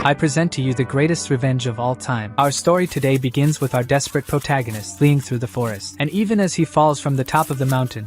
I present to you the greatest revenge of all time. Our story today begins with our desperate protagonist fleeing through the forest. And even as he falls from the top of the mountain,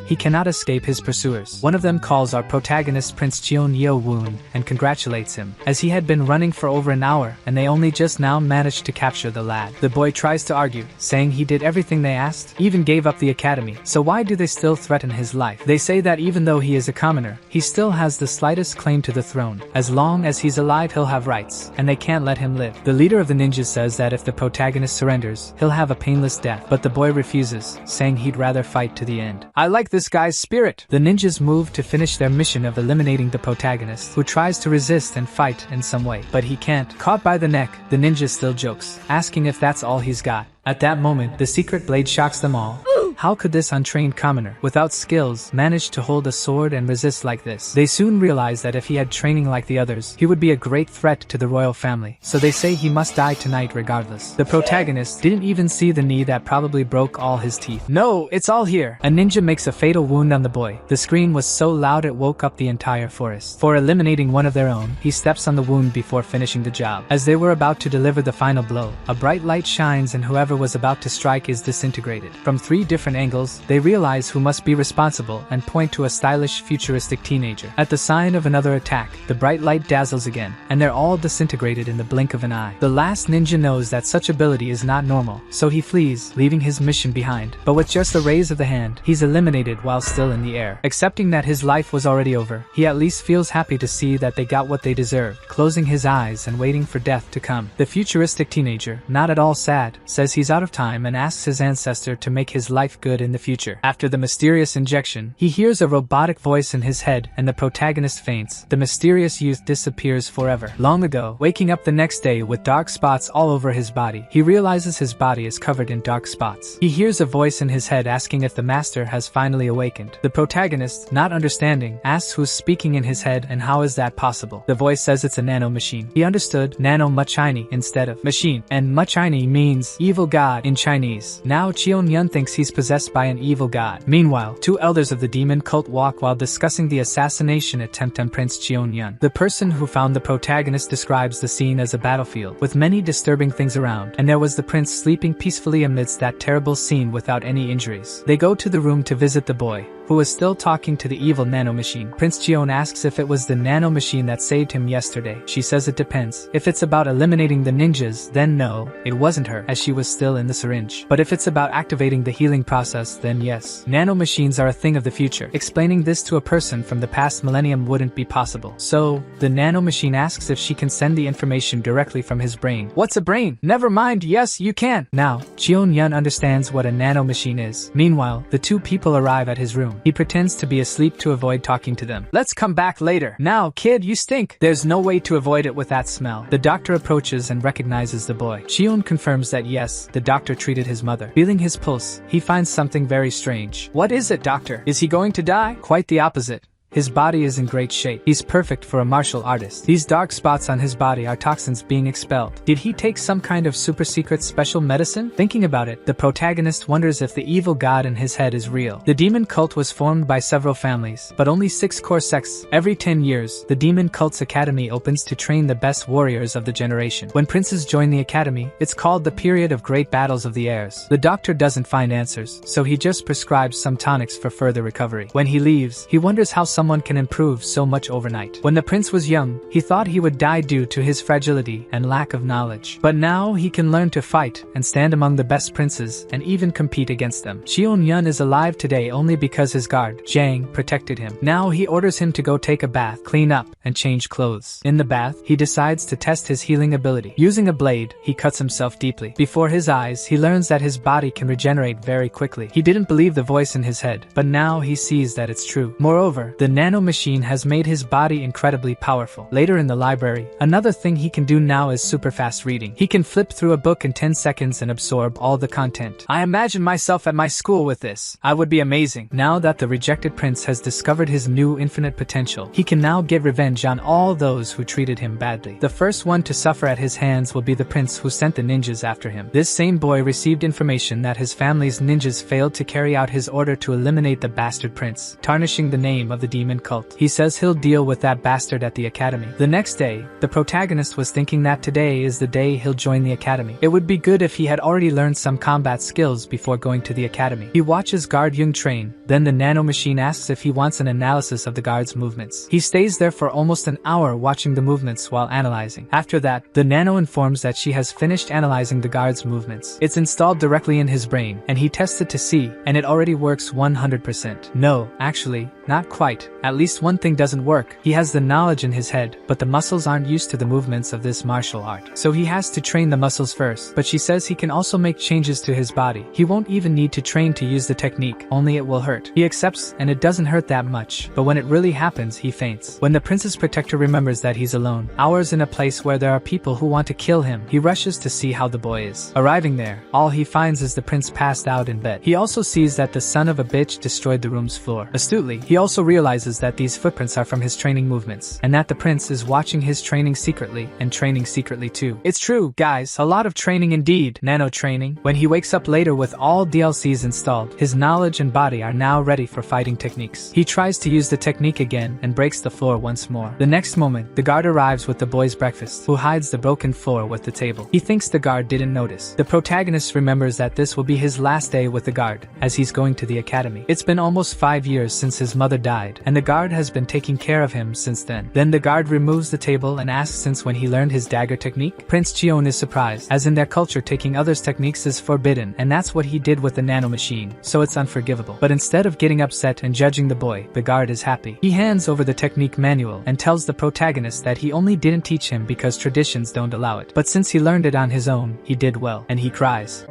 he cannot escape his pursuers. One of them calls our protagonist Prince Cheon Yeo-woon and congratulates him, as he had been running for over an hour and they only just now managed to capture the lad. The boy tries to argue, saying he did everything they asked, even gave up the academy, so why do they still threaten his life? They say that even though he is a commoner, he still has the slightest claim to the throne. As long as he's alive he'll have rights, and they can't let him live. The leader of the ninjas says that if the protagonist surrenders, he'll have a painless death, but the boy refuses, saying he'd rather fight to the end. I like this guy's spirit. The ninjas move to finish their mission of eliminating the protagonist, who tries to resist and fight in some way, but he can't. Caught by the neck, the ninja still jokes, asking if that's all he's got. At that moment, the secret blade shocks them all. How could this untrained commoner, without skills, manage to hold a sword and resist like this? They soon realize that if he had training like the others, he would be a great threat to the royal family, so they say he must die tonight regardless. The protagonist didn't even see the knee that probably broke all his teeth. No, it's all here! A ninja makes a fatal wound on the boy. The scream was so loud it woke up the entire forest. For eliminating one of their own, he steps on the wound before finishing the job. As they were about to deliver the final blow, a bright light shines and whoever was about to strike is disintegrated. From 3 different angles, they realize who must be responsible and point to a stylish, futuristic teenager. At the sign of another attack, the bright light dazzles again, and they're all disintegrated in the blink of an eye. The last ninja knows that such ability is not normal, so he flees, leaving his mission behind. But with just a raise of the hand, he's eliminated while still in the air. Accepting that his life was already over, he at least feels happy to see that they got what they deserved, closing his eyes and waiting for death to come. The futuristic teenager, not at all sad, says he's out of time and asks his ancestor to make his life good in the future. After the mysterious injection, he hears a robotic voice in his head and the protagonist faints. The mysterious youth disappears forever. Long ago, waking up the next day with dark spots all over his body, he realizes his body is covered in dark spots. He hears a voice in his head asking if the master has finally awakened. The protagonist, not understanding, asks who's speaking in his head and how is that possible. The voice says it's a nano machine. He understood nano machine instead of machine, and machine means evil god in Chinese. Now Cheon Yun thinks he's possessed by an evil god. Meanwhile, 2 elders of the demon cult walk while discussing the assassination attempt on Prince Cheon Yun. The person who found the protagonist describes the scene as a battlefield, with many disturbing things around, and there was the prince sleeping peacefully amidst that terrible scene without any injuries. They go to the room to visit the boy, who was still talking to the evil nanomachine. Prince Cheon asks if it was the nanomachine that saved him yesterday. She says it depends. If it's about eliminating the ninjas, then no, it wasn't her, as she was still in the syringe. But if it's about activating the healing process, then yes. Nanomachines are a thing of the future. Explaining this to a person from the past millennium wouldn't be possible. So, the nanomachine asks if she can send the information directly from his brain. What's a brain? Never mind, yes, you can. Now, Cheon Yun understands what a nanomachine is. Meanwhile, the 2 people arrive at his room. He pretends to be asleep to avoid talking to them. Let's come back later. Now, kid, you stink. There's no way to avoid it with that smell. The doctor approaches and recognizes the boy. Cheon confirms that yes, the doctor treated his mother. Feeling his pulse, he finds something very strange. What is it, doctor? Is he going to die? Quite the opposite. His body is in great shape. He's perfect for a martial artist. These dark spots on his body are toxins being expelled. Did he take some kind of super secret special medicine? Thinking about it, the protagonist wonders if the evil god in his head is real. The demon cult was formed by several families, but only 6 core sects. Every 10 years, the demon cult's academy opens to train the best warriors of the generation. When princes join the academy, it's called the period of great battles of the heirs. The doctor doesn't find answers, so he just prescribes some tonics for further recovery. When he leaves, he wonders how someone can improve so much overnight. When the prince was young, he thought he would die due to his fragility and lack of knowledge. But now he can learn to fight and stand among the best princes and even compete against them. Cheon Yun is alive today only because his guard, Jang, protected him. Now he orders him to go take a bath, clean up, and change clothes. In the bath, he decides to test his healing ability. Using a blade, he cuts himself deeply. Before his eyes, he learns that his body can regenerate very quickly. He didn't believe the voice in his head, but now he sees that it's true. Moreover, the nanomachine has made his body incredibly powerful. Later in the library, another thing he can do now is super fast reading. He can flip through a book in 10 seconds and absorb all the content. I imagine myself at my school with this. I would be amazing. Now that the rejected prince has discovered his new infinite potential, he can now get revenge on all those who treated him badly. The first one to suffer at his hands will be the prince who sent the ninjas after him. This same boy received information that his family's ninjas failed to carry out his order to eliminate the bastard prince, tarnishing the name of the demon demon cult. He says he'll deal with that bastard at the academy. The next day, the protagonist was thinking that today is the day he'll join the academy. It would be good if he had already learned some combat skills before going to the academy. He watches guard Jung train, then the nano machine asks if he wants an analysis of the guard's movements. He stays there for almost an hour watching the movements while analyzing. After that, the nano informs that she has finished analyzing the guard's movements. It's installed directly in his brain, and he tests it to see, and it already works 100%. No, actually, not quite. At least one thing doesn't work. He has the knowledge in his head, but the muscles aren't used to the movements of this martial art. So he has to train the muscles first, but she says he can also make changes to his body. He won't even need to train to use the technique, only it will hurt. He accepts, and it doesn't hurt that much, but when it really happens, he faints. When the prince's protector remembers that he's alone, hours in a place where there are people who want to kill him, he rushes to see how the boy is. Arriving there, all he finds is the prince passed out in bed. He also sees that the son of a bitch destroyed the room's floor. Astutely, he also realizes that these footprints are from his training movements, and that the prince is watching his training secretly, and training secretly too. It's true, guys, a lot of training indeed. Nano training. When he wakes up later with all DLCs installed, his knowledge and body are now ready for fighting techniques. He tries to use the technique again and breaks the floor once more. The next moment, the guard arrives with the boy's breakfast, who hides the broken floor with the table. He thinks the guard didn't notice. The protagonist remembers that this will be his last day with the guard, as he's going to the academy. It's been almost 5 years since his mother died, and the guard has been taking care of him since then. Then the guard removes the table and asks since when he learned his dagger technique. Prince Chion is surprised, as in their culture taking others' techniques is forbidden, and that's what he did with the nano machine, so it's unforgivable. But instead of getting upset and judging the boy, the guard is happy. He hands over the technique manual and tells the protagonist that he only didn't teach him because traditions don't allow it. But since he learned it on his own, he did well, and he cries.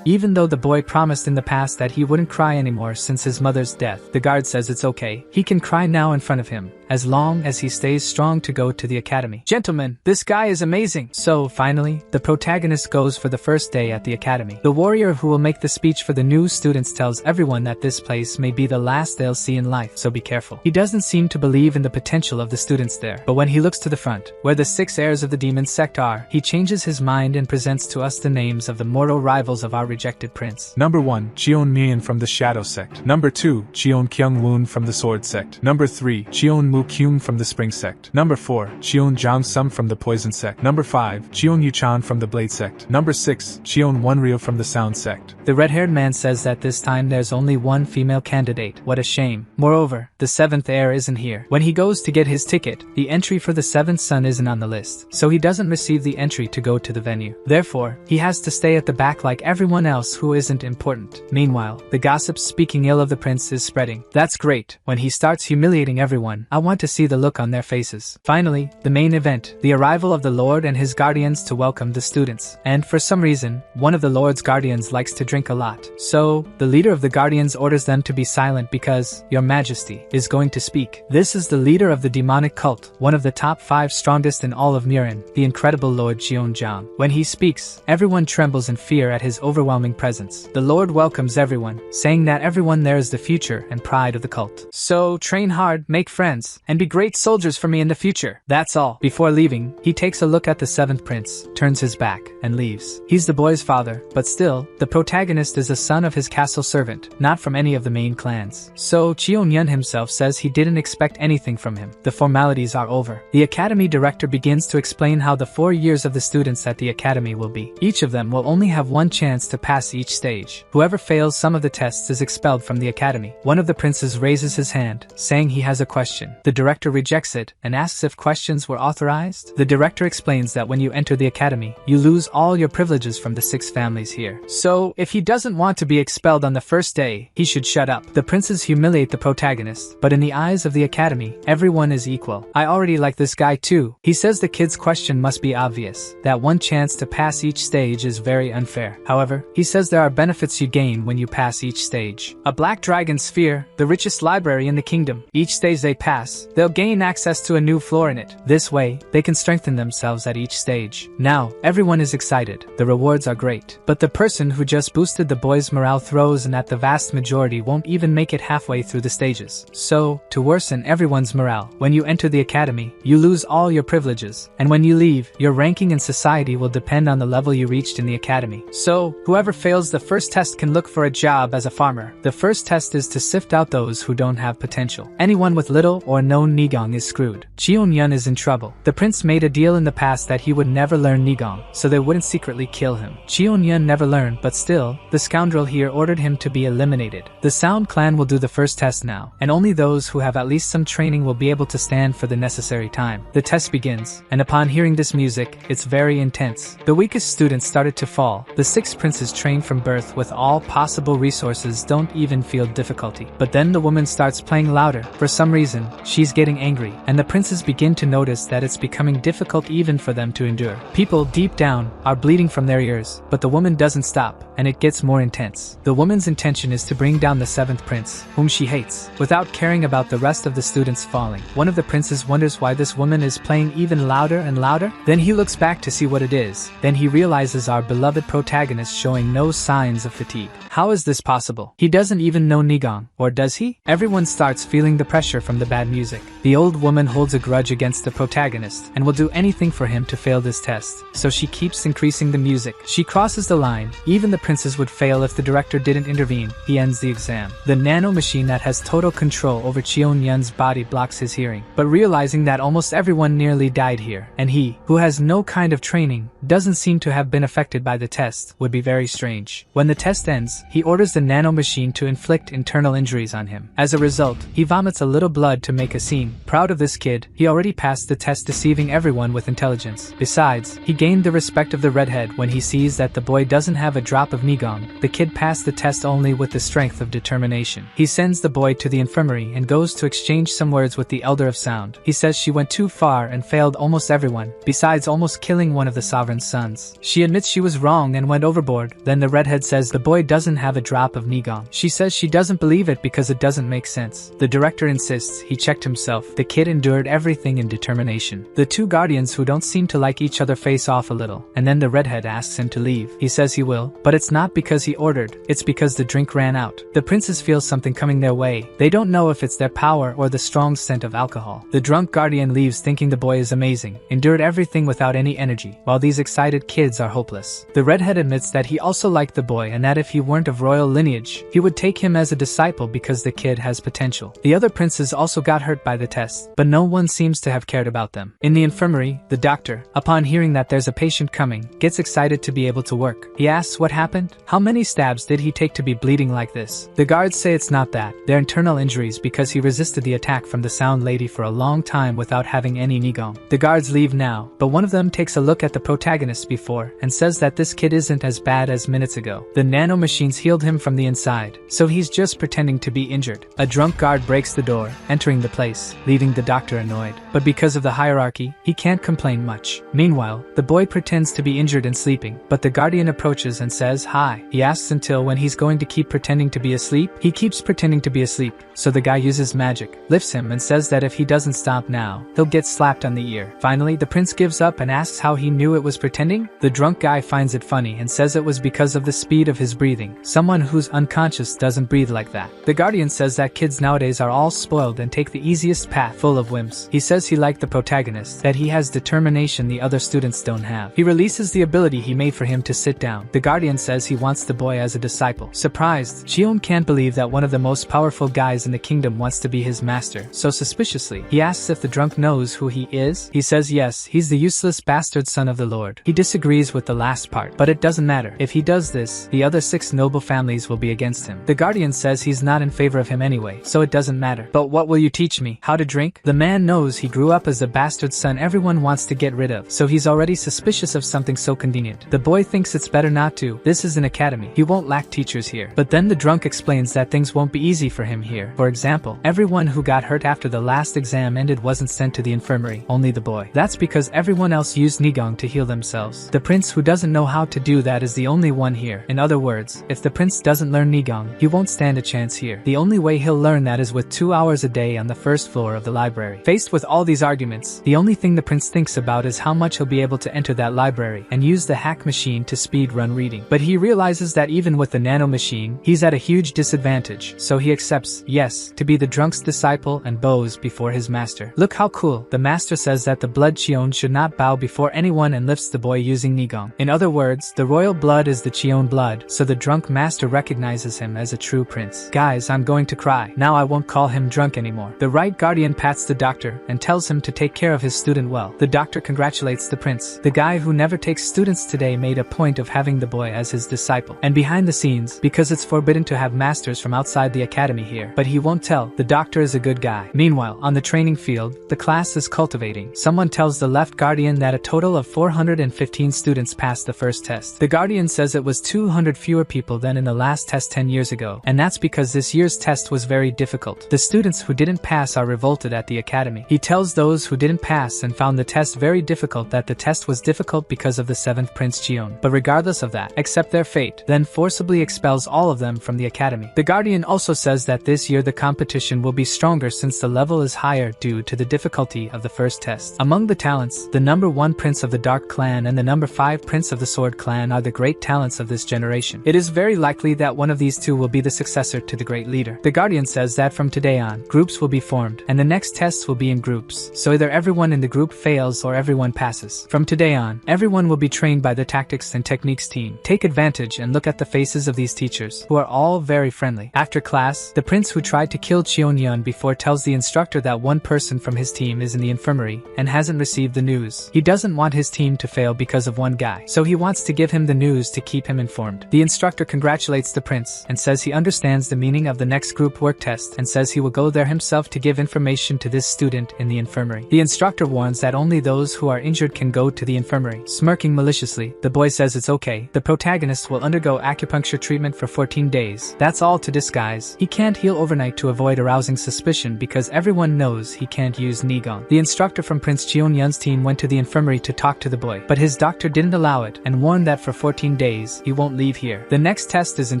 Even though the boy promised in the past that he wouldn't cry anymore since his mother's death, the guard says it's okay. He can cry now in front of him, as long as he stays strong to go to the academy. Gentlemen, this guy is amazing! So, finally, the protagonist goes for the first day at the academy. The warrior who will make the speech for the new students tells everyone that this place may be the last they'll see in life, so be careful. He doesn't seem to believe in the potential of the students there, but when he looks to the front, where the 6 heirs of the demon sect are, he changes his mind and presents to us the names of the mortal rivals of our rejected prince. Number 1, Cheon Mian from the Shadow Sect. Number 2, Cheon Kyung Woon from the Sword Sect. Number 3, Cheon Mu Kyung from the Spring Sect. Number 4, Cheon Jang Sum from the Poison Sect. Number 5, Cheon Yuchan from the Blade Sect. Number 6, Cheon Wonryo from the Sound Sect. The red-haired man says that this time there's only one female candidate. What a shame. Moreover, the 7th heir isn't here. When he goes to get his ticket, the entry for the 7th son isn't on the list, so he doesn't receive the entry to go to the venue. Therefore, he has to stay at the back like everyone else who isn't important. Meanwhile, the gossip speaking ill of the prince is spreading. That's great. When he starts humiliating everyone, I want to see the look on their faces. Finally, the main event, the arrival of the Lord and his guardians to welcome the students. And for some reason, one of the Lord's guardians likes to drink a lot. So, the leader of the guardians orders them to be silent because, Your Majesty, is going to speak. This is the leader of the demonic cult, one of the top 5 strongest in all of Murin, the incredible Lord Jeonjang. When he speaks, everyone trembles in fear at his overwhelming presence. The Lord welcomes everyone, saying that everyone there is the future and pride of the cult. So, train hard, make friends, and be great soldiers for me in the future. That's all. Before leaving, he takes a look at the 7th prince, turns his back, and leaves. He's the boy's father, but still, the protagonist is a son of his castle servant, not from any of the main clans. So, Cheon Yun himself says he didn't expect anything from him. The formalities are over. The academy director begins to explain how the 4 years of the students at the academy will be. Each of them will only have one chance to pass each stage. Whoever fails some of the tests is expelled from the academy. One of the princes raises his hand, saying he has a question. The director rejects it and asks if questions were authorized. The director explains that when you enter the academy, you lose all your privileges from the 6 families here. So, if he doesn't want to be expelled on the first day, he should shut up. The princes humiliate the protagonist, but in the eyes of the academy, everyone is equal. I already like this guy too. He says the kid's question must be obvious, that one chance to pass each stage is very unfair. However, he says there are benefits you gain when you pass each stage. A black dragon sphere, the richest library in the kingdom. Each stage they pass, they'll gain access to a new floor in it. This way, they can strengthen themselves at each stage. Now, everyone is excited. The rewards are great. But the person who just boosted the boys' morale throws and at the vast majority won't even make it halfway through the stages. So, to worsen everyone's morale, when you enter the academy, you lose all your privileges. And when you leave, your ranking in society will depend on the level you reached in the academy. So, whoever Whoever fails the first test can look for a job as a farmer. The first test is to sift out those who don't have potential. Anyone with little or no Nigong is screwed. Cheon-yun is in trouble. The prince made a deal in the past that he would never learn Nigong, so they wouldn't secretly kill him. Cheon-yun never learned, but still, the scoundrel here ordered him to be eliminated. The Sound clan will do the first test now, and only those who have at least some training will be able to stand for the necessary time. The test begins, and upon hearing this music, it's very intense. The weakest students started to fall. The 6 princes trained from birth with all possible resources don't even feel difficulty. But then the woman starts playing louder. For some reason, she's getting angry, and the princes begin to notice that it's becoming difficult even for them to endure. People deep down are bleeding from their ears, but the woman doesn't stop, and it gets more intense. The woman's intention is to bring down the 7th prince, whom she hates, without caring about the rest of the students falling. One of the princes wonders why this woman is playing even louder and louder. Then he looks back to see what it is. Then he realizes our beloved protagonist showing no signs of fatigue. How is this possible? He doesn't even know Nigong, or does he? Everyone starts feeling the pressure from the bad music. The old woman holds a grudge against the protagonist, and will do anything for him to fail this test, so she keeps increasing the music. She crosses the line. Even the princes would fail if the director didn't intervene. He ends the exam. The nano machine that has total control over Cheon-yun's body blocks his hearing, but realizing that almost everyone nearly died here, and he, who has no kind of training, doesn't seem to have been affected by the test, would be very strange. When the test ends, he orders the nano machine to inflict internal injuries on him. As a result, he vomits a little blood to make a scene. Proud of this kid, he already passed the test, deceiving everyone with intelligence. Besides, he gained the respect of the redhead when he sees that the boy doesn't have a drop of Nigong. The kid passed the test only with the strength of determination. He sends the boy to the infirmary and goes to exchange some words with the Elder of Sound. He says she went too far and failed almost everyone, besides almost killing one of the sovereign's sons. She admits she was wrong and went overboard. Then the redhead says the boy doesn't have a drop of Nigong. She says she doesn't believe it because it doesn't make sense. The director insists he checked himself. The kid endured everything in determination. The 2 guardians who don't seem to like each other face off a little, and then the redhead asks him to leave. He says he will, but it's not because he ordered, it's because the drink ran out. The princes feel something coming their way. They don't know if it's their power or the strong scent of alcohol. The drunk guardian leaves thinking the boy is amazing, endured everything without any energy, while these excited kids are hopeless. The redhead admits that he also liked the boy and that if he weren't of royal lineage, he would take him as a disciple because the kid has potential. The other princes also got hurt by the test, but no one seems to have cared about them. In the infirmary, the doctor, upon hearing that there's a patient coming, gets excited to be able to work. He asks what happened. How many stabs did he take to be bleeding like this? The guards say it's not that. They're internal injuries because he resisted the attack from the sound lady for a long time without having any Nigong. The guards leave now, but one of them takes a look at the protagonist before and says that this kid isn't as bad as minutes ago. The nano machines healed him from the inside, so he's just pretending to be injured. A drunk guard breaks the door, entering the place, leaving the doctor annoyed. But because of the hierarchy, he can't complain much. Meanwhile, the boy pretends to be injured and sleeping, but the guardian approaches and says hi. He asks until when he's going to keep pretending to be asleep. He keeps pretending to be asleep, so the guy uses magic, lifts him and says that if he doesn't stop now, he'll get slapped on the ear. Finally, the prince gives up and asks how he knew it was pretending. The drunk guy finds it funny and says it was because of the speed of his breathing. Someone who's unconscious doesn't breathe like that. The guardian says that kids nowadays are all spoiled and take the easiest path, full of whims. He says he liked the protagonist, that he has determination the other students don't have. He releases the ability he made for him to sit down. The guardian says he wants the boy as a disciple. Surprised, Cheon can't believe that one of the most powerful guys in the kingdom wants to be his master, so suspiciously, he asks if the drunk knows who he is. He says yes, he's the useless bastard son of the Lord. He disagrees with the last part, but it doesn't matter. If he does this, the other 6 noble families will be against him. The guardian says he's not in favor of him anyway, so it doesn't matter. But what will you teach me? How to drink? The man knows he grew up as the bastard son everyone wants to get rid of, so he's already suspicious of something so convenient. The boy thinks it's better not to. This is an academy. He won't lack teachers here. But then the drunk explains that things won't be easy for him here. For example, everyone who got hurt after the last exam ended wasn't sent to the infirmary, only the boy. That's because everyone else used Nigong to heal themselves. The prince who doesn't know how to do that is the only one here. In other words, if the prince doesn't learn Nigong, he won't stand a chance here. The only way he'll learn that is with 2 hours a day on the first floor of the library. Faced with all these arguments, the only thing the prince thinks about is how much he'll be able to enter that library and use the hack machine to speed run reading. But he he realizes that even with the nano machine, he's at a huge disadvantage, so he accepts, yes, to be the drunk's disciple and bows before his master. Look how cool. The master says that the blood Chion should not bow before anyone and lifts the boy using Nigong. In other words, the royal blood is the Chion blood, so the drunk master recognizes him as a true prince. Guys, I'm going to cry. Now I won't call him drunk anymore. The right guardian pats the doctor and tells him to take care of his student well. The doctor congratulates the prince. The guy who never takes students today made a point of having the boy as his disciple. And behind the scenes, because it's forbidden to have masters from outside the academy here, but he won't tell, the doctor is a good guy. Meanwhile, on the training field, the class is cultivating. Someone tells the left guardian that a total of 415 students passed the first test. The guardian says it was 200 fewer people than in the last test 10 years ago, and that's because this year's test was very difficult. The students who didn't pass are revolted at the academy. He tells those who didn't pass and found the test very difficult that the test was difficult because of the 7th Prince Chion. But regardless of that, accept their fate, then forcibly expels all of them from the academy. The guardian also says that this year the competition will be stronger since the level is higher due to the difficulty of the first test. Among the talents, the number 1 prince of the Dark Clan and the number 5 prince of the Sword Clan are the great talents of this generation. It is very likely that one of these two will be the successor to the great leader. The guardian says that from today on, groups will be formed, and the next tests will be in groups, so either everyone in the group fails or everyone passes. From today on, everyone will be trained by the tactics and techniques team. Take advantage and look at the faces of these teachers, who are all very friendly. After class, the prince who tried to kill Cheon-yun before tells the instructor that one person from his team is in the infirmary and hasn't received the news. He doesn't want his team to fail because of one guy, so he wants to give him the news to keep him informed. The instructor congratulates the prince and says he understands the meaning of the next group work test and says he will go there himself to give information to this student in the infirmary. The instructor warns that only those who are injured can go to the infirmary. Smirking maliciously, the boy says it's okay. The protagonist will undergo acupuncture treatment for 14 days. That's all to disguise. He can't heal overnight to avoid arousing suspicion because everyone knows he can't use Nigong. The instructor from Prince Cheon-yun's team went to the infirmary to talk to the boy, but his doctor didn't allow it and warned that for 14 days he won't leave here. The next test is in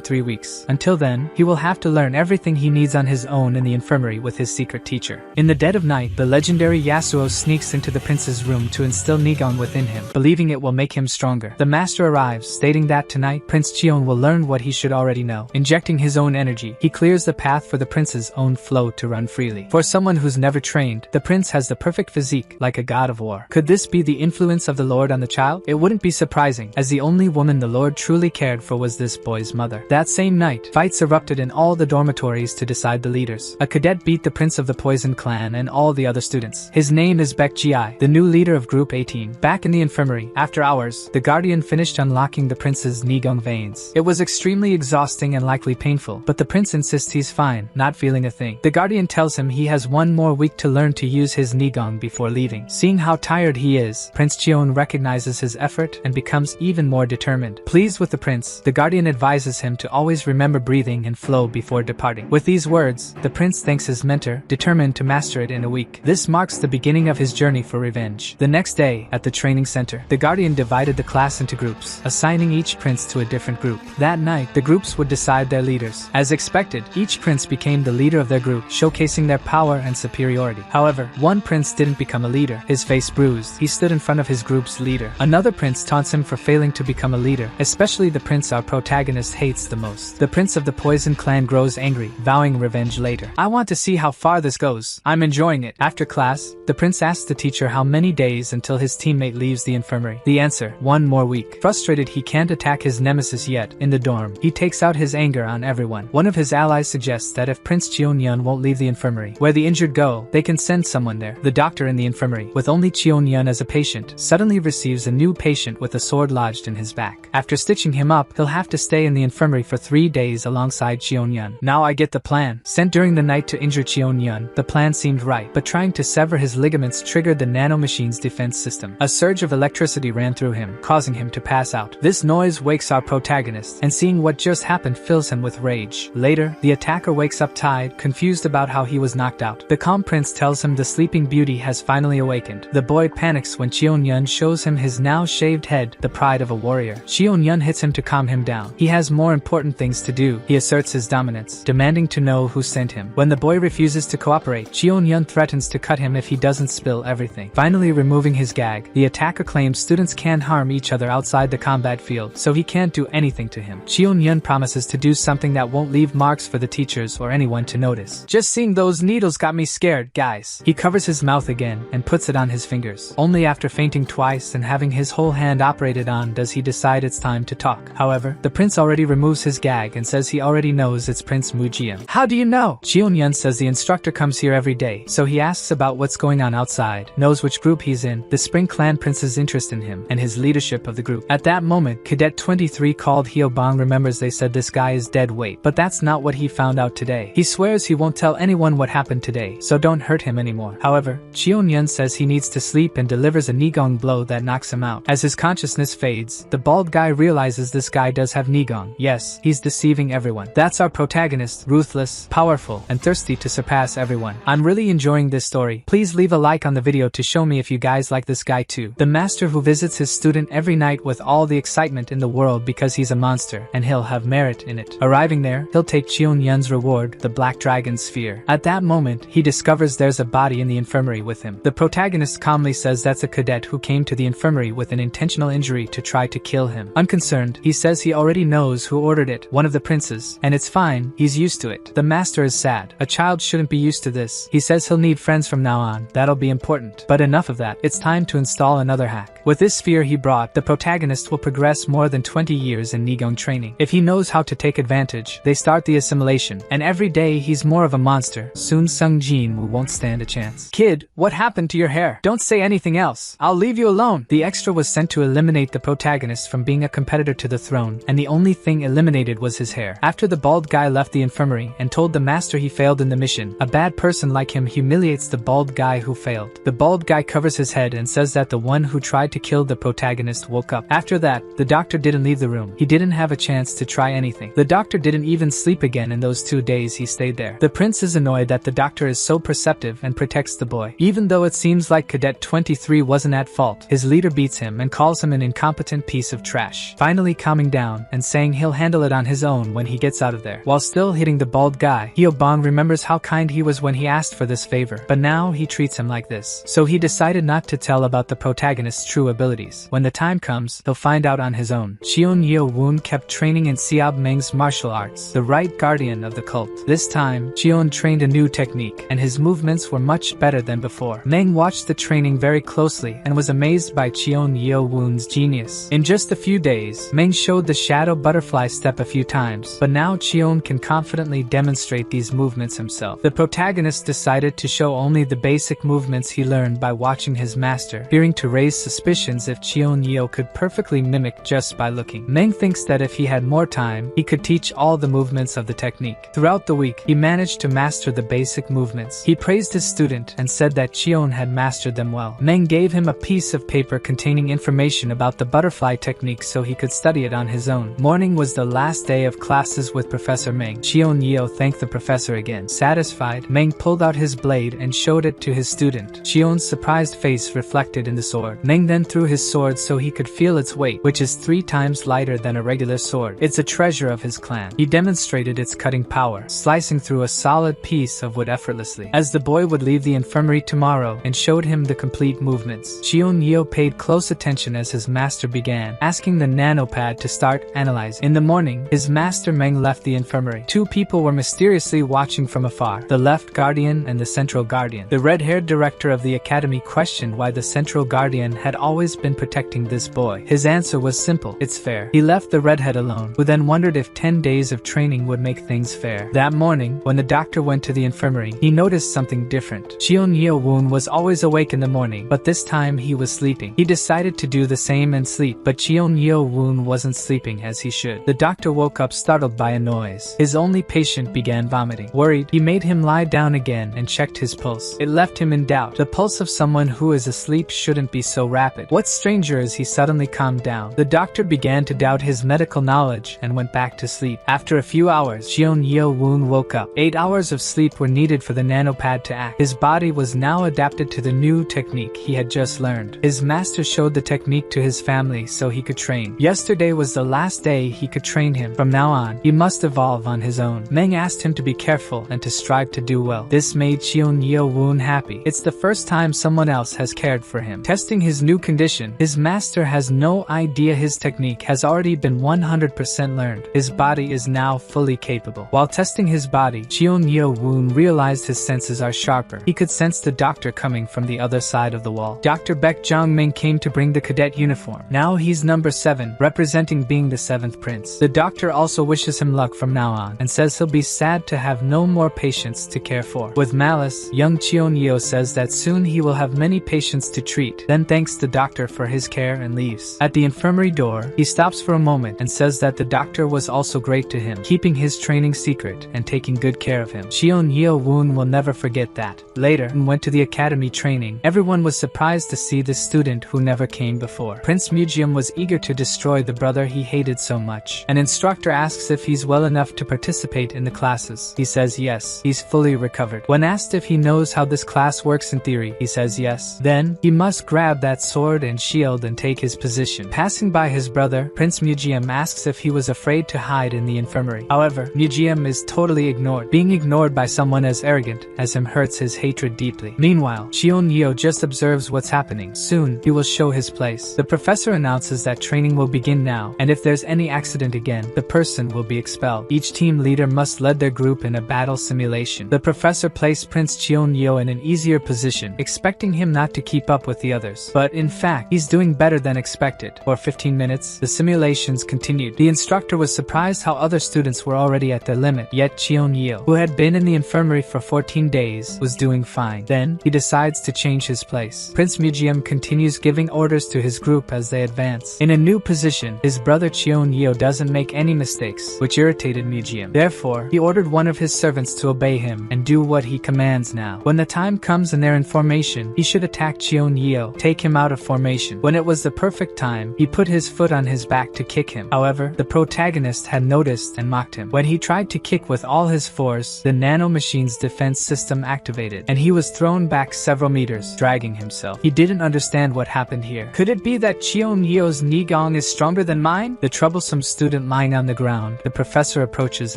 3 weeks. Until then, he will have to learn everything he needs on his own in the infirmary with his secret teacher. In the dead of night, the legendary Yasuo sneaks into the prince's room to instill Nigong within him, believing it will make him stronger. The master arrives, stating that tonight Prince Cheon will learn what he should already know. Injecting his own energy, he clears the path for the prince's own flow to run freely. For someone who's never trained, the prince has the perfect physique, like a god of war. Could this be the influence of the Lord on the child? It wouldn't be surprising, as the only woman the Lord truly cared for was this boy's mother. That same night, fights erupted in all the dormitories to decide the leaders. A cadet beat the prince of the Poison Clan and all the other students. His name is Baek Ji-ai, the new leader of Group 18. Back in the infirmary, after hours, the guardian finished unlocking the prince's Nigong veins. It was extremely exhausting and likely painful, but the prince insists he's fine, not feeling a thing. The guardian tells him he has 1 more week to learn to use his Nigong before leaving. Seeing how tired he is, Prince Cheon recognizes his effort and becomes even more determined. Pleased with the prince, the guardian advises him to always remember breathing and flow before departing. With these words, the prince thanks his mentor, determined to master it in a week. This marks the beginning of his journey for revenge. The next day, at the training center, the guardian divided the class into groups, assigning each prince to a different group. That night, the groups would decide their leaders. As expected, each prince became the leader of their group, showcasing their power and superiority. However, one prince didn't become a leader. His face bruised, he stood in front of his group's leader. Another prince taunts him for failing to become a leader, especially the prince our protagonist hates the most. The prince of the Poison Clan grows angry, vowing revenge later. I want to see how far this goes. I'm enjoying it. After class, the prince asks the teacher how many days until his teammate leaves the infirmary. The answer, 1 more week. Frustrated he can't attack his nemesis yet, in the dorm, he takes out his anger on everyone. One of his allies suggests that if Prince Cheon-yun won't leave the infirmary, where the injured go, they can send someone there. The doctor in the infirmary, with only Cheon-yun as a patient, suddenly receives a new patient with a sword lodged in his back. After stitching him up, he'll have to stay in the infirmary for 3 days alongside Cheon-yun. Now I get the plan. Sent during the night to injure Cheon-yun, the plan seemed right, but trying to sever his ligaments triggered the nanomachine's defense system. A surge of electricity ran through him, causing him to pass out. This noise wakes our protagonist, and seeing what just happened fills him with rage. Later, the attacker wakes up tired, confused about how he was knocked out. The calm prince tells him the sleeping beauty has finally awakened. The boy panics when Cheon-yun shows him his now shaved head, the pride of a warrior. Cheon-yun hits him to calm him down. He has more important things to do. He asserts his dominance, demanding to know who sent him. When the boy refuses to cooperate, Cheon-yun threatens to cut him if he doesn't spill everything. Finally removing his gag, the attacker claims students can harm each other outside the combat field, so he can't do anything to him. Cheon-yun promises to do something that won't leave marks for the teachers or anyone to notice. Just seeing those needles got me scared, guys. He covers his mouth again and puts it on his fingers. Only after fainting twice and having his whole hand operated on does he decide it's time to talk. However, the prince already removes his gag and says he already knows it's Prince Mujian. How do you know? Cheon-yun says the instructor comes here every day, so he asks about what's going on outside, knows which group he's in, the Spring Clan Prince's interest in him, and his leadership of the group. At that moment, Cadet 23 called Hyobang remembers they said this guy is dead weight, but that's not what he found out today. He swears he won't tell anyone what happened today, so don't hurt him anymore. However, Cheon-yun says he needs to sleep and delivers a Nigong blow that knocks him out. As his consciousness fades, the bald guy realizes this guy does have Nigong. Yes, he's deceiving everyone. That's our protagonist, ruthless, powerful, and thirsty to surpass everyone. I'm really enjoying this story. Please leave a like on the video to show me if you guys like this guy too. The master who visits his student every night with all the excitement in the world because he's a monster, and he'll have merit in it. Arriving there, he'll take Cheon-yun's reward, the Black Dragon Sphere. At that moment, he discovers there's a body in the infirmary with him. The protagonist calmly says that's a cadet who came to the infirmary with an intentional injury to try to kill him. Unconcerned, he says he already knows who ordered it, one of the princes, and it's fine, he's used to it. The master is sad. A child shouldn't be used to this. He says he'll need friends from now on. That'll be important. But enough of that. It's time to install another hack. With this sphere he brought, the protagonist will progress more than 20 years in Nigong training. If he knows how to take advantage, they start the assimilation, and every day he's more of a monster. Soon Sung Jin won't stand a chance. Kid, what happened to your hair? Don't say anything else. I'll leave you alone. The extra was sent to eliminate the protagonist from being a competitor to the throne, and the only thing eliminated was his hair. After the bald guy left the infirmary and told the master he failed in the mission, a bad person like him humiliates the bald guy who failed. The bald guy covers his head and says that the one who tried to kill the protagonist woke up. After that, the doctor didn't leave the room. He didn't have a chance to try anything. The doctor didn't even sleep again in those 2 days he stayed there. The prince is annoyed that the doctor is so perceptive and protects the boy. Even though it seems like Cadet 23 wasn't at fault, his leader beats him and calls him an incompetent piece of trash. Finally calming down and saying he'll handle it on his own when he gets out of there. While still hitting the bald guy, Hyobang remembers how kind he was when he asked for this favor, but now he treats him like this. So he decided not to tell about the protagonist's true abilities. When the time comes, he'll find out on his own. Cheon-yun kept training in Xiao Meng's martial arts, the right guardian of the cult. This time, Cheon trained a new technique, and his movements were much better than before. Meng watched the training very closely and was amazed by Cheon-yun's genius. In just a few days, Meng showed the shadow butterfly step a few times, but now Cheon can confidently demonstrate these movements himself. The protagonist decided to show only the basic movements he learned by watching his master, fearing to raise suspicions if Cheon-yun could perfectly mimic just by looking. Meng thinks that if he had more time, he could teach all the movements of the technique. Throughout the week, he managed to master the basic movements. He praised his student and said that Cheon had mastered them well. Meng gave him a piece of paper containing information about the butterfly technique so he could study it on his own. Morning was the last day of classes with Professor Meng. Cheon-yun thanked the professor again. Satisfied, Meng pulled out his blade and showed it to his student. Cheon's surprised face reflected in the sword. Meng then threw his sword so he could feel its weight, which is 3 times lighter than a regular sword. It's a treasure of his clan. He demonstrated its cutting power, slicing through a solid piece of wood effortlessly. As the boy would leave the infirmary tomorrow and showed him the complete movements, Cheon-yun paid close attention as his master began, asking the nanopad to start analyzing. In the morning, his master Meng left the infirmary. 2 people were mysteriously watching from afar, the left guardian and the central guardian. The red-haired director of the academy questioned why the central guardian had always been protecting this boy. His answer was simple: it's fair. He left the redhead alone, who then wondered if 10 days of training would make things fair. That morning, when the doctor went to the infirmary, he noticed something different. Cheon-yun was always awake in the morning, but this time he was sleeping. He decided to do the same and sleep, but Cheon-yun wasn't sleeping as he should. The doctor woke up startled by a noise. His only patient began vomiting. Worried, he made him lie down again and checked his pulse. It left him in doubt. The pulse of someone who is asleep shouldn't be so rapid. What's stranger is he suddenly calmed down. The doctor began to doubt his medical knowledge and went back to sleep. After a few hours, Cheon-yun woke up. 8 hours of sleep were needed for the nanopad to act. His body was now adapted to the new technique he had just learned. His master showed the technique to his family so he could train. Yesterday was the last day he could train him. From now on, he must evolve on his own. Meng asked him to be careful and to strive to do well. This made Cheon-yun happy. It's the first time someone else has cared for him. Testing his new condition. His master has no idea his technique has already been 100% learned. His body is now fully capable. While testing his body, Cheon Yeo-woon realized his senses are sharper. He could sense the doctor coming from the other side of the wall. Dr. Baek Jong-min came to bring the cadet uniform. Now he's number 7, representing being the 7th prince. The doctor also wishes him luck from now on, and says he'll be sad to have no more patients to care for. With malice, young Cheon Yeo says that soon he will have many patients to treat, then thanks the doctor for his care and leaves. At the infirmary door, he stops for a moment and says that the doctor was also great to him, keeping his training secret and taking good care of him. Cheon Yeo-woon will never forget that. Later, when went to the academy training, everyone was surprised to see the student who never came before. Prince Mujian was eager to destroy the brother he hated so much. An instructor asks if he's well enough to participate in the classes. He says yes, he's fully recovered. When asked if he knows how this class works in theory, he says yes. Then, he must grab that sword and shield and take his position. Passing by his brother, Prince Mujian asks if he was afraid to hide in the infirmary. However, Mujian is totally ignored. Being ignored by someone as arrogant as him hurts his hatred deeply. Meanwhile, Cheon Yeo just observes what's happening. Soon, he will show his place. The professor announces that training will begin now, and if there's any accident again, the person will be expelled. Each team leader must lead their group in a battle simulation. The professor placed Prince Cheon Yeo in an easier position, expecting him not to keep up with the others. But in fact, he's doing better than expected. For 15 minutes, the simulations continued. The instructor was surprised how other students were already at their limit, yet Cheon Yeo, who had been in the infirmary for 14 days, was doing fine. Then, he decides to change his place. Prince Mujian continues giving orders to his group as they advance. In a new position, his brother Cheon Yeo doesn't make any mistakes, which irritated Mujian. Therefore, he ordered one of his servants to obey him and do what he commands now. When the time comes and they're in formation, he should attack Cheon Yeo, take him out of formation. When it was the perfect time, he put his foot on his back to kick him. However, the protagonist had noticed and mocked him. When he tried to kick with all his force, the nano machine's defense system activated, and he was thrown back several meters, dragging himself. He didn't understand what happened here. Could it be that Cheon Yeo's Nigong is stronger than mine? The troublesome student lying on the ground, the professor approaches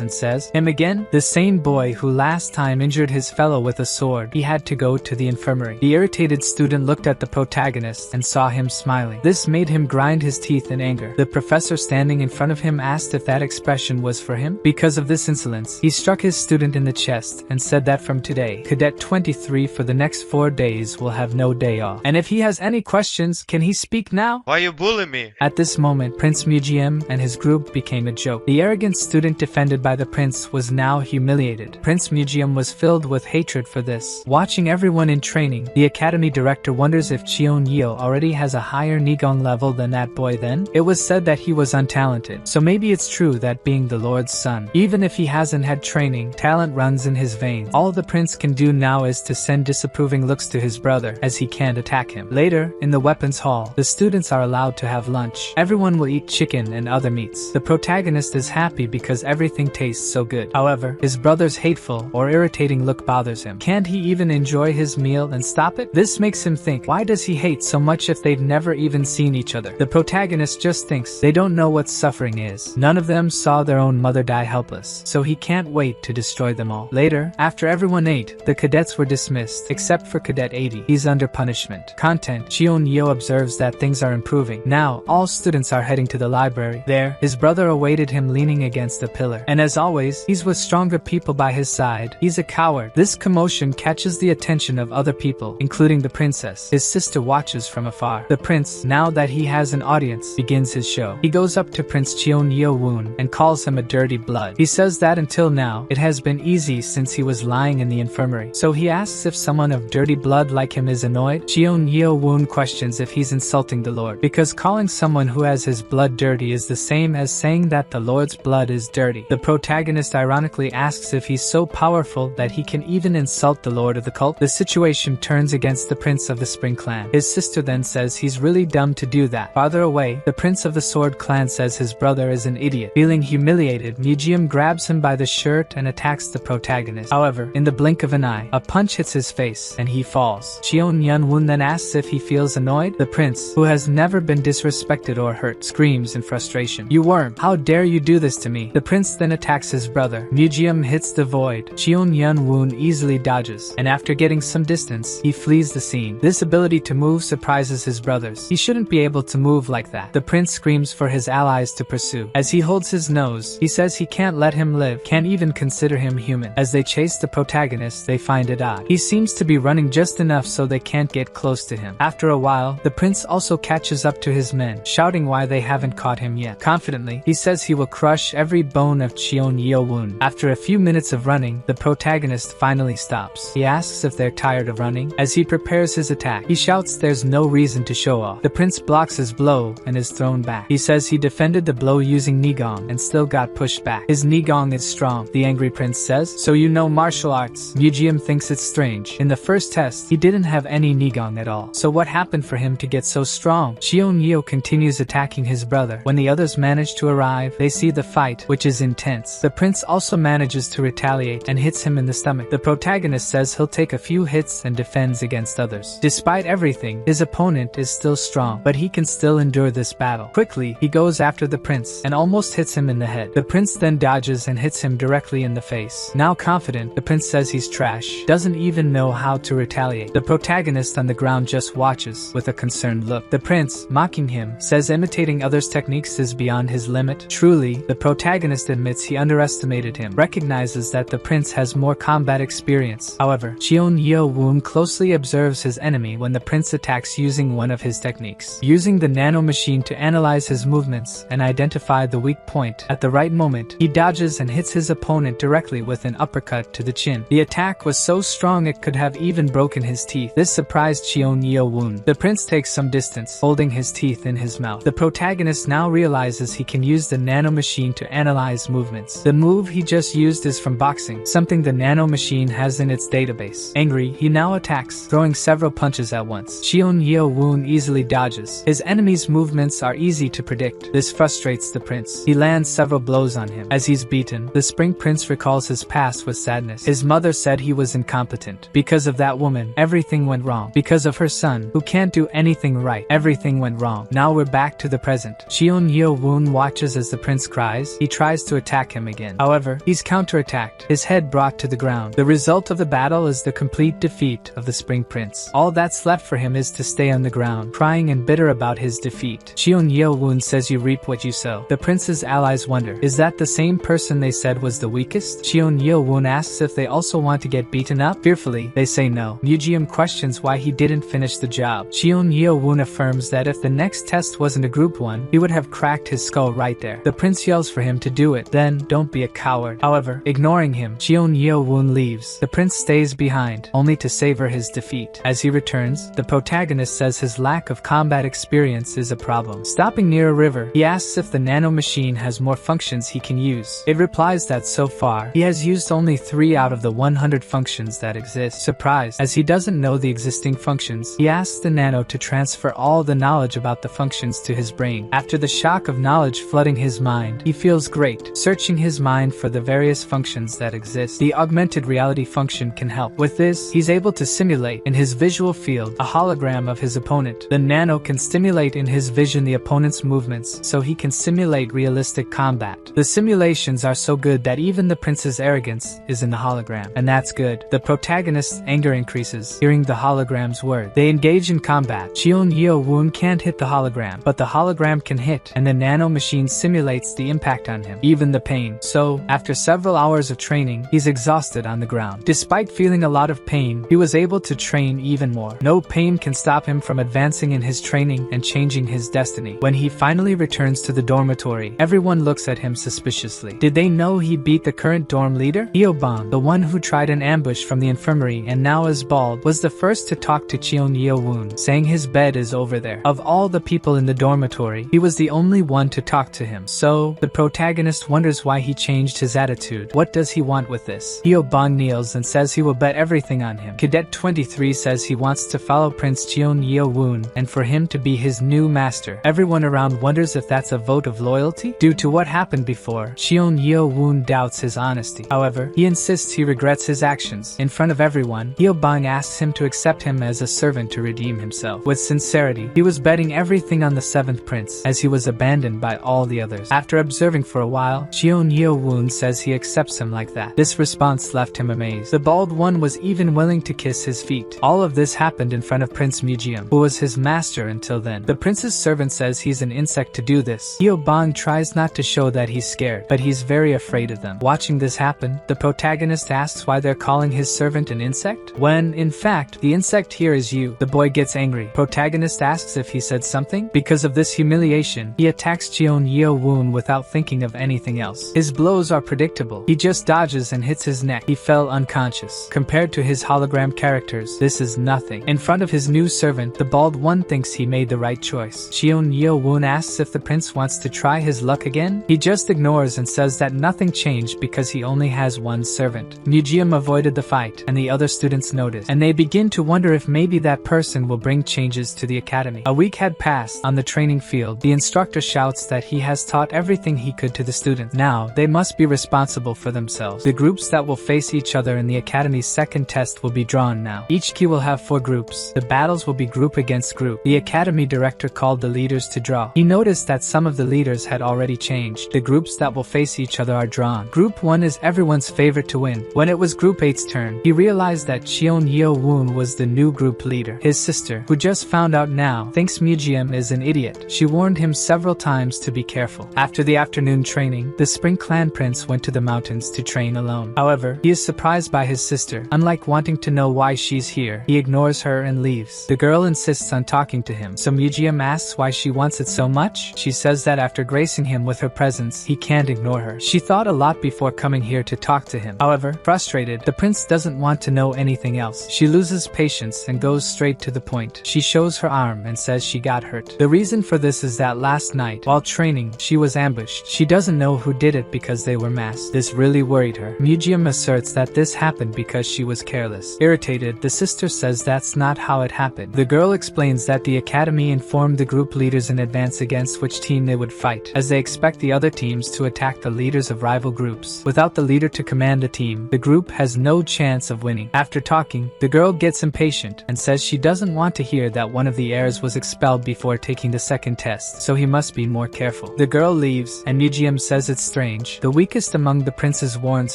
and says, "Him again? The same boy who last time injured his fellow with a sword. He had to go to the infirmary." The irritated student looked at the protagonist and saw him smiling. This made him grind his teeth in anger. The professor standing in front of him asked if that expression was for him. Because of this insolence, he struck his student in the chest and said that from today, Cadet 23 for the next 4 days will have no day off. And if he has any questions, can he speak now? Why you bully me? At this moment, Prince Mujian and his group became a joke. The arrogant student defended by the prince was now humiliated. Prince Mujian was filled with hatred for this. Watching everyone in training, the academy director wonders if Cheon Yeo already has a higher Nigong level than that boy then. It was said that he was untalented, so maybe it's true that being the Lord's son, even if he hasn't had training, talent runs in his veins. All the prince can do now is to send disapproving looks to his brother, as he can't attack him. Later, in the weapons hall, the students are allowed to have lunch. Everyone will eat chicken and other meats. The protagonist is happy because everything tastes so good. However, his brother's hateful or irritating look bothers him. Can't he even enjoy his meal and stop it? This makes him think, why does he hate so much if they've never even seen each other? The protagonist just thinks they don't know what suffering is. None of them saw their own mother die helpless, so he can't wait to destroy them all. Later, after everyone ate, the cadets were dismissed, except for Cadet 80. He's under punishment. Content: Cheon Yeo observes that things are improving. Now, all students are heading to the library. There, his brother awaited him leaning against a pillar. And as always, he's with stronger people by his side. He's a coward. This commotion catches the attention of other people, including the princess. His sister watches from afar. The prince, now that he has an audience, begins his show. He goes up to Prince Cheon Yeo-woon and calls him a dirty blood. He says that until now, it has been easy since he was lying in the infirmary. So he asks if someone of dirty blood like him is annoyed. Cheon Yeo-woon questions if he's insulting the Lord, because calling someone who has his blood dirty is the same as saying that the Lord's blood is dirty. The protagonist ironically asks if he's so powerful that he can even insult the Lord of the cult. The situation turns against the prince of the Spring clan. His sister then says he's really dumb to do that. Farther away, the prince of the Sword clan says his brother is an idiot. Feeling humiliated, Mujian grabs him by the shirt and attacks the protagonist. However, in the blink of an eye, a punch hits his face and he falls. Cheon Yun-woon then asks if he feels annoyed. The prince, who has never been disrespected or hurt, screams in frustration, "You worm! How dare you do this to me?" The prince then attacks his brother. Mujian hits the void. Cheon Yun-woon easily dodges, and after getting some distance, he flees the scene. This ability to move surprises surprises his brothers. He shouldn't be able to move like that. The prince screams for his allies to pursue. As he holds his nose, he says he can't let him live, can't even consider him human. As they chase the protagonist, they find it odd. He seems to be running just enough so they can't get close to him. After a while, the prince also catches up to his men, shouting why they haven't caught him yet. Confidently, he says he will crush every bone of Cheon Yeo-woon. After a few minutes of running, the protagonist finally stops. He asks if they're tired of running. As he prepares his attack, he shouts there's no reason to show off. The prince blocks his blow and is thrown back. He says he defended the blow using Nigong and still got pushed back. His Nigong is strong, the angry prince says. So you know martial arts. Mujian thinks it's strange. In the first test, he didn't have any Nigong at all. So what happened for him to get so strong? Cheon Yeo continues attacking his brother. When the others manage to arrive, they see the fight, which is intense. The prince also manages to retaliate and hits him in the stomach. The protagonist says he'll take a few hits and defends against others. Despite everything, his opponent is still strong, but he can still endure this battle. Quickly, he goes after the prince and almost hits him in the head. The prince then dodges and hits him directly in the face. Now confident, the prince says he's trash, doesn't even know how to retaliate. The protagonist on the ground just watches with a concerned look. The prince, mocking him, says imitating others' techniques is beyond his limit. Truly, the protagonist admits he underestimated him, recognizes that the prince has more combat experience. However, Cheon Yeo-woon closely observes his enemy when the prince attacks using one of his techniques. Using the nano machine to analyze his movements and identify the weak point, at the right moment, he dodges and hits his opponent directly with an uppercut to the chin. The attack was so strong it could have even broken his teeth. This surprised Cheon Yeo-woon. The prince takes some distance, holding his teeth in his mouth. The protagonist now realizes he can use the nano machine to analyze movements. The move he just used is from boxing, something the nano machine has in its database. Angry, he now attacks, throwing several punches at once. Cheon Yeo-woon easily dodges. His enemy's movements are easy to predict. This frustrates the prince. He lands several blows on him. As he's beaten, the spring prince recalls his past with sadness. His mother said he was incompetent. Because of that woman, everything went wrong. Because of her son, who can't do anything right, everything went wrong. Now we're back to the present. Cheon Yeo-woon watches as the prince cries. He tries to attack him again. However, he's counterattacked, his head brought to the ground. The result of the battle is the complete defeat of the spring prince. All that's left for him is to stay on the ground, crying and bitter about his defeat. Cheon Yeo-woon says you reap what you sow. The prince's allies wonder, is that the same person they said was the weakest? Cheon Yeo-woon asks if they also want to get beaten up. Fearfully, they say no. Mujian questions why he didn't finish the job. Cheon Yeo-woon affirms that if the next test wasn't a group one, he would have cracked his skull right there. The prince yells for him to do it. Then, don't be a coward. However, ignoring him, Cheon Yeo-woon leaves. The prince stays behind, only to savor his defeat. As he returns, the protagonist says his lack of combat experience is a problem. Stopping near a river, he asks if the nano machine has more functions he can use. It replies that so far, he has used only 3 out of the 100 functions that exist. Surprised, as he doesn't know the existing functions, he asks the nano to transfer all the knowledge about the functions to his brain. After the shock of knowledge flooding his mind, he feels great, searching his mind for the various functions that exist. The augmented reality function can help. With this, he's able to simulate, in his visual field, a hologram of his opponent. The nano can stimulate in his vision the opponent's movements, so he can simulate realistic combat. The simulations are so good that even the prince's arrogance is in the hologram, and that's good. The protagonist's anger increases, hearing the hologram's word. They engage in combat. Cheon Yeo-woon can't hit the hologram, but the hologram can hit, and the nano machine simulates the impact on him, even the pain. So, after several hours of training, he's exhausted on the ground. Despite feeling a lot of pain, he was able to train even more. No pain can stop him from advancing in his training and changing his destiny. When he finally returns to the dormitory, everyone looks at him suspiciously. Did they know he beat the current dorm leader? Hyo-bang, the one who tried an ambush from the infirmary and now is bald, was the first to talk to Cheon Yeo-woon, saying his bed is over there. Of all the people in the dormitory, he was the only one to talk to him. So, the protagonist wonders why he changed his attitude. What does he want with this? Hyo-bang kneels and says he will bet everything on him. Cadet 23 says he wants to follow Prince Cheon Yeo-woon and for him to be his new master. Everyone around wonders if that's a vote of loyalty? Due to what happened before, Cheon Yeo-woon doubts his honesty. However, he insists he regrets his actions. In front of everyone, Hyo-bang asks him to accept him as a servant to redeem himself. With sincerity, he was betting everything on the 7th prince, as he was abandoned by all the others. After observing for a while, Cheon Yeo-woon says he accepts him like that. This response left him amazed. The bald one was even willing to kiss his feet. All of this happened in front of Prince Mujian. Mujian, who was his master until then. The prince's servant says he's an insect to do this. Yeobang tries not to show that he's scared, but he's very afraid of them. Watching this happen, the protagonist asks why they're calling his servant an insect, when, in fact, the insect here is you. The boy gets angry. Protagonist asks if he said something. Because of this humiliation, he attacks Cheon Yeo-woon without thinking of anything else. His blows are predictable. He just dodges and hits his neck. He fell unconscious. Compared to his hologram characters, this is nothing. In front of his new servant, the bald one thinks he made the right choice. Cheon Yeo-woon asks if the prince wants to try his luck again. He just ignores and says that nothing changed because he only has one servant. Mujian avoided the fight, and the other students notice, and they begin to wonder if maybe that person will bring changes to the academy. A week had passed. On the training field, the instructor shouts that he has taught everything he could to the students. Now, they must be responsible for themselves. The groups that will face each other in the academy's second test will be drawn now. Each key will have 4 groups. The battles will be group against group. The academy director called the leaders to draw. He noticed that some of the leaders had already changed. The groups that will face each other are drawn. Group 1 is everyone's favorite to win. When it was Group 8's turn, he realized that Cheon Yeo-woon was the new group leader. His sister, who just found out now, thinks Mujian is an idiot. She warned him several times to be careful. After the afternoon training, the Spring Clan Prince went to the mountains to train alone. However, he is surprised by his sister. Unlike wanting to know why she's here, he ignores her and leaves. The girl insists on talking to him, so Mujian asks why she wants it so much. She says that after gracing him with her presence, he can't ignore her. She thought a lot before coming here to talk to him. However, frustrated, the prince doesn't want to know anything else. She loses patience and goes straight to the point. She shows her arm and says she got hurt. The reason for this is that last night, while training, she was ambushed. She doesn't know who did it because they were masked. This really worried her. Mujian asserts that this happened because she was careless. Irritated, the sister says that's not how it happened. The girl explains that the academy informed the group leaders in advance against which team they would fight, as they expect the other teams to attack the leaders of rival groups. Without the leader to command a team, the group has no chance of winning. After talking, the girl gets impatient and says she doesn't want to hear that one of the heirs was expelled before taking the second test, so he must be more careful. The girl leaves, and Mujian says it's strange. The weakest among the princes warns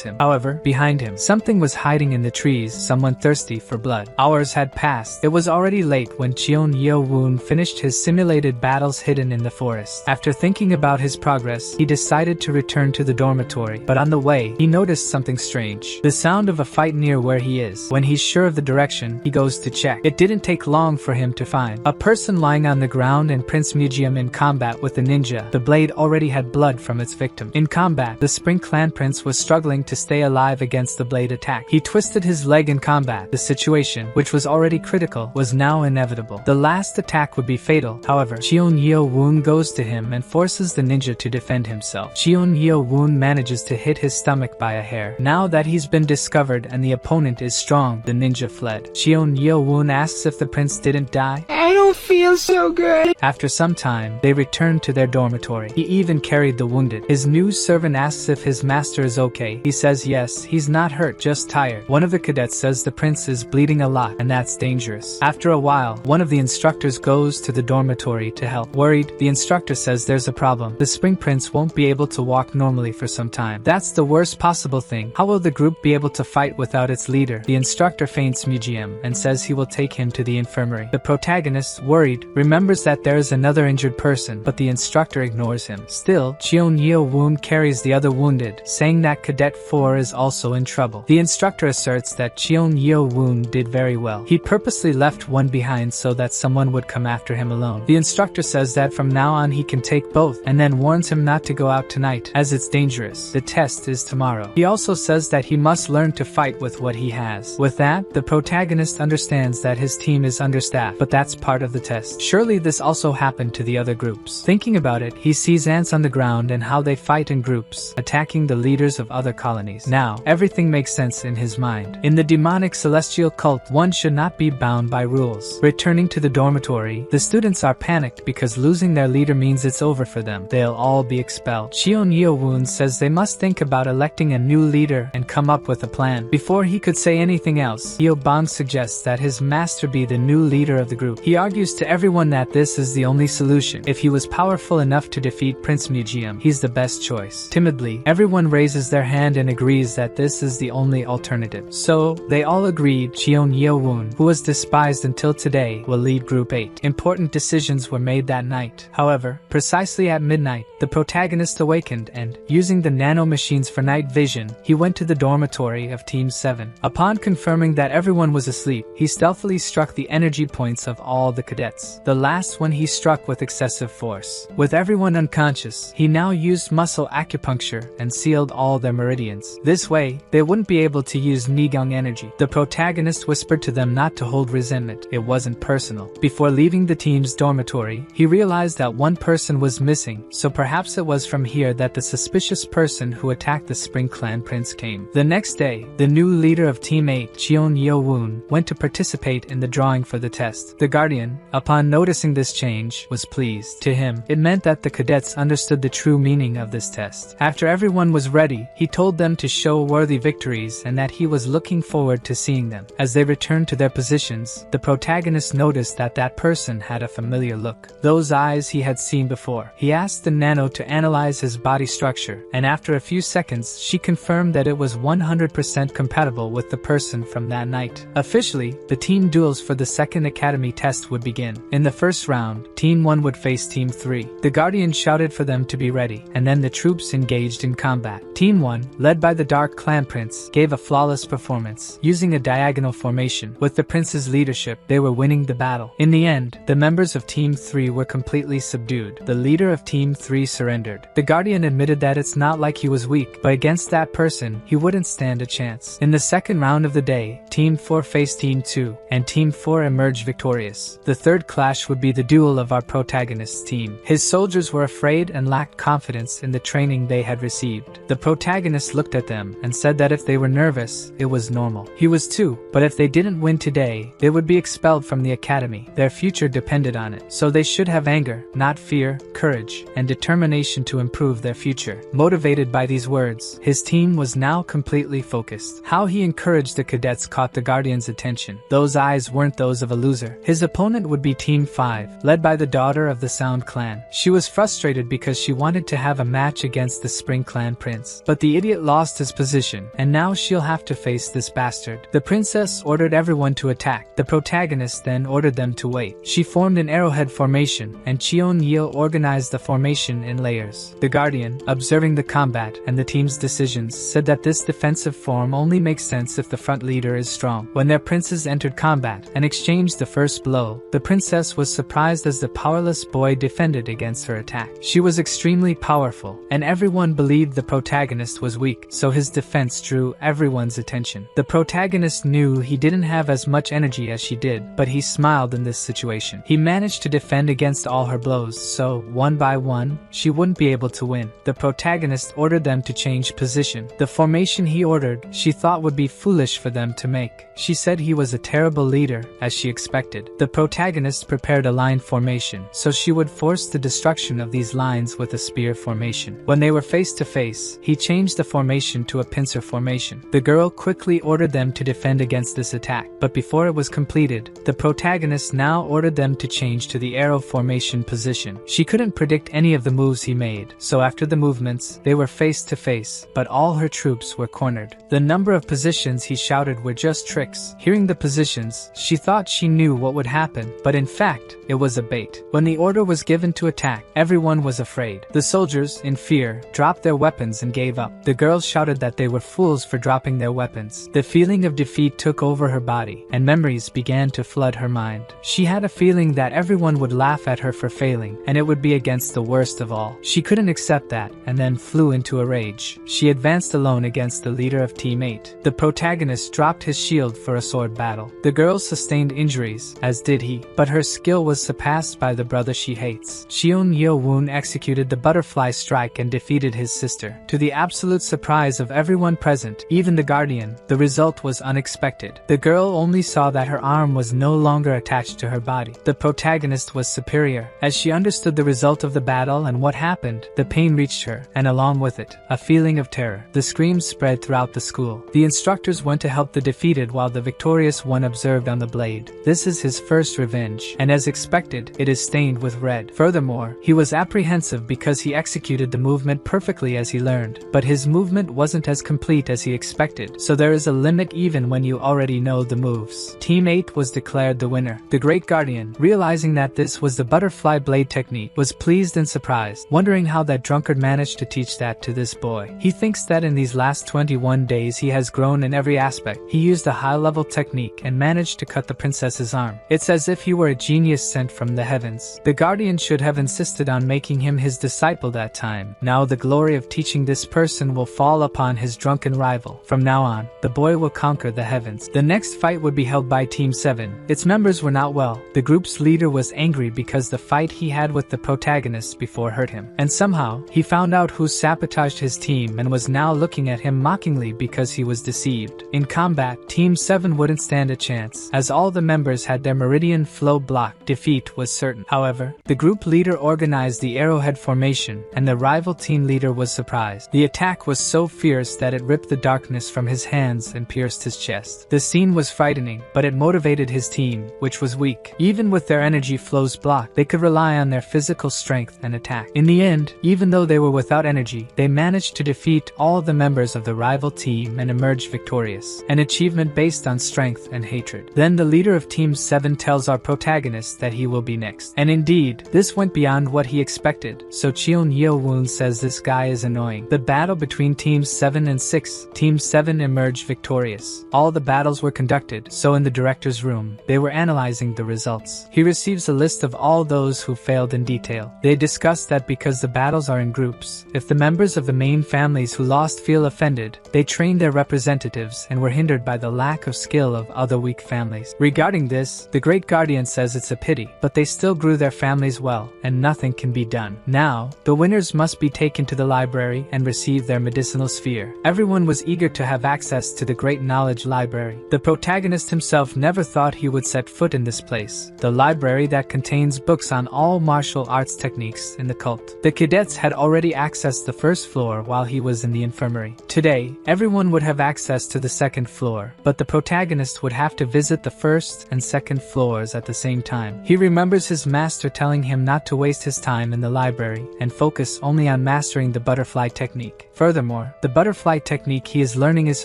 him. However, behind him, something was hiding in the trees, someone thirsty for blood. Hours had passed. It was already late when Cheon Yeo-woon finished his simulated battles hidden in the forest. After thinking about his progress, he decided to return to the dormitory, but on the way, he noticed something strange. The sound of a fight near where he is. When he's sure of the direction, he goes to check. It didn't take long for him to find a person lying on the ground and Prince Mujian in combat with the ninja. The blade already had blood from its victim. In combat, the Spring Clan Prince was struggling to stay alive against the blade attack. He twisted his leg in combat. The situation, which was already critical, was now inevitable. The last attack would be fatal. However, Cheon Yeo-woon goes to him and forces the ninja to defend himself. Cheon Yeo-woon manages to hit his stomach by a hair. Now that he's been discovered and the opponent is strong, the ninja fled. Cheon Yeo-woon asks if the prince didn't die. I don't feel so good. After some time, they returned to their dormitory. He even carried the wounded. His new servant asks if his master is okay. He says yes, he's not hurt, just tired. One of the cadets says the prince is bleeding a lot, and that's dangerous. After a while, one of the instructors goes to the dormitory to help. Worried, the instructor says there's a problem. The Spring Prince won't be able to walk normally for some time. That's the worst possible thing. How will the group be able to fight without its leader? The instructor feints Mujian and says he will take him to the infirmary. The protagonist, worried, remembers that there is another injured person, but the instructor ignores him. Still, Cheon Yeo-woon carries the other wounded, saying that Cadet 4 is also in trouble. The instructor asserts that Cheon Yeo-woon did very well. He purposely left one behind so that someone would come after him alone. The instructor says that from now on he can take both, and then warns him not to go out tonight, as it's dangerous. The test is tomorrow. He also says that he must learn to fight with what he has. With that, the protagonist understands that his team is understaffed, but that's part of the test. Surely this also happened to the other groups. Thinking about it, he sees ants on the ground and how they fight in groups, attacking the leaders of other colonies. Now, everything makes sense in his mind. In the demonic celestial cult, one should not be bound by rules. Returning to the dormitory, the students are panicked because losing their leader means it's over for them. They'll all be expelled. Cheon Yeo-woon says they must think about electing a new leader and come up with a plan. Before he could say anything else, Yeobang suggests that his master be the new leader of the group. He argues argues to everyone that this is the only solution. If he was powerful enough to defeat Prince Mujian, he's the best choice. Timidly, everyone raises their hand and agrees that this is the only alternative. So, they all agreed Cheon Yeo-woon, who was despised until today, will lead Group 8. Important decisions were made that night. However, precisely at midnight, the protagonist awakened and, using the nano machines for night vision, he went to the dormitory of Team 7. Upon confirming that everyone was asleep, he stealthily struck the energy points of all the cadets. The last one he struck with excessive force. With everyone unconscious, he now used muscle acupuncture and sealed all their meridians. This way, they wouldn't be able to use Nigang energy. The protagonist whispered to them not to hold resentment. It wasn't personal. Before leaving the team's dormitory, he realized that one person was missing, so perhaps it was from here that the suspicious person who attacked the Spring Clan Prince came. The next day, the new leader of Team 8, Cheon Yeo-woon, went to participate in the drawing for the test. The Guardian, upon noticing this change, was pleased. To him, it meant that the cadets understood the true meaning of this test. After everyone was ready, he told them to show worthy victories and that he was looking forward to seeing them. As they returned to their positions, the protagonist noticed that that person had a familiar look. Those eyes he had seen before. He asked the nano to analyze his body structure, and after a few seconds, she confirmed that it was 100% compatible with the person from that night. Officially, the team duels for the second academy test would begin. In the first round, Team 1 would face Team 3. The Guardian shouted for them to be ready, and then the troops engaged in combat. Team 1, led by the Dark Clan Prince, gave a flawless performance, using a diagonal formation. With the prince's leadership, they were winning the battle. In the end, the members of Team 3 were completely subdued. The leader of Team 3 surrendered. The Guardian admitted that it's not like he was weak, but against that person, he wouldn't stand a chance. In the second round of the day, Team 4 faced Team 2, and Team 4 emerged victorious. The third clash would be the duel of our protagonist's team. His soldiers were afraid and lacked confidence in the training they had received. The protagonist looked at them and said that if they were nervous, it was normal. He was too, but if they didn't win today, they would be expelled from the academy. Their future depended on it. So they should have anger, not fear, courage, and determination to improve their future. Motivated by these words, his team was now completely focused. How he encouraged the cadets caught the Guardian's attention. Those eyes weren't those of a loser. His opponent would be Team 5, led by the daughter of the Sound Clan. She was frustrated because she wanted to have a match against the Spring Clan Prince. But the idiot lost his position, and now she'll have to face this bastard. The princess ordered everyone to attack. The protagonist then ordered them to wait. She formed an arrowhead formation, and Cheon Yeo organized the formation in layers. The Guardian, observing the combat and the team's decisions, said that this defensive form only makes sense if the front leader is strong. When their princes entered combat and exchanged the first blow, the princess was surprised as the powerless boy defended against her attack. She was extremely powerful, and everyone believed the protagonist was weak, so his defense drew everyone's attention. The protagonist knew he didn't have as much energy as she did, but he smiled in this situation. He managed to defend against all her blows, so, one by one, she wouldn't be able to win. The protagonist ordered them to change position. The formation he ordered, she thought would be foolish for them to make. She said he was a terrible leader, as she expected. The protagonist prepared a line formation, so she would force the destruction of these lines with a spear formation. When they were face to face, he changed the formation to a pincer formation. The girl quickly ordered them to defend against this attack, but before it was completed, the protagonist now ordered them to change to the arrow formation position. She couldn't predict any of the moves he made, so after the movements, they were face to face, but all her troops were cornered. The number of positions he shouted were just tricks. Hearing the positions, she thought she knew what would happen, but in fact, it was a bait. When the order was given to attack, everyone was afraid. The soldiers, in fear, dropped their weapons and gave up. The girls shouted that they were fools for dropping their weapons. The feeling of defeat took over her body, and memories began to flood her mind. She had a feeling that everyone would laugh at her for failing, and it would be against the worst of all. She couldn't accept that, and then flew into a rage. She advanced alone against the leader of Team 8. The protagonist dropped his shield for a sword battle. The girl sustained injuries, as did he, but her skill was surpassed by the brother she hates. Cheon Yeo-woon executed the butterfly strike and defeated his sister. To the absolute surprise of everyone present, even the Guardian, the result was unexpected. The girl only saw that her arm was no longer attached to her body. The protagonist was superior, as she understood the result of the battle and when what happened, the pain reached her, and along with it, a feeling of terror. The screams spread throughout the school. The instructors went to help the defeated while the victorious one observed on the blade. This is his first revenge, and as expected, it is stained with red. Furthermore, he was apprehensive because he executed the movement perfectly as he learned, but his movement wasn't as complete as he expected, so there is a limit even when you already know the moves. Team 8 was declared the winner. The Great Guardian, realizing that this was the butterfly blade technique, was pleased and surprised, wondering how that drunkard managed to teach that to this boy. He thinks that in these last 21 days he has grown in every aspect. He used a high-level technique and managed to cut the princess's arm. It's as if he were a genius sent from the heavens. The Guardian should have insisted on making him his disciple that time. Now the glory of teaching this person will fall upon his drunken rival. From now on, the boy will conquer the heavens. The next fight would be held by Team 7. Its members were not well. The group's leader was angry because the fight he had with the protagonist before hurt him. And somehow, he found out who sabotaged his team and was now looking at him mockingly because he was deceived. In combat, Team 7 wouldn't stand a chance, as all the members had their meridian flow blocked. Defeat was certain. However, the group leader organized the arrowhead formation, and the rival team leader was surprised. The attack was so fierce that it ripped the darkness from his hands and pierced his chest. The scene was frightening, but it motivated his team, which was weak. Even with their energy flows blocked, they could rely on their physical strength and attack. In the end, even though they were without energy, they managed to defeat all the members of the rival team and emerge victorious, an achievement based on strength and hatred. Then the leader of Team 7 tells our protagonist that he will be next. And indeed, this went beyond what he expected, so Cheon Yeo-woon says this guy is annoying. The battle between Teams 7 and 6, Team 7 emerged victorious. All the battles were conducted, so in the director's room, they were analyzing the results. He receives a list of all those who failed in detail. They discuss that because the battles are in groups, if the members of the main families who lost feel offended, they train their representatives and were hindered by the lack of skill of other weak families. Regarding this, the Great Guardian says it's a pity, but they still grew their families well, and nothing can be done. Now, the winners must be taken to the library and receive their medicinal sphere. Everyone was eager to have access to the great knowledge library. The protagonist himself never thought he would set foot in this place, the library that contains books on all martial arts techniques in the cult. The cadets had already accessed the first floor while he was in the infirmary. Today, everyone would have access to the second floor, but the protagonist would have to visit the first and second floors at the same time. He remembers his master telling him not to waste his time in the library and focus only on mastering the butterfly technique. Furthermore, the butterfly technique he is learning is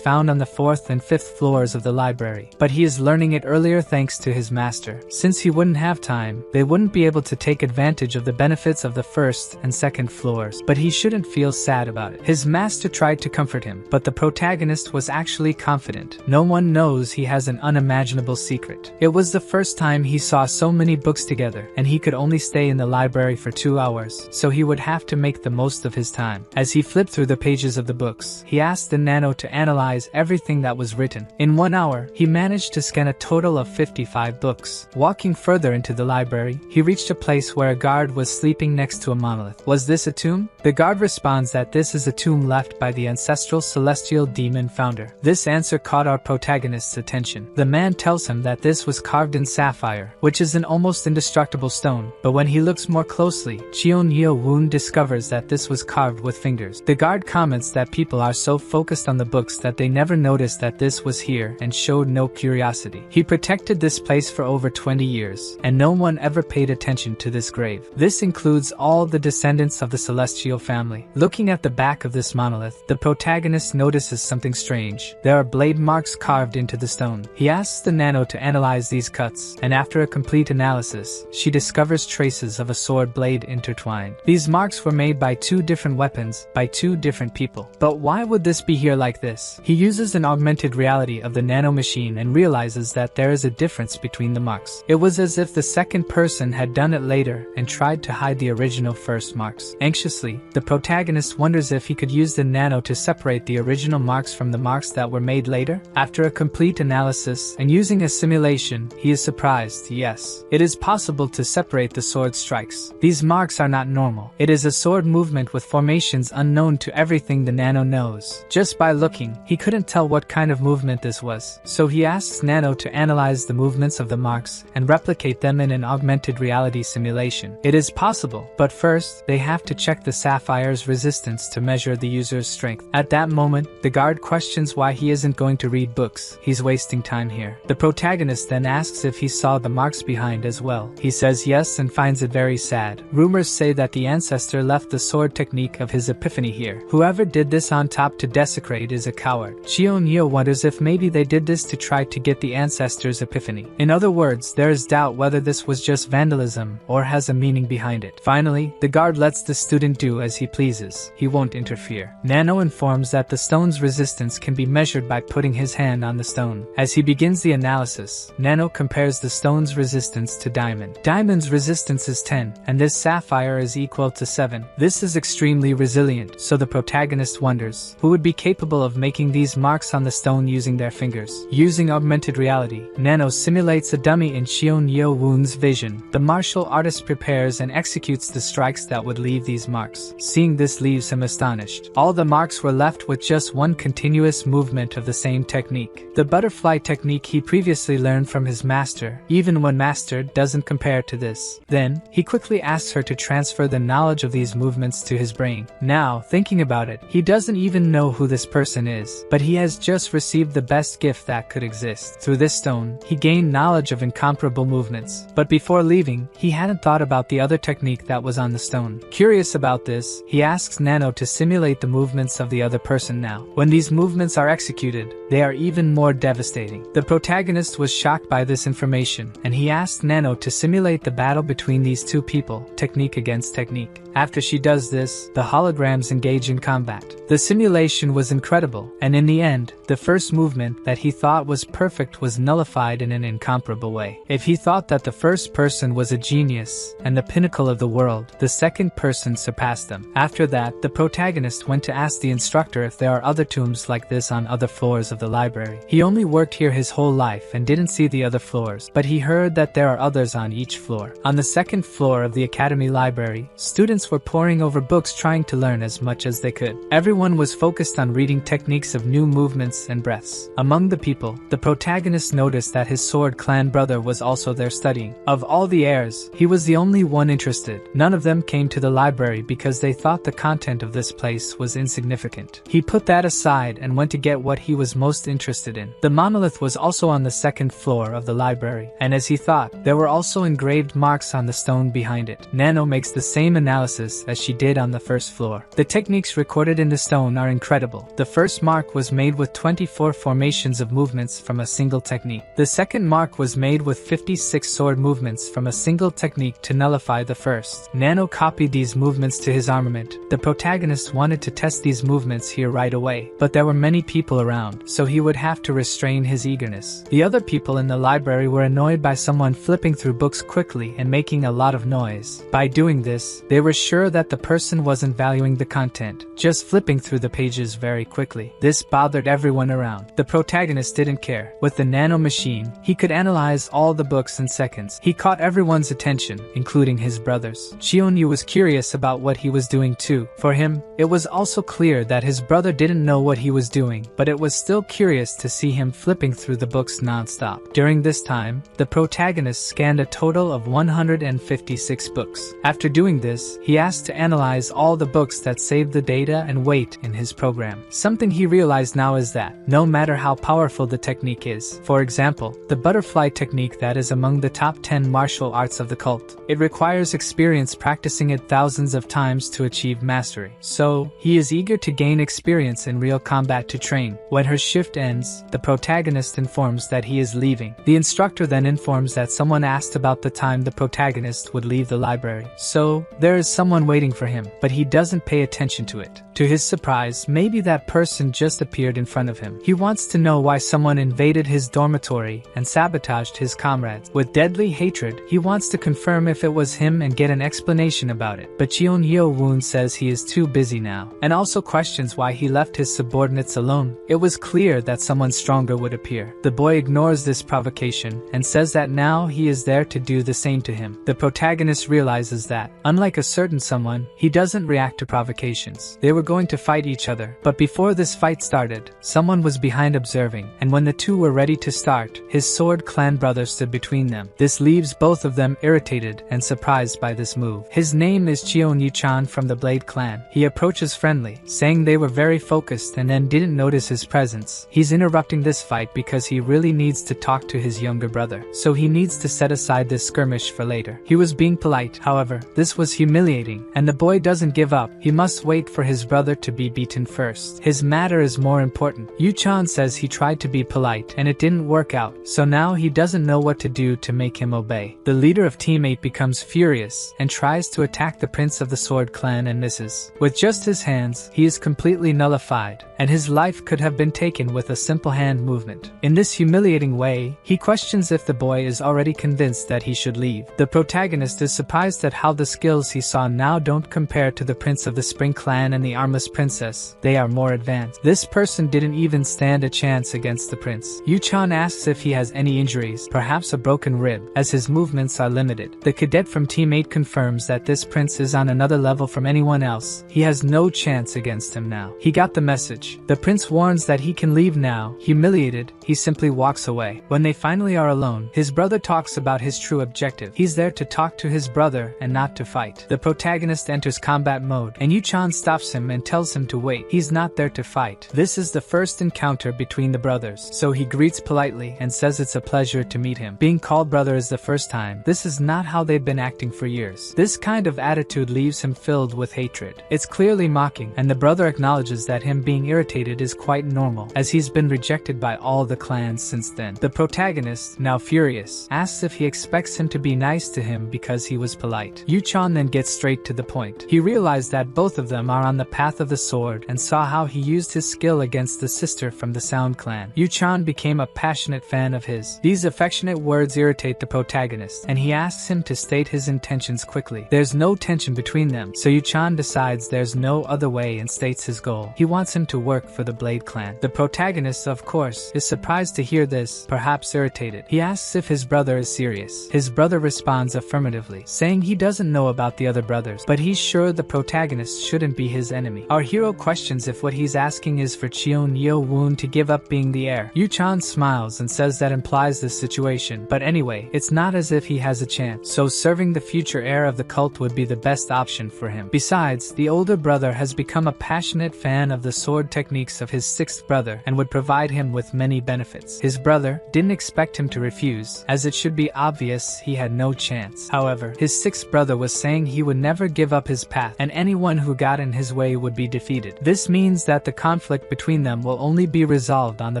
found on the 4th and 5th floors of the library, but he is learning it earlier thanks to his master. Since he wouldn't have time, they wouldn't be able to take advantage of the benefits of the 1st and 2nd floors, but he shouldn't feel sad about it. His master tried to comfort him, but the protagonist was actually confident. No one knows he has an unimaginable secret. It was the first time he saw so many books together, and he could only stay in the library for 2 hours, so he would have to make the most of his time. As he flipped through the pages of the books, he asked the nano to analyze everything that was written. In 1 hour, he managed to scan a total of 55 books. Walking further into the library, he reached a place where a guard was sleeping next to a monolith. Was this a tomb? The guard responds that this is a tomb left by the ancestral celestial demon founder. This answer caught our protagonist's attention. The man tells him that this was carved in sapphire, which is an almost indestructible stone, but when he looks more closely, Cheon Yeo-woon discovers that this was carved with fingers. The guard comments that people are so focused on the books that they never noticed that this was here and showed no curiosity. He protected this place for over 20 years, and no one ever paid attention to this grave. This includes all the descendants of the celestial family. Looking at the back of this monolith, the protagonist notices something strange. There are blade marks carved into the stone. He asks the nano to analyze these cuts, and after a complete analysis, she discovers traces of a sword blade intertwined. These marks were made by 2 different weapons, by 2 different people. But why would this be here like this? He uses an augmented reality of the nano machine and realizes that there is a difference between the marks. It was as if the second person had done it later and tried to hide the original first marks. Anxiously, the protagonist wonders if he could use the nano to separate the original marks from the marks that were made later. After a complete analysis and using a simulation, he is surprised. Yes, it is possible to separate the sword strikes. These marks are not normal. It is a sword movement with formations unknown to everything the nano knows. Just by looking, he couldn't tell what kind of movement this was, so he asks Nano to analyze the movements of the marks and replicate them in an augmented reality simulation. It is possible, but first, they have to check the sapphire's resistance to measure the user's strength. At that moment, the guard questions why he isn't going to read books. He's wasting time here. The protagonist then asks if he saw the marks behind as well. He says yes and finds it very sad. Rumors say that the ancestor left the sword technique of his epiphany here. Whoever did this on top to desecrate is a coward. Cheon-yo wonders if maybe they did this to try to get the ancestor's epiphany. In other words, there is doubt whether this was just vandalism or has a meaning behind it. Finally, the guard lets the student do as he pleases. He won't interfere. Nano informs that the stone's resistance can be measured by putting his hand on the stone. As he begins the analysis, Nano compares the stone's resistance to diamond. Diamond's resistance is 10, and this sapphire is equal to 7. This is extremely resilient, so the protagonist wonders who would be capable of making these marks on the stone using their fingers. Using augmented reality, Nano simulates a dummy in Cheon-yo-woon's vision. The martial artist prepares and executes the strikes that would leave these marks. Seeing this leaves him astonished. All the marks were left with just one continuous movement of the same technique. The butterfly technique he previously learned from his master, even when mastered, doesn't compare to this. Then, he quickly asks her to transfer the knowledge of these movements to his brain. Now, thinking about it, he doesn't even know who this person is, but he has just received the best gift that could exist. Through this stone, he gained knowledge of incomparable movements. But before leaving, he hadn't thought about the other technique that was on the stone. Curious about this, he asks Nano to simulate the movements of the other person now. When these movements are executed, they are even more devastating. The protagonist was shocked by this information, and he asked Nano to simulate the battle between these two people, technique against technique. After she does this, the holograms engage in combat. The simulation was incredible, and in the end, the first movement that he thought was perfect was nullified in an incomparable way. If he thought that the first person was a genius and the pinnacle of the world, the second person surpassed them. After that, the protagonist went to ask the instructor if there are other tombs like this on other floors of the library. He only worked here his whole life and didn't see the other floors, but he heard that there are others on each floor. On the second floor of the academy library, students were poring over books trying to learn as much as they could. Everyone was focused on reading techniques of new movements and breaths. Among the people, the protagonist noticed that his sword clan brother was also there studying. Of all the heirs, he was the only one interested. None of them came to the library because they thought the content of this place was insignificant. He put that aside and went to get what he was most interested in. The monolith was also on the second floor of the library, and as he thought, there were also engraved marks on the stone behind it. Nano makes the same analysis as she did on the first floor. The techniques recorded in the stone are incredible. The first mark was made with 24 formations of movements from a single technique. The second mark was made with 56 sword movements from a single technique to nullify the first. Nano copied these movements to his armament. The protagonist wanted to test these movements here right away, but there were many people around, so he would have to restrain his eagerness. The other people in the library were annoyed by someone flipping through books quickly and making a lot of noise. By doing this, they were sure that the person wasn't valuing the content, just flipping through the pages very quickly. This bothered everyone around. The protagonist didn't care. With the nano machine, he could analyze all the books in seconds. He caught everyone's attention, including his brothers. Cheon-yu was curious about what he was doing too. For him, it was also clear that his brother didn't know what he was doing, but it was still curious to see him flipping through the books non-stop. During this time, the protagonist scanned a total of 156 books. After doing this, he asked to analyze all the books that saved the data and weight in his program. Something he realized now is that, no matter how powerful the technique is, for example, the butterfly technique that is among the top 10 martial arts of the cult, it requires experience practicing it thousands of times to achieve mastery. So, he is eager to gain experience in real combat to train. When her shift ends, the protagonist informs that he is leaving. The instructor then informs that someone asked about the time the protagonist would leave the library. So, there is someone waiting for him, but he doesn't pay attention to it. To his surprise, maybe that person just appeared in front of him. He wants to know why someone invaded his dormitory and sabotaged his comrades. With deadly hatred, he wants to confirm if it was him and get an explanation about it. But Cheon-yo-woon says he is too busy now, and also questions why he left his subordinates alone. It was clear that someone stronger would appear. The boy ignores this provocation and says that now he is there to do the same to him. The protagonist realizes that, unlike a certain someone, he doesn't react to provocations. They were going to fight each other, but before this fight started, someone was behind observing, and when the two were ready to start, his sword clan brother stood between them. This leaves both of them irritated and surprised by this move. His name is Cheon Yu-chan from the Blade clan. He approaches friendly, saying they were very focused and then didn't notice his presence. He's interrupting this fight because he really needs to talk to his younger brother, so he needs to set aside this skirmish for later. He was being polite, however, this was humiliating, and the boy doesn't give up. He must wait for his brother to be beaten first. His matter is more important. Yu-chan says he tried to be polite and it didn't work out, so now he doesn't know what to do to make him obey. The leader of Team 8 becomes furious and tries to attack the prince of the Sword clan and misses. With just his hands, he is completely nullified, and his life could have been taken with a simple hand movement. In this humiliating way, he questions if the boy is already convinced that he should leave. The protagonist is surprised at how the skills he saw now don't compare to the prince of the Spring clan and the armless princess. They are more advanced. This person didn't even stand a chance against the prince. Yu-chan asks if he has any injuries, perhaps a broken rib, as his movements are limited. The cadet from Team 8 confirms that this prince is on another level from anyone else. He has no chance against him now. He got the message. The prince warns that he can leave now. Humiliated, he simply walks away. When they finally are alone, his brother talks about his true objective. He's there to talk to his brother and not to fight. The protagonist enters combat mode, and Yu-chan stops him and tells him to wait. He's not there to fight. This is the first encounter between the brothers, so he greets politely and says it's a pleasure to meet him. Being called brother is the first time. This is not how they've been acting for years. This kind of attitude leaves him filled with hatred. It's clearly mocking, and the brother acknowledges that him being irritated is quite normal, as he's been rejected by all the clans since then. The protagonist, now furious, asks if he expects him to be nice to him because he was polite. Yu-chan then gets straight to the point. He realized that both of them are on the path of the sword and saw how he used his skill against the sister from the Sound clan. Yu-chan became a passionate fan of his. These affectionate words irritate the protagonist, and he asks him to state his intentions quickly. There's no tension between them, so Yu-chan decides there's no other way and states his goal. He wants him to work for the Blade clan. The protagonist, of course, is surprised to hear this, perhaps irritated. He asks if his brother is serious. His brother responds affirmatively, saying he doesn't know about the other brothers, but he's sure the protagonist shouldn't be his enemy. Our hero questions if what he's asking is for Cheon Yo-woon to give up being the heir. Yu-chan smiles and says that implies this situation, but anyway, it's not as if he has a chance, so serving the future heir of the cult would be the best option for him. Besides, the older brother has become a passionate fan of the sword techniques of his sixth brother and would provide him with many benefits. His brother didn't expect him to refuse, as it should be obvious he had no chance. However, his sixth brother was saying he would never give up his path, and anyone who got in his way would be defeated. This means that the conflict between them will only be resolved on the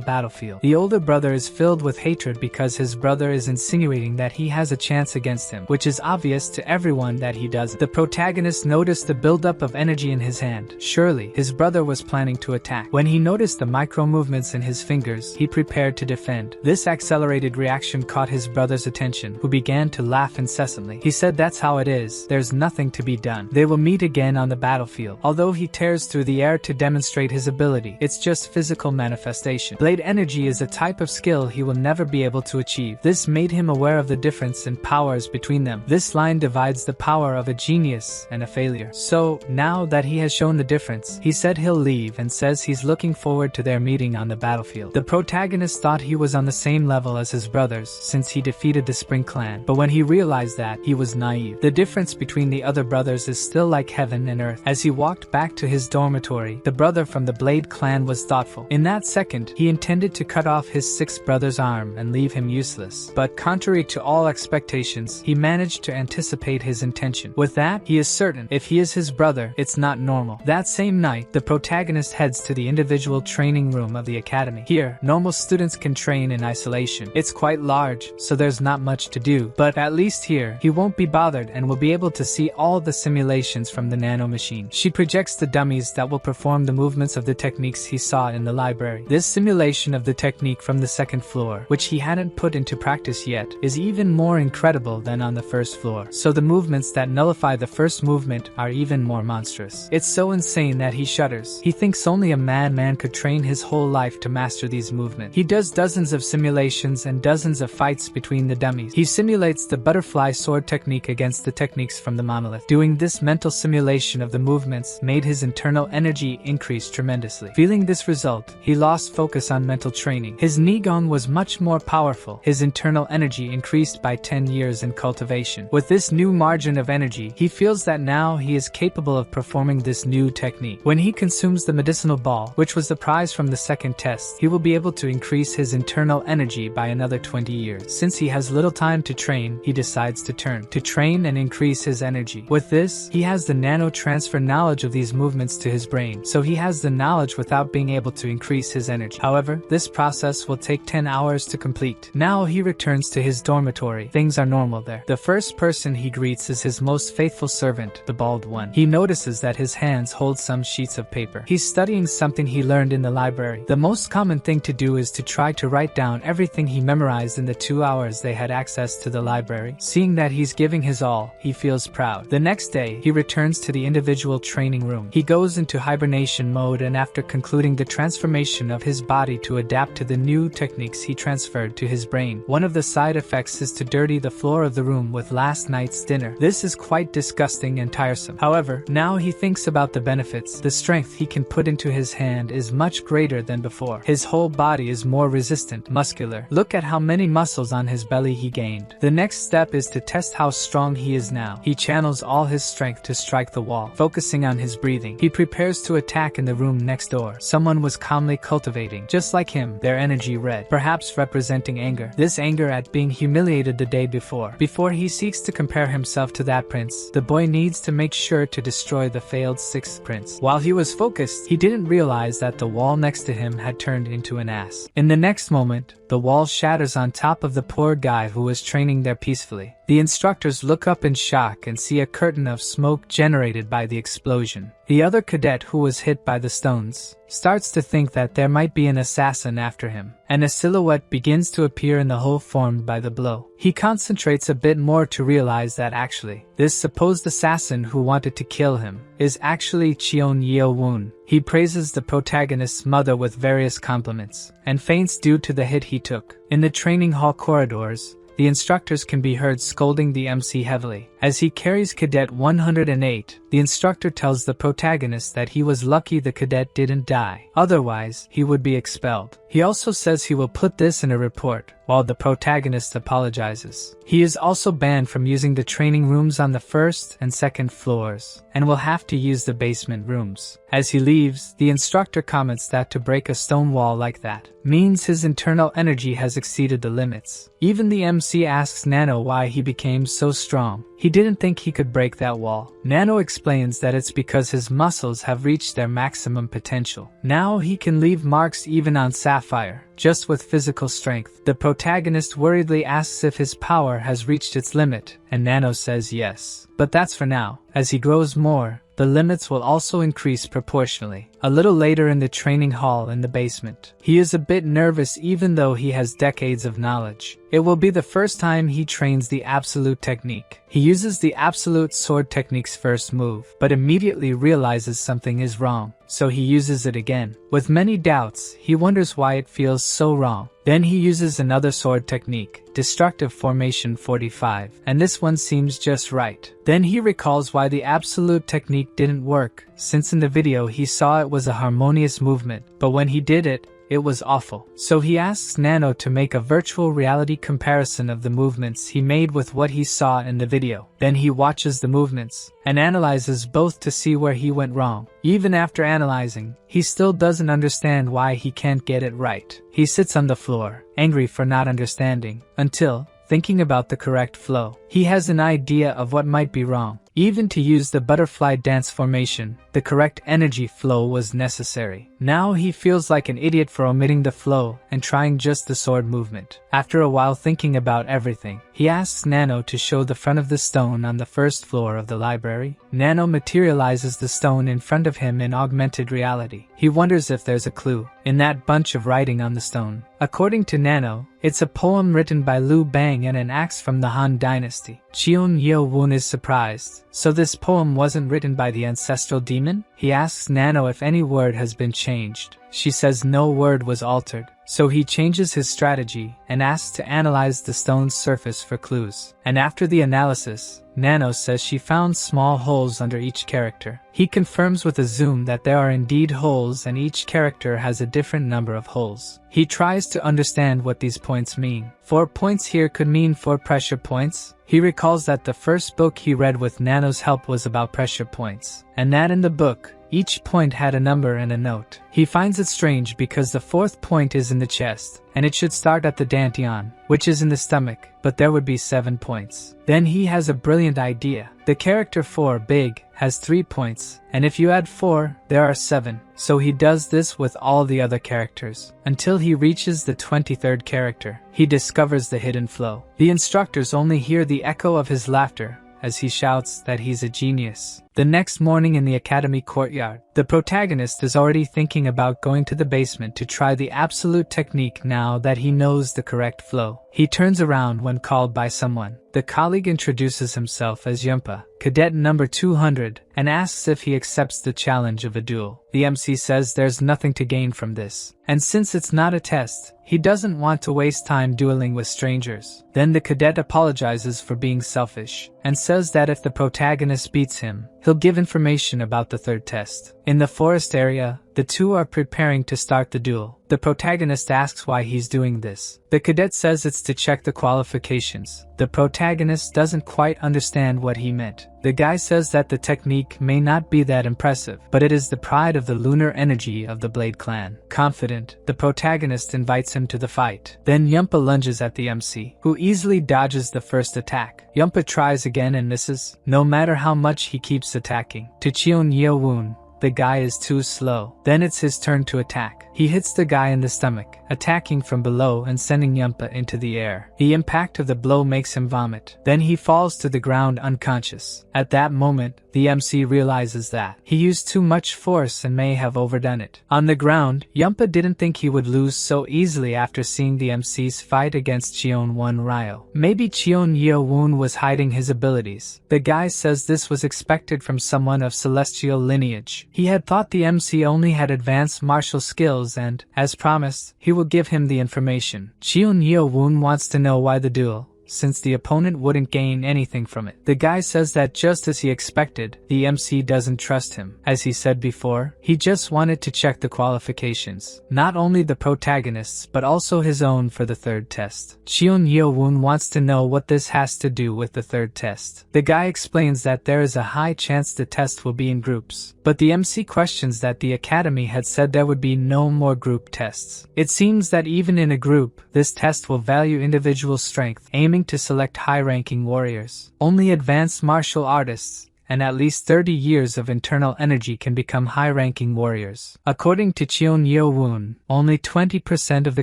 battlefield. The older brother is filled with hatred because his brother is insinuating that he has a chance against him, which is obvious to everyone that he doesn't. The protagonist noticed the buildup of energy in his hand. Surely, his brother was planning to attack. When he noticed the micro movements in his fingers, he prepared to defend. This accelerated reaction caught his brother's attention, who began to laugh incessantly. He said that's how it is. There's nothing to be done. They will meet again on the battlefield. Although he tears through the air to demonstrate his ability, it's just physical manifestation. Blade energy is a type of skill he will never be able to achieve. This made him aware of the difference in powers between them. This line divides the power of a genius and a failure. So, now that he has shown the difference, he said he'll leave and says he's looking forward to their meeting on the battlefield. The protagonist thought he was on the same level as his brothers since he defeated the Spring clan, but when he realized that, he was naive. The difference between the other brothers is still like heaven and earth. As he walked back to his dormitory, the brother from the Blade clan was thoughtful. In that second, he intended to cut off his sixth brother's arm and leave him useless. But contrary to all expectations, he managed to anticipate his intention. With that, he is certain if he is his brother, it's not normal. That same night, the protagonist heads to the individual training room of the academy. Here, normal students can train in isolation. It's quite large, so there's not much to do, but at least here, he won't be bothered and will be able to see all the simulations from the nano machine. She projects the dummies that will perform the movements of the techniques he saw in the library. This simulation of the technique from the second floor, which he hadn't put into practice yet, is even more incredible than on the first floor. So the movements that nullify the first movement are even more monstrous. It's so insane that he shudders. He thinks only a madman could train his whole life to master these movements. He does dozens of simulations and dozens of fights between the dummies. He simulates the butterfly sword technique against the techniques from the monolith. Doing this mental simulation of the movements made his internal energy increase tremendously. Feeling this result, he lost focus on mental training. His Nigong was much more powerful. His internal energy increased by 10 years in cultivation. With this new margin of of energy, he feels that now he is capable of performing this new technique. When he consumes the medicinal ball, which was the prize from the second test, he will be able to increase his internal energy by another 20 years. Since he has little time to train, he decides to turn to train and increase his energy. With this, he has the nano transfer knowledge of these movements to his brain, so he has the knowledge without being able to increase his energy. However, this process will take 10 hours to complete. Now he returns to his dormitory. Things are normal there. The first person he greets is his most faithful servant, the bald one. He notices that his hands hold some sheets of paper. He's studying something he learned in the library. The most common thing to do is to try to write down everything he memorized in the 2 hours they had access to the library. Seeing that he's giving his all, he feels proud. The next day, he returns to the individual training room. He goes into hibernation mode, and after concluding the transformation of his body to adapt to the new techniques he transferred to his brain, one of the side effects is to dirty the floor of the room with last night's dinner. This is quite disgusting and tiresome. However, now he thinks about the benefits. The strength he can put into his hand is much greater than before. His whole body is more resistant, muscular. Look at how many muscles on his belly he gained. The next step is to test how strong he is now. He channels all his strength to strike the wall, focusing on his breathing. He prepares to attack in the room next door. Someone was calmly cultivating, just like him, their energy red, perhaps representing anger. This anger at being humiliated the day before. Before he seeks to compare himself to that prince, the boy needs to make sure to destroy the failed 6th prince. While he was focused, he didn't realize that the wall next to him had turned into an ass. In the next moment, the wall shatters on top of the poor guy who was training there peacefully. The instructors look up in shock and see a curtain of smoke generated by the explosion. The other cadet who was hit by the stones starts to think that there might be an assassin after him, and a silhouette begins to appear in the hole formed by the blow. He concentrates a bit more to realize that actually, this supposed assassin who wanted to kill him is actually Cheon Yeo-woon. He praises the protagonist's mother with various compliments, and faints due to the hit he took. In the training hall corridors, the instructors can be heard scolding the MC heavily. As he carries Cadet 108, the instructor tells the protagonist that he was lucky the cadet didn't die. Otherwise, he would be expelled. He also says he will put this in a report, while the protagonist apologizes. He is also banned from using the training rooms on the 1st and 2nd floors, and will have to use the basement rooms. As he leaves, the instructor comments that to break a stone wall like that means his internal energy has exceeded the limits. Even the MC asks Nano why he became so strong. He didn't think he could break that wall. Nano explains that it's because his muscles have reached their maximum potential. Now he can leave marks even on Sapphire, just with physical strength. The protagonist worriedly asks if his power has reached its limit, and Nano says yes. But that's for now. As he grows more, the limits will also increase proportionally. A little later in the training hall in the basement, he is a bit nervous even though he has decades of knowledge. It will be the first time he trains the absolute technique. He uses the absolute sword technique's first move, but immediately realizes something is wrong, so he uses it again. With many doubts, he wonders why it feels so wrong. Then he uses another sword technique, Destructive Formation 45, and this one seems just right. Then he recalls why the absolute technique didn't work, since in the video he saw it was a harmonious movement, but when he did it, it was awful. So he asks Nano to make a virtual reality comparison of the movements he made with what he saw in the video. Then he watches the movements and analyzes both to see where he went wrong. Even after analyzing, he still doesn't understand why he can't get it right. He sits on the floor, angry for not understanding, until, thinking about the correct flow, he has an idea of what might be wrong. Even to use the butterfly dance formation, the correct energy flow was necessary. Now he feels like an idiot for omitting the flow and trying just the sword movement. After a while thinking about everything, he asks Nano to show the front of the stone on the 1st floor of the library. Nano materializes the stone in front of him in augmented reality. He wonders if there's a clue in that bunch of writing on the stone. According to Nano, it's a poem written by Liu Bang and an axe from the Han Dynasty. Cheon Yeo-woon is surprised. So this poem wasn't written by the ancestral demon? He asks Nano if any word has been changed. She says no word was altered. So he changes his strategy and asks to analyze the stone's surface for clues. And after the analysis, Nano says she found small holes under each character. He confirms with a zoom that there are indeed holes and each character has a different number of holes. He tries to understand what these points mean. 4 points here could mean 4 pressure points. He recalls that the first book he read with Nano's help was about pressure points, and that in the book, each point had a number and a note. He finds it strange because the 4th point is in the chest, and it should start at the dantian, which is in the stomach, but there would be 7 points. Then he has a brilliant idea. The character 4, Big, has 3 points, and if you add 4, there are 7. So he does this with all the other characters, until he reaches the 23rd character. He discovers the hidden flow. The instructors only hear the echo of his laughter as he shouts that he's a genius. The next morning in the academy courtyard, the protagonist is already thinking about going to the basement to try the absolute technique now that he knows the correct flow. He turns around when called by someone. The colleague introduces himself as Yumpa, cadet number 200, and asks if he accepts the challenge of a duel. The MC says there's nothing to gain from this, and since it's not a test, he doesn't want to waste time dueling with strangers. Then the cadet apologizes for being selfish, and says that if the protagonist beats him, he'll give information about the 3rd test. In the forest area, the two are preparing to start the duel. The protagonist asks why he's doing this. The cadet says it's to check the qualifications. The protagonist doesn't quite understand what he meant. The guy says that the technique may not be that impressive, but it is the pride of the lunar energy of the Blade clan. Confident, the protagonist invites him to the fight. Then Yumpa lunges at the MC, who easily dodges the first attack. Yumpa tries again and misses, no matter how much he keeps attacking. To Cheon Yeo-woon, the guy is too slow. Then it's his turn to attack. He hits the guy in the stomach, attacking from below and sending Yumpa into the air. The impact of the blow makes him vomit. Then he falls to the ground unconscious. At that moment, the MC realizes that he used too much force and may have overdone it. On the ground, Yumpa didn't think he would lose so easily after seeing the MC's fight against Cheon-won Ryo. Maybe Cheon Yeo-woon was hiding his abilities. The guy says this was expected from someone of celestial lineage. He had thought the MC only had advanced martial skills and, as promised, he will give him the information. Cheon Yeo-woon wants to know why the duel, since the opponent wouldn't gain anything from it. The guy says that just as he expected, the MC doesn't trust him. As he said before, he just wanted to check the qualifications, not only the protagonist's but also his own for the 3rd test. Cheon Yeo-woon wants to know what this has to do with the 3rd test. The guy explains that there is a high chance the test will be in groups, but the MC questions that the academy had said there would be no more group tests. It seems that even in a group, this test will value individual strength, aiming to select high-ranking warriors. Only advanced martial artists and at least 30 years of internal energy can become high-ranking warriors. According to Cheon Yeo-woon, only 20% of the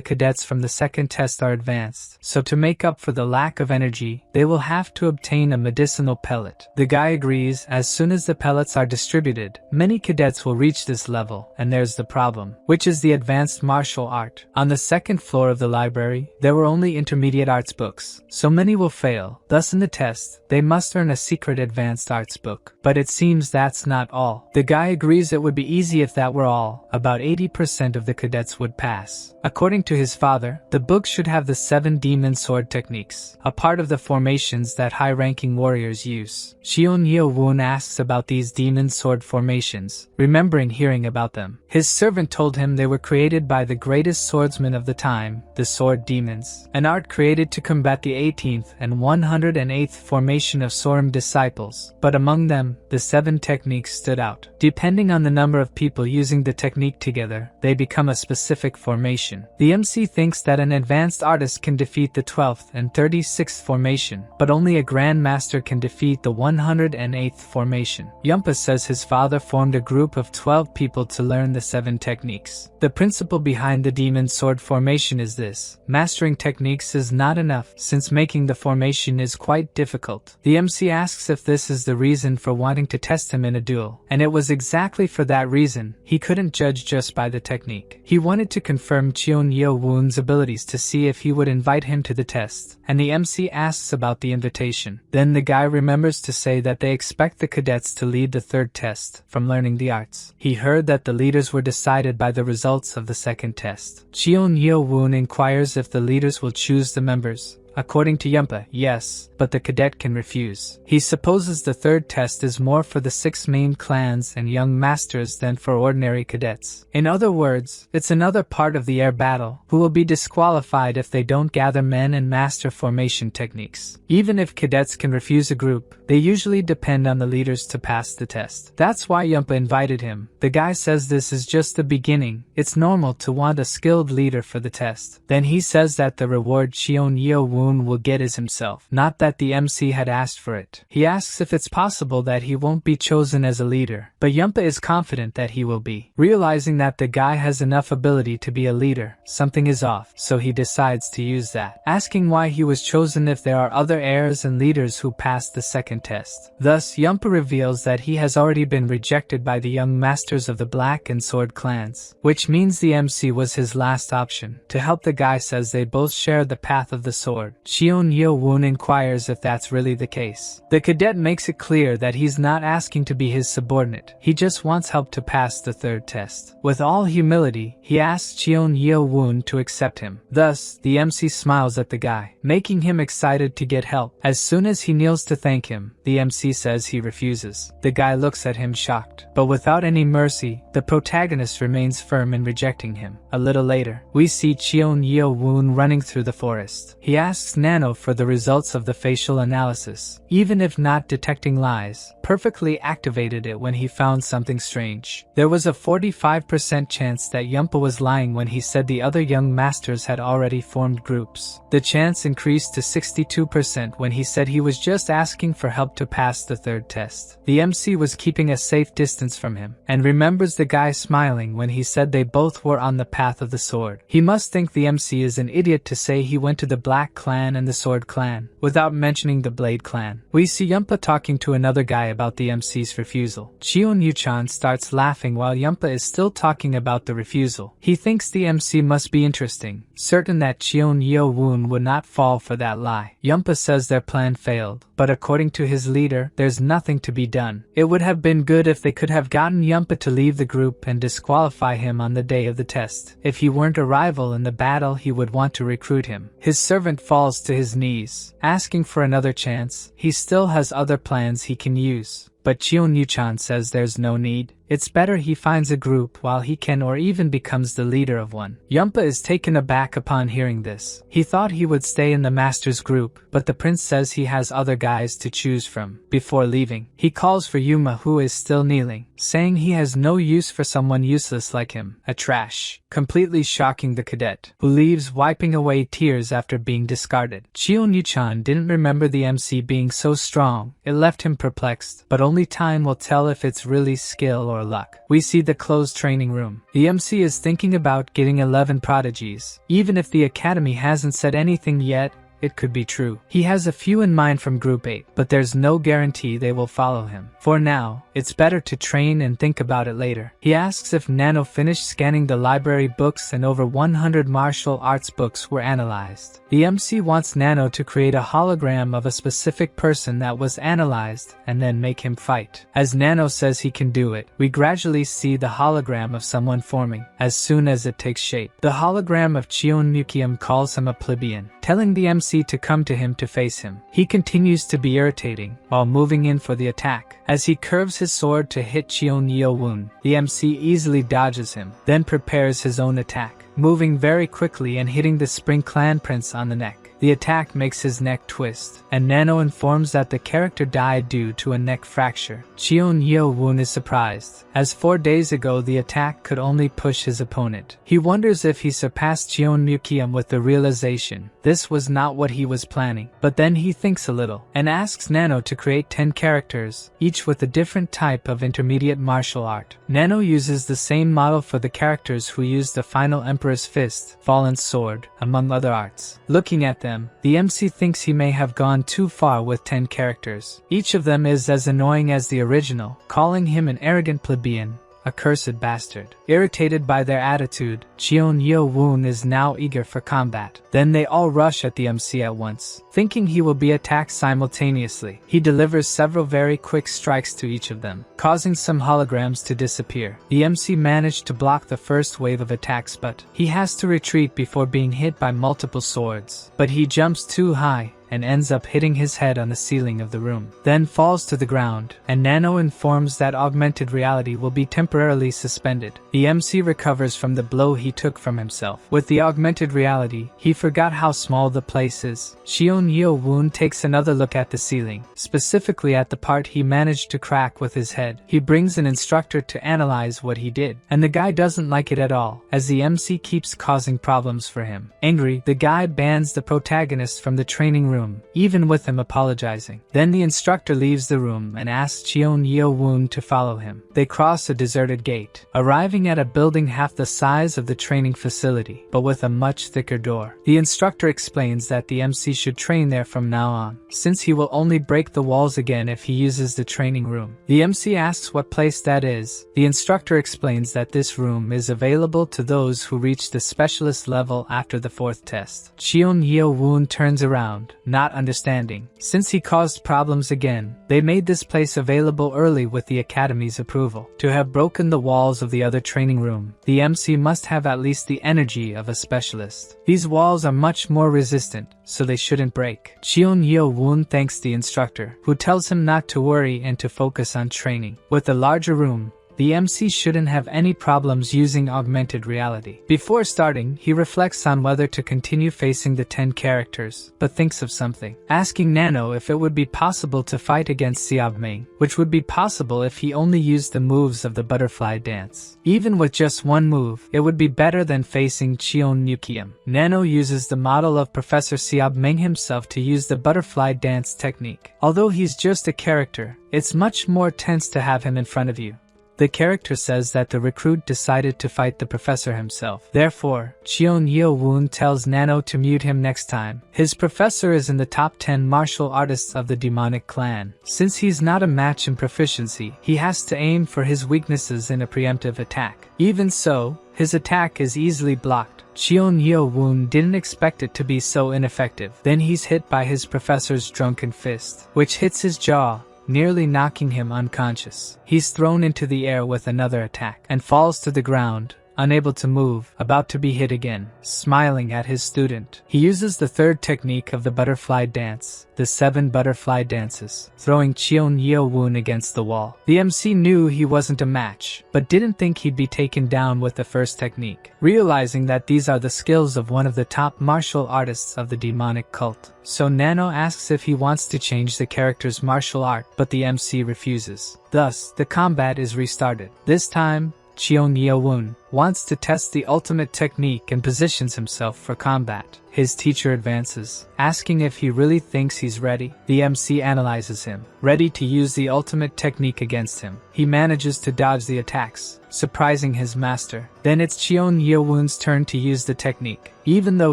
cadets from the 2nd test are advanced, so to make up for the lack of energy, they will have to obtain a medicinal pellet. The guy agrees. As soon as the pellets are distributed, many cadets will reach this level, and there's the problem, which is the advanced martial art. On the 2nd floor of the library, there were only intermediate arts books, so many will fail. Thus in the test, they must earn a secret advanced arts book. But it seems that's not all. The guy agrees it would be easy if that were all. About 80% of the cadets would pass. According to his father, the book should have the 7 demon sword techniques, a part of the formations that high-ranking warriors use. Cheon Yeo-woon asks about these demon sword formations, remembering hearing about them. His servant told him they were created by the greatest swordsmen of the time, the sword demons, an art created to combat the 18th and 108th formation of Sorim disciples, but among them, the 7 techniques stood out. Depending on the number of people using the technique together, they become a specific formation. The MC thinks that an advanced artist can defeat the 12th and 36th formation, but only a grandmaster can defeat the 108th formation. Yumpa says his father formed a group of 12 people to learn the 7 techniques. The principle behind the demon sword formation is this: mastering techniques is not enough, since making the formation is quite difficult. The MC asks if this is the reason reason for wanting to test him in a duel, and it was exactly for that reason he couldn't judge just by the technique. He wanted to confirm Cheon Yeo-woon's abilities to see if he would invite him to the test, and the MC asks about the invitation. Then the guy remembers to say that they expect the cadets to lead the third test from learning the arts. He heard that the leaders were decided by the results of the second test. Cheon Yeo-woon inquires if the leaders will choose the members. According to Yumpa, yes, but the cadet can refuse. He supposes the third test is more for the 6 main clans and young masters than for ordinary cadets. In other words, it's another part of the air battle, who will be disqualified if they don't gather men and master formation techniques. Even if cadets can refuse a group, they usually depend on the leaders to pass the test. That's why Yumpa invited him. The guy says this is just the beginning. It's normal to want a skilled leader for the test. Then he says that the reward Cheon Yeo-woon will get is himself, not that the MC had asked for it. He asks if it's possible that he won't be chosen as a leader, but Yumpa is confident that he will be. Realizing that the guy has enough ability to be a leader, something is off, so he decides to use that. Asking why he was chosen if there are other heirs and leaders who passed the second test. Thus, Yumpa reveals that he has already been rejected by the young masters of the Black and Sword clans, which means the MC was his last option. To help, the guy says they both share the path of the sword. Cheon Yeo-woon inquires if that's really the case. The cadet makes it clear that he's not asking to be his subordinate. He just wants help to pass the third test. With all humility, he asks Cheon Yeo-woon to accept him. Thus, the MC smiles at the guy, making him excited to get help. As soon as he kneels to thank him, the MC says he refuses. The guy looks at him shocked, but without any mercy, the protagonist remains firm in rejecting him. A little later, we see Cheon Yeo-woon running through the forest. He asks Nano for the results of the facial analysis. Even if not detecting lies, perfectly activated it when he found something strange. There was a 45% chance that Yumpa was lying when he said the other young masters had already formed groups. The chance increased to 62% when he said he was just asking for help to pass the third test. The MC was keeping a safe distance from him, and remembers the guy smiling when he said they both were on the path of the sword. He must think the MC is an idiot to say he went to the Black clan and the Sword clan, without mentioning the Blade clan. We see Yumpa talking to another guy about the MC's refusal. Cheon Yu-chan starts laughing while Yumpa is still talking about the refusal. He thinks the MC must be interesting, certain that Cheon Yeo-woon would not fall for that lie. Yumpa says their plan failed, but according to his leader, there's nothing to be done. It would have been good if they could have gotten Yumpa to leave the group and disqualify him on the day of the test. If he weren't a rival in the battle, he would want to recruit him. His servant falls to his knees, asking for another chance. He still has other plans he can use, but Cheon Yu-chan says there's no need. It's better he finds a group while he can, or even becomes the leader of one. Yumpa is taken aback upon hearing this. He thought he would stay in the master's group, but the prince says he has other guys to choose from. Before leaving, he calls for Yuma, who is still kneeling, saying he has no use for someone useless like him, a trash, completely shocking the cadet, who leaves wiping away tears after being discarded. Cheon Yu-chan didn't remember the MC being so strong. It left him perplexed, but only time will tell if it's really skill or luck. We see the closed training room. The MC is thinking about getting 11 prodigies. Even if the academy hasn't said anything yet, it could be true. He has a few in mind from Group 8, but there's no guarantee they will follow him. For now, it's better to train and think about it later. He asks if Nano finished scanning the library books and over 100 martial arts books were analyzed. The MC wants Nano to create a hologram of a specific person that was analyzed and then make him fight. As Nano says he can do it, we gradually see the hologram of someone forming. As soon as it takes shape, the hologram of Cheon Mujian calls him a plebeian, telling the MC to come to him to face him. He continues to be irritating while moving in for the attack. As he curves his sword to hit Cheon Yeo-woon, the MC easily dodges him, then prepares his own attack, moving very quickly and hitting the Spring Clan Prince on the neck. The attack makes his neck twist, and Nano informs that the character died due to a neck fracture. Cheon Yeo-woon is surprised, as 4 days ago the attack could only push his opponent. He wonders if he surpassed Cheon Mujian with the realization this was not what he was planning. But then he thinks a little, and asks Nano to create 10 characters, each with a different type of intermediate martial art. Nano uses the same model for the characters who use the final Emperor's Fist, Fallen Sword, among other arts. Looking at them, them, the MC thinks he may have gone too far with 10 characters. Each of them is as annoying as the original, calling him an arrogant plebeian, a cursed bastard. Irritated by their attitude, Cheon Yo-woon is now eager for combat. Then they all rush at the MC at once, thinking he will be attacked simultaneously. He delivers several very quick strikes to each of them, causing some holograms to disappear. The MC managed to block the first wave of attacks, but he has to retreat before being hit by multiple swords. But he jumps too high and ends up hitting his head on the ceiling of the room, then falls to the ground, and Nano informs that augmented reality will be temporarily suspended. The MC recovers from the blow he took from himself. With the augmented reality, he forgot how small the place is. Cheon Yo-woon takes another look at the ceiling, specifically at the part he managed to crack with his head. He brings an instructor to analyze what he did, and the guy doesn't like it at all, as the MC keeps causing problems for him. Angry, the guy bans the protagonist from the training room, even with him apologizing. Then the instructor leaves the room and asks Cheon Yo-woon to follow him. They cross a deserted gate, arriving at a building half the size of the training facility, but with a much thicker door. The instructor explains that the MC should train there from now on, since he will only break the walls again if he uses the training room. The MC asks what place that is. The instructor explains that this room is available to those who reach the specialist level after the 4th test. Cheon Yo-woon turns around, not understanding. Since he caused problems again, they made this place available early with the Academy's approval. To have broken the walls of the other training room, the MC must have at least the energy of a specialist. These walls are much more resistant, so they shouldn't break. Cheon Yo-woon thanks the instructor, who tells him not to worry and to focus on training. With the larger room, the MC shouldn't have any problems using augmented reality. Before starting, he reflects on whether to continue facing the 10 characters, but thinks of something, asking Nano if it would be possible to fight against Seobming, which would be possible if he only used the moves of the butterfly dance. Even with just one move, it would be better than facing Cheon Yukiam. Nano uses the model of Professor Seobming himself to use the butterfly dance technique. Although he's just a character, it's much more tense to have him in front of you. The character says that the recruit decided to fight the professor himself. Therefore, Cheon Yo-woon tells Nano to mute him next time. His professor is in the top 10 martial artists of the demonic clan. Since he's not a match in proficiency, he has to aim for his weaknesses in a preemptive attack. Even so, his attack is easily blocked. Cheon Yo-woon didn't expect it to be so ineffective. Then he's hit by his professor's drunken fist, which hits his jaw, nearly knocking him unconscious. He's thrown into the air with another attack, and falls to the ground, unable to move, about to be hit again, smiling at his student. He uses the 3rd technique of the butterfly dance, the 7 butterfly dances, throwing Cheon Yo-woon against the wall. The MC knew he wasn't a match, but didn't think he'd be taken down with the 1st technique, realizing that these are the skills of one of the top martial artists of the demonic cult. So Nano asks if he wants to change the character's martial art, but the MC refuses. Thus, the combat is restarted. This time, Cheon Yo-woon wants to test the ultimate technique and positions himself for combat. His teacher advances, asking if he really thinks he's ready. The MC analyzes him, ready to use the ultimate technique against him. He manages to dodge the attacks, surprising his master. Then it's Cheon Yo-woon's turn to use the technique. Even though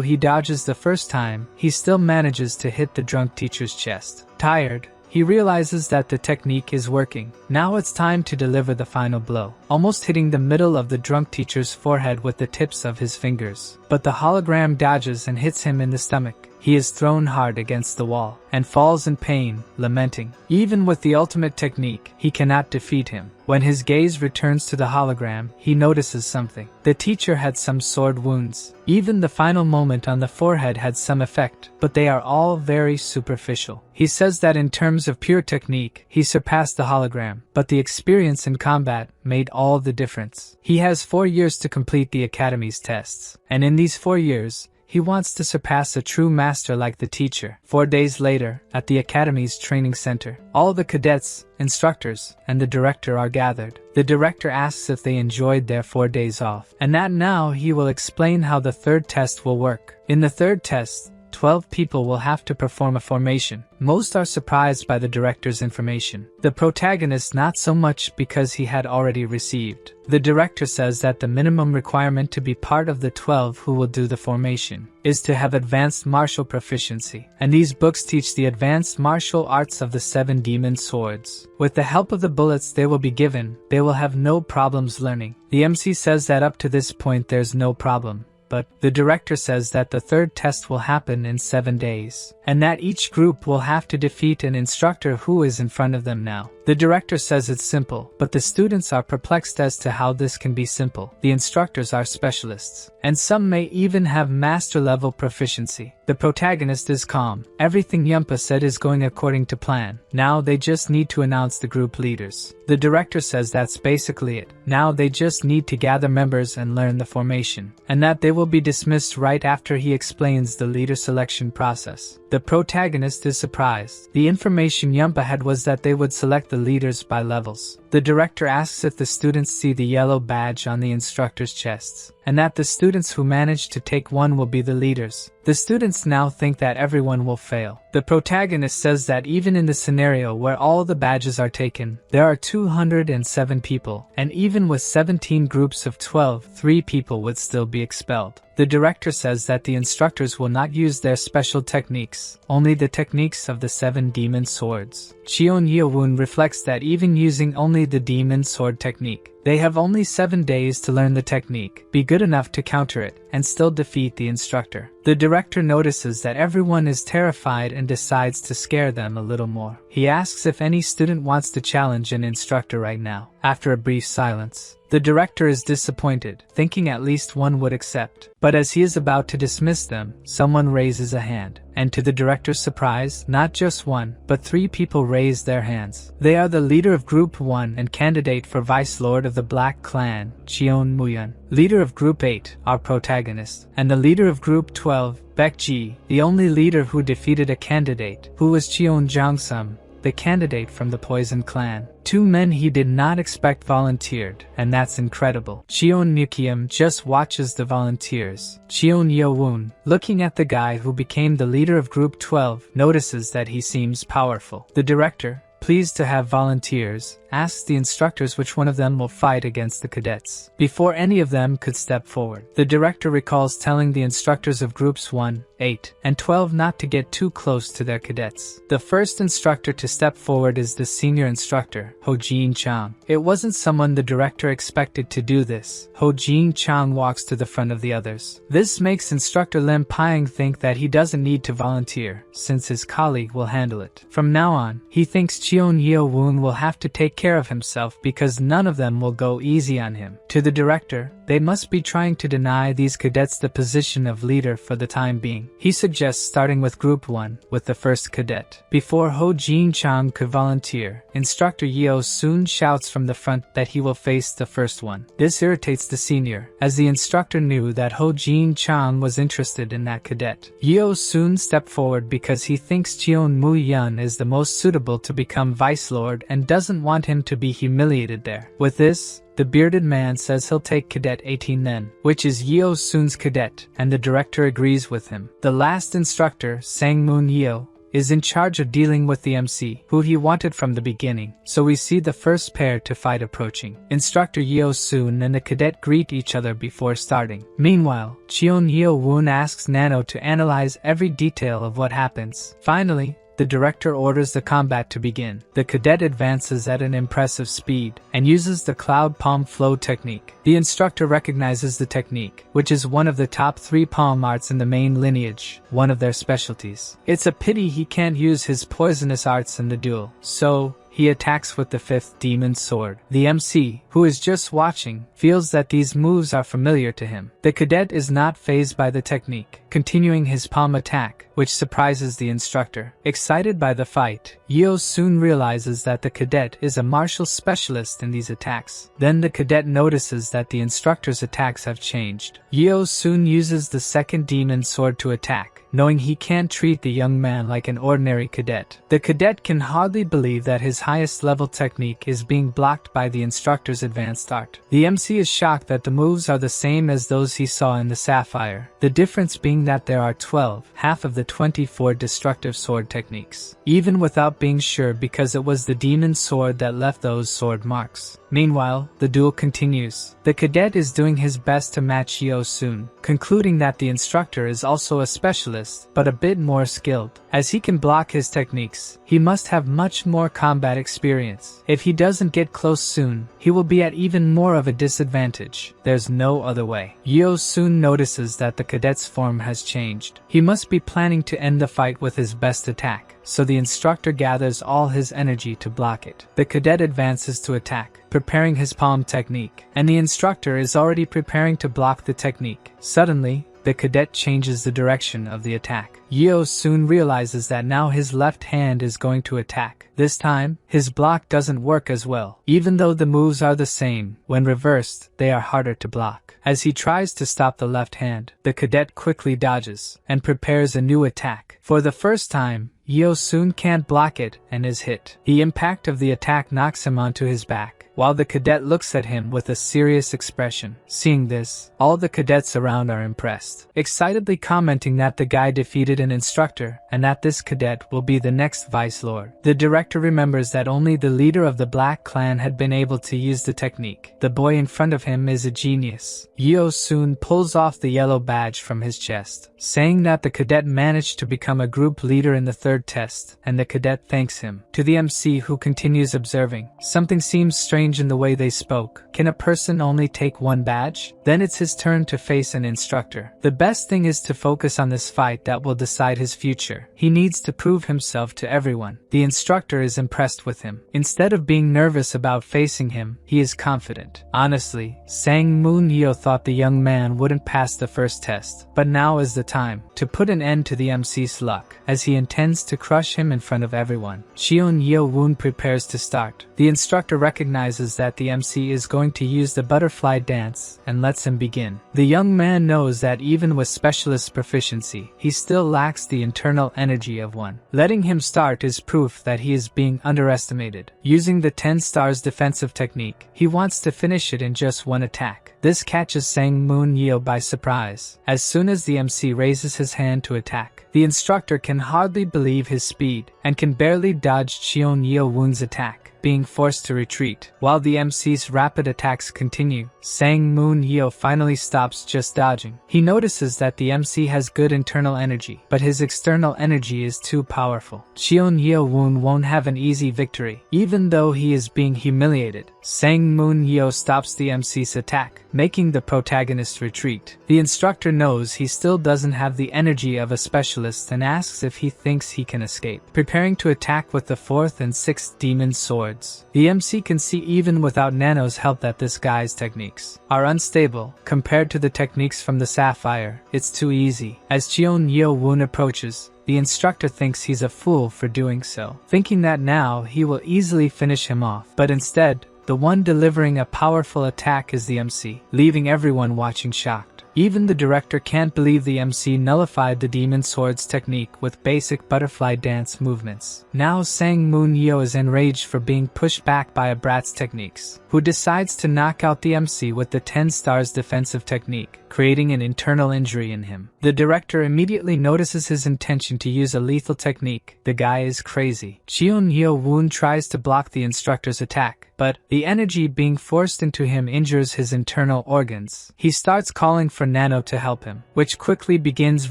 he dodges the first time, he still manages to hit the drunk teacher's chest. Tired, he realizes that the technique is working. Now it's time to deliver the final blow, almost hitting the middle of the drunk teacher's forehead with the tips of his fingers. But the hologram dodges and hits him in the stomach. He is thrown hard against the wall, and falls in pain, lamenting. Even with the ultimate technique, he cannot defeat him. When his gaze returns to the hologram, he notices something. The teacher had some sword wounds. Even the final moment on the forehead had some effect, but they are all very superficial. He says that in terms of pure technique, he surpassed the hologram, but the experience in combat made all the difference. He has 4 years to complete the Academy's tests, and in these 4 years, he wants to surpass a true master like the teacher. 4 days later, at the Academy's training center, all the cadets, instructors, and the director are gathered. The director asks if they enjoyed their 4 days off, and that now he will explain how the 3rd test will work. In the 3rd test, 12 people will have to perform a formation. Most are surprised by the director's information. The protagonist not so much because he had already received. The director says that the minimum requirement to be part of the 12 who will do the formation is to have advanced martial proficiency, and these books teach the advanced martial arts of the 7 demon swords. With the help of the bullets they will be given, they will have no problems learning. The MC says that up to this point there's no problem. But the director says that the third test will happen in 7 days, and that each group will have to defeat an instructor who is in front of them now. The director says it's simple, but the students are perplexed as to how this can be simple. The instructors are specialists, and some may even have master-level proficiency. The protagonist is calm. Everything Yumpa said is going according to plan. Now they just need to announce the group leaders. The director says that's basically it. Now they just need to gather members and learn the formation, and that they will be dismissed right after he explains the leader selection process. The protagonist is surprised. The information Yumpa had was that they would select the leaders by levels. The director asks if the students see the yellow badge on the instructor's chests, and that the students who manage to take one will be the leaders. The students now think that everyone will fail. The protagonist says that even in the scenario where all the badges are taken, there are 207 people, and even with 17 groups of 12, 3 people would still be expelled. The director says that the instructors will not use their special techniques, only the techniques of the 7 demon swords. Cheon Yeowon reflects that even using only the demon sword technique, they have only 7 days to learn the technique, be good enough to counter it, and still defeat the instructor. The director notices that everyone is terrified and decides to scare them a little more. He asks if any student wants to challenge an instructor right now. After a brief silence, the director is disappointed, thinking at least one would accept. But as he is about to dismiss them, someone raises a hand. And to the director's surprise, not just one, but 3 people raise their hands. They are the leader of Group 1 and candidate for Vice Lord of the Black Clan, Cheon Mujian, leader of Group 8, our protagonist, and the leader of Group 12, Baekji, the only leader who defeated a candidate, who was Cheon Jangsum, the candidate from the Poison Clan. 2 men he did not expect volunteered, and that's incredible. Cheon Mukiam just watches the volunteers. Cheon Yeowon, looking at the guy who became the leader of Group 12, notices that he seems powerful. The director, pleased to have volunteers, asks the instructors which one of them will fight against the cadets. Before any of them could step forward, the director recalls telling the instructors of groups 1, 8, and 12 not to get too close to their cadets. The first instructor to step forward is the senior instructor, Ho Jin Chang. It wasn't someone the director expected to do this. Ho Jin Chang walks to the front of the others. This makes instructor Lim Pyong think that he doesn't need to volunteer, since his colleague will handle it. From now on, he thinks Cheon Yeowon will have to take care of himself because none of them will go easy on him. To the director, they must be trying to deny these cadets the position of leader for the time being. He suggests starting with Group 1, with the first cadet. Before Ho Jin Chang could volunteer, Instructor Yeo soon shouts from the front that he will face the first one. This irritates the senior, as the instructor knew that Ho Jin Chang was interested in that cadet. Yeo soon stepped forward because he thinks Cheon Mu-yeon is the most suitable to become Vice Lord and doesn't want him to be humiliated there. With this, the bearded man says he'll take Cadet 18 then, which is Yeo Soon's cadet, and the director agrees with him. The last instructor, Sang Moon Yeo, is in charge of dealing with the MC, who he wanted from the beginning, so we see the first pair to fight approaching. Instructor Yeo Soon and the cadet greet each other before starting. Meanwhile, Cheon Yeowon asks Nano to analyze every detail of what happens. Finally, the director orders the combat to begin. The cadet advances at an impressive speed and uses the cloud palm flow technique. The instructor recognizes the technique, which is one of the top 3 palm arts in the main lineage, one of their specialties. It's a pity he can't use his poisonous arts in the duel, so he attacks with the 5th demon sword. The MC, who is just watching, feels that these moves are familiar to him. The cadet is not fazed by the technique, continuing his palm attack, which surprises the instructor. Excited by the fight, Yeo soon realizes that the cadet is a martial specialist in these attacks. Then the cadet notices that the instructor's attacks have changed. Yeo soon uses the 2nd demon sword to attack, knowing he can't treat the young man like an ordinary cadet. The cadet can hardly believe that his highest level technique is being blocked by the instructor's advanced art. The MC is shocked that the moves are the same as those he saw in the Sapphire, the difference being seeing that there are 12, half of the 24 destructive sword techniques, even without being sure because it was the demon sword that left those sword marks. Meanwhile, the duel continues. The cadet is doing his best to match Yo-sun, concluding that the instructor is also a specialist, but a bit more skilled. As he can block his techniques, he must have much more combat experience. If he doesn't get close soon, he will be at even more of a disadvantage. There's no other way. Yo-sun notices that the cadet's form has changed. He must be planning to end the fight with his best attack, so the instructor gathers all his energy to block it. The cadet advances to attack, preparing his palm technique, and the instructor is already preparing to block the technique. Suddenly, the cadet changes the direction of the attack. Yo soon realizes that now his left hand is going to attack. This time, his block doesn't work as well. Even though the moves are the same, when reversed, they are harder to block. As he tries to stop the left hand, the cadet quickly dodges and prepares a new attack. For the first time, Yo soon can't block it and is hit. The impact of the attack knocks him onto his back, while the cadet looks at him with a serious expression. Seeing this, all the cadets around are impressed, excitedly commenting that the guy defeated an instructor and that this cadet will be the next vice lord. The director remembers that only the leader of the Black Clan had been able to use the technique. The boy in front of him is a genius. Yo soon pulls off the yellow badge from his chest, saying that the cadet managed to become a group leader in the third test, and the cadet thanks him. To the MC, who continues observing, something seems strange in the way they spoke. Can a person only take one badge? Then it's his turn to face an instructor. The best thing is to focus on this fight that will decide his future. He needs to prove himself to everyone. The instructor is impressed with him. Instead of being nervous about facing him, he is confident. Honestly, Sang Moon Yo thought the young man wouldn't pass the first test, but now is the time to put an end to the MC's luck, as he intends to crush him in front of everyone. Cheon Yo Woon prepares to start. The instructor recognizes that the MC is going to use the butterfly dance and lets him begin. The young man knows that even with specialist proficiency, he still lacks the internal energy of one. Letting him start is proof that he is being underestimated. Using the 10 stars defensive technique, he wants to finish it in just one attack. This catches Sang Moon Yo by surprise. As soon as the MC raises his hand to attack, the instructor can hardly believe his speed and can barely dodge Cheon Yo Woon's attack, being forced to retreat. While the MC's rapid attacks continue, Sang Moon Yo finally stops just dodging. He notices that the MC has good internal energy, but his external energy is too powerful. Cheon Yo Woon won't have an easy victory, even though he is being humiliated. Sang Moon Yo stops the MC's attack, making the protagonist retreat. The instructor knows he still doesn't have the energy of a specialist and asks if he thinks he can escape, preparing to attack with the 4th and 6th demon swords. The MC can see even without Nano's help that this guy's techniques are unstable compared to the techniques from the Sapphire. It's too easy. As Cheon Yo Woon approaches, the instructor thinks he's a fool for doing so, thinking that now he will easily finish him off. But instead, the one delivering a powerful attack is the MC, leaving everyone watching shocked. Even the director can't believe the MC nullified the Demon Sword's technique with basic butterfly dance movements. Now Sang Moon Yo is enraged for being pushed back by a brat's techniques, who decides to knock out the MC with the 10 stars defensive technique, creating an internal injury in him. The director immediately notices his intention to use a lethal technique. The guy is crazy. Cheon Yo Woon tries to block the instructor's attack, but the energy being forced into him injures his internal organs. He starts calling for Nano to help him, which quickly begins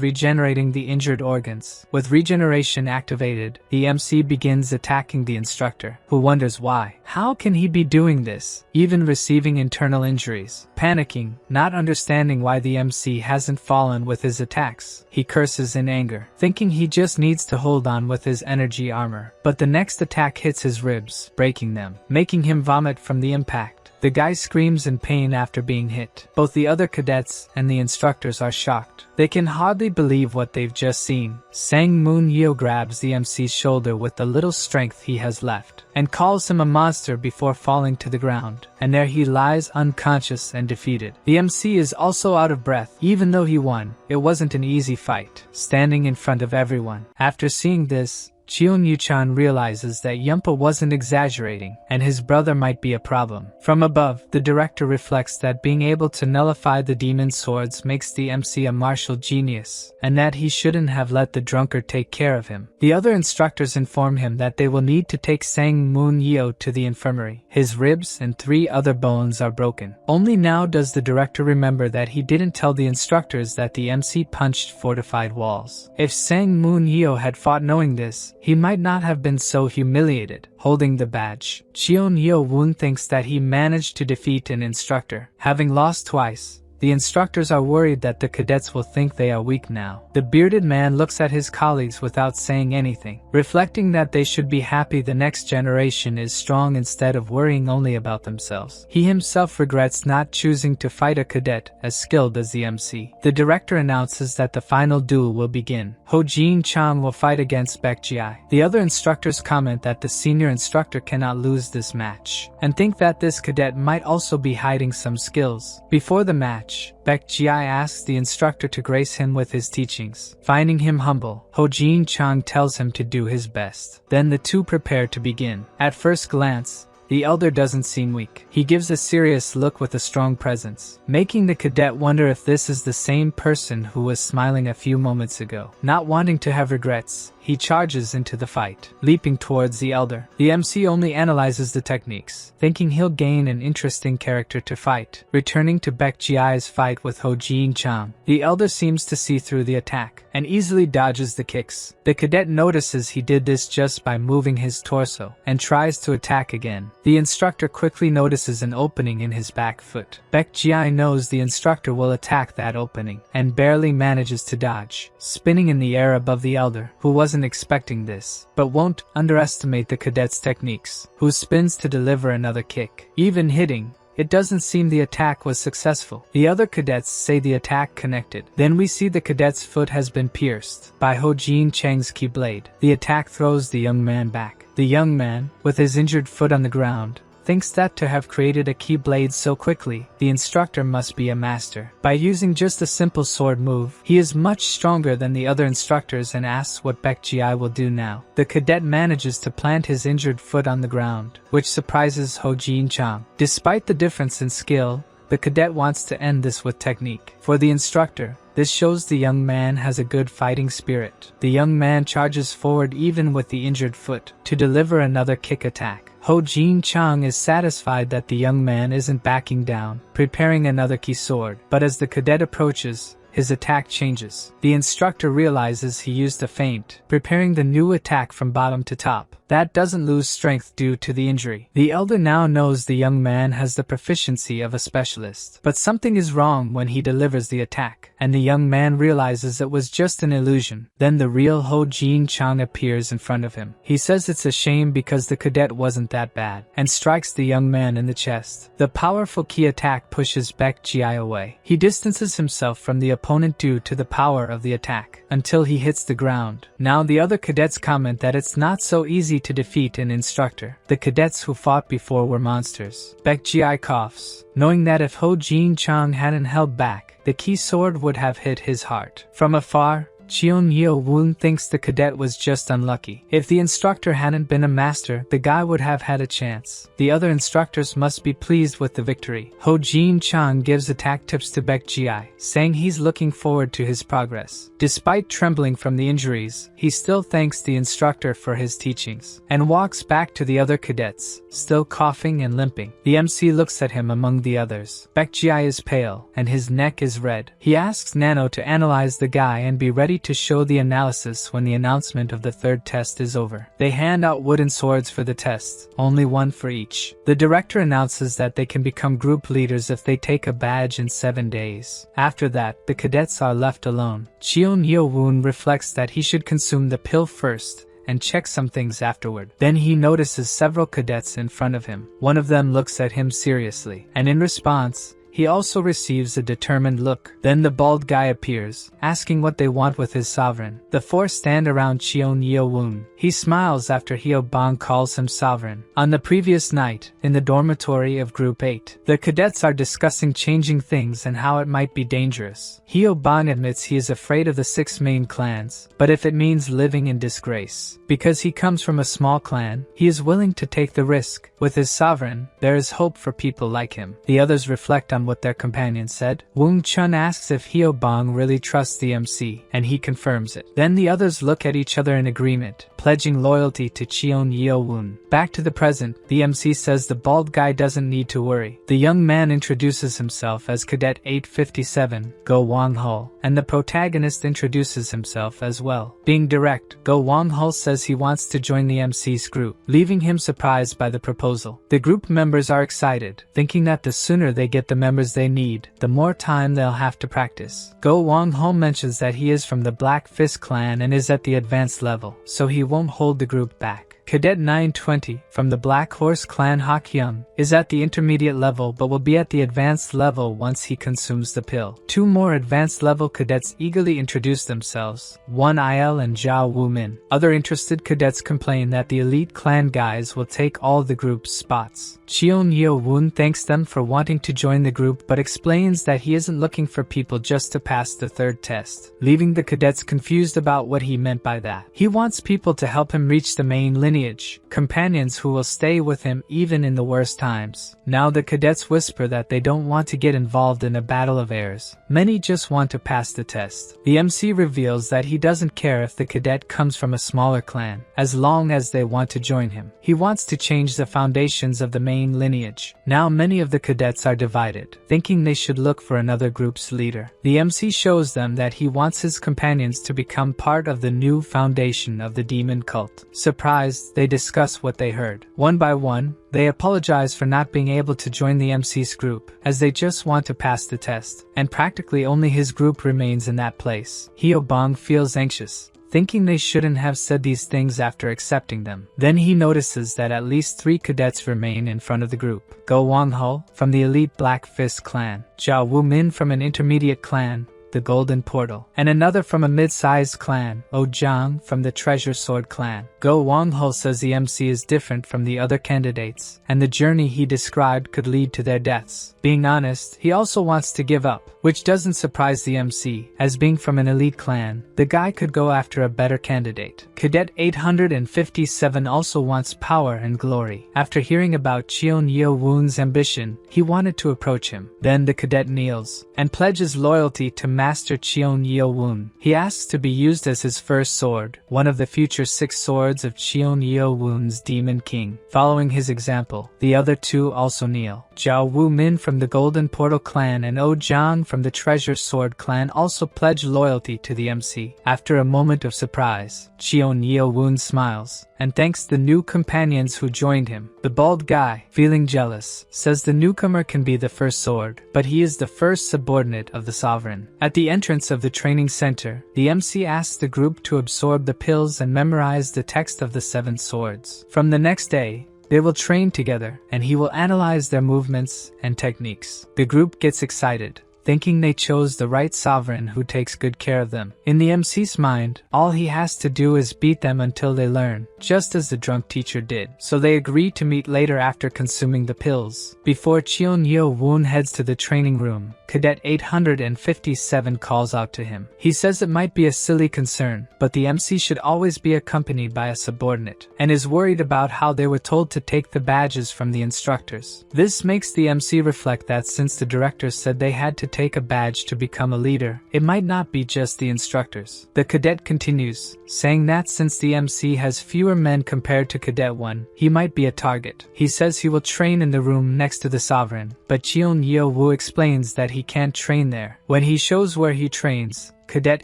regenerating the injured organs. With regeneration activated, the MC begins attacking the instructor, who wonders why. How can he be doing this, even receiving internal injuries? Panicking, not understanding why the MC hasn't fallen with his attacks, he curses in anger, thinking he just needs to hold on with his energy armor. But the next attack hits his ribs, breaking them, making him vomit from the impact. The guy screams in pain after being hit. Both the other cadets and the instructors are shocked. They can hardly believe what they've just seen. Sang Moon Yo grabs the MC's shoulder with the little strength he has left, and calls him a monster before falling to the ground. And there he lies unconscious and defeated. The MC is also out of breath. Even though he won, it wasn't an easy fight, standing in front of everyone. After seeing this, Cheon Yu-chan realizes that Yumpa wasn't exaggerating, and his brother might be a problem. From above, the director reflects that being able to nullify the demon swords makes the MC a martial genius, and that he shouldn't have let the drunkard take care of him. The other instructors inform him that they will need to take Sang Moon Yeo to the infirmary. His ribs and 3 other bones are broken. Only now does the director remember that he didn't tell the instructors that the MC punched fortified walls. If Sang Moon Yeo had fought knowing this, he might not have been so humiliated. Holding the badge, Cheon Yeo Woon thinks that he managed to defeat an instructor. Having lost twice, the instructors are worried that the cadets will think they are weak now. The bearded man looks at his colleagues without saying anything, reflecting that they should be happy the next generation is strong instead of worrying only about themselves. He himself regrets not choosing to fight a cadet as skilled as the MC. The director announces that the final duel will begin. Ho Jin Chang will fight against Baek Ji-ai. The other instructors comment that the senior instructor cannot lose this match, and think that this cadet might also be hiding some skills. Before the match, Baek Ji-ai asks the instructor to grace him with his teachings. Finding him humble, Ho Jin Chang tells him to do his best. Then the two prepare to begin. At first glance, the elder doesn't seem weak. He gives a serious look with a strong presence, making the cadet wonder if this is the same person who was smiling a few moments ago. Not wanting to have regrets, he charges into the fight, leaping towards the elder. The MC only analyzes the techniques, thinking he'll gain an interesting character to fight. Returning to Baek Ji-ai's fight with Ho Jin Chang, the elder seems to see through the attack, and easily dodges the kicks. The cadet notices he did this just by moving his torso, and tries to attack again. The instructor quickly notices an opening in his back foot. Baek Ji-ai knows the instructor will attack that opening, and barely manages to dodge, spinning in the air above the elder, who wasn't expecting this, but won't underestimate the cadet's techniques, who spins to deliver another kick. Even hitting, it doesn't seem the attack was successful. The other cadets say the attack connected. Then we see the cadet's foot has been pierced by Ho Jin Chang's key blade. The attack throws the young man back. The young man, with his injured foot on the ground, thinks that to have created a key blade so quickly, the instructor must be a master. By using just a simple sword move, he is much stronger than the other instructors and asks what Baek Ji-ai will do now. The cadet manages to plant his injured foot on the ground, which surprises Ho Jin Chang. Despite the difference in skill, the cadet wants to end this with technique. For the instructor, this shows the young man has a good fighting spirit. The young man charges forward even with the injured foot, to deliver another kick attack. Ho Jin Chang is satisfied that the young man isn't backing down, preparing another key sword. But as the cadet approaches, his attack changes. The instructor realizes he used a feint, preparing the new attack from bottom to top. That doesn't lose strength due to the injury. The elder now knows the young man has the proficiency of a specialist. But something is wrong when he delivers the attack, and the young man realizes it was just an illusion. Then the real Ho Jin Chang appears in front of him. He says it's a shame because the cadet wasn't that bad, and strikes the young man in the chest. The powerful key attack pushes Baek Ji-ai away. He distances himself from the opponent due to the power of the attack, until he hits the ground. Now the other cadets comment that it's not so easy to defeat an instructor. The cadets who fought before were monsters. Baek Ji-ai coughs, knowing that if Ho Jin Chang hadn't held back, the key sword would have hit his heart. From afar, Cheon Yeo Woon thinks the cadet was just unlucky. If the instructor hadn't been a master, the guy would have had a chance. The other instructors must be pleased with the victory. Ho Jin Chang gives attack tips to Baek Ji-ai, saying he's looking forward to his progress. Despite trembling from the injuries, he still thanks the instructor for his teachings, and walks back to the other cadets, still coughing and limping. The MC looks at him among the others. Baek Ji-ai is pale, and his neck is red. He asks Nano to analyze the guy and be ready to show the analysis when the announcement of the third test is over. They hand out wooden swords for the test, only one for each. The director announces that they can become group leaders if they take a badge in 7 days. After that, the cadets are left alone. Cheon Yeo Woon reflects that he should consume the pill first, and check some things afterward. Then he notices several cadets in front of him. One of them looks at him seriously, and in response, He also receives a determined look. Then the bald guy appears, asking what they want with his sovereign. The four stand around Cheon Yeo-woon. He smiles after Hyo-bang calls him sovereign. On the previous night, in the dormitory of Group 8, the cadets are discussing changing things and how it might be dangerous. Hyo-bang admits he is afraid of the 6 main clans, but if it means living in disgrace. Because he comes from a small clan, he is willing to take the risk. With his sovereign, there is hope for people like him. The others reflect on what their companion said. Woong Chun asks if Hyo-bang really trusts the MC, and he confirms it. Then the others look at each other in agreement, pledging loyalty to Cheon Yeo-woon. Back to the present, the MC says the bald guy doesn't need to worry. The young man introduces himself as Cadet 857, Go Wang-ho, and the protagonist introduces himself as well. Being direct, Go Wang-ho says he wants to join the MC's group, leaving him surprised by the proposal. The group members are excited, thinking that the sooner they get the members they need, the more time they'll have to practice. Go Wang-ho mentions that he is from the Black Fist clan and is at the advanced level, so he won't hold the group back. Cadet 920, from the Black Horse clan Hak-young, is at the intermediate level but will be at the advanced level once he consumes the pill. 2 more advanced level cadets eagerly introduce themselves, One Il and Zhao Wu-min. Other interested cadets complain that the elite clan guys will take all the group's spots. Cheon Yeo-woon thanks them for wanting to join the group but explains that he isn't looking for people just to pass the 3rd test, leaving the cadets confused about what he meant by that. He wants people to help him reach the main lineage, companions who will stay with him even in the worst times. Now the cadets whisper that they don't want to get involved in a battle of heirs. Many just want to pass the test. The MC reveals that he doesn't care if the cadet comes from a smaller clan, as long as they want to join him. He wants to change the foundations of the main lineage. Now many of the cadets are divided, thinking they should look for another group's leader. The MC shows them that he wants his companions to become part of the new foundation of the demon cult. Surprised, they discuss what they heard. One by one, they apologize for not being able to join the MC's group, as they just want to pass the test, and practically only his group remains in that place. Hyo-bang feels anxious, thinking they shouldn't have said these things after accepting them. Then he notices that at least 3 cadets remain in front of the group. Go Wang-ho, from the elite Black Fist clan, Zhao Wu-min from an intermediate clan, the Golden Portal, and another from a mid-sized clan, Oh-jang from the Treasure Sword clan. Go Wang-ho says the MC is different from the other candidates, and the journey he described could lead to their deaths. Being honest, he also wants to give up, which doesn't surprise the MC, as being from an elite clan, the guy could go after a better candidate. Cadet 857 also wants power and glory. After hearing about Cheon Yeo-woon's ambition, he wanted to approach him. Then the cadet kneels, and pledges loyalty to Master Cheon Yeo-woon. He asks to be used as his first sword, one of the future 6 swords of Cheon Yeo-woon's Demon King. Following his example, the other 2 also kneel. Zhao Wu-min from the Golden Portal clan and Oh-jang from the Treasure Sword clan also pledge loyalty to the MC. After a moment of surprise, Cheon Yeo-woon smiles and thanks the new companions who joined him. The bald guy, feeling jealous, says the newcomer can be the first sword, but he is the first subordinate of the sovereign. At the entrance of the training center, the MC asks the group to absorb the pills and memorize the text of the 7 swords. From the next day, they will train together, and he will analyze their movements and techniques. The group gets excited, thinking they chose the right sovereign who takes good care of them. In the MC's mind, all he has to do is beat them until they learn, just as the drunk teacher did. So they agree to meet later after consuming the pills. Before Cheon Yeo-woon heads to the training room, Cadet 857 calls out to him. He says it might be a silly concern, but the MC should always be accompanied by a subordinate, and is worried about how they were told to take the badges from the instructors. This makes the MC reflect that since the director said they had to take a badge to become a leader, it might not be just the instructors. The cadet continues, saying that since the MC has fewer men compared to Cadet 1, he might be a target. He says he will train in the room next to the sovereign, but Cheon Yeo-woo explains that he can't train there. When he shows where he trains, Cadet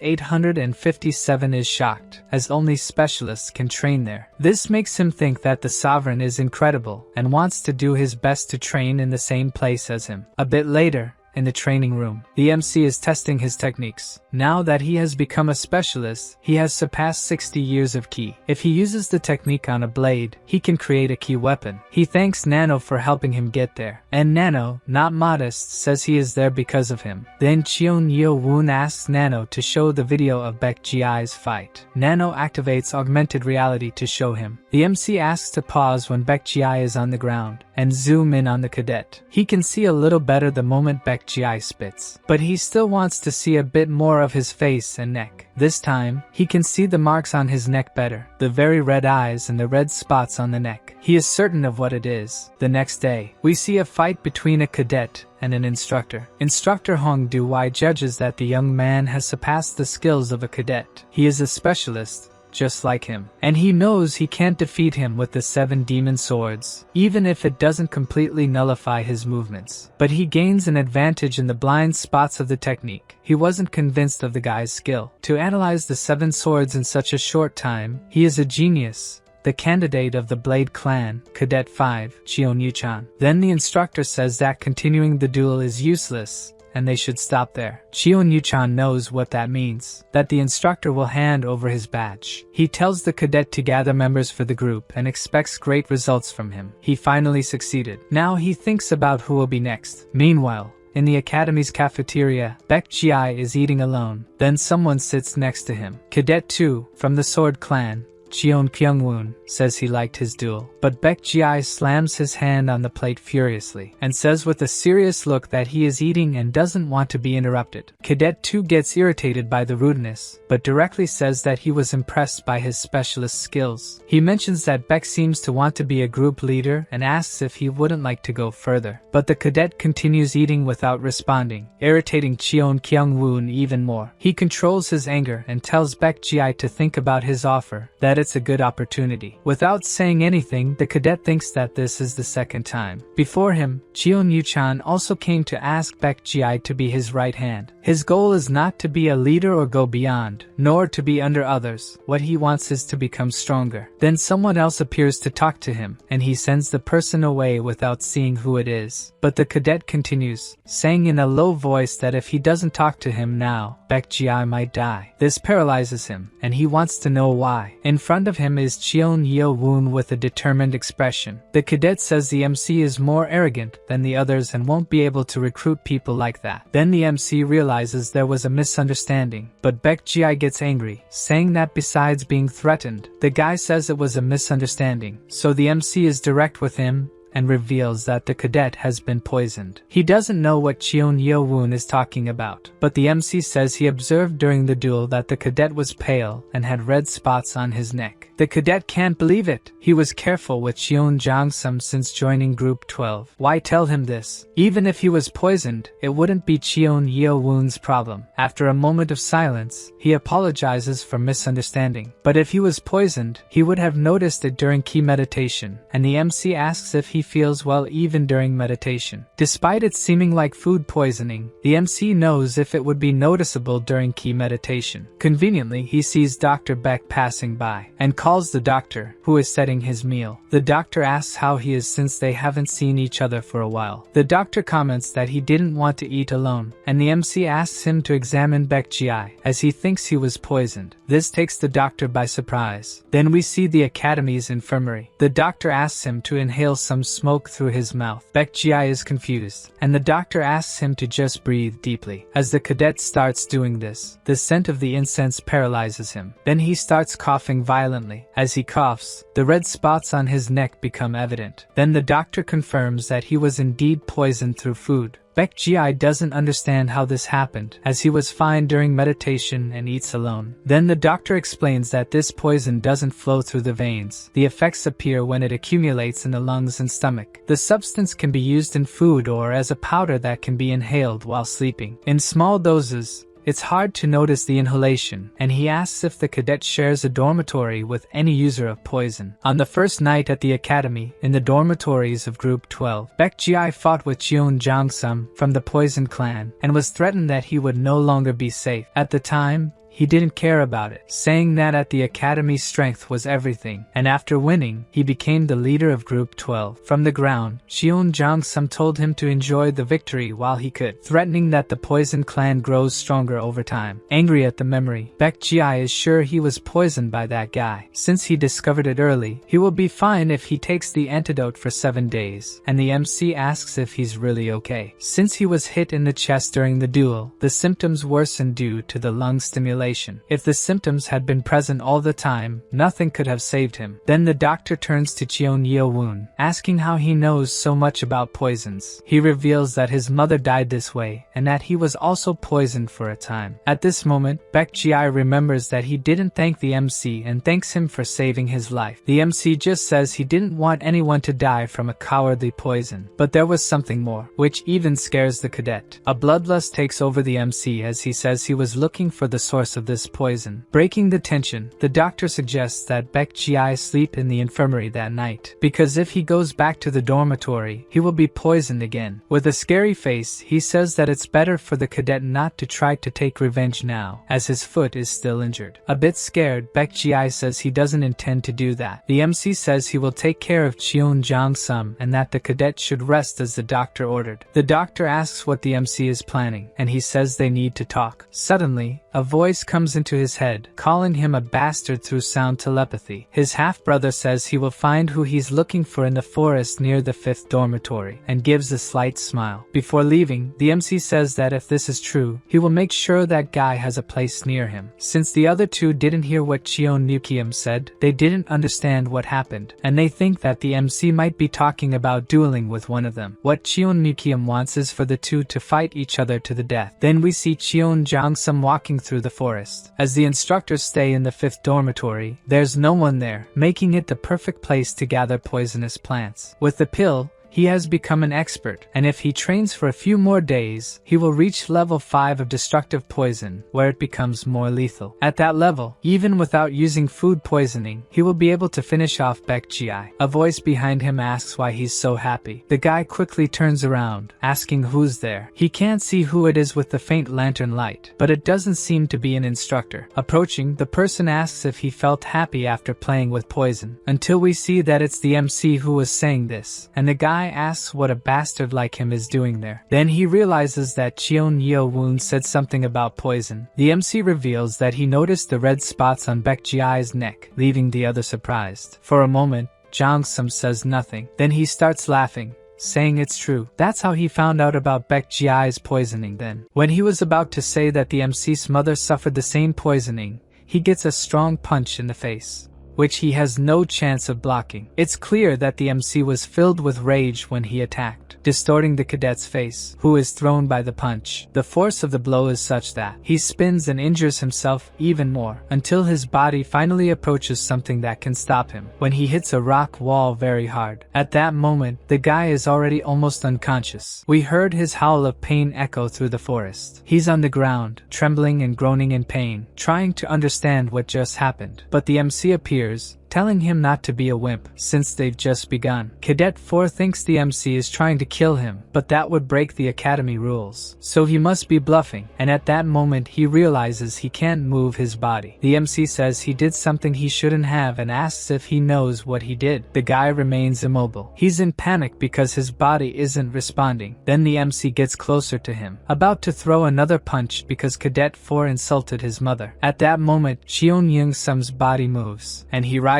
857 is shocked, as only specialists can train there. This makes him think that the sovereign is incredible, and wants to do his best to train in the same place as him. A bit later, in the training room. The MC is testing his techniques. Now that he has become a specialist, he has surpassed 60 years of ki. If he uses the technique on a blade, he can create a ki weapon. He thanks Nano for helping him get there. And Nano, not modest, says he is there because of him. Then Cheon Yeo-woon asks Nano to show the video of Baek Ji-ai's fight. Nano activates augmented reality to show him. The MC asks to pause when Baek Ji-ai is on the ground, and zoom in on the cadet. He can see a little better the moment Baek Ji-ai spits, but he still wants to see a bit more of his face and neck. This time, he can see the marks on his neck better, the very red eyes and the red spots on the neck. He is certain of what it is. The next day, we see a fight between a cadet and an instructor. Instructor Hong Du-wai judges that the young man has surpassed the skills of a cadet. He is a specialist, just like him, and he knows he can't defeat him with the 7 demon swords, even if it doesn't completely nullify his movements. But he gains an advantage in the blind spots of the technique. He wasn't convinced of the guy's skill. To analyze the 7 swords in such a short time, he is a genius. The candidate of the Blade clan, Cadet 5, Cheon Yu-chan. Then the instructor says that continuing the duel is useless, and they should stop there. Cheon Yu-chan knows what that means, that the instructor will hand over his badge. He tells the cadet to gather members for the group and expects great results from him. He finally succeeded. Now he thinks about who will be next. Meanwhile, in the academy's cafeteria, Baek Ji-ai is eating alone. Then someone sits next to him. Cadet 2, from the Sword Clan, Cheon Kyung-woon, says he liked his duel, but Baek Ji-ai slams his hand on the plate furiously and says with a serious look that he is eating and doesn't want to be interrupted. Cadet 2 gets irritated by the rudeness, but directly says that he was impressed by his specialist skills. He mentions that Baek seems to want to be a group leader and asks if he wouldn't like to go further, but the cadet continues eating without responding, irritating Cheon Kyung-woon even more. He controls his anger and tells Baek Ji-ai to think about his offer, that it's a good opportunity. Without saying anything, the cadet thinks that this is the second time. Before him, Cheon Yu-chan also came to ask Baek Ji-ai to be his right hand. His goal is not to be a leader or go beyond, nor to be under others. What he wants is to become stronger. Then someone else appears to talk to him, and he sends the person away without seeing who it is. But the cadet continues, saying in a low voice that if he doesn't talk to him now, Baek Ji-ai might die. This paralyzes him, and he wants to know why. In front of him is Cheon Yeo-woon with a determined expression. The cadet says the MC is more arrogant than the others and won't be able to recruit people like that. Then the MC realizes there was a misunderstanding, but Baek Ji-ai gets angry, saying that besides being threatened, the guy says it was a misunderstanding. So the MC is direct with him and reveals that the cadet has been poisoned. He doesn't know what Cheon Yeo-woon is talking about, but the MC says he observed during the duel that the cadet was pale and had red spots on his neck. The cadet can't believe it. He was careful with Cheon Jang-sum since joining Group 12. Why tell him this? Even if he was poisoned, it wouldn't be Cheon Yeo-woon's problem. After a moment of silence, he apologizes for misunderstanding. But if he was poisoned, he would have noticed it during key meditation, and the MC asks if he feels well even during meditation. Despite it seeming like food poisoning, the MC knows if it would be noticeable during key meditation. Conveniently, he sees Dr. Baek passing by, and calls the doctor, who is setting his meal. The doctor asks how he is since they haven't seen each other for a while. The doctor comments that he didn't want to eat alone, and the MC asks him to examine Baek Ji-ai, as he thinks he was poisoned. This takes the doctor by surprise. Then we see the academy's infirmary. The doctor asks him to inhale some smoke through his mouth. Baek Ji-ai is confused, and the doctor asks him to just breathe deeply. As the cadet starts doing this, the scent of the incense paralyzes him. Then he starts coughing violently. As he coughs, the red spots on his neck become evident. Then the doctor confirms that he was indeed poisoned through food. Baek Ji-ai doesn't understand how this happened, as he was fine during meditation and eats alone. Then the doctor explains that this poison doesn't flow through the veins. The effects appear when it accumulates in the lungs and stomach. The substance can be used in food or as a powder that can be inhaled while sleeping. In small doses, it's hard to notice the inhalation, and he asks if the cadet shares a dormitory with any user of poison. On the first night at the academy, in the dormitories of Group 12, Baek Ji-ai fought with Cheon Jang-sum from the Poison clan, and was threatened that he would no longer be safe. At the time, he didn't care about it, saying that at the academy strength was everything, and after winning, he became the leader of Group 12. From the ground, Shion Jang-sum told him to enjoy the victory while he could, threatening that the poison clan grows stronger over time. Angry at the memory, Baek Ji-ai is sure he was poisoned by that guy. Since he discovered it early, he will be fine if he takes the antidote for 7 days, and the MC asks if he's really okay. Since he was hit in the chest during the duel, the symptoms worsened due to the lung stimulation. If the symptoms had been present all the time, nothing could have saved him. Then the doctor turns to Cheon Yeo-woon, asking how he knows so much about poisons. He reveals that his mother died this way, and that he was also poisoned for a time. At this moment, Baek Ji-ai remembers that he didn't thank the MC and thanks him for saving his life. The MC just says he didn't want anyone to die from a cowardly poison. But there was something more, which even scares the cadet. A bloodlust takes over the MC as he says he was looking for the source of this poison. Breaking the tension, the doctor suggests that Baek Ji-ai sleep in the infirmary that night, because if he goes back to the dormitory, he will be poisoned again. With a scary face, he says that it's better for the cadet not to try to take revenge now, as his foot is still injured. A bit scared, Baek Ji-ai says he doesn't intend to do that. The MC says he will take care of Cheon Jang-sum and that the cadet should rest as the doctor ordered. The doctor asks what the MC is planning, and he says they need to talk. Suddenly, a voice comes into his head, calling him a bastard through sound telepathy. His half-brother says he will find who he's looking for in the forest near the 5th dormitory, and gives a slight smile. Before leaving, the MC says that if this is true, he will make sure that guy has a place near him. Since the other two didn't hear what Cheon Nukium said, they didn't understand what happened, and they think that the MC might be talking about dueling with one of them. What Cheon Nukium wants is for the two to fight each other to the death. Then we see Cheon Jang-sum walking through the forest. As the instructors stay in the 5th dormitory, there's no one there, making it the perfect place to gather poisonous plants. With the pill, he has become an expert, and if he trains for a few more days, he will reach level 5 of destructive poison, where it becomes more lethal. At that level, even without using food poisoning, he will be able to finish off Baek Ji-ai. A voice behind him asks why he's so happy. The guy quickly turns around, asking who's there. He can't see who it is with the faint lantern light, but it doesn't seem to be an instructor. Approaching, the person asks if he felt happy after playing with poison, until we see that it's the MC who was saying this, and the guy asks what a bastard like him is doing there. Then he realizes that Cheon Yeo-woon said something about poison. The MC reveals that he noticed the red spots on Baek Ji-ai's neck, leaving the other surprised. For a moment, Jang-sum says nothing. Then he starts laughing, saying it's true. That's how he found out about Baek Ji-ai's poisoning then. When he was about to say that the MC's mother suffered the same poisoning, he gets a strong punch in the face, which he has no chance of blocking. It's clear that the MC was filled with rage when he attacked, distorting the cadet's face, who is thrown by the punch. The force of the blow is such that he spins and injures himself even more, until his body finally approaches something that can stop him, when he hits a rock wall very hard. At that moment, the guy is already almost unconscious. We heard his howl of pain echo through the forest. He's on the ground, trembling and groaning in pain, trying to understand what just happened. But the MC appears, telling him not to be a wimp, since they've just begun. Cadet 4 thinks the MC is trying to kill him, but that would break the academy rules, so he must be bluffing, and at that moment he realizes he can't move his body. The MC says he did something he shouldn't have and asks if he knows what he did. The guy remains immobile. He's in panic because his body isn't responding. Then the MC gets closer to him, about to throw another punch because Cadet 4 insulted his mother. At that moment, Cheon Young-sum's body moves, and he rises,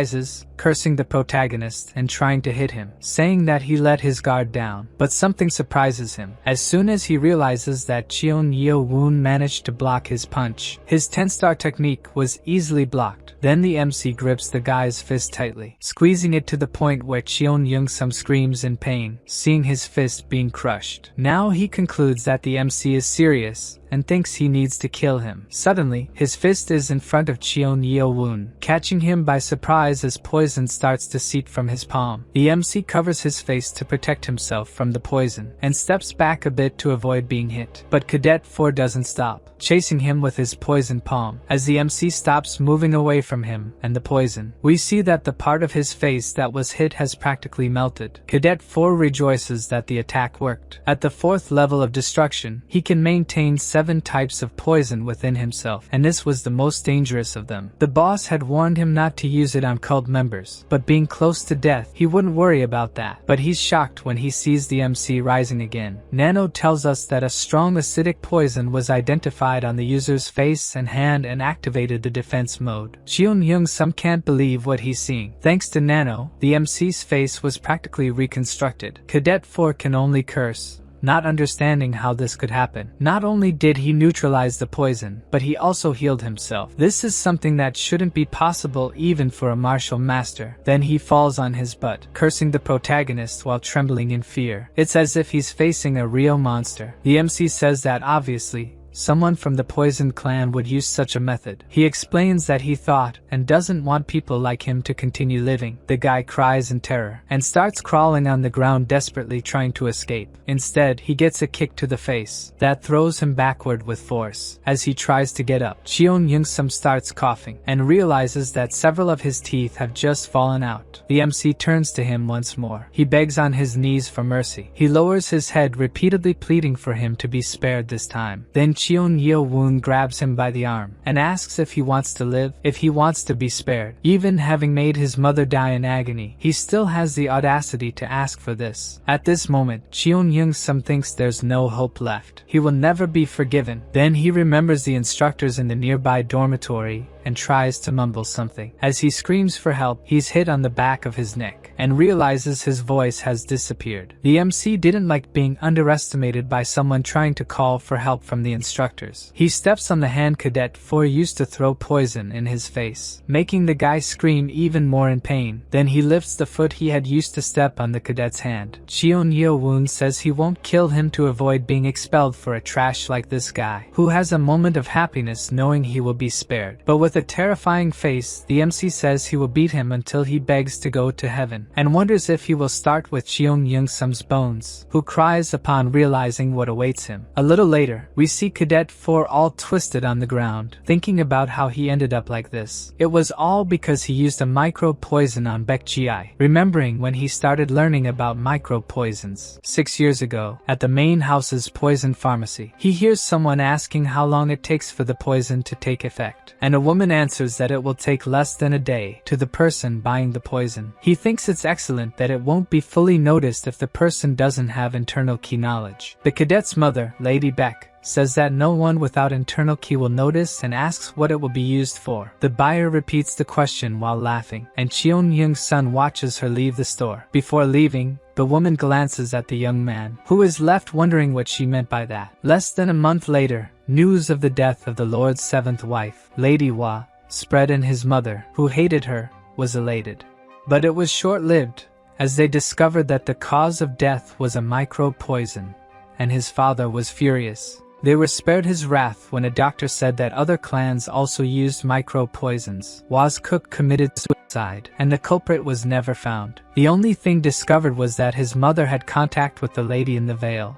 cursing the protagonist and trying to hit him, saying that he let his guard down. But something surprises him. As soon as he realizes that Cheon Yeo-woon managed to block his punch, his 10-star technique was easily blocked. Then the MC grips the guy's fist tightly, squeezing it to the point where Cheon Young-sum screams in pain, seeing his fist being crushed. Now he concludes that the MC is serious and thinks he needs to kill him. Suddenly, his fist is in front of Cheon Yeo-woon, catching him by surprise as poison poison starts to seep from his palm. The MC covers his face to protect himself from the poison and steps back a bit to avoid being hit. But Cadet 4 doesn't stop, chasing him with his poison palm. As the MC stops moving away from him and the poison, we see that the part of his face that was hit has practically melted. Cadet 4 rejoices that the attack worked. At the 4th level of destruction, he can maintain 7 types of poison within himself, and this was the most dangerous of them. The boss had warned him not to use it on cult members, but being close to death, he wouldn't worry about that. But he's shocked when he sees the MC rising again. Nano tells us that a strong acidic poison was identified on the user's face and hand and activated the defense mode. Cheon-young-sum can't believe what he's seeing. Thanks to Nano, the MC's face was practically reconstructed. Cadet 4 can only curse, not understanding how this could happen. Not only did he neutralize the poison, but he also healed himself. This is something that shouldn't be possible even for a martial master. Then he falls on his butt, cursing the protagonist while trembling in fear. It's as if he's facing a real monster. The MC says that obviously, someone from the Poison clan would use such a method. He explains that he thought and doesn't want people like him to continue living. The guy cries in terror and starts crawling on the ground desperately trying to escape. Instead, he gets a kick to the face that throws him backward with force. As he tries to get up, Cheon-young-sum starts coughing and realizes that several of his teeth have just fallen out. The MC turns to him once more. He begs on his knees for mercy. He lowers his head, repeatedly pleading for him to be spared this time. Then Cheon-yo-woon grabs him by the arm and asks if he wants to live, if he wants to be spared. Even having made his mother die in agony, he still has the audacity to ask for this. At this moment, Cheon-young-sum thinks there's no hope left. He will never be forgiven. Then he remembers the instructors in the nearby dormitory and tries to mumble something. As he screams for help, he's hit on the back of his neck and realizes his voice has disappeared. The MC didn't like being underestimated by someone trying to call for help from the instructors. He steps on the hand Cadet 4 used to throw poison in his face, making the guy scream even more in pain. Then he lifts the foot he had used to step on the cadet's hand. Cheon-yo-woon says he won't kill him to avoid being expelled for a trash like this guy, who has a moment of happiness knowing he will be spared. But with a terrifying face, the MC says he will beat him until he begs to go to heaven, and wonders if he will start with Cheon-young-sum's bones, who cries upon realizing what awaits him. A little later, we see Cadet 4 all twisted on the ground, thinking about how he ended up like this. It was all because he used a micro-poison on Baekji, remembering when he started learning about micro-poisons 6 years ago at the main house's poison pharmacy. He hears someone asking how long it takes for the poison to take effect, and a woman answers that it will take less than a day to the person buying the poison. He thinks it's excellent that it won't be fully noticed if the person doesn't have internal key knowledge. The cadet's mother, Lady Beck, says that no one without internal key will notice and asks what it will be used for. The buyer repeats the question while laughing, and Cheon-young-sum watches her leave the store. Before leaving, the woman glances at the young man, who is left wondering what she meant by that. Less than a month later, news of the death of the Lord's 7th wife, Lady Hwa, spread, and his mother, who hated her, was elated. But it was short-lived, as they discovered that the cause of death was a micro-poison, and his father was furious. They were spared his wrath when a doctor said that other clans also used micro-poisons. Hwa's cook committed suicide, and the culprit was never found. The only thing discovered was that his mother had contact with the lady in the veil,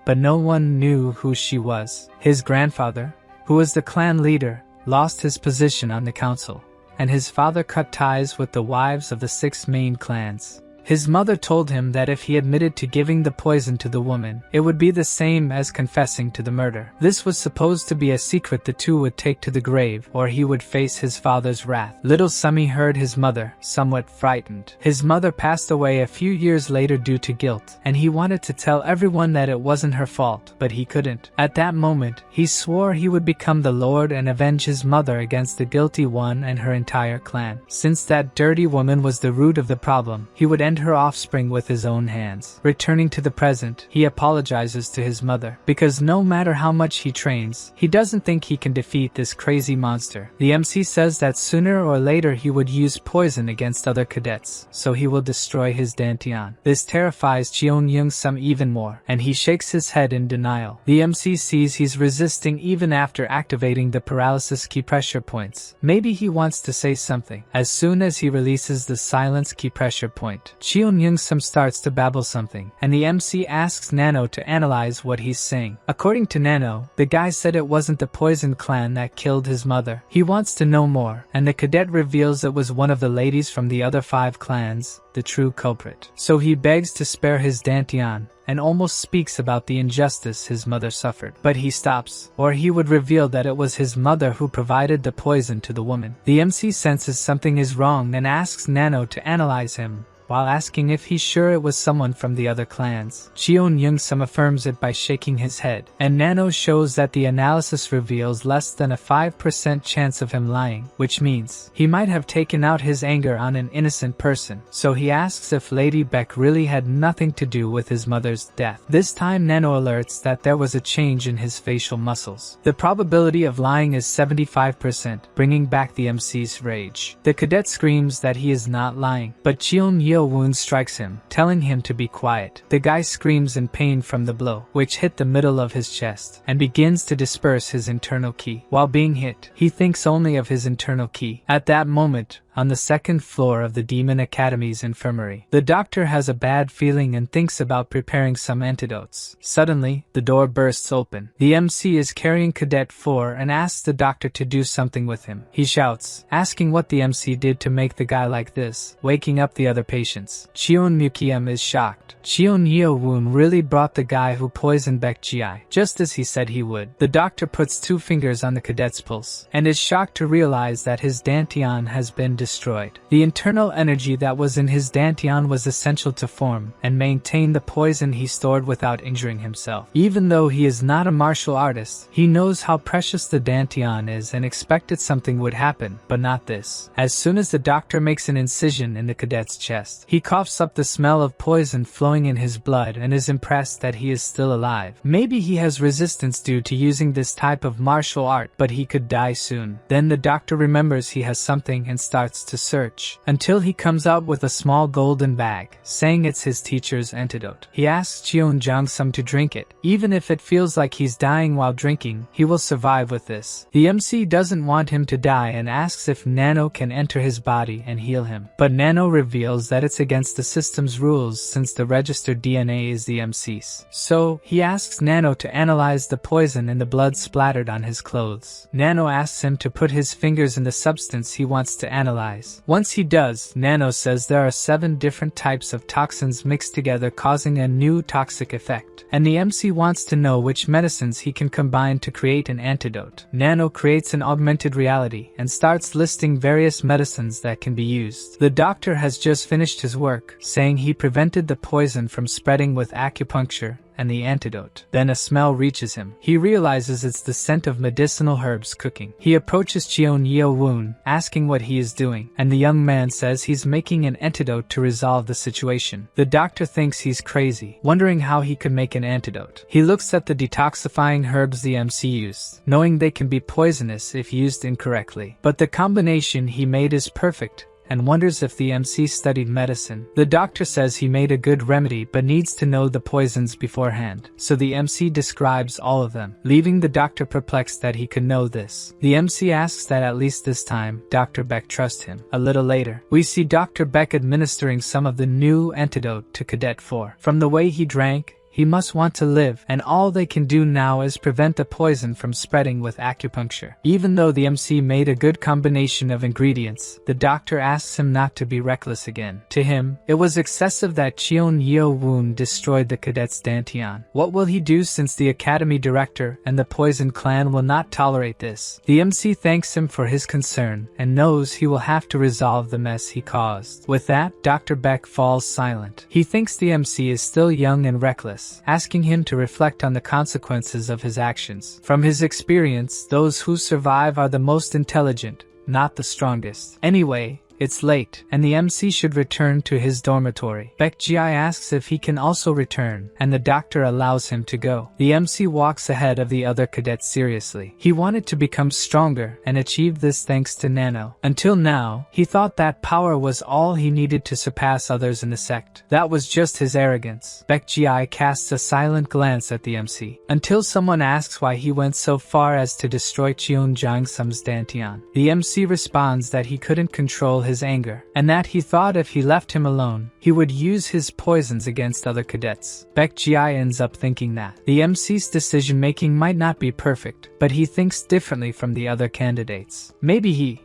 but no one knew who she was. His grandfather, who was the clan leader, lost his position on the council, and his father cut ties with the wives of the 6 main clans. His mother told him that if he admitted to giving the poison to the woman, it would be the same as confessing to the murder. This was supposed to be a secret the two would take to the grave, or he would face his father's wrath. Little Sumi heard his mother, somewhat frightened. His mother passed away a few years later due to guilt, and he wanted to tell everyone that it wasn't her fault, but he couldn't. At that moment, he swore he would become the Lord and avenge his mother against the guilty one and her entire clan. Since that dirty woman was the root of the problem, he would end end her offspring with his own hands. Returning to the present, he apologizes to his mother, because no matter how much he trains, he doesn't think he can defeat this crazy monster. The MC says that sooner or later he would use poison against other cadets, so he will destroy his Dantian. This terrifies Cheon Young-sum even more, and he shakes his head in denial. The MC sees he's resisting even after activating the paralysis key pressure points. Maybe he wants to say something. As soon as he releases the silence key pressure point, Cheon Young-sum starts to babble something, and the MC asks Nano to analyze what he's saying. According to Nano, the guy said it wasn't the Poison clan that killed his mother. He wants to know more, and the cadet reveals it was one of the ladies from the other 5 clans, the true culprit. So he begs to spare his Dantian, and almost speaks about the injustice his mother suffered. But he stops, or he would reveal that it was his mother who provided the poison to the woman. The MC senses something is wrong and asks Nano to analyze him, while asking if he's sure it was someone from the other clans. Cheon Young-sum affirms it by shaking his head, and Nano shows that the analysis reveals less than a 5% chance of him lying, which means he might have taken out his anger on an innocent person. So he asks if Lady Beck really had nothing to do with his mother's death. This time Nano alerts that there was a change in his facial muscles. The probability of lying is 75%, bringing back the MC's rage. The cadet screams that he is not lying, but Cheon Wound strikes him, telling him to be quiet. The guy screams in pain from the blow, which hit the middle of his chest, and begins to disperse his internal ki. While being hit, he thinks only of his internal ki. At that moment, on the 2nd floor of the Demon Academy's infirmary, the doctor has a bad feeling and thinks about preparing some antidotes. Suddenly, the door bursts open. The MC is carrying Cadet 4 and asks the doctor to do something with him. He shouts, asking what the MC did to make the guy like this, waking up the other patients. Cheon Mujian is shocked. Cheon Yeo-woon really brought the guy who poisoned Baek Ji, just as he said he would. The doctor puts 2 fingers on the cadet's pulse, and is shocked to realize that his Dantian has been destroyed. The internal energy that was in his Dantian was essential to form and maintain the poison he stored without injuring himself. Even though he is not a martial artist, he knows how precious the Dantian is and expected something would happen, but not this. As soon as the doctor makes an incision in the cadet's chest, he coughs up the smell of poison flowing in his blood and is impressed that he is still alive. Maybe he has resistance due to using this type of martial art, but he could die soon. Then the doctor remembers he has something and starts to search, until he comes out with a small golden bag, saying it's his teacher's antidote. He asks Cheon Jang-sum to drink it. Even if it feels like he's dying while drinking, he will survive with this. The MC doesn't want him to die and asks if Nano can enter his body and heal him. But Nano reveals that it's against the system's rules since the registered DNA is the MC's. So, he asks Nano to analyze the poison and the blood splattered on his clothes. Nano asks him to put his fingers in the substance he wants to analyze. Once he does, Nano says there are 7 different types of toxins mixed together causing a new toxic effect, and the MC wants to know which medicines he can combine to create an antidote. Nano creates an augmented reality and starts listing various medicines that can be used. The doctor has just finished his work, saying he prevented the poison from spreading with acupuncture and the antidote. Then a smell reaches him. He realizes it's the scent of medicinal herbs cooking. He approaches Cheon Yeo-woon, asking what he is doing, and the young man says he's making an antidote to resolve the situation. The doctor thinks he's crazy, wondering how he could make an antidote. He looks at the detoxifying herbs the MC used, knowing they can be poisonous if used incorrectly. But the combination he made is perfect, and wonders if the MC studied medicine. The doctor says he made a good remedy but needs to know the poisons beforehand, so the MC describes all of them, leaving the doctor perplexed that he could know this. The MC asks that at least this time, Dr. Beck trust him. A little later, we see Dr. Beck administering some of the new antidote to Cadet 4. From the way he drank, he must want to live, and all they can do now is prevent the poison from spreading with acupuncture. Even though the MC made a good combination of ingredients, the doctor asks him not to be reckless again. To him, it was excessive that Cheon Yeo-woon destroyed the cadet's Dantian. What will he do since the academy director and the Poison clan will not tolerate this? The MC thanks him for his concern and knows he will have to resolve the mess he caused. With that, Dr. Beck falls silent. He thinks the MC is still young and reckless, asking him to reflect on the consequences of his actions. From his experience, those who survive are the most intelligent, not the strongest. Anyway, It's late, and the MC should return to his dormitory. Baekji asks if he can also return, and the doctor allows him to go. The MC walks ahead of the other cadets seriously. He wanted to become stronger and achieved this thanks to Nano. Until now, he thought that power was all he needed to surpass others in the sect. That was just his arrogance. Baekji casts a silent glance at the MC, until someone asks why he went so far as to destroy Cheon Jangsum's dantian. The MC responds that he couldn't control his anger, and that he thought if he left him alone, he would use his poisons against other cadets. Baekji ends up thinking that the MC's decision-making might not be perfect, but he thinks differently from the other candidates.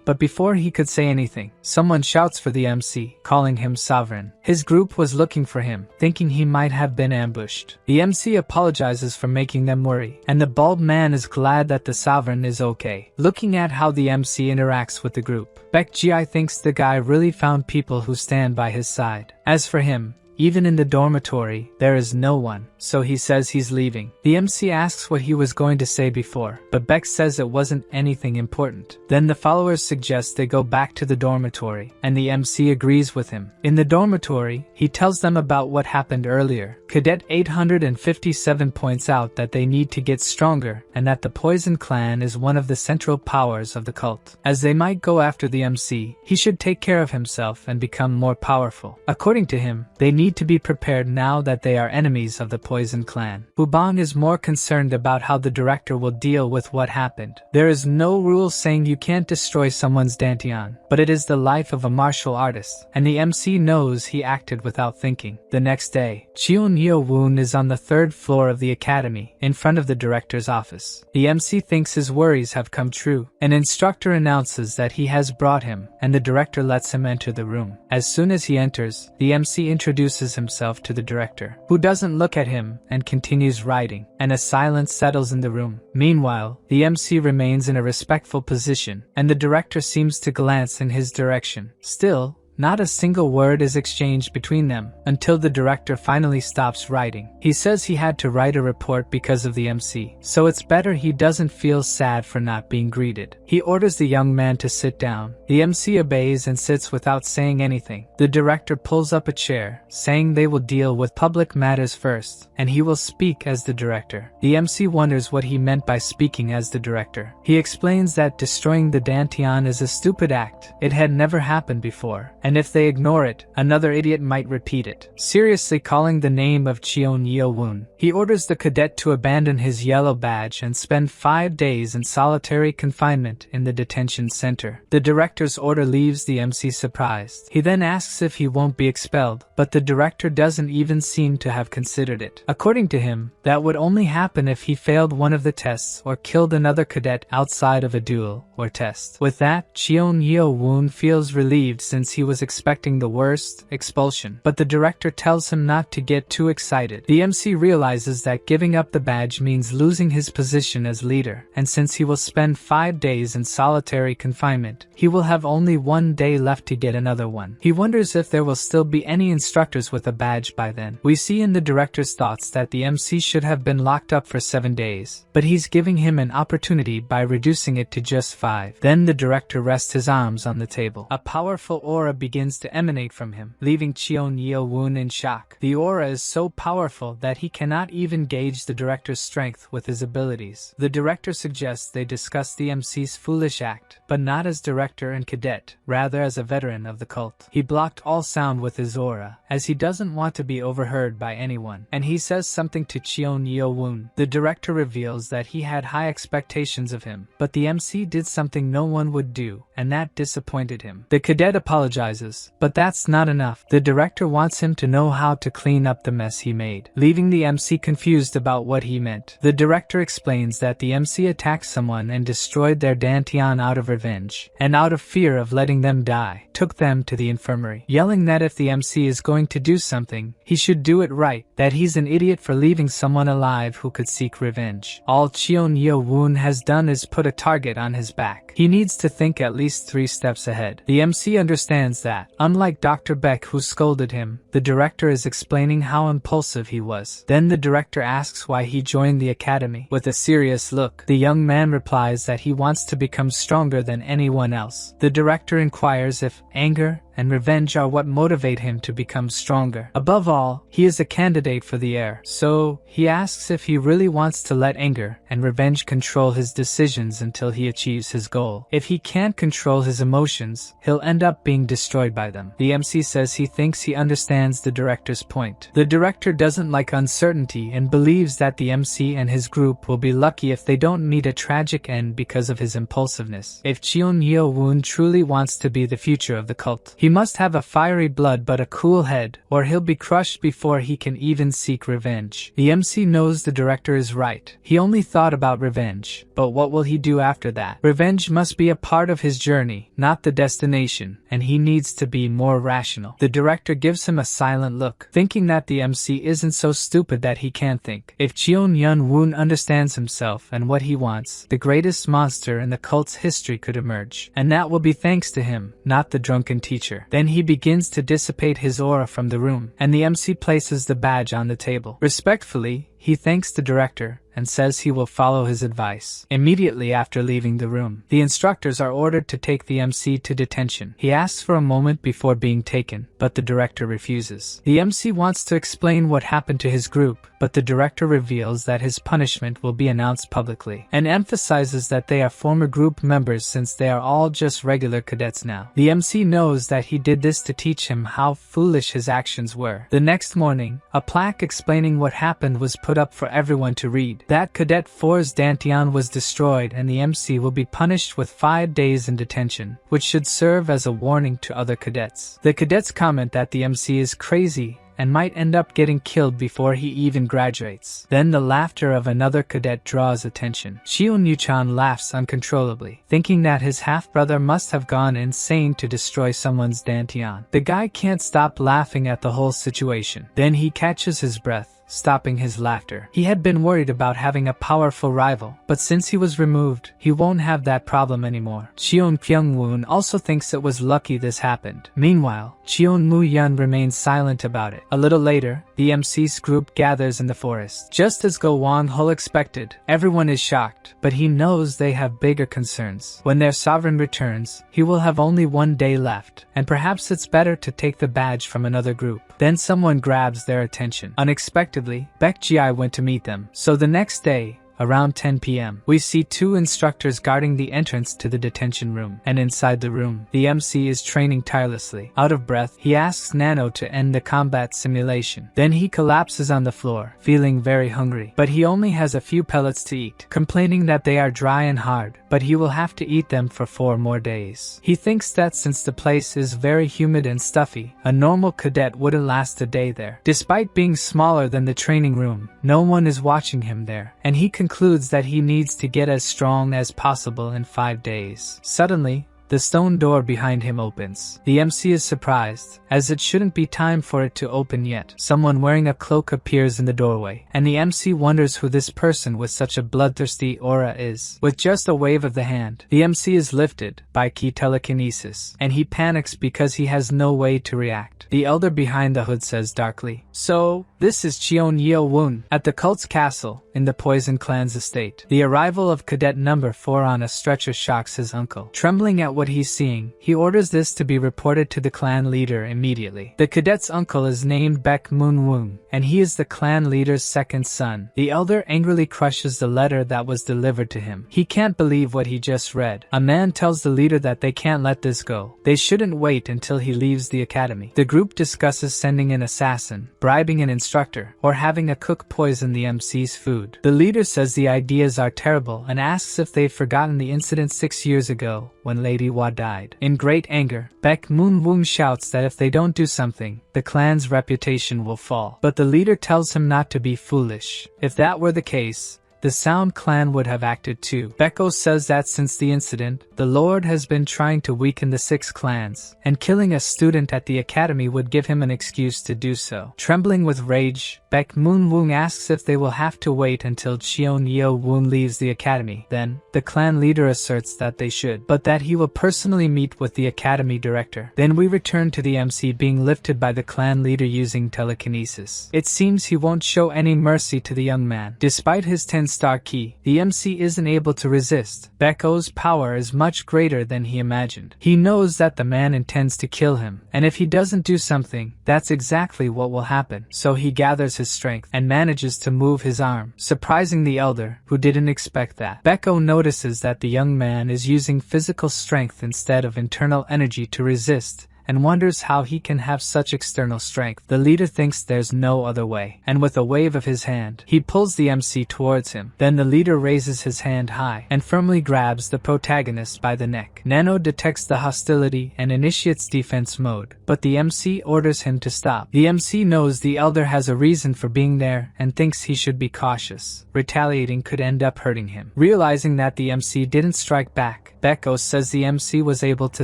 But before he could say anything, someone shouts for the MC, calling him sovereign. His group was looking for him, thinking he might have been ambushed. The MC apologizes for making them worry, and the bald man is glad that the sovereign is okay. Looking at how the MC interacts with the group, Baekji thinks the guy really found people who stand by his side. As for him, even in the dormitory, there is no one, so he says he's leaving. The MC asks what he was going to say before, but Beck says it wasn't anything important. Then the followers suggest they go back to the dormitory, and the MC agrees with him. In the dormitory, he tells them about what happened earlier. Cadet 857 points out that they need to get stronger, and that the Poison Clan is one of the central powers of the cult. As they might go after the MC, he should take care of himself and become more powerful. According to him, they need to be prepared now that they are enemies of the Poison Clan. Bubong is more concerned about how the director will deal with what happened. There is no rule saying you can't destroy someone's dantian, but it is the life of a martial artist, and the MC knows he acted without thinking. The next day, Cheon Yeo-woon is on the 3rd floor of the academy, in front of the director's office. The MC thinks his worries have come true. An instructor announces that he has brought him, and the director lets him enter the room. As soon as he enters, the MC introduces himself to the director, who doesn't look at him and continues writing, and a silence settles in the room. Meanwhile, the MC remains in a respectful position, and the director seems to glance in his direction. Still, not a single word is exchanged between them, until the director finally stops writing. He says he had to write a report because of the MC, so it's better he doesn't feel sad for not being greeted. He orders the young man to sit down. The MC obeys and sits without saying anything. The director pulls up a chair, saying they will deal with public matters first, and he will speak as the director. The MC wonders what he meant by speaking as the director. He explains that destroying the dantian is a stupid act. It had never happened before, and if they ignore it, another idiot might repeat it. Seriously calling the name of Cheon Yeo-woon, he orders the cadet to abandon his yellow badge and spend 5 days in solitary confinement in the detention center. The director's order leaves the MC surprised. He then asks if he won't be expelled, but the director doesn't even seem to have considered it. According to him, that would only happen if he failed one of the tests or killed another cadet outside of a duel or test. With that, Cheon Yeo-woon feels relieved since he was expecting the worst, expulsion, but the director tells him not to get too excited. The MC realizes that giving up the badge means losing his position as leader, and since he will spend 5 days in solitary confinement, he will have only 1 day left to get another one. He wonders if there will still be any instructors with a badge by then. We see in the director's thoughts that the MC should have been locked up for 7 days, but he's giving him an opportunity by reducing it to just 5. Then the director rests his arms on the table. A powerful aura begins to emanate from him, leaving Cheon Yeo-woon in shock. The aura is so powerful that he cannot even gauge the director's strength with his abilities. The director suggests they discuss the MC's foolish act, but not as director and cadet, rather as a veteran of the cult. He blocked all sound with his aura, as he doesn't want to be overheard by anyone, and he says something to Cheon Yeo-woon. The director reveals that he had high expectations of him, but the MC did something no one would do, and that disappointed him. The cadet apologizes, but that's not enough. The director wants him to know how to clean up the mess he made, leaving the MC confused about what he meant. The director explains that the MC attacked someone and destroyed their dantian out of revenge, and out of fear of letting them die, took them to the infirmary, yelling that if the MC is going to do something, he should do it right, that he's an idiot for leaving someone alive who could seek revenge. All Cheon Yeo-woon has done is put a target on his back. He needs to think at least 3 steps ahead. The MC understands understands that, unlike Dr. Beck who scolded him, the director is explaining how impulsive he was. Then the director asks why he joined the academy. With a serious look, the young man replies that he wants to become stronger than anyone else. The director inquires if anger and revenge are what motivate him to become stronger. Above all, he is a candidate for the heir, so he asks if he really wants to let anger and revenge control his decisions until he achieves his goal. If he can't control his emotions, he'll end up being destroyed by them. The MC says he thinks he understands the director's point. The director doesn't like uncertainty and believes that the MC and his group will be lucky if they don't meet a tragic end because of his impulsiveness. If Cheon Yeo-woon truly wants to be the future of the cult, he must have a fiery blood but a cool head, or he'll be crushed before he can even seek revenge. The MC knows the director is right. He only thought about revenge, but what will he do after that? Revenge must be a part of his journey, not the destination, and he needs to be more rational. The director gives him a silent look, thinking that the MC isn't so stupid that he can't think. If Cheon Yun-woon understands himself and what he wants, the greatest monster in the cult's history could emerge, and that will be thanks to him, not the drunken teacher. Then he begins to dissipate his aura from the room, and the MC places the badge on the table. Respectfully, he thanks the director and says he will follow his advice. Immediately after leaving the room, the instructors are ordered to take the MC to detention. He asks for a moment before being taken, but the director refuses. The MC wants to explain what happened to his group, but the director reveals that his punishment will be announced publicly, and emphasizes that they are former group members since they are all just regular cadets now. The MC knows that he did this to teach him how foolish his actions were. The next morning, a plaque explaining what happened was put up for everyone to read. That Cadet 4's Dantian was destroyed and the MC will be punished with 5 days in detention, which should serve as a warning to other cadets. The cadets comment that the MC is crazy and might end up getting killed before he even graduates. Then the laughter of another cadet draws attention. Cheon Yu-chan laughs uncontrollably, thinking that his half-brother must have gone insane to destroy someone's Dantian. The guy can't stop laughing at the whole situation. Then he catches his breath, stopping his laughter. He had been worried about having a powerful rival, but since he was removed, he won't have that problem anymore. Cheon Kyung-woon also thinks it was lucky this happened. Meanwhile, Cheon Moo-yeon remains silent about it. A little later, the MC's group gathers in the forest. Just as Go Won-hul expected, everyone is shocked, but he knows they have bigger concerns. When their sovereign returns, he will have only 1 day left, and perhaps it's better to take the badge from another group. Then someone grabs their attention. Unexpectedly, Baek Ji-ai went to meet them. So the next day, around 10 p.m., we see 2 instructors guarding the entrance to the detention room. And inside the room, the MC is training tirelessly. Out of breath, he asks Nano to end the combat simulation. Then he collapses on the floor, feeling very hungry. But he only has a few pellets to eat, complaining that they are dry and hard, but he will have to eat them for 4 more days. He thinks that since the place is very humid and stuffy, a normal cadet wouldn't last a day there. Despite being smaller than the training room, no one is watching him there, and he concludes that he needs to get as strong as possible in 5 days. Suddenly, the stone door behind him opens. The MC is surprised, as it shouldn't be time for it to open yet. Someone wearing a cloak appears in the doorway, and the MC wonders who this person with such a bloodthirsty aura is. With just a wave of the hand, the MC is lifted by key telekinesis, and he panics because he has no way to react. The elder behind the hood says darkly, "So, this is Cheon Yeo-woon at the cult's castle in the Poison Clan's estate." The arrival of cadet number 4 on a stretcher shocks his uncle. Trembling at what he's seeing, he orders this to be reported to the clan leader immediately. The cadet's uncle is named Baek Moon-woon, and he is the clan leader's second son. The elder angrily crushes the letter that was delivered to him. He can't believe what he just read. A man tells the leader that they can't let this go. They shouldn't wait until he leaves the academy. The group discusses sending an assassin, bribing an instructor, or having a cook poison the MC's food. The leader says the ideas are terrible and asks if they've forgotten the incident 6 years ago when Lady Hwa died. In great anger, Baek Moon-woon shouts that if they don't do something, the clan's reputation will fall. But the leader tells him not to be foolish. If that were the case, the Sound clan would have acted too. Beko says that since the incident, the Lord has been trying to weaken the 6 clans, and killing a student at the academy would give him an excuse to do so. Trembling with rage, Baek Moon Woong asks if they will have to wait until Cheon Yeo Woon leaves the academy. Then, the clan leader asserts that they should, but that he will personally meet with the academy director. Then we return to the MC being lifted by the clan leader using telekinesis. It seems he won't show any mercy to the young man. Despite his 10-star key, the MC isn't able to resist. Beko's power is much greater than he imagined. He knows that the man intends to kill him, and if he doesn't do something, that's exactly what will happen. So he gathers his strength and manages to move his arm, surprising the elder, who didn't expect that. Beko notices that the young man is using physical strength instead of internal energy to resist, and wonders how he can have such external strength. The leader thinks there's no other way, and with a wave of his hand, he pulls the MC towards him. Then the leader raises his hand high and firmly grabs the protagonist by the neck. Nano detects the hostility and initiates defense mode, but the MC orders him to stop. The MC knows the elder has a reason for being there and thinks he should be cautious. Retaliating could end up hurting him. Realizing that the MC didn't strike back, Beko says the MC was able to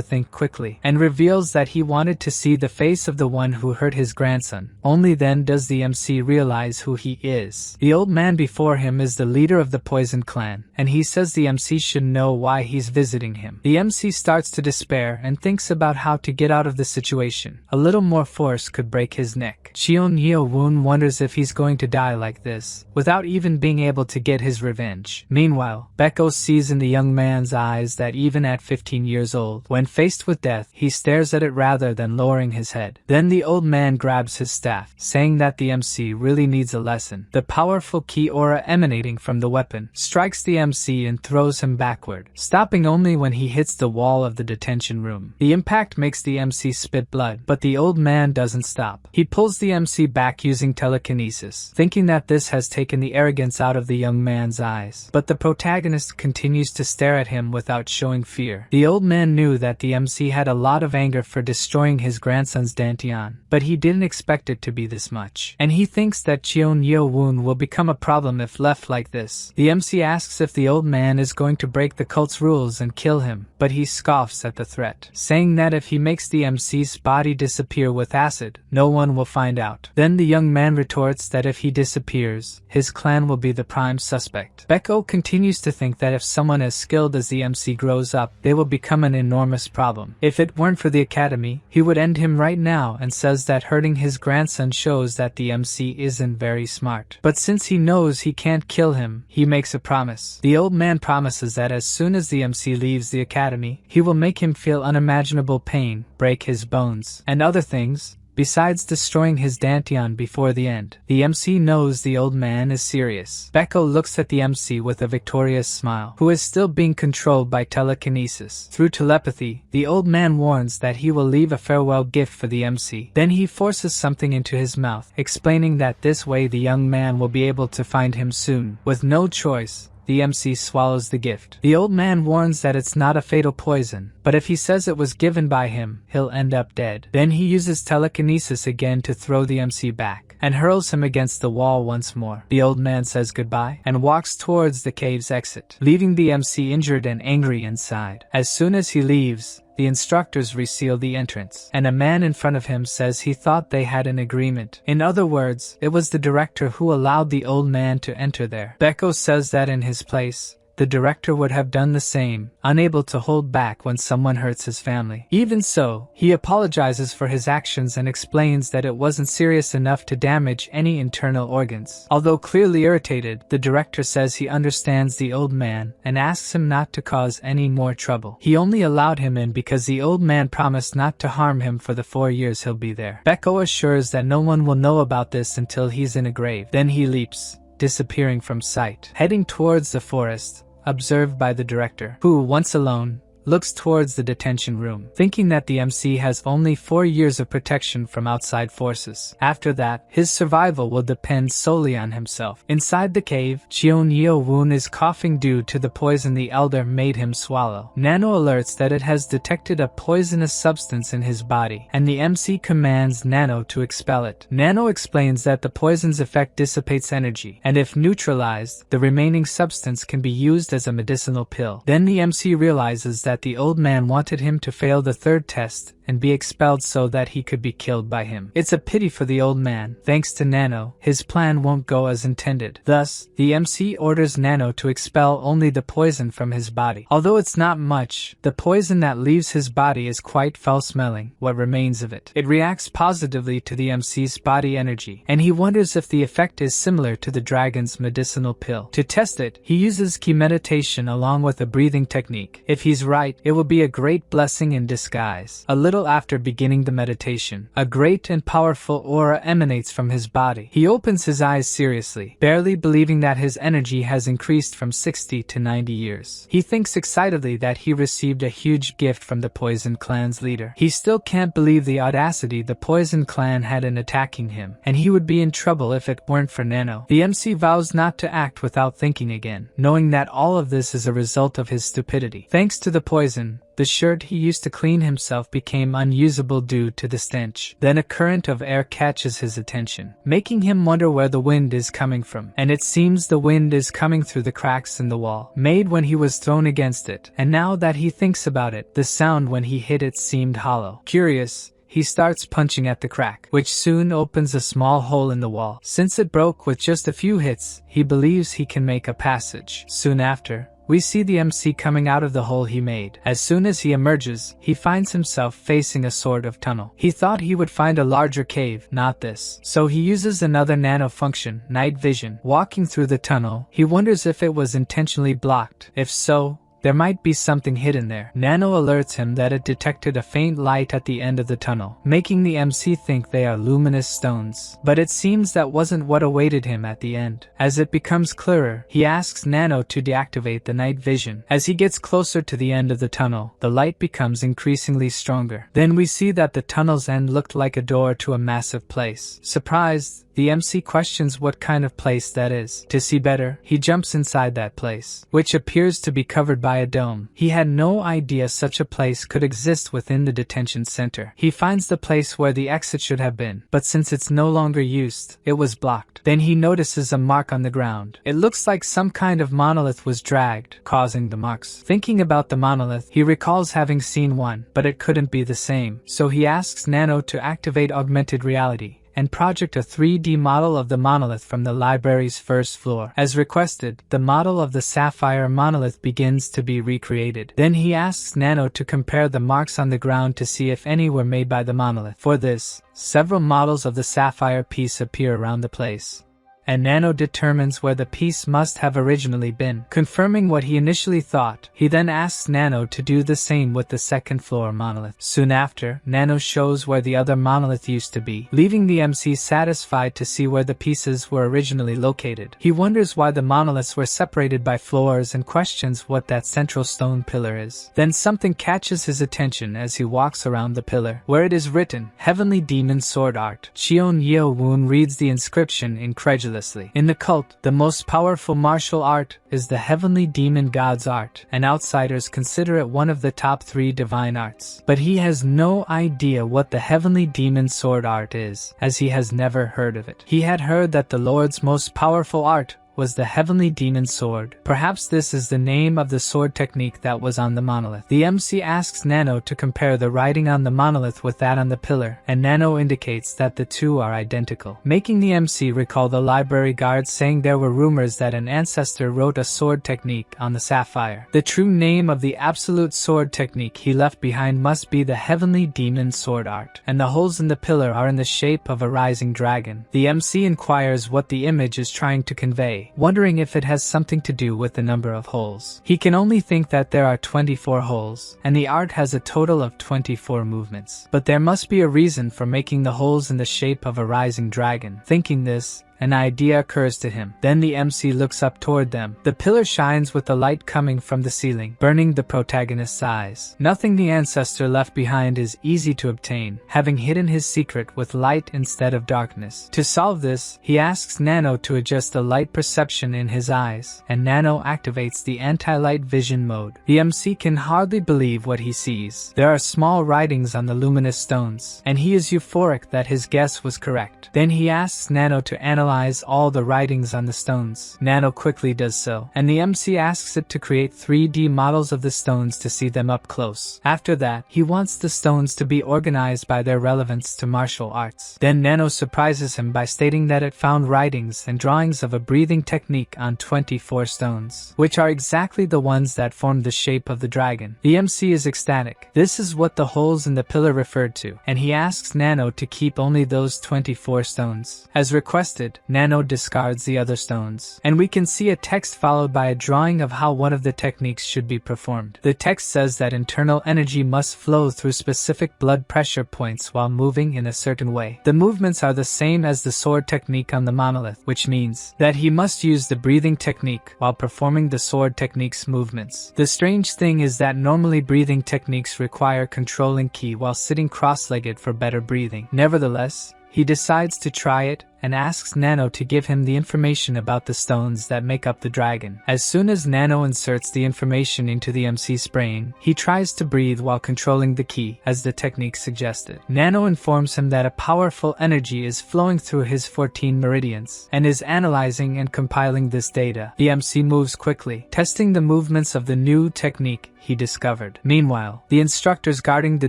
think quickly, and reveals that he wanted to see the face of the one who hurt his grandson. Only then does the MC realize who he is. The old man before him is the leader of the Poison clan, and he says the MC should know why he's visiting him. The MC starts to despair and thinks about how to get out of the situation. A little more force could break his neck. Cheon Yeo Woon wonders if he's going to die like this, without even being able to get his revenge. Meanwhile, Beko sees in the young man's eyes that even at 15 years old, when faced with death, he stares at it rather than lowering his head. Then the old man grabs his staff, saying that the MC really needs a lesson. The powerful ki aura emanating from the weapon strikes the MC and throws him backward, stopping only when he hits the wall of the detention room. The impact makes the MC spit blood, but the old man doesn't stop. He pulls the MC back using telekinesis, thinking that this has taken the arrogance out of the young man's eyes. But the protagonist continues to stare at him without showing fear. The old man knew that the MC had a lot of anger for destroying his grandson's dantian, but he didn't expect it to be this much. And he thinks that Cheon Yeo Woon will become a problem if left like this. The MC asks if the old man is going to break the cult's rules and kill him, but he scoffs at the threat, saying that if he makes the MC's body disappear with acid, no one will find out. Then the young man retorts that if he disappears, his clan will be the prime suspect. Beko continues to think that if someone as skilled as the MC grows up, they will become an enormous problem. If it weren't for the academy, he would end him right now, and says that hurting his grandson shows that the MC isn't very smart. But since he knows he can't kill him, he makes a promise. The old man promises that as soon as the MC leaves the academy, he will make him feel unimaginable pain, break his bones, and other things, besides destroying his dantian before the end. The MC knows the old man is serious. Beko looks at the MC with a victorious smile, who is still being controlled by telekinesis. Through telepathy, the old man warns that he will leave a farewell gift for the MC. Then he forces something into his mouth, explaining that this way the young man will be able to find him soon. With no choice, the MC swallows the gift. The old man warns that it's not a fatal poison, but if he says it was given by him, he'll end up dead. Then he uses telekinesis again to throw the MC back, and hurls him against the wall once more. The old man says goodbye, and walks towards the cave's exit, leaving the MC injured and angry inside. As soon as he leaves, the instructors reseal the entrance, and a man in front of him says he thought they had an agreement. In other words, it was the director who allowed the old man to enter there. Beko says that in his place, the director would have done the same, unable to hold back when someone hurts his family. Even so, he apologizes for his actions and explains that it wasn't serious enough to damage any internal organs. Although clearly irritated, the director says he understands the old man and asks him not to cause any more trouble. He only allowed him in because the old man promised not to harm him for the 4 years he'll be there. Beko assures that no one will know about this until he's in a grave. Then he leaps, disappearing from sight, heading towards the forest, observed by the director, who, once alone, looks towards the detention room, thinking that the MC has only 4 years of protection from outside forces. After that, his survival will depend solely on himself. Inside the cave, Cheon Yeo-woon is coughing due to the poison the elder made him swallow. Nano alerts that it has detected a poisonous substance in his body, and the MC commands Nano to expel it. Nano explains that the poison's effect dissipates energy, and if neutralized, the remaining substance can be used as a medicinal pill. Then the MC realizes that the old man wanted him to fail the third test and be expelled so that he could be killed by him. It's a pity for the old man. Thanks to Nano, his plan won't go as intended. Thus, the MC orders Nano to expel only the poison from his body. Although it's not much, the poison that leaves his body is quite foul-smelling, what remains of it. It reacts positively to the MC's body energy, and he wonders if the effect is similar to the dragon's medicinal pill. To test it, he uses ki meditation along with a breathing technique. If he's right, it will be a great blessing in disguise. A little after beginning the meditation, a great and powerful aura emanates from his body. He opens his eyes seriously, barely believing that his energy has increased from 60 to 90 years. He thinks excitedly that he received a huge gift from the Poison Clan's leader. He still can't believe the audacity the Poison Clan had in attacking him, and he would be in trouble if it weren't for Nano. The MC vows not to act without thinking again, knowing that all of this is a result of his stupidity. Thanks to the poison, the shirt he used to clean himself became unusable due to the stench. Then a current of air catches his attention, making him wonder where the wind is coming from. And it seems the wind is coming through the cracks in the wall, made when he was thrown against it. And now that he thinks about it, the sound when he hit it seemed hollow. Curious, he starts punching at the crack, which soon opens a small hole in the wall. Since it broke with just a few hits, he believes he can make a passage. Soon after, we see the MC coming out of the hole he made. As soon as he emerges, he finds himself facing a sort of tunnel. He thought he would find a larger cave, not this. So he uses another nano function, night vision. Walking through the tunnel, he wonders if it was intentionally blocked. If so, there might be something hidden there. Nano alerts him that it detected a faint light at the end of the tunnel, making the MC think they are luminous stones. But it seems that wasn't what awaited him at the end. As it becomes clearer, he asks Nano to deactivate the night vision. As he gets closer to the end of the tunnel, the light becomes increasingly stronger. Then we see that the tunnel's end looked like a door to a massive place. Surprised, the MC questions what kind of place that is. To see better, he jumps inside that place, which appears to be covered by a dome. He had no idea such a place could exist within the detention center. He finds the place where the exit should have been, but since it's no longer used, it was blocked. Then he notices a mark on the ground. It looks like some kind of monolith was dragged, causing the marks. Thinking about the monolith, he recalls having seen one, but it couldn't be the same. So he asks Nano to activate augmented reality and project a 3D model of the monolith from the library's first floor. As requested, the model of the sapphire monolith begins to be recreated. Then he asks Nano to compare the marks on the ground to see if any were made by the monolith. For this, several models of the sapphire piece appear around the place, and Nano determines where the piece must have originally been, confirming what he initially thought. He then asks Nano to do the same with the second floor monolith. Soon after, Nano shows where the other monolith used to be, leaving the MC satisfied to see where the pieces were originally located. He wonders why the monoliths were separated by floors and questions what that central stone pillar is. Then something catches his attention as he walks around the pillar, where it is written, Heavenly Demon Sword Art. Cheon Yeo-woon reads the inscription incredulously. In the cult, the most powerful martial art is the Heavenly Demon God's art, and outsiders consider it one of the top 3 divine arts. But he has no idea what the Heavenly Demon Sword Art is, as he has never heard of it. He had heard that the Lord's most powerful art was the Heavenly Demon Sword. Perhaps this is the name of the sword technique that was on the monolith. The MC asks Nano to compare the writing on the monolith with that on the pillar, and Nano indicates that the two are identical, making the MC recall the library guards saying there were rumors that an ancestor wrote a sword technique on the sapphire. The true name of the absolute sword technique he left behind must be the Heavenly Demon Sword Art, and the holes in the pillar are in the shape of a rising dragon. The MC inquires what the image is trying to convey, wondering if it has something to do with the number of holes. He can only think that there are 24 holes, and the art has a total of 24 movements. But there must be a reason for making the holes in the shape of a rising dragon. Thinking this, an idea occurs to him. Then the MC looks up toward them. The pillar shines with the light coming from the ceiling, burning the protagonist's eyes. Nothing the ancestor left behind is easy to obtain, having hidden his secret with light instead of darkness. To solve this, he asks Nano to adjust the light perception in his eyes, and Nano activates the anti-light vision mode. The MC can hardly believe what he sees. There are small writings on the luminous stones, and he is euphoric that his guess was correct. Then he asks Nano to analyze all the writings on the stones. Nano quickly does so, and the MC asks it to create 3D models of the stones to see them up close. After that, he wants the stones to be organized by their relevance to martial arts. Then Nano surprises him by stating that it found writings and drawings of a breathing technique on 24 stones, which are exactly the ones that formed the shape of the dragon. The MC is ecstatic. This is what the holes in the pillar referred to, and he asks Nano to keep only those 24 stones. As requested, Nano discards the other stones, and we can see a text followed by a drawing of how one of the techniques should be performed. The text says that internal energy must flow through specific blood pressure points while moving in a certain way. The movements are the same as the sword technique on the monolith, which means that he must use the breathing technique while performing the sword technique's movements. The strange thing is that normally breathing techniques require controlling ki while sitting cross-legged for better breathing. Nevertheless, he decides to try it and asks Nano to give him the information about the stones that make up the dragon. As soon as Nano inserts the information into the MC's brain, he tries to breathe while controlling the ki, as the technique suggested. Nano informs him that a powerful energy is flowing through his 14 meridians, and is analyzing and compiling this data. The MC moves quickly, testing the movements of the new technique he discovered. Meanwhile, the instructors guarding the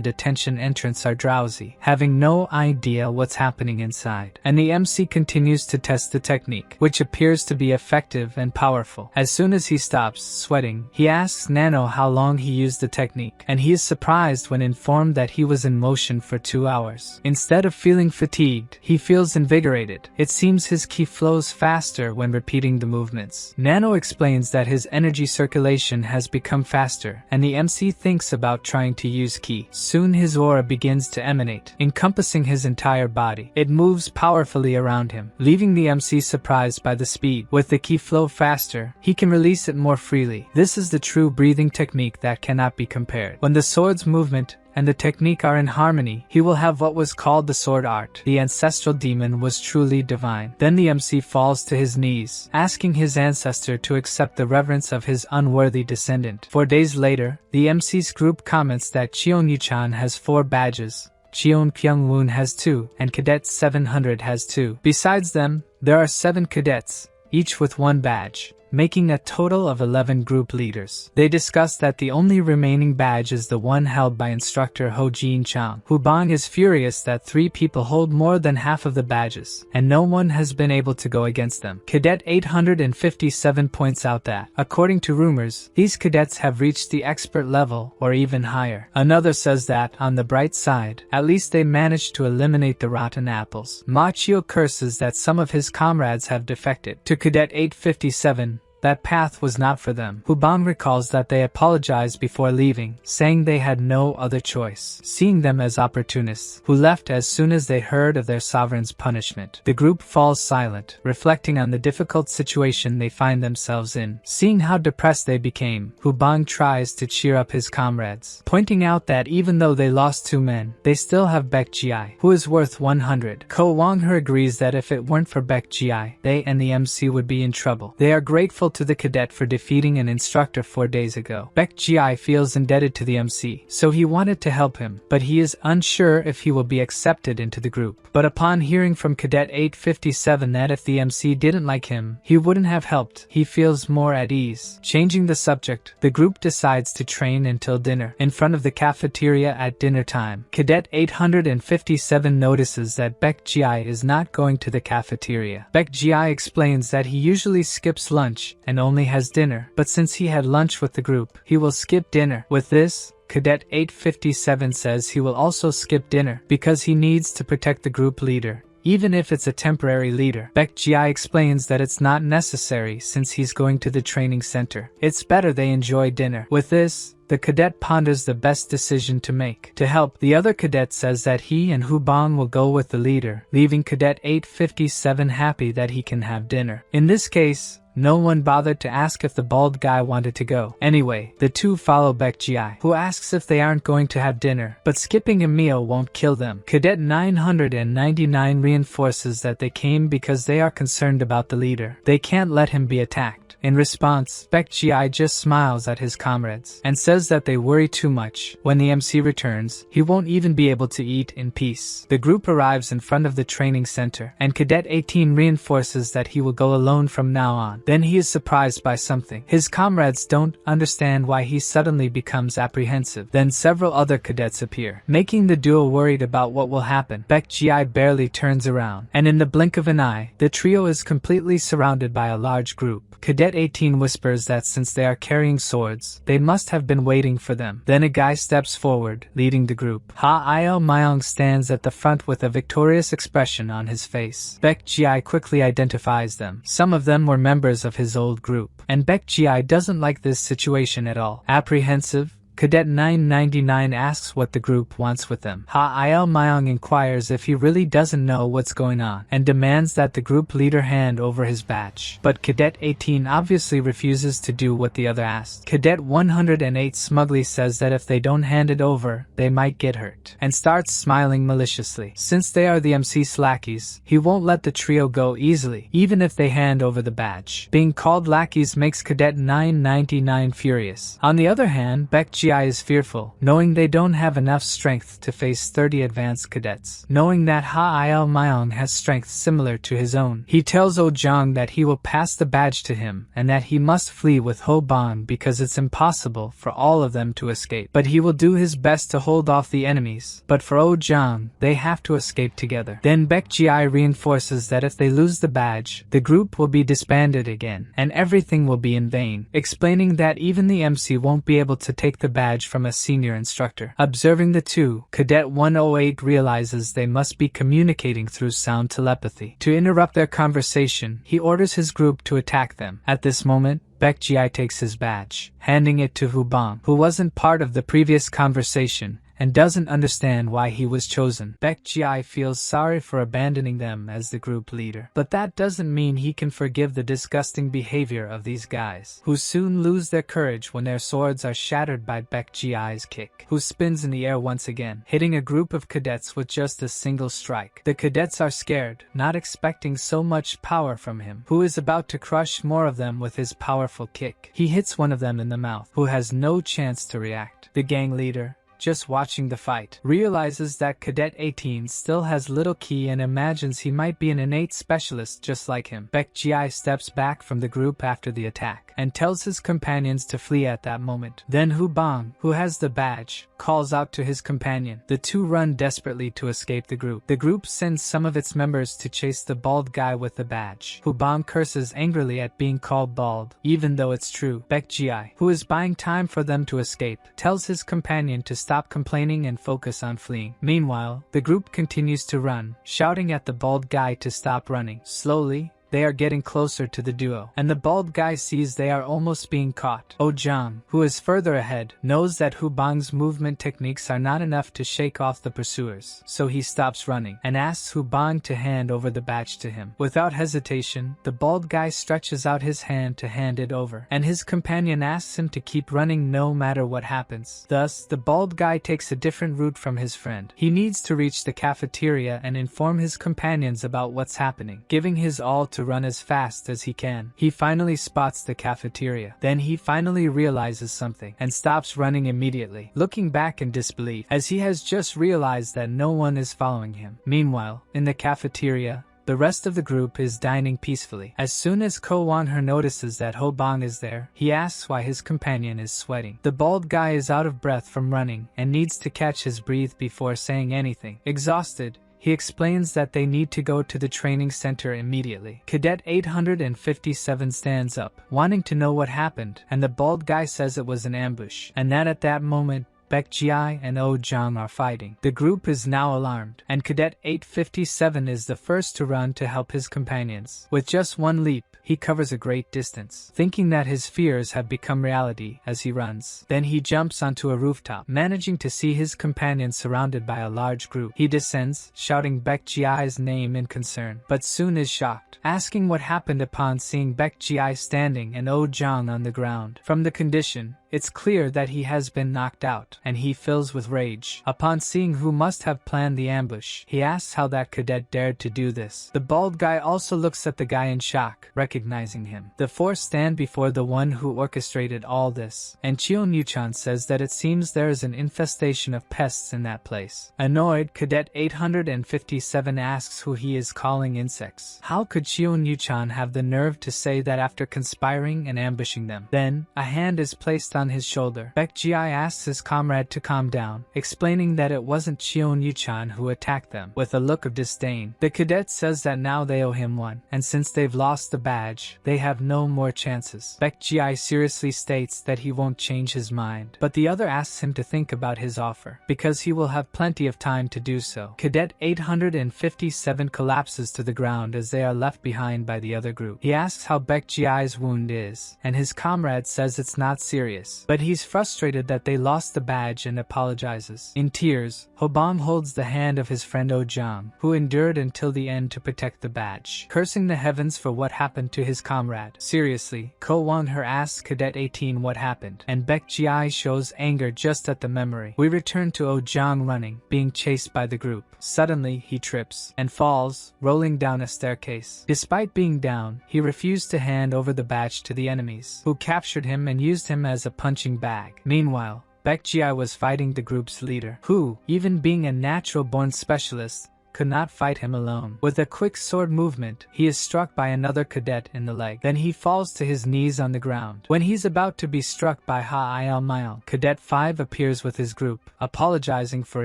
detention entrance are drowsy, having no idea what's happening inside, and the MC continues to test the technique, which appears to be effective and powerful. As soon as he stops sweating, he asks Nano how long he used the technique, and he is surprised when informed that he was in motion for 2 hours. Instead of feeling fatigued, he feels invigorated. It seems his ki flows faster when repeating the movements. Nano explains that his energy circulation has become faster, and the MC thinks about trying to use ki. Soon his aura begins to emanate, encompassing his entire body. It moves powerfully around him, leaving the MC surprised by the speed. With the ki flow faster, he can release it more freely. This is the true breathing technique that cannot be compared. When the sword's movement and the technique are in harmony, he will have what was called the sword art. The ancestral demon was truly divine. Then the MC falls to his knees, asking his ancestor to accept the reverence of his unworthy descendant. 4 days later, the MC's group comments that Cheon Yuchan has 4 badges, Cheon Kyungwoon has 2, and Cadet 700 has 2. Besides them, there are 7 cadets, each with 1 badge, making a total of 11 group leaders. They discuss that the only remaining badge is the one held by instructor Ho Jin Chang. Hubang is furious that 3 people hold more than half of the badges, and no one has been able to go against them. Cadet 857 points out that, according to rumors, these cadets have reached the expert level or even higher. Another says that, on the bright side, at least they managed to eliminate the rotten apples. Ma Chio curses that some of his comrades have defected. To Cadet 857, that path was not for them. Hubang recalls that they apologized before leaving, saying they had no other choice, seeing them as opportunists, who left as soon as they heard of their sovereign's punishment. The group falls silent, reflecting on the difficult situation they find themselves in. Seeing how depressed they became, Hubang tries to cheer up his comrades, pointing out that even though they lost 2 men, they still have Baek Ji, who is worth 100. Ko Wang-her agrees that if it weren't for Baek Ji, they and the MC would be in trouble. They are grateful to the cadet for defeating an instructor 4 days ago. Baek Ji feels indebted to the MC, so he wanted to help him, but he is unsure if he will be accepted into the group. But upon hearing from Cadet 857 that if the MC didn't like him, he wouldn't have helped, he feels more at ease. Changing the subject, the group decides to train until dinner, in front of the cafeteria at dinner time. Cadet 857 notices that Baek Ji is not going to the cafeteria. Baek Ji explains that he usually skips lunch and only has dinner, but since he had lunch with the group, he will skip dinner. With this, Cadet 857 says he will also skip dinner because he needs to protect the group leader, even if it's a temporary leader. Baek Ji-ai explains that it's not necessary since he's going to the training center. It's better they enjoy dinner. With this, the cadet ponders the best decision to make. To help, the other cadet says that he and Hubong will go with the leader, leaving Cadet 857 happy that he can have dinner. In this case, no one bothered to ask if the bald guy wanted to go. Anyway, the two follow Baek Ji-ai, who asks if they aren't going to have dinner, but skipping a meal won't kill them. Cadet 999 reinforces that they came because they are concerned about the leader. They can't let him be attacked. In response, Baek Ji-ai just smiles at his comrades and says that they worry too much. When the MC returns, he won't even be able to eat in peace. The group arrives in front of the training center, and Cadet 18 reinforces that he will go alone from now on. Then he is surprised by something. His comrades don't understand why he suddenly becomes apprehensive. Then several other cadets appear, making the duo worried about what will happen. Baek Ji-ai barely turns around, and in the blink of an eye, the trio is completely surrounded by a large group. Cadet 18 whispers that since they are carrying swords, they must have been waiting for them. Then a guy steps forward, leading the group. Ha-il Myong stands at the front with a victorious expression on his face. Baek Ji-ai quickly identifies them. Some of them were members of his old group, and Baek Ji-ai doesn't like this situation at all. Apprehensive, Cadet 999 asks what the group wants with them. Ha-il Myong inquires if he really doesn't know what's going on, and demands that the group leader hand over his badge. But Cadet 18 obviously refuses to do what the other asked. Cadet 108 smugly says that if they don't hand it over, they might get hurt, and starts smiling maliciously. Since they are the MC's lackeys, he won't let the trio go easily, even if they hand over the badge. Being called lackeys makes Cadet 999 furious. On the other hand, Baek Ji-ai is fearful, knowing they don't have enough strength to face 30 advanced cadets. Knowing that Ha-il Myong has strength similar to his own, he tells Oh-jong that he will pass the badge to him and that he must flee with Ho-bong because it's impossible for all of them to escape. But he will do his best to hold off the enemies. But for Oh-jong, they have to escape together. Then Baek Ji-ai reinforces that if they lose the badge, the group will be disbanded again, and everything will be in vain, explaining that even the MC won't be able to take the badge from a senior instructor. Observing the two, Cadet 108 realizes they must be communicating through sound telepathy. To interrupt their conversation, he orders his group to attack them. At this moment, Baek Ji-ai takes his badge, handing it to Hubong, who wasn't part of the previous conversation and doesn't understand why he was chosen. Baek Ji-ai feels sorry for abandoning them as the group leader, but that doesn't mean he can forgive the disgusting behavior of these guys, who soon lose their courage when their swords are shattered by Baek Ji-ai's kick, who spins in the air once again, hitting a group of cadets with just a single strike. The cadets are scared, not expecting so much power from him, who is about to crush more of them with his powerful kick. He hits one of them in the mouth, who has no chance to react. The gang leader, just watching the fight, realizes that Cadet 18 still has little ki and imagines he might be an innate specialist just like him. Baek Ji-ai steps back from the group after the attack, and tells his companions to flee at that moment. Then Hubong, who has the badge, calls out to his companion. The two run desperately to escape the group. The group sends some of its members to chase the bald guy with the badge. Hubong curses angrily at being called bald, even though it's true. Baek Ji-ai, who is buying time for them to escape, tells his companion to stop complaining and focus on fleeing. Meanwhile, the group continues to run, shouting at the bald guy to stop running. Slowly, they are getting closer to the duo, and the bald guy sees they are almost being caught. Oh-jong, who is further ahead, knows that Hubong's movement techniques are not enough to shake off the pursuers, so he stops running, and asks Hubong to hand over the badge to him. Without hesitation, the bald guy stretches out his hand to hand it over, and his companion asks him to keep running no matter what happens. Thus, the bald guy takes a different route from his friend. He needs to reach the cafeteria and inform his companions about what's happening, giving his all to run as fast as he can. He finally spots the cafeteria. Then he finally realizes something and stops running immediately, looking back in disbelief, as he has just realized that no one is following him. Meanwhile, in the cafeteria, the rest of the group is dining peacefully. As soon as Ko Won-her notices that Ho-bong is there, he asks why his companion is sweating. The bald guy is out of breath from running and needs to catch his breath before saying anything. Exhausted, he explains that they need to go to the training center immediately. Cadet 857 stands up, wanting to know what happened, and the bald guy says it was an ambush, and that at that moment, Baek Ji-ai and Oh Jang are fighting. The group is now alarmed, and Cadet 857 is the first to run to help his companions. With just one leap, he covers a great distance, thinking that his fears have become reality as he runs. Then he jumps onto a rooftop, managing to see his companions surrounded by a large group. He descends, shouting Baek Ji-ai's name in concern, but soon is shocked, asking what happened upon seeing Baek Ji-ai standing and Oh Jang on the ground. From the condition, it's clear that he has been knocked out, and he fills with rage. Upon seeing who must have planned the ambush, he asks how that cadet dared to do this. The bald guy also looks at the guy in shock, recognizing him. The four stand before the one who orchestrated all this, and Cheon Yuchan says that it seems there is an infestation of pests in that place. Annoyed, Cadet 857 asks who he is calling insects. How could Cheon Yuchan have the nerve to say that after conspiring and ambushing them? Then, a hand is placed on his shoulder. Baek Ji-ai asks his comrade to calm down, explaining that it wasn't Cheon Yuchan who attacked them. With a look of disdain, the cadet says that now they owe him one, and since they've lost the badge, they have no more chances. Baek Ji-ai seriously states that he won't change his mind, but the other asks him to think about his offer, because he will have plenty of time to do so. Cadet 857 collapses to the ground as they are left behind by the other group. He asks how Baek Ji-ai's wound is, and his comrade says it's not serious, but he's frustrated that they lost the badge and apologizes. In tears, Hobong holds the hand of his friend Oh Jang, who endured until the end to protect the badge, cursing the heavens for what happened to his comrade. Seriously, Ko Won-her asks Cadet 18 what happened, and Baek Ji-ai shows anger just at the memory. We return to Oh Jang running, being chased by the group. Suddenly, he trips and falls, rolling down a staircase. Despite being down, he refused to hand over the badge to the enemies, who captured him and used him as a punching bag. Meanwhile, Baek Ji-ai was fighting the group's leader, who, even being a natural-born specialist, could not fight him alone. With a quick sword movement, he is struck by another cadet in the leg. Then he falls to his knees on the ground. When he's about to be struck by Ha-il-Mail, Cadet 5 appears with his group, apologizing for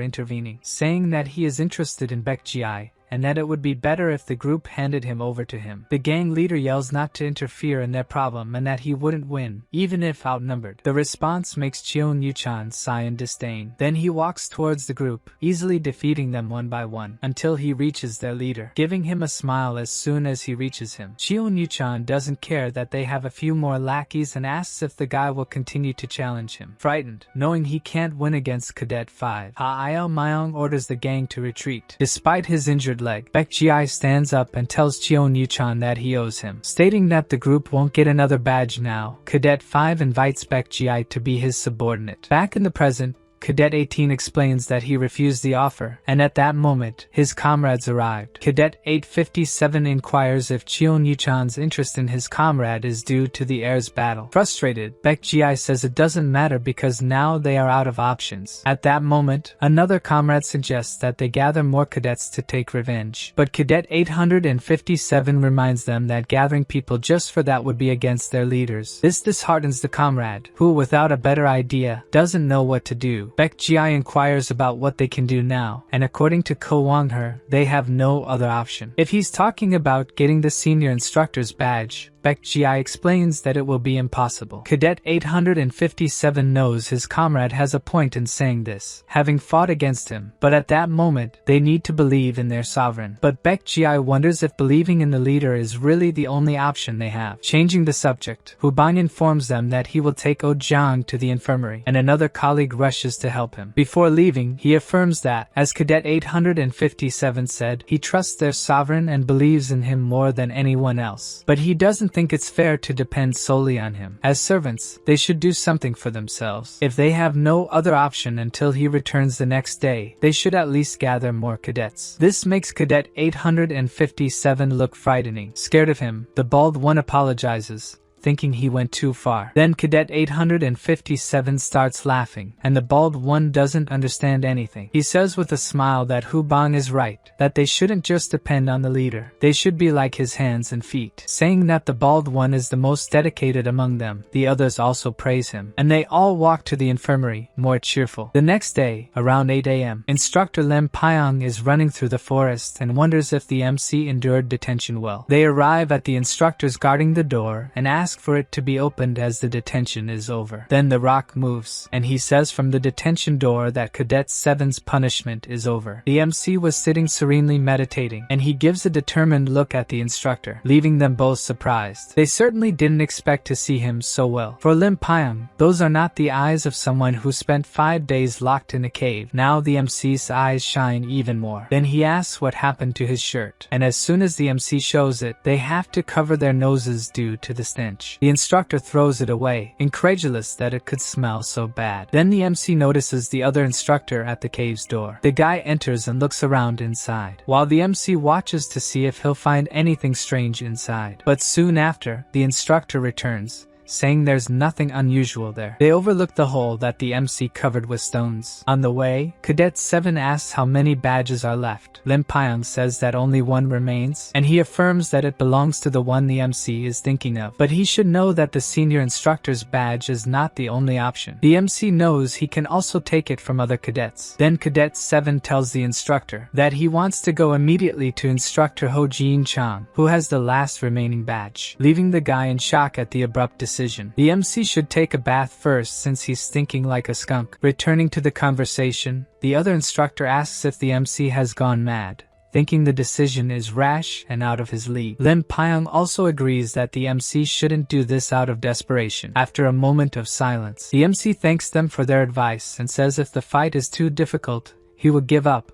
intervening, saying that he is interested in Baek Ji-ai, and that it would be better if the group handed him over to him. The gang leader yells not to interfere in their problem and that he wouldn't win, even if outnumbered. The response makes Cheon Yuchan sigh in disdain. Then he walks towards the group, easily defeating them one by one, until he reaches their leader, giving him a smile as soon as he reaches him. Cheon Yuchan doesn't care that they have a few more lackeys and asks if the guy will continue to challenge him. Frightened, knowing he can't win against Cadet 5, Ha-il-Mail orders the gang to retreat. Despite his injured leg, Baek Ji-ai stands up and tells Cheon Yuchan that he owes him. Stating that the group won't get another badge now, Cadet 5 invites Baek Ji-ai to be his subordinate. Back in the present, Cadet 18 explains that he refused the offer, and at that moment, his comrades arrived. Cadet 857 inquires if Cheon Yuchan's interest in his comrade is due to the heir's battle. Frustrated, Baek Ji-ai says it doesn't matter because now they are out of options. At that moment, another comrade suggests that they gather more cadets to take revenge, but Cadet 857 reminds them that gathering people just for that would be against their leaders. This disheartens the comrade, who without a better idea, doesn't know what to do. Baek Ji-ai inquires about what they can do now, and according to Ko Won-her, they have no other option. If he's talking about getting the senior instructor's badge, Baek Ji-ai explains that it will be impossible. Cadet 857 knows his comrade has a point in saying this, having fought against him, but at that moment, they need to believe in their sovereign. But Baek Ji-ai wonders if believing in the leader is really the only option they have. Changing the subject, Hubang informs them that he will take Oh Jang to the infirmary, and another colleague rushes to help him. Before leaving, he affirms that, as Cadet 857 said, he trusts their sovereign and believes in him more than anyone else. But he doesn't think it's fair to depend solely on him. As servants, they should do something for themselves. If they have no other option until he returns the next day, they should at least gather more cadets. This makes Cadet 857 look frightening. Scared of him, the bald one apologizes, thinking he went too far. Then Cadet 857 starts laughing, and the bald one doesn't understand anything. He says with a smile that Hubang is right, that they shouldn't just depend on the leader. They should be like his hands and feet. Saying that the bald one is the most dedicated among them, the others also praise him, and they all walk to the infirmary, more cheerful. The next day, around 8 a.m., Instructor Lem Pyong is running through the forest and wonders if the MC endured detention well. They arrive at the instructors guarding the door and ask ask for it to be opened as the detention is over. Then the rock moves, and he says from the detention door that Cadet 7's punishment is over. The MC was sitting serenely meditating, and he gives a determined look at the instructor, leaving them both surprised. They certainly didn't expect to see him so well. For Lim Pyong, those are not the eyes of someone who spent 5 days locked in a cave. Now the MC's eyes shine even more. Then he asks what happened to his shirt, and as soon as the MC shows it, they have to cover their noses due to the stench. The instructor throws it away, incredulous that it could smell so bad. Then the MC notices the other instructor at the cave's door. The guy enters and looks around inside, while the MC watches to see if he'll find anything strange inside. But soon after, the instructor returns, saying there's nothing unusual there. They overlook the hole that the MC covered with stones. On the way, Cadet 7 asks how many badges are left. Lim Pyong says that only one remains, and he affirms that it belongs to the one the MC is thinking of. But he should know that the senior instructor's badge is not the only option. The MC knows he can also take it from other cadets. Then Cadet 7 tells the instructor that he wants to go immediately to instructor Ho Jin Chang, who has the last remaining badge, leaving the guy in shock at the abrupt decision. The MC should take a bath first since he's stinking like a skunk. Returning to the conversation, the other instructor asks if the MC has gone mad, thinking the decision is rash and out of his league. Lim Pyong also agrees that the MC shouldn't do this out of desperation. After a moment of silence, the MC thanks them for their advice and says if the fight is too difficult, he will give up,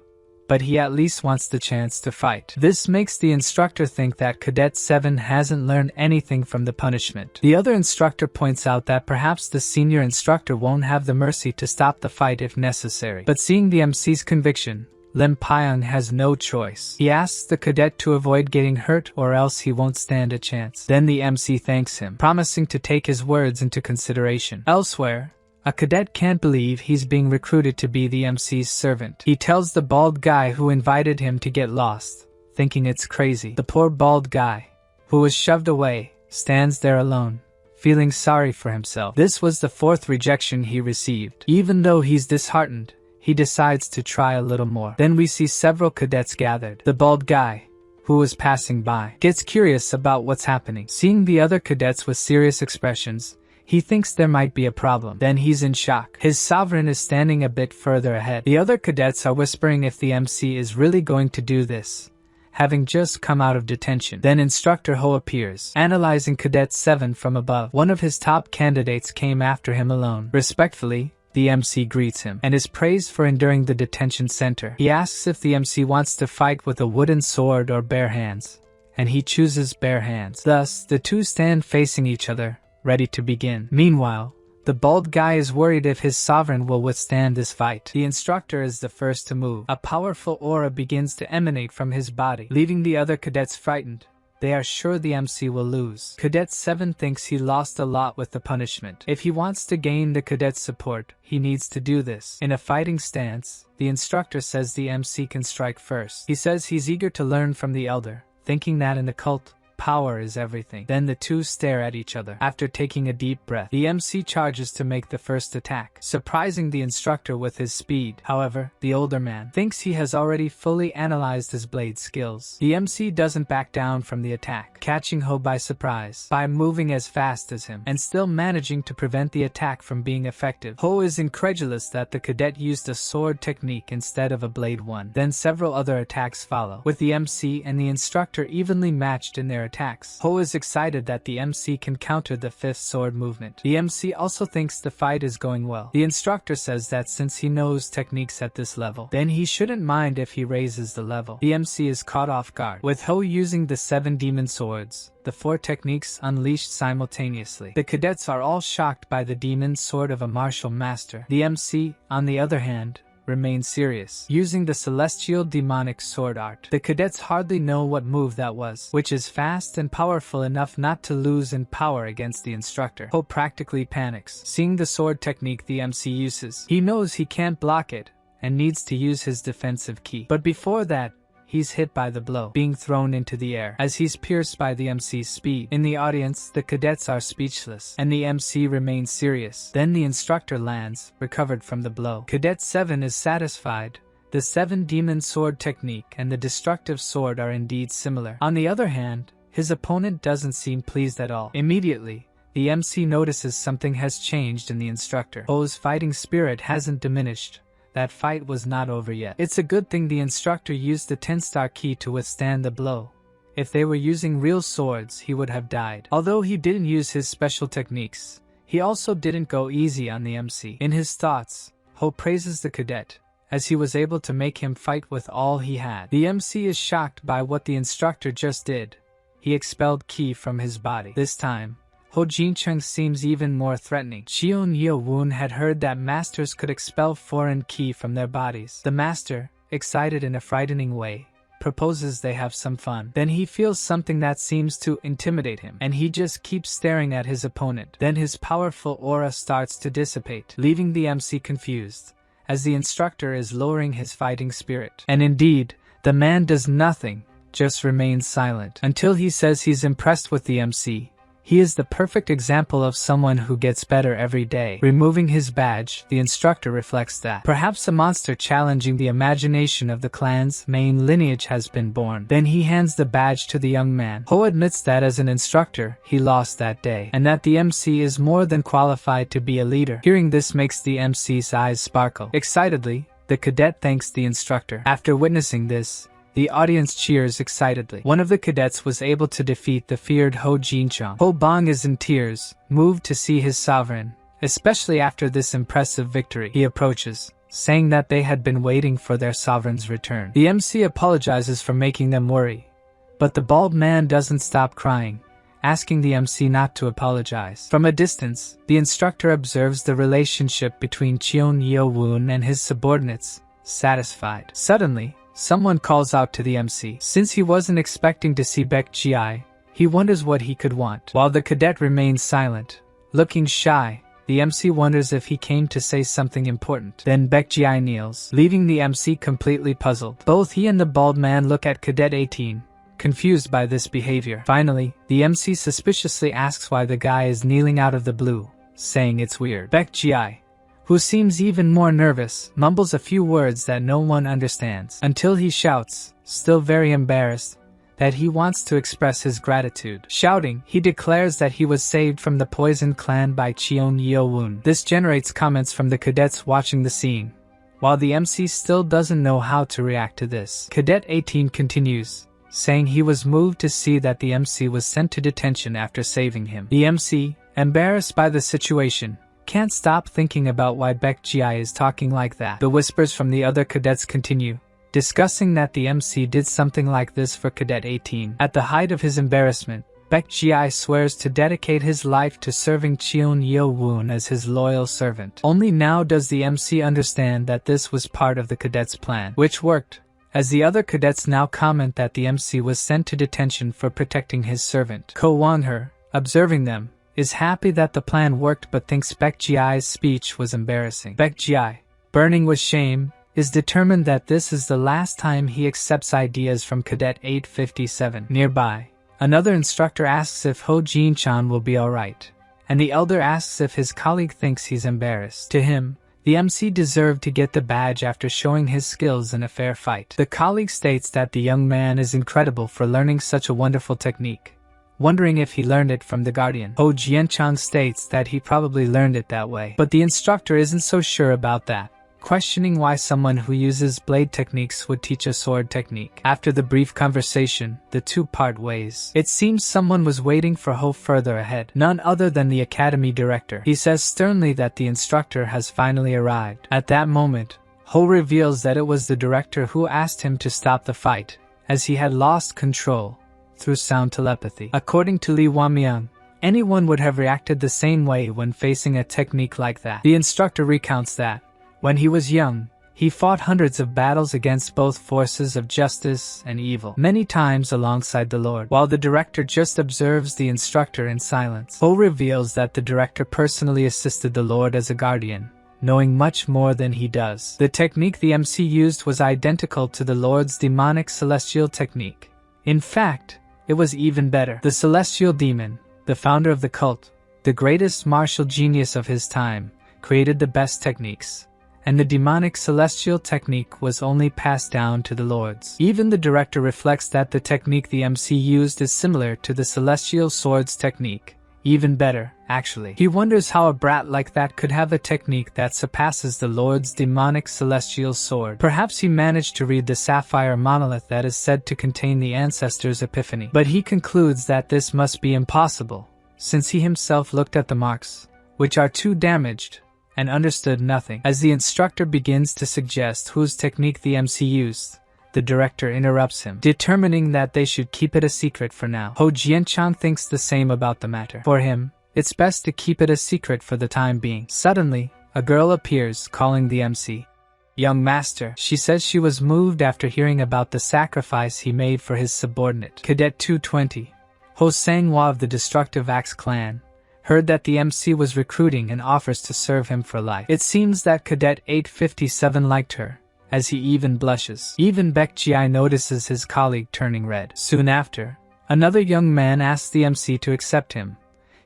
but he at least wants the chance to fight. This makes the instructor think that Cadet 7 hasn't learned anything from the punishment. The other instructor points out that perhaps the senior instructor won't have the mercy to stop the fight if necessary. But seeing the MC's conviction, Lim Pyong has no choice. He asks the cadet to avoid getting hurt or else he won't stand a chance. Then the MC thanks him, promising to take his words into consideration. Elsewhere, a cadet can't believe he's being recruited to be the MC's servant. He tells the bald guy who invited him to get lost, thinking it's crazy. The poor bald guy, who was shoved away, stands there alone, feeling sorry for himself. This was the 4th rejection he received. Even though he's disheartened, he decides to try a little more. Then we see several cadets gathered. The bald guy, who was passing by, gets curious about what's happening. Seeing the other cadets with serious expressions, he thinks there might be a problem. Then he's in shock. His sovereign is standing a bit further ahead. The other cadets are whispering if the MC is really going to do this, having just come out of detention. Then Instructor Ho appears, analyzing Cadet 7 from above. One of his top candidates came after him alone. Respectfully, the MC greets him and is praised for enduring the detention center. He asks if the MC wants to fight with a wooden sword or bare hands, and he chooses bare hands. Thus, the two stand facing each other, ready to begin. Meanwhile, the bald guy is worried if his sovereign will withstand this fight. The instructor is the first to move. A powerful aura begins to emanate from his body, leaving the other cadets frightened. They are sure the MC will lose. Cadet 7 thinks he lost a lot with the punishment. If he wants to gain the cadet's support, he needs to do this. In a fighting stance, the instructor says the MC can strike first. He says he's eager to learn from the elder, thinking that in the cult, power is everything. Then the two stare at each other. After taking a deep breath, the MC charges to make the first attack, surprising the instructor with his speed. However, the older man thinks he has already fully analyzed his blade skills. The MC doesn't back down from the attack, catching Ho by surprise by moving as fast as him and still managing to prevent the attack from being effective. Ho is incredulous that the cadet used a sword technique instead of a blade one. Then several other attacks follow, with the MC and the instructor evenly matched in their attacks. Ho is excited that the MC can counter the 5th sword movement. The MC also thinks the fight is going well. The instructor says that since he knows techniques at this level, then he shouldn't mind if he raises the level. The MC is caught off guard, with Ho using the 7 demon swords, the 4 techniques unleashed simultaneously. The cadets are all shocked by the demon sword of a martial master. The MC, on the other hand, remain serious, using the celestial demonic sword art. The cadets hardly know what move that was, which is fast and powerful enough not to lose in power against the instructor. Ho practically panics, seeing the sword technique the MC uses. He knows he can't block it, and needs to use his defensive ki. But before that, he's hit by the blow, being thrown into the air, as he's pierced by the MC's speed. In the audience, the cadets are speechless, and the MC remains serious. Then the instructor lands, recovered from the blow. Cadet 7 is satisfied. The 7 demon sword technique and the destructive sword are indeed similar. On the other hand, his opponent doesn't seem pleased at all. Immediately, the MC notices something has changed in the instructor. Ho's fighting spirit hasn't diminished. That fight was not over yet. It's a good thing the instructor used the 10-star key to withstand the blow. If they were using real swords, he would have died. Although he didn't use his special techniques, he also didn't go easy on the MC. In his thoughts, Ho praises the cadet, as he was able to make him fight with all he had. The MC is shocked by what the instructor just did. He expelled ki from his body. This time, Ho Jincheng seems even more threatening. Cheon Yeo-woon had heard that masters could expel foreign ki from their bodies. The master, excited in a frightening way, proposes they have some fun. Then he feels something that seems to intimidate him, and he just keeps staring at his opponent. Then his powerful aura starts to dissipate, leaving the MC confused, as the instructor is lowering his fighting spirit. And indeed, the man does nothing, just remains silent, until he says he's impressed with the MC. He is the perfect example of someone who gets better every day. Removing his badge, the instructor reflects that perhaps a monster challenging the imagination of the clan's main lineage has been born. Then he hands the badge to the young man. Ho admits that as an instructor, he lost that day, and that the MC is more than qualified to be a leader. Hearing this makes the MC's eyes sparkle. Excitedly, the cadet thanks the instructor. After witnessing this, the audience cheers excitedly. One of the cadets was able to defeat the feared Ho Jincheng. Ho Bang is in tears, moved to see his sovereign, especially after this impressive victory. He approaches, saying that they had been waiting for their sovereign's return. The MC apologizes for making them worry, but the bald man doesn't stop crying, asking the MC not to apologize. From a distance, the instructor observes the relationship between Cheon Yeo-woon and his subordinates, satisfied. Suddenly, someone calls out to the MC. Since he wasn't expecting to see Baek Ji, he wonders what he could want. While the cadet remains silent, looking shy, the MC wonders if he came to say something important. Then Baek Ji kneels, leaving the MC completely puzzled. Both he and the bald man look at Cadet 18, confused by this behavior. Finally, the MC suspiciously asks why the guy is kneeling out of the blue, saying it's weird. Baek Ji, who seems even more nervous, mumbles a few words that no one understands, until he shouts, still very embarrassed, that he wants to express his gratitude. Shouting, he declares that he was saved from the poison clan by Cheon Yeo-woon. This generates comments from the cadets watching the scene, while the MC still doesn't know how to react to this. Cadet 18 continues, saying he was moved to see that the MC was sent to detention after saving him. The MC, embarrassed by the situation, can't stop thinking about why Baek Ji is talking like that. The whispers from the other cadets continue, discussing that the MC did something like this for Cadet 18. At the height of his embarrassment, Baek Ji swears to dedicate his life to serving Cheon Yeo-woon as his loyal servant. Only now does the MC understand that this was part of the cadets' plan, which worked, as the other cadets now comment that the MC was sent to detention for protecting his servant. Ko Won-her, observing them, is happy that the plan worked but thinks Baek Ji's speech was embarrassing. Baek Ji, burning with shame, is determined that this is the last time he accepts ideas from Cadet 857. Nearby, another instructor asks if Ho Jin-chan will be alright, and the elder asks if his colleague thinks he's embarrassed. To him, the MC deserved to get the badge after showing his skills in a fair fight. The colleague states that the young man is incredible for learning such a wonderful technique, wondering if he learned it from the Guardian. Ho Jian-chan states that he probably learned it that way, but the instructor isn't so sure about that, questioning why someone who uses blade techniques would teach a sword technique. After the brief conversation, the two part ways. It seems someone was waiting for Ho further ahead, none other than the academy director. He says sternly that the instructor has finally arrived. At that moment, Ho reveals that it was the director who asked him to stop the fight, as he had lost control through sound telepathy. According to Lee Wamyang, anyone would have reacted the same way when facing a technique like that. The instructor recounts that, when he was young, he fought hundreds of battles against both forces of justice and evil, many times alongside the Lord. While the director just observes the instructor in silence, Ho reveals that the director personally assisted the Lord as a guardian, knowing much more than he does. The technique the MC used was identical to the Lord's demonic celestial technique. In fact, it was even better. The celestial demon, the founder of the cult, the greatest martial genius of his time, created the best techniques, and the demonic celestial technique was only passed down to the lords. Even the director reflects that the technique the MC used is similar to the celestial sword's technique, Even better, actually. He wonders how a brat like that could have a technique that surpasses the Lord's demonic celestial sword. Perhaps he managed to read the sapphire monolith that is said to contain the ancestor's epiphany. But he concludes that this must be impossible, since he himself looked at the marks, which are too damaged, and understood nothing. As the instructor begins to suggest whose technique the MC used, the director interrupts him, determining that they should keep it a secret for now. Ho Jian-chan thinks the same about the matter. For him, it's best to keep it a secret for the time being. Suddenly, a girl appears, calling the MC. Young master, she says she was moved after hearing about the sacrifice he made for his subordinate. Cadet 220, Ho Sang-hwa of the Destructive Axe clan, heard that the MC was recruiting and offers to serve him for life. It seems that Cadet 857 liked her, as he even blushes. Even Baekji notices his colleague turning red. Soon after, another young man asks the MC to accept him,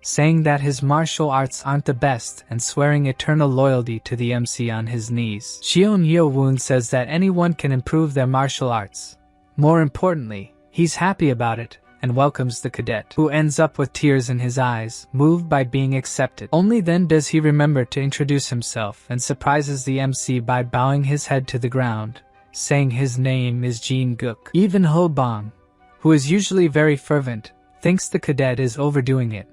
saying that his martial arts aren't the best and swearing eternal loyalty to the MC on his knees. Cheon Yo-woon says that anyone can improve their martial arts. More importantly, he's happy about it, and welcomes the cadet, who ends up with tears in his eyes, moved by being accepted. Only then does he remember to introduce himself and surprises the MC by bowing his head to the ground, saying his name is Jin Guk. Even Ho Bong, who is usually very fervent, thinks the cadet is overdoing it.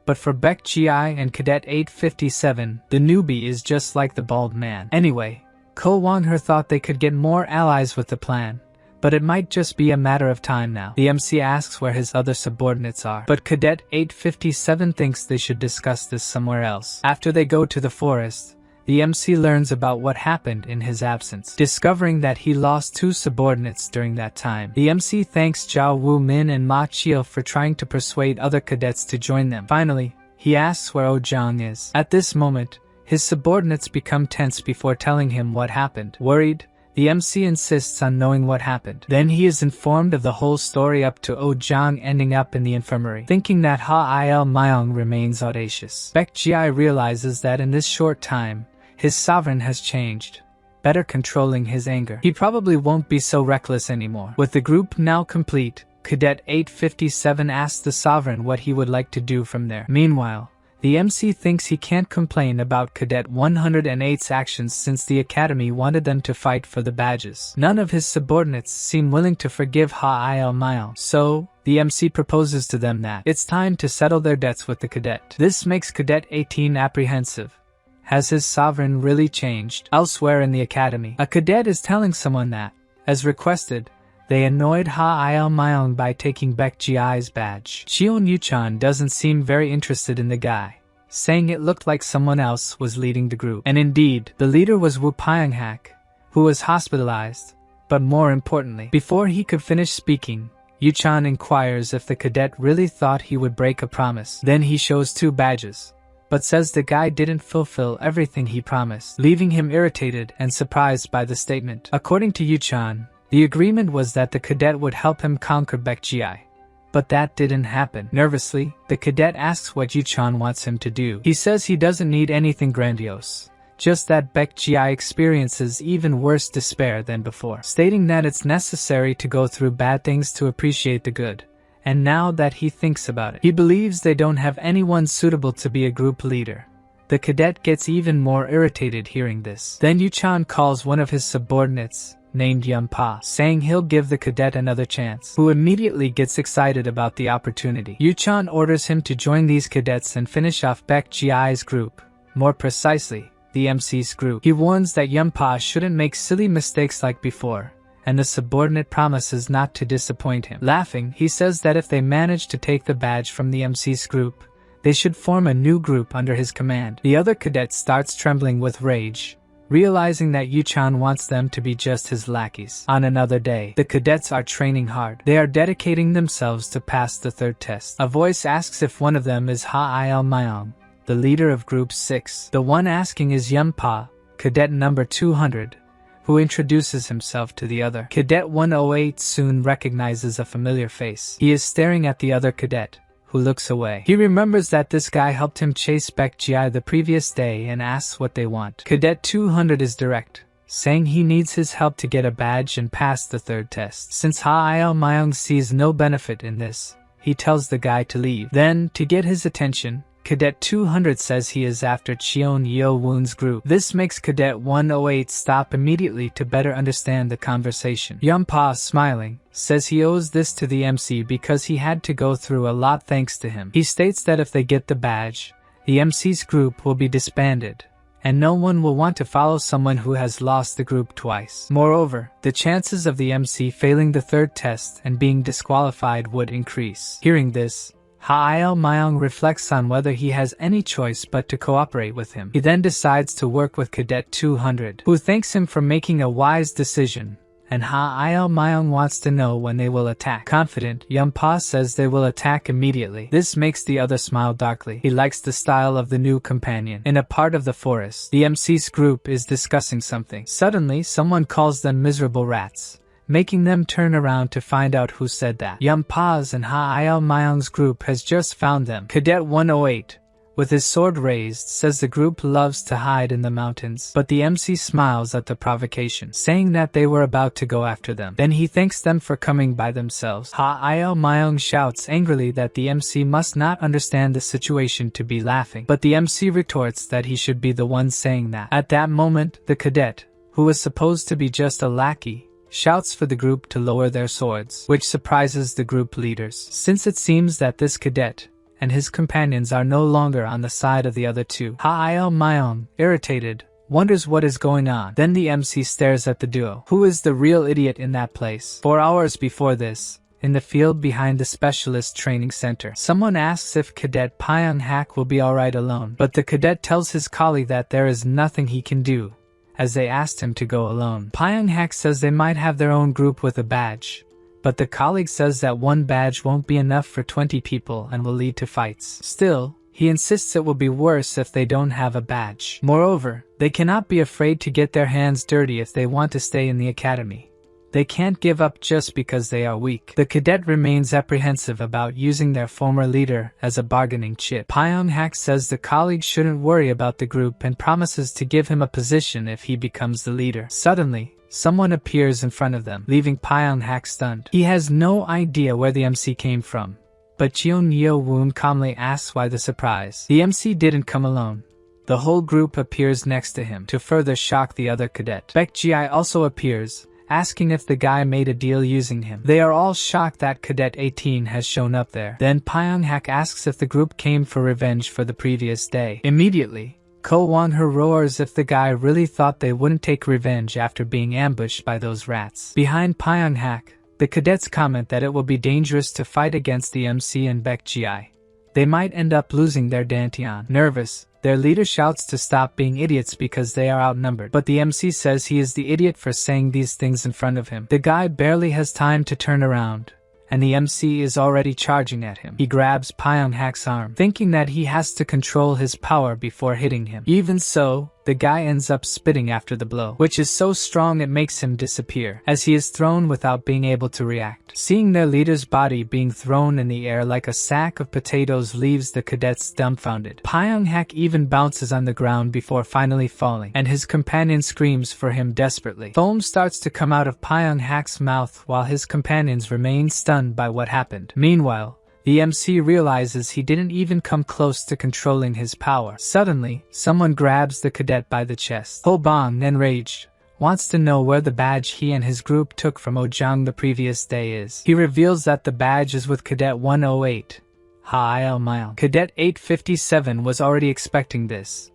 But for Baek Ji-I and Cadet 857, the newbie is just like the bald man. Anyway, Ko Won-her thought they could get more allies with the plan, but it might just be a matter of time now. The MC asks where his other subordinates are, but Cadet 857 thinks they should discuss this somewhere else. After they go to the forest, the MC learns about what happened in his absence, discovering that he lost 2 subordinates during that time. The MC thanks Zhao Wu-min and Ma Chil for trying to persuade other cadets to join them. Finally, he asks where Oh Jang is. At this moment, his subordinates become tense before telling him what happened. Worried, the MC insists on knowing what happened. Then he is informed of the whole story up to Oh Jang ending up in the infirmary. Thinking that Ha-il Myung remains audacious, Baek Ji-I realizes that in this short time, his sovereign has changed, better controlling his anger. He probably won't be so reckless anymore. With the group now complete, Cadet 857 asks the sovereign what he would like to do from there. Meanwhile, the MC thinks he can't complain about Cadet 108's actions since the academy wanted them to fight for the badges. None of his subordinates seem willing to forgive Ha-il Myung, so the MC proposes to them that it's time to settle their debts with the cadet. This makes Cadet 18 apprehensive. Has his sovereign really changed? Elsewhere in the academy, a cadet is telling someone that, as requested, they annoyed Ha-il Myung by taking Baek Ji-i's badge. Cheon Yu-chan doesn't seem very interested in the guy, saying it looked like someone else was leading the group. And indeed, the leader was Woo Pyong-hak, who was hospitalized. But more importantly, before he could finish speaking, Yu-chan inquires if the cadet really thought he would break a promise. Then he shows 2 badges, but says the guy didn't fulfill everything he promised, leaving him irritated and surprised by the statement. According to Yu-chan, the agreement was that the cadet would help him conquer Baek Ji-I. But that didn't happen. Nervously, the cadet asks what Yu-chan wants him to do. He says he doesn't need anything grandiose, just that Baek Ji-I experiences even worse despair than before, stating that it's necessary to go through bad things to appreciate the good. And now that he thinks about it, he believes they don't have anyone suitable to be a group leader. The cadet gets even more irritated hearing this. Then Yu-chan calls one of his subordinates, named Yun-pa, saying he'll give the cadet another chance, who immediately gets excited about the opportunity. Yu-chan orders him to join these cadets and finish off Baek Ji-i's group, more precisely, the MC's group. He warns that Yun-pa shouldn't make silly mistakes like before, and the subordinate promises not to disappoint him. Laughing, he says that if they manage to take the badge from the MC's group, they should form a new group under his command. The other cadet starts trembling with rage, realizing that Yu-chan wants them to be just his lackeys. On another day, the cadets are training hard. They are dedicating themselves to pass the 3rd test. A voice asks if one of them is Ha-il Myung, the leader of Group 6. The one asking is Yun-pa, cadet number 200, who introduces himself to the other. Cadet 108 soon recognizes a familiar face. He is staring at the other cadet, who looks away. He remembers that this guy helped him chase Baek Ji-I the previous day and asks what they want. Cadet 200 is direct, saying he needs his help to get a badge and pass the 3rd test. Since Ha-il Myung sees no benefit in this, he tells the guy to leave. Then, to get his attention, Cadet 200 says he is after Cheon Yo-woon's group. This makes Cadet 108 stop immediately to better understand the conversation. Yum-pa, smiling, says he owes this to the MC because he had to go through a lot thanks to him. He states that if they get the badge, the MC's group will be disbanded, and no one will want to follow someone who has lost the group twice. Moreover, the chances of the MC failing the third test and being disqualified would increase. Hearing this, Ha-il Myung reflects on whether he has any choice but to cooperate with him. He then decides to work with Cadet 200, who thanks him for making a wise decision, and Ha-il Myung wants to know when they will attack. Confident, Yum-pa says they will attack immediately. This makes the other smile darkly. He likes the style of the new companion. In a part of the forest, the MC's group is discussing something. Suddenly, someone calls them miserable rats, making them turn around to find out who said that. Yum-pa's and Ha-il Myung's group has just found them. Cadet 108, with his sword raised, says the group loves to hide in the mountains, but the MC smiles at the provocation, saying that they were about to go after them. Then he thanks them for coming by themselves. Ha-il Myung shouts angrily that the MC must not understand the situation to be laughing, but the MC retorts that he should be the one saying that. At that moment, the cadet, who was supposed to be just a lackey, shouts for the group to lower their swords, which surprises the group leaders, since it seems that this cadet and his companions are no longer on the side of the other two. Ha-il Myung, irritated, wonders what is going on. Then the MC stares at the duo. Who is the real idiot in that place? 4 hours before this, in the field behind the specialist training center, someone asks if Cadet Pyong-hak will be alright alone, but the cadet tells his colleague that there is nothing he can do, as they asked him to go alone. Pyong-hak says they might have their own group with a badge, but the colleague says that one badge won't be enough for 20 people and will lead to fights. Still, he insists it will be worse if they don't have a badge. Moreover, they cannot be afraid to get their hands dirty if they want to stay in the academy. They can't give up just because they are weak. The cadet remains apprehensive about using their former leader as a bargaining chip. Pyong-hak says the colleague shouldn't worry about the group and promises to give him a position if he becomes the leader. Suddenly, someone appears in front of them, leaving Pyong-hak stunned. He has no idea where the MC came from, but Cheon Yo-woon calmly asks why the surprise. The MC didn't come alone. The whole group appears next to him to further shock the other cadet. Baek Ji-ai also appears, asking if the guy made a deal using him. They are all shocked that Cadet 18 has shown up there. Then Pyong-hak asks if the group came for revenge for the previous day. Immediately, Ko Won-hee roars if the guy really thought they wouldn't take revenge after being ambushed by those rats. Behind Pyong-hak, the cadets comment that it will be dangerous to fight against the MC and Baek Ji-ai. They might end up losing their dantian. Nervous, their leader shouts to stop being idiots because they are outnumbered, but the MC says he is the idiot for saying these things in front of him. The guy barely has time to turn around, and the MC is already charging at him. He grabs Pyong-hak's arm, thinking that he has to control his power before hitting him. Even so, the guy ends up spitting after the blow, which is so strong it makes him disappear, as he is thrown without being able to react. Seeing their leader's body being thrown in the air like a sack of potatoes leaves the cadets dumbfounded. Pyong-hak even bounces on the ground before finally falling, and his companion screams for him desperately. Foam starts to come out of Pyong-hak's mouth while his companions remain stunned by what happened. Meanwhile, the MC realizes he didn't even come close to controlling his power. Suddenly, someone grabs the cadet by the chest. Ho Bong, enraged, wants to know where the badge he and his group took from Ojang the previous day is. He reveals that the badge is with Cadet 108. Ha-il Myung. Cadet 857 was already expecting this,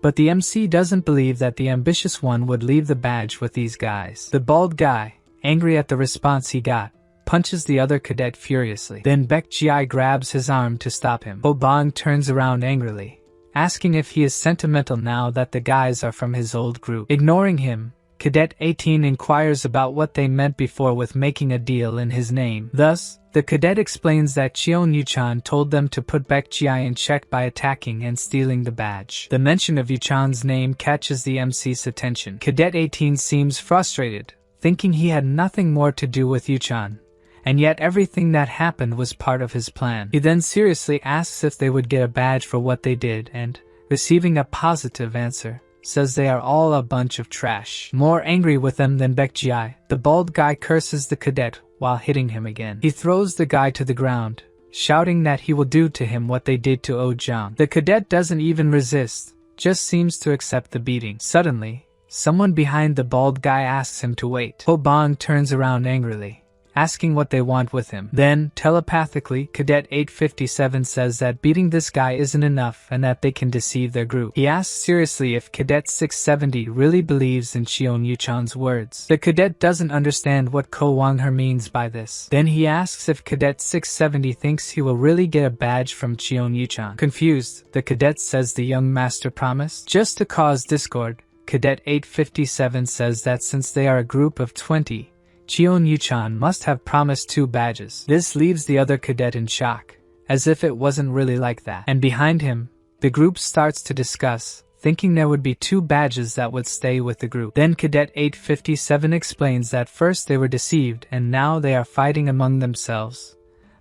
but the MC doesn't believe that the ambitious one would leave the badge with these guys. The bald guy, angry at the response he got, punches the other cadet furiously. Then Baek Ji-ai grabs his arm to stop him. Ho Bong turns around angrily, asking if he is sentimental now that the guys are from his old group. Ignoring him, Cadet 18 inquires about what they meant before with making a deal in his name. Thus, the cadet explains that Cheon Yuchan told them to put Baek Ji-ai in check by attacking and stealing the badge. The mention of Yuchan's name catches the MC's attention. Cadet 18 seems frustrated, thinking he had nothing more to do with Yuchan, and yet everything that happened was part of his plan. He then seriously asks if they would get a badge for what they did and, receiving a positive answer, says they are all a bunch of trash. More angry with them than Baek Ji-ai, the bald guy curses the cadet while hitting him again. He throws the guy to the ground, shouting that he will do to him what they did to Oh Jiang. The cadet doesn't even resist, just seems to accept the beating. Suddenly, someone behind the bald guy asks him to wait. Ho Bang turns around angrily, asking what they want with him. Then, telepathically, Cadet 857 says that beating this guy isn't enough and that they can deceive their group. He asks seriously if Cadet 670 really believes in Cheon Yuchan's words. The cadet doesn't understand what Ko Wangher means by this. Then he asks if Cadet 670 thinks he will really get a badge from Cheon Yuchan. Confused, the cadet says the young master promised. Just to cause discord, Cadet 857 says that since they are a group of 20, Cheon Yuchan must have promised 2 badges. This leaves the other cadet in shock, as if it wasn't really like that. And behind him, the group starts to discuss, thinking there would be 2 badges that would stay with the group. Then Cadet 857 explains that first they were deceived and now they are fighting among themselves.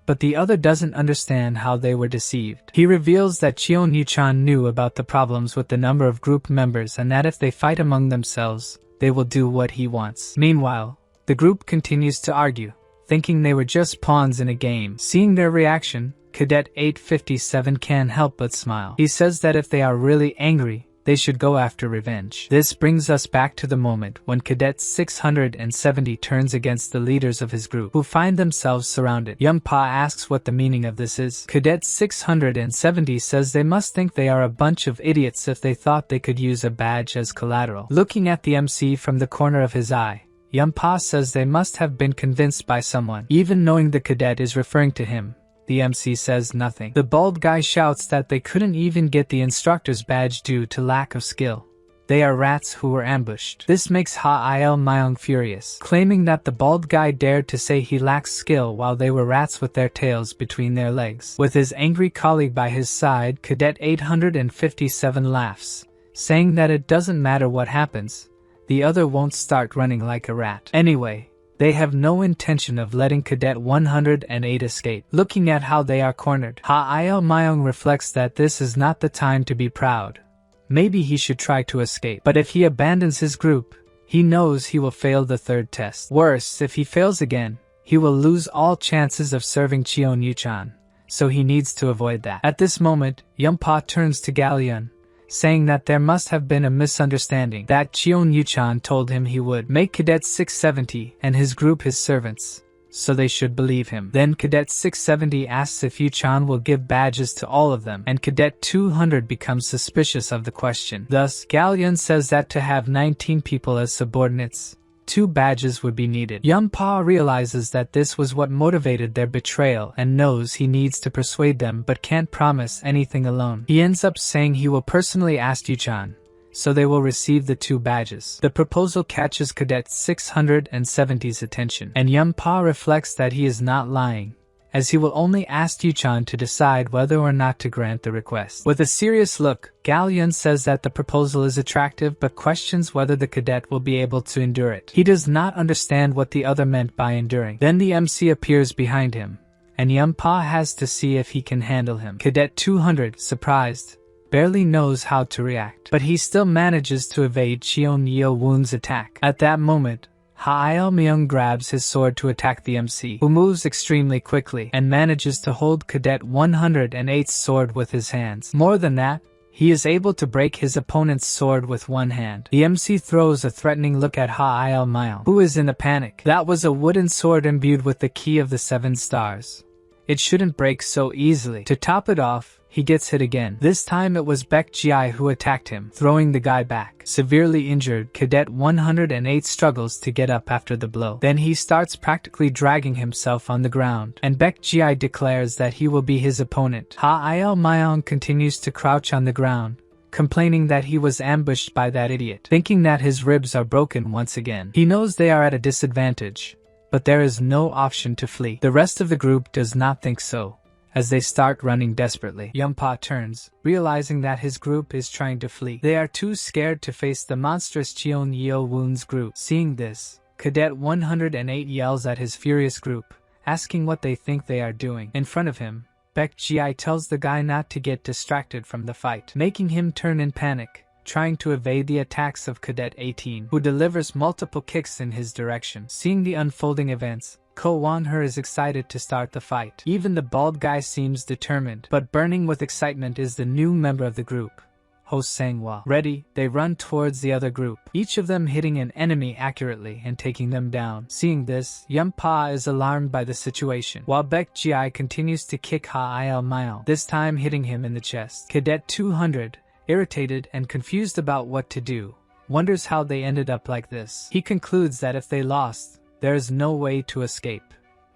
But the other doesn't understand how they were deceived. He reveals that Cheon Yuchan knew about the problems with the number of group members and that if they fight among themselves, they will do what he wants. Meanwhile, the group continues to argue, thinking they were just pawns in a game. Seeing their reaction, Cadet 857 can't help but smile. He says that if they are really angry, they should go after revenge. This brings us back to the moment when Cadet 670 turns against the leaders of his group, who find themselves surrounded. Young Pa asks what the meaning of this is. Cadet 670 says they must think they are a bunch of idiots if they thought they could use a badge as collateral. Looking at the MC from the corner of his eye, Yunpa says they must have been convinced by someone. Even knowing the cadet is referring to him, the MC says nothing. The bald guy shouts that they couldn't even get the instructor's badge due to lack of skill. They are rats who were ambushed. This makes Ha-Il Myung furious, claiming that the bald guy dared to say he lacks skill while they were rats with their tails between their legs. With his angry colleague by his side, Cadet 857 laughs, saying that it doesn't matter what happens, the other won't start running like a rat. Anyway, they have no intention of letting Cadet 108 escape. Looking at how they are cornered, Ha-Il Myung reflects that this is not the time to be proud. Maybe he should try to escape. But if he abandons his group, he knows he will fail the 3rd test. Worse, if he fails again, he will lose all chances of serving Cheon Yuchan. So he needs to avoid that. At this moment, Yunpa turns to Galyeon, saying that there must have been a misunderstanding, that Cheon Yuchan told him he would make Cadet 670 and his group his servants, so they should believe him. Then Cadet 670 asks if Yuchan will give badges to all of them, and Cadet 200 becomes suspicious of the question. Thus, Galyeon says that to have 19 people as subordinates, 2 badges would be needed. Yunpa realizes that this was what motivated their betrayal and knows he needs to persuade them but can't promise anything alone. He ends up saying he will personally ask Yuchan, so they will receive the 2 badges. The proposal catches Cadet 670's attention, and Yunpa reflects that he is not lying, as he will only ask Yuchan to decide whether or not to grant the request. With a serious look, Galyeon says that the proposal is attractive but questions whether the cadet will be able to endure it. He does not understand what the other meant by enduring. Then the MC appears behind him, and Yunpa has to see if he can handle him. Cadet 200, surprised, barely knows how to react, but he still manages to evade Cheon Yeo-woon's attack. At that moment, Ha-Il Myung grabs his sword to attack the MC, who moves extremely quickly and manages to hold Cadet 108's sword with his hands. More than that, he is able to break his opponent's sword with one hand. The MC throws a threatening look at Ha-Il Myung, who is in a panic. That was a wooden sword imbued with the key of the 7 stars. It shouldn't break so easily. To top it off, he gets hit again. This time it was Baek Ji who attacked him, throwing the guy back. Severely injured, Cadet 108 struggles to get up after the blow. Then he starts practically dragging himself on the ground, and Baek Ji declares that he will be his opponent. Ha-Il Myung continues to crouch on the ground, complaining that he was ambushed by that idiot, thinking that his ribs are broken once again. He knows they are at a disadvantage, but there is no option to flee. The rest of the group does not think so, as they start running desperately. Yunpa turns, realizing that his group is trying to flee. They are too scared to face the monstrous Cheon Yeo-woon's group. Seeing this, Cadet 108 yells at his furious group, asking what they think they are doing. In front of him, Baek Ji tells the guy not to get distracted from the fight, making him turn in panic, trying to evade the attacks of Cadet 18, who delivers multiple kicks in his direction. Seeing the unfolding events, Ko Won-her is excited to start the fight. Even the bald guy seems determined, but burning with excitement is the new member of the group, Ho Sang-hwa. Ready, they run towards the other group, each of them hitting an enemy accurately and taking them down. Seeing this, Yum-pa is alarmed by the situation, while Baek Ji-ai continues to kick Ha-il Myeong, this time hitting him in the chest. Cadet 200, irritated and confused about what to do, wonders how they ended up like this. He concludes that if they lost, there is no way to escape.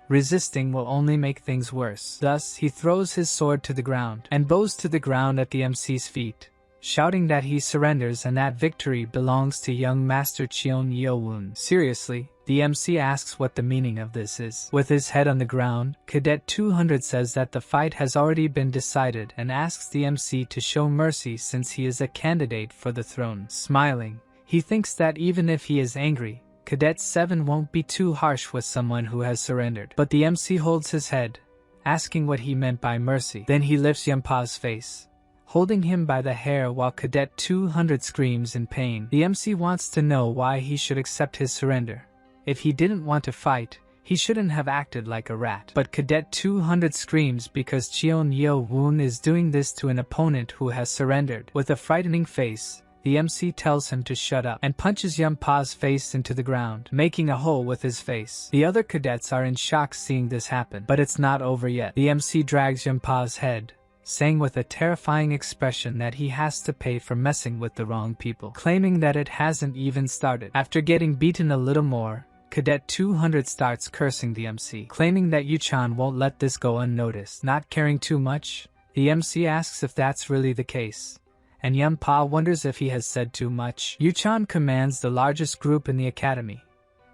Resisting will only make things worse. Thus, he throws his sword to the ground and bows to the ground at the MC's feet, shouting that he surrenders and that victory belongs to young Master Cheon Yeowon. Seriously, the MC asks what the meaning of this is. With his head on the ground, Cadet 200 says that the fight has already been decided and asks the MC to show mercy since he is a candidate for the throne. Smiling, he thinks that even if he is angry, Cadet 7 won't be too harsh with someone who has surrendered. But the MC holds his head, asking what he meant by mercy. Then he lifts Yum-pa's face, holding him by the hair while Cadet 200 screams in pain. The MC wants to know why he should accept his surrender. If he didn't want to fight, he shouldn't have acted like a rat. But Cadet 200 screams because Cheon Yeowon is doing this to an opponent who has surrendered. With a frightening face, the MC tells him to shut up and punches Yum-pa's face into the ground, making a hole with his face. The other cadets are in shock seeing this happen, but it's not over yet. The MC drags Yum-pa's head, saying with a terrifying expression that he has to pay for messing with the wrong people, claiming that it hasn't even started. After getting beaten a little more, Cadet 200 starts cursing the MC, claiming that Yu-chan won't let this go unnoticed. Not caring too much, the MC asks if that's really the case, and Yum-pa wonders if he has said too much. Yu-chan commands the largest group in the academy.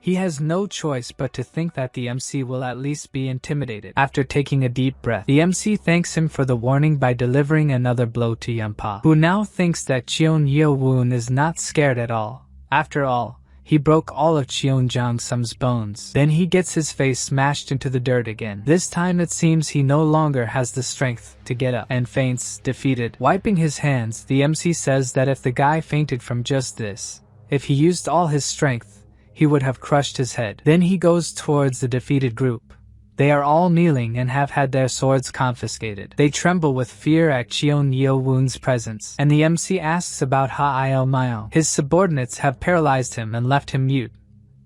He has no choice but to think that the MC will at least be intimidated. After taking a deep breath, the MC thanks him for the warning by delivering another blow to Yum-pa, who now thinks that Cheon Yeowon is not scared at all. After all, he broke all of Cheon Jang-sum's bones. Then he gets his face smashed into the dirt again. This time it seems he no longer has the strength to get up, and faints, defeated. Wiping his hands, the MC says that if the guy fainted from just this, if he used all his strength, he would have crushed his head. Then he goes towards the defeated group. They are all kneeling and have had their swords confiscated. They tremble with fear at Cheon Yeowon's presence, and the MC asks about Ha-il Myeong. His subordinates have paralyzed him and left him mute,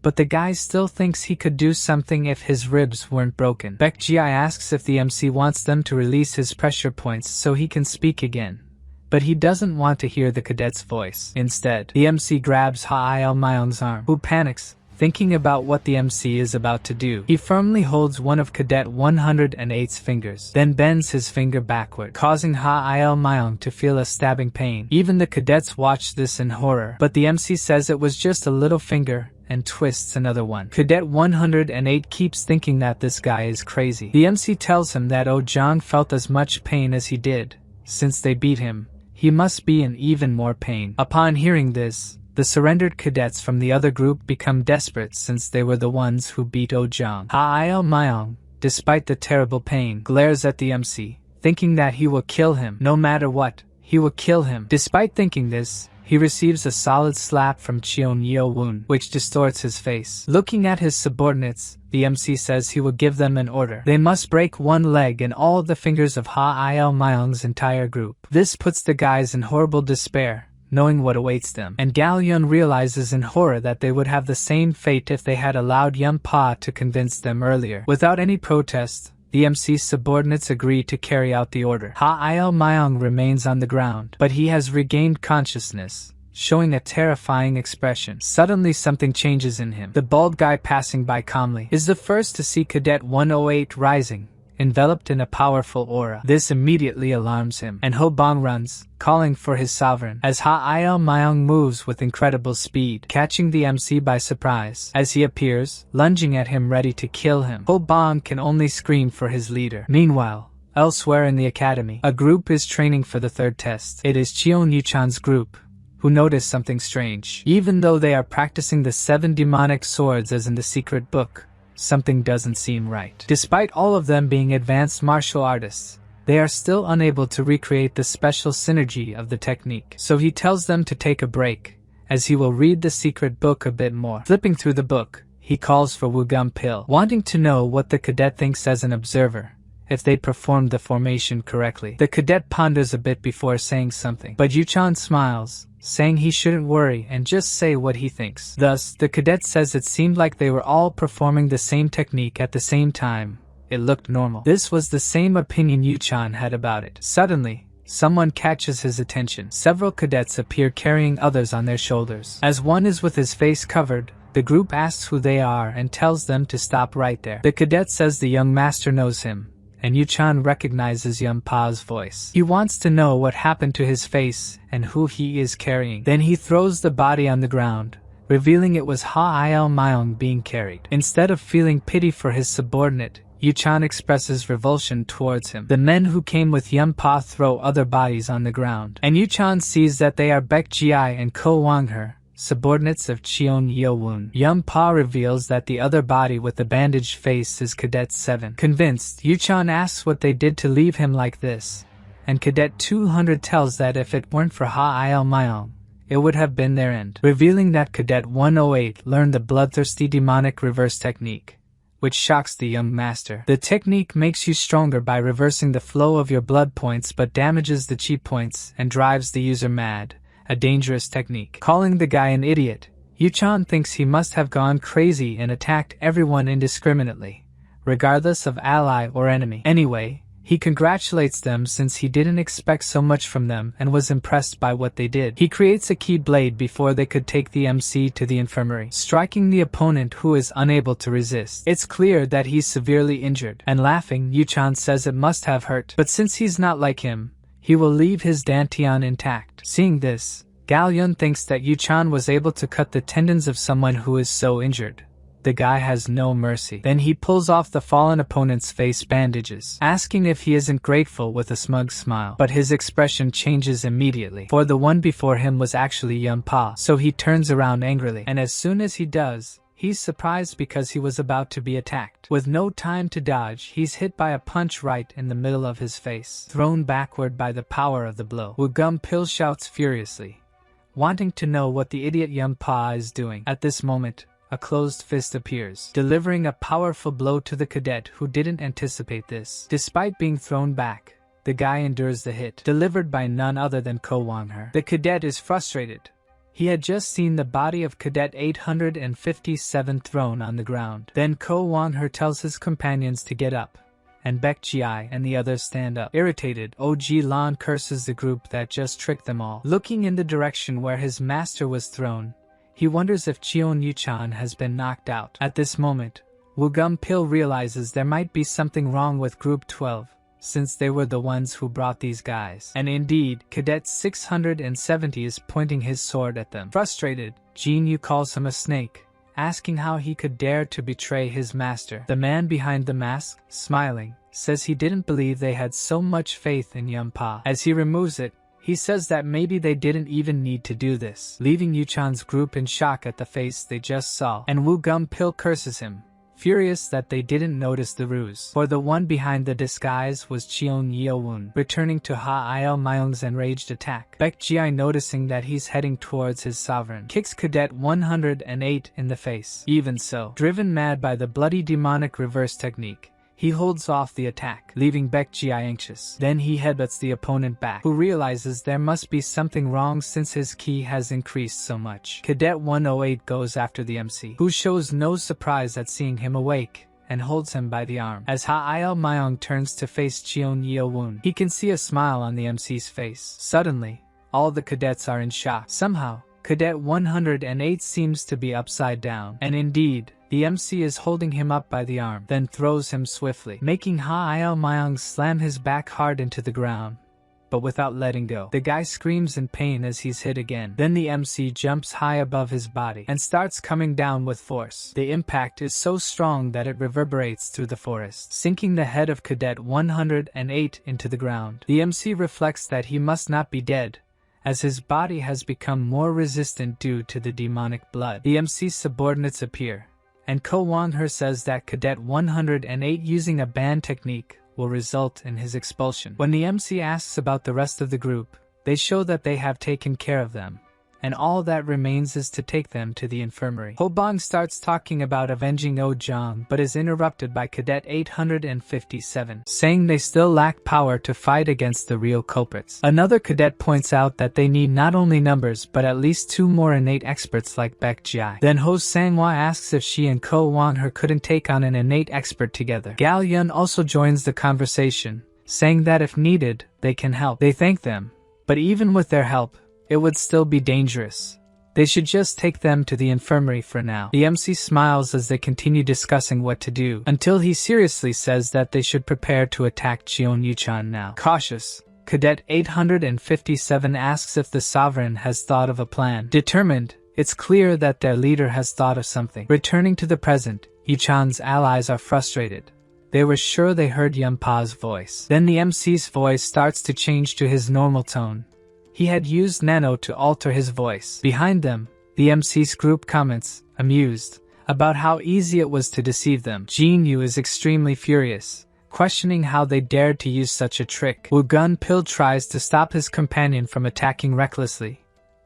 but the guy still thinks he could do something if his ribs weren't broken. Baek Ji-ai asks if the MC wants them to release his pressure points so he can speak again, but he doesn't want to hear the cadet's voice. Instead, the MC grabs Ha-il Myeong's arm, who panics, thinking about what the MC is about to do. He firmly holds one of Cadet 108's fingers, then bends his finger backward, causing Ha-il Myeong to feel a stabbing pain. Even the cadets watch this in horror, but the MC says it was just a little finger, and twists another one. Cadet 108 keeps thinking that this guy is crazy. The MC tells him that Oh-jang felt as much pain as he did. Since they beat him, he must be in even more pain. Upon hearing this, the surrendered cadets from the other group become desperate since they were the ones who beat Oh-jang. Ha-il Myeong, despite the terrible pain, glares at the MC, thinking that he will kill him. No matter what, he will kill him. Despite thinking this, he receives a solid slap from Cheon Yeowon, which distorts his face. Looking at his subordinates, the MC says he will give them an order. They must break one leg and all of the fingers of Ha-il Myeong's entire group. This puts the guys in horrible despair, knowing what awaits them, and Gal-yeon realizes in horror that they would have the same fate if they had allowed Yum-pa to convince them earlier. Without any protest, the MC's subordinates agree to carry out the order. Ha-il Myeong remains on the ground, but he has regained consciousness, showing a terrifying expression. Suddenly something changes in him. The bald guy passing by calmly is the first to see Cadet 108 rising, enveloped in a powerful aura. This immediately alarms him, and Ho-bang runs, calling for his sovereign, as Ha-il Myeong moves with incredible speed, catching the MC by surprise. As he appears, lunging at him ready to kill him, Ho-bang can only scream for his leader. Meanwhile, elsewhere in the academy, a group is training for the third test. It is Cheon Yu-chan's group, who notice something strange. Even though they are practicing the 7 demonic swords as in the secret book, something doesn't seem right. Despite all of them being advanced martial artists, they are still unable to recreate the special synergy of the technique. So he tells them to take a break, as he will read the secret book a bit more. Flipping through the book, he he calls for Wugum Pill, wanting to know what the cadet thinks as an observer, if they performed the formation correctly. The cadet ponders a bit before saying something, but Yuchan smiles, saying he shouldn't worry and just say what he thinks. Thus, the cadet says it seemed like they were all performing the same technique at the same time. It looked normal. This was the same opinion Yuchan had about it. Suddenly, someone catches his attention. Several cadets appear carrying others on their shoulders. As one is with his face covered, the group asks who they are and tells them to stop right there. The cadet says the young master knows him, and Yuchan recognizes Pa's voice. He wants to know what happened to his face and who he is carrying. Then he throws the body on the ground, revealing it was Ha-Il Myung being carried. Instead of feeling pity for his subordinate, Yuchan expresses revulsion towards him. The men who came with Pa throw other bodies on the ground, and Yuchan sees that they are Baek Ji-ai and Ko Wang-her, subordinates of Cheon Yeo-woon. Pa reveals that the other body with the bandaged face is Cadet 7. Convinced, Yuchan asks what they did to leave him like this, and Cadet 200 tells that if it weren't for Ha-Il Myung, it would have been their end, revealing that Cadet 108 learned the bloodthirsty demonic reverse technique, which shocks the young master. The technique makes you stronger by reversing the flow of your blood points but damages the chi points and drives the user mad. A dangerous technique. Calling the guy an idiot, Yuchan thinks he must have gone crazy and attacked everyone indiscriminately, regardless of ally or enemy. Anyway, he congratulates them since he didn't expect so much from them and was impressed by what they did. He creates a key blade before they could take the MC to the infirmary, striking the opponent who is unable to resist. It's clear that he's severely injured, and laughing, Yuchan says it must have hurt, but since he's not like him, he will leave his dantian intact. Seeing this, Gal-yun thinks that Yuchan was able to cut the tendons of someone who is so injured. The guy has no mercy. Then he pulls off the fallen opponent's face bandages, asking if he isn't grateful with a smug smile. But his expression changes immediately, for the one before him was actually Pa, so he turns around angrily. And as soon as he does, he's surprised because he was about to be attacked. With no time to dodge, he's hit by a punch right in the middle of his face, thrown backward by the power of the blow. Wugum Pill shouts furiously, wanting to know what the idiot Pa is doing. At this moment, a closed fist appears, delivering a powerful blow to the cadet who didn't anticipate this. Despite being thrown back, the guy endures the hit, delivered by none other than Ko Wang-her. The cadet is frustrated. He had just seen the body of Cadet 857 thrown on the ground. Then Ko Wang-her tells his companions to get up, and Baek Ji-ai and the others stand up. Irritated, OG Lan curses the group that just tricked them all. Looking in the direction where his master was thrown, he wonders if Cheon Yuchan has been knocked out. At this moment, Wugum Pill realizes there might be something wrong with Group 12, since they were the ones who brought these guys. And indeed, Cadet 670 is pointing his sword at them. Frustrated, Jin Yu calls him a snake, asking how he could dare to betray his master. The man behind the mask, smiling, says he didn't believe they had so much faith in Pa. As he removes it, he says that maybe they didn't even need to do this, leaving Yuchan's group in shock at the face they just saw. And Wugum Pill curses him, furious that they didn't notice the ruse. For the one behind the disguise was Cheon Yeo-woon, returning to Ha-Il Myung's enraged attack. Baek Ji-ai, noticing that he's heading towards his sovereign, kicks Cadet 108 in the face. Even so, driven mad by the bloody demonic reverse technique, he holds off the attack, leaving Baek Ji-ai anxious. Then he headbutts the opponent back, who realizes there must be something wrong since his ki has increased so much. Cadet 108 goes after the MC, who shows no surprise at seeing him awake, and holds him by the arm. As Ha-Il Myung turns to face Cheon Yeo-woon, he can see a smile on the MC's face. Suddenly, all the cadets are in shock. Somehow, Cadet 108 seems to be upside down, and indeed, the MC is holding him up by the arm, then throws him swiftly, making Ha-Il Myung slam his back hard into the ground, but without letting go. The guy screams in pain as he's hit again. Then the MC jumps high above his body and starts coming down with force. The impact is so strong that it reverberates through the forest, sinking the head of Cadet 108 into the ground. The MC reflects that he must not be dead, as his body has become more resistant due to the demonic blood. The MC's subordinates appear, and Ko Wang-her says that Cadet 108 using a ban technique will result in his expulsion. When the MC asks about the rest of the group, they show that they have taken care of them, and all that remains is to take them to the infirmary. Hobong starts talking about avenging Oh-jang but is interrupted by Cadet 857, saying they still lack power to fight against the real culprits. Another cadet points out that they need not only numbers but at least 2 more innate experts like Baek Jai. Then Ho Sang-hwa asks if she and Ko Won-her couldn't take on an innate expert together. Gal Yun also joins the conversation, saying that if needed, they can help. They thank them, but even with their help, it would still be dangerous. They should just take them to the infirmary for now. The MC smiles as they continue discussing what to do, until he seriously says that they should prepare to attack Cheon Yuchan now. Cautious, Cadet 857 asks if the Sovereign has thought of a plan. Determined, it's clear that their leader has thought of something. Returning to the present, Yuchan's allies are frustrated. They were sure they heard Yunpa's voice. Then the MC's voice starts to change to his normal tone. He had used nano to alter his voice. Behind them, the MC's group comments, amused, about how easy it was to deceive them. Jin Yu is extremely furious, questioning how they dared to use such a trick. Woo Gun Pil tries to stop his companion from attacking recklessly,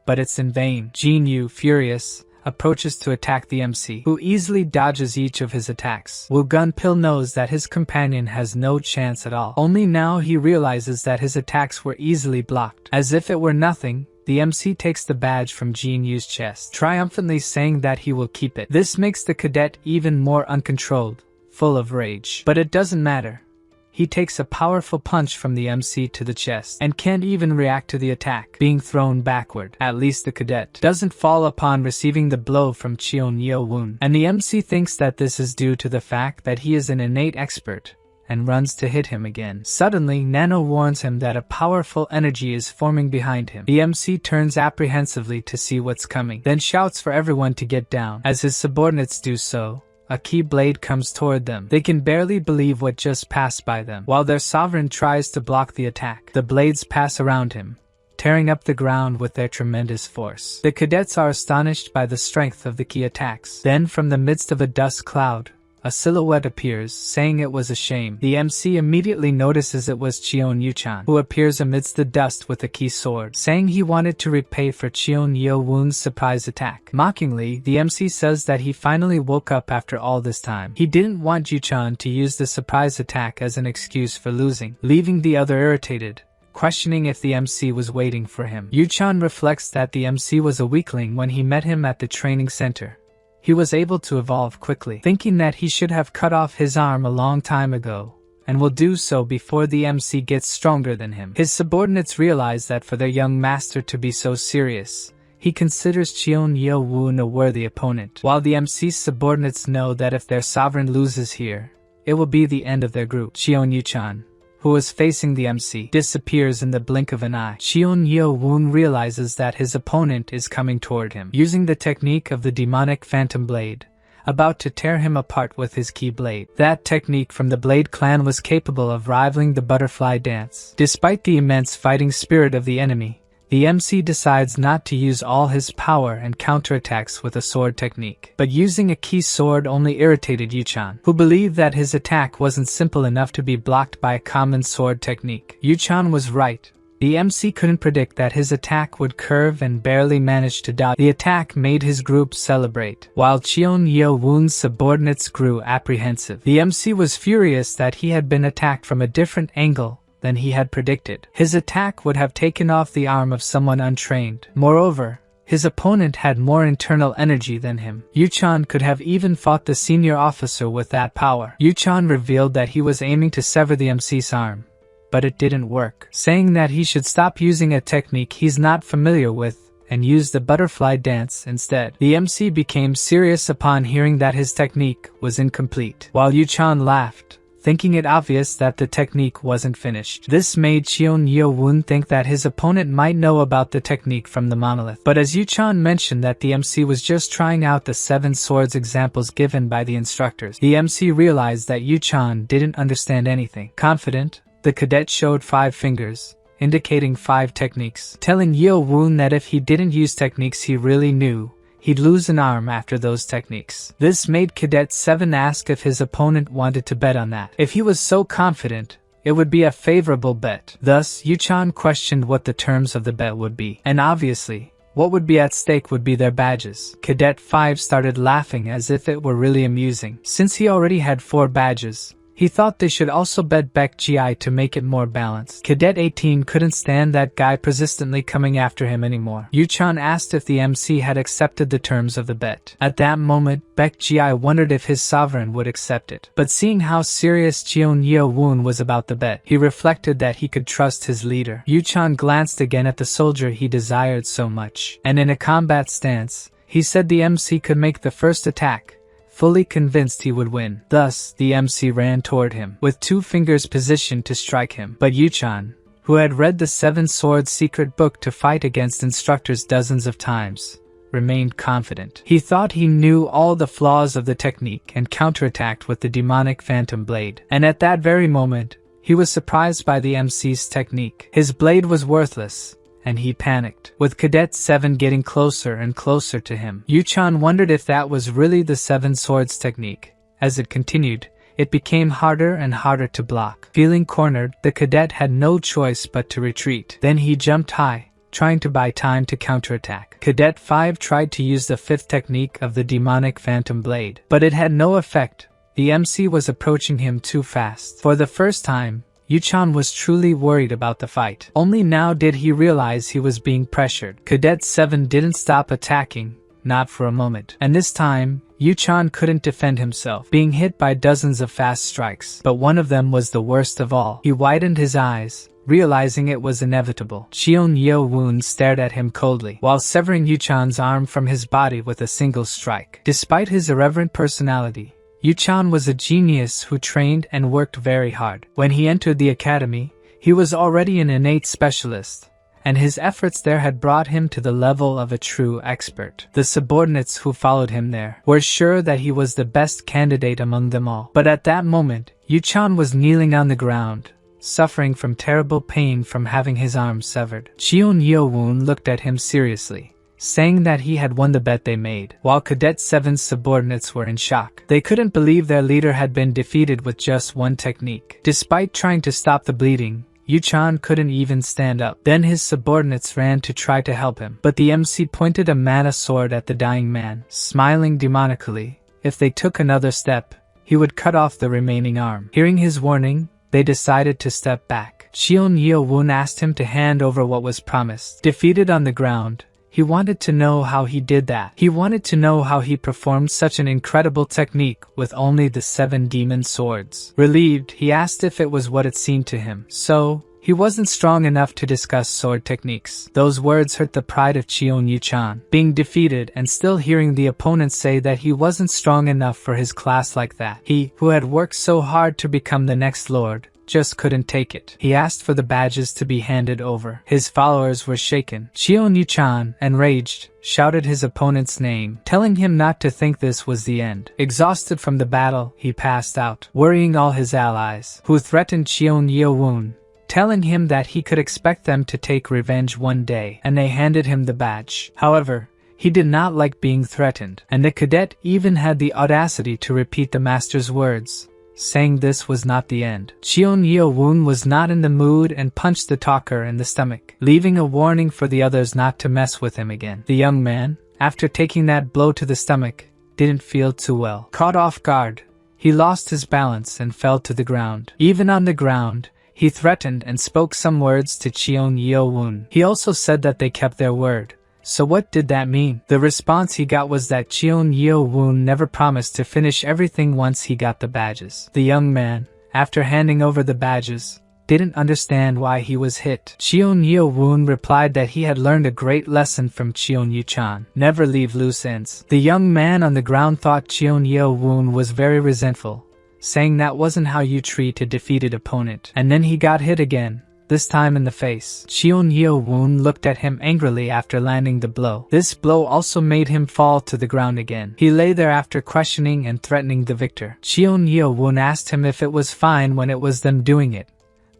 but it's in vain. Jin Yu, furious, approaches to attack the MC, who easily dodges each of his attacks. Woo Gun Pil knows that his companion has no chance at all. Only now he realizes that his attacks were easily blocked. As if it were nothing, the MC takes the badge from Jin Yu's chest, triumphantly saying that he will keep it. This makes the cadet even more uncontrolled, full of rage. But it doesn't matter. He takes a powerful punch from the MC to the chest, and can't even react to the attack, being thrown backward. At least the cadet doesn't fall upon receiving the blow from Cheon Yeo-woon, and the MC thinks that this is due to the fact that he is an innate expert, and runs to hit him again. Suddenly, Nano warns him that a powerful energy is forming behind him. The MC turns apprehensively to see what's coming, then shouts for everyone to get down. As his subordinates do so, a key blade comes toward them. They can barely believe what just passed by them. While their sovereign tries to block the attack, the blades pass around him, tearing up the ground with their tremendous force. The cadets are astonished by the strength of the key attacks. Then from the midst of a dust cloud, a silhouette appears, saying it was a shame. The MC immediately notices it was Cheon Yuchan, who appears amidst the dust with a key sword, saying he wanted to repay for Cheon Yeo-woon's surprise attack. Mockingly, the MC says that he finally woke up after all this time. He didn't want Yuchan to use the surprise attack as an excuse for losing, leaving the other irritated, questioning if the MC was waiting for him. Yuchan reflects that the MC was a weakling when he met him at the training center. He was able to evolve quickly, thinking that he should have cut off his arm a long time ago, and will do so before the MC gets stronger than him. His subordinates realize that for their young master to be so serious, he considers Cheon Yeo-woon a worthy opponent, while the MC's subordinates know that if their sovereign loses here, it will be the end of their group. Cheon Yuchan, who was facing the MC, disappears in the blink of an eye. Cheon Yeo-woon realizes that his opponent is coming toward him, using the technique of the demonic phantom blade, about to tear him apart with his key blade. That technique from the Blade clan was capable of rivaling the butterfly dance. Despite the immense fighting spirit of the enemy, the MC decides not to use all his power and counterattacks with a sword technique, but using a key sword only irritated Yuchan, who believed that his attack wasn't simple enough to be blocked by a common sword technique. Yuchan was right. The MC couldn't predict that his attack would curve and barely managed to dodge. The attack made his group celebrate, while Cheon Yeo-woon's subordinates grew apprehensive. The MC was furious that he had been attacked from a different angle than he had predicted. His attack would have taken off the arm of someone untrained. Moreover, his opponent had more internal energy than him. Yuchan could have even fought the senior officer with that power. Yuchan revealed that he was aiming to sever the MC's arm, but it didn't work, saying that he should stop using a technique he's not familiar with and use the butterfly dance instead. The MC became serious upon hearing that his technique was incomplete, while Yuchan laughed, thinking it obvious that the technique wasn't finished. This made Cheon Yeo-woon think that his opponent might know about the technique from the monolith. But as Yuchan mentioned that the MC was just trying out the 7 swords examples given by the instructors, the MC realized that Yuchan didn't understand anything. Confident, the cadet showed 5 fingers, indicating 5 techniques, telling Yeo-woon that if he didn't use techniques he really knew, he'd lose an arm after those techniques. This made Cadet 7 ask if his opponent wanted to bet on that. If he was so confident, it would be a favorable bet. Thus, Yuchan questioned what the terms of the bet would be. And obviously, What would be at stake would be their badges. Cadet 5 started laughing as if it were really amusing. Since he already had 4 badges, he thought they should also bet Baek Gi to make it more balanced. Cadet 18 couldn't stand that guy persistently coming after him anymore. Yuchan asked if the MC had accepted the terms of the bet. At that moment, Baek Gi wondered if his sovereign would accept it. But seeing how serious Cheon Yeo Woon was about the bet, he reflected that he could trust his leader. Yuchan glanced again at the soldier he desired so much, and in a combat stance, he said the MC could make the first attack, fully convinced he would win. Thus, the MC ran toward him, with 2 fingers positioned to strike him. But Yuchan, who had read the 7 Swords secret book to fight against instructors dozens of times, remained confident. He thought he knew all the flaws of the technique and counterattacked with the demonic phantom blade. And at that very moment, he was surprised by the MC's technique. His blade was worthless, and he panicked. With Cadet 7 getting closer and closer to him, Yuchan wondered if that was really the 7 Swords technique. As it continued, it became harder and harder to block. Feeling cornered, the cadet had no choice but to retreat. Then he jumped high, trying to buy time to counterattack. Cadet 5 tried to use the 5th technique of the demonic phantom blade, but it had no effect. The MC was approaching him too fast. For the first time, Yuchan was truly worried about the fight. Only now did he realize he was being pressured. Cadet 7 didn't stop attacking, not for a moment. And this time, Yuchan couldn't defend himself, being hit by dozens of fast strikes. But one of them was the worst of all. He widened his eyes, realizing it was inevitable. Cheon Yeo Woon stared at him coldly, while severing Yuchan's arm from his body with a single strike. Despite his irreverent personality, Yuchan was a genius who trained and worked very hard. When he entered the academy, he was already an innate specialist, and his efforts there had brought him to the level of a true expert. The subordinates who followed him there were sure that he was the best candidate among them all. But at that moment, Yuchan was kneeling on the ground, suffering from terrible pain from having his arm severed. Cheon Yeo Woon looked at him seriously, saying that he had won the bet they made, while Cadet 7's subordinates were in shock. They couldn't believe their leader had been defeated with just 1 technique. Despite trying to stop the bleeding, Yuchan couldn't even stand up. Then his subordinates ran to try to help him, but the MC pointed a mana sword at the dying man, smiling demonically. If they took another step, he would cut off the remaining arm. Hearing his warning, they decided to step back. Cheon Yeo Woon asked him to hand over what was promised. Defeated on the ground, he wanted to know how he did that. He wanted to know how he performed such an incredible technique with only the 7 demon swords. Relieved, he asked if it was what it seemed to him. So, he wasn't strong enough to discuss sword techniques. Those words hurt the pride of Cheon Yuchan. Being defeated and still hearing the opponent say that he wasn't strong enough for his class like that. He, who had worked so hard to become the next lord, just couldn't take it. He asked for the badges to be handed over. His followers were shaken. Cheon Yuchan, enraged, shouted his opponent's name, telling him not to think this was the end. Exhausted from the battle, he passed out, worrying all his allies, who threatened Cheon Yeo Woon, telling him that he could expect them to take revenge one day, and they handed him the badge. However, he did not like being threatened, and the cadet even had the audacity to repeat the master's words, saying this was not the end. Cheon Yeo Woon was not in the mood and punched the talker in the stomach, leaving a warning for the others not to mess with him again. The young man, after taking that blow to the stomach, didn't feel too well. Caught off guard, he lost his balance and fell to the ground. Even on the ground, he threatened and spoke some words to Cheon Yeo Woon. He also said that they kept their word. So what did that mean? The response he got was that Cheon Yeo Woon never promised to finish everything once he got the badges. The young man, after handing over the badges, didn't understand why he was hit. Cheon Yeo Woon replied that he had learned a great lesson from Cheon Yuchan. Never leave loose ends. The young man on the ground thought Cheon Yeo Woon was very resentful, saying that wasn't how you treat a defeated opponent. And then he got hit again, this time in the face. Cheon Yeo Woon looked at him angrily after landing the blow. This blow also made him fall to the ground again. He lay there after questioning and threatening the victor. Cheon Yeo Woon asked him if it was fine when it was them doing it,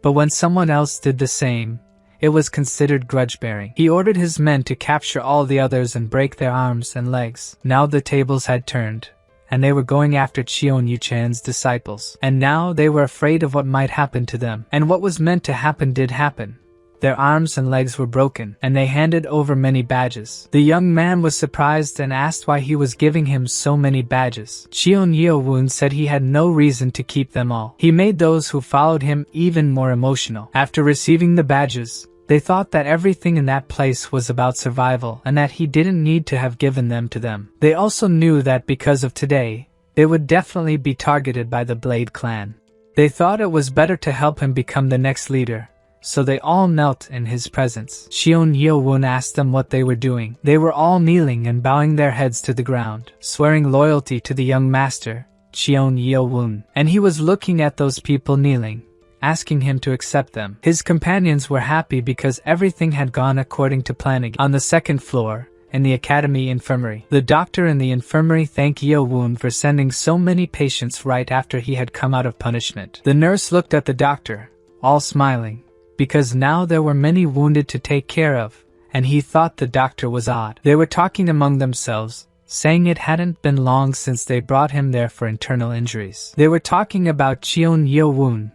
but when someone else did the same, it was considered grudge-bearing. He ordered his men to capture all the others and break their arms and legs. Now the tables had turned, and they were going after Cheon Yuchan's disciples. And now they were afraid of what might happen to them. And what was meant to happen did happen. Their arms and legs were broken, and they handed over many badges. The young man was surprised and asked why he was giving him so many badges. Cheon Yeo-woon said he had no reason to keep them all. He made those who followed him even more emotional. After receiving the badges, they thought that everything in that place was about survival and that he didn't need to have given them to them. They also knew that because of today, they would definitely be targeted by the Blade clan. They thought it was better to help him become the next leader, so they all knelt in his presence. Cheon Yeo-woon asked them what they were doing. They were all kneeling and bowing their heads to the ground, swearing loyalty to the young master, Cheon Yeo-woon. And he was looking at those people kneeling, asking him to accept them. His companions were happy because everything had gone according to plan again. On the second floor, in the academy infirmary, the doctor in the infirmary thanked Yeo-woon for sending so many patients right after he had come out of punishment. The nurse looked at the doctor, all smiling, because now there were many wounded to take care of, and he thought the doctor was odd. They were talking among themselves, saying it hadn't been long since they brought him there for internal injuries. They were talking about Cheon Yeo-woon.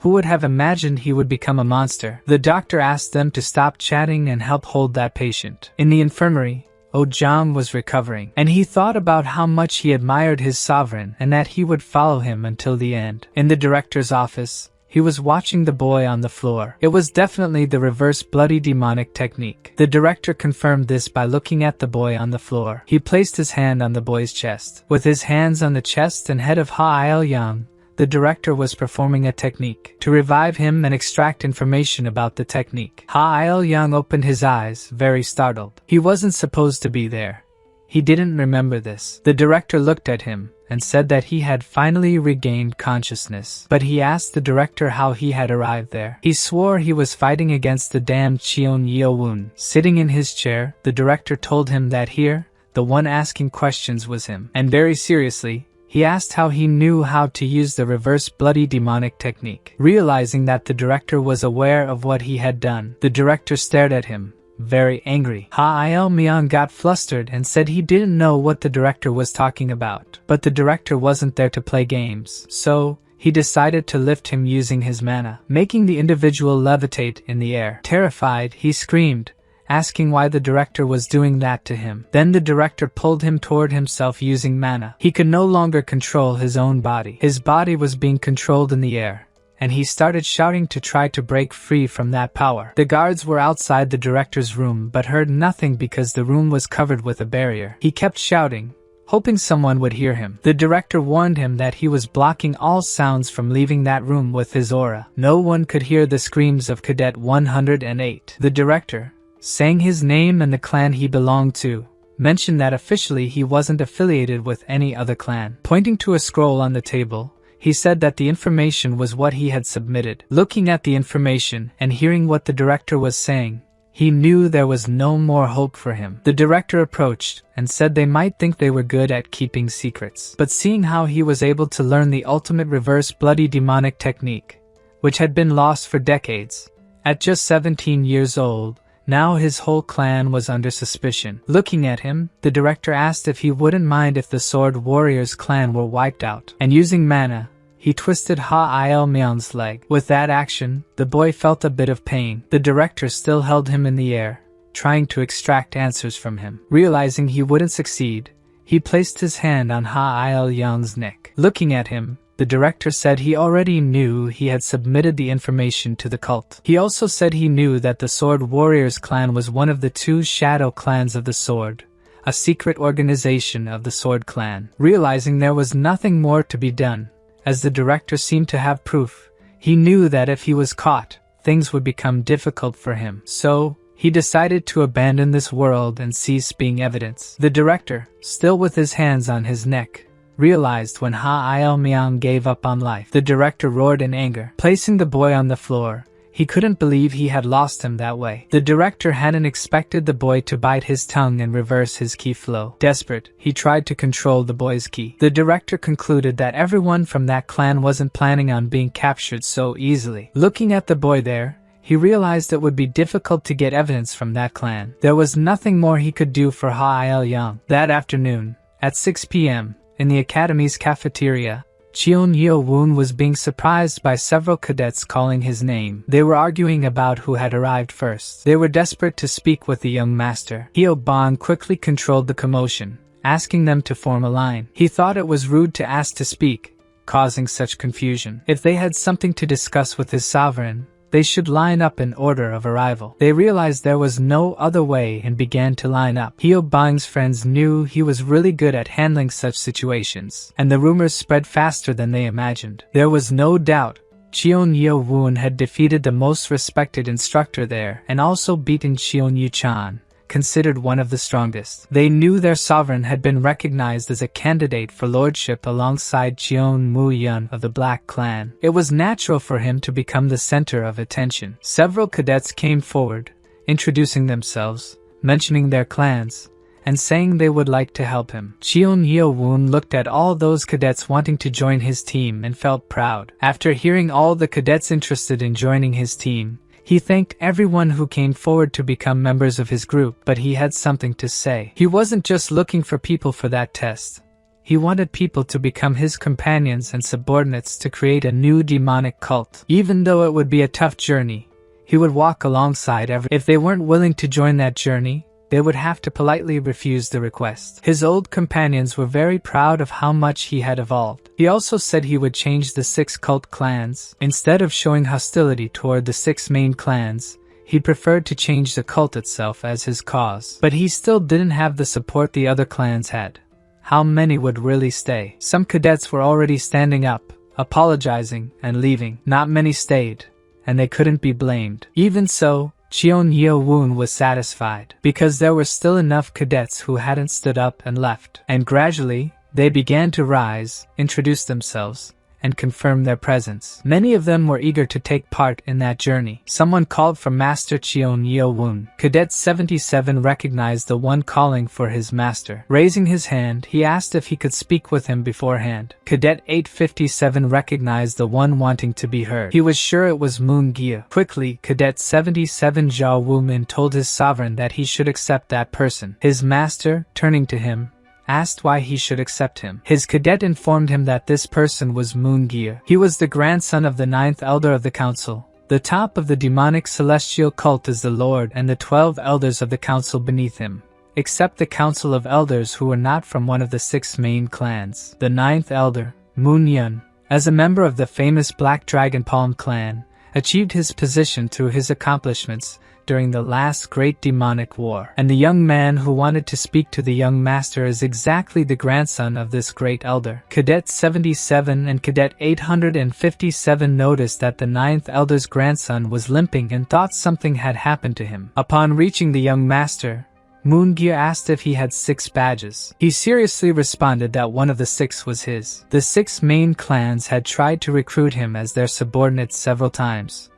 Who would have imagined he would become a monster? The doctor asked them to stop chatting and help hold that patient. In the infirmary, Oh-jang was recovering, and he thought about how much he admired his sovereign and that he would follow him until the end. In the director's office, he was watching the boy on the floor. It was definitely the reverse bloody demonic technique. The director confirmed this by looking at the boy on the floor. He placed his hand on the boy's chest. With his hands on the chest and head of Ha Il-young, the director was performing a technique to revive him and extract information about the technique. Ha Il-young opened his eyes, very startled. He wasn't supposed to be there. He didn't remember this. The director looked at him and said that he had finally regained consciousness. But he asked the director how he had arrived there. He swore he was fighting against the damned Cheon Yeo-woon. Sitting in his chair, the director told him that here, the one asking questions was him. And very seriously, he asked how he knew how to use the reverse bloody demonic technique. Realizing that the director was aware of what he had done, the director stared at him, very angry. Ha Il-myung got flustered and said he didn't know what the director was talking about. But the director wasn't there to play games, so he decided to lift him using his mana, making the individual levitate in the air. Terrified, he screamed, asking why the director was doing that to him. Then the director pulled him toward himself using mana. He could no longer control his own body. His body was being controlled in the air, and he started shouting to try to break free from that power. The guards were outside the director's room but heard nothing because the room was covered with a barrier. He kept shouting, hoping someone would hear him. The director warned him that he was blocking all sounds from leaving that room with his aura. No one could hear the screams of Cadet 108. The director, saying his name and the clan he belonged to, mentioned that officially he wasn't affiliated with any other clan. Pointing to a scroll on the table, he said that the information was what he had submitted. Looking at the information and hearing what the director was saying, he knew there was no more hope for him. The director approached and said they might think they were good at keeping secrets. But seeing how he was able to learn the ultimate reverse bloody demonic technique, which had been lost for decades, at just 17 years old, now his whole clan was under suspicion. Looking at him, the director asked if he wouldn't mind if the Sword Warriors clan were wiped out. And using mana, he twisted Ha Il-myung's leg. With that action, the boy felt a bit of pain. The director still held him in the air, trying to extract answers from him. Realizing he wouldn't succeed, he placed his hand on Ha Il-young's neck. Looking at him, the director said he already knew he had submitted the information to the cult. He also said he knew that the Sword Warriors clan was one of the two shadow clans of the sword, a secret organization of the Sword Clan. Realizing there was nothing more to be done, as the director seemed to have proof, he knew that if he was caught, things would become difficult for him. So, he decided to abandon this world and cease being evidence. The director, still with his hands on his neck, realized when Ha Il-myung gave up on life. The director roared in anger, placing the boy on the floor. He couldn't believe he had lost him that way. The director hadn't expected the boy to bite his tongue and reverse his ki flow. Desperate, he tried to control the boy's ki. The director concluded that everyone from that clan wasn't planning on being captured so easily. Looking at the boy there, he realized it would be difficult to get evidence from that clan. There was nothing more he could do for Ha Il-young. That afternoon, at 6 p.m., in the academy's cafeteria, Cheon Yeo-woon was being surprised by several cadets calling his name. They were arguing about who had arrived first. They were desperate to speak with the young master. Hyo-bang quickly controlled the commotion, asking them to form a line. He thought it was rude to ask to speak, causing such confusion. If they had something to discuss with his sovereign, they should line up in order of arrival. They realized there was no other way and began to line up. Hyo-bang's friends knew he was really good at handling such situations, and the rumors spread faster than they imagined. There was no doubt Cheon Yeo-woon had defeated the most respected instructor there and also beaten Cheon Yu-chan, considered one of the strongest. They knew their sovereign had been recognized as a candidate for lordship alongside Cheon Mujian of the Black Clan. It was natural for him to become the center of attention. Several cadets came forward, introducing themselves, mentioning their clans, and saying they would like to help him. Cheon Yeo-woon looked at all those cadets wanting to join his team and felt proud. After hearing all the cadets interested in joining his team, he thanked everyone who came forward to become members of his group, but he had something to say. He wasn't just looking for people for that test. He wanted people to become his companions and subordinates to create a new demonic cult. Even though it would be a tough journey, he would walk alongside everyone. If they weren't willing to join that journey, they would have to politely refuse the request. His old companions were very proud of how much he had evolved. He also said he would change the 6 cult clans. Instead of showing hostility toward the 6 main clans, he preferred to change the cult itself as his cause. But he still didn't have the support the other clans had. How many would really stay? Some cadets were already standing up, apologizing, and leaving. Not many stayed, and they couldn't be blamed. Even so, Cheon Yeo-woon was satisfied, because there were still enough cadets who hadn't stood up and left. And gradually, they began to rise, introduce themselves, and confirm their presence. Many of them were eager to take part in that journey. Someone called for Master Cheon Yeo-woon. Cadet 77 recognized the one calling for his master. Raising his hand, he asked if he could speak with him beforehand. Cadet 857 recognized the one wanting to be heard. He was sure it was Moon Gye. Quickly, Cadet 77 Zhao Wumin told his sovereign that he should accept that person. His master, turning to him, asked why he should accept him. His cadet informed him that this person was Moon Gye. He was the grandson of the 9th elder of the council. The top of the demonic celestial cult is the lord and the 12 elders of the council beneath him, except the council of elders who were not from one of the 6 main clans. The 9th elder, Moon Yun, as a member of the famous Black Dragon Palm clan, achieved his position through his accomplishments during the last great demonic war. And the young man who wanted to speak to the young master is exactly the grandson of this great elder. Cadet 77 and Cadet 857 noticed that the 9th elder's grandson was limping and thought something had happened to him. Upon reaching the young master, Moon Gye asked if he had 6 badges. He seriously responded that one of the 6 was his. The 6 main clans had tried to recruit him as their subordinate several times,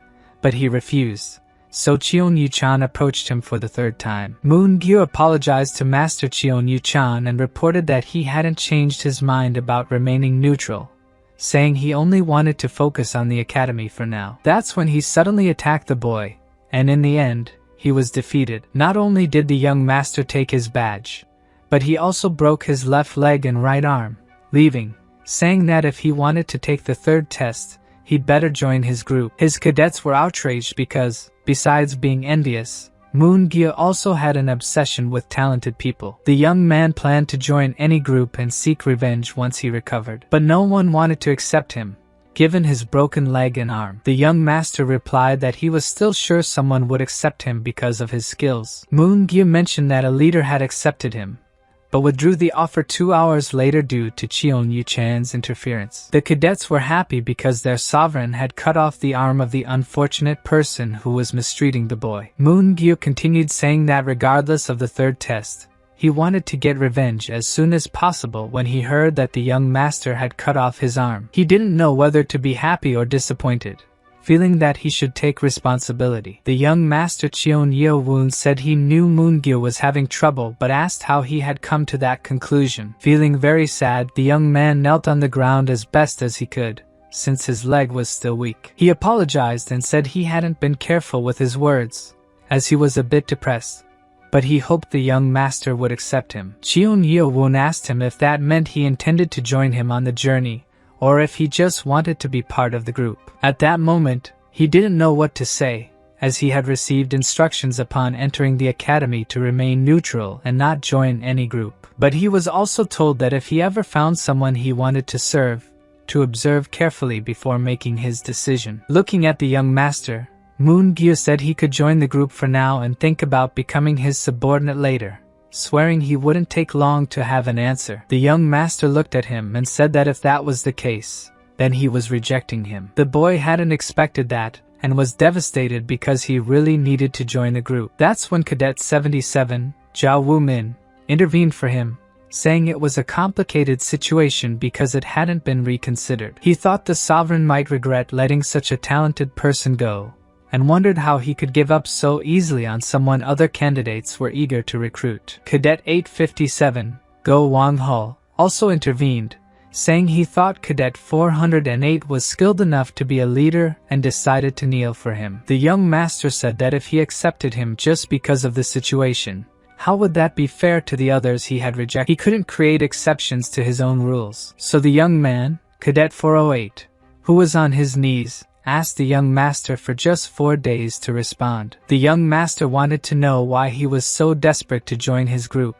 but he refused. So Cheon Yu-chan approached him for the 3rd time. Moon Gye apologized to Master Cheon Yu-chan and reported that he hadn't changed his mind about remaining neutral, saying he only wanted to focus on the academy for now. That's when he suddenly attacked the boy, and in the end, he was defeated. Not only did the young master take his badge, but he also broke his left leg and right arm, leaving, saying that if he wanted to take the 3rd test, he'd better join his group. His cadets were outraged because, besides being envious, Moon Gye also had an obsession with talented people. The young man planned to join any group and seek revenge once he recovered. But no one wanted to accept him, given his broken leg and arm. The young master replied that he was still sure someone would accept him because of his skills. Moon Gye mentioned that a leader had accepted him, but withdrew the offer 2 hours later due to Cheon Yu-chan's interference. The cadets were happy because their sovereign had cut off the arm of the unfortunate person who was mistreating the boy. Moon Gye continued saying that regardless of the 3rd test, he wanted to get revenge as soon as possible when he heard that the young master had cut off his arm. He didn't know whether to be happy or disappointed, feeling that he should take responsibility. The young master Cheon Yeo-woon said he knew Moon Gye was having trouble but asked how he had come to that conclusion. Feeling very sad, the young man knelt on the ground as best as he could, since his leg was still weak. He apologized and said he hadn't been careful with his words, as he was a bit depressed, but he hoped the young master would accept him. Cheon Yeo-woon asked him if that meant he intended to join him on the journey, or if he just wanted to be part of the group. At that moment, he didn't know what to say, as he had received instructions upon entering the academy to remain neutral and not join any group. But he was also told that if he ever found someone he wanted to serve, to observe carefully before making his decision. Looking at the young master, Moon-gyu said he could join the group for now and think about becoming his subordinate later, swearing he wouldn't take long to have an answer. The young master looked at him and said that if that was the case, then he was rejecting him. The boy hadn't expected that, and was devastated because he really needed to join the group. That's when Cadet 77, Zhao Wumin, intervened for him, saying it was a complicated situation because it hadn't been reconsidered. He thought the sovereign might regret letting such a talented person go, and wondered how he could give up so easily on someone other candidates were eager to recruit. Cadet 857, Go Wang-ho, also intervened, saying he thought Cadet 408 was skilled enough to be a leader and decided to kneel for him. The young master said that if he accepted him just because of the situation, how would that be fair to the others he had rejected? He couldn't create exceptions to his own rules. So the young man, Cadet 408, who was on his knees, asked the young master for just 4 days to respond. The young master wanted to know why he was so desperate to join his group.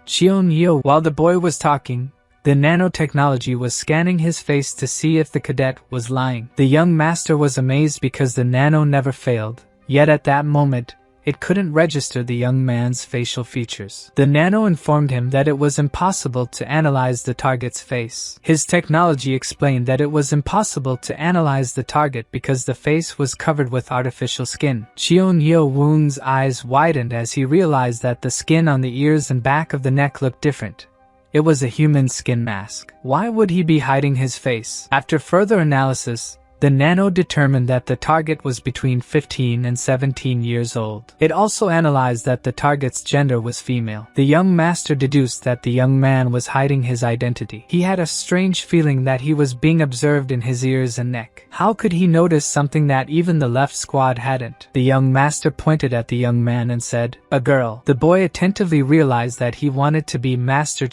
While the boy was talking, the nanotechnology was scanning his face to see if the cadet was lying. The young master was amazed because the nano never failed, yet at that moment, it couldn't register the young man's facial features. The nano informed him that it was impossible to analyze the target's face. His technology explained that it was impossible to analyze the target because the face was covered with artificial skin. Woon's eyes widened as he realized that the skin on the ears and back of the neck looked different. It was a human skin mask. Why would he be hiding his face? After further analysis, the nano determined that the target was between 15 and 17 years old. It also analyzed that the target's gender was female. The young master deduced that the young man was hiding his identity. He had a strange feeling that he was being observed in his ears and neck. How could he notice something that even the left squad hadn't? The young master pointed at the young man and said, "A girl." The boy attentively realized that he wanted to be Master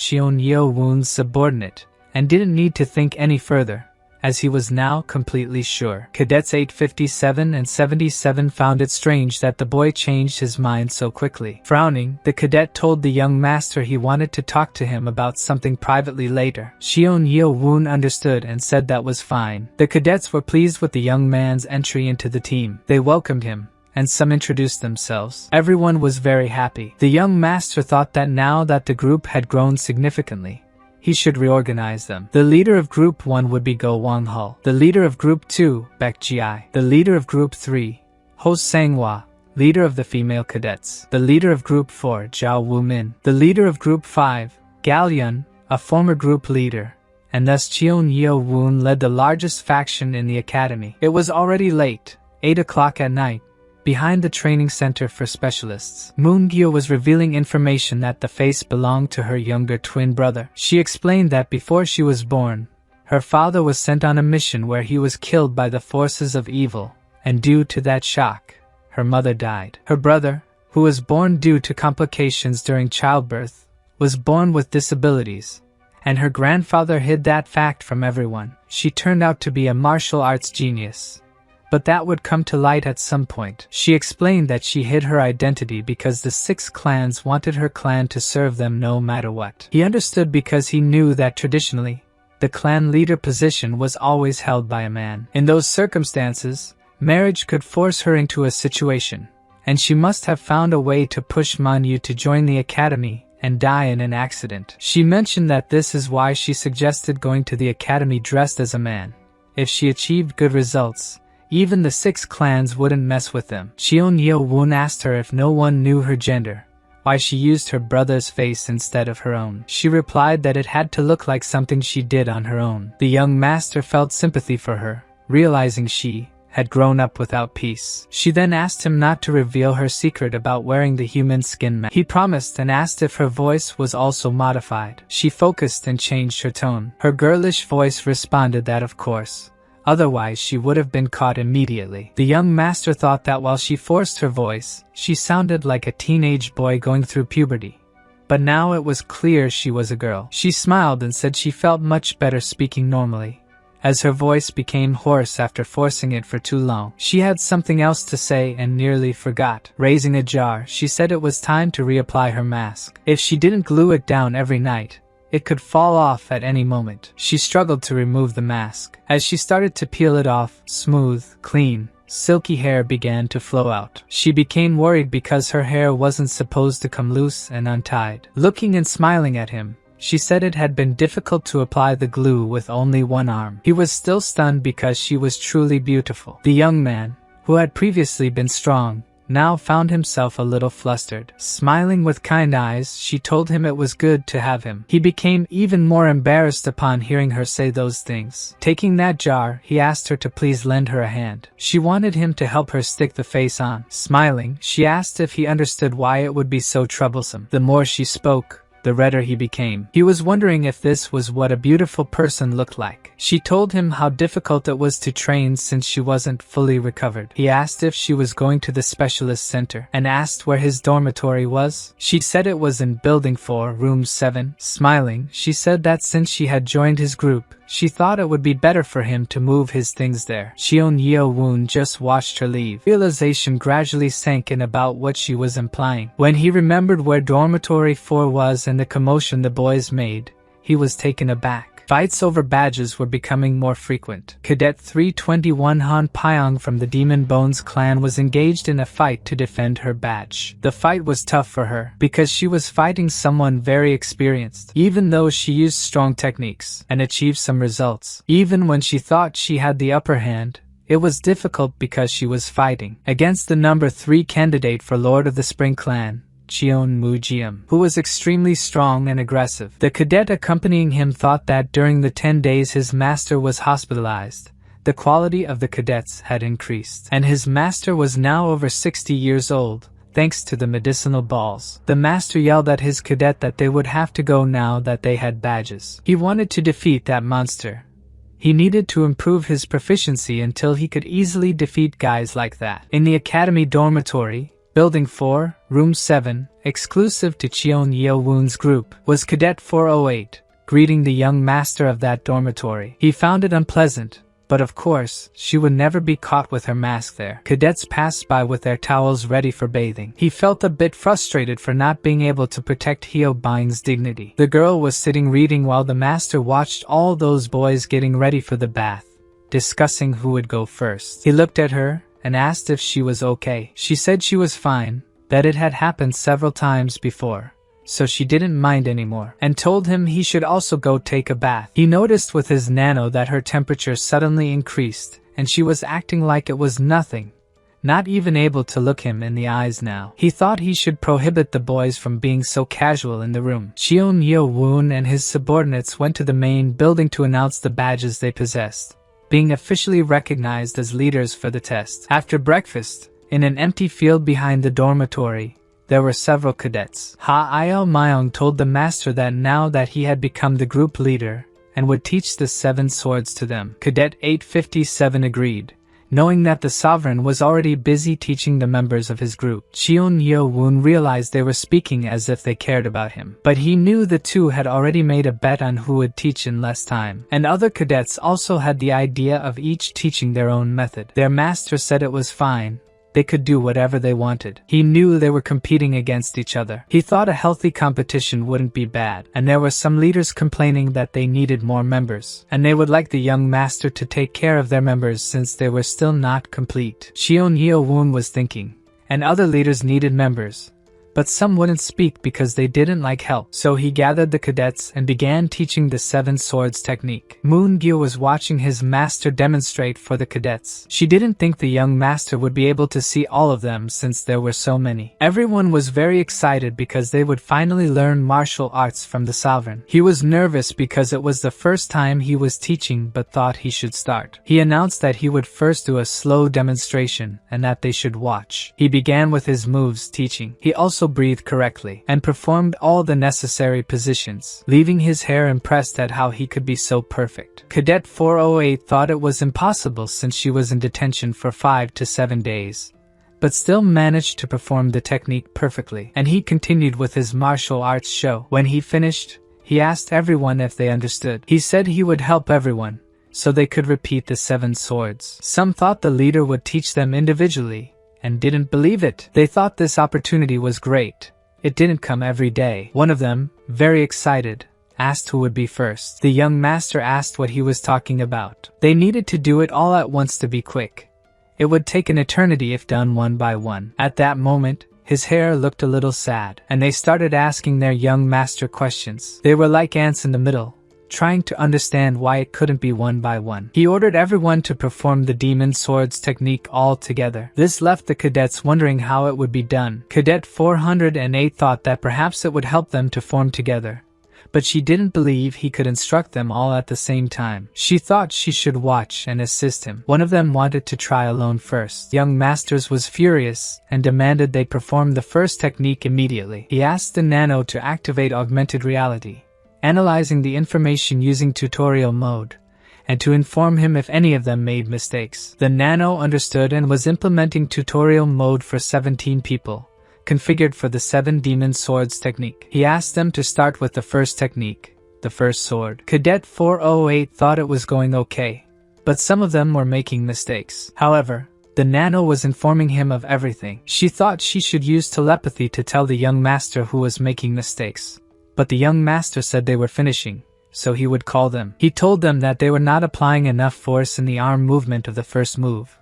Woon's subordinate, and didn't need to think any further, as he was now completely sure. Cadets 857 and 77 found it strange that the boy changed his mind so quickly. Frowning, the cadet told the young master he wanted to talk to him about something privately later. Woon understood and said that was fine. The cadets were pleased with the young man's entry into the team. They welcomed him, and some introduced themselves. Everyone was very happy. The young master thought that now that the group had grown significantly, he should reorganize them. The leader of Group 1 would be Go Wang-ho. The leader of Group 2, Baek Ji-ai. The leader of Group 3, Ho Sang-hwa, leader of the female cadets. The leader of Group 4, Zhao Wumin. The leader of Group 5, Gal Yun, a former group leader, and thus Woon led the largest faction in the academy. It was already late, 8 o'clock at night, behind the training center for specialists. Moon-gyu was revealing information that the face belonged to her younger twin brother. She explained that before she was born, her father was sent on a mission where he was killed by the forces of evil, and due to that shock, her mother died. Her brother, who was born due to complications during childbirth, was born with disabilities, and her grandfather hid that fact from everyone. She turned out to be a martial arts genius, but that would come to light at some point. She explained that she hid her identity because the 6 clans wanted her clan to serve them no matter what. He understood because he knew that traditionally, the clan leader position was always held by a man. In those circumstances, marriage could force her into a situation, and she must have found a way to push Manhua to join the academy and die in an accident. She mentioned that this is why she suggested going to the academy dressed as a man. If she achieved good results, even the 6 clans wouldn't mess with them. Woon asked her if no one knew her gender, why she used her brother's face instead of her own. She replied that it had to look like something she did on her own. The young master felt sympathy for her, realizing she had grown up without peace. She then asked him not to reveal her secret about wearing the human skin mask. He promised and asked if her voice was also modified. She focused and changed her tone. Her girlish voice responded that of course, otherwise she would have been caught immediately. The young master thought that while she forced her voice, she sounded like a teenage boy going through puberty. But now it was clear she was a girl. She smiled and said she felt much better speaking normally, as her voice became hoarse after forcing it for too long. She had something else to say and nearly forgot. Raising a jar, she said it was time to reapply her mask. If she didn't glue it down every night, it could fall off at any moment. She struggled to remove the mask. As she started to peel it off, smooth, clean, silky hair began to flow out. She became worried because her hair wasn't supposed to come loose and untied. Looking and smiling at him, she said it had been difficult to apply the glue with only one arm. He was still stunned because she was truly beautiful. The young man, who had previously been strong, now found himself a little flustered. Smiling with kind eyes, she told him it was good to have him. He became even more embarrassed upon hearing her say those things. Taking that jar, he asked her to please lend her a hand. She wanted him to help her stick the face on. Smiling, she asked if he understood why it would be so troublesome. The more she spoke, the redder he became. He was wondering if this was what a beautiful person looked like. She told him how difficult it was to train since she wasn't fully recovered. He asked if she was going to the specialist center and asked where his dormitory was. She said it was in Building 4, Room 7. Smiling, she said that since she had joined his group, she thought it would be better for him to move his things there. Shion Yeo-woon just watched her leave. Realization gradually sank in about what she was implying. When he remembered where Dormitory 4 was and the commotion the boys made, he was taken aback. Fights over badges were becoming more frequent. Cadet 321 Han Pyong from the Demon Bones clan was engaged in a fight to defend her badge. The fight was tough for her, because she was fighting someone very experienced, even though she used strong techniques and achieved some results. Even when she thought she had the upper hand, it was difficult because she was fighting against the number 3 candidate for Lord of the Spring Clan, Mujian, who was extremely strong and aggressive. The cadet accompanying him thought that during the 10 days his master was hospitalized, the quality of the cadets had increased, and his master was now over 60 years old, thanks to the medicinal balls. The master yelled at his cadet that they would have to go now that they had badges. He wanted to defeat that monster. He needed to improve his proficiency until he could easily defeat guys like that. In the academy dormitory, Building 4, Room 7, exclusive to Cheon Yeo-woon's group, was Cadet 408, greeting the young master of that dormitory. He found it unpleasant, but of course, she would never be caught with her mask there. Cadets passed by with their towels ready for bathing. He felt a bit frustrated for not being able to protect Hyo Bang's dignity. The girl was sitting reading while the master watched all those boys getting ready for the bath, discussing who would go first. He looked at her and asked if she was okay. She said she was fine, that it had happened several times before, so she didn't mind anymore, and told him he should also go take a bath. He noticed with his nano that her temperature suddenly increased, and she was acting like it was nothing, not even able to look him in the eyes now. He thought he should prohibit the boys from being so casual in the room. Cheon Yeo-woon and his subordinates went to the main building to announce the badges they possessed, being officially recognized as leaders for the test. After breakfast, in an empty field behind the dormitory, there were several cadets. Ha-il Myung told the master that now that he had become the group leader, and would teach the 7 swords to them. Cadet 857 agreed, knowing that the sovereign was already busy teaching the members of his group. Cheon Yeo-woon realized they were speaking as if they cared about him, but he knew the two had already made a bet on who would teach in less time, and other cadets also had the idea of each teaching their own method. Their master said it was fine. They could do whatever they wanted. He knew they were competing against each other. He thought a healthy competition wouldn't be bad, and there were some leaders complaining that they needed more members, and they would like the young master to take care of their members since they were still not complete. Cheon Yeo-woon was thinking, and other leaders needed members, but some wouldn't speak because they didn't like help. So he gathered the cadets and began teaching the 7 swords technique. Moon-gyu was watching his master demonstrate for the cadets. She didn't think the young master would be able to see all of them since there were so many. Everyone was very excited because they would finally learn martial arts from the sovereign. He was nervous because it was the first time he was teaching but thought he should start. He announced that he would first do a slow demonstration and that they should watch. He began with his moves teaching. He also breathed correctly and performed all the necessary positions, leaving his hair impressed at how he could be so perfect. Cadet 408 thought it was impossible since she was in detention for 5 to 7 days, but still managed to perform the technique perfectly, and he continued with his martial arts show. When he finished, he asked everyone if they understood. He said he would help everyone, so they could repeat the 7 swords. Some thought the leader would teach them individually, and didn't believe it. They thought this opportunity was great. It didn't come every day. One of them, very excited, asked who would be first. The young master asked what he was talking about. They needed to do it all at once to be quick. It would take an eternity if done one by one. At that moment, his hair looked a little sad, and they started asking their young master questions. They were like ants in the middle, trying to understand why it couldn't be one by one. He ordered everyone to perform the demon swords technique all together. This left the cadets wondering how it would be done. Cadet 408 thought that perhaps it would help them to form together, but she didn't believe he could instruct them all at the same time. She thought she should watch and assist him. One of them wanted to try alone first. Young Masters was furious and demanded they perform the first technique immediately. He asked the nano to activate augmented reality, analyzing the information using tutorial mode, and to inform him if any of them made mistakes. The nano understood and was implementing tutorial mode for 17 people, configured for the 7 demon swords technique. He asked them to start with the first technique, the first sword. Cadet 408 thought it was going okay, but some of them were making mistakes. However, the nano was informing him of everything. She thought she should use telepathy to tell the young master who was making mistakes, but the young master said they were finishing, so he would call them. He told them that they were not applying enough force in the arm movement of the first move.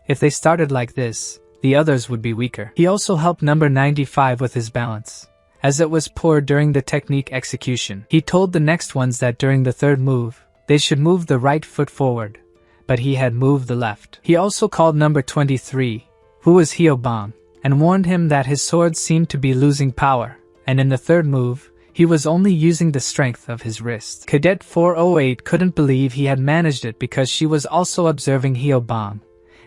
If they started like this, the others would be weaker. He also helped number 95 with his balance, as it was poor during the technique execution. He told the next ones that during the third move, they should move the right foot forward, but he had moved the left. He also called number 23, who was Hyobang, and warned him that his sword seemed to be losing power, and in the third move, he was only using the strength of his wrist. Cadet 408 couldn't believe he had managed it because she was also observing Hyobang,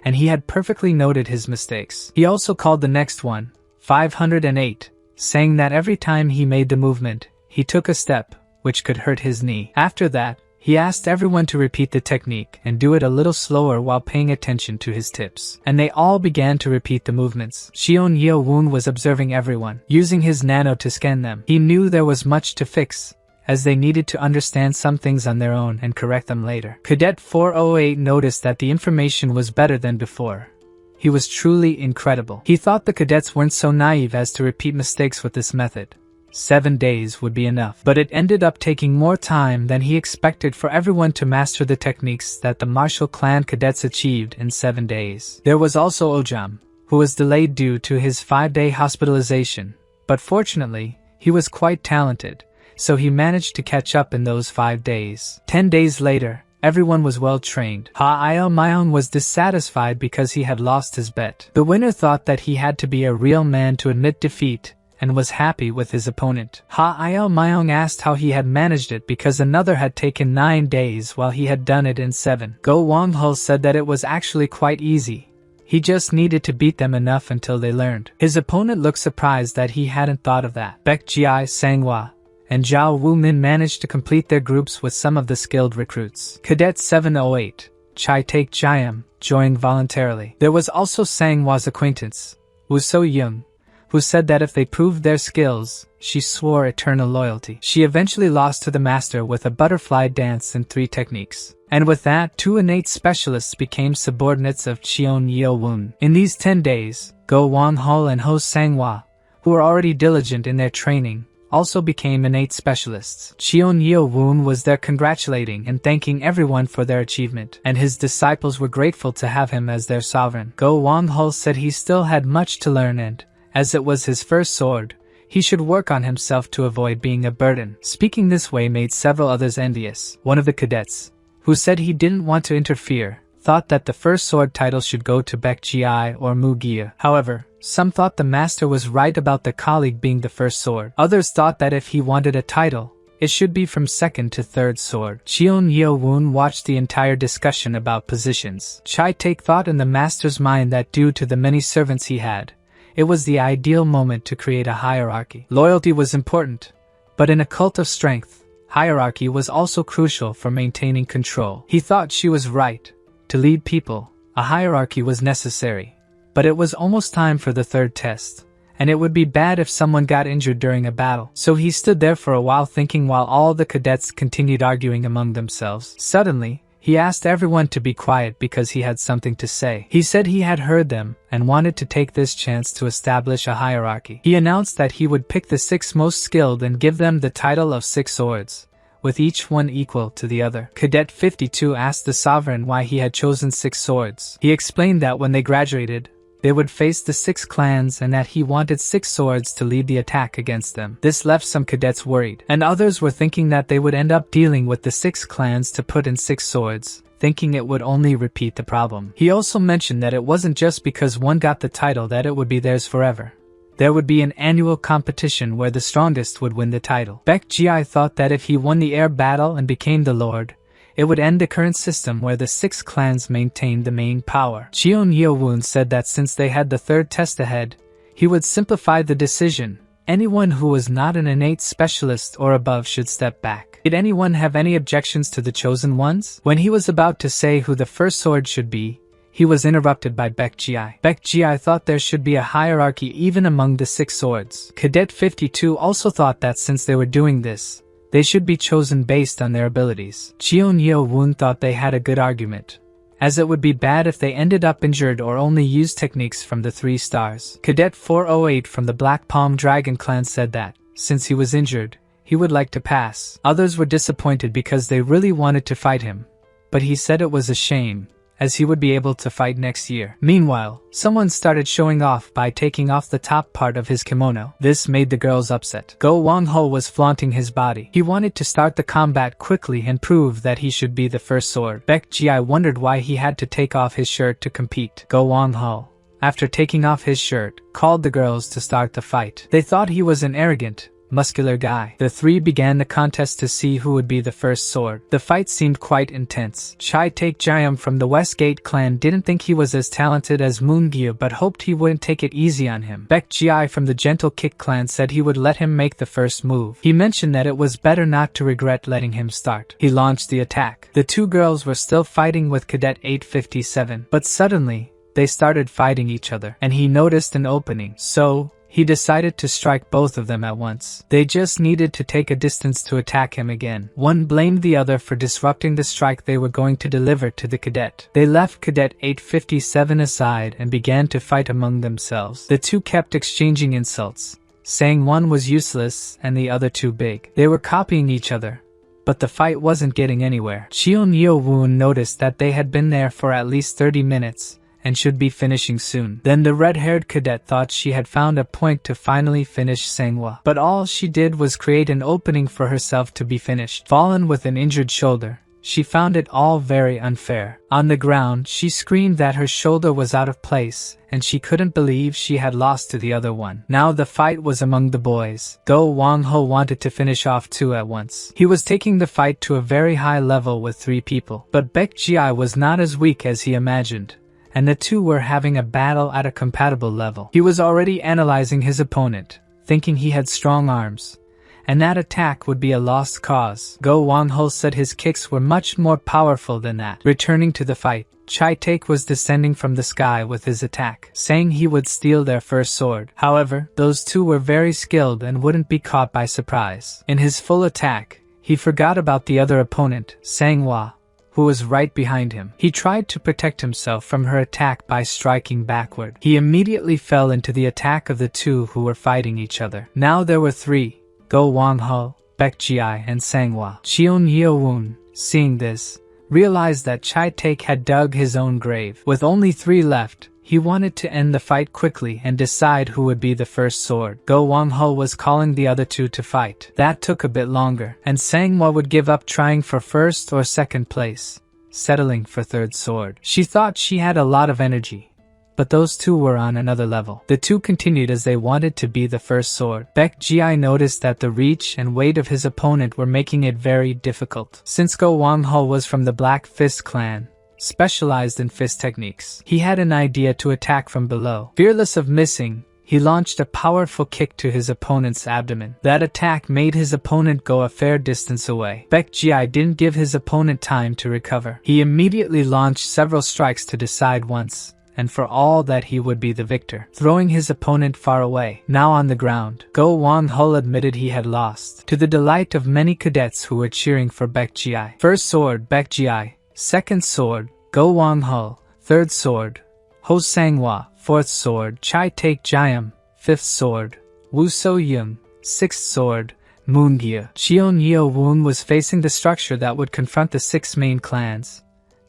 and he had perfectly noted his mistakes. He also called the next one, 508, saying that every time he made the movement, he took a step, which could hurt his knee. After that, he asked everyone to repeat the technique and do it a little slower while paying attention to his tips. And they all began to repeat the movements. Shion Yeo-woon was observing everyone, using his nano to scan them. He knew there was much to fix, as they needed to understand some things on their own and correct them later. Cadet 408 noticed that the information was better than before. He was truly incredible. He thought the cadets weren't so naive as to repeat mistakes with this method. 7 days would be enough, but it ended up taking more time than he expected for everyone to master the techniques that the martial clan cadets achieved in 7 days. There was also Ojam, who was delayed due to his 5-day hospitalization, but fortunately, he was quite talented, so he managed to catch up in those 5 days. 10 days later, everyone was well trained. Ha-Io Myung was dissatisfied because he had lost his bet. The winner thought that he had to be a real man to admit defeat, and was happy with his opponent. Ha-Io Myung asked how he had managed it because another had taken 9 days while he had done it in 7. Go Wonghul said that it was actually quite easy. He just needed to beat them enough until they learned. His opponent looked surprised that he hadn't thought of that. Baek Ji-ai, Sanghwa, and Zhao Wu-min managed to complete their groups with some of the skilled recruits. Cadet 708, Chai Taek Jiam, joined voluntarily. There was also Sanghwa's acquaintance, Woo So-young, who said that if they proved their skills, she swore eternal loyalty. She eventually lost to the master with a butterfly dance and 3 techniques. And with that, 2 innate specialists became subordinates of Cheon Yeo-woon. In these 10 days, Go Wonghul and Ho Sanghwa, who were already diligent in their training, also became innate specialists. Cheon Yeo-woon was there congratulating and thanking everyone for their achievement, and his disciples were grateful to have him as their sovereign. Go Wonghul said he still had much to learn and, as it was his first sword, he should work on himself to avoid being a burden. Speaking this way made several others envious. One of the cadets, who said he didn't want to interfere, thought that the first sword title should go to Baek Ji-ai or Mugia. However, some thought the master was right about the colleague being the first sword. Others thought that if he wanted a title, it should be from second to third sword. Cheon Yeo-woon watched the entire discussion about positions. Chai Taek thought in the master's mind that due to the many servants he had, it was the ideal moment to create a hierarchy. Loyalty was important, but in a cult of strength, hierarchy was also crucial for maintaining control. He thought she was right. To lead people, a hierarchy was necessary. But it was almost time for the third test, and it would be bad if someone got injured during a battle. So he stood there for a while thinking while all the cadets continued arguing among themselves. Suddenly, He asked everyone to be quiet because he had something to say. He said he had heard them and wanted to take this chance to establish a hierarchy. He announced that he would pick the 6 most skilled and give them the title of 6 swords, with each one equal to the other. Cadet 52 asked the sovereign why he had chosen 6 swords. He explained that when they graduated, they would face the 6 clans and that he wanted 6 swords to lead the attack against them. This left some cadets worried, and others were thinking that they would end up dealing with the 6 clans to put in 6 swords, thinking it would only repeat the problem. He also mentioned that it wasn't just because one got the title that it would be theirs forever. There would be an annual competition where the strongest would win the title. Baek Ji thought that if he won the air battle and became the lord, it would end the current system where the 6 clans maintained the main power. Cheon Yeowon said that since they had the 3rd test ahead, he would simplify the decision. Anyone who was not an innate specialist or above should step back. Did anyone have any objections to the chosen ones? When he was about to say who the first sword should be, he was interrupted by Baek Ji. Baek Ji thought there should be a hierarchy even among the 6 swords. Cadet 52 also thought that since they were doing this, they should be chosen based on their abilities. Cheon Yeowon thought they had a good argument, as it would be bad if they ended up injured or only used techniques from the 3 stars. Cadet 408 from the Black Palm Dragon clan said that, since he was injured, he would like to pass. Others were disappointed because they really wanted to fight him, but he said it was a shame, as he would be able to fight next year. Meanwhile, someone started showing off by taking off the top part of his kimono. This made the girls upset. Go Wang-ho was flaunting his body. He wanted to start the combat quickly and prove that he should be the first sword. Baek Ji wondered why he had to take off his shirt to compete. Go Wang-ho, after taking off his shirt, called the girls to start the fight. They thought he was an arrogant, muscular guy. The 3 began the contest to see who would be the first sword. The fight seemed quite intense. Chai Taek Jiam from the Westgate clan didn't think he was as talented as Moon-gyu but hoped he wouldn't take it easy on him. Baek Ji from the Gentle Kick clan said he would let him make the first move. He mentioned that it was better not to regret letting him start. He launched the attack. The 2 girls were still fighting with Cadet 857, but suddenly, they started fighting each other, and he noticed an opening. So, he decided to strike both of them at once. They just needed to take a distance to attack him again. One blamed the other for disrupting the strike they were going to deliver to the cadet. They left Cadet 857 aside and began to fight among themselves. The 2 kept exchanging insults, saying one was useless and the other too big. They were copying each other, but the fight wasn't getting anywhere. Cheon Yeowon noticed that they had been there for at least 30 minutes, and should be finishing soon. Then the red-haired cadet thought she had found a point to finally finish Sanghwa. But all she did was create an opening for herself to be finished. Fallen with an injured shoulder, she found it all very unfair. On the ground, she screamed that her shoulder was out of place, and she couldn't believe she had lost to the other one. Now the fight was among the boys. Though Wang-ho wanted to finish off 2 at once. He was taking the fight to a very high level with 3 people. But Baek Ji was not as weak as he imagined, and the 2 were having a battle at a compatible level. He was already analyzing his opponent, thinking he had strong arms, and that attack would be a lost cause. Go Wang-ho said his kicks were much more powerful than that. Returning to the fight, Chai Taek was descending from the sky with his attack, saying he would steal their first sword. However, those 2 were very skilled and wouldn't be caught by surprise. In his full attack, he forgot about the other opponent, Sanghwa, who was right behind him. He tried to protect himself from her attack by striking backward. He immediately fell into the attack of the 2 who were fighting each other. Now there were 3, Go Wang-ho, Baek Ji and Sanghwa. Cheon Yeowon, seeing this, realized that Chai Taek had dug his own grave. With only 3 left, he wanted to end the fight quickly and decide who would be the first sword. Go Wang-ho was calling the other 2 to fight. That took a bit longer, and Sanghwa would give up trying for first or second place, settling for 3rd sword. She thought she had a lot of energy, but those 2 were on another level. The 2 continued as they wanted to be the first sword. Baek Ji noticed that the reach and weight of his opponent were making it very difficult. Since Go Wang-ho was from the Black Fist clan, specialized in fist techniques, he had an idea to attack from below. Fearless of missing, he launched a powerful kick to his opponent's abdomen. That attack made his opponent go a fair distance away. Baek Ji didn't give his opponent time to recover. He immediately launched several strikes to decide once and for all that he would be the victor, throwing his opponent far away. Now on the ground, Go Wang-ho admitted he had lost, to the delight of many cadets who were cheering for Baek Ji. First sword, Baek Ji, Second sword, Go Wang Ho. Third sword, Ho Sanghua. Fourth sword, Chai Take Jiam. Fifth sword, Wu So Yung. Sixth sword, Moongye. Cheon Yeo Woon was facing the structure that would confront the 6 main clans.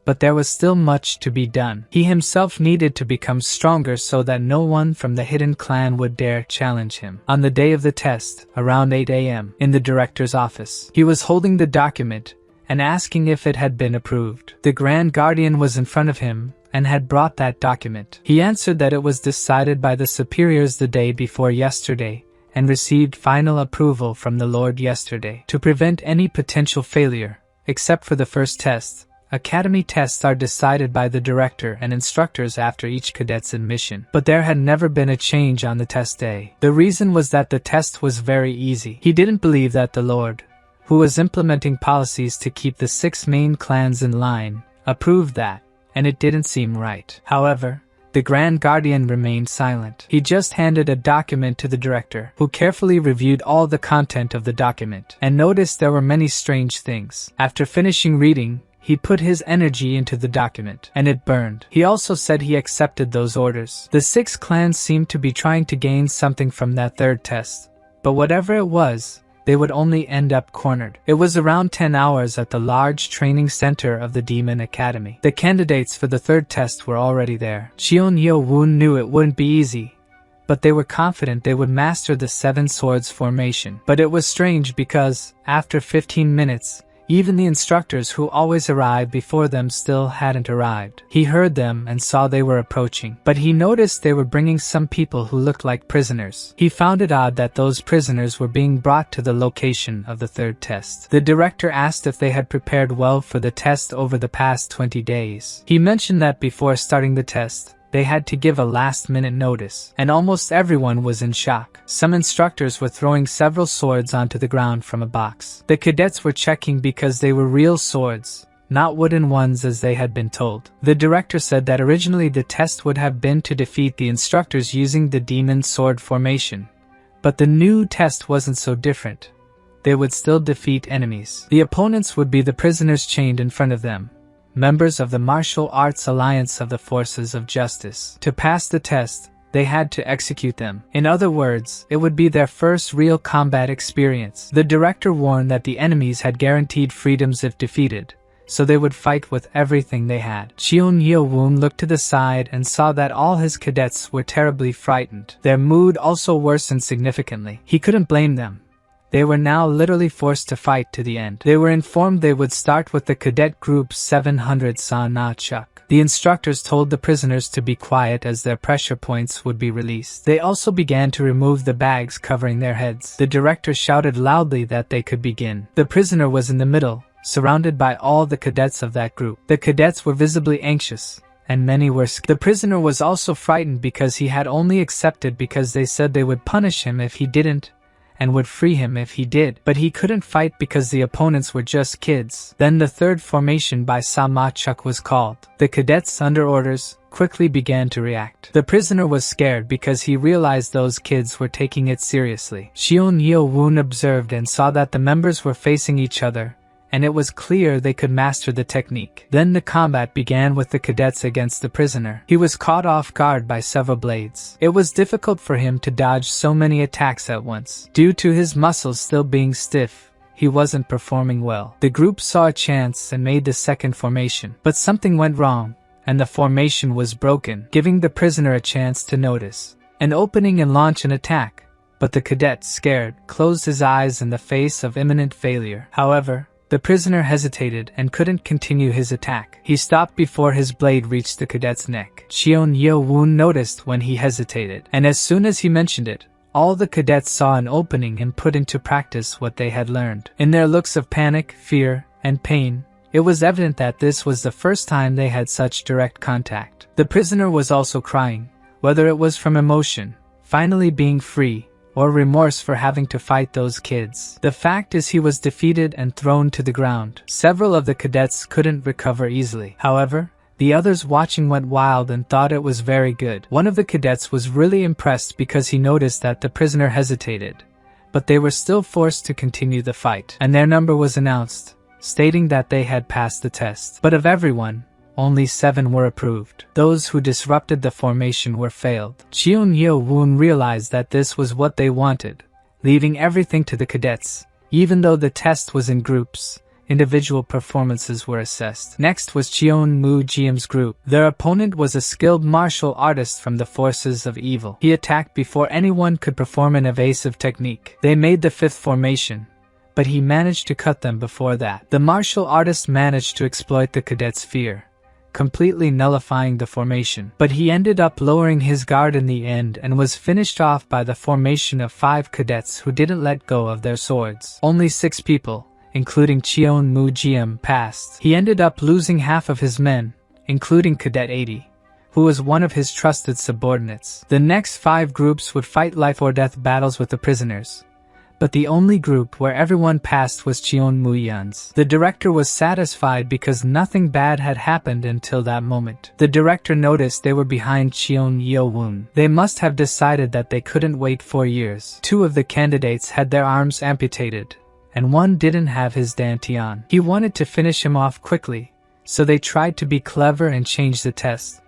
But there was still much to be done. He himself needed to become stronger so that no one from the hidden clan would dare challenge him. On the day of the test, around 8 a.m., in the director's office, he was holding the document and asking if it had been approved. The Grand Guardian was in front of him and had brought that document. He answered that it was decided by the superiors the day before yesterday and received final approval from the Lord yesterday. To prevent any potential failure, except for the first test, academy tests are decided by the director and instructors after each cadet's admission. But there had never been a change on the test day. The reason was that the test was very easy. He didn't believe that the Lord, who was implementing policies to keep the 6 main clans in line, approved that, and it didn't seem right. However, the Grand Guardian remained silent. He just handed a document to the director, who carefully reviewed all the content of the document, and noticed there were many strange things. After finishing reading, he put his energy into the document, and it burned. He also said he accepted those orders. The 6 clans seemed to be trying to gain something from that third test, but whatever it was, they would only end up cornered. It was around 10 hours at the large training center of the Demon Academy. The candidates for the third test were already there. Cheon Yeo Woon knew it wouldn't be easy, but they were confident they would master the 7 swords formation. But it was strange because, after 15 minutes, even the instructors who always arrived before them still hadn't arrived. He heard them and saw they were approaching, but he noticed they were bringing some people who looked like prisoners. He found it odd that those prisoners were being brought to the location of the third test. The director asked if they had prepared well for the test over the past 20 days. He mentioned that before starting the test, they had to give a last-minute notice, and almost everyone was in shock. Some instructors were throwing several swords onto the ground from a box. The cadets were checking because they were real swords, not wooden ones as they had been told. The director said that originally the test would have been to defeat the instructors using the demon sword formation, but the new test wasn't so different. They would still defeat enemies. The opponents would be the prisoners chained in front of them, members of the Martial Arts Alliance of the Forces of Justice. To pass the test, they had to execute them. In other words, it would be their first real combat experience. The director warned that the enemies had guaranteed freedoms if defeated, so they would fight with everything they had. Cheon Yeo Woon looked to the side and saw that all his cadets were terribly frightened. Their mood also worsened significantly. He couldn't blame them. They were now literally forced to fight to the end. They were informed they would start with the cadet group 700 Sa Na Chuk. The instructors told the prisoners to be quiet as their pressure points would be released. They also began to remove the bags covering their heads. The director shouted loudly that they could begin. The prisoner was in the middle, surrounded by all the cadets of that group. The cadets were visibly anxious, and many were scared. The prisoner was also frightened because he had only accepted because they said they would punish him if he didn't, and would free him if he did. But he couldn't fight because the opponents were just kids. Then the third formation by Sa Ma Chuk was called. The cadets under orders quickly began to react. The prisoner was scared because he realized those kids were taking it seriously. Cheon Yeo Woon observed and saw that the members were facing each other, and it was clear they could master the technique. Then the combat began with the cadets against the prisoner. He was caught off guard by several blades. It was difficult for him to dodge so many attacks at once. Due to his muscles still being stiff, he wasn't performing well. The group saw a chance and made the second formation, but something went wrong, and the formation was broken, giving the prisoner a chance to notice an opening and launch an attack. But the cadet, scared, closed his eyes in the face of imminent failure. However, the prisoner hesitated and couldn't continue his attack. He stopped before his blade reached the cadet's neck. Cheon Yeo Woon noticed when he hesitated, and as soon as he mentioned it, all the cadets saw an opening and put into practice what they had learned. In their looks of panic, fear, and pain, it was evident that this was the first time they had such direct contact. The prisoner was also crying, whether it was from emotion, finally being free, or remorse for having to fight those kids. The fact is he was defeated and thrown to the ground. Several of the cadets couldn't recover easily. However, the others watching went wild and thought it was very good. One of the cadets was really impressed because he noticed that the prisoner hesitated, but they were still forced to continue the fight, and their number was announced. stating that they had passed the test. But of everyone, only 7 were approved. Those who disrupted the formation were failed. Cheon Yeo-woon realized that this was what they wanted, leaving everything to the cadets. Even though the test was in groups, individual performances were assessed. Next was Cheon Mujian's group. Their opponent was a skilled martial artist from the forces of evil. He attacked before anyone could perform an evasive technique. They made the 5th formation, but he managed to cut them before that. The martial artist managed to exploit the cadets' fear, completely nullifying the formation. But he ended up lowering his guard in the end and was finished off by the formation of 5 cadets who didn't let go of their swords. Only 6 people, including Cheon Mujian, passed. He ended up losing half of his men, including Cadet 80, who was one of his trusted subordinates. The next 5 groups would fight life or death battles with the prisoners, but the only group where everyone passed was Cheon Mujian's. The director was satisfied because nothing bad had happened until that moment. The director noticed they were behind Cheon Yeo-woon. They must have decided that they couldn't wait 4 years. 2 of the candidates had their arms amputated, and 1 didn't have his dantian. He wanted to finish him off quickly, so they tried to be clever and change the test,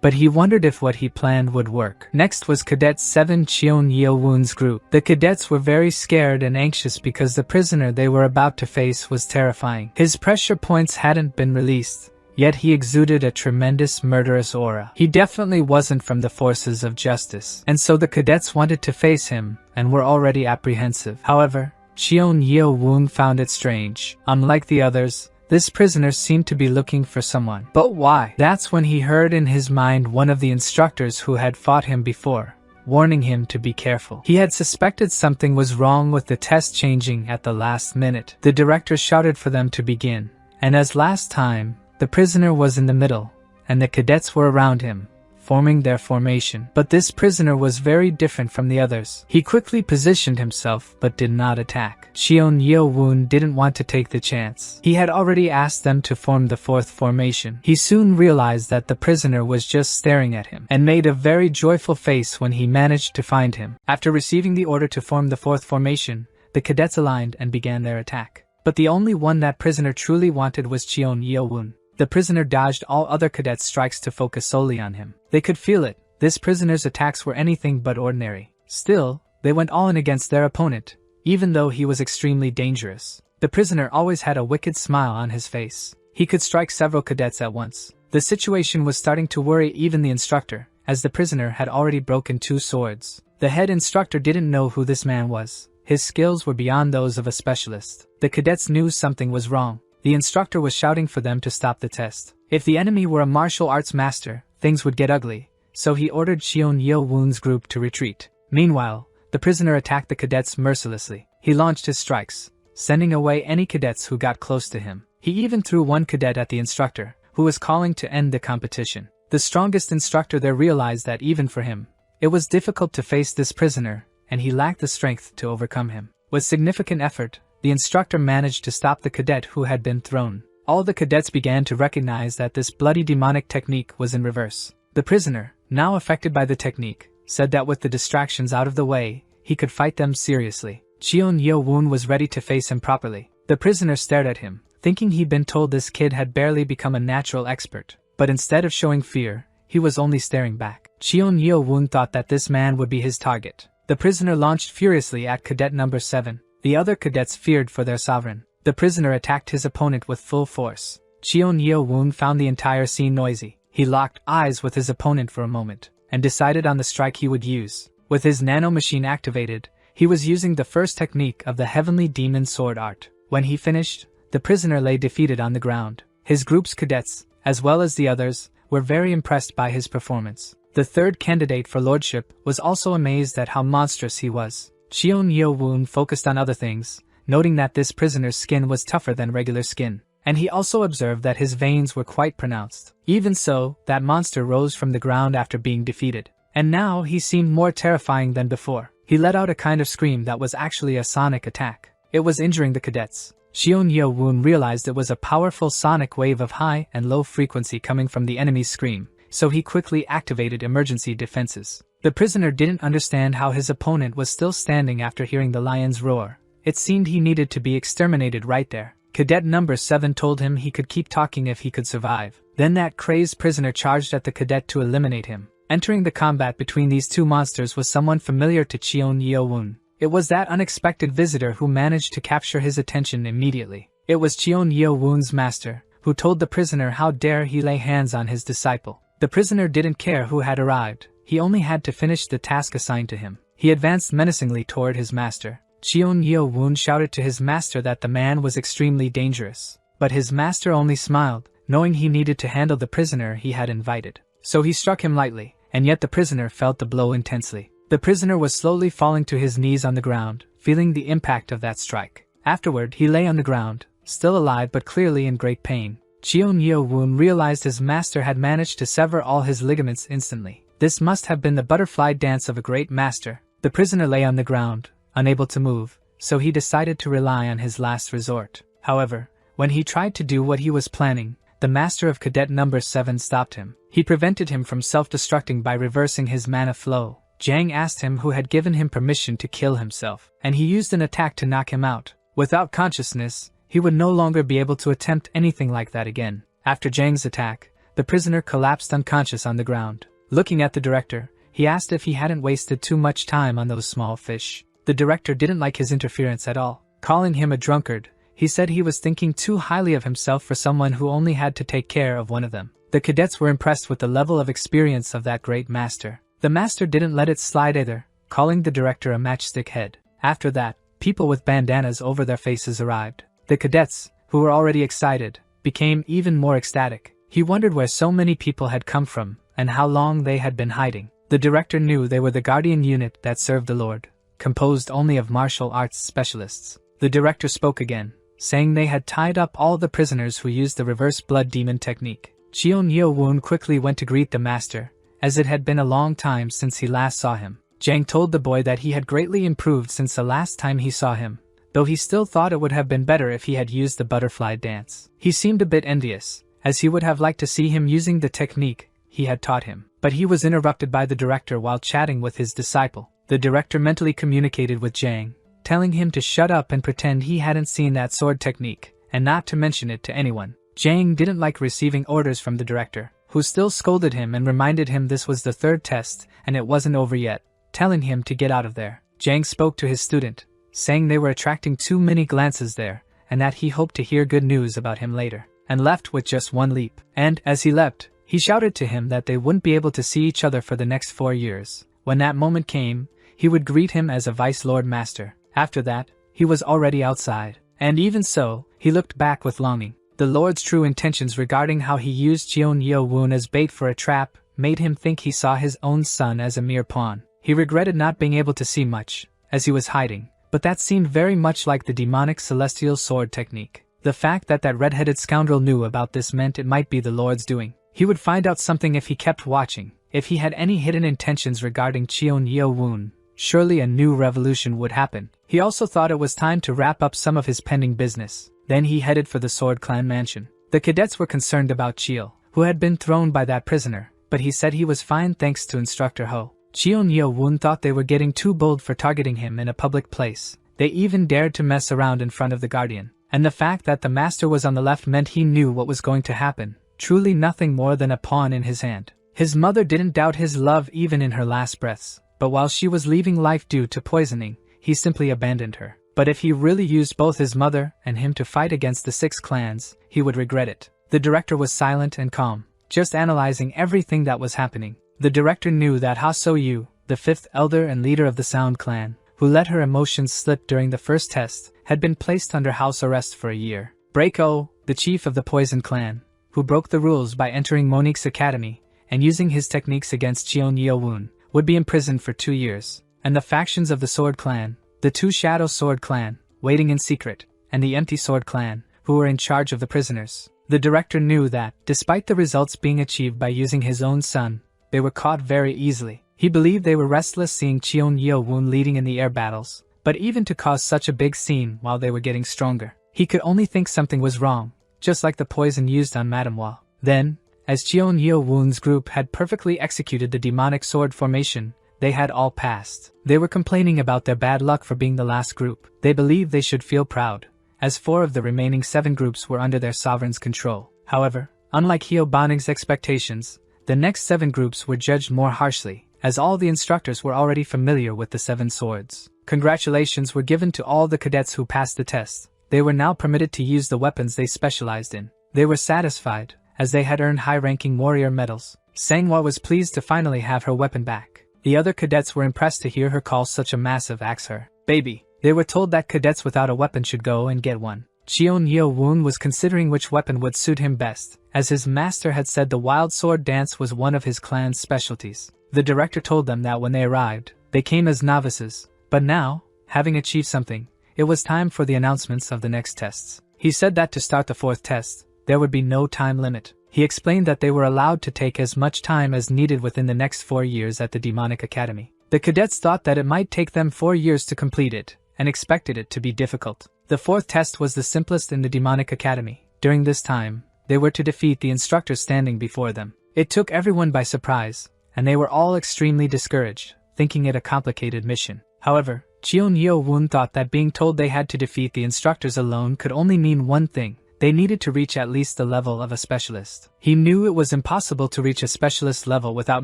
but he wondered if what he planned would work. Next was Cadet 7 Cheon Yeo-woon's group. The cadets were very scared and anxious because the prisoner they were about to face was terrifying. His pressure points hadn't been released, yet he exuded a tremendous murderous aura. He definitely wasn't from the forces of justice, and so the cadets wanted to face him and were already apprehensive. However, Cheon Yeo-woon found it strange. Unlike the others, this prisoner seemed to be looking for someone. But why? That's when he heard in his mind one of the instructors who had fought him before, warning him to be careful. He had suspected something was wrong with the test changing at the last minute. The director shouted for them to begin, and as last time, the prisoner was in the middle, and the cadets were around him, forming their formation. But this prisoner was very different from the others. He quickly positioned himself but did not attack. Cheon Yeo-woon didn't want to take the chance. He had already asked them to form the 4th formation. He soon realized that the prisoner was just staring at him, and made a very joyful face when he managed to find him. After receiving the order to form the 4th formation, the cadets aligned and began their attack. But the only one that prisoner truly wanted was Cheon Yeo-woon. The prisoner dodged all other cadets' strikes to focus solely on him. They could feel it. This prisoner's attacks were anything but ordinary. Still, they went all in against their opponent, even though he was extremely dangerous. The prisoner always had a wicked smile on his face. He could strike several cadets at once. The situation was starting to worry even the instructor, as the prisoner had already broken 2 swords. The head instructor didn't know who this man was. His skills were beyond those of a specialist. The cadets knew something was wrong. The instructor was shouting for them to stop the test. If the enemy were a martial arts master, things would get ugly, so he ordered Cheon Yeo-woon's group to retreat. Meanwhile, the prisoner attacked the cadets mercilessly. He launched his strikes, sending away any cadets who got close to him. He even threw 1 cadet at the instructor, who was calling to end the competition. The strongest instructor there realized that even for him, it was difficult to face this prisoner, and he lacked the strength to overcome him. With significant effort, the instructor managed to stop the cadet who had been thrown. All the cadets began to recognize that this bloody demonic technique was in reverse. The prisoner, now affected by the technique, said that with the distractions out of the way, he could fight them seriously. Cheon Yeo-woon was ready to face him properly. The prisoner stared at him, thinking he'd been told this kid had barely become a natural expert. But instead of showing fear, he was only staring back. Cheon Yeo-woon thought that this man would be his target. The prisoner launched furiously at cadet number 7. The other cadets feared for their sovereign. The prisoner attacked his opponent with full force. Cheon Yeo-woon found the entire scene noisy. He locked eyes with his opponent for a moment, and decided on the strike he would use. With his nano machine activated, he was using the first technique of the heavenly demon sword art. When he finished, the prisoner lay defeated on the ground. His group's cadets, as well as the others, were very impressed by his performance. The 3rd candidate for lordship was also amazed at how monstrous he was. Cheon Yeo-woon focused on other things, noting that this prisoner's skin was tougher than regular skin, and he also observed that his veins were quite pronounced. Even so, that monster rose from the ground after being defeated, and now he seemed more terrifying than before. He let out a kind of scream that was actually a sonic attack. It was injuring the cadets. Cheon Yeo-woon realized it was a powerful sonic wave of high and low frequency coming from the enemy's scream, so he quickly activated emergency defenses. The prisoner didn't understand how his opponent was still standing after hearing the lion's roar. It seemed he needed to be exterminated right there. Cadet number 7 told him he could keep talking if he could survive. Then that crazed prisoner charged at the cadet to eliminate him. Entering the combat between these two monsters was someone familiar to Cheon Yeo-woon. It was that unexpected visitor who managed to capture his attention immediately. It was Cheon Yeo-woon's master, who told the prisoner how dare he lay hands on his disciple. The prisoner didn't care who had arrived, he only had to finish the task assigned to him. He advanced menacingly toward his master. Cheon Yeo-woon shouted to his master that the man was extremely dangerous. But his master only smiled, knowing he needed to handle the prisoner he had invited. So he struck him lightly, and yet the prisoner felt the blow intensely. The prisoner was slowly falling to his knees on the ground, feeling the impact of that strike. Afterward, he lay on the ground, still alive but clearly in great pain. Cheon Yeo-woon realized his master had managed to sever all his ligaments instantly. This must have been the butterfly dance of a great master. The prisoner lay on the ground, unable to move, so he decided to rely on his last resort. However, when he tried to do what he was planning, the master of cadet number 7 stopped him. He prevented him from self-destructing by reversing his mana flow. Jang asked him who had given him permission to kill himself, and he used an attack to knock him out. Without consciousness, he would no longer be able to attempt anything like that again. After Jang's attack, the prisoner collapsed unconscious on the ground. Looking at the director, he asked if he hadn't wasted too much time on those small fish. The director didn't like his interference at all. Calling him a drunkard, he said he was thinking too highly of himself for someone who only had to take care of one of them. The cadets were impressed with the level of experience of that great master. The master didn't let it slide either, calling the director a matchstick head. After that, people with bandanas over their faces arrived. The cadets, who were already excited, became even more ecstatic. He wondered where so many people had come from, and how long they had been hiding. The director knew they were the guardian unit that served the Lord, composed only of martial arts specialists. The director spoke again, saying they had tied up all the prisoners who used the reverse blood demon technique. Cheon Yeo-woon quickly went to greet the master, as it had been a long time since he last saw him. Jang told the boy that he had greatly improved since the last time he saw him, though he still thought it would have been better if he had used the butterfly dance. He seemed a bit envious, as he would have liked to see him using the technique he had taught him. But he was interrupted by the director while chatting with his disciple. The director mentally communicated with Jang, telling him to shut up and pretend he hadn't seen that sword technique, and not to mention it to anyone. Jang didn't like receiving orders from the director, who still scolded him and reminded him this was the third test and it wasn't over yet, telling him to get out of there. Jang spoke to his student, saying they were attracting too many glances there, and that he hoped to hear good news about him later, and left with just one leap. And, as he leapt, he shouted to him that they wouldn't be able to see each other for the next 4 years. When that moment came, he would greet him as a Vice Lord Master. After that, he was already outside. And even so, he looked back with longing. The Lord's true intentions regarding how he used Cheon Yeo-woon as bait for a trap made him think he saw his own son as a mere pawn. He regretted not being able to see much, as he was hiding, but that seemed very much like the demonic celestial sword technique. The fact that that red-headed scoundrel knew about this meant it might be the Lord's doing. He would find out something if he kept watching. If he had any hidden intentions regarding Cheon Yeo-woon, surely a new revolution would happen. He also thought it was time to wrap up some of his pending business. Then he headed for the Sword Clan mansion. The cadets were concerned about Cheo, who had been thrown by that prisoner, but he said he was fine thanks to Instructor Ho. Cheon Yeo-woon thought they were getting too bold for targeting him in a public place. They even dared to mess around in front of the Guardian. And the fact that the master was on the left meant he knew what was going to happen. Truly nothing more than a pawn in his hand. His mother didn't doubt his love even in her last breaths, but while she was leaving life due to poisoning, he simply abandoned her. But if he really used both his mother and him to fight against the 6 clans, he would regret it. The director was silent and calm, just analyzing everything that was happening. The director knew that Ha So-yu, the 5th elder and leader of the Sound clan, who let her emotions slip during the first test, had been placed under house arrest for a year. Breako, the chief of the Poison clan, who broke the rules by entering Monique's academy and using his techniques against Cheon Yeo-woon, would be imprisoned for 2 years. And the factions of the Sword Clan, the 2 Shadow Sword Clan, waiting in secret, and the Empty Sword Clan, who were in charge of the prisoners. The director knew that, despite the results being achieved by using his own son, they were caught very easily. He believed they were restless seeing Cheon Yeo-woon leading in the air battles, but even to cause such a big scene while they were getting stronger, he could only think something was wrong, just like the poison used on Manhwa. Then, as Cheon Yeo-woon's group had perfectly executed the demonic sword formation, they had all passed. They were complaining about their bad luck for being the last group. They believed they should feel proud, as 4 of the remaining 7 groups were under their sovereign's control. However, unlike Hyobaning's expectations, the next 7 groups were judged more harshly, as all the instructors were already familiar with the 7 swords. Congratulations were given to all the cadets who passed the test. They were now permitted to use the weapons they specialized in. They were satisfied, as they had earned high-ranking warrior medals. Manhwa was pleased to finally have her weapon back. The other cadets were impressed to hear her call such a massive axe her baby. They were told that cadets without a weapon should go and get one. Cheon Yeo-woon was considering which weapon would suit him best, as his master had said the wild sword dance was one of his clan's specialties. The director told them that when they arrived, they came as novices, but now, having achieved something, it was time for the announcements of the next tests. He said that to start the 4th test, there would be no time limit. He explained that they were allowed to take as much time as needed within the next 4 years at the Demonic Academy. The cadets thought that it might take them 4 years to complete it, and expected it to be difficult. The 4th test was the simplest in the Demonic Academy. During this time, they were to defeat the instructors standing before them. It took everyone by surprise, and they were all extremely discouraged, thinking it a complicated mission. However, Cheon Yeo-woon thought that being told they had to defeat the instructors alone could only mean one thing: they needed to reach at least the level of a specialist. He knew it was impossible to reach a specialist level without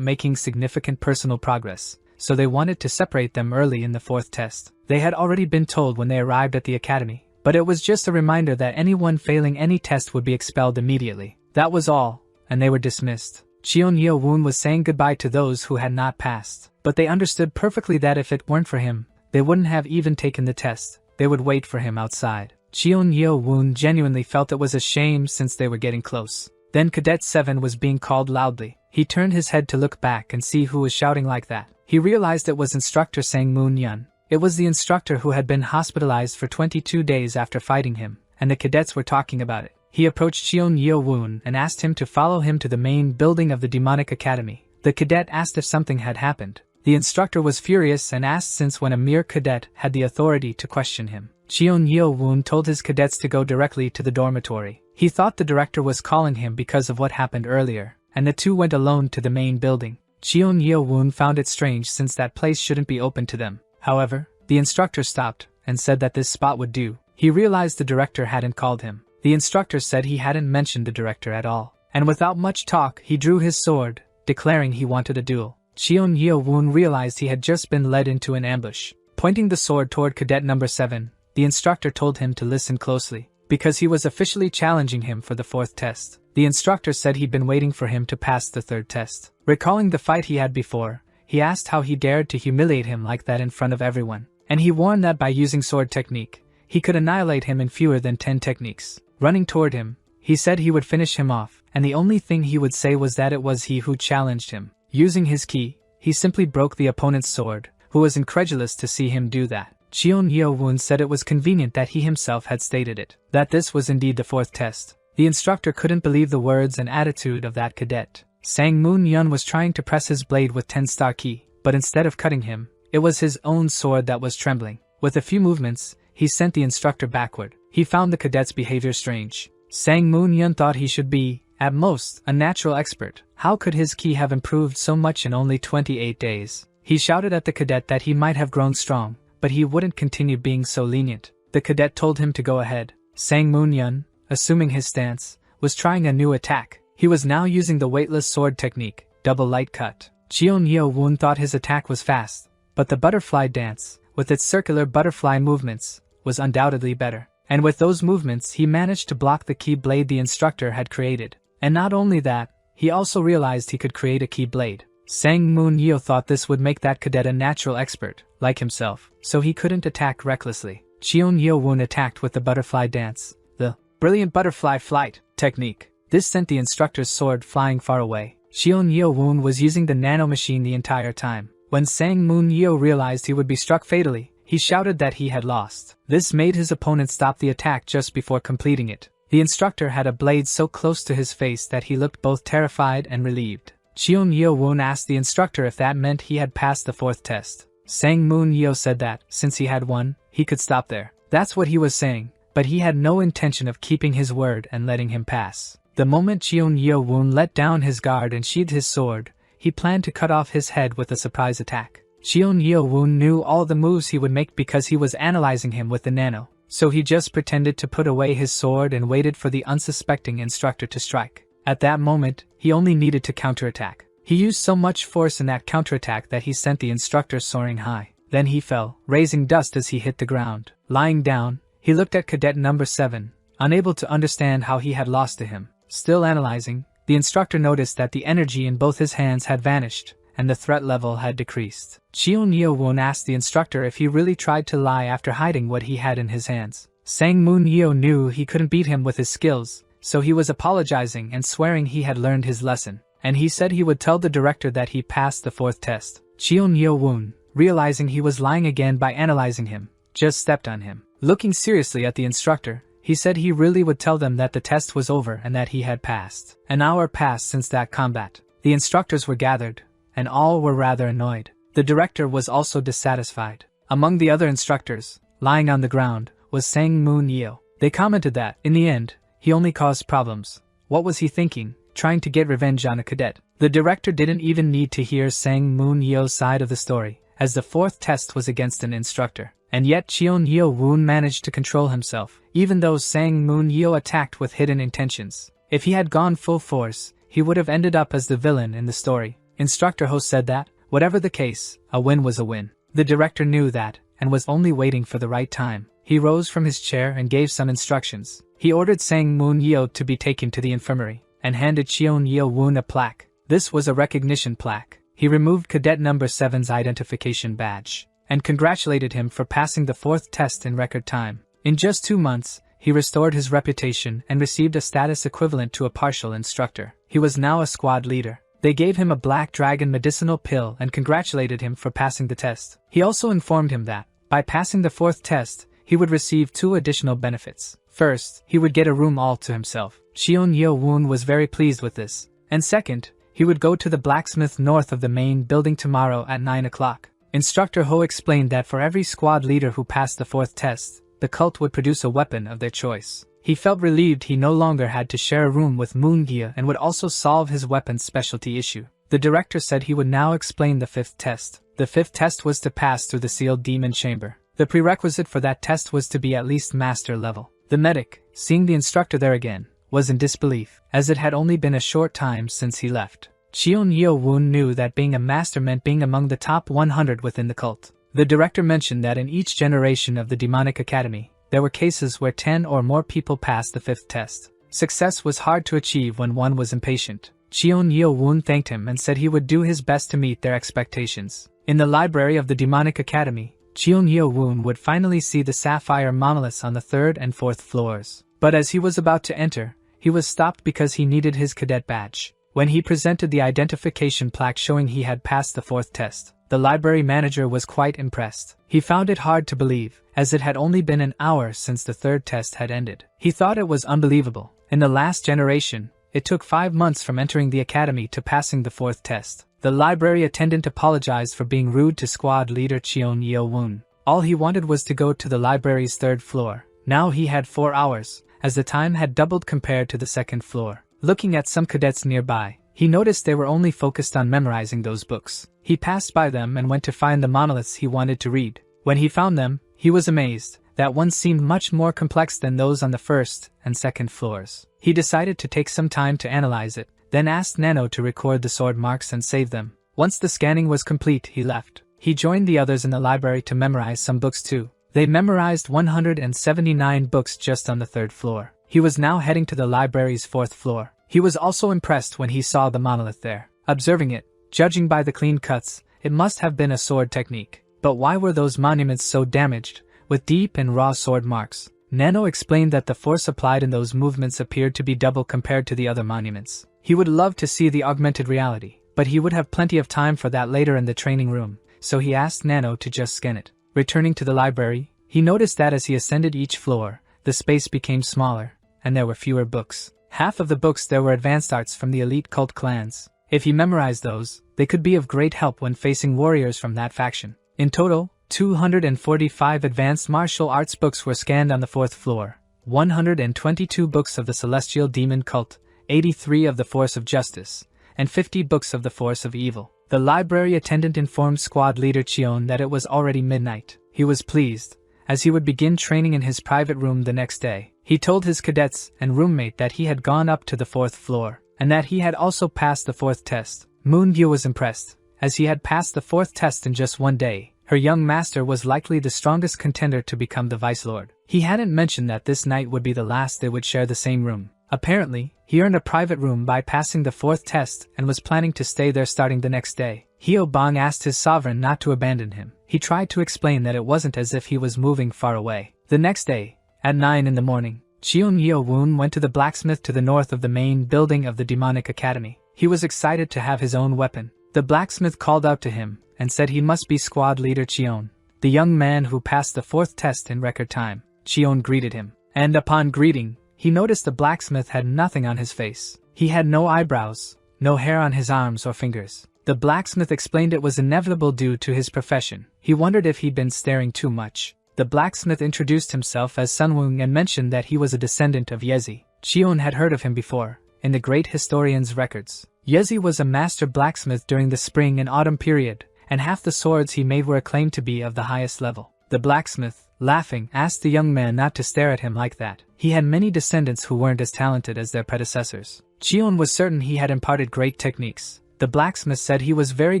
making significant personal progress, so they wanted to separate them early in the 4th test. They had already been told when they arrived at the academy, but it was just a reminder that anyone failing any test would be expelled immediately. That was all, and they were dismissed. Cheon Yeo-woon was saying goodbye to those who had not passed, but they understood perfectly that if it weren't for him, they wouldn't have even taken the test. They would wait for him outside. Cheon Yeo-woon genuinely felt it was a shame since they were getting close. Then Cadet 7 was being called loudly. He turned his head to look back and see who was shouting like that. He realized it was instructor Sang Moon-yeon. It was the instructor who had been hospitalized for 22 days after fighting him, and the cadets were talking about it. He approached Cheon Yeo-woon and asked him to follow him to the main building of the Demonic Academy. The cadet asked if something had happened. The instructor was furious and asked since when a mere cadet had the authority to question him. Cheon Yeo-woon told his cadets to go directly to the dormitory. He thought the director was calling him because of what happened earlier, and the two went alone to the main building. Cheon Yeo-woon found it strange since that place shouldn't be open to them. However, the instructor stopped and said that this spot would do. He realized the director hadn't called him. The instructor said he hadn't mentioned the director at all, and without much talk he drew his sword, declaring he wanted a duel. Cheon Yeo-woon realized he had just been led into an ambush. Pointing the sword toward cadet number 7, the instructor told him to listen closely, because he was officially challenging him for the 4th test. The instructor said he'd been waiting for him to pass the 3rd test. Recalling the fight he had before, he asked how he dared to humiliate him like that in front of everyone, and he warned that by using sword technique, he could annihilate him in fewer than 10 techniques. Running toward him, he said he would finish him off, and the only thing he would say was that it was he who challenged him. Using his ki, he simply broke the opponent's sword, who was incredulous to see him do that. Cheon Yeo-woon said it was convenient that he himself had stated it, that this was indeed the 4th test. The instructor couldn't believe the words and attitude of that cadet. Sang Moon-yeon was trying to press his blade with 10-star ki, but instead of cutting him, it was his own sword that was trembling. With a few movements, he sent the instructor backward. He found the cadet's behavior strange. Sang Moon-yeon thought he should be, at most, a natural expert. How could his ki have improved so much in only 28 days? He shouted at the cadet that he might have grown strong, but he wouldn't continue being so lenient. The cadet told him to go ahead. Sang Moon-yeon, assuming his stance, was trying a new attack. He was now using the weightless sword technique, double light cut. Cheon Yeo-woon thought his attack was fast, but the butterfly dance, with its circular butterfly movements, was undoubtedly better. And with those movements he managed to block the ki blade the instructor had created. And not only that, he also realized he could create a ki blade. Sang Moon-yeon thought this would make that cadet a natural expert, like himself, so he couldn't attack recklessly. Cheon Yeo-woon attacked with the butterfly dance, the brilliant butterfly flight technique. This sent the instructor's sword flying far away. Cheon Yeo-woon was using the nano machine the entire time. When Sang Moon-yeon realized he would be struck fatally, he shouted that he had lost. This made his opponent stop the attack just before completing it. The instructor had a blade so close to his face that he looked both terrified and relieved. Cheon Yeo-woon asked the instructor if that meant he had passed the 4th test. Sang Moon-yeon said that, since he had won, he could stop there. That's what he was saying, but he had no intention of keeping his word and letting him pass. The moment Cheon Yeo-woon let down his guard and sheathed his sword, he planned to cut off his head with a surprise attack. Cheon Yeo-woon knew all the moves he would make because he was analyzing him with the nano. so he just pretended to put away his sword and waited for the unsuspecting instructor to strike. At that moment, he only needed to counterattack. He used so much force in that counterattack that he sent the instructor soaring high. Then he fell, raising dust as he hit the ground. Lying down, he looked at cadet number 7, unable to understand how he had lost to him. Still analyzing, the instructor noticed that the energy in both his hands had vanished, and the threat level had decreased. Cheon Yeo-woon asked the instructor if he really tried to lie after hiding what he had in his hands. Sang Moon Yeo knew he couldn't beat him with his skills, so he was apologizing and swearing he had learned his lesson, and he said he would tell the director that he passed the 4th test. Cheon Yeo-woon, realizing he was lying again by analyzing him, just stepped on him. Looking seriously at the instructor, he said he really would tell them that the test was over and that he had passed. An hour passed since that combat. The instructors were gathered, and all were rather annoyed. The director was also dissatisfied. Among the other instructors, lying on the ground, was Sang Moon Yeo. They commented that, in the end, he only caused problems. What was he thinking, trying to get revenge on a cadet? The director didn't even need to hear Sang Moon Yeo's side of the story, as the 4th test was against an instructor. And yet Cheon Yeo-woon managed to control himself, even though Sang Moon Yeo attacked with hidden intentions. If he had gone full force, he would have ended up as the villain in the story. Instructor Ho said that, whatever the case, a win was a win. The director knew that, and was only waiting for the right time. He rose from his chair and gave some instructions. He ordered Sang Moon Yeo to be taken to the infirmary, and handed Cheon Yeo-woon a plaque. This was a recognition plaque. He removed cadet number 7's identification badge, and congratulated him for passing the 4th test in record time. In just 2 months, he restored his reputation and received a status equivalent to a partial instructor. He was now a squad leader. They gave him a black dragon medicinal pill and congratulated him for passing the test. He also informed him that, by passing the 4th test, he would receive 2 additional benefits. First, he would get a room all to himself. Cheon Yeo-woon was very pleased with this. And second, he would go to the blacksmith north of the main building tomorrow at 9 o'clock. Instructor Ho explained that for every squad leader who passed the 4th test, the cult would produce a weapon of their choice. He felt relieved he no longer had to share a room with Moon-gye and would also solve his weapons specialty issue. The director said he would now explain the 5th test. The 5th test was to pass through the sealed demon chamber. The prerequisite for that test was to be at least master level. The medic, seeing the instructor there again, was in disbelief, as it had only been a short time since he left. Cheon Yeo-woon knew that being a master meant being among the top 100 within the cult. The director mentioned that in each generation of the demonic academy, there were cases where 10 or more people passed the 5th test. Success was hard to achieve when one was impatient. Cheon Yeo-woon thanked him and said he would do his best to meet their expectations. In the library of the demonic academy, Cheon Yeo-woon would finally see the sapphire monoliths on the 3rd and 4th floors. But as he was about to enter, he was stopped because he needed his cadet badge. When he presented the identification plaque showing he had passed the 4th test, the library manager was quite impressed. He found it hard to believe, as it had only been an hour since the 3rd test had ended. He thought it was unbelievable. In the last generation, it took 5 months from entering the academy to passing the 4th test. The library attendant apologized for being rude to squad leader Cheon Yeo-woon. All he wanted was to go to the library's 3rd floor. Now he had 4 hours, as the time had doubled compared to the 2nd floor. Looking at some cadets nearby, he noticed they were only focused on memorizing those books. He passed by them and went to find the monoliths he wanted to read. When he found them, he was amazed that one seemed much more complex than those on the 1st and 2nd floors. He decided to take some time to analyze it, then asked Nano to record the sword marks and save them. Once the scanning was complete, he left. He joined the others in the library to memorize some books too. They memorized 179 books just on the 3rd floor. He was now heading to the library's 4th floor. He was also impressed when he saw the monolith there. Observing it, judging by the clean cuts, it must have been a sword technique. But why were those monuments so damaged, with deep and raw sword marks? Nano explained that the force applied in those movements appeared to be double compared to the other monuments. He would love to see the augmented reality, but he would have plenty of time for that later in the training room, so he asked Nano to just scan it. Returning to the library, he noticed that as he ascended each floor, the space became smaller, and there were fewer books. Half of the books there were advanced arts from the elite cult clans. If he memorized those, they could be of great help when facing warriors from that faction. In total, 245 advanced martial arts books were scanned on the 4th floor, 122 books of the celestial demon cult, 83 of the force of justice, and 50 books of the force of evil. The library attendant informed squad leader Cheon that it was already midnight. He was pleased, As he would begin training in his private room the next day, he told his cadets and roommate that he had gone up to the 4th floor, and that he had also passed the 4th test. Moon-gyu was impressed, as he had passed the 4th test in just one day. Her young master was likely the strongest contender to become the Vice Lord. He hadn't mentioned that this night would be the last they would share the same room. Apparently, he earned a private room by passing the 4th test and was planning to stay there starting the next day. Hyo Bang asked his sovereign not to abandon him. He tried to explain that it wasn't as if he was moving far away. The next day, at 9 in the morning, Cheon Yeo-woon went to the blacksmith to the north of the main building of the Demonic Academy. He was excited to have his own weapon. The blacksmith called out to him and said he must be squad leader Cheon, the young man who passed the 4th test in record time. Cheon greeted him, and upon greeting, he noticed the blacksmith had nothing on his face. He had no eyebrows, no hair on his arms or fingers. The blacksmith explained it was inevitable due to his profession. He wondered if he'd been staring too much. The blacksmith introduced himself as Sunwoong and mentioned that he was a descendant of Yezi. Cheon had heard of him before, in the great historian's records. Yezi was a master blacksmith during the spring and autumn period, and half the swords he made were acclaimed to be of the highest level. The blacksmith, laughing, asked the young man not to stare at him like that. He had many descendants who weren't as talented as their predecessors. Cheon was certain he had imparted great techniques. The blacksmith said he was very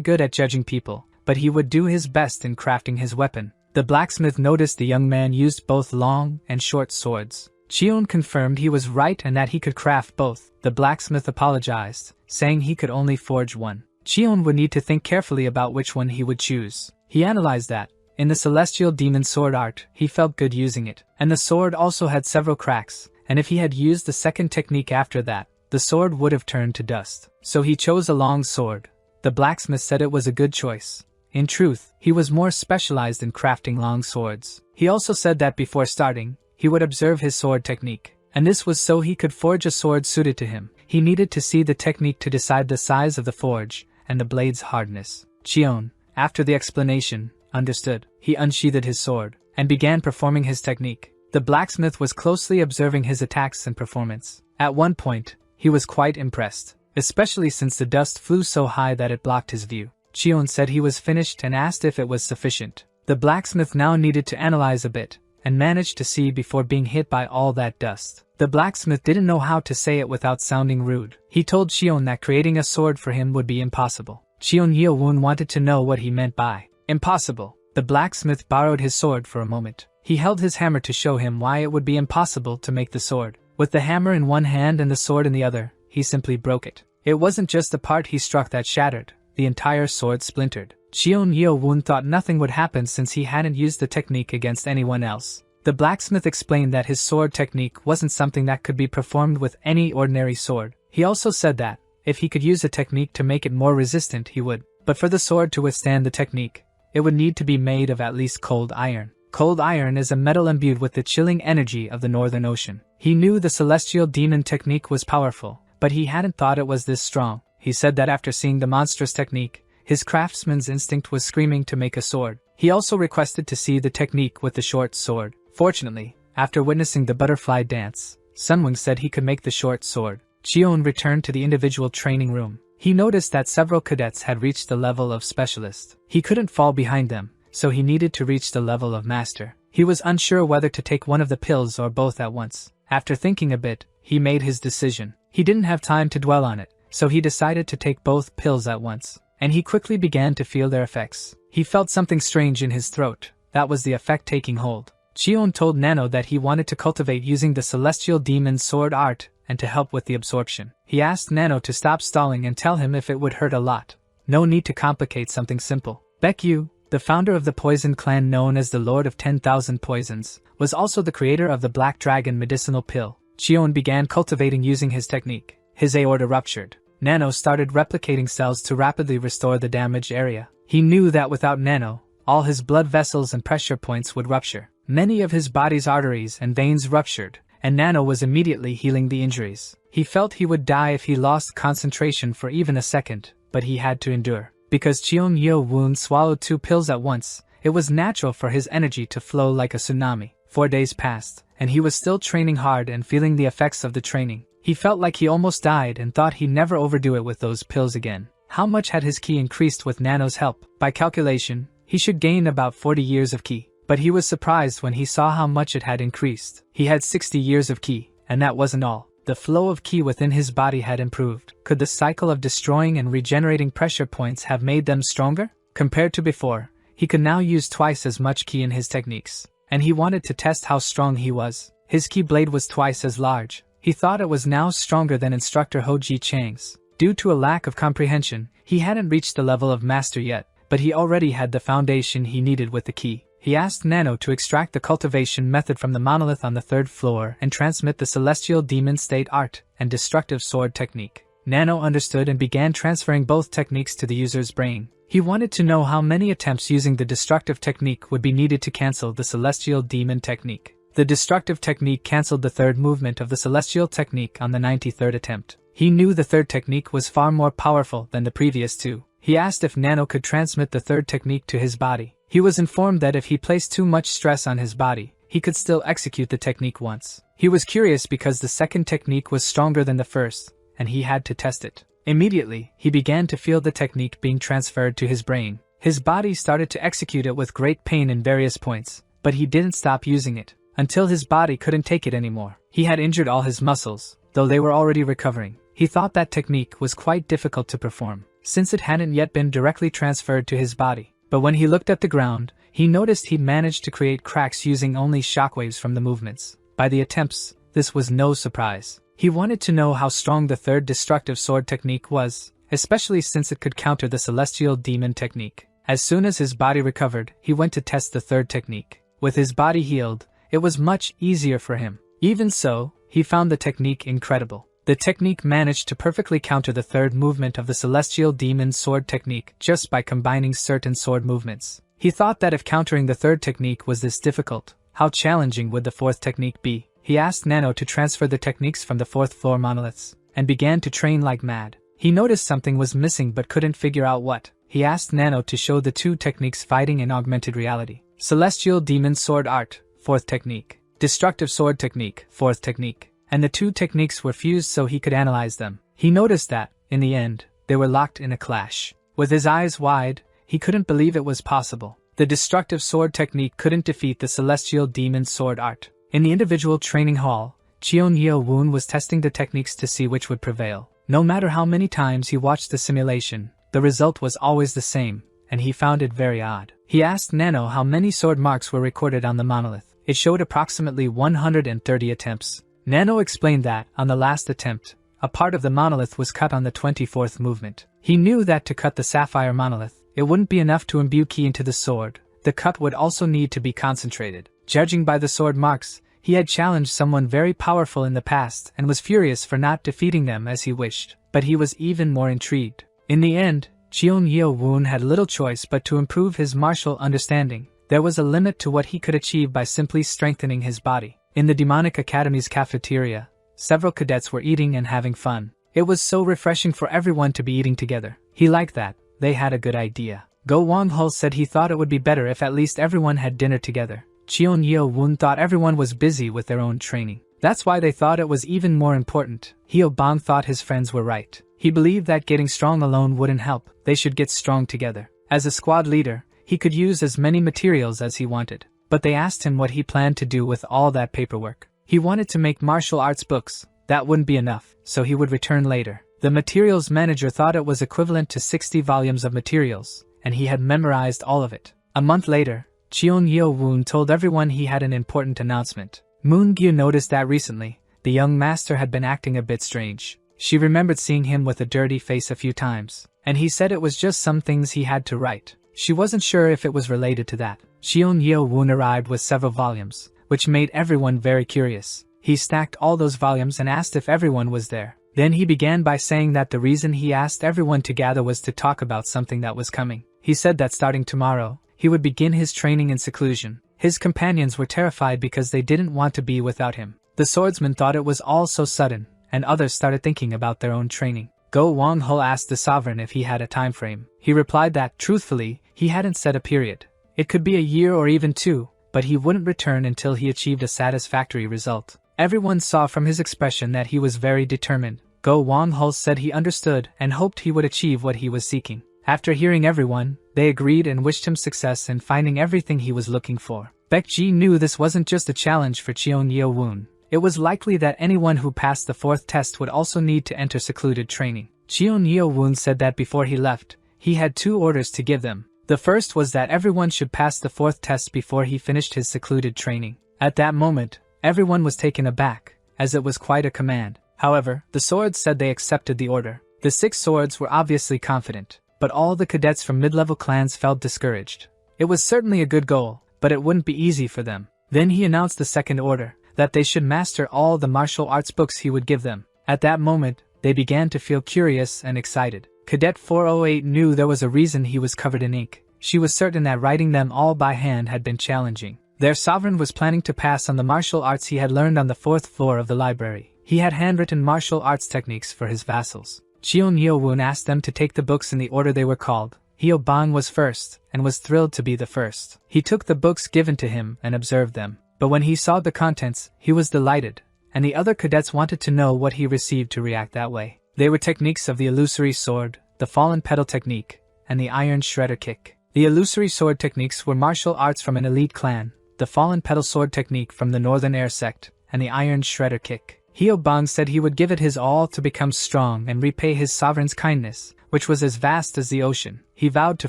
good at judging people, but he would do his best in crafting his weapon. The blacksmith noticed the young man used both long and short swords. Cheon confirmed he was right and that he could craft both. The blacksmith apologized, saying he could only forge one. Cheon would need to think carefully about which one he would choose. He analyzed that, in the celestial demon sword art, he felt good using it, and the sword also had several cracks, and if he had used the second technique after that, the sword would have turned to dust. So he chose a long sword. The blacksmith said it was a good choice. In truth, he was more specialized in crafting long swords. He also said that before starting, he would observe his sword technique, and this was so he could forge a sword suited to him. He needed to see the technique to decide the size of the forge and the blade's hardness. Cheon, after the explanation, understood. He unsheathed his sword and began performing his technique. The blacksmith was closely observing his attacks and performance. At one point, he was quite impressed, especially since the dust flew so high that it blocked his view. Cheon said he was finished and asked if it was sufficient. The blacksmith now needed to analyze a bit, and managed to see before being hit by all that dust. The blacksmith didn't know how to say it without sounding rude. He told Cheon that creating a sword for him would be impossible. Cheon Yeo-woon wanted to know what he meant by impossible. The blacksmith borrowed his sword for a moment. He held his hammer to show him why it would be impossible to make the sword. With the hammer in one hand and the sword in the other, he simply broke it. It wasn't just the part he struck that shattered. The entire sword splintered. Cheon Yeo-woon thought nothing would happen since he hadn't used the technique against anyone else. The blacksmith explained that his sword technique wasn't something that could be performed with any ordinary sword. He also said that, if he could use a technique to make it more resistant, he would. But for the sword to withstand the technique, it would need to be made of at least cold iron. Cold iron is a metal imbued with the chilling energy of the Northern Ocean. He knew the celestial demon technique was powerful, but he hadn't thought it was this strong. He said that after seeing the monstrous technique, his craftsman's instinct was screaming to make a sword. He also requested to see the technique with the short sword. Fortunately, after witnessing the butterfly dance, Sunwing said he could make the short sword. Cheon returned to the individual training room. He noticed that several cadets had reached the level of specialist. He couldn't fall behind them, so he needed to reach the level of master. He was unsure whether to take one of the pills or both at once. After thinking a bit, he made his decision. He didn't have time to dwell on it, so he decided to take both pills at once, and he quickly began to feel their effects. He felt something strange in his throat. That was the effect taking hold. Cheon told Nano that he wanted to cultivate using the celestial demon sword art and to help with the absorption. He asked Nano to stop stalling and tell him if it would hurt a lot. No need to complicate something simple. Baekyu, the founder of the poison clan known as the Lord of 10,000 Poisons, was also the creator of the Black Dragon medicinal pill. Cheon began cultivating using his technique. His aorta ruptured. Nano started replicating cells to rapidly restore the damaged area. He knew that without Nano, all his blood vessels and pressure points would rupture. Many of his body's arteries and veins ruptured, and Nano was immediately healing the injuries. He felt he would die if he lost concentration for even a second, but he had to endure. Because Cheon Yeo-woon swallowed 2 pills at once, it was natural for his energy to flow like a tsunami. 4 days passed, and he was still training hard and feeling the effects of the training. He felt like he almost died and thought he'd never overdo it with those pills again. How much had his ki increased with Nano's help? By calculation, he should gain about 40 years of ki. but he was surprised when he saw how much it had increased. He had 60 years of ki, and that wasn't all. The flow of ki within his body had improved. Could the cycle of destroying and regenerating pressure points have made them stronger? Compared to before, he could now use twice as much ki in his techniques, and he wanted to test how strong he was. His ki blade was twice as large. He thought it was now stronger than instructor Hoji Chang's. Due to a lack of comprehension, he hadn't reached the level of master yet, but he already had the foundation he needed with the ki. He asked Nano to extract the cultivation method from the monolith on the 3rd floor and transmit the celestial demon state art and destructive sword technique. Nano understood and began transferring both techniques to the user's brain. He wanted to know how many attempts using the destructive technique would be needed to cancel the celestial demon technique. The destructive technique cancelled the 3rd movement of the celestial technique on the 93rd attempt. He knew the 3rd technique was far more powerful than the previous 2. He asked if Nano could transmit the 3rd technique to his body. He was informed that if he placed too much stress on his body, he could still execute the technique once. He was curious because the 2nd technique was stronger than the 1st, and he had to test it. Immediately, he began to feel the technique being transferred to his brain. His body started to execute it with great pain in various points, but he didn't stop using it until his body couldn't take it anymore. He had injured all his muscles, though they were already recovering. He thought that technique was quite difficult to perform, since it hadn't yet been directly transferred to his body. But when he looked at the ground, he noticed he managed to create cracks using only shockwaves from the movements. By the attempts, this was no surprise. He wanted to know how strong the 3rd destructive sword technique was, especially since it could counter the celestial demon technique. As soon as his body recovered, he went to test the 3rd technique. With his body healed, it was much easier for him. Even so, he found the technique incredible. The technique managed to perfectly counter the 3rd movement of the celestial demon sword technique just by combining certain sword movements. He thought that if countering the 3rd technique was this difficult, how challenging would the 4th technique be? He asked Nano to transfer the techniques from the 4th floor monoliths, and began to train like mad. He noticed something was missing but couldn't figure out what. He asked Nano to show the 2 techniques fighting in augmented reality. Celestial demon sword art, 4th technique. Destructive sword technique, 4th technique. And the 2 techniques were fused so he could analyze them. He noticed that, in the end, they were locked in a clash. With his eyes wide, he couldn't believe it was possible. The destructive sword technique couldn't defeat the celestial demon sword art. In the individual training hall, Cheon Yeo-woon was testing the techniques to see which would prevail. No matter how many times he watched the simulation, the result was always the same, and he found it very odd. He asked Nano how many sword marks were recorded on the monolith. It showed approximately 130 attempts. Nano explained that, on the last attempt, a part of the monolith was cut on the 24th movement. He knew that to cut the sapphire monolith, it wouldn't be enough to imbue ki into the sword. The cut would also need to be concentrated. Judging by the sword marks, he had challenged someone very powerful in the past and was furious for not defeating them as he wished. But he was even more intrigued. In the end, Cheon Yeo-woon had little choice but to improve his martial understanding. There was a limit to what he could achieve by simply strengthening his body. In the Demonic Academy's cafeteria, several cadets were eating and having fun. It was so refreshing for everyone to be eating together. He liked that. They had a good idea. Go Wong-hul said he thought it would be better if at least everyone had dinner together. Cheon Yeo-woon thought everyone was busy with their own training. That's why they thought it was even more important. Hyo-bong thought his friends were right. He believed that getting strong alone wouldn't help. They should get strong together. As a squad leader, he could use as many materials as he wanted. But they asked him what he planned to do with all that paperwork. He wanted to make martial arts books. That wouldn't be enough, so he would return later. The materials manager thought it was equivalent to 60 volumes of materials, and he had memorized all of it. A month later, Cheon Yeo-woon told everyone he had an important announcement. Moon-gyu noticed that recently, the young master had been acting a bit strange. She remembered seeing him with a dirty face a few times, and he said it was just some things he had to write. She wasn't sure if it was related to that. Cheon Yeo-woon arrived with several volumes, which made everyone very curious. He stacked all those volumes and asked if everyone was there. Then he began by saying that the reason he asked everyone to gather was to talk about something that was coming. He said that starting tomorrow, he would begin his training in seclusion. His companions were terrified because they didn't want to be without him. The swordsman thought it was all so sudden, and others started thinking about their own training. Go Wong-hul asked the sovereign if he had a time frame. He replied that, truthfully, he hadn't set a period. It could be a year or even 2, but he wouldn't return until he achieved a satisfactory result. Everyone saw from his expression that he was very determined. Go Wong-hul said he understood and hoped he would achieve what he was seeking. After hearing everyone, they agreed and wished him success in finding everything he was looking for. Baekji knew this wasn't just a challenge for Cheon Yeo-woon. It was likely that anyone who passed the 4th test would also need to enter secluded training. Cheon Yeo-woon said that before he left, he had 2 orders to give them. The first was that everyone should pass the 4th test before he finished his secluded training. At that moment, everyone was taken aback, as it was quite a command. However, the swords said they accepted the order. The 6 swords were obviously confident, but all the cadets from mid-level clans felt discouraged. It was certainly a good goal, but it wouldn't be easy for them. Then he announced the second order, that they should master all the martial arts books he would give them. At that moment, they began to feel curious and excited. Cadet 408 knew there was a reason he was covered in ink. She was certain that writing them all by hand had been challenging. Their sovereign was planning to pass on the martial arts he had learned on the 4th floor of the library. He had handwritten martial arts techniques for his vassals. Cheon Yeo-woon asked them to take the books in the order they were called. Hyo Bang was first, and was thrilled to be the first. He took the books given to him and observed them. But when he saw the contents, he was delighted, and the other cadets wanted to know what he received to react that way. They were techniques of the illusory sword, the fallen petal technique, and the iron shredder kick. The illusory sword techniques were martial arts from an elite clan, the fallen petal sword technique from the Northern Air sect, and the iron shredder kick. Hyo Bang said he would give it his all to become strong and repay his sovereign's kindness, which was as vast as the ocean. He vowed to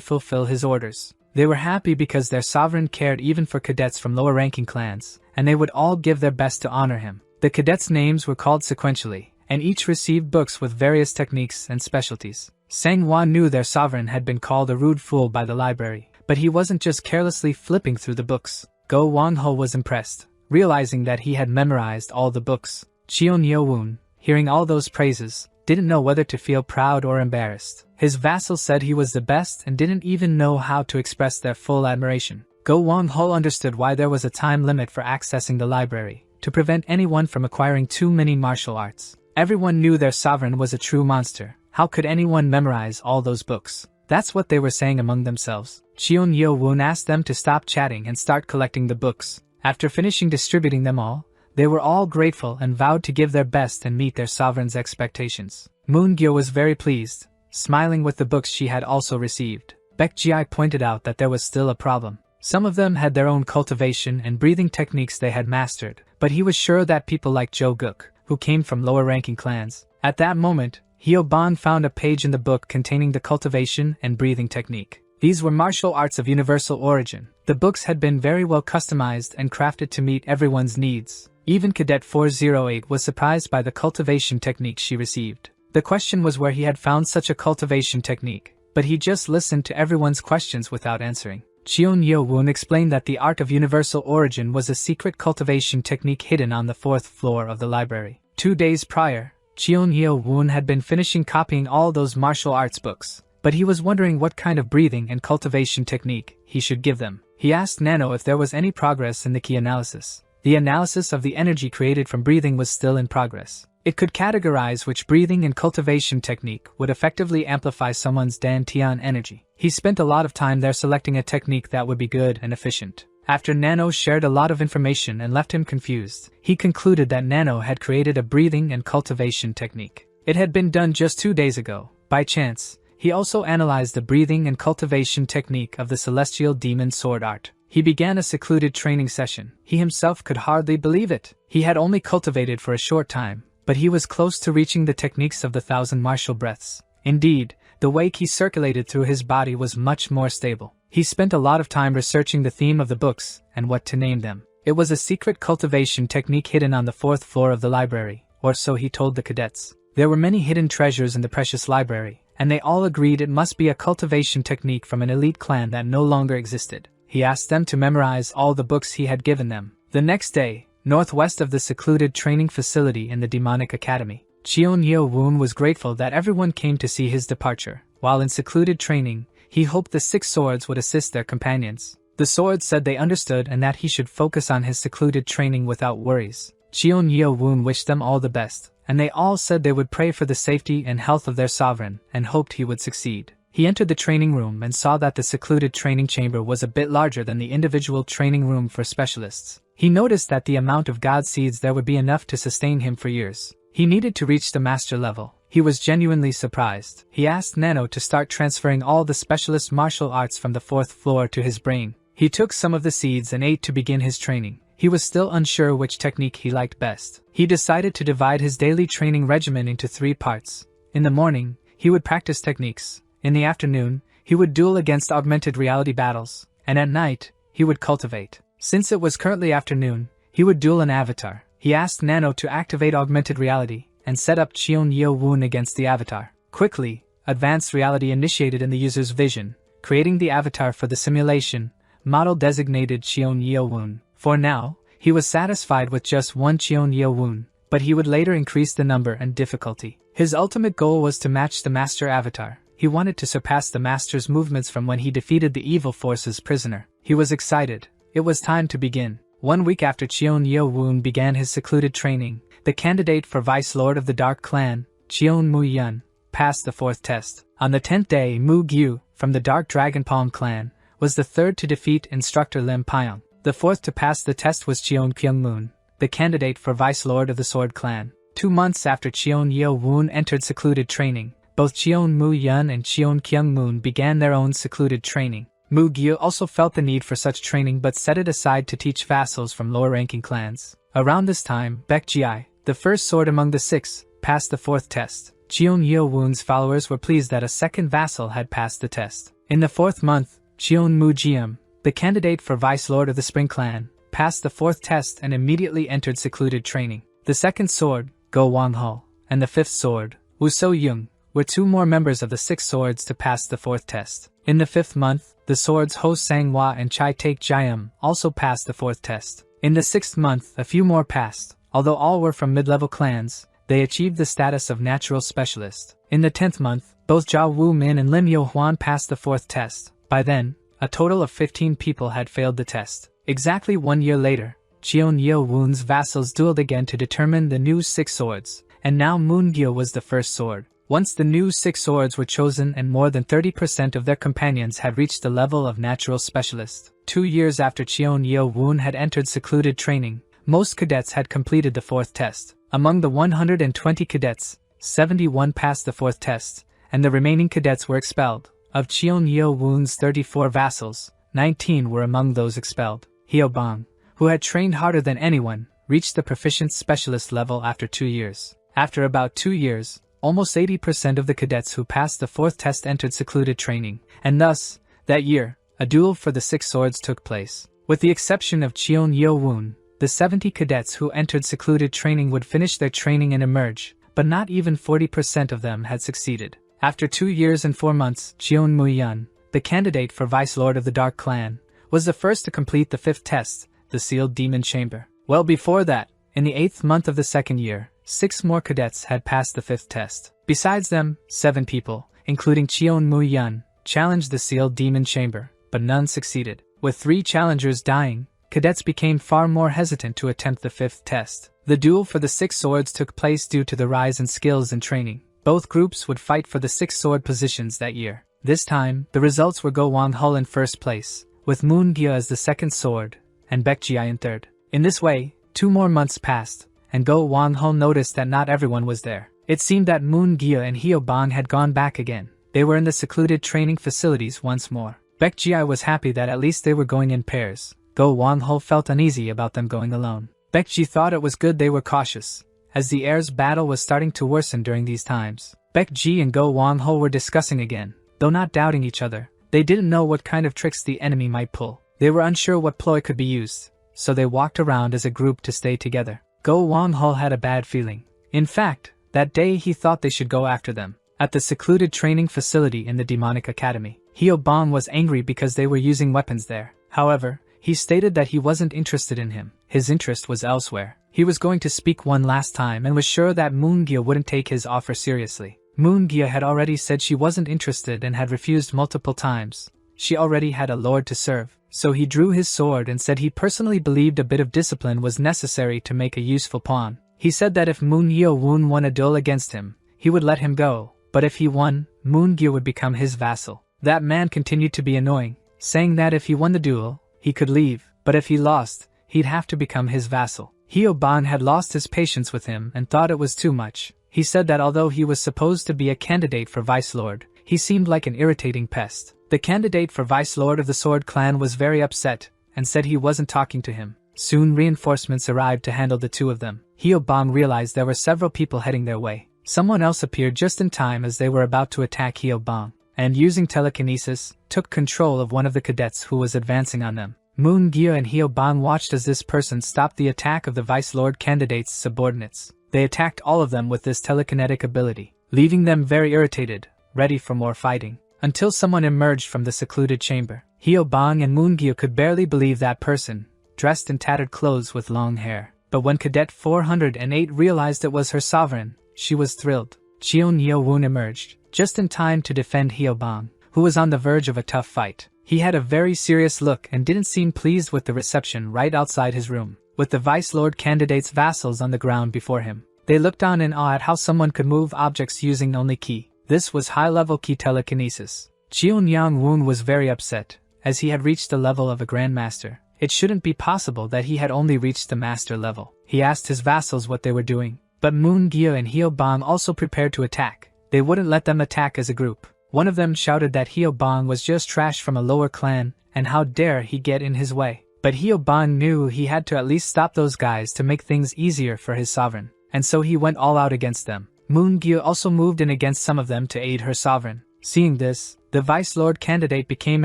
fulfill his orders. They were happy because their sovereign cared even for cadets from lower-ranking clans, and they would all give their best to honor him. The cadets' names were called sequentially, and each received books with various techniques and specialties. Sang-hwa knew their sovereign had been called a rude fool by the library, but he wasn't just carelessly flipping through the books. Go Wang-ho was impressed, realizing that he had memorized all the books. Cheon Yeo-woon, hearing all those praises, didn't know whether to feel proud or embarrassed. His vassals said he was the best and didn't even know how to express their full admiration. Go Wang-ho understood why there was a time limit for accessing the library, to prevent anyone from acquiring too many martial arts. Everyone knew their sovereign was a true monster. How could anyone memorize all those books? That's what they were saying among themselves. Cheon Yeo-woon asked them to stop chatting and start collecting the books. After finishing distributing them all, they were all grateful and vowed to give their best and meet their sovereign's expectations. Moon-gyo was very pleased, smiling with the books she had also received. Baekji pointed out that there was still a problem. Some of them had their own cultivation and breathing techniques they had mastered, but he was sure that people like Jo Guk, who came from lower-ranking clans. At that moment, Hyo Bang found a page in the book containing the cultivation and breathing technique. These were martial arts of universal origin. The books had been very well customized and crafted to meet everyone's needs. Even Cadet 408 was surprised by the cultivation technique she received. The question was where he had found such a cultivation technique, but he just listened to everyone's questions without answering. Cheon Yeo-woon explained that the art of universal origin was a secret cultivation technique hidden on the 4th floor of the library. 2 days prior, Cheon Yeo-woon had been finishing copying all those martial arts books, but he was wondering what kind of breathing and cultivation technique he should give them. He asked Nano if there was any progress in the key analysis. The analysis of the energy created from breathing was still in progress. It could categorize which breathing and cultivation technique would effectively amplify someone's Dantian energy. He spent a lot of time there selecting a technique that would be good and efficient. After Nano shared a lot of information and left him confused, he concluded that Nano had created a breathing and cultivation technique. It had been done just 2 days ago. By chance, he also analyzed the breathing and cultivation technique of the celestial demon sword art. He began a secluded training session. He himself could hardly believe it. He had only cultivated for a short time, but he was close to reaching the techniques of the 1,000 martial breaths. Indeed, the way qi circulated through his body was much more stable. He spent a lot of time researching the theme of the books and what to name them. It was a secret cultivation technique hidden on the 4th floor of the library, or so he told the cadets. There were many hidden treasures in the precious library, and they all agreed it must be a cultivation technique from an elite clan that no longer existed. He asked them to memorize all the books he had given them. The next day, northwest of the secluded training facility in the Demonic Academy, Cheon Yeo-woon was grateful that everyone came to see his departure. While in secluded training, he hoped the 6 swords would assist their companions. The swords said they understood and that he should focus on his secluded training without worries. Cheon Yeo-woon wished them all the best, and they all said they would pray for the safety and health of their sovereign and hoped he would succeed. He entered the training room and saw that the secluded training chamber was a bit larger than the individual training room for specialists. He noticed that the amount of god seeds there would be enough to sustain him for years. He needed to reach the master level. He was genuinely surprised. He asked Nano to start transferring all the specialist martial arts from the 4th floor to his brain. He took some of the seeds and ate to begin his training. He was still unsure which technique he liked best. He decided to divide his daily training regimen into 3 parts. In the morning, he would practice techniques. In the afternoon, he would duel against augmented reality battles. And at night, he would cultivate. Since it was currently afternoon, he would duel an avatar. He asked Nano to activate augmented reality and set up Cheon Yeo Woon against the avatar. Quickly, advanced reality initiated in the user's vision, creating the avatar for the simulation model designated Cheon Yeo Woon. For now, he was satisfied with just one Cheon Yeo Woon, but he would later increase the number and difficulty. His ultimate goal was to match the master avatar. He wanted to surpass the master's movements from when he defeated the evil force's prisoner. He was excited. It was time to begin. 1 week after Cheon Yeo Woon began his secluded training, the candidate for Vice Lord of the Dark Clan, Cheon Mujian, passed the 4th test. On the 10th day, Mu Gyu, from the Dark Dragon Palm clan, was the 3rd to defeat instructor Lim Pyong. The 4th to pass the test was Cheon Kyung Moon, the candidate for Vice Lord of the Sword Clan. 2 months after Cheon Yeo Woon entered secluded training, both Cheon Mujian and Cheon Kyung Moon began their own secluded training. Mu Gyu also felt the need for such training but set it aside to teach vassals from lower-ranking clans. Around this time, Baek Ji, the first sword among the 6, passed the 4th test. Cheon Yeo Woon's followers were pleased that a second vassal had passed the test. In the 4th month, Cheon Mujian, the candidate for Vice Lord of the Spring Clan, passed the 4th test and immediately entered secluded training. The 2nd sword, Go Wang-ho, and the 5th sword, Woo So-young, were 2 more members of the 6 swords to pass the 4th test. In the 5th month, the swords Ho Sang-hwa and Chai Taek-jiam also passed the 4th test. In the 6th month, a few more passed. Although all were from mid-level clans, they achieved the status of natural specialist. In the 10th month, both Jia Woo-min and Lim Yo-hwan passed the 4th test. By then, a total of 15 people had failed the test. Exactly 1 year later, Cheon Yeo Woon's vassals dueled again to determine the new 6 swords, and now Moon Gyo was the first sword. Once the new 6 swords were chosen and more than 30% of their companions had reached the level of natural specialist. 2 years after Cheon Yeo Woon had entered secluded training, most cadets had completed the 4th test. Among the 120 cadets, 71 passed the 4th test, and the remaining cadets were expelled. Of Cheon Yeo Woon's 34 vassals, 19 were among those expelled. Hyo Bang, who had trained harder than anyone, reached the proficient specialist level after 2 years. After about 2 years, almost 80% of the cadets who passed the 4th test entered secluded training, and thus, that year, a duel for the 6 swords took place. With the exception of Cheon Yeo Woon, the 70 cadets who entered secluded training would finish their training and emerge, but not even 40% of them had succeeded. After 2 years and 4 months, Cheon Mujian, the candidate for Vice Lord of the Dark Clan, was the first to complete the 5th test, the Sealed Demon Chamber. Well before that, in the 8th month of the 2nd year, 6 more cadets had passed the 5th test. Besides them, 7 people, including Cheon Mujian, challenged the Sealed Demon Chamber, but none succeeded. With 3 challengers dying, cadets became far more hesitant to attempt the 5th test. The duel for the 6 swords took place due to the rise in skills and training. Both groups would fight for the 6 sword positions that year. This time, the results were Go Wang-ho in first place, with Moon Gyo as the 2nd sword, and Baek Ji in 3rd. In this way, 2 more months passed, and Go Wang-ho noticed that not everyone was there. It seemed that Moon Gyo and Hyo Bang had gone back again. They were in the secluded training facilities once more. Baek Ji was happy that at least they were going in pairs. Go Wang-ho felt uneasy about them going alone. Baek Ji thought it was good they were cautious, as the heirs' battle was starting to worsen during these times. Baek Ji and Go Wang-ho were discussing again, though not doubting each other. They didn't know what kind of tricks the enemy might pull. They were unsure what ploy could be used, so they walked around as a group to stay together. Go Wang-ho had a bad feeling. In fact, that day he thought they should go after them. At the secluded training facility in the Demonic Academy, Hyo Bang was angry because they were using weapons there. However, he stated that he wasn't interested in him. His interest was elsewhere. He was going to speak one last time and was sure that Moon Gyo wouldn't take his offer seriously. Moon Gyo had already said she wasn't interested and had refused multiple times. She already had a lord to serve. So he drew his sword and said he personally believed a bit of discipline was necessary to make a useful pawn. He said that if Moon Yeo Woon won a duel against him, he would let him go, but if he won, Moon Gyo would become his vassal. That man continued to be annoying, saying that if he won the duel, he could leave, but if he lost, he'd have to become his vassal. Hyo Bang had lost his patience with him and thought it was too much. He said that although he was supposed to be a candidate for Vice Lord, he seemed like an irritating pest. The candidate for Vice Lord of the Sword Clan was very upset, and said he wasn't talking to him. Soon reinforcements arrived to handle the two of them. Hyobang realized there were several people heading their way. Someone else appeared just in time as they were about to attack Hyobang, and using telekinesis, took control of one of the cadets who was advancing on them. Moon-gyo and Hyobang watched as this person stopped the attack of the Vice Lord candidate's subordinates. They attacked all of them with this telekinetic ability, leaving them very irritated, ready for more fighting, until someone emerged from the secluded chamber. Hyobang and Moon-gyo could barely believe that person, dressed in tattered clothes with long hair. But when Cadet 408 realized it was her sovereign, she was thrilled. Cheon Yeo-woon emerged, just in time to defend Hyobang, who was on the verge of a tough fight. He had a very serious look and didn't seem pleased with the reception right outside his room, with the Vice Lord candidate's vassals on the ground before him. They looked on in awe at how someone could move objects using only ki. This was high-level ki telekinesis. Cheon Yang-woon was very upset, as he had reached the level of a grandmaster. It shouldn't be possible that he had only reached the master level. He asked his vassals what they were doing, but Moon-gyo and Hyobang also prepared to attack. They wouldn't let them attack as a group. One of them shouted that Hyobang was just trash from a lower clan, and how dare he get in his way. But Hyobang knew he had to at least stop those guys to make things easier for his sovereign, and so he went all out against them. Moon-gyo also moved in against some of them to aid her sovereign. Seeing this, the Vice Lord candidate became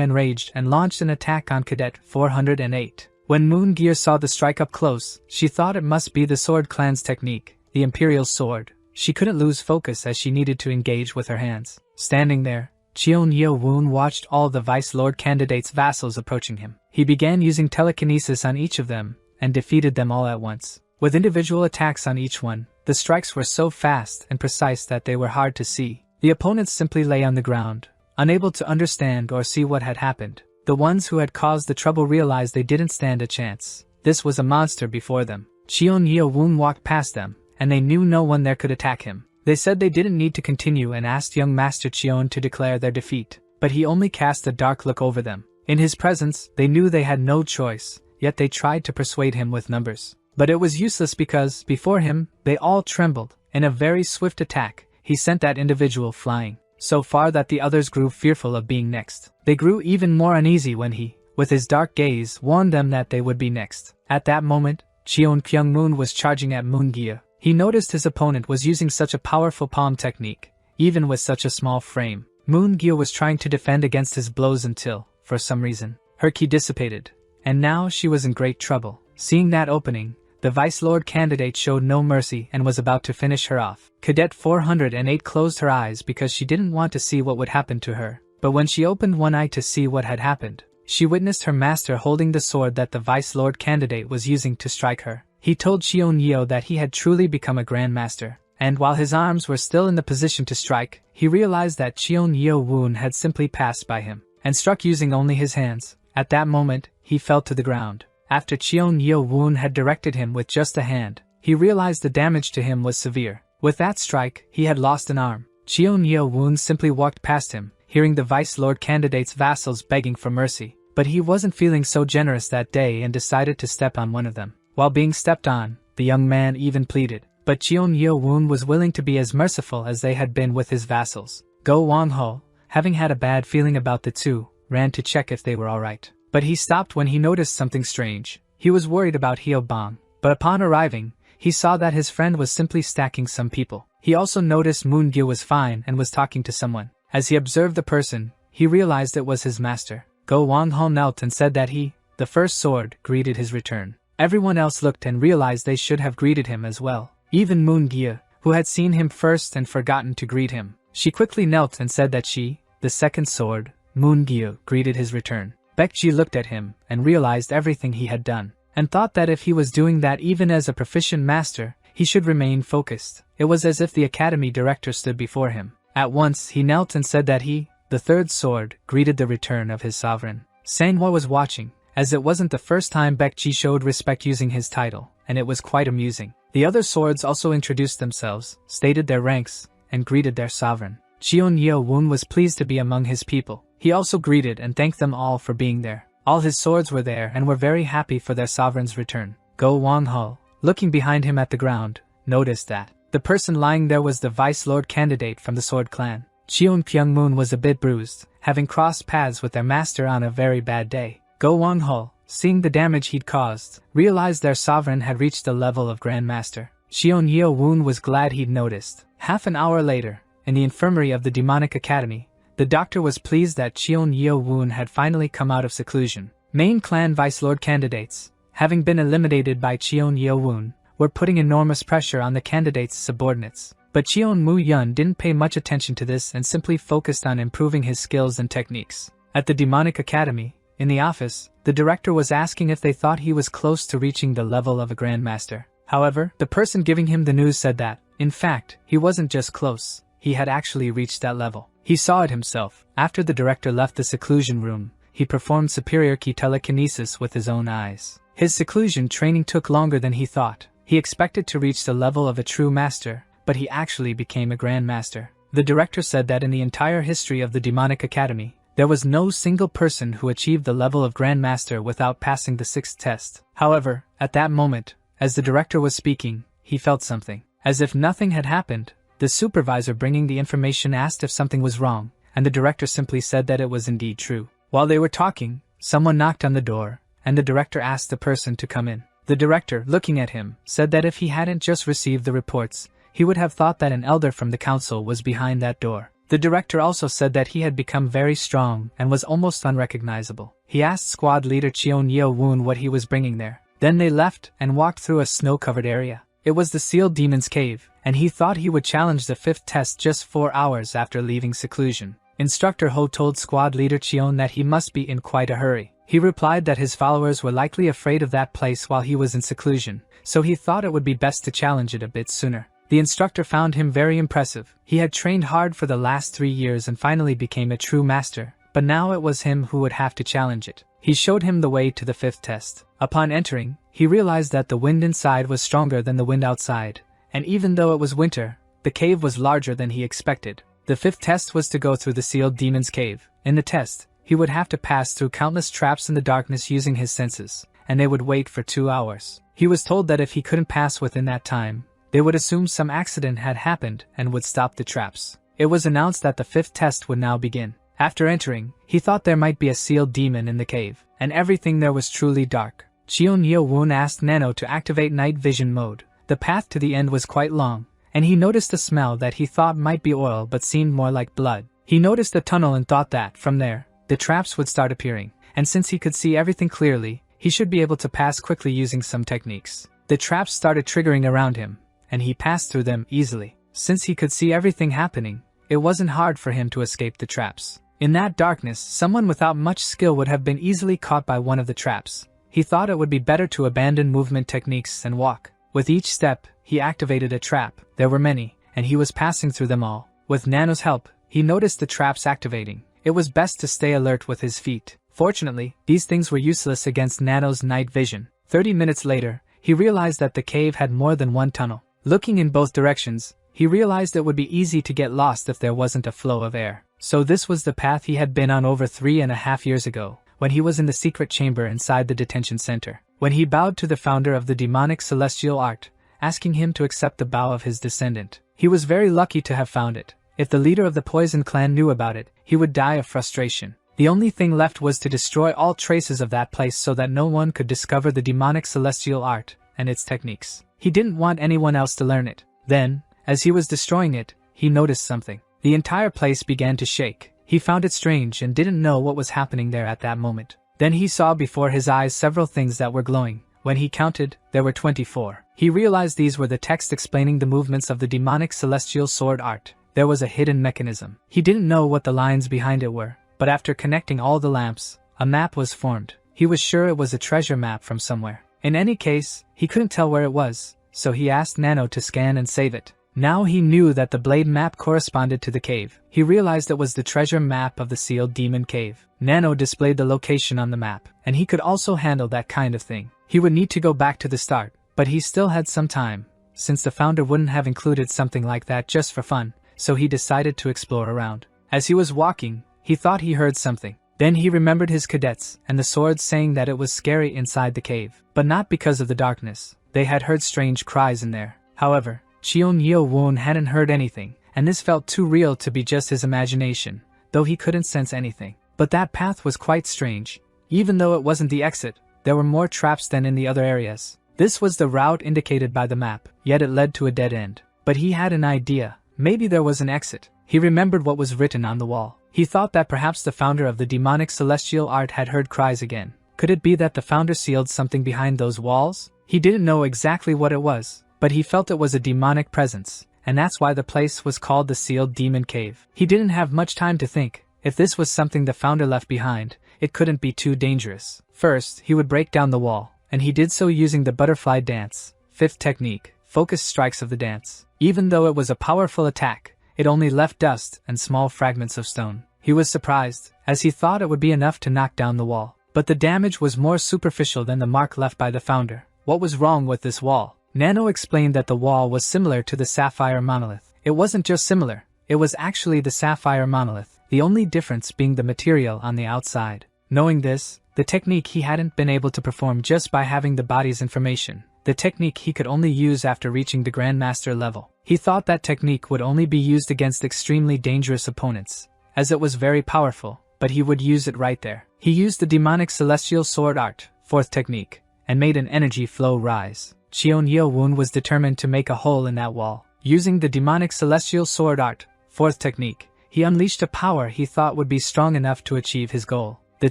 enraged and launched an attack on Cadet 408. When Moon-gyo saw the strike up close, she thought it must be the Sword Clan's technique, the Imperial Sword. She couldn't lose focus as she needed to engage with her hands. Standing there, Cheon Yeo-woon watched all the Vice Lord candidate's vassals approaching him. He began using telekinesis on each of them, and defeated them all at once. With individual attacks on each one, the strikes were so fast and precise that they were hard to see. The opponents simply lay on the ground, unable to understand or see what had happened. The ones who had caused the trouble realized they didn't stand a chance. This was a monster before them. Cheon Yeo-woon walked past them, and they knew no one there could attack him. They said they didn't need to continue and asked young Master Cheon to declare their defeat, but he only cast a dark look over them. In his presence, they knew they had no choice, yet they tried to persuade him with numbers. But it was useless because, before him, they all trembled. In a very swift attack, he sent that individual flying, so far that the others grew fearful of being next. They grew even more uneasy when he, with his dark gaze, warned them that they would be next. At that moment, Cheon Kyung-moon was charging at Moon-gyo. He noticed his opponent was using such a powerful palm technique, even with such a small frame. Moon-gyo was trying to defend against his blows until, for some reason, her ki dissipated, and now she was in great trouble. Seeing that opening, the Vice Lord candidate showed no mercy and was about to finish her off. Cadet 408 closed her eyes because she didn't want to see what would happen to her, but when she opened one eye to see what had happened, she witnessed her master holding the sword that the Vice Lord candidate was using to strike her. He told Cheon Yeo that he had truly become a grandmaster, and while his arms were still in the position to strike, he realized that Cheon Yeo-woon had simply passed by him, and struck using only his hands. At that moment, he fell to the ground. After Cheon Yeo-woon had directed him with just a hand, he realized the damage to him was severe. With that strike, he had lost an arm. Cheon Yeo-woon simply walked past him, hearing the Vice Lord candidate's vassals begging for mercy. But he wasn't feeling so generous that day and decided to step on one of them. While being stepped on, the young man even pleaded. But Cheon Yeo-woon was willing to be as merciful as they had been with his vassals. Go Wang-ho, having had a bad feeling about the two, ran to check if they were alright. But he stopped when he noticed something strange. He was worried about Hyobang, but upon arriving, he saw that his friend was simply stacking some people. He also noticed Moon-gyo was fine and was talking to someone. As he observed the person, he realized it was his master. Go Wang-ho knelt and said that he, the first sword, greeted his return. Everyone else looked and realized they should have greeted him as well. Even Moon-gyo, who had seen him first and forgotten to greet him. She quickly knelt and said that she, the second sword, Moon-gyo, greeted his return. Baekji looked at him and realized everything he had done, and thought that if he was doing that even as a proficient master, he should remain focused. It was as if the academy director stood before him. At once he knelt and said that he, the third sword, greeted the return of his sovereign. Manhwa was watching, as it wasn't the first time Baekji showed respect using his title, and it was quite amusing. The other swords also introduced themselves, stated their ranks, and greeted their sovereign. Cheon Yeo-woon was pleased to be among his people. He also greeted and thanked them all for being there. All his swords were there and were very happy for their sovereign's return. Go Wang-ho, looking behind him at the ground, noticed that the person lying there was the Vice Lord candidate from the Sword Clan. Cheon Kyung-moon was a bit bruised, having crossed paths with their master on a very bad day. Go Wang-ho, seeing the damage he'd caused, realized their sovereign had reached the level of Grandmaster. Cheon Yeo-woon was glad he'd noticed. Half an hour later, in the infirmary of the Demonic Academy, the doctor was pleased that Cheon Yeo-woon had finally come out of seclusion. Main clan Vice Lord candidates, having been eliminated by Cheon Yeo-woon, were putting enormous pressure on the candidates' subordinates. But Cheon Mu-yun didn't pay much attention to this and simply focused on improving his skills and techniques. At the Demonic Academy, in the office, the director was asking if they thought he was close to reaching the level of a Grandmaster. However, the person giving him the news said that, in fact, he wasn't just close, he had actually reached that level. He saw it himself. After the director left the seclusion room, he performed superior key telekinesis with his own eyes. His seclusion training took longer than he thought. He expected to reach the level of a true master, but he actually became a Grandmaster. The director said that in the entire history of the Demonic Academy, there was no single person who achieved the level of Grandmaster without passing the 6th test. However, at that moment, as the director was speaking, he felt something. As if nothing had happened, the supervisor bringing the information asked if something was wrong, and the director simply said that it was indeed true. While they were talking, someone knocked on the door, and the director asked the person to come in. The director, looking at him, said that if he hadn't just received the reports, he would have thought that an elder from the council was behind that door. The director also said that he had become very strong and was almost unrecognizable. He asked squad leader Cheon Yeo-woon what he was bringing there. Then they left and walked through a snow-covered area. It was the Sealed Demon's Cave, and he thought he would challenge the 5th test just 4 hours after leaving seclusion. Instructor Ho told squad leader Cheon that he must be in quite a hurry. He replied that his followers were likely afraid of that place while he was in seclusion, so he thought it would be best to challenge it a bit sooner. The instructor found him very impressive. He had trained hard for the last 3 years and finally became a true master, but now it was him who would have to challenge it. He showed him the way to the 5th test. Upon entering, he realized that the wind inside was stronger than the wind outside, and even though it was winter, the cave was larger than he expected. The 5th test was to go through the Sealed Demon's Cave. In the test, he would have to pass through countless traps in the darkness using his senses, and they would wait for 2 hours. He was told that if he couldn't pass within that time, they would assume some accident had happened and would stop the traps. It was announced that the 5th test would now begin. After entering, he thought there might be a sealed demon in the cave, and everything there was truly dark. Cheon Yeo-woon asked Nano to activate night vision mode. The path to the end was quite long, and he noticed a smell that he thought might be oil but seemed more like blood. He noticed the tunnel and thought that, from there, the traps would start appearing, and since he could see everything clearly, he should be able to pass quickly using some techniques. The traps started triggering around him, and he passed through them easily. Since he could see everything happening, it wasn't hard for him to escape the traps. In that darkness, someone without much skill would have been easily caught by one of the traps. He thought it would be better to abandon movement techniques and walk. With each step, he activated a trap. There were many, and he was passing through them all. With Nano's help, he noticed the traps activating. It was best to stay alert with his feet. Fortunately, these things were useless against Nano's night vision. 30 minutes later, he realized that the cave had more than one tunnel. Looking in both directions, he realized it would be easy to get lost if there wasn't a flow of air. So this was the path he had been on over 3.5 years ago, when he was in the secret chamber inside the detention center. When he bowed to the founder of the demonic celestial art, asking him to accept the bow of his descendant. He was very lucky to have found it. If the leader of the Poison clan knew about it, he would die of frustration. The only thing left was to destroy all traces of that place so that no one could discover the demonic celestial art and its techniques. He didn't want anyone else to learn it. Then, as he was destroying it, he noticed something. The entire place began to shake. He found it strange and didn't know what was happening there at that moment. Then he saw before his eyes several things that were glowing. When he counted, there were 24. He realized these were the text explaining the movements of the demonic celestial sword art. There was a hidden mechanism. He didn't know what the lines behind it were, but after connecting all the lamps, a map was formed. He was sure it was a treasure map from somewhere. In any case, he couldn't tell where it was, so he asked Nano to scan and save it. Now he knew that the blade map corresponded to the cave. He realized it was the treasure map of the sealed demon cave. Nano displayed the location on the map, and he could also handle that kind of thing. He would need to go back to the start, but he still had some time, since the founder wouldn't have included something like that just for fun, so he decided to explore around. As he was walking, he thought he heard something. Then he remembered his cadets and the swords saying that it was scary inside the cave, but not because of the darkness. They had heard strange cries in there. However, Cheon Yeo-woon hadn't heard anything, and this felt too real to be just his imagination, though he couldn't sense anything. But that path was quite strange. Even though it wasn't the exit, there were more traps than in the other areas. This was the route indicated by the map, yet it led to a dead end. But he had an idea. Maybe there was an exit. He remembered what was written on the wall. He thought that perhaps the founder of the demonic celestial art had heard cries again. Could it be that the founder sealed something behind those walls? He didn't know exactly what it was, but he felt it was a demonic presence, and that's why the place was called the Sealed Demon Cave. He didn't have much time to think. If this was something the founder left behind, it couldn't be too dangerous. First, he would break down the wall, and he did so using the butterfly dance, fifth technique, focused strikes of the dance. Even though it was a powerful attack, it only left dust and small fragments of stone. He was surprised, as he thought it would be enough to knock down the wall. But the damage was more superficial than the mark left by the founder. What was wrong with this wall? Nano explained that the wall was similar to the sapphire monolith. It wasn't just similar, it was actually the sapphire monolith, the only difference being the material on the outside. Knowing this, the technique he hadn't been able to perform just by having the body's information, the technique he could only use after reaching the Grandmaster level. He thought that technique would only be used against extremely dangerous opponents, as it was very powerful, but he would use it right there. He used the demonic celestial sword art, fourth technique, and made an energy flow rise. Cheon Yeo-woon was determined to make a hole in that wall. Using the demonic celestial sword art, fourth technique, he unleashed a power he thought would be strong enough to achieve his goal. The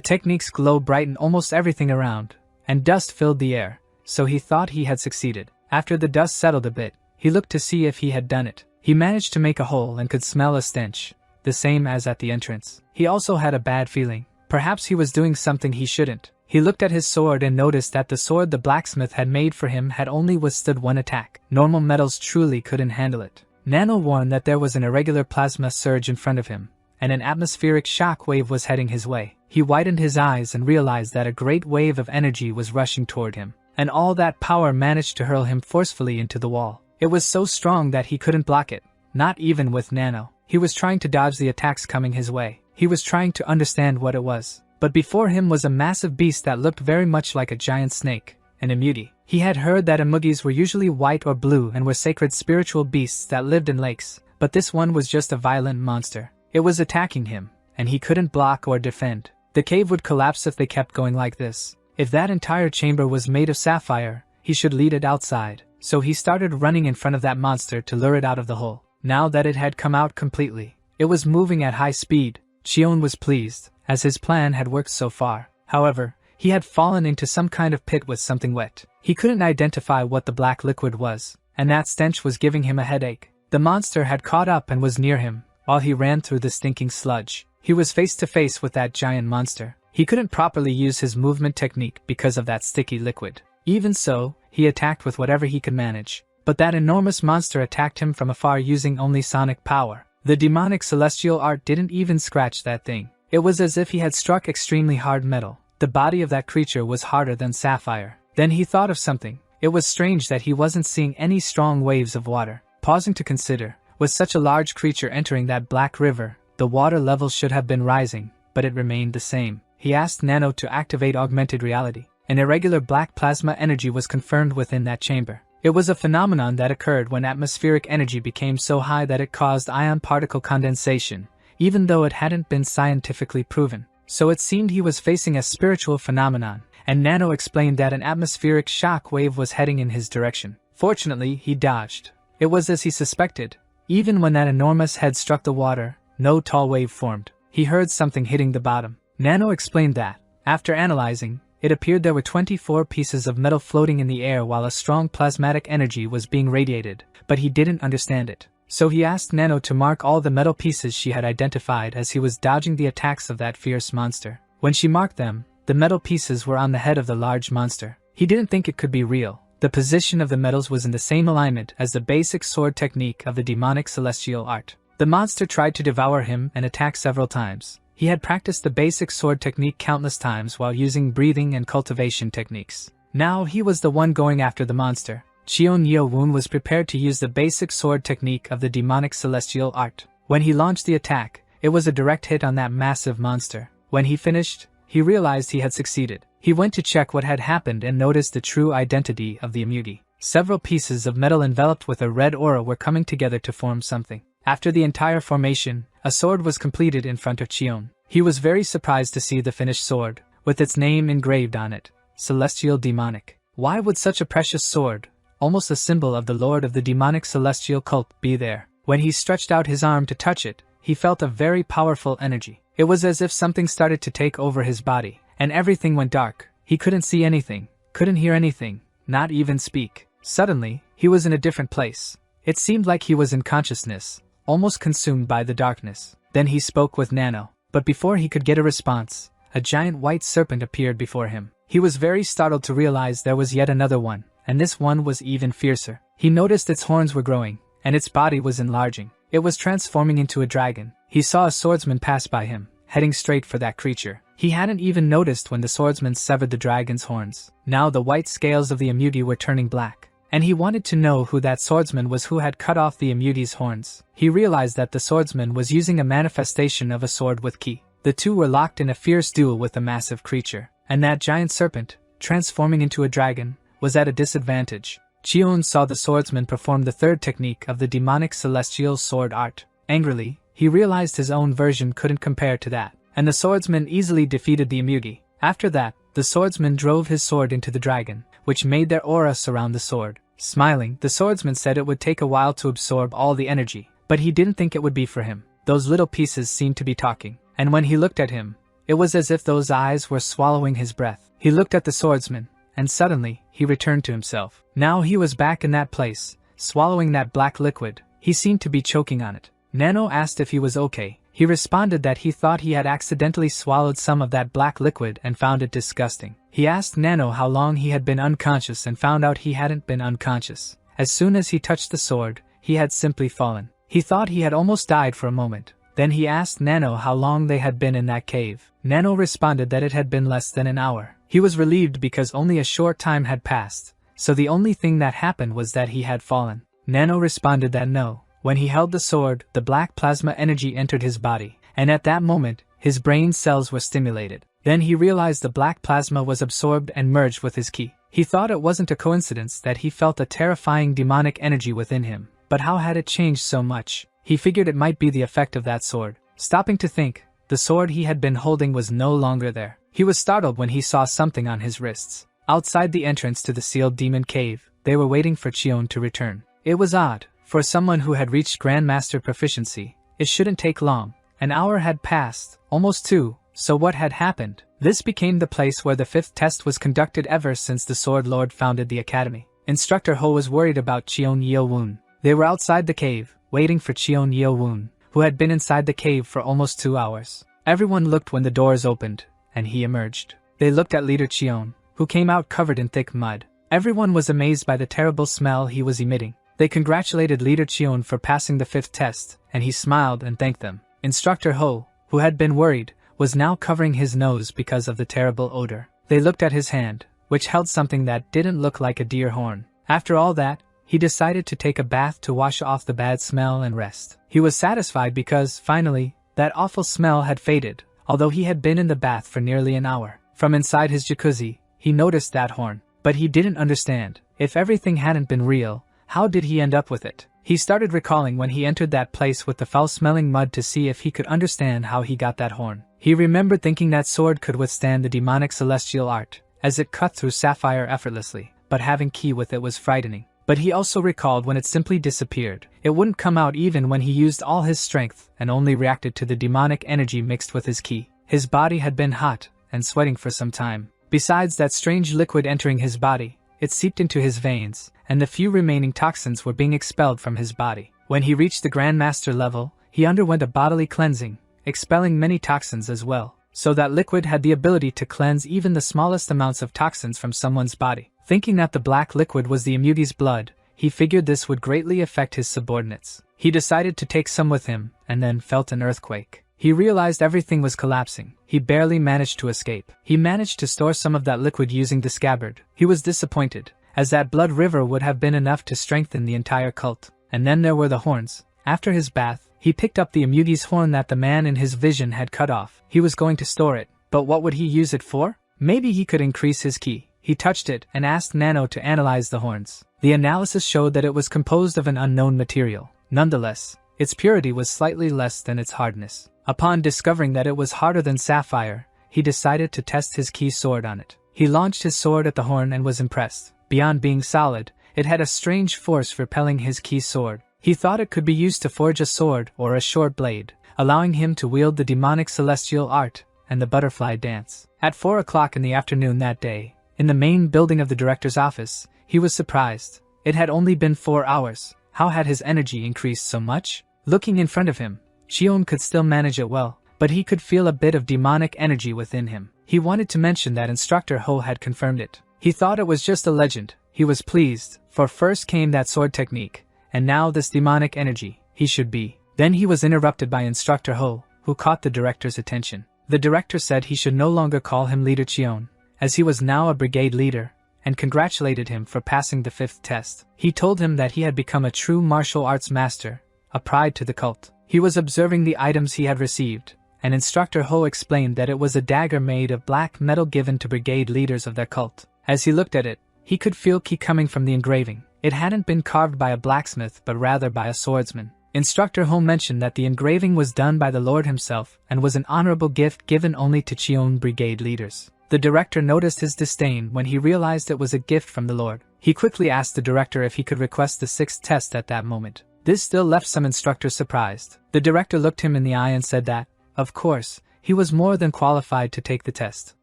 technique's glow brightened almost everything around, and dust filled the air, so he thought he had succeeded. After the dust settled a bit, he looked to see if he had done it. He managed to make a hole and could smell a stench, the same as at the entrance. He also had a bad feeling. Perhaps he was doing something he shouldn't. He looked at his sword and noticed that the sword the blacksmith had made for him had only withstood one attack. Normal metals truly couldn't handle it. Nano warned that there was an irregular plasma surge in front of him, and an atmospheric shock wave was heading his way. He widened his eyes and realized that a great wave of energy was rushing toward him, and all that power managed to hurl him forcefully into the wall. It was so strong that he couldn't block it, not even with Nano. He was trying to dodge the attacks coming his way. He was trying to understand what it was. But before him was a massive beast that looked very much like a giant snake, an Emuti. He had heard that Emugis were usually white or blue and were sacred spiritual beasts that lived in lakes, but this one was just a violent monster. It was attacking him, and he couldn't block or defend. The cave would collapse if they kept going like this. If that entire chamber was made of sapphire, he should lead it outside. So he started running in front of that monster to lure it out of the hole. Now that it had come out completely, it was moving at high speed. Cheon was pleased, as his plan had worked so far. However, he had fallen into some kind of pit with something wet. He couldn't identify what the black liquid was, and that stench was giving him a headache. The monster had caught up and was near him, while he ran through the stinking sludge. He was face to face with that giant monster. He couldn't properly use his movement technique because of that sticky liquid. Even so, he attacked with whatever he could manage. But that enormous monster attacked him from afar using only sonic power. The demonic celestial art didn't even scratch that thing. It was as if he had struck extremely hard metal. The body of that creature was harder than sapphire. Then he thought of something. It was strange that he wasn't seeing any strong waves of water. Pausing to consider, with such a large creature entering that black river, the water level should have been rising, but it remained the same. He asked Nano to activate augmented reality. An irregular black plasma energy was confirmed within that chamber. It was a phenomenon that occurred when atmospheric energy became so high that it caused ion particle condensation, even though it hadn't been scientifically proven. So it seemed he was facing a spiritual phenomenon, and Nano explained that an atmospheric shock wave was heading in his direction. Fortunately, he dodged. It was as he suspected. Even when that enormous head struck the water, no tall wave formed. He heard something hitting the bottom. Nano explained that, after analyzing, it appeared there were 24 pieces of metal floating in the air while a strong plasmatic energy was being radiated, but he didn't understand it. So he asked Nano to mark all the metal pieces she had identified as he was dodging the attacks of that fierce monster. When she marked them, the metal pieces were on the head of the large monster. He didn't think it could be real. The position of the metals was in the same alignment as the basic sword technique of the demonic celestial art. The monster tried to devour him and attack several times. He had practiced the basic sword technique countless times while using breathing and cultivation techniques. Now he was the one going after the monster. Cheon Yeo-woon was prepared to use the basic sword technique of the demonic celestial art. When he launched the attack, it was a direct hit on that massive monster. When he finished, he realized he had succeeded. He went to check what had happened and noticed the true identity of the Emuti. Several pieces of metal enveloped with a red aura were coming together to form something. After the entire formation, a sword was completed in front of Chion. He was very surprised to see the finished sword, with its name engraved on it, Celestial Demonic. Why would such a precious sword, almost a symbol of the lord of the demonic celestial cult, be there? When he stretched out his arm to touch it, he felt a very powerful energy. It was as if something started to take over his body, and everything went dark. He couldn't see anything, couldn't hear anything, not even speak. Suddenly, he was in a different place. It seemed like he was in consciousness, almost consumed by the darkness. Then he spoke with Nano, but before he could get a response, a giant white serpent appeared before him. He was very startled to realize there was yet another one, and this one was even fiercer. He noticed its horns were growing, and its body was enlarging. It was transforming into a dragon. He saw a swordsman pass by him, heading straight for that creature. He hadn't even noticed when the swordsman severed the dragon's horns. Now the white scales of the Immuti were turning black, and he wanted to know who that swordsman was who had cut off the Immuti's horns. He realized that the swordsman was using a manifestation of a sword with ki. The two were locked in a fierce duel with a massive creature, and that giant serpent, transforming into a dragon, was at a disadvantage. Chion saw the swordsman perform the third technique of the demonic celestial sword art. Angrily, he realized his own version couldn't compare to that, and the swordsman easily defeated the Immuti. After that, the swordsman drove his sword into the dragon, which made their aura surround the sword. Smiling, the swordsman said it would take a while to absorb all the energy, but he didn't think it would be for him. Those little pieces seemed to be talking, and when he looked at him, it was as if those eyes were swallowing his breath. He looked at the swordsman, and suddenly, he returned to himself. Now he was back in that place, swallowing that black liquid. He seemed to be choking on it. Nano asked if he was okay. He responded that he thought he had accidentally swallowed some of that black liquid and found it disgusting. He asked Nano how long he had been unconscious and found out he hadn't been unconscious. As soon as he touched the sword, he had simply fallen. He thought he had almost died for a moment. Then he asked Nano how long they had been in that cave. Nano responded that it had been less than an hour. He was relieved because only a short time had passed, so the only thing that happened was that he had fallen. Nano responded that no. When he held the sword, the black plasma energy entered his body, and at that moment, his brain cells were stimulated. Then he realized the black plasma was absorbed and merged with his ki. He thought it wasn't a coincidence that he felt a terrifying demonic energy within him, but how had it changed so much? He figured it might be the effect of that sword. Stopping to think, the sword he had been holding was no longer there. He was startled when he saw something on his wrists. Outside the entrance to the sealed demon cave, they were waiting for Chion to return. It was odd. For someone who had reached Grandmaster proficiency, it shouldn't take long. An hour had passed, almost two, so what had happened? This became the place where the fifth test was conducted ever since the Sword Lord founded the academy. Instructor Ho was worried about Chion Yeo-woon. They were outside the cave, waiting for Chion Yeo-woon, who had been inside the cave for almost 2 hours. Everyone looked when the doors opened, and he emerged. They looked at Leader Chion, who came out covered in thick mud. Everyone was amazed by the terrible smell he was emitting. They congratulated Leader Chion for passing the fifth test, and he smiled and thanked them. Instructor Ho, who had been worried, was now covering his nose because of the terrible odor. They looked at his hand, which held something that didn't look like a deer horn. After all that, he decided to take a bath to wash off the bad smell and rest. He was satisfied because, finally, that awful smell had faded, although he had been in the bath for nearly an hour. From inside his jacuzzi, he noticed that horn, but he didn't understand. If everything hadn't been real, how did he end up with it? He started recalling when he entered that place with the foul-smelling mud to see if he could understand how he got that horn. He remembered thinking that sword could withstand the demonic celestial art, as it cut through sapphire effortlessly, but having ki with it was frightening. But he also recalled when it simply disappeared. It wouldn't come out even when he used all his strength and only reacted to the demonic energy mixed with his ki. His body had been hot and sweating for some time. Besides that strange liquid entering his body, it seeped into his veins, and the few remaining toxins were being expelled from his body. When he reached the Grandmaster level, he underwent a bodily cleansing, expelling many toxins as well, so that liquid had the ability to cleanse even the smallest amounts of toxins from someone's body. Thinking that the black liquid was the Immuti's blood, he figured this would greatly affect his subordinates. He decided to take some with him, and then felt an earthquake. He realized everything was collapsing. He barely managed to escape. He managed to store some of that liquid using the scabbard. He was disappointed, as that blood river would have been enough to strengthen the entire cult. And then there were the horns. After his bath, he picked up the Immuti's horn that the man in his vision had cut off. He was going to store it, but what would he use it for? Maybe he could increase his ki. He touched it and asked Nano to analyze the horns. The analysis showed that it was composed of an unknown material. Nonetheless, Its purity was slightly less than its hardness. Upon discovering that it was harder than sapphire, he decided to test his key sword on it. He launched his sword at the horn and was impressed. Beyond being solid, it had a strange force repelling his key sword. He thought it could be used to forge a sword or a short blade, allowing him to wield the demonic celestial art and the butterfly dance. At 4 o'clock in the afternoon that day, in the main building of the director's office, he was surprised. It had only been 4 hours. How had his energy increased so much? Looking in front of him, Shion could still manage it well, but he could feel a bit of demonic energy within him. He wanted to mention that Instructor Ho had confirmed it. He thought it was just a legend. He was pleased, for first came that sword technique, and now this demonic energy. He should be. Then he was interrupted by Instructor Ho, who caught the director's attention. The director said he should no longer call him Leader Chion, as he was now a brigade leader, and congratulated him for passing the 5th test. He told him that he had become a true martial arts master, a pride to the cult. He was observing the items he had received, and Instructor Ho explained that it was a dagger made of black metal given to brigade leaders of their cult. As he looked at it, he could feel ki coming from the engraving. It hadn't been carved by a blacksmith but rather by a swordsman. Instructor Ho mentioned that the engraving was done by the Lord himself and was an honorable gift given only to Chion brigade leaders. The director noticed his disdain when he realized it was a gift from the Lord. He quickly asked the director if he could request the 6th test at that moment. This still left some instructors surprised. The director looked him in the eye and said that, of course, he was more than qualified to take the test.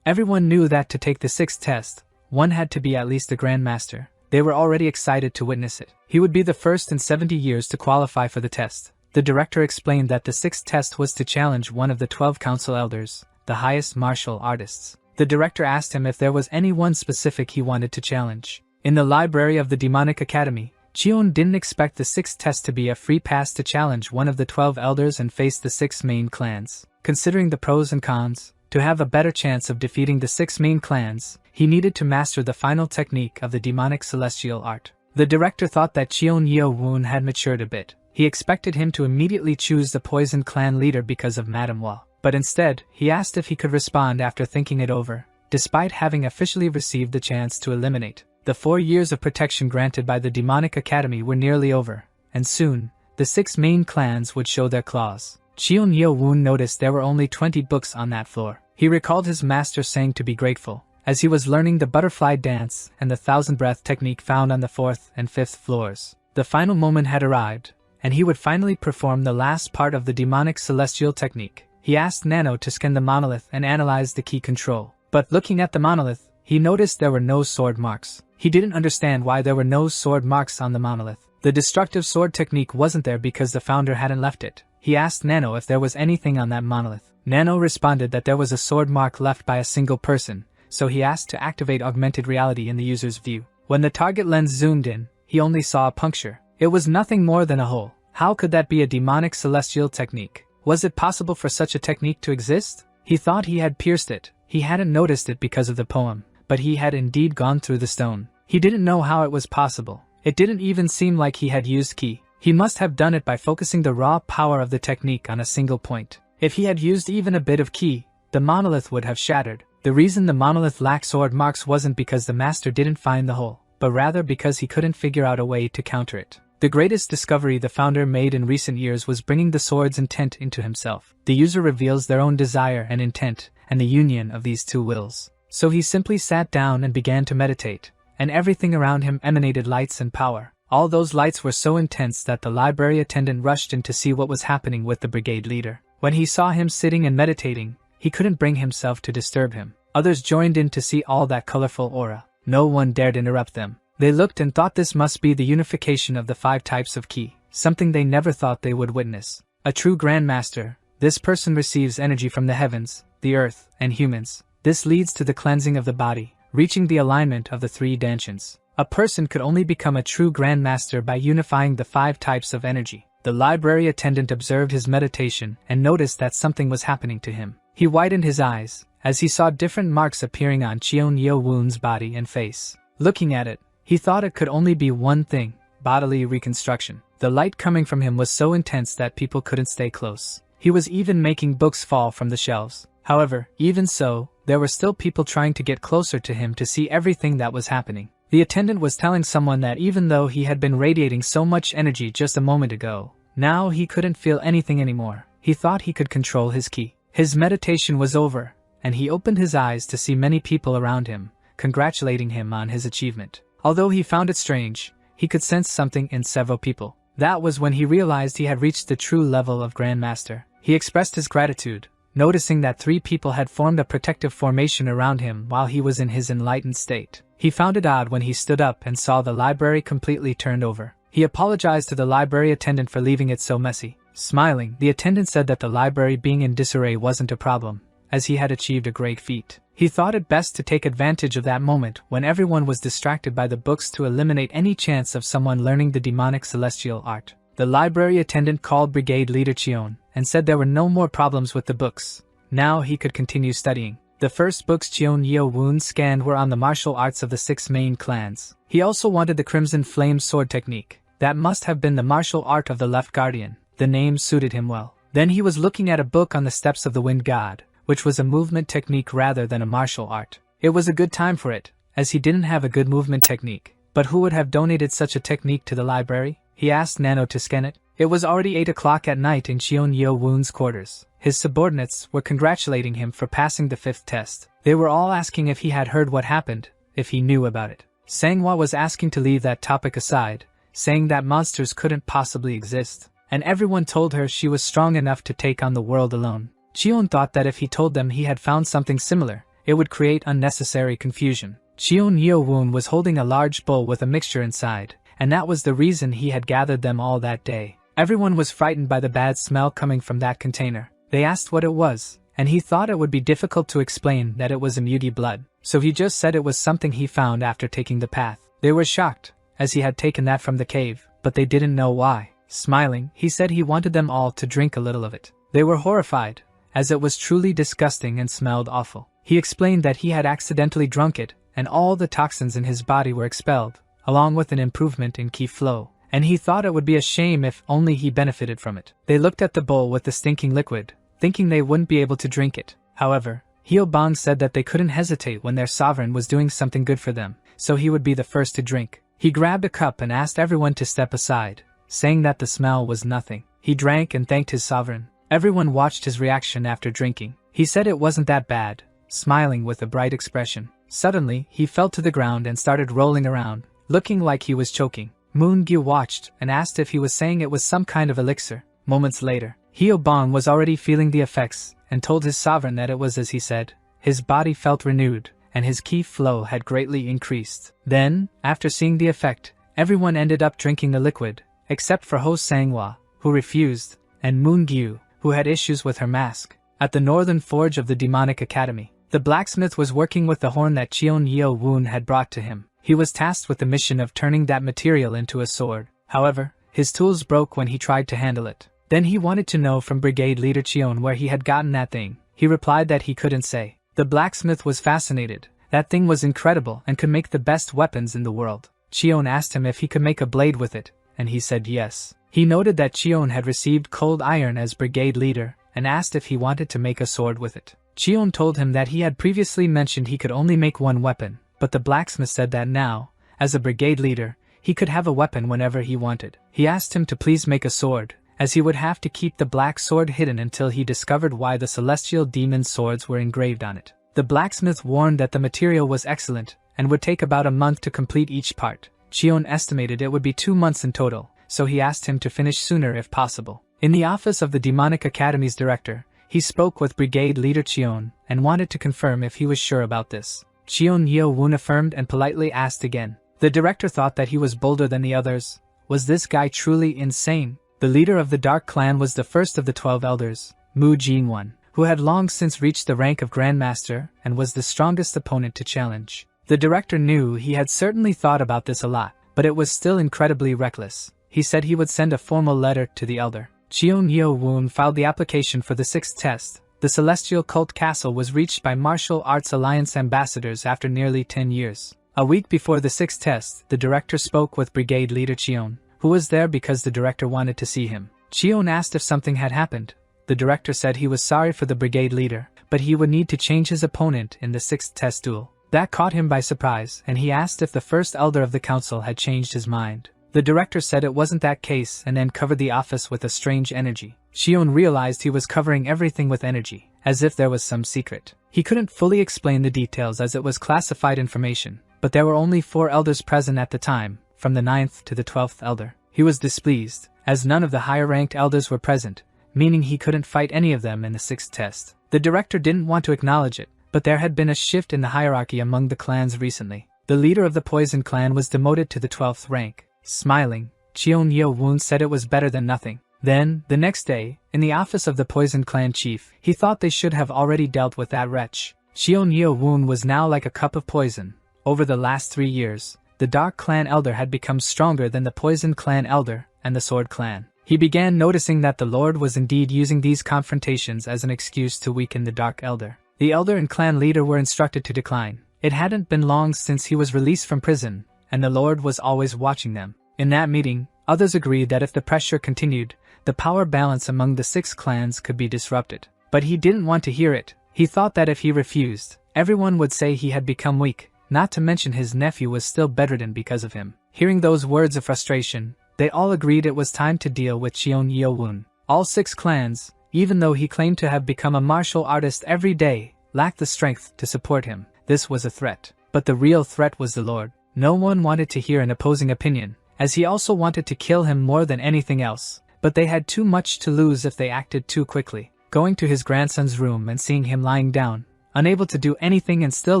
Everyone knew that to take the 6th test, one had to be at least a grandmaster. They were already excited to witness it. He would be the first in 70 years to qualify for the test. The director explained that the 6th test was to challenge one of the 12 council elders, the highest martial artists. The director asked him if there was any one specific he wanted to challenge. In the library of the Demonic Academy, Chion didn't expect the 6th test to be a free pass to challenge one of the 12 elders and face the 6 main clans. Considering the pros and cons, to have a better chance of defeating the 6 main clans, he needed to master the final technique of the demonic celestial art. The director thought that Chion Yeo-woon had matured a bit. He expected him to immediately choose the poison clan leader because of Manhwa. But instead, he asked if he could respond after thinking it over, despite having officially received the chance to eliminate. The 4 years of protection granted by the Demonic Academy were nearly over, and soon, the 6 main clans would show their claws. Chion Yeo-woon noticed there were only 20 books on that floor. He recalled his master saying to be grateful, as he was learning the butterfly dance and the 1,000 breath technique found on the 4th and 5th floors. The final moment had arrived, and he would finally perform the last part of the demonic celestial technique. He asked Nano to scan the monolith and analyze the key control. But looking at the monolith, he noticed there were no sword marks. He didn't understand why there were no sword marks on the monolith. The destructive sword technique wasn't there because the founder hadn't left it. He asked Nano if there was anything on that monolith. Nano responded that there was a sword mark left by a single person, so he asked to activate augmented reality in the user's view. When the target lens zoomed in, he only saw a puncture. It was nothing more than a hole. How could that be a demonic celestial technique? Was it possible for such a technique to exist? He thought he had pierced it. He hadn't noticed it because of the poem, but he had indeed gone through the stone. He didn't know how it was possible. It didn't even seem like he had used ki. He must have done it by focusing the raw power of the technique on a single point. If he had used even a bit of ki, the monolith would have shattered. The reason the monolith lacked sword marks wasn't because the master didn't find the hole, but rather because he couldn't figure out a way to counter it. The greatest discovery the founder made in recent years was bringing the sword's intent into himself. The user reveals their own desire and intent, and the union of these two wills. So he simply sat down and began to meditate, and everything around him emanated lights and power. All those lights were so intense that the library attendant rushed in to see what was happening with the brigade leader. When he saw him sitting and meditating, he couldn't bring himself to disturb him. Others joined in to see all that colorful aura. No one dared interrupt them. They looked and thought this must be the unification of the 5 types of ki, something they never thought they would witness. A true grandmaster, this person receives energy from the heavens, the earth, and humans. This leads to the cleansing of the body, reaching the alignment of the 3 dimensions. A person could only become a true grandmaster by unifying the 5 types of energy. The library attendant observed his meditation and noticed that something was happening to him. He widened his eyes, as he saw different marks appearing on Chion Yeo-woon's body and face. Looking at it, he thought it could only be one thing: bodily reconstruction. The light coming from him was so intense that people couldn't stay close. He was even making books fall from the shelves. However, even so, there were still people trying to get closer to him to see everything that was happening. The attendant was telling someone that even though he had been radiating so much energy just a moment ago, Now he couldn't feel anything anymore. He thought he could control his ki. His meditation was over, and he opened his eyes to see many people around him, congratulating him on his achievement. Although he found it strange, he could sense something in several people. That was when he realized he had reached the true level of Grandmaster. He expressed his gratitude, noticing that 3 people had formed a protective formation around him while he was in his enlightened state. He found it odd when he stood up and saw the library completely turned over. He apologized to the library attendant for leaving it so messy. Smiling, the attendant said that the library being in disarray wasn't a problem, as he had achieved a great feat. He thought it best to take advantage of that moment when everyone was distracted by the books to eliminate any chance of someone learning the demonic celestial art. The library attendant called Brigade Leader Chion and said there were no more problems with the books. Now he could continue studying. The first books Chion Yeo-woon scanned were on the martial arts of the 6 main clans. He also wanted the Crimson Flame sword technique. That must have been the martial art of the Left Guardian. The name suited him well. Then he was looking at a book on the steps of the Wind God, which was a movement technique rather than a martial art. It was a good time for it, as he didn't have a good movement technique. But who would have donated such a technique to the library? He asked Nano to scan it. It was already 8 o'clock at night in Chion Yeo-woon's quarters. His subordinates were congratulating him for passing the 5th test. They were all asking if he had heard what happened, if he knew about it. Sanghwa was asking to leave that topic aside, saying that monsters couldn't possibly exist. And everyone told her she was strong enough to take on the world alone. Chion thought that if he told them he had found something similar, it would create unnecessary confusion. Chion Yeo-woon was holding a large bowl with a mixture inside, and that was the reason he had gathered them all that day. Everyone was frightened by the bad smell coming from that container. They asked what it was, and he thought it would be difficult to explain that it was Mugi blood, so he just said it was something he found after taking the path. They were shocked, as he had taken that from the cave, but they didn't know why. Smiling, he said he wanted them all to drink a little of it. They were horrified, as it was truly disgusting and smelled awful. He explained that he had accidentally drunk it, and all the toxins in his body were expelled, along with an improvement in ki flow, and he thought it would be a shame if only he benefited from it. They looked at the bowl with the stinking liquid, thinking they wouldn't be able to drink it. However, Hyobang said that they couldn't hesitate when their sovereign was doing something good for them, so he would be the first to drink. He grabbed a cup and asked everyone to step aside, saying that the smell was nothing. He drank and thanked his sovereign. Everyone watched his reaction after drinking. He said it wasn't that bad, smiling with a bright expression. Suddenly, he fell to the ground and started rolling around, looking like he was choking. Moon-gyu watched and asked if he was saying it was some kind of elixir. Moments later, Hyobang was already feeling the effects and told his sovereign that it was as he said. His body felt renewed, and his ki flow had greatly increased. Then, after seeing the effect, everyone ended up drinking the liquid, except for Ho Sanghwa, who refused, and Moon-gyu, who had issues with her mask. At the northern forge of the Demonic Academy, the blacksmith was working with the horn that Chion Yeo-woon had brought to him. He was tasked with the mission of turning that material into a sword. However, his tools broke when he tried to handle it. Then he wanted to know from Brigade Leader Chion where he had gotten that thing. He replied that he couldn't say. The blacksmith was fascinated. That thing was incredible and could make the best weapons in the world. Chion asked him if he could make a blade with it, and he said yes. He noted that Chion had received cold iron as brigade leader, and asked if he wanted to make a sword with it. Chion told him that he had previously mentioned he could only make one weapon, but the blacksmith said that now, as a brigade leader, he could have a weapon whenever he wanted. He asked him to please make a sword, as he would have to keep the black sword hidden until he discovered why the celestial demon swords were engraved on it. The blacksmith warned that the material was excellent, and would take about a month to complete each part. Chion estimated it would be 2 months in total, so he asked him to finish sooner if possible. In the office of the Demonic Academy's director, he spoke with Brigade Leader Chion, and wanted to confirm if he was sure about this. Chion Yeo-woon affirmed and politely asked again. The director thought that he was bolder than the others. Was this guy truly insane? The leader of the Dark Clan was the first of the 12 elders, Mujian, who had long since reached the rank of Grandmaster and was the strongest opponent to challenge. The director knew he had certainly thought about this a lot, but it was still incredibly reckless. He said he would send a formal letter to the elder. Chion Yeo-woon filed the application for the 6th test. The Celestial Cult Castle was reached by Martial Arts Alliance ambassadors after nearly 10 years. A week before the 6th test, the director spoke with Brigade Leader Chion, who was there because the director wanted to see him. Chion asked if something had happened. The director said he was sorry for the brigade leader, but he would need to change his opponent in the 6th test duel. That caught him by surprise, and he asked if the first elder of the council had changed his mind. The director said it wasn't that case and then covered the office with a strange energy. Shion realized he was covering everything with energy, as if there was some secret. He couldn't fully explain the details as it was classified information, but there were only 4 elders present at the time, from the 9th to the 12th elder. He was displeased, as none of the higher-ranked elders were present, meaning he couldn't fight any of them in the 6th test. The director didn't want to acknowledge it, but there had been a shift in the hierarchy among the clans recently. The leader of the Poison clan was demoted to the 12th rank. Smiling, Cheon Yeo-woon said it was better than nothing. Then, the next day, in the office of the Poison clan chief, he thought they should have already dealt with that wretch. Cheon Yeo-woon was now like a cup of poison. Over the last 3 years, the Dark Clan elder had become stronger than the Poison clan elder and the Sword clan. He began noticing that the Lord was indeed using these confrontations as an excuse to weaken the Dark Elder. The elder and clan leader were instructed to decline. It hadn't been long since he was released from prison, and the Lord was always watching them. In that meeting, others agreed that if the pressure continued, the power balance among the 6 clans could be disrupted. But he didn't want to hear it. He thought that if he refused, everyone would say he had become weak, not to mention his nephew was still bedridden because of him. Hearing those words of frustration, they all agreed it was time to deal with Cheon Yeo-woon. All 6 clans, even though he claimed to have become a martial artist every day, lacked the strength to support him. This was a threat. But the real threat was the Lord. No one wanted to hear an opposing opinion, as he also wanted to kill him more than anything else. But they had too much to lose if they acted too quickly. Going to his grandson's room and seeing him lying down, unable to do anything and still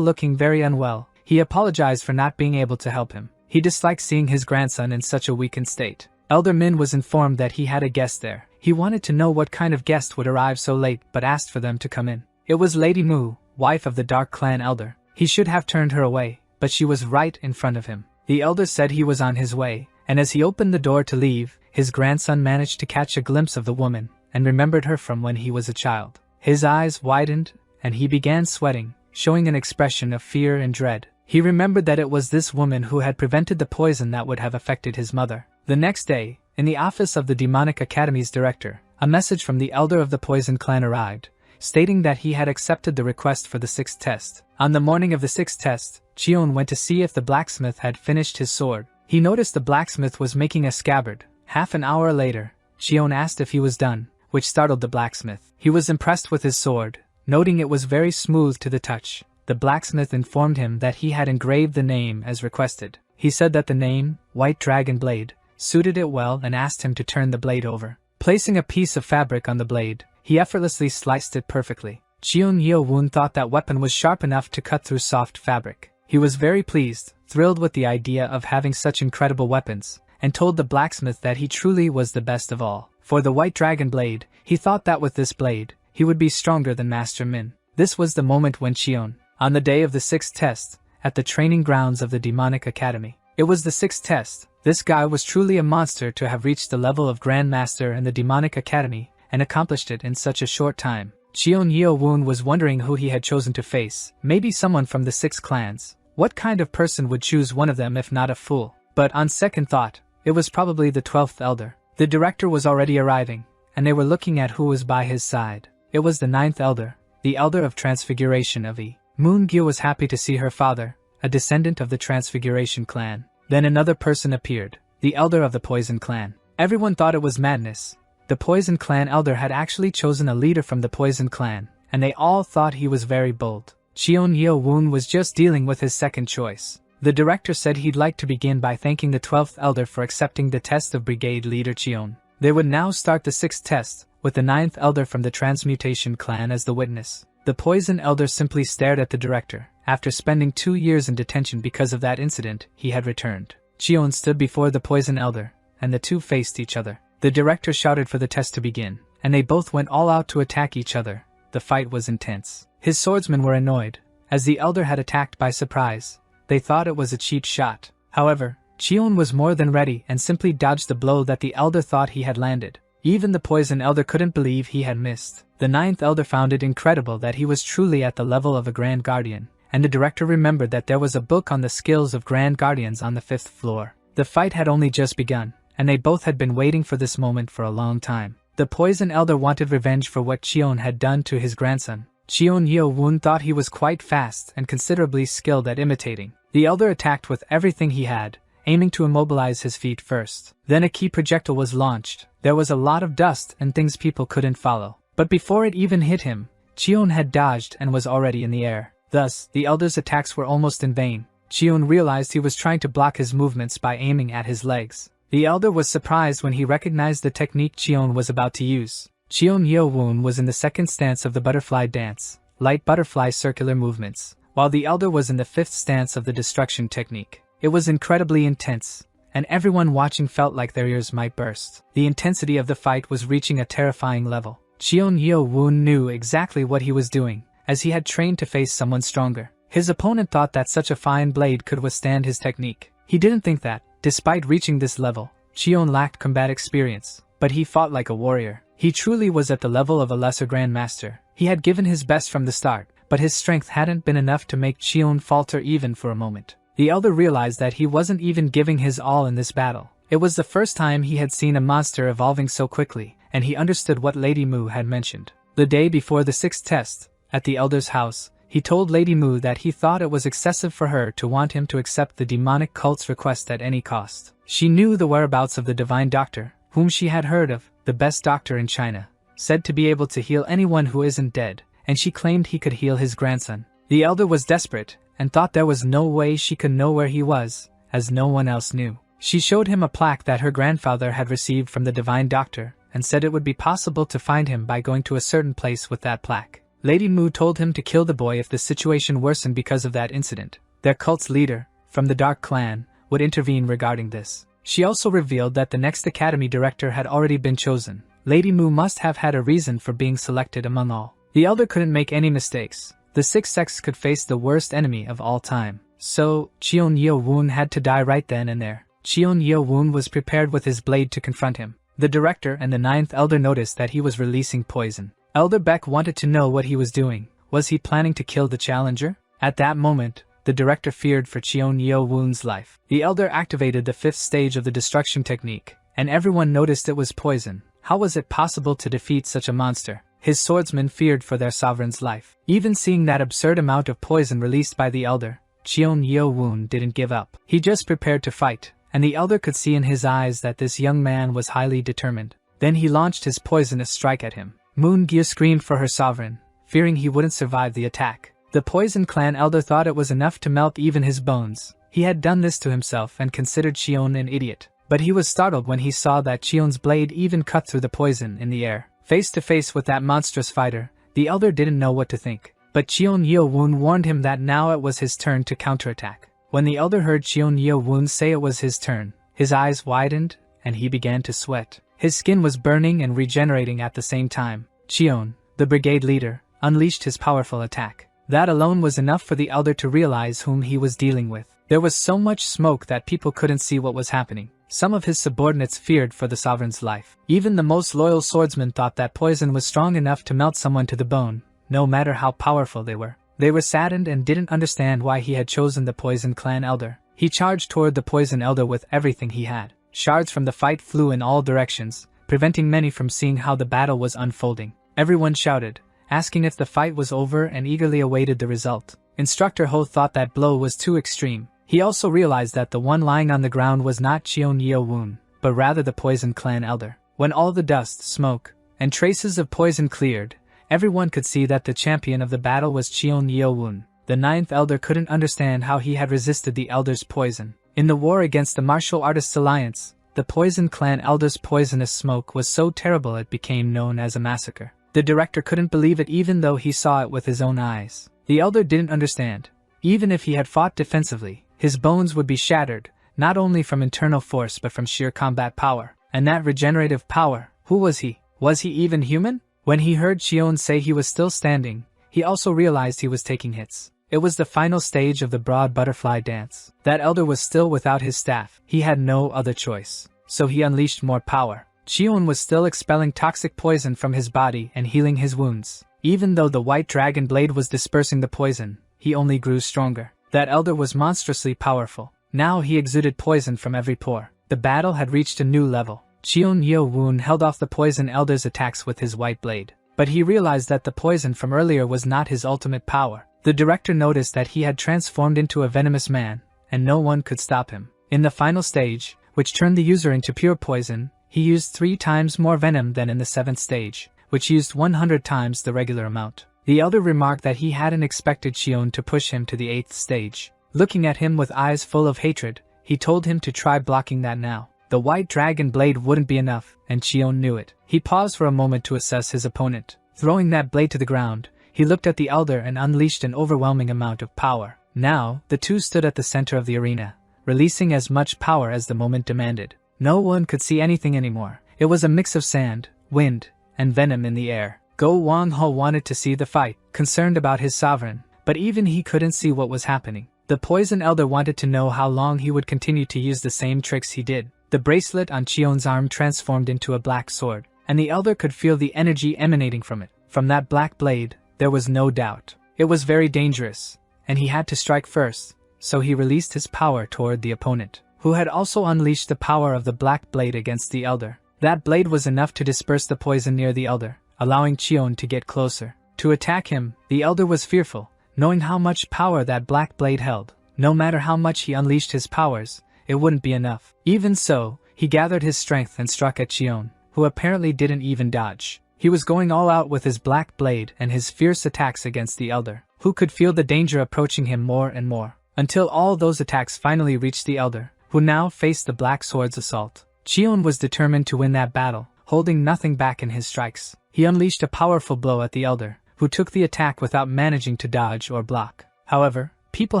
looking very unwell, he apologized for not being able to help him. He disliked seeing his grandson in such a weakened state. Elder Min was informed that he had a guest there. He wanted to know what kind of guest would arrive so late but asked for them to come in. It was Lady Mu, wife of the Dark Clan elder. He should have turned her away, but she was right in front of him. The elder said he was on his way, and as he opened the door to leave, his grandson managed to catch a glimpse of the woman, and remembered her from when he was a child. His eyes widened, and he began sweating, showing an expression of fear and dread. He remembered that it was this woman who had prevented the poison that would have affected his mother. The next day, in the office of the Demonic Academy's director, a message from the elder of the Poison clan arrived, stating that he had accepted the request for the 6th test. On the morning of the 6th test, Cheon went to see if the blacksmith had finished his sword. He noticed the blacksmith was making a scabbard. Half an hour later, Cheon asked if he was done, which startled the blacksmith. He was impressed with his sword, noting it was very smooth to the touch. The blacksmith informed him that he had engraved the name as requested. He said that the name, White Dragon Blade, suited it well and asked him to turn the blade over. Placing a piece of fabric on the blade, he effortlessly sliced it perfectly. Cheon Yeo-woon thought that weapon was sharp enough to cut through soft fabric. He was very pleased, thrilled with the idea of having such incredible weapons, and told the blacksmith that he truly was the best of all. For the White Dragon Blade, he thought that with this blade, he would be stronger than Master Min. This was the moment when Cheon, on the day of the 6th test, at the training grounds of the Demonic Academy. It was the 6th test. This guy was truly a monster to have reached the level of Grand Master in the Demonic Academy, and accomplished it in such a short time. Cheon Yeo-woon was wondering who he had chosen to face. Maybe someone from the 6 clans. What kind of person would choose one of them if not a fool? But on second thought, it was probably the 12th elder. The director was already arriving, and they were looking at who was by his side. It was the 9th elder, the elder of Transfiguration of E. Moon-gyu was happy to see her father, a descendant of the Transfiguration clan. Then another person appeared, the elder of the Poison clan. Everyone thought it was madness. The Poison clan elder had actually chosen a leader from the Poison clan, and they all thought he was very bold. Cheon Yeo-woon was just dealing with his second choice. The director said he'd like to begin by thanking the 12th elder for accepting the test of Brigade Leader Cheon. They would now start the 6th test, with the 9th elder from the Transmutation clan as the witness. The Poison elder simply stared at the director. After spending 2 years in detention because of that incident, he had returned. Cheon stood before the Poison elder, and the two faced each other. The director shouted for the test to begin, and they both went all out to attack each other. The fight was intense. His swordsmen were annoyed, as the elder had attacked by surprise. They thought it was a cheap shot. However, Cheon was more than ready and simply dodged the blow that the elder thought he had landed. Even the Poison elder couldn't believe he had missed. The 9th elder found it incredible that he was truly at the level of a Grand Guardian, and the director remembered that there was a book on the skills of Grand Guardians on the 5th floor. The fight had only just begun, and they both had been waiting for this moment for a long time. The Poison elder wanted revenge for what Cheon had done to his grandson. Cheon Yeo-woon thought he was quite fast and considerably skilled at imitating. The elder attacked with everything he had, aiming to immobilize his feet first. Then a key projectile was launched. There was a lot of dust and things people couldn't follow. But before it even hit him, Cheon had dodged and was already in the air. Thus, the elder's attacks were almost in vain. Cheon realized he was trying to block his movements by aiming at his legs. The elder was surprised when he recognized the technique Cheon was about to use. Cheon Yeowon was in the second stance of the butterfly dance, light butterfly circular movements, while the elder was in the fifth stance of the destruction technique. It was incredibly intense, and everyone watching felt like their ears might burst. The intensity of the fight was reaching a terrifying level. Cheon Yeowon knew exactly what he was doing, as he had trained to face someone stronger. His opponent thought that such a fine blade could withstand his technique. He didn't think that, despite reaching this level, Cheon lacked combat experience, but he fought like a warrior. He truly was at the level of a lesser grandmaster. He had given his best from the start, but his strength hadn't been enough to make Cheon falter even for a moment. The elder realized that he wasn't even giving his all in this battle. It was the first time he had seen a monster evolving so quickly, and he understood what Lady Mu had mentioned. The day before the sixth test, at the elder's house, he told Lady Mu that he thought it was excessive for her to want him to accept the demonic cult's request at any cost. She knew the whereabouts of the divine doctor, whom she had heard of, the best doctor in China, said to be able to heal anyone who isn't dead, and she claimed he could heal his grandson. The elder was desperate, and thought there was no way she could know where he was, as no one else knew. She showed him a plaque that her grandfather had received from the divine doctor, and said it would be possible to find him by going to a certain place with that plaque. Lady Mu told him to kill the boy if the situation worsened because of that incident. Their cult's leader, from the Dark Clan, would intervene regarding this. She also revealed that the next academy director had already been chosen. Lady Mu must have had a reason for being selected among all. The elder couldn't make any mistakes. The sixth sex could face the worst enemy of all time. So, Cheon Yeowon had to die right then and there. Cheon Yeowon was prepared with his blade to confront him. The director and the ninth elder noticed that he was releasing poison. Elder Beck wanted to know what he was doing. Was he planning to kill the challenger? At that moment, the director feared for Cheon Yeowon's life. The elder activated the fifth stage of the destruction technique, and everyone noticed it was poison. How was it possible to defeat such a monster? His swordsmen feared for their sovereign's life. Even seeing that absurd amount of poison released by the elder, Cheon Yeowon didn't give up. He just prepared to fight, and the elder could see in his eyes that this young man was highly determined. Then he launched his poisonous strike at him. Moon Gye screamed for her sovereign, fearing he wouldn't survive the attack. The Poison Clan elder thought it was enough to melt even his bones. He had done this to himself and considered Cheon an idiot. But he was startled when he saw that Cheon's blade even cut through the poison in the air. Face to face with that monstrous fighter, the elder didn't know what to think. But Cheon Yeowon warned him that now it was his turn to counterattack. When the elder heard Cheon Yeowon say it was his turn, his eyes widened, and he began to sweat. His skin was burning and regenerating at the same time. Cheon, the brigade leader, unleashed his powerful attack. That alone was enough for the elder to realize whom he was dealing with. There was so much smoke that people couldn't see what was happening. Some of his subordinates feared for the sovereign's life. Even the most loyal swordsmen thought that poison was strong enough to melt someone to the bone, no matter how powerful they were. They were saddened and didn't understand why he had chosen the Poison Clan elder. He charged toward the Poison elder with everything he had. Shards from the fight flew in all directions, preventing many from seeing how the battle was unfolding. Everyone shouted, asking if the fight was over, and eagerly awaited the result. Instructor Ho thought that blow was too extreme. He also realized that the one lying on the ground was not Cheon Yeowon, but rather the Poison Clan elder. When all the dust, smoke, and traces of poison cleared, everyone could see that the champion of the battle was Cheon Yeowon. The ninth elder couldn't understand how he had resisted the elder's poison. In the war against the Martial Artists Alliance, the Poison Clan elder's poisonous smoke was so terrible it became known as a massacre. The director couldn't believe it even though he saw it with his own eyes. The elder didn't understand. Even if he had fought defensively, his bones would be shattered, not only from internal force but from sheer combat power. And that regenerative power, who was he? Was he even human? When he heard Cheon say he was still standing, he also realized he was taking hits. It was the final stage of the broad butterfly dance. That elder was still without his staff. He had no other choice. So he unleashed more power. Cheon was still expelling toxic poison from his body and healing his wounds. Even though the white dragon blade was dispersing the poison, he only grew stronger. That elder was monstrously powerful. Now he exuded poison from every pore. The battle had reached a new level. Cheon Yeowon held off the poison elder's attacks with his white blade. But he realized that the poison from earlier was not his ultimate power. The director noticed that he had transformed into a venomous man, and no one could stop him. In the final stage, which turned the user into pure poison, he used 3 times more venom than in the 7th stage, which used 100 times the regular amount. The elder remarked that he hadn't expected Shion to push him to the 8th stage. Looking at him with eyes full of hatred, he told him to try blocking that now. The white dragon blade wouldn't be enough, and Shion knew it. He paused for a moment to assess his opponent. Throwing that blade to the ground, he looked at the elder and unleashed an overwhelming amount of power. Now, the two stood at the center of the arena, releasing as much power as the moment demanded. No one could see anything anymore. It was a mix of sand, wind, and venom in the air. Go Wang-ho wanted to see the fight, concerned about his sovereign, but even he couldn't see what was happening. The poison elder wanted to know how long he would continue to use the same tricks he did. The bracelet on Chion's arm transformed into a black sword, and the elder could feel the energy emanating from it. From that black blade, there was no doubt. It was very dangerous, and he had to strike first, so he released his power toward the opponent, who had also unleashed the power of the black blade against the elder. That blade was enough to disperse the poison near the elder, allowing Chion to get closer. To attack him, the elder was fearful, knowing how much power that black blade held. No matter how much he unleashed his powers, it wouldn't be enough. Even so, he gathered his strength and struck at Chion, who apparently didn't even dodge. He was going all out with his black blade and his fierce attacks against the elder, who could feel the danger approaching him more and more, until all those attacks finally reached the elder, who now faced the black sword's assault. Chion was determined to win that battle, holding nothing back in his strikes. He unleashed a powerful blow at the elder, who took the attack without managing to dodge or block. However, people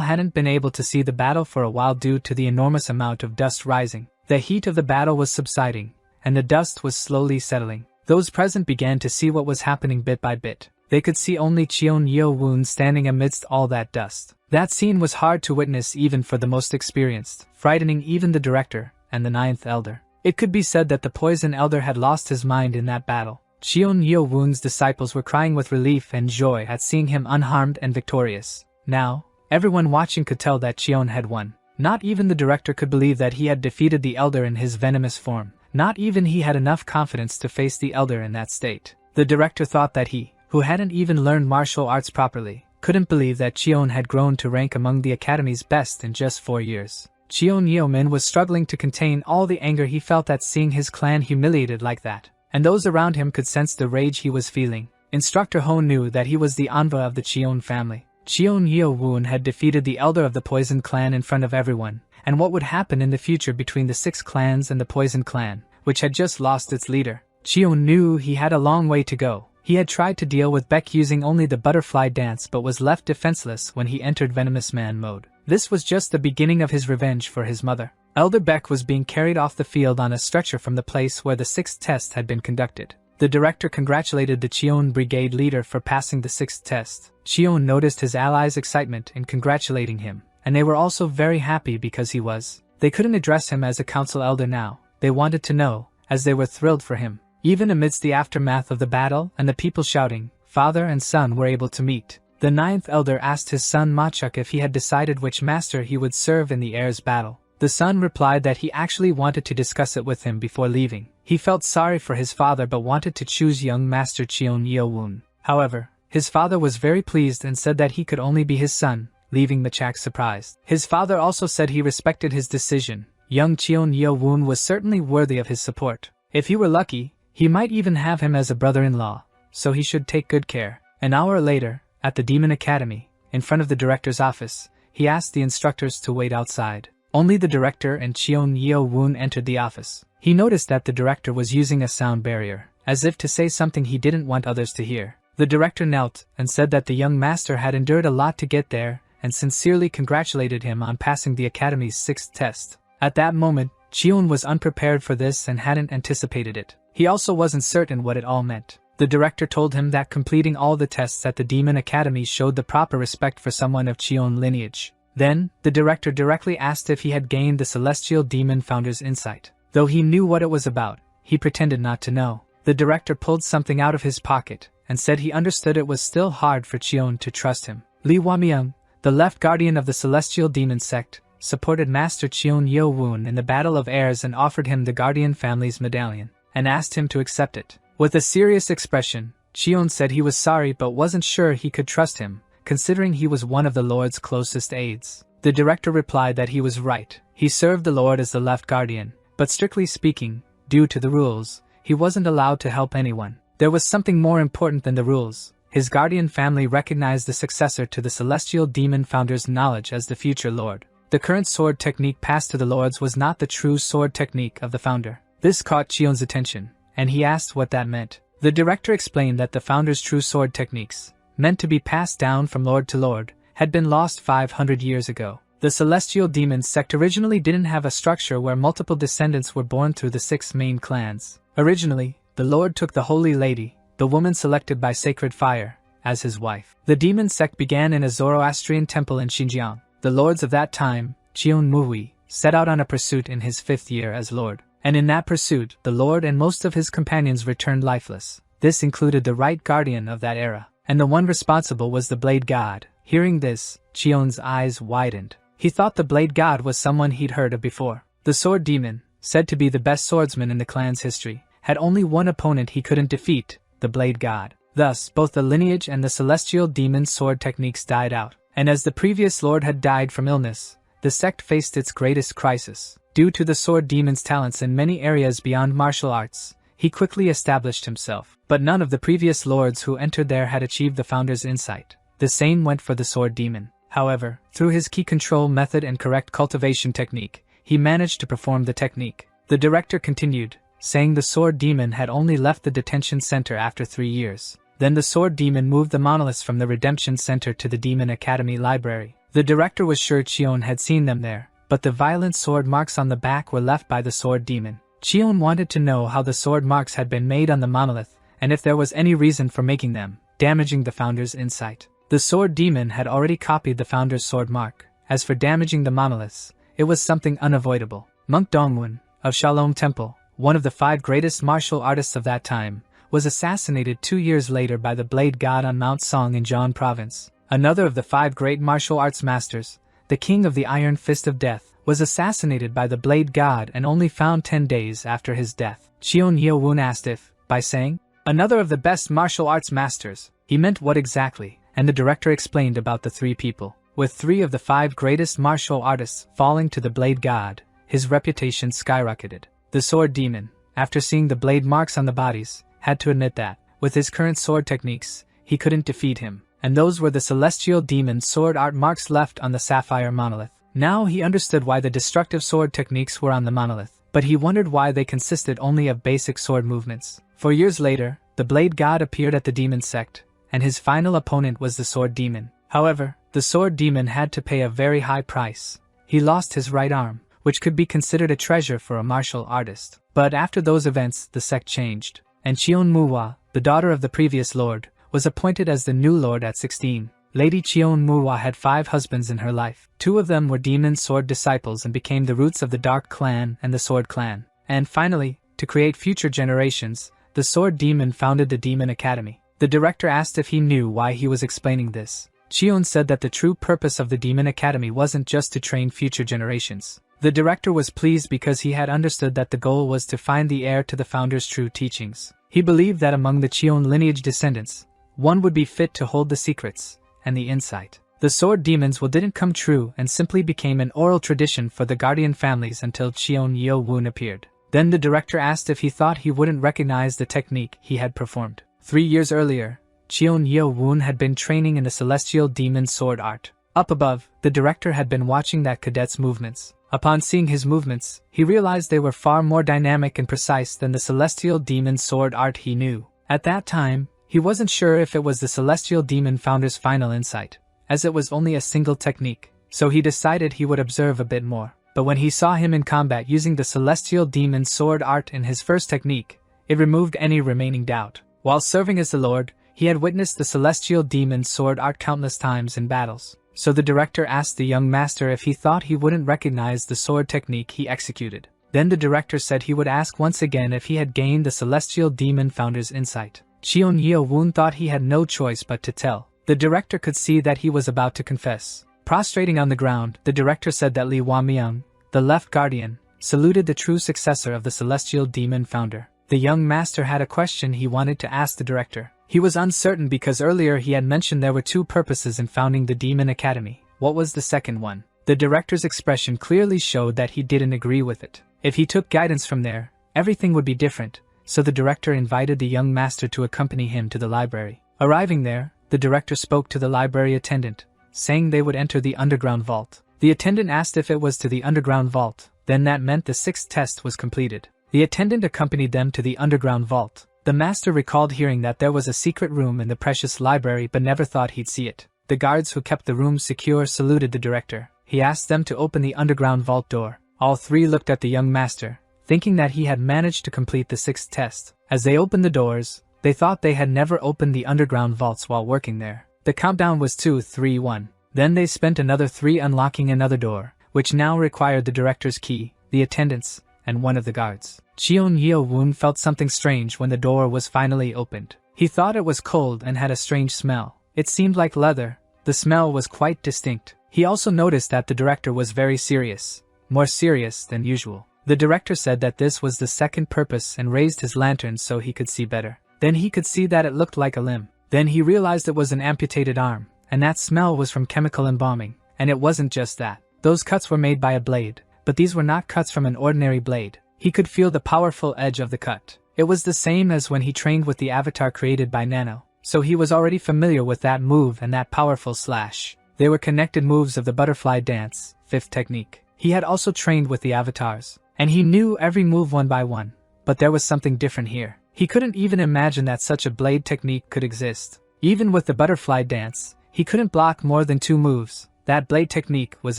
hadn't been able to see the battle for a while due to the enormous amount of dust rising. The heat of the battle was subsiding, and the dust was slowly settling. Those present began to see what was happening bit by bit. They could see only Chion Yo-woon standing amidst all that dust. That scene was hard to witness even for the most experienced, frightening even the director and the 9th elder. It could be said that the poison elder had lost his mind in that battle. Chion Yo-woon's disciples were crying with relief and joy at seeing him unharmed and victorious. Now, everyone watching could tell that Chion had won. Not even the director could believe that he had defeated the elder in his venomous form. Not even he had enough confidence to face the elder in that state. The director thought that he, who hadn't even learned martial arts properly, couldn't believe that Chion had grown to rank among the academy's best in just 4 years. Chion Yeomin was struggling to contain all the anger he felt at seeing his clan humiliated like that, and those around him could sense the rage he was feeling. Instructor Ho knew that he was the Anhwa of the Chion family. Chion Yo-woon had defeated the elder of the Poison Clan in front of everyone, and what would happen in the future between the 6 clans and the Poison Clan, which had just lost its leader. Chion knew he had a long way to go. He had tried to deal with Beck using only the butterfly dance but was left defenseless when he entered Venomous Man mode. This was just the beginning of his revenge for his mother. Elder Beck was being carried off the field on a stretcher from the place where the 6th test had been conducted. The director congratulated the Chion brigade leader for passing the 6th test. Chion noticed his allies' excitement in congratulating him, and they were also very happy because he was. They couldn't address him as a council elder now. They wanted to know, as they were thrilled for him. Even amidst the aftermath of the battle and the people shouting, father and son were able to meet. The 9th elder asked his son Machuk if he had decided which master he would serve in the heir's battle. The son replied that he actually wanted to discuss it with him before leaving. He felt sorry for his father but wanted to choose young Master Chion Yo-woon. However, his father was very pleased and said that he could only be his son, leaving Machak surprised. His father also said he respected his decision. Young Chion Yo-woon was certainly worthy of his support. If he were lucky, he might even have him as a brother-in-law, so he should take good care. An hour later, at the Demon Academy, in front of the director's office, he asked the instructors to wait outside. Only the director and Chion Yo-woon entered the office. He noticed that the director was using a sound barrier, as if to say something he didn't want others to hear. The director knelt and said that the young master had endured a lot to get there and sincerely congratulated him on passing the academy's 6th test. At that moment, Chion was unprepared for this and hadn't anticipated it. He also wasn't certain what it all meant. The director told him that completing all the tests at the Demon Academy showed the proper respect for someone of Chion lineage. Then, the director directly asked if he had gained the Celestial Demon Founder's insight. Though he knew what it was about, he pretended not to know. The director pulled something out of his pocket and said he understood it was still hard for Chion to trust him. Li Wamyung, the left guardian of the Celestial Demon sect, supported Master Chion Yo-woon in the Battle of Heirs and offered him the Guardian family's medallion, and asked him to accept it. With a serious expression, Chion said he was sorry but wasn't sure he could trust him, considering he was one of the Lord's closest aides. The director replied that he was right. He served the Lord as the left guardian, but strictly speaking, due to the rules, he wasn't allowed to help anyone. There was something more important than the rules. His guardian family recognized the successor to the celestial demon founder's knowledge as the future lord. The current sword technique passed to the lords was not the true sword technique of the founder. This caught Chion's attention, and he asked what that meant. The director explained that the founder's true sword techniques, meant to be passed down from lord to lord, had been lost 500 years ago. The celestial demon sect originally didn't have a structure where multiple descendants were born through the 6 main clans. Originally, the lord took the holy lady, the woman selected by sacred fire, as his wife. The demon sect began in a Zoroastrian temple in Xinjiang. The lords of that time, Chion Mui, set out on a pursuit in his 5th year as lord. And in that pursuit, the lord and most of his companions returned lifeless. This included the right guardian of that era, and the one responsible was the Blade God. Hearing this, Chion's eyes widened. He thought the Blade God was someone he'd heard of before. The sword demon, said to be the best swordsman in the clan's history, had only one opponent he couldn't defeat, the Blade God. Thus, both the lineage and the celestial demon's sword techniques died out. And as the previous lord had died from illness, the sect faced its greatest crisis. Due to the sword demon's talents in many areas beyond martial arts, he quickly established himself. But none of the previous lords who entered there had achieved the founder's insight. The same went for the sword demon. However, through his key control method and correct cultivation technique, he managed to perform the technique. The director continued, saying the sword demon had only left the detention center after 3 years. Then the sword demon moved the monoliths from the redemption center to the Demon Academy library. The director was sure Chion had seen them there, but the violent sword marks on the back were left by the sword demon. Chion wanted to know how the sword marks had been made on the monolith, and if there was any reason for making them, damaging the founder's insight. The sword demon had already copied the founder's sword mark. As for damaging the monoliths, it was something unavoidable. Monk Dongwon, of Shalom Temple, one of the 5 greatest martial artists of that time, was assassinated 2 years later by the Blade God on Mount Song in Jian Province. Another of the 5 great martial arts masters, the king of the Iron Fist of Death, was assassinated by the Blade God and only found 10 days after his death. Chion Yeo-woon asked if, by saying, another of the best martial arts masters, he meant what exactly, and the director explained about the 3 people. With 3 of the 5 greatest martial artists falling to the Blade God, his reputation skyrocketed. The sword demon, after seeing the blade marks on the bodies, had to admit that, with his current sword techniques, he couldn't defeat him, and those were the celestial demon sword art marks left on the sapphire monolith. Now he understood why the destructive sword techniques were on the monolith, but he wondered why they consisted only of basic sword movements. 4 years later, the Blade God appeared at the demon sect, and his final opponent was the sword demon. However, the sword demon had to pay a very high price. He lost his right arm, which could be considered a treasure for a martial artist. But after those events, the sect changed, and Chion Muhwa, the daughter of the previous lord, was appointed as the new lord at 16. Lady Chion Muhwa had 5 husbands in her life. 2 of them were demon sword disciples and became the roots of the Dark Clan and the Sword Clan. And finally, to create future generations, the sword demon founded the Demon Academy. The director asked if he knew why he was explaining this. Chion said that the true purpose of the Demon Academy wasn't just to train future generations. The director was pleased because he had understood that the goal was to find the heir to the founder's true teachings. He believed that among the Chion lineage descendants, one would be fit to hold the secrets and the insight. The sword demons didn't come true and simply became an oral tradition for the guardian families until Chion Yeo-woon appeared. Then the director asked if he thought he wouldn't recognize the technique he had performed. 3 years earlier, Chion Yeo-woon had been training in the celestial demon sword art. Up above, the director had been watching that cadet's movements. Upon seeing his movements, he realized they were far more dynamic and precise than the celestial demon sword art he knew. At that time, he wasn't sure if it was the celestial demon founder's final insight, as it was only a single technique, so he decided he would observe a bit more. But when he saw him in combat using the celestial demon sword art in his first technique, it removed any remaining doubt. While serving as the lord, he had witnessed the celestial demon sword art countless times in battles. So the director asked the young master if he thought he wouldn't recognize the sword technique he executed. Then the director said he would ask once again if he had gained the celestial demon founder's insight. Chion Yeo-woon thought he had no choice but to tell. The director could see that he was about to confess. Prostrating on the ground, the director said that Li Wamyang, the left guardian, saluted the true successor of the celestial demon founder. The young master had a question he wanted to ask the director. He was uncertain because earlier he had mentioned there were 2 purposes in founding the Demon Academy. What was the second one? The director's expression clearly showed that he didn't agree with it. If he took guidance from there, everything would be different, so the director invited the young master to accompany him to the library. Arriving there, the director spoke to the library attendant, saying they would enter the underground vault. The attendant asked if it was to the underground vault, then that meant the 6th test was completed. The attendant accompanied them to the underground vault. The master recalled hearing that there was a secret room in the precious library but never thought he'd see it. The guards who kept the room secure saluted the director. He asked them to open the underground vault door. All 3 looked at the young master, thinking that he had managed to complete the 6th test. As they opened the doors, they thought they had never opened the underground vaults while working there. The countdown was 2, 3, 1. Then they spent another 3 unlocking another door, which now required the director's key, the attendants, and one of the guards. Cheon Yeo-woon felt something strange when the door was finally opened. He thought it was cold and had a strange smell. It seemed like leather. The smell was quite distinct. He also noticed that the director was very serious, more serious than usual. The director said that this was the second purpose and raised his lantern so he could see better. Then he could see that it looked like a limb. Then he realized it was an amputated arm, and that smell was from chemical embalming. And it wasn't just that. Those cuts were made by a blade, but these were not cuts from an ordinary blade. He could feel the powerful edge of the cut. It was the same as when he trained with the avatar created by Nano, so he was already familiar with that move and that powerful slash. They were connected moves of the butterfly dance, 5th technique. He had also trained with the avatars, and he knew every move one by one. But there was something different here. He couldn't even imagine that such a blade technique could exist. Even with the butterfly dance, he couldn't block more than 2 moves. That blade technique was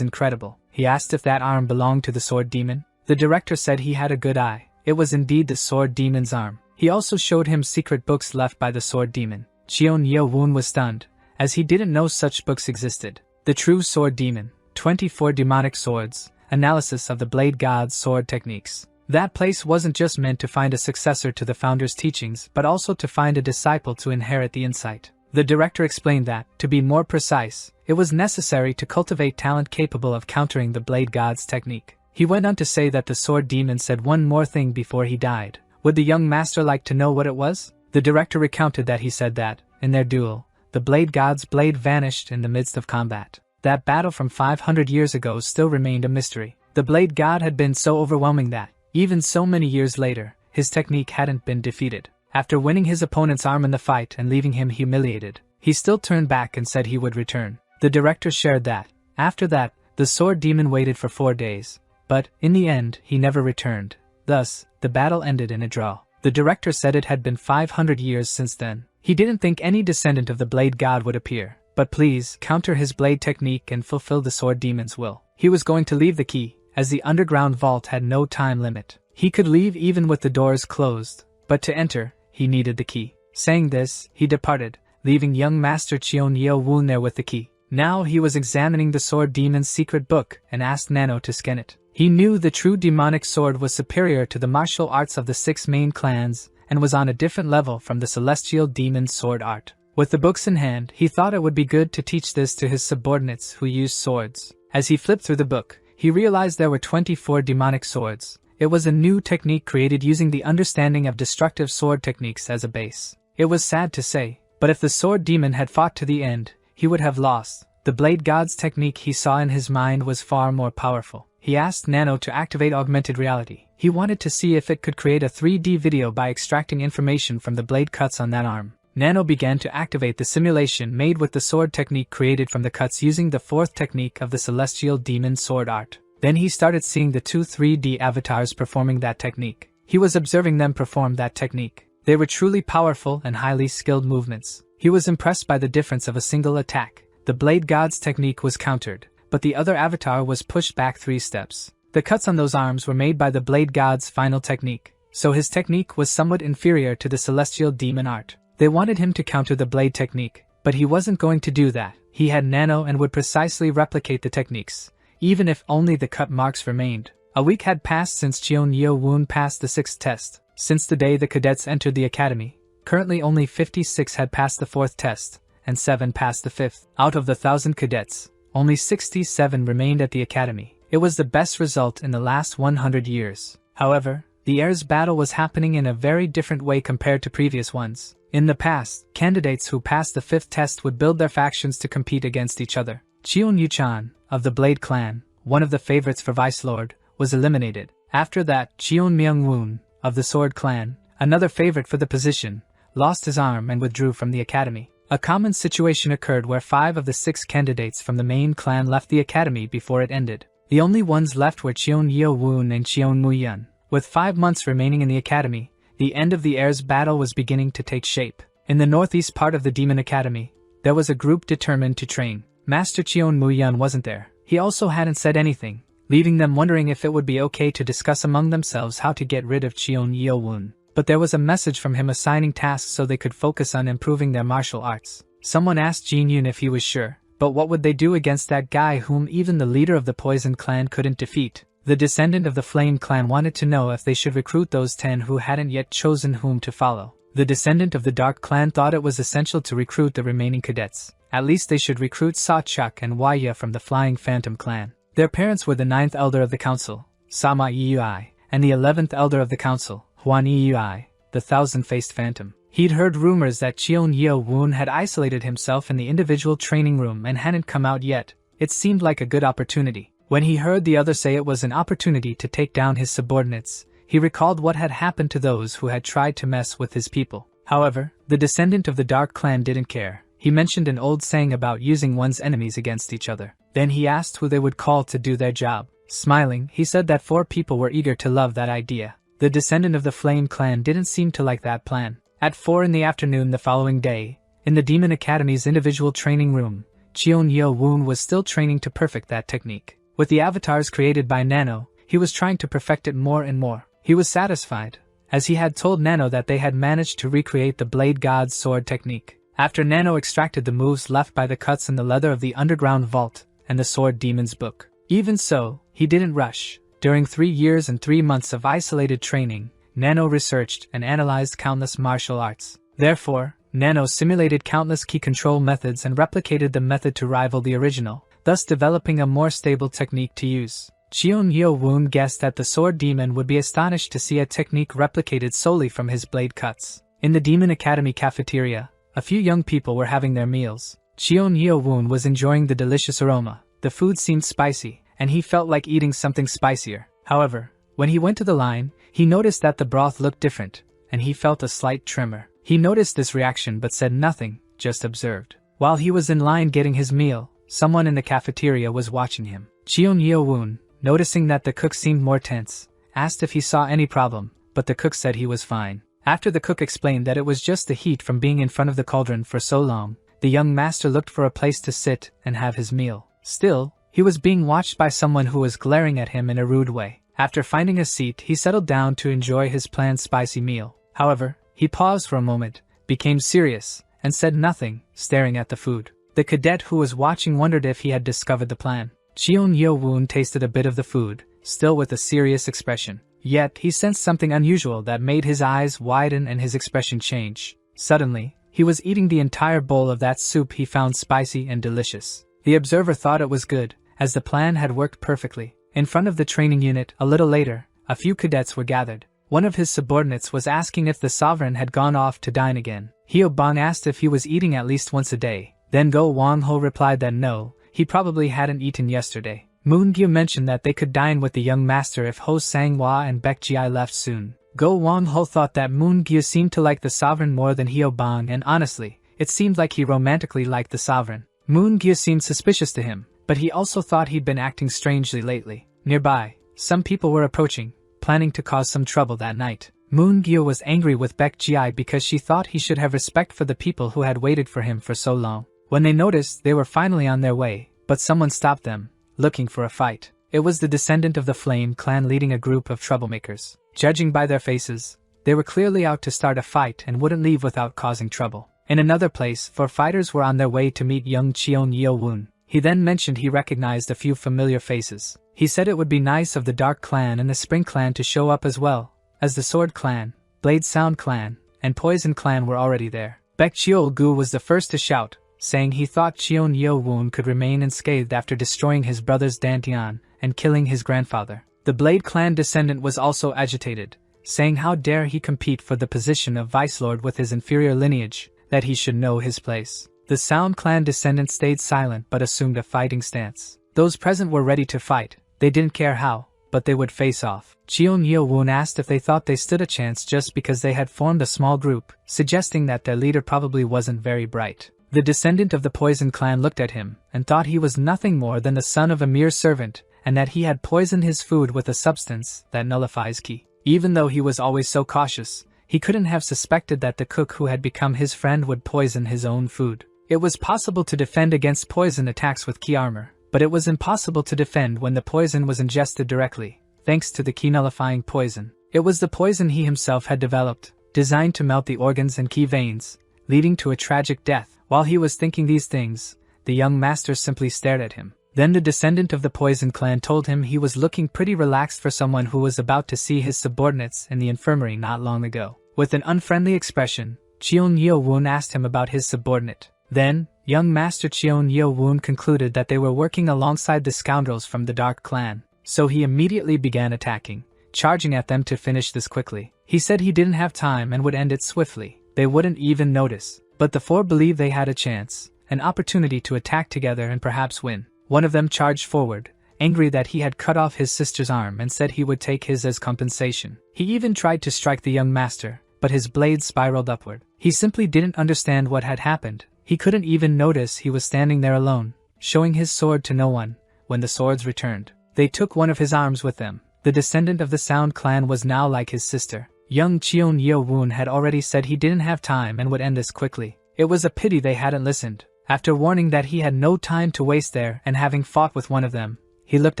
incredible. He asked if that arm belonged to the sword demon. The director said he had a good eye. It was indeed the sword demon's arm. He also showed him secret books left by the sword demon. Cheon Yeo-woon was stunned, as he didn't know such books existed. The True Sword Demon, 24 Demonic Swords, Analysis of the Blade God's Sword Techniques. That place wasn't just meant to find a successor to the founder's teachings, but also to find a disciple to inherit the insight. The director explained that, to be more precise, it was necessary to cultivate talent capable of countering the Blade God's technique. He went on to say that the sword demon said one more thing before he died. Would the young master like to know what it was? The director recounted that he said that, in their duel, the Blade God's blade vanished in the midst of combat. That battle from 500 years ago still remained a mystery. The Blade God had been so overwhelming that, even so many years later, his technique hadn't been defeated. After winning his opponent's arm in the fight and leaving him humiliated, he still turned back and said he would return. The director shared that, after that, the sword demon waited for 4 days. But, in the end, he never returned. Thus, the battle ended in a draw. The director said it had been 500 years since then. He didn't think any descendant of the Blade God would appear. But please, counter his blade technique and fulfill the sword demon's will. He was going to leave the key, as the underground vault had no time limit. He could leave even with the doors closed, but to enter, he needed the key. Saying this, he departed, leaving young Master Cheon Yeo-woon there with the key. Now he was examining the sword demon's secret book and asked Nano to scan it. He knew the true demonic sword was superior to the martial arts of the 6 main clans and was on a different level from the celestial demon's sword art. With the books in hand, he thought it would be good to teach this to his subordinates who used swords. As he flipped through the book, he realized there were 24 demonic swords. It was a new technique created using the understanding of destructive sword techniques as a base. It was sad to say, but if the sword demon had fought to the end, he would have lost. The Blade God's technique he saw in his mind was far more powerful. He asked Nano to activate augmented reality. He wanted to see if it could create a 3D video by extracting information from the blade cuts on that arm. Nano began to activate the simulation made with the sword technique created from the cuts using the 4th technique of the celestial demon sword art. Then he started seeing the 2 3D avatars performing that technique. He was observing them perform that technique. They were truly powerful and highly skilled movements. He was impressed by the difference of a single attack. The Blade God's technique was countered, but the other avatar was pushed back 3 steps. The cuts on those arms were made by the Blade God's final technique, so his technique was somewhat inferior to the celestial demon art. They wanted him to counter the blade technique, but he wasn't going to do that. He had Nano and would precisely replicate the techniques, even if only the cut marks remained. A week had passed since Cheon Yeo-woon passed the 6th test. Since the day the cadets entered the academy, currently only 56 had passed the 4th test, and 7 passed the 5th. Out of the 1,000 cadets, only 67 remained at the academy. It was the best result in the last 100 years. However, the heirs battle was happening in a very different way compared to previous ones. In the past, candidates who passed the 5th test would build their factions to compete against each other. Cheon Yuchan, of the Blade clan, one of the favorites for Vice Lord, was eliminated. After that, Cheon Myung-woon, of the Sword clan, another favorite for the position, lost his arm and withdrew from the academy. A common situation occurred where 5 of the 6 candidates from the main clan left the academy before it ended. The only ones left were Cheon Yeo-woon and Cheon Mujian. With 5 months remaining in the academy, the end of the heirs battle was beginning to take shape. In the northeast part of the Demon Academy, there was a group determined to train. Master Cheon Mujian wasn't there. He also hadn't said anything, leaving them wondering if it would be okay to discuss among themselves how to get rid of Cheon Yeo-woon. But there was a message from him assigning tasks so they could focus on improving their martial arts. Someone asked Jin Yoon if he was sure, but what would they do against that guy whom even the leader of the Poison clan couldn't defeat? The descendant of the Flame clan wanted to know if they should recruit those 10 who hadn't yet chosen whom to follow. The descendant of the Dark clan thought it was essential to recruit the remaining cadets. At least they should recruit Sa-chuk and Waya from the Flying Phantom clan. Their parents were the 9th elder of the council, Sama Yui, and the 11th elder of the council, Hwan Yui, the Thousand-Faced Phantom. He'd heard rumors that Cheon Yeo-woon had isolated himself in the individual training room and hadn't come out yet. It seemed like a good opportunity. When he heard the other say it was an opportunity to take down his subordinates, he recalled what had happened to those who had tried to mess with his people. However, the descendant of the Dark clan didn't care. He mentioned an old saying about using one's enemies against each other. Then he asked who they would call to do their job. Smiling, he said that 4 people were eager to love that idea. The descendant of the Flame clan didn't seem to like that plan. At 4 in the afternoon the following day, in the Demon Academy's individual training room, Cheon Yeo-woon was still training to perfect that technique. With the avatars created by Nano, he was trying to perfect it more and more. He was satisfied, as he had told Nano that they had managed to recreate the Blade God's sword technique. After Nano extracted the moves left by the cuts in the leather of the underground vault and the Sword Demon's book. Even so, he didn't rush. During 3 years and 3 months of isolated training, Nano researched and analyzed countless martial arts. Therefore, Nano simulated countless key control methods and replicated the method to rival the original, thus developing a more stable technique to use. Cheon Yeo-woon guessed that the Sword Demon would be astonished to see a technique replicated solely from his blade cuts. In the Demon Academy cafeteria, a few young people were having their meals. Cheon Yeo-woon was enjoying the delicious aroma. The food seemed spicy, and he felt like eating something spicier. However, when he went to the line, he noticed that the broth looked different, and he felt a slight tremor. He noticed this reaction but said nothing, just observed. While he was in line getting his meal, someone in the cafeteria was watching him. Cheon Yeo-woon, noticing that the cook seemed more tense, asked if he saw any problem, but the cook said he was fine. After the cook explained that it was just the heat from being in front of the cauldron for so long, the young master looked for a place to sit and have his meal. Still, he was being watched by someone who was glaring at him in a rude way. After finding a seat, he settled down to enjoy his planned spicy meal. However, he paused for a moment, became serious, and said nothing, staring at the food. The cadet who was watching wondered if he had discovered the plan. Cheon Yeo-woon tasted a bit of the food, still with a serious expression. Yet, he sensed something unusual that made his eyes widen and his expression change. Suddenly, he was eating the entire bowl of that soup he found spicy and delicious. The observer thought it was good, as the plan had worked perfectly. In front of the training unit, a little later, a few cadets were gathered. One of his subordinates was asking if the sovereign had gone off to dine again. Hyo-bang asked if he was eating at least once a day. Then Go Wang-ho replied that no, he probably hadn't eaten yesterday. Moon-gyu mentioned that they could dine with the young master if Ho Sang-hwa and Baek-ji left soon. Go Wang-ho thought that Moon-gyu seemed to like the sovereign more than Hyo-bang, and honestly, it seemed like he romantically liked the sovereign. Moon-gyu seemed suspicious to him, but he also thought he'd been acting strangely lately. Nearby, some people were approaching, planning to cause some trouble that night. Moon-gyu was angry with Baek-ji because she thought he should have respect for the people who had waited for him for so long. When they noticed, they were finally on their way, but someone stopped them, looking for a fight. It was the descendant of the Flame clan leading a group of troublemakers. Judging by their faces, they were clearly out to start a fight and wouldn't leave without causing trouble. In another place, 4 fighters were on their way to meet young Cheon Yeo-woon. He then mentioned he recognized a few familiar faces. He said it would be nice of the Dark clan and the Spring clan to show up as well, as the Sword clan, Blade Sound clan, and Poison clan were already there. Baek Cheol-gu was the first to shout, saying he thought Cheon Yeo-woon could remain unscathed after destroying his brother's Dantian and killing his grandfather. The Blade clan descendant was also agitated, saying how dare he compete for the position of Vice Lord with his inferior lineage, that he should know his place. The Sound clan descendants stayed silent but assumed a fighting stance. Those present were ready to fight. They didn't care how, but they would face off. Cheon Yeo-woon asked if they thought they stood a chance just because they had formed a small group, suggesting that their leader probably wasn't very bright. The descendant of the Poison clan looked at him and thought he was nothing more than the son of a mere servant, and that he had poisoned his food with a substance that nullifies ki. Even though he was always so cautious, he couldn't have suspected that the cook who had become his friend would poison his own food. It was possible to defend against poison attacks with ki armor, but it was impossible to defend when the poison was ingested directly, thanks to the ki nullifying poison. It was the poison he himself had developed, designed to melt the organs and ki veins, leading to a tragic death. While he was thinking these things, the young master simply stared at him. Then the descendant of the Poison clan told him he was looking pretty relaxed for someone who was about to see his subordinates in the infirmary not long ago. With an unfriendly expression, Cheon Yeo-woon asked him about his subordinate. Then, young master Cheon Yeo-woon concluded that they were working alongside the scoundrels from the Dark clan, so he immediately began attacking, charging at them to finish this quickly. He said he didn't have time and would end it swiftly. They wouldn't even notice. But the four believed they had a chance, an opportunity to attack together and perhaps win. One of them charged forward, angry that he had cut off his sister's arm, and said he would take his as compensation. He even tried to strike the young master, but his blade spiraled upward. He simply didn't understand what had happened. He couldn't even notice he was standing there alone, showing his sword to no one. When the swords returned, they took one of his arms with them. The descendant of the Sound clan was now like his sister. Young Cheon Yeo-woon had already said he didn't have time and would end this quickly. It was a pity they hadn't listened. After warning that he had no time to waste there and having fought with one of them, he looked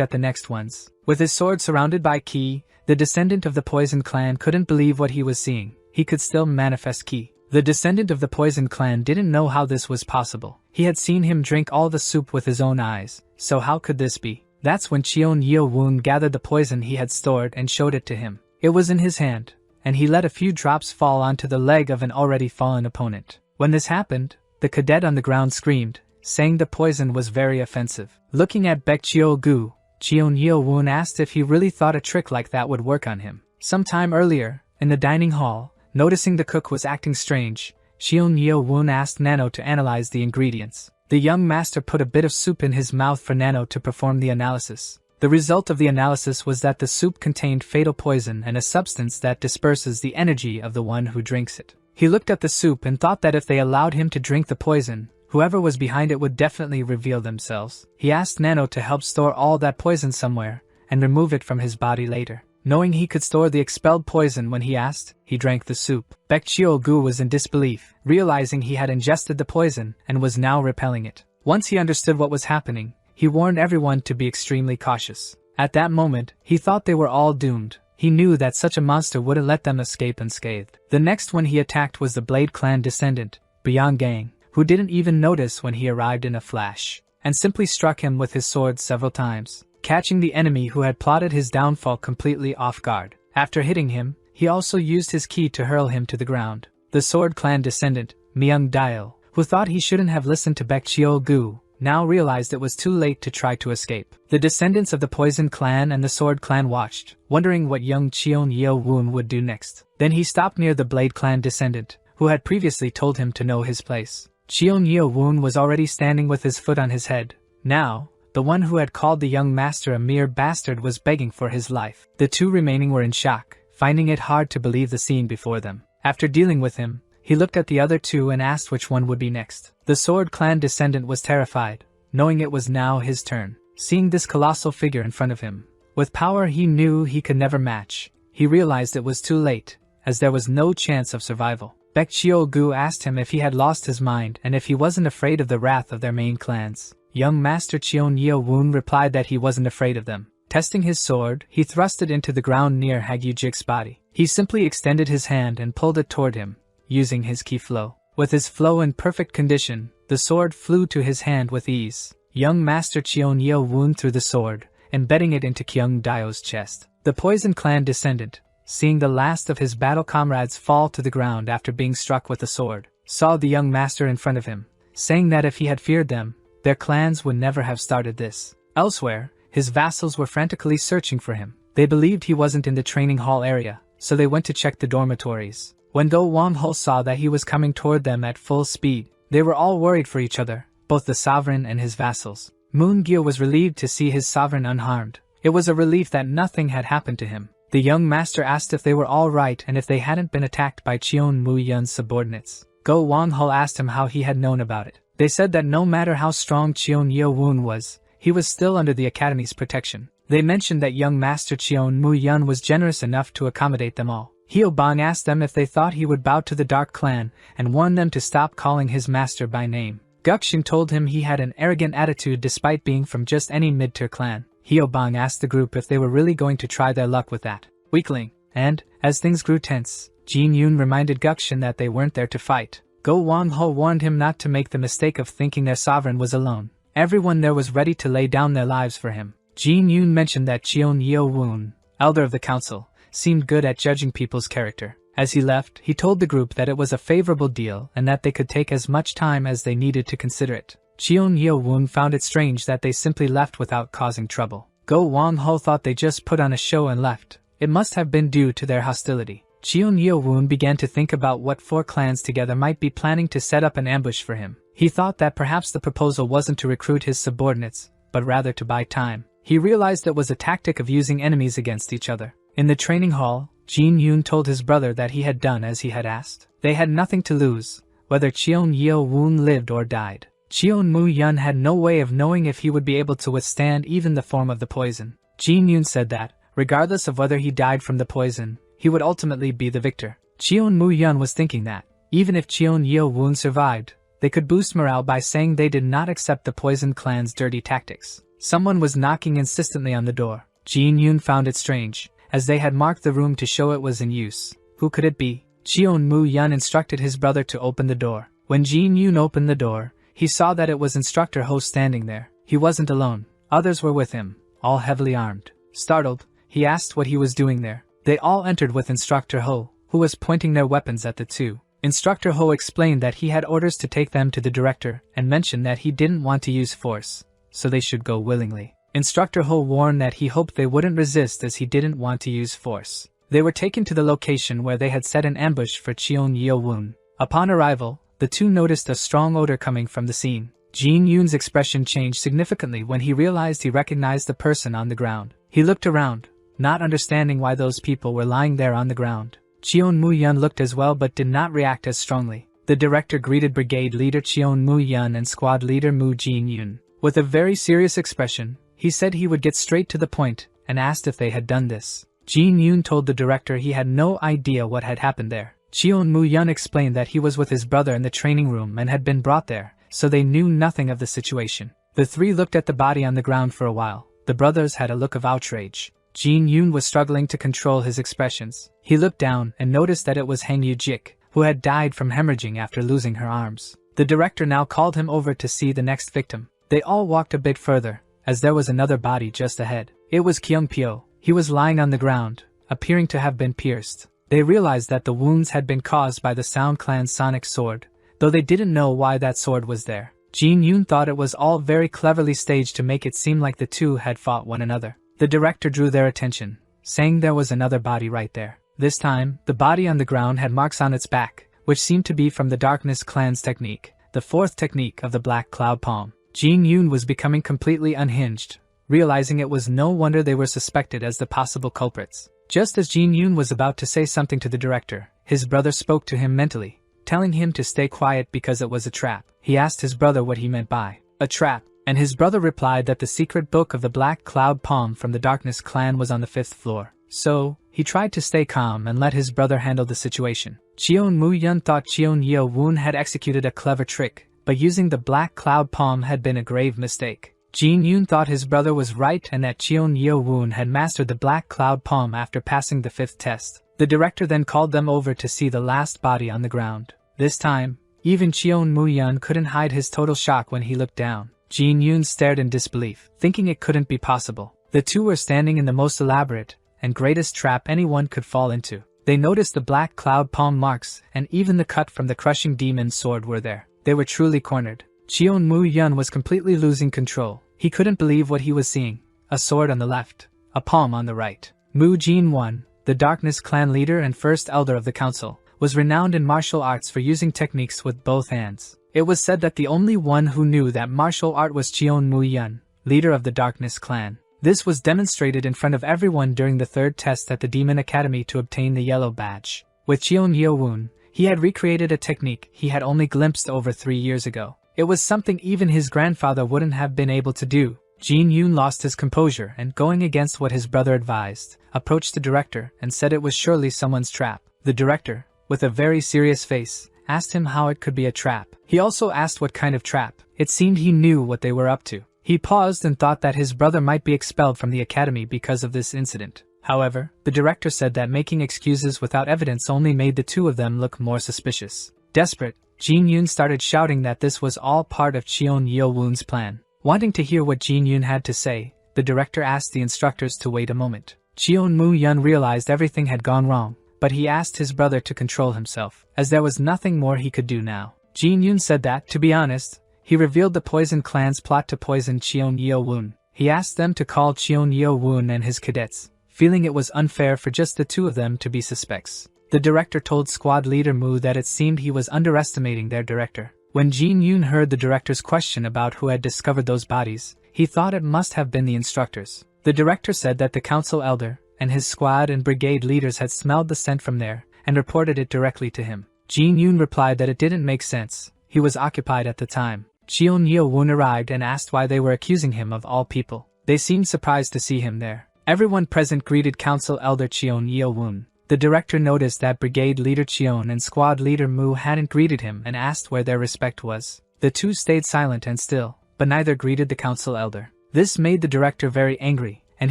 at the next ones. With his sword surrounded by ki, the descendant of the Poison clan couldn't believe what he was seeing. He could still manifest ki. The descendant of the Poison clan didn't know how this was possible. He had seen him drink all the soup with his own eyes, so how could this be? That's when Cheon Yeo-woon gathered the poison he had stored and showed it to him. It was in his hand, and he let a few drops fall onto the leg of an already fallen opponent. When this happened, the cadet on the ground screamed, saying the poison was very offensive. Looking at Baek Cheo-gu, Cheon Yeo-woon asked if he really thought a trick like that would work on him. Sometime earlier, in the dining hall, noticing the cook was acting strange, Cheon Yeo-woon asked Nano to analyze the ingredients. The young master put a bit of soup in his mouth for Nano to perform the analysis. The result of the analysis was that the soup contained fatal poison and a substance that disperses the energy of the one who drinks it. He looked at the soup and thought that if they allowed him to drink the poison, whoever was behind it would definitely reveal themselves. He asked Nano to help store all that poison somewhere and remove it from his body later. Knowing he could store the expelled poison when he asked, he drank the soup. Baek Cheo-gu was in disbelief, realizing he had ingested the poison and was now repelling it. Once he understood what was happening, he warned everyone to be extremely cautious. At that moment, he thought they were all doomed. He knew that such a monster wouldn't let them escape unscathed. The next one he attacked was the Blade clan descendant, Byung-gang, who didn't even notice when he arrived in a flash, and simply struck him with his sword several times, catching the enemy who had plotted his downfall completely off guard. After hitting him, he also used his ki to hurl him to the ground. The Sword clan descendant, Myung-dail, who thought he shouldn't have listened to Baek Cheo-gu, now realized it was too late to try to escape. The descendants of the Poison clan and the Sword clan watched, wondering what young Cheon Yeo-woon would do next. Then he stopped near the Blade clan descendant, who had previously told him to know his place. Cheon Yeo-woon was already standing with his foot on his head. Now, the one who had called the young master a mere bastard was begging for his life. The two remaining were in shock, finding it hard to believe the scene before them. After dealing with him, he looked at the other two and asked which one would be next. The Sword clan descendant was terrified, knowing it was now his turn. Seeing this colossal figure in front of him, with power he knew he could never match, he realized it was too late, as there was no chance of survival. Baek Cheo-gu asked him if he had lost his mind and if he wasn't afraid of the wrath of their main clans. Young Master Cheon Yeo-woon replied that he wasn't afraid of them. Testing his sword, he thrust it into the ground near Hagyu-jik's body. He simply extended his hand and pulled it toward him, using his ki flow. With his flow in perfect condition, the sword flew to his hand with ease. Young Master Cheon Yeo-woon threw the sword, embedding it into Kyung-dao's chest. The Poison clan descendant, seeing the last of his battle comrades fall to the ground after being struck with the sword, saw the young master in front of him, saying that if he had feared them, their clans would never have started this. Elsewhere, his vassals were frantically searching for him. They believed he wasn't in the training hall area, so they went to check the dormitories. When Do Wang-ho saw that he was coming toward them at full speed, They were all worried for each other, both the sovereign and his vassals. Moon Gyo was relieved to see his sovereign unharmed. It was a relief that nothing had happened to him. The young master asked if they were all right and if they hadn't been attacked by Cheon Mu-yun's subordinates. Go Wang-ho asked him how he had known about it. They said that no matter how strong Cheon Ye-woon was, he was still under the academy's protection. They mentioned that young master Cheon Mu-yun was generous enough to accommodate them all. Hyo-bang asked them if they thought he would bow to the Dark Clan and warned them to stop calling his master by name. Gukshin told him he had an arrogant attitude despite being from just any mid-tier clan. Hyo-bang asked the group if they were really going to try their luck with that weakling. And, as things grew tense, Jin Yoon reminded Gukshin that they weren't there to fight. Go Wang-ho warned him not to make the mistake of thinking their sovereign was alone. Everyone there was ready to lay down their lives for him. Jin Yoon mentioned that Cheon Ye-woon, elder of the council, seemed good at judging people's character. As he left, he told the group that it was a favorable deal and that they could take as much time as they needed to consider it. Cheon Ye-woon found it strange that they simply left without causing trouble. Go Wang-ho thought they just put on a show and left. It must have been due to their hostility. Cheon Ye-woon began to think about what 4 clans together might be planning to set up an ambush for him. He thought that perhaps the proposal wasn't to recruit his subordinates, but rather to buy time. He realized it was a tactic of using enemies against each other. In the training hall, Jin Yoon told his brother that he had done as he had asked. They had nothing to lose, whether Cheon Ye-woon lived or died. Cheon Mu-yun had no way of knowing if he would be able to withstand even the form of the poison. Jin Yoon said that, regardless of whether he died from the poison, he would ultimately be the victor. Cheon Mu-yun was thinking that, even if Cheon Ye-woon survived, they could boost morale by saying they did not accept the poison clan's dirty tactics. Someone was knocking insistently on the door. Jin Yoon found it strange, as they had marked the room to show it was in use. Who could it be? Cheon Mu-yun instructed his brother to open the door. When Jin Yoon opened the door, he saw that it was Instructor Ho standing there. He wasn't alone. Others were with him, all heavily armed. Startled, he asked what he was doing there. They all entered with Instructor Ho, who was pointing their weapons at the two. Instructor Ho explained that he had orders to take them to the director and mentioned that he didn't want to use force, so they should go willingly. Instructor Ho warned that he hoped they wouldn't resist as he didn't want to use force. They were taken to the location where they had set an ambush for Cheon Ye-woon. Upon arrival, the two noticed a strong odor coming from the scene. Jin Yoon's expression changed significantly when he realized he recognized the person on the ground. He looked around, not understanding why those people were lying there on the ground. Cheon Mu-yun looked as well but did not react as strongly. The director greeted Brigade Leader Cheon Mu-yun and Squad Leader Mu Jin-yoon. With a very serious expression, he said he would get straight to the point and asked if they had done this. Jin Yoon told the director he had no idea what had happened there. Cheon Mu-yun explained that he was with his brother in the training room and had been brought there, so they knew nothing of the situation. The three looked at the body on the ground for a while. The brothers had a look of outrage. Jin Yoon was struggling to control his expressions. He looked down and noticed that it was Hang Yu-jik, who had died from hemorrhaging after losing her arms. The director now called him over to see the next victim. They all walked a bit further, as there was another body just ahead. It was Kyung-pyo. He was lying on the ground, appearing to have been pierced. They realized that the wounds had been caused by the Sound Clan's sonic sword, though they didn't know why that sword was there. Jin Yoon thought it was all very cleverly staged to make it seem like the two had fought one another. The director drew their attention, saying there was another body right there. This time, the body on the ground had marks on its back, which seemed to be from the Darkness Clan's technique, the fourth technique of the Black Cloud Palm. Jin Yoon was becoming completely unhinged, realizing it was no wonder they were suspected as the possible culprits. Just as Jin Yoon was about to say something to the director, his brother spoke to him mentally, telling him to stay quiet because it was a trap. He asked his brother what he meant by a trap, and his brother replied that the secret book of the Black Cloud Palm from the Darkness Clan was on the 5th floor. So, he tried to stay calm and let his brother handle the situation. Cheon Mu-yun thought Cheon Ye-woon had executed a clever trick, but using the Black Cloud Palm had been a grave mistake. Jin Yoon thought his brother was right and that Cheon Ye-woon had mastered the Black Cloud Palm after passing the 5th test. The director then called them over to see the last body on the ground. This time, even Cheon Mu-yun couldn't hide his total shock when he looked down. Jin Yoon stared in disbelief, thinking it couldn't be possible. The two were standing in the most elaborate and greatest trap anyone could fall into. They noticed the Black Cloud Palm marks and even the cut from the crushing demon's sword were there. They were truly cornered. Cheon Mu-yun was completely losing control. He couldn't believe what he was seeing. A sword on the left, a palm on the right. Mu Jin-won, the Darkness Clan leader and first elder of the council, was renowned in martial arts for using techniques with both hands. It was said that the only one who knew that martial art was Cheon Mujian, leader of the Darkness clan. This was demonstrated in front of everyone during the third test at the Demon Academy to obtain the yellow badge. With Cheon Yeowon, he had recreated a technique he had only glimpsed over 3 years ago. It was something even his grandfather wouldn't have been able to do. Jin Yoon lost his composure and, going against what his brother advised, approached the director and said it was surely someone's trap. The director, with a very serious face, asked him how it could be a trap. He also asked what kind of trap. It seemed he knew what they were up to. He paused and thought that his brother might be expelled from the academy because of this incident. However, the director said that making excuses without evidence only made the two of them look more suspicious. Desperate, Jin Yoon started shouting that this was all part of Cheon Yeowon's plan. Wanting to hear what Jin Yoon had to say, the director asked the instructors to wait a moment. Cheon Moo-yeon realized everything had gone wrong, but he asked his brother to control himself, as there was nothing more he could do now. Jin Yoon said that, to be honest, he revealed the Poison Clan's plot to poison Cheon Yeowon. He asked them to call Cheon Yeowon and his cadets, feeling it was unfair for just the two of them to be suspects. The director told squad leader Moo that it seemed he was underestimating their director. When Jin Yoon heard the director's question about who had discovered those bodies, he thought it must have been the instructors. The director said that the council elder and his squad and brigade leaders had smelled the scent from there and reported it directly to him. Jin Yoon replied that it didn't make sense. He was occupied at the time. Cheon Yeowon arrived and asked why they were accusing him of all people. They seemed surprised to see him there. Everyone present greeted Council Elder Cheon Yeowon. The director noticed that Brigade Leader Cheon and Squad Leader Moo hadn't greeted him and asked where their respect was. The two stayed silent and still, but neither greeted the Council Elder. This made the director very angry, and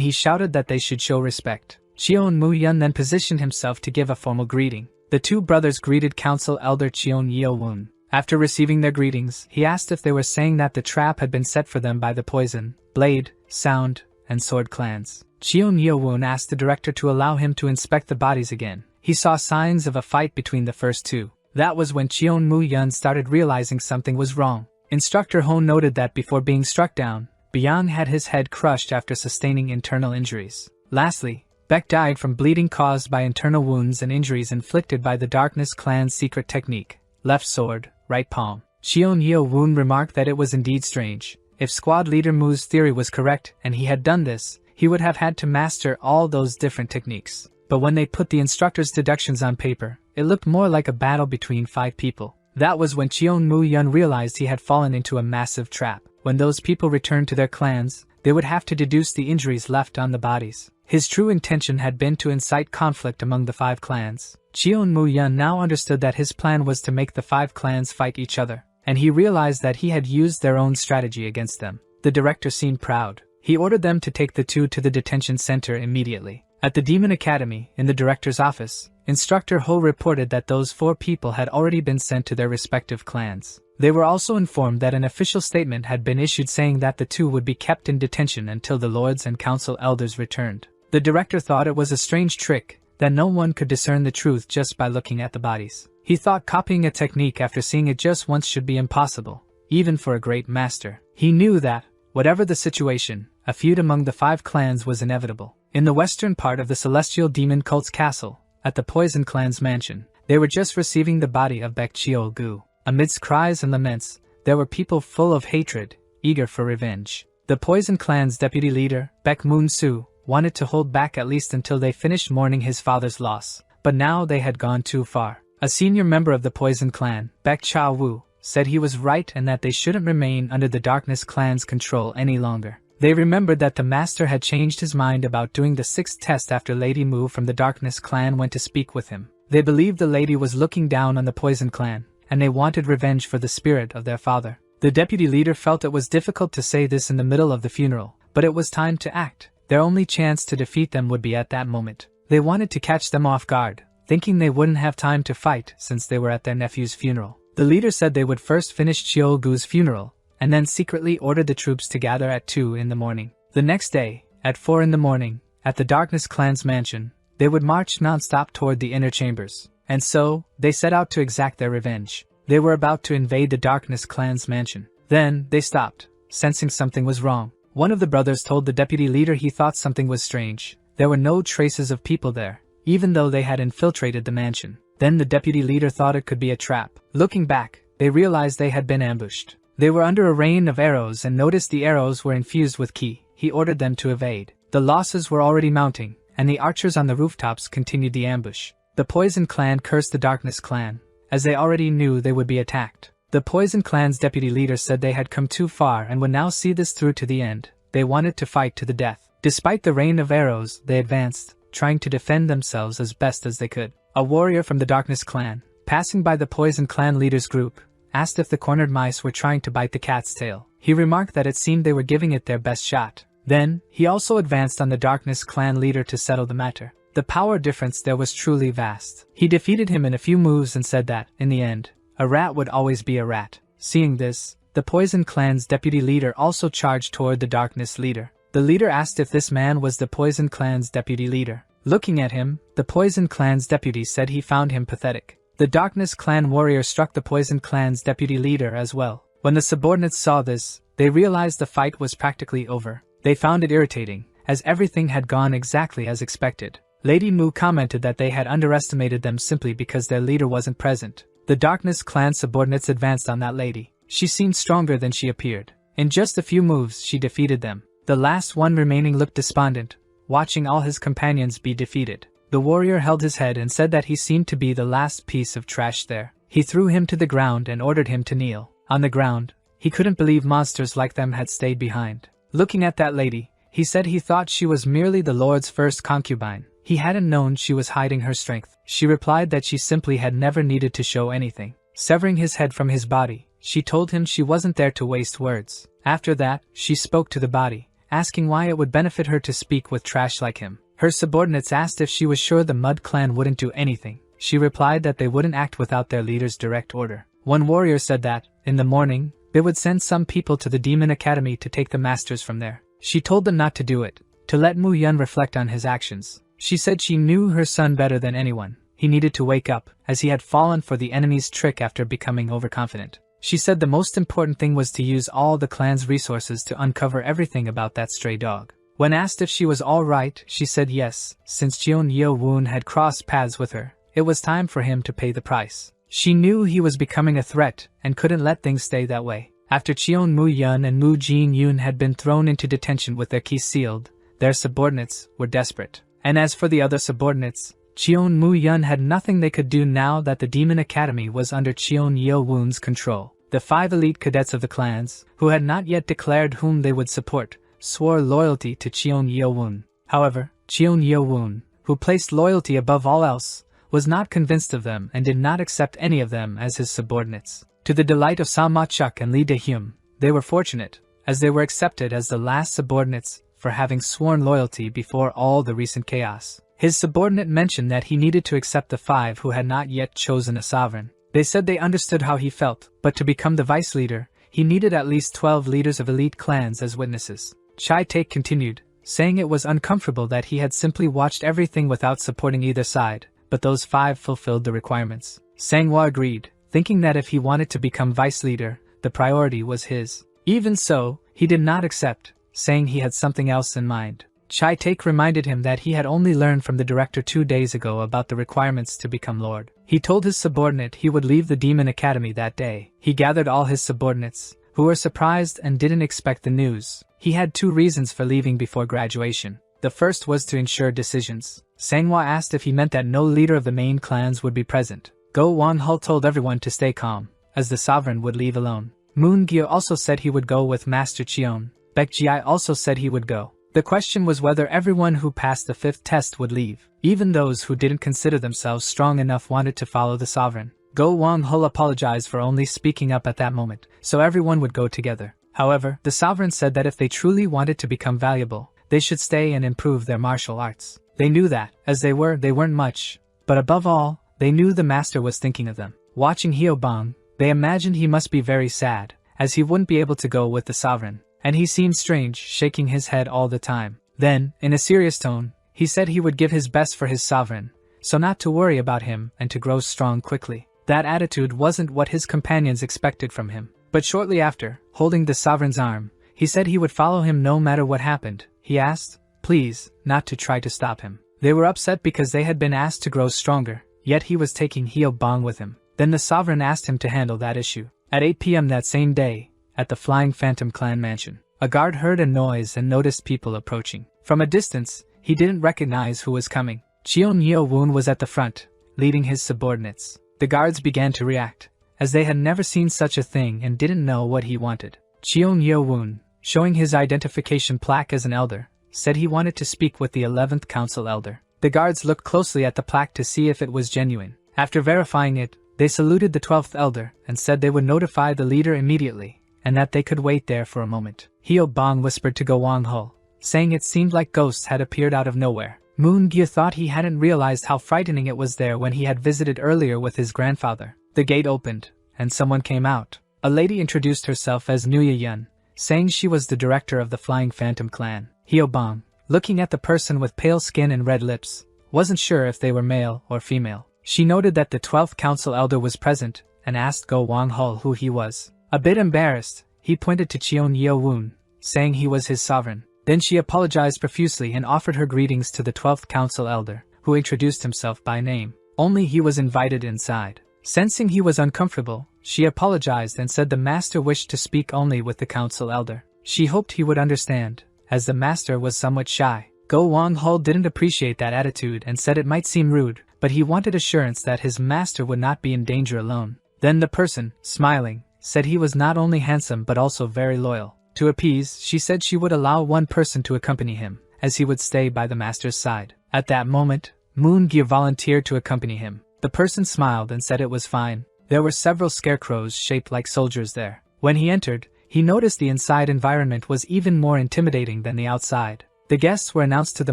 he shouted that they should show respect. Cheon Moo-yeon then positioned himself to give a formal greeting. The two brothers greeted Council Elder Cheon Yeowon. After receiving their greetings, he asked if they were saying that the trap had been set for them by the Poison, Blade, Sound, and Sword clans. Cheon Yeowon asked the director to allow him to inspect the bodies again. He saw signs of a fight between the first two. That was when Cheon Moo-yeon started realizing something was wrong. Instructor Ho noted that before being struck down, Byung had his head crushed after sustaining internal injuries. Lastly, Baek died from bleeding caused by internal wounds and injuries inflicted by the Darkness clan's secret technique. Left sword, right palm. Cheon Yeowon remarked that it was indeed strange. If squad leader Moo's theory was correct and he had done this, he would have had to master all those different techniques. But when they put the instructor's deductions on paper, it looked more like a battle between 5 people. That was when Cheon Moo-yeon realized he had fallen into a massive trap. When those people returned to their clans, they would have to deduce the injuries left on the bodies. His true intention had been to incite conflict among the 5 clans. Cheon Moo-yeon now understood that his plan was to make the 5 clans fight each other, and he realized that he had used their own strategy against them. The director seemed proud. He ordered them to take the two to the detention center immediately. At the Demon Academy, in the director's office, Instructor Ho reported that those 4 people had already been sent to their respective clans. They were also informed that an official statement had been issued saying that the two would be kept in detention until the lords and council elders returned. The director thought it was a strange trick, that no one could discern the truth just by looking at the bodies. He thought copying a technique after seeing it just once should be impossible, even for a great master. He knew that, whatever the situation, a feud among the 5 clans was inevitable. In the western part of the Celestial Demon Cult's castle, at the Poison Clan's mansion, they were just receiving the body of Baek Cheol-gu. Amidst cries and laments, there were people full of hatred, eager for revenge. The Poison Clan's deputy leader, Baek Moon-soo, wanted to hold back at least until they finished mourning his father's loss, but now they had gone too far. A senior member of the Poison Clan, Baek Cha-woo, said he was right and that they shouldn't remain under the Darkness clan's control any longer. They remembered that the master had changed his mind about doing the 6th test after Lady Moo from the Darkness clan went to speak with him. They believed the lady was looking down on the Poison Clan, and they wanted revenge for the spirit of their father. The deputy leader felt it was difficult to say this in the middle of the funeral, but it was time to act. Their only chance to defeat them would be at that moment. They wanted to catch them off guard, thinking they wouldn't have time to fight since they were at their nephew's funeral. The leader said they would first finish Cheol-gu's funeral, and then secretly ordered the troops to gather at 2 in the morning. The next day, at 4 in the morning, at the Darkness clan's mansion, they would march non-stop toward the inner chambers. And so, they set out to exact their revenge. They were about to invade the Darkness clan's mansion. Then, they stopped, sensing something was wrong. One of the brothers told the deputy leader he thought something was strange. There were no traces of people there, even though they had infiltrated the mansion. Then the deputy leader thought it could be a trap. Looking back, they realized they had been ambushed. They were under a rain of arrows and noticed the arrows were infused with ki. He ordered them to evade. The losses were already mounting, and the archers on the rooftops continued the ambush. The Poison Clan cursed the Darkness Clan, as they already knew they would be attacked. The Poison Clan's deputy leader said they had come too far and would now see this through to the end. They wanted to fight to the death. Despite the rain of arrows, they advanced, trying to defend themselves as best as they could. A warrior from the Darkness Clan, passing by the Poison Clan leader's group, asked if the cornered mice were trying to bite the cat's tail. He remarked that it seemed they were giving it their best shot. Then, he also advanced on the Darkness Clan leader to settle the matter. The power difference there was truly vast. He defeated him in a few moves and said that, in the end, a rat would always be a rat. Seeing this, the Poison Clan's deputy leader also charged toward the Darkness leader. The leader asked if this man was the Poison Clan's deputy leader. Looking at him, the Poison Clan's deputy said he found him pathetic. The Darkness Clan warrior struck the Poison Clan's deputy leader as well. When the subordinates saw this, they realized the fight was practically over. They found it irritating, as everything had gone exactly as expected. Lady Mu commented that they had underestimated them simply because their leader wasn't present. The Darkness Clan subordinates advanced on that lady. She seemed stronger than she appeared. In just a few moves, she defeated them. The last one remaining looked despondent, watching all his companions be defeated. The warrior held his head and said that he seemed to be the last piece of trash there. He threw him to the ground and ordered him to kneel. On the ground, he couldn't believe monsters like them had stayed behind. Looking at that lady, he said he thought she was merely the Lord's first concubine. He hadn't known she was hiding her strength. She replied that she simply had never needed to show anything. Severing his head from his body, she told him she wasn't there to waste words. After that, she spoke to the body, asking why it would benefit her to speak with trash like him. Her subordinates asked if she was sure the Mud Clan wouldn't do anything. She replied that they wouldn't act without their leader's direct order. One warrior said that, in the morning, they would send some people to the Demon Academy to take the masters from there. She told them not to do it, to let Mujian reflect on his actions. She said she knew her son better than anyone. He needed to wake up, as he had fallen for the enemy's trick after becoming overconfident. She said the most important thing was to use all the clan's resources to uncover everything about that stray dog. When asked if she was alright, she said yes, since Jeon Yeo-woon had crossed paths with her. It was time for him to pay the price. She knew he was becoming a threat, and couldn't let things stay that way. After Cheon Moo-yeon and Moo Jin-yoon had been thrown into detention with their keys sealed, their subordinates were desperate. And as for the other subordinates, Cheon Moo-yeon had nothing they could do now that the Demon Academy was under Cheon Yeo-woon's control. The 5 elite cadets of the clans, who had not yet declared whom they would support, swore loyalty to Cheon Yeo-woon. However, Cheon Yeo-woon, who placed loyalty above all else, was not convinced of them and did not accept any of them as his subordinates. To the delight of Sa Ma-chuk and Lee De-hyum, they were fortunate, as they were accepted as the last subordinates for having sworn loyalty before all the recent chaos. His subordinate mentioned that he needed to accept the 5 who had not yet chosen a sovereign. They said they understood how he felt, but to become the vice leader, he needed at least 12 leaders of elite clans as witnesses. Chai Taek continued, saying it was uncomfortable that he had simply watched everything without supporting either side, but those 5 fulfilled the requirements. Sanghwa agreed, thinking that if he wanted to become vice leader, the priority was his. Even so, he did not accept, saying he had something else in mind. Chai Taek reminded him that he had only learned from the director 2 days ago about the requirements to become lord. He told his subordinate he would leave the Demon Academy that day. He gathered all his subordinates, who were surprised and didn't expect the news. He had 2 reasons for leaving before graduation. The first was to ensure decisions. Sanghwa asked if he meant that no leader of the main clans would be present. Go Won-hul told everyone to stay calm, as the sovereign would leave alone. Moon Gyo also said he would go with Master Cheon. Baek Ji-ai also said he would go. The question was whether everyone who passed the 5th test would leave. Even those who didn't consider themselves strong enough wanted to follow the sovereign. Go Won-hul apologized for only speaking up at that moment, so everyone would go together. However, the sovereign said that if they truly wanted to become valuable, they should stay and improve their martial arts. They knew that, as they weren't much, but above all, they knew the master was thinking of them. Watching Hyobang, they imagined he must be very sad, as he wouldn't be able to go with the sovereign, and he seemed strange, shaking his head all the time. Then, in a serious tone, he said he would give his best for his sovereign, so not to worry about him and to grow strong quickly. That attitude wasn't what his companions expected from him. But shortly after, holding the sovereign's arm, he said he would follow him no matter what happened. He asked, please, not to try to stop him. They were upset because they had been asked to grow stronger, yet he was taking Hyobang with him. Then the sovereign asked him to handle that issue. At 8 p.m. that same day, at the Flying Phantom clan mansion, a guard heard a noise and noticed people approaching. From a distance, he didn't recognize who was coming. Cheon Yeo-woon was at the front, leading his subordinates. The guards began to react, as they had never seen such a thing and didn't know what he wanted. Cheon Yeo-woon, showing his identification plaque as an elder, said he wanted to speak with the 11th Council Elder. The guards looked closely at the plaque to see if it was genuine. After verifying it, they saluted the 12th Elder and said they would notify the leader immediately, and that they could wait there for a moment. Hyo Bong whispered to Go Wang-ho, saying it seemed like ghosts had appeared out of nowhere. Moon-gyu thought he hadn't realized how frightening it was there when he had visited earlier with his grandfather. The gate opened, and someone came out. A lady introduced herself as Nuya Yun, saying she was the director of the Flying Phantom clan. Hyo Bong, looking at the person with pale skin and red lips, wasn't sure if they were male or female. She noted that the 12th Council Elder was present, and asked Go Wang-ho who he was. A bit embarrassed, he pointed to Cheon Yeo-woon, saying he was his sovereign. Then she apologized profusely and offered her greetings to the 12th Council Elder, who introduced himself by name. Only he was invited inside. Sensing he was uncomfortable, she apologized and said the master wished to speak only with the Council Elder. She hoped he would understand, as the master was somewhat shy. Go Wang-ho didn't appreciate that attitude and said it might seem rude, but he wanted assurance that his master would not be in danger alone. Then the person, smiling, said he was not only handsome but also very loyal. To appease, she said she would allow one person to accompany him, as he would stay by the master's side. At that moment, Moon-gyu volunteered to accompany him. The person smiled and said it was fine. There were several scarecrows shaped like soldiers there. When he entered, he noticed the inside environment was even more intimidating than the outside. The guests were announced to the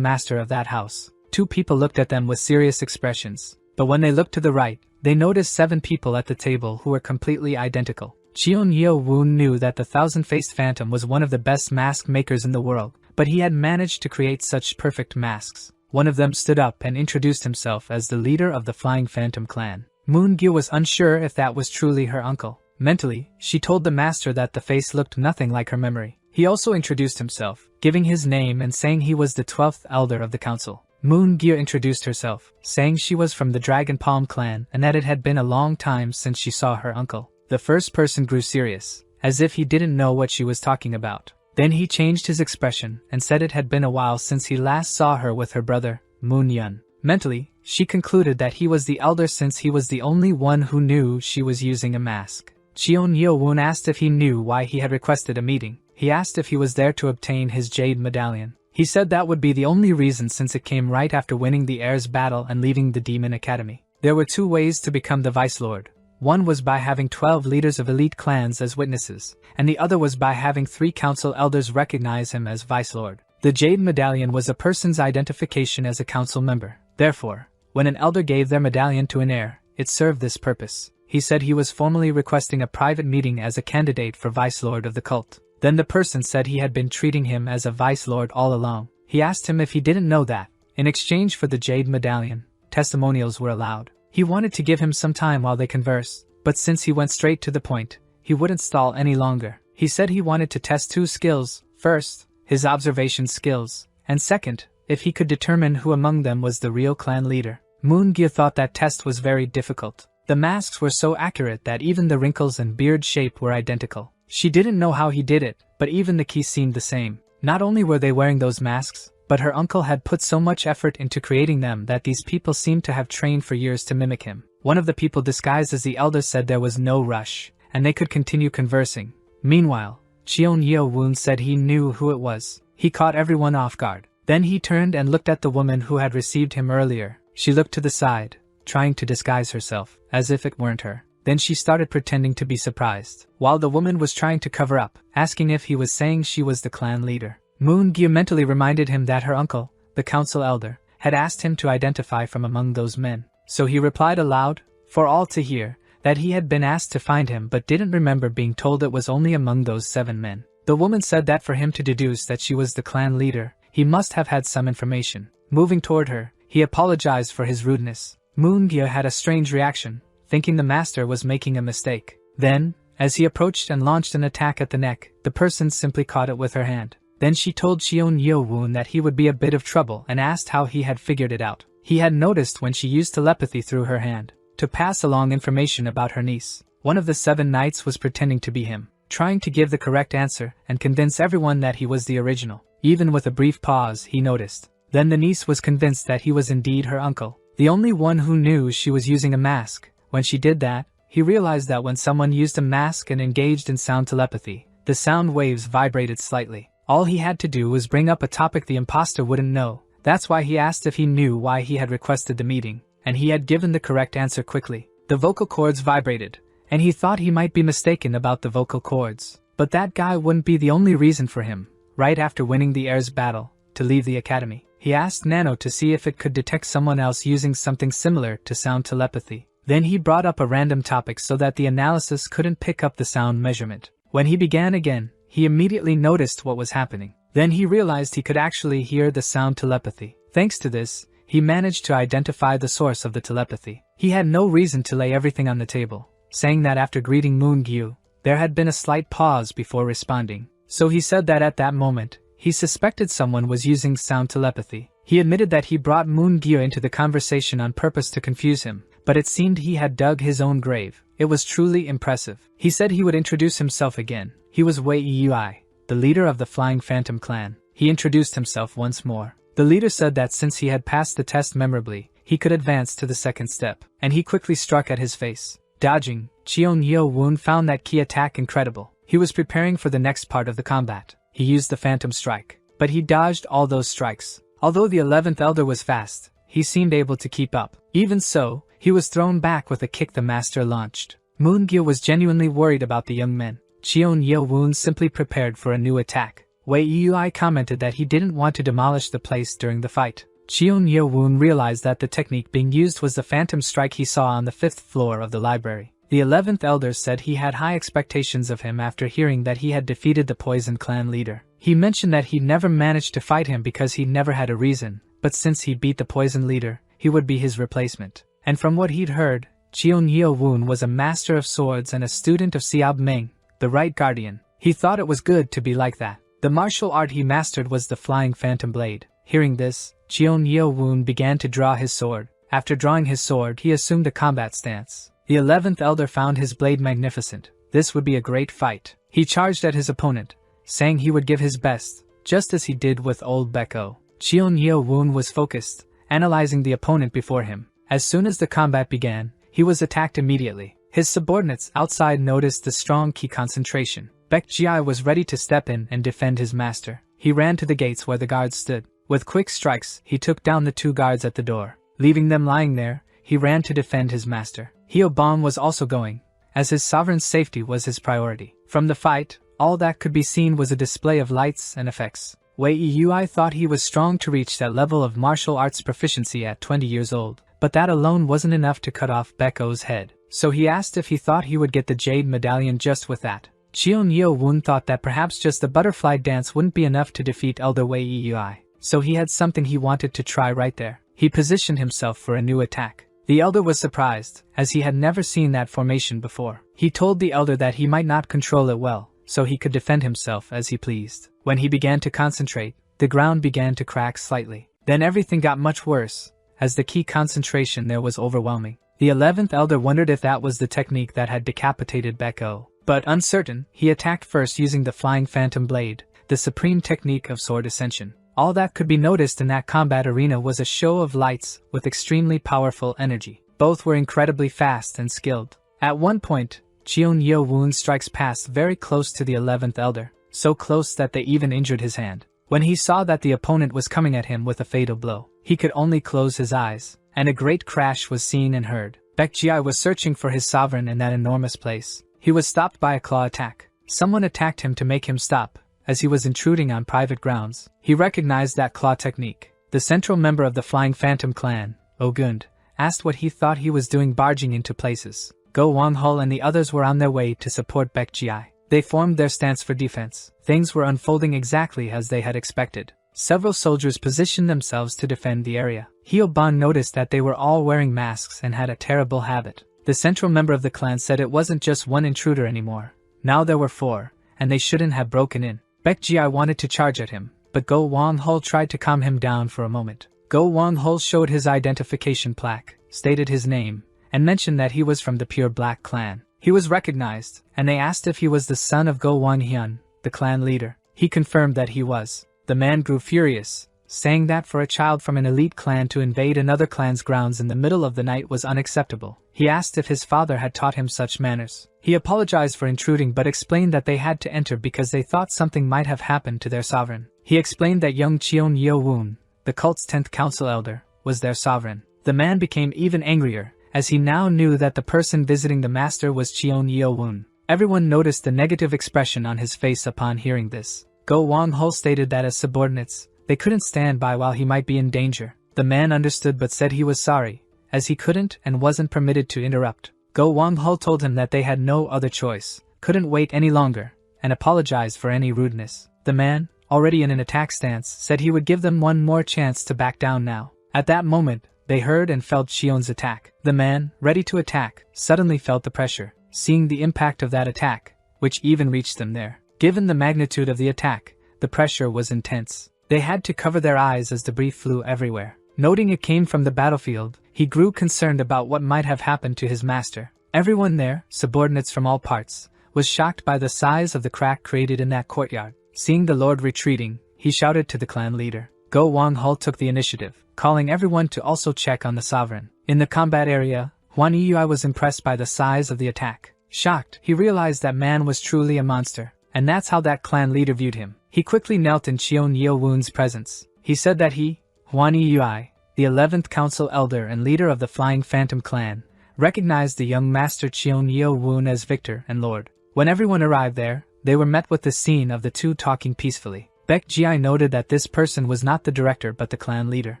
master of that house. 2 people looked at them with serious expressions, but when they looked to the right, they noticed 7 people at the table who were completely identical. Cheon Yeo-woon knew that the Thousand-Faced Phantom was one of the best mask makers in the world, but he had managed to create such perfect masks. One of them stood up and introduced himself as the leader of the Flying Phantom clan. Moon-gyu was unsure if that was truly her uncle. Mentally, she told the master that the face looked nothing like her memory. He also introduced himself, giving his name and saying he was the 12th Elder of the council. Moon-gyu introduced herself, saying she was from the Dragon Palm clan and that it had been a long time since she saw her uncle. The first person grew serious, as if he didn't know what she was talking about. Then he changed his expression and said it had been a while since he last saw her with her brother, Moon-yun. Mentally, she concluded that he was the elder since he was the only one who knew she was using a mask. Cheon Yeo-woon asked if he knew why he had requested a meeting. He asked if he was there to obtain his jade medallion. He said that would be the only reason since it came right after winning the Heirs battle and leaving the Demon Academy. There were 2 ways to become the Vice Lord. One was by having 12 leaders of elite clans as witnesses, and the other was by having 3 council elders recognize him as Vice Lord. The Jade Medallion was a person's identification as a council member. Therefore, when an elder gave their medallion to an heir, it served this purpose. He said he was formally requesting a private meeting as a candidate for Vice Lord of the cult. Then the person said he had been treating him as a Vice Lord all along. He asked him if he didn't know that. In exchange for the Jade Medallion, testimonials were allowed. He wanted to give him some time while they conversed, but since he went straight to the point, he wouldn't stall any longer. He said he wanted to test 2 skills. First, his observation skills, and second, if he could determine who among them was the real clan leader. Moon-gyu thought that test was very difficult. The masks were so accurate that even the wrinkles and beard shape were identical. She didn't know how he did it, but even the key seemed the same. Not only were they wearing those masks, but her uncle had put so much effort into creating them that these people seemed to have trained for years to mimic him. One of the people disguised as the elder said there was no rush, and they could continue conversing. Meanwhile, Cheon Yeo-woon said he knew who it was. He caught everyone off guard. Then he turned and looked at the woman who had received him earlier. She looked to the side, trying to disguise herself, as if it weren't her. Then she started pretending to be surprised, while the woman was trying to cover up, asking if he was saying she was the clan leader. Moon-gyu mentally reminded him that her uncle, the council elder, had asked him to identify from among those men. So he replied aloud, for all to hear, that he had been asked to find him but didn't remember being told it was only among those 7 men. The woman said that for him to deduce that she was the clan leader, he must have had some information. Moving toward her, he apologized for his rudeness. Moon-gyu had a strange reaction, thinking the master was making a mistake. Then, as he approached and launched an attack at the neck, the person simply caught it with her hand. Then she told Cheon Yeo-woon that he would be a bit of trouble and asked how he had figured it out. He had noticed when she used telepathy through her hand. to pass along information about her niece. One of the 7 knights was pretending to be him, trying to give the correct answer and convince everyone that he was the original. Even with a brief pause, he noticed. Then the niece was convinced that he was indeed her uncle, the only one who knew she was using a mask. When she did that, he realized that when someone used a mask and engaged in sound telepathy, the sound waves vibrated slightly. All he had to do was bring up a topic the imposter wouldn't know. That's why he asked if he knew why he had requested the meeting, and he had given the correct answer quickly. The vocal cords vibrated, and he thought he might be mistaken about the vocal cords. But that guy wouldn't be the only reason for him. Right after winning the Air's battle, to leave the academy, he asked Nano to see if it could detect someone else using something similar to sound telepathy. Then he brought up a random topic so that the analysis couldn't pick up the sound measurement. When he began again, he immediately noticed what was happening. Then he realized he could actually hear the sound telepathy. Thanks to this, he managed to identify the source of the telepathy. He had no reason to lay everything on the table, saying that after greeting Moon Gyu, there had been a slight pause before responding. So he said that at that moment, he suspected someone was using sound telepathy. He admitted that he brought Moon Gyu into the conversation on purpose to confuse him, but it seemed he had dug his own grave. It was truly impressive. He said he would introduce himself again. He was Wei Yui, the leader of the Flying Phantom clan. He introduced himself once more. The leader said that since he had passed the test memorably, he could advance to the second step, and he quickly struck at his face. Dodging, Cheon Yeo-woon found that key attack incredible. He was preparing for the next part of the combat. He used the Phantom Strike, but he dodged all those strikes. Although the 11th Elder was fast, he seemed able to keep up. Even so, he was thrown back with a kick the master launched. Moon Gyu was genuinely worried about the young men. Cheon Yeo-woon simply prepared for a new attack. Wei Yui commented that he didn't want to demolish the place during the fight. Cheon Yeo-woon realized that the technique being used was the Phantom Strike he saw on the 5th floor of the library. The 11th Elder said he had high expectations of him after hearing that he had defeated the Poison Clan leader. He mentioned that he never managed to fight him because he never had a reason, but since he beat the Poison leader, he would be his replacement. And from what he'd heard, Cheon Yeo-woon was a master of swords and a student of Xiao Ming, the Right Guardian. He thought it was good to be like that. The martial art he mastered was the Flying Phantom Blade. Hearing this, Cheon Yeo-woon began to draw his sword. After drawing his sword, he assumed a combat stance. The 11th Elder found his blade magnificent. This would be a great fight. He charged at his opponent, saying he would give his best, just as he did with old Beko. Cheon Yeo-woon was focused, analyzing the opponent before him. As soon as the combat began, he was attacked immediately. His subordinates outside noticed the strong key concentration. Baek Ji was ready to step in and defend his master. He ran to the gates where the guards stood. With quick strikes, he took down the 2 guards at the door. Leaving them lying there, he ran to defend his master. Hyo-ban was also going, as his sovereign's safety was his priority. From the fight, all that could be seen was a display of lights and effects. Wei Yui thought he was strong to reach that level of martial arts proficiency at 20 years old, but that alone wasn't enough to cut off Beko's head. So he asked if he thought he would get the Jade Medallion just with that. Cheon Yeo-woon thought that perhaps just the butterfly dance wouldn't be enough to defeat Elder Wei Yui, so he had something he wanted to try right there. He positioned himself for a new attack. The Elder was surprised, as he had never seen that formation before. He told the Elder that he might not control it well, so he could defend himself as he pleased. When he began to concentrate, the ground began to crack slightly. Then everything got much worse, as the key concentration there was overwhelming. The 11th Elder wondered if that was the technique that had decapitated Beko. But uncertain, he attacked first using the Flying Phantom Blade, the supreme technique of sword ascension. All that could be noticed in that combat arena was a show of lights with extremely powerful energy. Both were incredibly fast and skilled. At one point, Cheon Yeo-woon's strikes passed very close to the 11th Elder, so close that they even injured his hand. When he saw that the opponent was coming at him with a fatal blow, he could only close his eyes, and a great crash was seen and heard. Baek Ji was searching for his sovereign in that enormous place. He was stopped by a claw attack. Someone attacked him to make him stop, as he was intruding on private grounds. He recognized that claw technique. The central member of the Flying Phantom clan, Ogund, asked what he thought he was doing barging into places. Go Wang-hul and the others were on their way to support Baek Ji. They formed their stance for defense. Things were unfolding exactly as they had expected. Several soldiers positioned themselves to defend the area. Hyo-ban noticed that they were all wearing masks and had a terrible habit. The central member of the clan said it wasn't just one intruder anymore. Now there were 4, and they shouldn't have broken in. Baek Ji wanted to charge at him, but Go Wang-hul tried to calm him down for a moment. Go Wang-hul showed his identification plaque, stated his name, and mentioned that he was from the Pure Black clan. He was recognized, and they asked if he was the son of Go Won-hyun, the clan leader. He confirmed that he was. The man grew furious, saying that for a child from an elite clan to invade another clan's grounds in the middle of the night was unacceptable. He asked if his father had taught him such manners. He apologized for intruding but explained that they had to enter because they thought something might have happened to their sovereign. He explained that young Cheon Yeo-woon, the cult's 10th council elder, was their sovereign. The man became even angrier, as he now knew that the person visiting the master was Cheon Yeo-woon. Everyone noticed the negative expression on his face upon hearing this. Go Wang-ho stated that as subordinates, they couldn't stand by while he might be in danger. The man understood but said he was sorry, as he couldn't and wasn't permitted to interrupt. Go Wang-ho told him that they had no other choice, couldn't wait any longer, and apologized for any rudeness. The man, already in an attack stance, said he would give them one more chance to back down now. At that moment, they heard and felt Cheon's attack. The man, ready to attack, suddenly felt the pressure, seeing the impact of that attack, which even reached them there. Given the magnitude of the attack, the pressure was intense. They had to cover their eyes as debris flew everywhere. Noting it came from the battlefield, he grew concerned about what might have happened to his master. Everyone there, subordinates from all parts, was shocked by the size of the crack created in that courtyard. Seeing the lord retreating, he shouted to the clan leader. Go Wang-ho took the initiative, calling everyone to also check on the sovereign. In the combat area, Hwan Yui was impressed by the size of the attack. Shocked, he realized that man was truly a monster, and that's how that clan leader viewed him. He quickly knelt in Cheon Yeo-woon's presence. He said that he, Hwan Yui, the 11th council elder and leader of the Flying Phantom clan, recognized the young master Cheon Yeo-woon as victor and lord. When everyone arrived there, they were met with the scene of the two talking peacefully. Baek Ji noted that this person was not the director but the clan leader.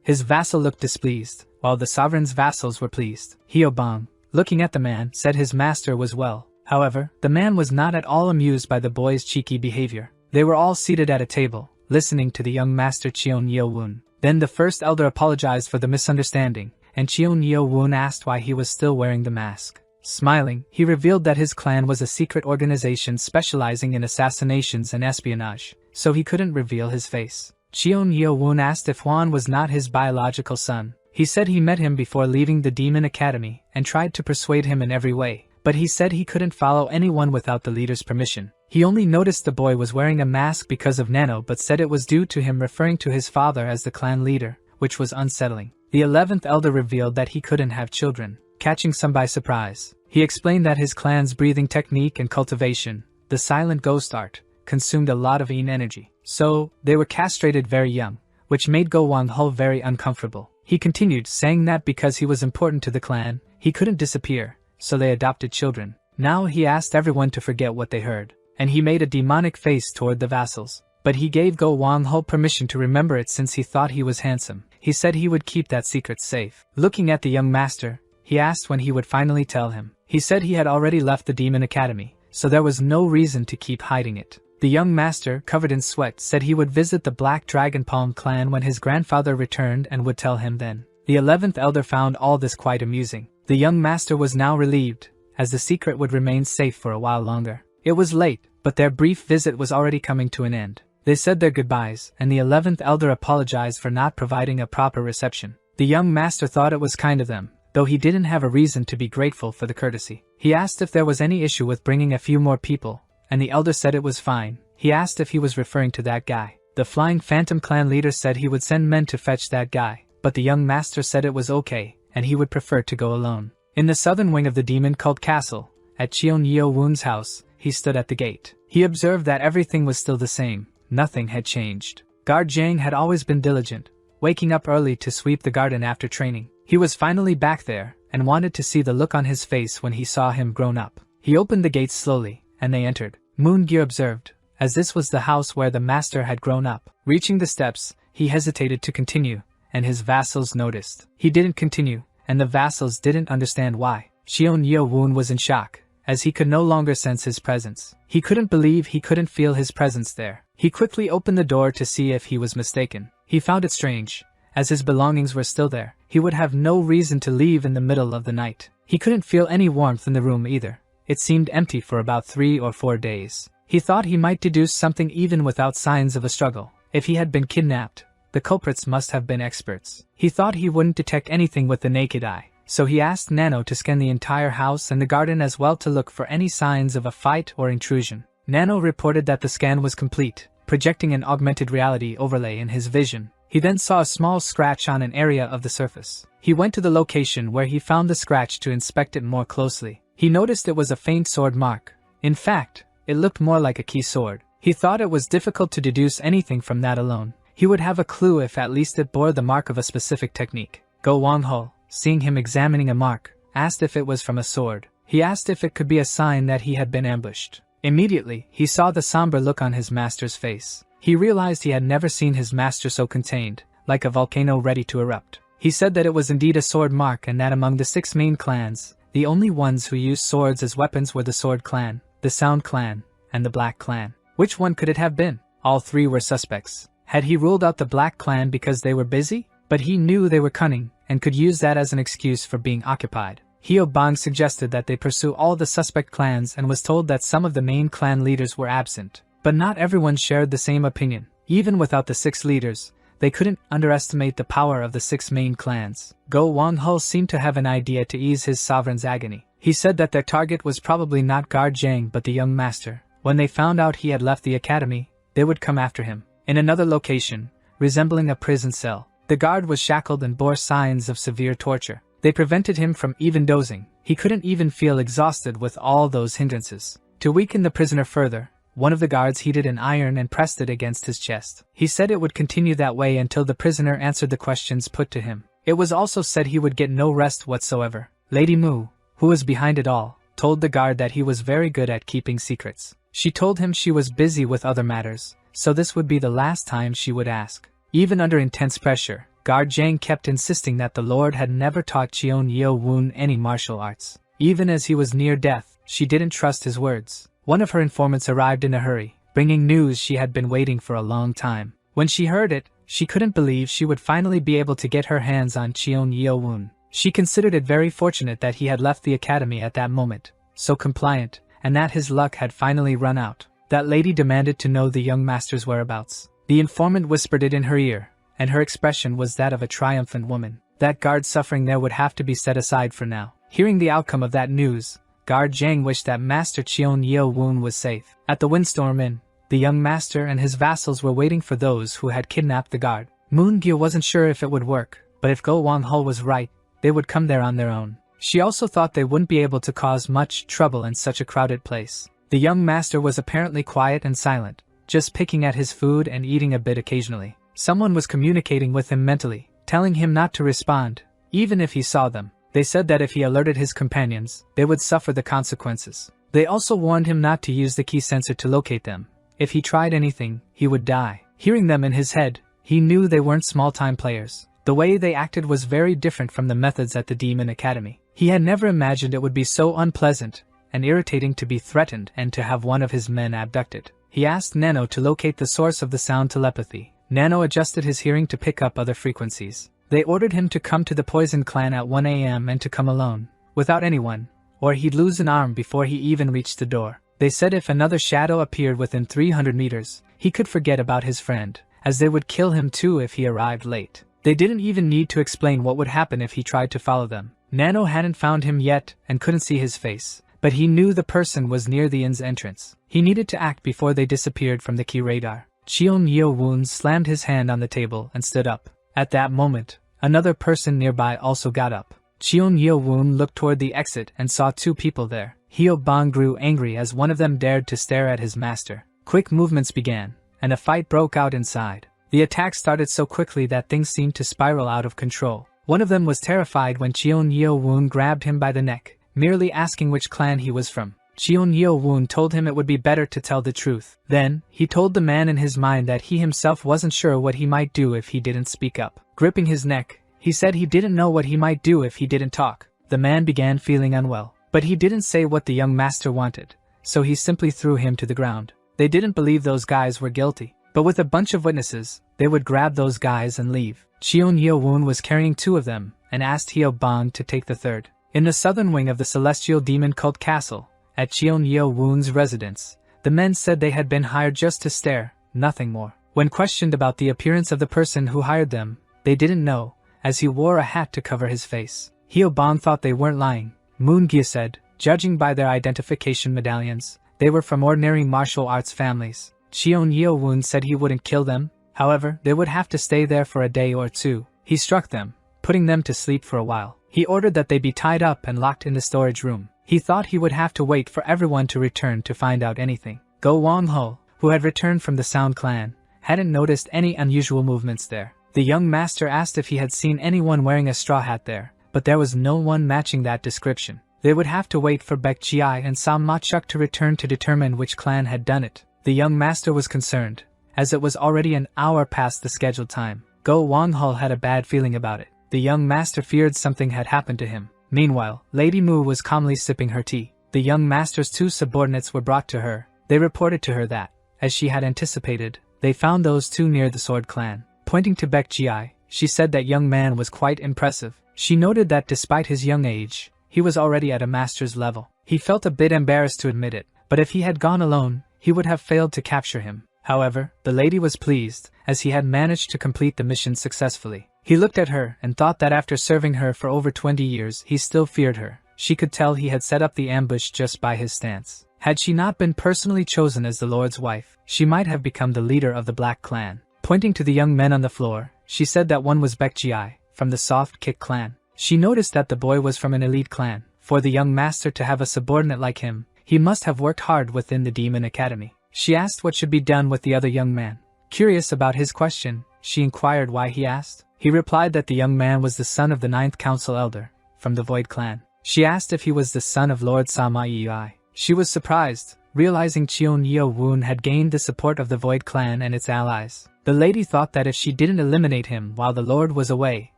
His vassal looked displeased, while the sovereign's vassals were pleased. Hyo-bang, looking at the man, said his master was well. However, the man was not at all amused by the boy's cheeky behavior. They were all seated at a table, listening to the young master Cheon Yeo-woon. Then the first elder apologized for the misunderstanding, and Cheon Yeo-woon asked why he was still wearing the mask. Smiling, he revealed that his clan was a secret organization specializing in assassinations and espionage, so he couldn't reveal his face. Cheon Yeo-woon asked if Hwan was not his biological son. He said he met him before leaving the Demon Academy and tried to persuade him in every way, but he said he couldn't follow anyone without the leader's permission. He only noticed the boy was wearing a mask because of Nano but said it was due to him referring to his father as the clan leader, which was unsettling. The 11th elder revealed that he couldn't have children, catching some by surprise. He explained that his clan's breathing technique and cultivation, the silent ghost art, consumed a lot of yin energy. So, they were castrated very young, which made Go Wang-ho very uncomfortable. He continued, saying that because he was important to the clan, he couldn't disappear, so they adopted children. Now he asked everyone to forget what they heard, and he made a demonic face toward the vassals. But he gave Go Wang-ho permission to remember it since he thought he was handsome. He said he would keep that secret safe. Looking at the young master, he asked when he would finally tell him. He said he had already left the Demon Academy, so there was no reason to keep hiding it. The young master, covered in sweat, said he would visit the Black Dragon Palm clan when his grandfather returned and would tell him then. The 11th elder found all this quite amusing. The young master was now relieved, as the secret would remain safe for a while longer. It was late, but their brief visit was already coming to an end. They said their goodbyes, and the 11th elder apologized for not providing a proper reception. The young master thought it was kind of them, though he didn't have a reason to be grateful for the courtesy. He asked if there was any issue with bringing a few more people, and the elder said it was fine. He asked if he was referring to that guy. The Flying Phantom clan leader said he would send men to fetch that guy, but the young master said it was okay, and he would prefer to go alone. In the southern wing of the demon cult castle, at Cheon Yeo-woon's house, he stood at the gate. He observed that everything was still the same. Nothing had changed. Guard Jang had always been diligent, waking up early to sweep the garden after training. He was finally back there, and wanted to see the look on his face when he saw him grown up. He opened the gates slowly, and they entered. Moon-gyu observed, as this was the house where the master had grown up. Reaching the steps, he hesitated to continue, and his vassals noticed. He didn't continue, and the vassals didn't understand why. Cheon Yeo-woon was in shock, as he could no longer sense his presence. He couldn't believe he couldn't feel his presence there. He quickly opened the door to see if he was mistaken. He found it strange, as his belongings were still there. He would have no reason to leave in the middle of the night. He couldn't feel any warmth in the room either. It seemed empty for about 3 or 4 days. He thought he might deduce something even without signs of a struggle. If he had been kidnapped, the culprits must have been experts. He thought he wouldn't detect anything with the naked eye, so he asked Nano to scan the entire house and the garden as well to look for any signs of a fight or intrusion. Nano reported that the scan was complete, projecting an augmented reality overlay in his vision. He then saw a small scratch on an area of the surface. He went to the location where he found the scratch to inspect it more closely. He noticed it was a faint sword mark. In fact, it looked more like a key sword. He thought it was difficult to deduce anything from that alone. He would have a clue if at least it bore the mark of a specific technique. Go Wang-ho, seeing him examining a mark, asked if it was from a sword. He asked if it could be a sign that he had been ambushed. Immediately, he saw the somber look on his master's face. He realized he had never seen his master so contained, like a volcano ready to erupt. He said that it was indeed a sword mark and that among the 6 main clans, the only ones who used swords as weapons were the Sword Clan, the Sound Clan, and the Black Clan. Which one could it have been? All 3 were suspects. Had he ruled out the Black Clan because they were busy? But he knew they were cunning, and could use that as an excuse for being occupied. Hyo-bang suggested that they pursue all the suspect clans and was told that some of the main clan leaders were absent. But not everyone shared the same opinion. Even without the 6 leaders, they couldn't underestimate the power of the 6 main clans. Go Wang-ho seemed to have an idea to ease his sovereign's agony. He said that their target was probably not Guard Zhang but the young master. When they found out he had left the academy, they would come after him. In another location, resembling a prison cell, the guard was shackled and bore signs of severe torture. They prevented him from even dozing. He couldn't even feel exhausted with all those hindrances. To weaken the prisoner further, one of the guards heated an iron and pressed it against his chest. He said it would continue that way until the prisoner answered the questions put to him. It was also said he would get no rest whatsoever. Lady Mu, who was behind it all, told the guard that he was very good at keeping secrets. She told him she was busy with other matters, so this would be the last time she would ask. Even under intense pressure, Guard Zhang kept insisting that the Lord had never taught Cheon Yeo-woon any martial arts. Even as he was near death, she didn't trust his words. One of her informants arrived in a hurry, bringing news she had been waiting for a long time. When she heard it, she couldn't believe she would finally be able to get her hands on Cheon Yeo-woon. She considered it very fortunate that he had left the academy at that moment, so compliant, and that his luck had finally run out. That lady demanded to know the young master's whereabouts. The informant whispered it in her ear, and her expression was that of a triumphant woman. That guard's suffering there would have to be set aside for now. Hearing the outcome of that news, Guard Zhang wished that Master Cheon Yeo-woon was safe. At the Windstorm Inn, the young master and his vassals were waiting for those who had kidnapped the guard. Moon-gyu wasn't sure if it would work, but if Go Wang-ho was right, they would come there on their own. She also thought they wouldn't be able to cause much trouble in such a crowded place. The young master was apparently quiet and silent, just picking at his food and eating a bit occasionally. Someone was communicating with him mentally, telling him not to respond, even if he saw them. They said that if he alerted his companions, they would suffer the consequences. They also warned him not to use the key sensor to locate them. If he tried anything, he would die. Hearing them in his head, he knew they weren't small-time players. The way they acted was very different from the methods at the Demon Academy. He had never imagined it would be so unpleasant and irritating to be threatened and to have one of his men abducted. He asked Nano to locate the source of the sound telepathy. Nano adjusted his hearing to pick up other frequencies. They ordered him to come to the Poison Clan at 1 a.m. and to come alone, without anyone, or he'd lose an arm before he even reached the door. They said if another shadow appeared within 300 meters, he could forget about his friend, as they would kill him too if he arrived late. They didn't even need to explain what would happen if he tried to follow them. Nano hadn't found him yet and couldn't see his face, but he knew the person was near the inn's entrance. He needed to act before they disappeared from the key radar. Cheon Yeo-woon slammed his hand on the table and stood up. At that moment, another person nearby also got up. Cheon Yeo-woon looked toward the exit and saw 2 people there. Hyo-bang grew angry as one of them dared to stare at his master. Quick movements began, and a fight broke out inside. The attack started so quickly that things seemed to spiral out of control. One of them was terrified when Cheon Yeo-woon grabbed him by the neck, merely asking which clan he was from. Cheon Yeo-woon told him it would be better to tell the truth. Then, he told the man in his mind that he himself wasn't sure what he might do if he didn't speak up. Gripping his neck, he said he didn't know what he might do if he didn't talk. The man began feeling unwell, but he didn't say what the young master wanted, so he simply threw him to the ground. They didn't believe those guys were guilty, but with a bunch of witnesses, they would grab those guys and leave. Cheon Yeo-woon was carrying 2 of them, and asked Hyo-bang to take the third. In the southern wing of the Celestial Demon Cult Castle, at Cheon Yeo-woon's residence, the men said they had been hired just to stare, nothing more. When questioned about the appearance of the person who hired them, they didn't know, as he wore a hat to cover his face. Hyo-bong thought they weren't lying. Moon-gye said, judging by their identification medallions, they were from ordinary martial arts families. Cheon Yeo-woon said he wouldn't kill them, however, they would have to stay there for a day or two. He struck them, putting them to sleep for a while. He ordered that they be tied up and locked in the storage room. He thought he would have to wait for everyone to return to find out anything. Go Wong-ho, who had returned from the Sound clan, hadn't noticed any unusual movements there. The young master asked if he had seen anyone wearing a straw hat there, but there was no one matching that description. They would have to wait for Baek Ji-ai and Sam Ma-chuk to return to determine which clan had done it. The young master was concerned, as it was already an hour past the scheduled time. Go Wong-ho had a bad feeling about it. The young master feared something had happened to him. Meanwhile, Lady Mu was calmly sipping her tea. The young master's two subordinates were brought to her. They reported to her that, as she had anticipated, they found those two near the Sword Clan. Pointing to Baek Ji-ai, she said that young man was quite impressive. She noted that despite his young age, he was already at a master's level. He felt a bit embarrassed to admit it, but if he had gone alone, he would have failed to capture him. However, the lady was pleased, as he had managed to complete the mission successfully. He looked at her and thought that after serving her for over 20 years, he still feared her. She could tell he had set up the ambush just by his stance. Had she not been personally chosen as the Lord's wife, she might have become the leader of the Black Clan. Pointing to the young men on the floor, she said that one was Baek Ji-ai, from the Soft Kick Clan. She noticed that the boy was from an elite clan. For the young master to have a subordinate like him, he must have worked hard within the Demon Academy. She asked what should be done with the other young man. Curious about his question, she inquired why he asked. He replied that the young man was the son of the 9th Council Elder, from the Void Clan. She asked if he was the son of Lord Sama-ei. She was surprised, realizing Cheon Yeo-woon had gained the support of the Void Clan and its allies. The lady thought that if she didn't eliminate him while the Lord was away,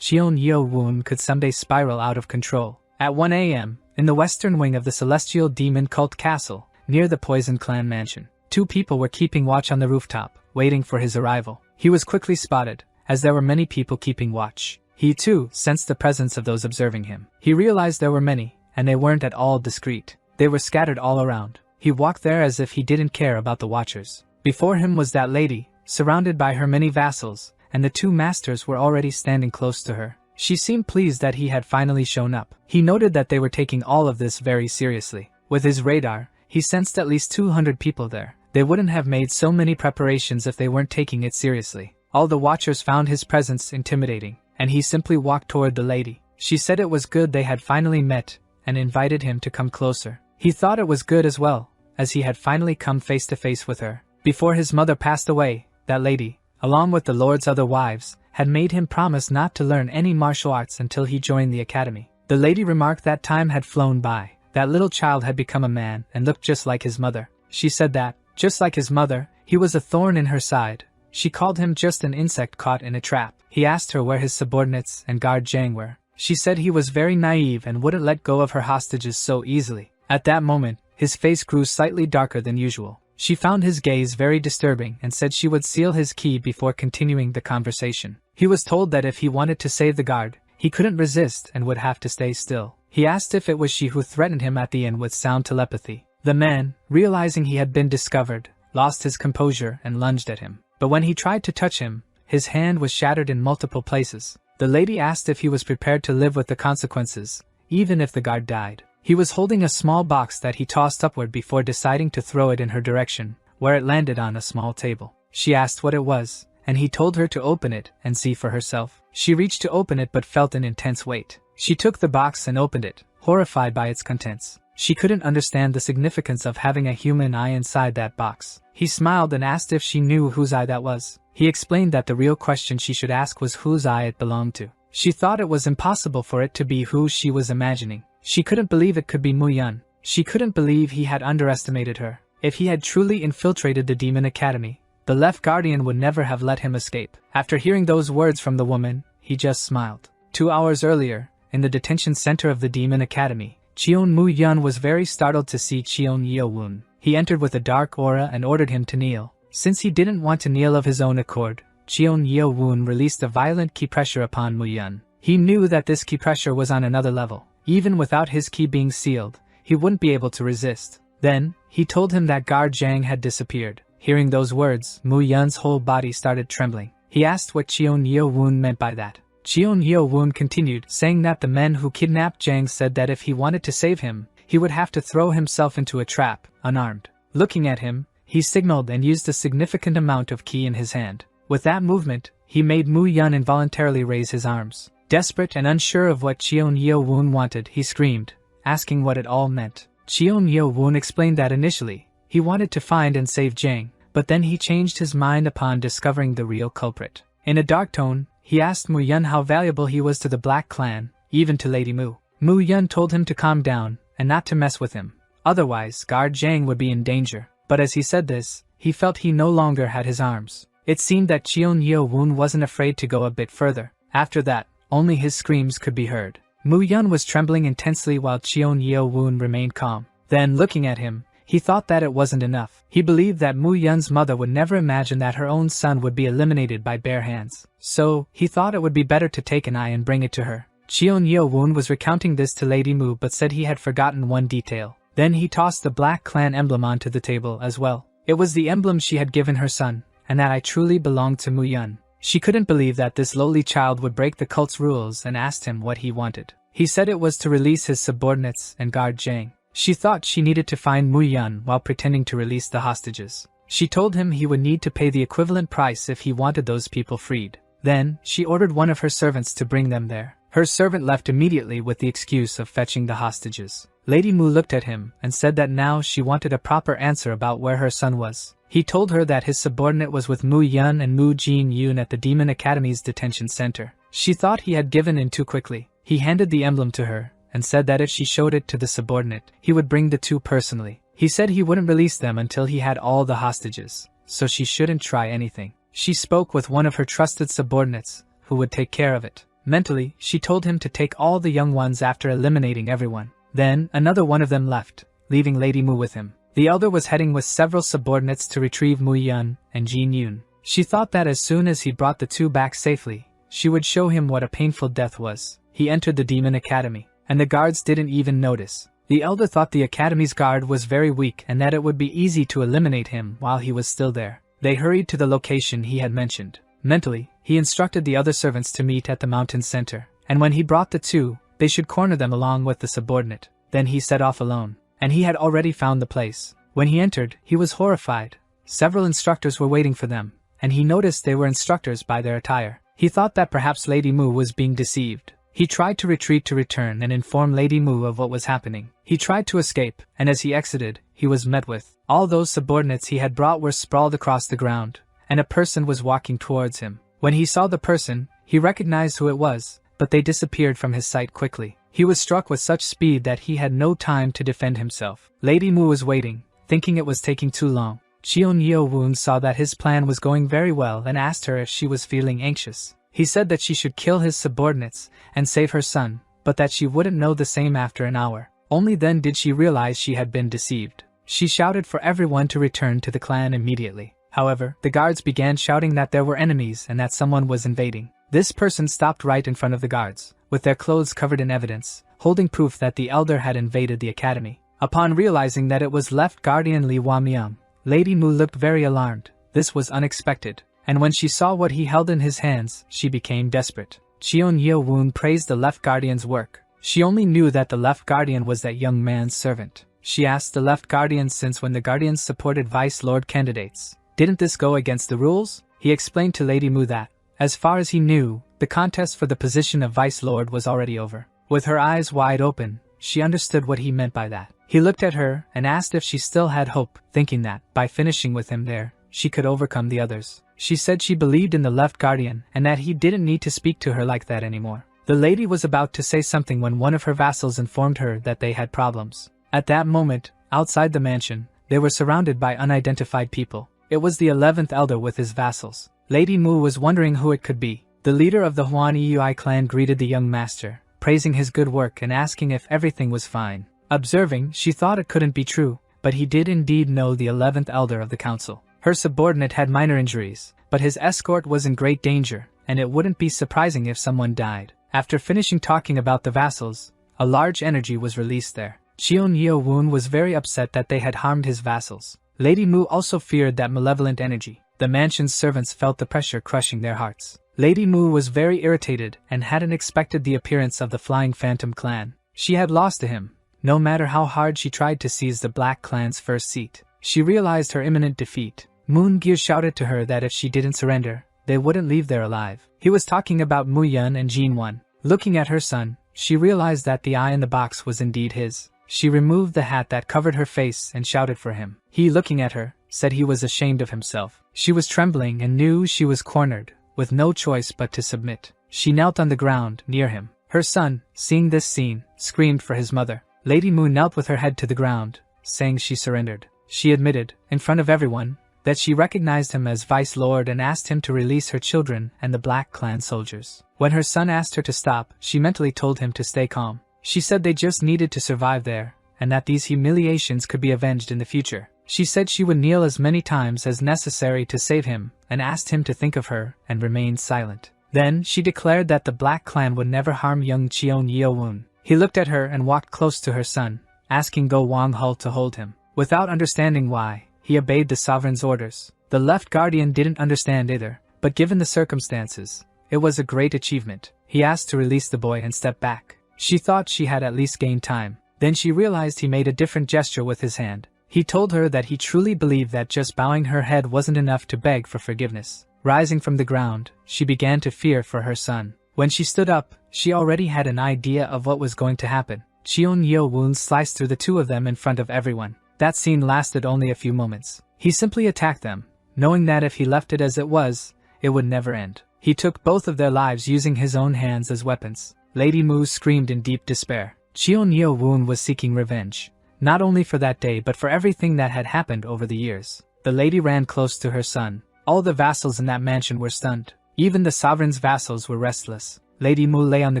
Cheon Yeo-woon could someday spiral out of control. At 1 a.m., in the western wing of the Celestial Demon Cult Castle, near the Poison Clan mansion, two people were keeping watch on the rooftop, waiting for his arrival. He was quickly spotted, as there were many people keeping watch. He too sensed the presence of those observing him. He realized there were many, and they weren't at all discreet. They were scattered all around. He walked there as if he didn't care about the watchers. Before him was that lady, surrounded by her many vassals, and the two masters were already standing close to her. She seemed pleased that he had finally shown up. He noted that they were taking all of this very seriously. With his radar, he sensed at least 200 people there. They wouldn't have made so many preparations if they weren't taking it seriously. All the watchers found his presence intimidating, and he simply walked toward the lady. She said it was good they had finally met, and invited him to come closer. He thought it was good as well, as he had finally come face to face with her. Before his mother passed away, that lady, along with the Lord's other wives, had made him promise not to learn any martial arts until he joined the academy. The lady remarked that time had flown by. That little child had become a man and looked just like his mother. She said that, just like his mother, he was a thorn in her side. She called him just an insect caught in a trap. He asked her where his subordinates and guard Jang were. She said he was very naive and wouldn't let go of her hostages so easily. At that moment, his face grew slightly darker than usual. She found his gaze very disturbing and said she would seal his key before continuing the conversation. He was told that if he wanted to save the guard, he couldn't resist and would have to stay still. He asked if it was she who threatened him at the inn with sound telepathy. The man, realizing he had been discovered, lost his composure and lunged at him. But when he tried to touch him, his hand was shattered in multiple places. The lady asked if he was prepared to live with the consequences, even if the guard died. He was holding a small box that he tossed upward before deciding to throw it in her direction, where it landed on a small table. She asked what it was, and he told her to open it and see for herself. She reached to open it but felt an intense weight. She took the box and opened it, horrified by its contents. She couldn't understand the significance of having a human eye inside that box. He smiled and asked if she knew whose eye that was. He explained that the real question she should ask was whose eye it belonged to. She thought it was impossible for it to be who she was imagining. She couldn't believe it could be Mujian. She couldn't believe he had underestimated her. If he had truly infiltrated the Demon Academy, the Left Guardian would never have let him escape. After hearing those words from the woman, he just smiled. 2 hours earlier, in the detention center of the Demon Academy, Cheon Mujian was very startled to see Cheon Yeo-woon. He entered with a dark aura and ordered him to kneel. Since he didn't want to kneel of his own accord, Cheon Yeo-woon released a violent ki pressure upon Mujian. He knew that this ki pressure was on another level. Even without his ki being sealed, he wouldn't be able to resist. Then, he told him that guard Jang had disappeared. Hearing those words, Mujian's whole body started trembling. He asked what Cheon Yeo-woon meant by that. Cheon Yeo-woon continued, saying that the men who kidnapped Jang said that if he wanted to save him, he would have to throw himself into a trap, unarmed. Looking at him, he signaled and used a significant amount of ki in his hand. With that movement, he made Mujian involuntarily raise his arms. Desperate and unsure of what Cheon Yeo-woon wanted, he screamed, asking what it all meant. Cheon Yeo-woon explained that initially, he wanted to find and save Jang, but then he changed his mind upon discovering the real culprit. In a dark tone, he asked Mujian how valuable he was to the Black Clan, even to Lady Mu. Mujian told him to calm down, and not to mess with him. Otherwise, guard Jang would be in danger. But as he said this, he felt he no longer had his arms. It seemed that Cheon Yeo-woon wasn't afraid to go a bit further. After that, only his screams could be heard. Mujian was trembling intensely while Cheon Yeo-woon remained calm. Then, looking at him, he thought that it wasn't enough. He believed that Mujian's mother would never imagine that her own son would be eliminated by bare hands. So, he thought it would be better to take an eye and bring it to her. Cheon Yeo-woon was recounting this to Lady Mu but said he had forgotten one detail. Then he tossed the Black Clan emblem onto the table as well. It was the emblem she had given her son, and that I truly belonged to Mujian. She couldn't believe that this lowly child would break the cult's rules and asked him what he wanted. He said it was to release his subordinates and guard Jang. She thought she needed to find Mujian while pretending to release the hostages. She told him he would need to pay the equivalent price if he wanted those people freed. Then, she ordered one of her servants to bring them there. Her servant left immediately with the excuse of fetching the hostages. Lady Mu looked at him and said that now she wanted a proper answer about where her son was. He told her that his subordinate was with Mujian and Mu Jin-yoon at the Demon Academy's detention center. She thought he had given in too quickly. He handed the emblem to her and said that if she showed it to the subordinate, he would bring the two personally. He said he wouldn't release them until he had all the hostages, so she shouldn't try anything. She spoke with one of her trusted subordinates, who would take care of it. Mentally, she told him to take all the young ones after eliminating everyone. Then, another one of them left, leaving Lady Mu with him. The elder was heading with several subordinates to retrieve Mujian and Jin-yoon. She thought that as soon as he brought the two back safely, she would show him what a painful death was. He entered the Demon Academy, and the guards didn't even notice. The elder thought the Academy's guard was very weak and that it would be easy to eliminate him while he was still there. They hurried to the location he had mentioned. Mentally, he instructed the other servants to meet at the mountain center, and when he brought the two, they should corner them along with the subordinate. Then he set off alone, and he had already found the place. When he entered, he was horrified. Several instructors were waiting for them, and he noticed they were instructors by their attire. He thought that perhaps Lady Mu was being deceived. He tried to retreat to return and inform Lady Mu of what was happening. He tried to escape, and as he exited, he was met with all those subordinates he had brought were sprawled across the ground, and a person was walking towards him. When he saw the person, he recognized who it was, but they disappeared from his sight quickly. He was struck with such speed that he had no time to defend himself. Lady Mu was waiting, thinking it was taking too long. Cheon Yeo-woon saw that his plan was going very well and asked her if she was feeling anxious. He said that she should kill his subordinates and save her son, but that she wouldn't know the same after an hour. Only then did she realize she had been deceived. She shouted for everyone to return to the clan immediately. However, the guards began shouting that there were enemies and that someone was invading. This person stopped right in front of the guards, with their clothes covered in evidence, holding proof that the elder had invaded the academy. Upon realizing that it was left guardian Lee Wamyang, Lady Mu looked very alarmed. This was unexpected, and when she saw what he held in his hands, she became desperate. Cheon Yeo-woon praised the left guardian's work. She only knew that the left guardian was that young man's servant. She asked the left guardian since when the guardians supported vice lord candidates, didn't this go against the rules? He explained to Lady Mu that, as far as he knew, the contest for the position of vice lord was already over. With her eyes wide open, she understood what he meant by that. He looked at her and asked if she still had hope, thinking that, by finishing with him there, she could overcome the others. She said she believed in the left guardian and that he didn't need to speak to her like that anymore. The lady was about to say something when one of her vassals informed her that they had problems. At that moment, outside the mansion, they were surrounded by unidentified people. It was the 11th elder with his vassals. Lady Mu was wondering who it could be. The leader of the Hwan Eui clan greeted the young master, praising his good work and asking if everything was fine. Observing, she thought it couldn't be true, but he did indeed know the 11th elder of the council. Her subordinate had minor injuries, but his escort was in great danger, and it wouldn't be surprising if someone died. After finishing talking about the vassals, a large energy was released there. Cheon Yeo-woon was very upset that they had harmed his vassals. Lady Mu also feared that malevolent energy. The mansion's servants felt the pressure crushing their hearts. Lady Mu was very irritated and hadn't expected the appearance of the Flying Phantom clan. She had lost to him, no matter how hard she tried to seize the Black clan's first seat. She realized her imminent defeat. Moon Gear shouted to her that if she didn't surrender, they wouldn't leave there alive. He was talking about Mujian and Jinwon. Looking at her son, she realized that the eye in the box was indeed his. She removed the hat that covered her face and shouted for him. He, looking at her, said he was ashamed of himself. She was trembling and knew she was cornered, with no choice but to submit. She knelt on the ground near him. Her son, seeing this scene, screamed for his mother. Lady Mu knelt with her head to the ground, saying she surrendered. She admitted, in front of everyone, that she recognized him as Vice Lord and asked him to release her children and the Black clan soldiers. When her son asked her to stop, she mentally told him to stay calm. She said they just needed to survive there, and that these humiliations could be avenged in the future. She said she would kneel as many times as necessary to save him, and asked him to think of her and remain silent. Then, she declared that the Black clan would never harm young Cheon Yeowoon. He looked at her and walked close to her son, asking Go Wang Hul to hold him. Without understanding why, he obeyed the sovereign's orders. The left guardian didn't understand either, but given the circumstances, it was a great achievement. He asked to release the boy and step back. She thought she had at least gained time. Then she realized he made a different gesture with his hand. He told her that he truly believed that just bowing her head wasn't enough to beg for forgiveness. Rising from the ground, she began to fear for her son. When she stood up, she already had an idea of what was going to happen. Cheon Yeowoon sliced through the two of them in front of everyone. That scene lasted only a few moments. He simply attacked them, knowing that if he left it as it was, it would never end. He took both of their lives using his own hands as weapons. Lady Mu screamed in deep despair. Cheon Yeowoon was seeking revenge, not only for that day but for everything that had happened over the years. The lady ran close to her son. All the vassals in that mansion were stunned. Even the sovereign's vassals were restless. Lady Mu lay on the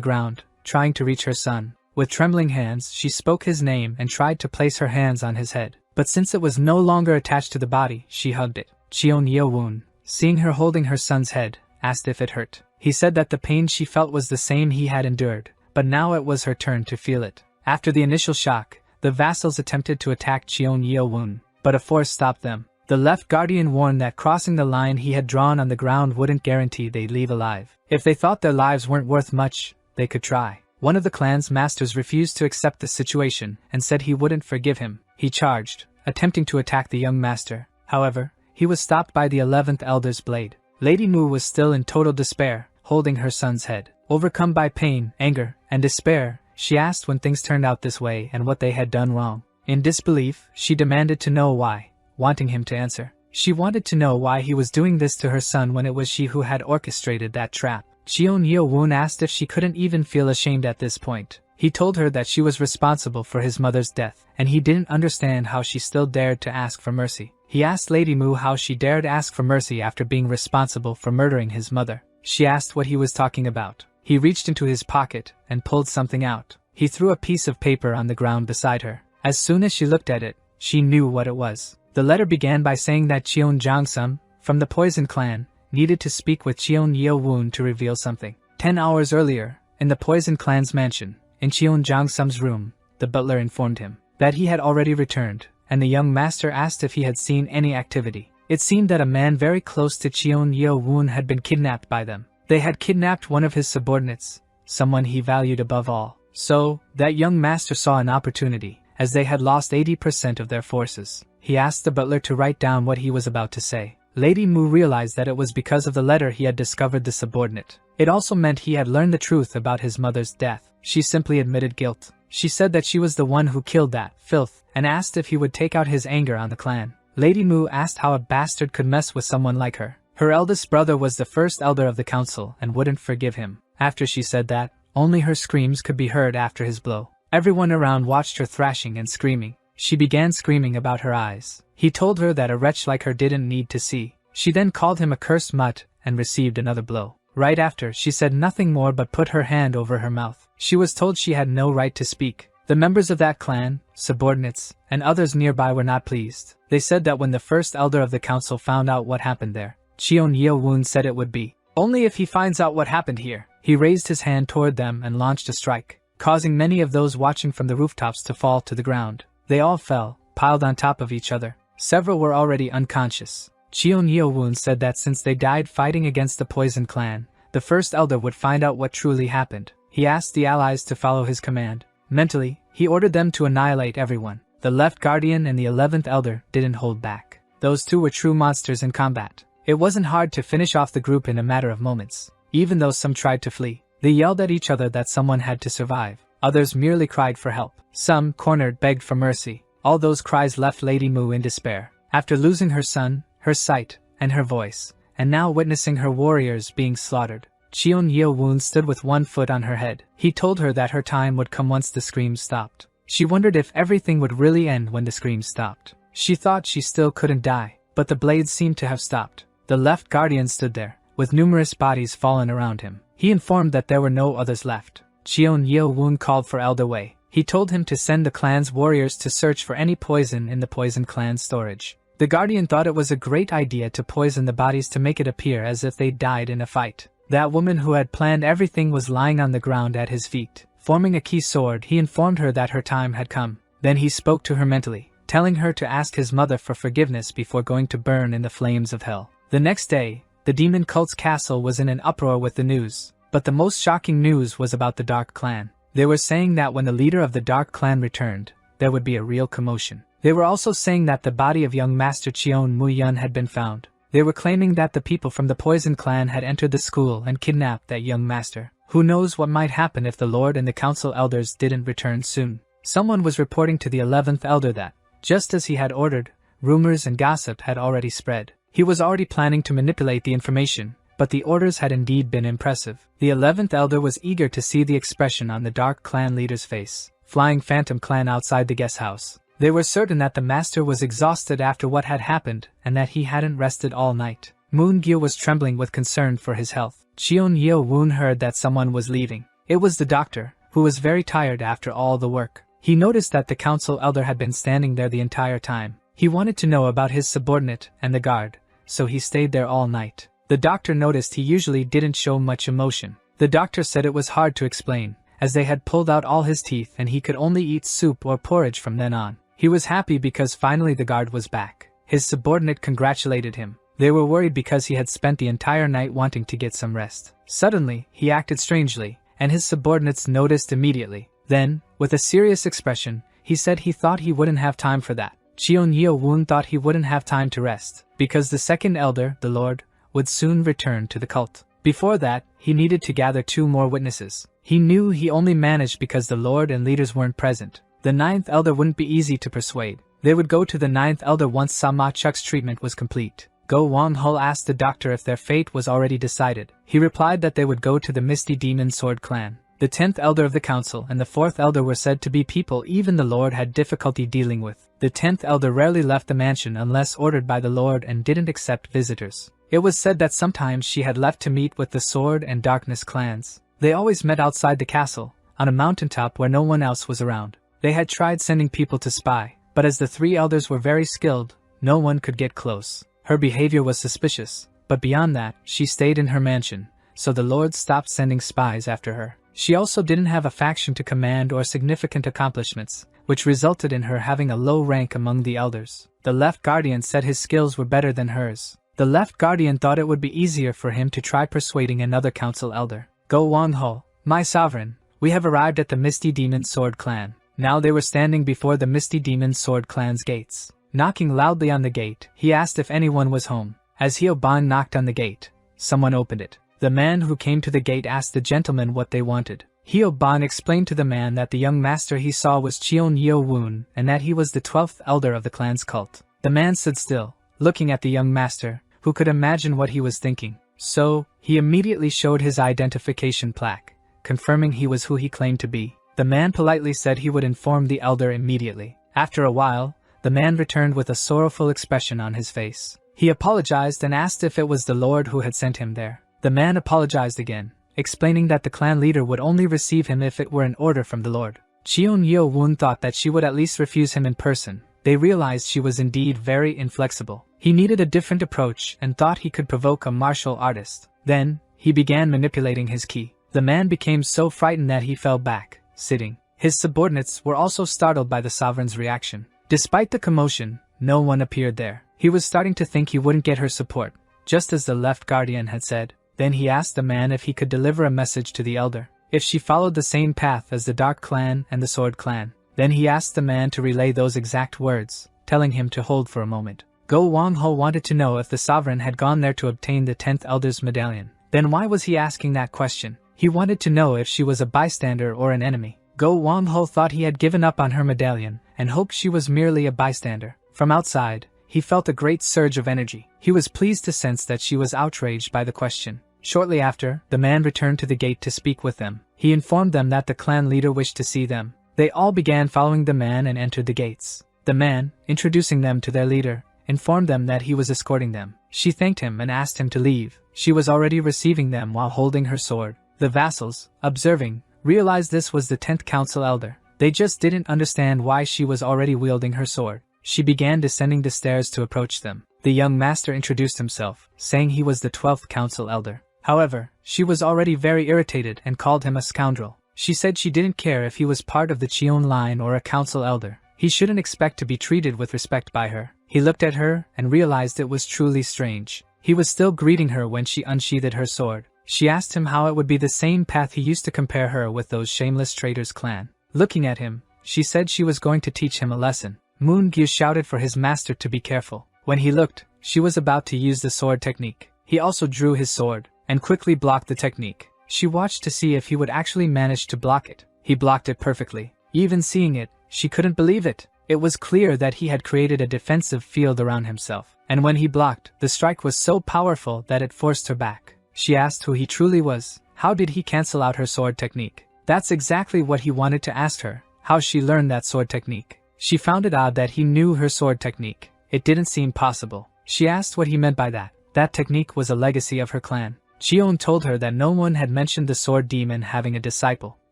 ground, trying to reach her son. With trembling hands, she spoke his name and tried to place her hands on his head. But since it was no longer attached to the body, she hugged it. Cheon Yeowoon, seeing her holding her son's head, asked if it hurt. He said that the pain she felt was the same he had endured, but now it was her turn to feel it. After the initial shock, the vassals attempted to attack Cheon Yeowoon, but a force stopped them. The left guardian warned that crossing the line he had drawn on the ground wouldn't guarantee they'd leave alive. If they thought their lives weren't worth much, they could try. One of the clan's masters refused to accept the situation and said he wouldn't forgive him. He charged, attempting to attack the young master. However, he was stopped by the 11th Elder's blade. Lady Mu was still in total despair, holding her son's head. Overcome by pain, anger, and despair, she asked when things turned out this way and what they had done wrong. In disbelief, she demanded to know why, wanting him to answer. She wanted to know why he was doing this to her son when it was she who had orchestrated that trap. Cheon Yeowoon asked if she couldn't even feel ashamed at this point. He told her that she was responsible for his mother's death, and he didn't understand how she still dared to ask for mercy. He asked Lady Mu how she dared ask for mercy after being responsible for murdering his mother. She asked what he was talking about. He reached into his pocket and pulled something out. He threw a piece of paper on the ground beside her. As soon as she looked at it, she knew what it was. The letter began by saying that Cheon Jangsum, from the Poison Clan, needed to speak with Cheon Yeowoon to reveal something. 10 hours earlier, in the Poison Clan's mansion, in Cheon Jangsum's room, the butler informed him that he had already returned, and the young master asked if he had seen any activity. It seemed that a man very close to Cheon Yeowoon had been kidnapped by them. They had kidnapped one of his subordinates, someone he valued above all. So, that young master saw an opportunity, as they had lost 80% of their forces. He asked the butler to write down what he was about to say. Lady Mu realized that it was because of the letter he had discovered the subordinate. It also meant he had learned the truth about his mother's death. She simply admitted guilt. She said that she was the one who killed that filth, and asked if he would take out his anger on the clan. Lady Mu asked how a bastard could mess with someone like her. Her eldest brother was the first elder of the council and wouldn't forgive him. After she said that, only her screams could be heard after his blow. Everyone around watched her thrashing and screaming. She began screaming about her eyes. He told her that a wretch like her didn't need to see. She then called him a cursed mutt and received another blow. Right after, she said nothing more but put her hand over her mouth. She was told she had no right to speak. The members of that clan, subordinates, and others nearby were not pleased. They said that when the first elder of the council found out what happened there, Cheon Yeowoon said it would be only if he finds out what happened here. He raised his hand toward them and launched a strike, causing many of those watching from the rooftops to fall to the ground. They all fell, piled on top of each other. Several were already unconscious. Cheon Yeowoon said that since they died fighting against the Poison Clan, the first elder would find out what truly happened. He asked the allies to follow his command. Mentally, he ordered them to annihilate everyone. The left guardian and the 11th elder didn't hold back. Those two were true monsters in combat. It wasn't hard to finish off the group in a matter of moments. Even though some tried to flee, they yelled at each other that someone had to survive. Others merely cried for help. Some, cornered, begged for mercy. All those cries left Lady Mu in despair. After losing her son, her sight, and her voice, and now witnessing her warriors being slaughtered, Cheon Yeo-woon stood with one foot on her head. He told her that her time would come once the screams stopped. She wondered if everything would really end when the screams stopped. She thought she still couldn't die, but the blades seemed to have stopped. The left guardian stood there, with numerous bodies fallen around him. He informed that there were no others left. Cheon Yeo-woon called for Elder Wei. He told him to send the clan's warriors to search for any poison in the poison clan's storage. The guardian thought it was a great idea to poison the bodies to make it appear as if they died in a fight. That woman who had planned everything was lying on the ground at his feet. Forming a key sword, he informed her that her time had come. Then he spoke to her mentally, telling her to ask his mother for forgiveness before going to burn in the flames of hell. The next day, the demon cult's castle was in an uproar with the news. But the most shocking news was about the Dark Clan. They were saying that when the leader of the Dark Clan returned, there would be a real commotion. They were also saying that the body of young Master Cheon Mujian had been found. They were claiming that the people from the Poison Clan had entered the school and kidnapped that young master. Who knows what might happen if the Lord and the Council Elders didn't return soon. Someone was reporting to the 11th Elder that, just as he had ordered, rumors and gossip had already spread. He was already planning to manipulate the information, but the orders had indeed been impressive. The 11th Elder was eager to see the expression on the Dark Clan leader's face. Flying Phantom Clan outside the guest house. They were certain that the master was exhausted after what had happened and that he hadn't rested all night. Moon-gyo was trembling with concern for his health. Cheon Yeo-woon heard that someone was leaving. It was the doctor, who was very tired after all the work. He noticed that the council elder had been standing there the entire time. He wanted to know about his subordinate and the guard, so he stayed there all night. The doctor noticed he usually didn't show much emotion. The doctor said it was hard to explain, as they had pulled out all his teeth and he could only eat soup or porridge from then on. He was happy because finally the guard was back. His subordinate congratulated him. They were worried because he had spent the entire night wanting to get some rest. Suddenly, he acted strangely, and his subordinates noticed immediately. Then, with a serious expression, he said he thought he wouldn't have time for that. Cheon Yeo-woon thought he wouldn't have time to rest, because the second elder, the Lord, would soon return to the cult. Before that, he needed to gather 2 more witnesses. He knew he only managed because the Lord and leaders weren't present. The 9th elder wouldn't be easy to persuade. They would go to the 9th elder once Sama-chuk's treatment was complete. Go Wang-hul asked the doctor if their fate was already decided. He replied that they would go to the Misty Demon Sword clan. The 10th elder of the council and the 4th elder were said to be people even the Lord had difficulty dealing with. The 10th elder rarely left the mansion unless ordered by the Lord and didn't accept visitors. It was said that sometimes she had left to meet with the Sword and Darkness clans. They always met outside the castle, on a mountaintop where no one else was around. They had tried sending people to spy, but as the 3 elders were very skilled, no one could get close. Her behavior was suspicious, but beyond that, she stayed in her mansion, so the Lord stopped sending spies after her. She also didn't have a faction to command or significant accomplishments, which resulted in her having a low rank among the elders. The left guardian said his skills were better than hers. The left guardian thought it would be easier for him to try persuading another council elder. Go Wang-ho, my sovereign, we have arrived at the Misty Demon Sword clan. Now they were standing before the Misty Demon Sword clan's gates. Knocking loudly on the gate, he asked if anyone was home. As Hyo-ban knocked on the gate, someone opened it. The man who came to the gate asked the gentleman what they wanted. Hyo-ban explained to the man that the young master he saw was Cheon Yeo-woon and that he was the 12th elder of the clan's cult. The man stood still, looking at the young master, who could imagine what he was thinking. So, he immediately showed his identification plaque, confirming he was who he claimed to be. The man politely said he would inform the elder immediately. After a while, the man returned with a sorrowful expression on his face. He apologized and asked if it was the Lord who had sent him there. The man apologized again, explaining that the clan leader would only receive him if it were an order from the Lord. Cheon Yeo-woon thought that she would at least refuse him in person. They realized she was indeed very inflexible. He needed a different approach and thought he could provoke a martial artist. Then, he began manipulating his ki. The man became so frightened that he fell back, sitting. His subordinates were also startled by the sovereign's reaction. Despite the commotion, no one appeared there. He was starting to think he wouldn't get her support, just as the left guardian had said. Then he asked the man if he could deliver a message to the elder, if she followed the same path as the Dark Clan and the Sword Clan. Then he asked the man to relay those exact words, telling him to hold for a moment. Go Wang-ho wanted to know if the sovereign had gone there to obtain the 10th Elder's medallion. Then why was he asking that question? He wanted to know if she was a bystander or an enemy. Go Wang-ho thought he had given up on her medallion, and hoped she was merely a bystander. From outside, he felt a great surge of energy. He was pleased to sense that she was outraged by the question. Shortly after, the man returned to the gate to speak with them. He informed them that the clan leader wished to see them. They all began following the man and entered the gates. The man, introducing them to their leader, informed them that he was escorting them. She thanked him and asked him to leave. She was already receiving them while holding her sword. The vassals, observing, realized this was the 10th council elder. They just didn't understand why she was already wielding her sword. She began descending the stairs to approach them. The young master introduced himself, saying he was the 12th council elder. However, she was already very irritated and called him a scoundrel. She said she didn't care if he was part of the Cheon line or a council elder. He shouldn't expect to be treated with respect by her. He looked at her and realized it was truly strange. He was still greeting her when she unsheathed her sword. She asked him how it would be the same path he used to compare her with those shameless traitors' clan. Looking at him, she said she was going to teach him a lesson. Moon-gyu shouted for his master to be careful. When he looked, she was about to use the sword technique. He also drew his sword and quickly blocked the technique. She watched to see if he would actually manage to block it. He blocked it perfectly. Even seeing it, she couldn't believe it. It was clear that he had created a defensive field around himself. And when he blocked, the strike was so powerful that it forced her back. She asked who he truly was. How did he cancel out her sword technique? That's exactly what he wanted to ask her, how she learned that sword technique. She found it odd that he knew her sword technique. It didn't seem possible. She asked what he meant by that. That technique was a legacy of her clan. Cheon told her that no one had mentioned the sword demon having a disciple.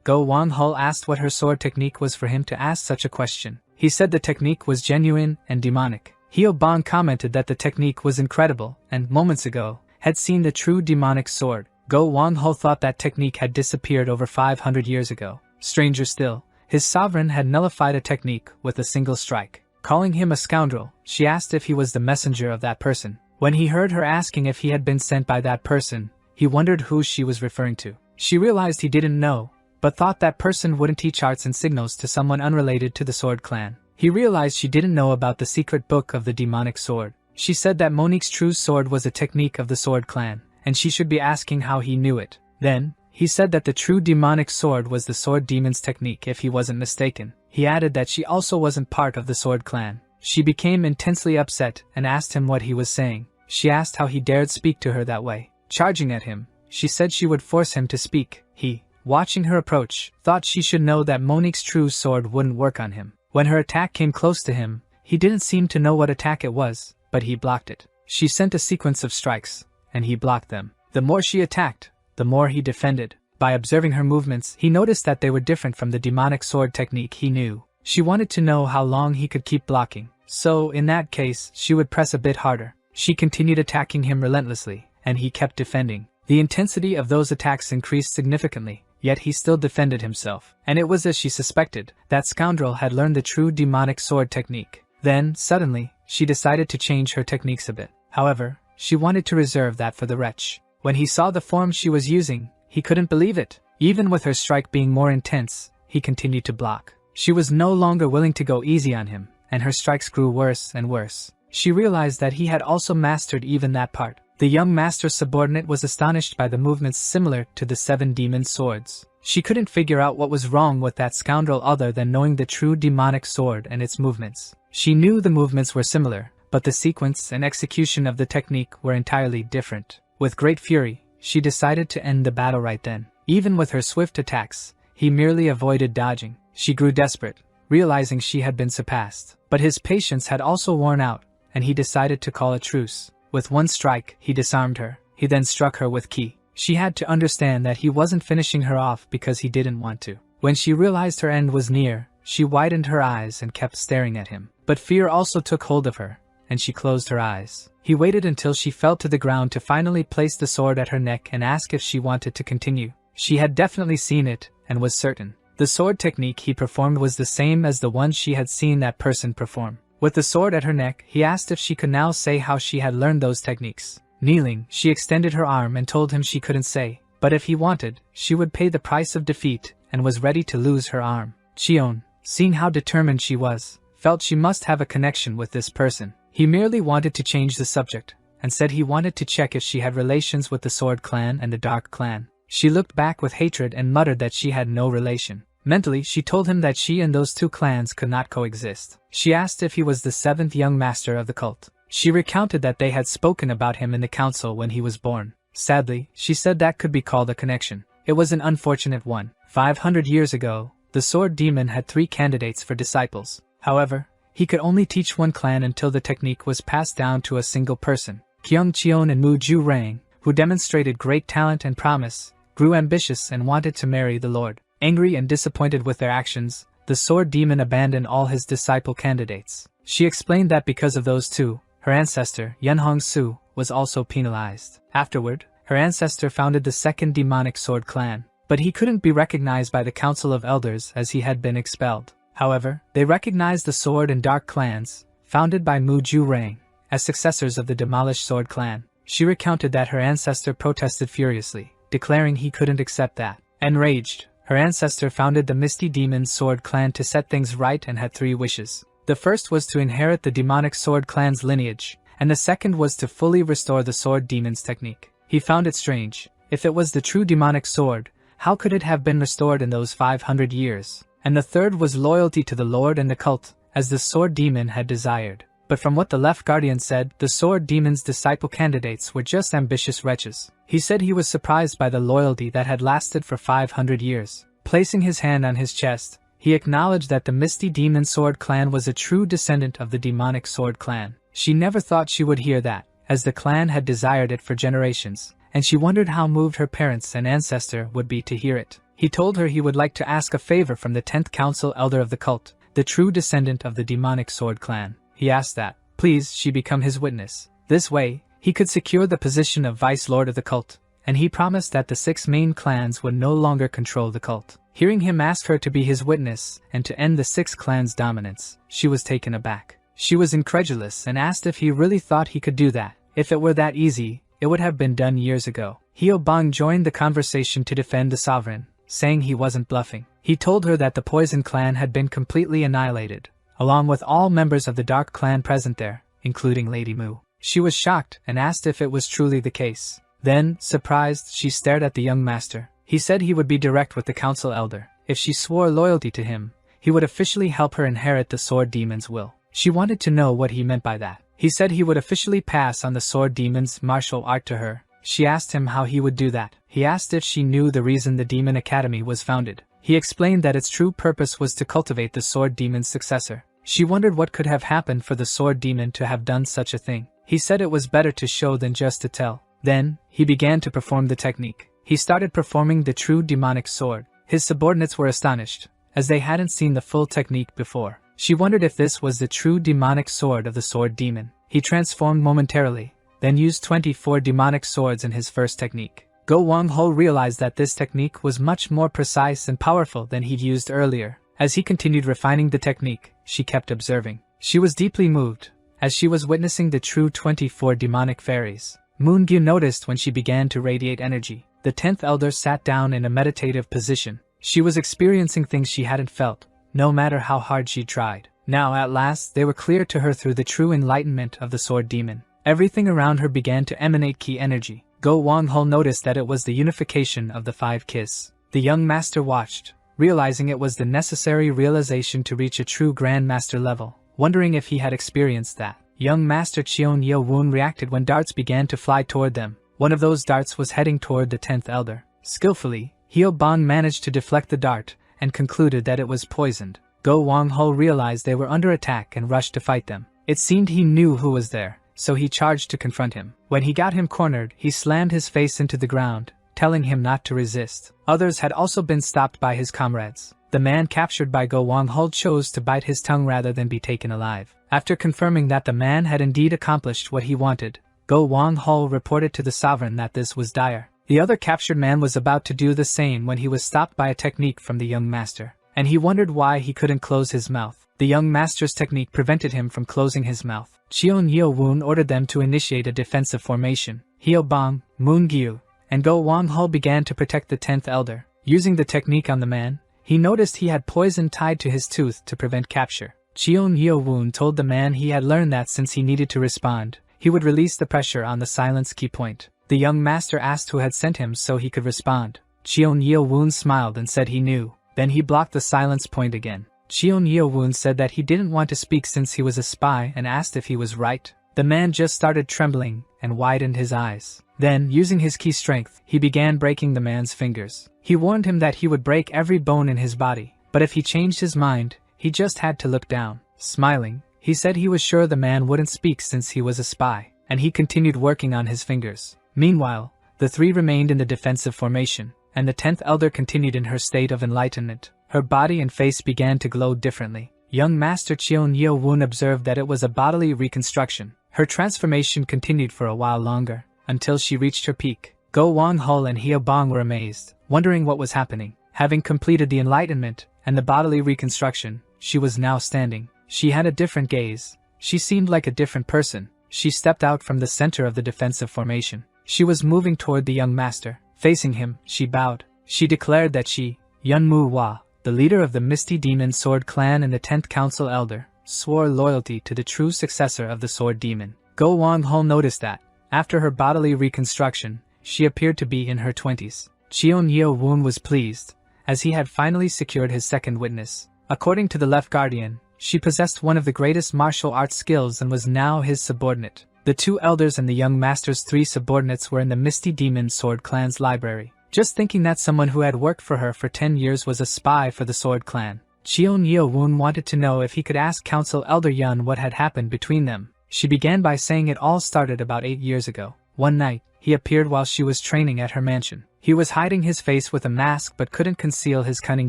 Go Wang-ho asked what her sword technique was for him to ask such a question. He said the technique was genuine and demonic. Hyo-ban commented that the technique was incredible and, moments ago, had seen the true demonic sword. Go Wang-ho thought that technique had disappeared over 500 years ago. Stranger still, his sovereign had nullified a technique with a single strike. Calling him a scoundrel, she asked if he was the messenger of that person. When he heard her asking if he had been sent by that person, he wondered who she was referring to. She realized he didn't know, but thought that person wouldn't teach arts and signals to someone unrelated to the Sword Clan. He realized she didn't know about the secret book of the demonic sword. She said that Monique's true sword was a technique of the Sword Clan, and she should be asking how he knew it. Then, he said that the true demonic sword was the sword demon's technique if he wasn't mistaken. He added that she also wasn't part of the Sword Clan. She became intensely upset and asked him what he was saying. She asked how he dared speak to her that way. Charging at him, she said she would force him to speak. He, watching her approach, thought she should know that Monique's true sword wouldn't work on him. When her attack came close to him, he didn't seem to know what attack it was, but he blocked it. She sent a sequence of strikes, and he blocked them. The more she attacked, the more he defended. By observing her movements, he noticed that they were different from the demonic sword technique he knew. She wanted to know how long he could keep blocking, so in that case, she would press a bit harder. She continued attacking him relentlessly, and he kept defending. The intensity of those attacks increased significantly, yet he still defended himself. And it was as she suspected, that scoundrel had learned the true demonic sword technique. Then, suddenly, she decided to change her techniques a bit. However, she wanted to reserve that for the wretch. When he saw the form she was using, he couldn't believe it. Even with her strike being more intense, he continued to block. She was no longer willing to go easy on him, and her strikes grew worse and worse. She realized that he had also mastered even that part. The young master's subordinate was astonished by the movements similar to the 7 demon swords. She couldn't figure out what was wrong with that scoundrel other than knowing the true demonic sword and its movements. She knew the movements were similar, but the sequence and execution of the technique were entirely different. With great fury, she decided to end the battle right then. Even with her swift attacks, he merely avoided dodging. She grew desperate, realizing she had been surpassed. But his patience had also worn out, and he decided to call a truce. With one strike, he disarmed her. He then struck her with ki. She had to understand that he wasn't finishing her off because he didn't want to. When she realized her end was near, she widened her eyes and kept staring at him. But fear also took hold of her, and she closed her eyes. He waited until she fell to the ground to finally place the sword at her neck and ask if she wanted to continue. She had definitely seen it, and was certain. The sword technique he performed was the same as the one she had seen that person perform. With the sword at her neck, he asked if she could now say how she had learned those techniques. Kneeling, she extended her arm and told him she couldn't say, but if he wanted, she would pay the price of defeat, and was ready to lose her arm. Cheon, seeing how determined she was, felt she must have a connection with this person. He merely wanted to change the subject, and said he wanted to check if she had relations with the Sword Clan and the Dark Clan. She looked back with hatred and muttered that she had no relation. Mentally, she told him that she and those two clans could not coexist. She asked if he was the seventh young master of the cult. She recounted that they had spoken about him in the council when he was born. Sadly, she said that could be called a connection. It was an unfortunate one. 500 years ago, the Sword Demon had 3 candidates for disciples. However, he could only teach one clan until the technique was passed down to a single person. Kyung Cheon and Mujian, who demonstrated great talent and promise, grew ambitious and wanted to marry the Lord. Angry and disappointed with their actions, the Sword Demon abandoned all his disciple candidates. She explained that because of those two, her ancestor, Yunhong Su, was also penalized. Afterward, her ancestor founded the second demonic sword clan, but he couldn't be recognized by the Council of Elders as he had been expelled. However, they recognized the Sword and Dark clans, founded by Mu Ju-rang, as successors of the demolished Sword clan. She recounted that her ancestor protested furiously, declaring he couldn't accept that. Enraged, her ancestor founded the Misty Demon Sword clan to set things right and had 3 wishes. The first was to inherit the demonic Sword clan's lineage, and the second was to fully restore the Sword Demon's technique. He found it strange. If it was the true demonic sword, how could it have been restored in those 500 years? And the third was loyalty to the Lord and the cult, as the Sword Demon had desired. But from what the Left Guardian said, the Sword Demon's disciple candidates were just ambitious wretches. He said he was surprised by the loyalty that had lasted for 500 years. Placing his hand on his chest, he acknowledged that the Misty Demon Sword clan was a true descendant of the demonic Sword clan. She never thought she would hear that, as the clan had desired it for generations, and she wondered how moved her parents and ancestor would be to hear it. He told her he would like to ask a favor from the 10th Council Elder of the cult, the true descendant of the demonic Sword clan. He asked that, please, she become his witness. This way, he could secure the position of Vice Lord of the cult, and he promised that the 6 main clans would no longer control the cult. Hearing him ask her to be his witness and to end the 6 clans' dominance, she was taken aback. She was incredulous and asked if he really thought he could do that. If it were that easy, it would have been done years ago. Hyo Bang joined the conversation to defend the sovereign, saying he wasn't bluffing. He told her that the Poison clan had been completely annihilated, along with all members of the Dark clan present there, including Lady Mu. She was shocked and asked if it was truly the case. Then, surprised, she stared at the young master. He said he would be direct with the council elder. If she swore loyalty to him, he would officially help her inherit the Sword Demon's will. She wanted to know what he meant by that. He said he would officially pass on the Sword Demon's martial art to her. She asked him how he would do that. He asked if she knew the reason the Demon Academy was founded. He explained that its true purpose was to cultivate the Sword Demon's successor. She wondered what could have happened for the Sword Demon to have done such a thing. He said it was better to show than just to tell. Then, he began to perform the technique. He started performing the true demonic sword. His subordinates were astonished, as they hadn't seen the full technique before. She wondered if this was the true demonic sword of the Sword Demon. He transformed momentarily, then used 24 demonic swords in his first technique. Go Wang-ho realized that this technique was much more precise and powerful than he'd used earlier. As he continued refining the technique, she kept observing. She was deeply moved, as she was witnessing the true 24 demonic fairies. Moon-gyu noticed when she began to radiate energy. The 10th elder sat down in a meditative position. She was experiencing things she hadn't felt, no matter how hard she tried. Now at last they were clear to her through the true enlightenment of the Sword Demon. Everything around her began to emanate ki energy. Go Wang-ho noticed that it was the unification of the 5 Kiss. The young master watched, realizing it was the necessary realization to reach a true Grand Master level, wondering if he had experienced that. Young Master Cheon Yo-woon reacted when darts began to fly toward them. One of those darts was heading toward the 10th elder. Skillfully, Hyo Bang managed to deflect the dart, and concluded that it was poisoned. Go Wang-ho realized they were under attack and rushed to fight them. It seemed he knew who was there, so he charged to confront him. When he got him cornered, he slammed his face into the ground, telling him not to resist. Others had also been stopped by his comrades. The man captured by Go Wang-ho chose to bite his tongue rather than be taken alive. After confirming that the man had indeed accomplished what he wanted, Go Wang-ho reported to the sovereign that this was dire. The other captured man was about to do the same when he was stopped by a technique from the young master, and he wondered why he couldn't close his mouth. The young master's technique prevented him from closing his mouth. Cheon Yeo-woon ordered them to initiate a defensive formation. Hyo-bong, Moon-gyu, and Go-wang-ho began to protect the 10th elder. Using the technique on the man, he noticed he had poison tied to his tooth to prevent capture. Cheon Yeo-woon told the man he had learned that since he needed to respond, he would release the pressure on the silence key point. The young master asked who had sent him so he could respond. Cheon Yeo-woon smiled and said he knew. Then he blocked the silence point again. Cheon Yeo-woon said that he didn't want to speak since he was a spy and asked if he was right. The man just started trembling and widened his eyes. Then, using his key strength, he began breaking the man's fingers. He warned him that he would break every bone in his body, but if he changed his mind, he just had to look down. Smiling, he said he was sure the man wouldn't speak since he was a spy, and he continued working on his fingers. Meanwhile, the three remained in the defensive formation, and the 10th elder continued in her state of enlightenment. Her body and face began to glow differently. Young Master Cheon Yeo-woon observed that it was a bodily reconstruction. Her transformation continued for a while longer, until she reached her peak. Go-wang-ho and Hyo-bong were amazed, wondering what was happening. Having completed the enlightenment and the bodily reconstruction, she was now standing. She had a different gaze. She seemed like a different person. She stepped out from the center of the defensive formation. She was moving toward the young master. Facing him, she bowed. She declared that she, Manhua, the leader of the Misty Demon Sword Clan and the 10th Council Elder, swore loyalty to the true successor of the Sword Demon. Go-wang-ho noticed that, after her bodily reconstruction, she appeared to be in her 20s. Cheon Yeo-woon was pleased, as he had finally secured his second witness. According to the Left Guardian, she possessed one of the greatest martial arts skills and was now his subordinate. The two elders and the young master's three subordinates were in the Misty Demon Sword Clan's library. Just thinking that someone who had worked for her for 10 years was a spy for the Sword Clan, Cheon Yeo-woon wanted to know if he could ask Council Elder Yun what had happened between them. She began by saying it all started about 8 years ago. One night, he appeared while she was training at her mansion. He was hiding his face with a mask but couldn't conceal his cunning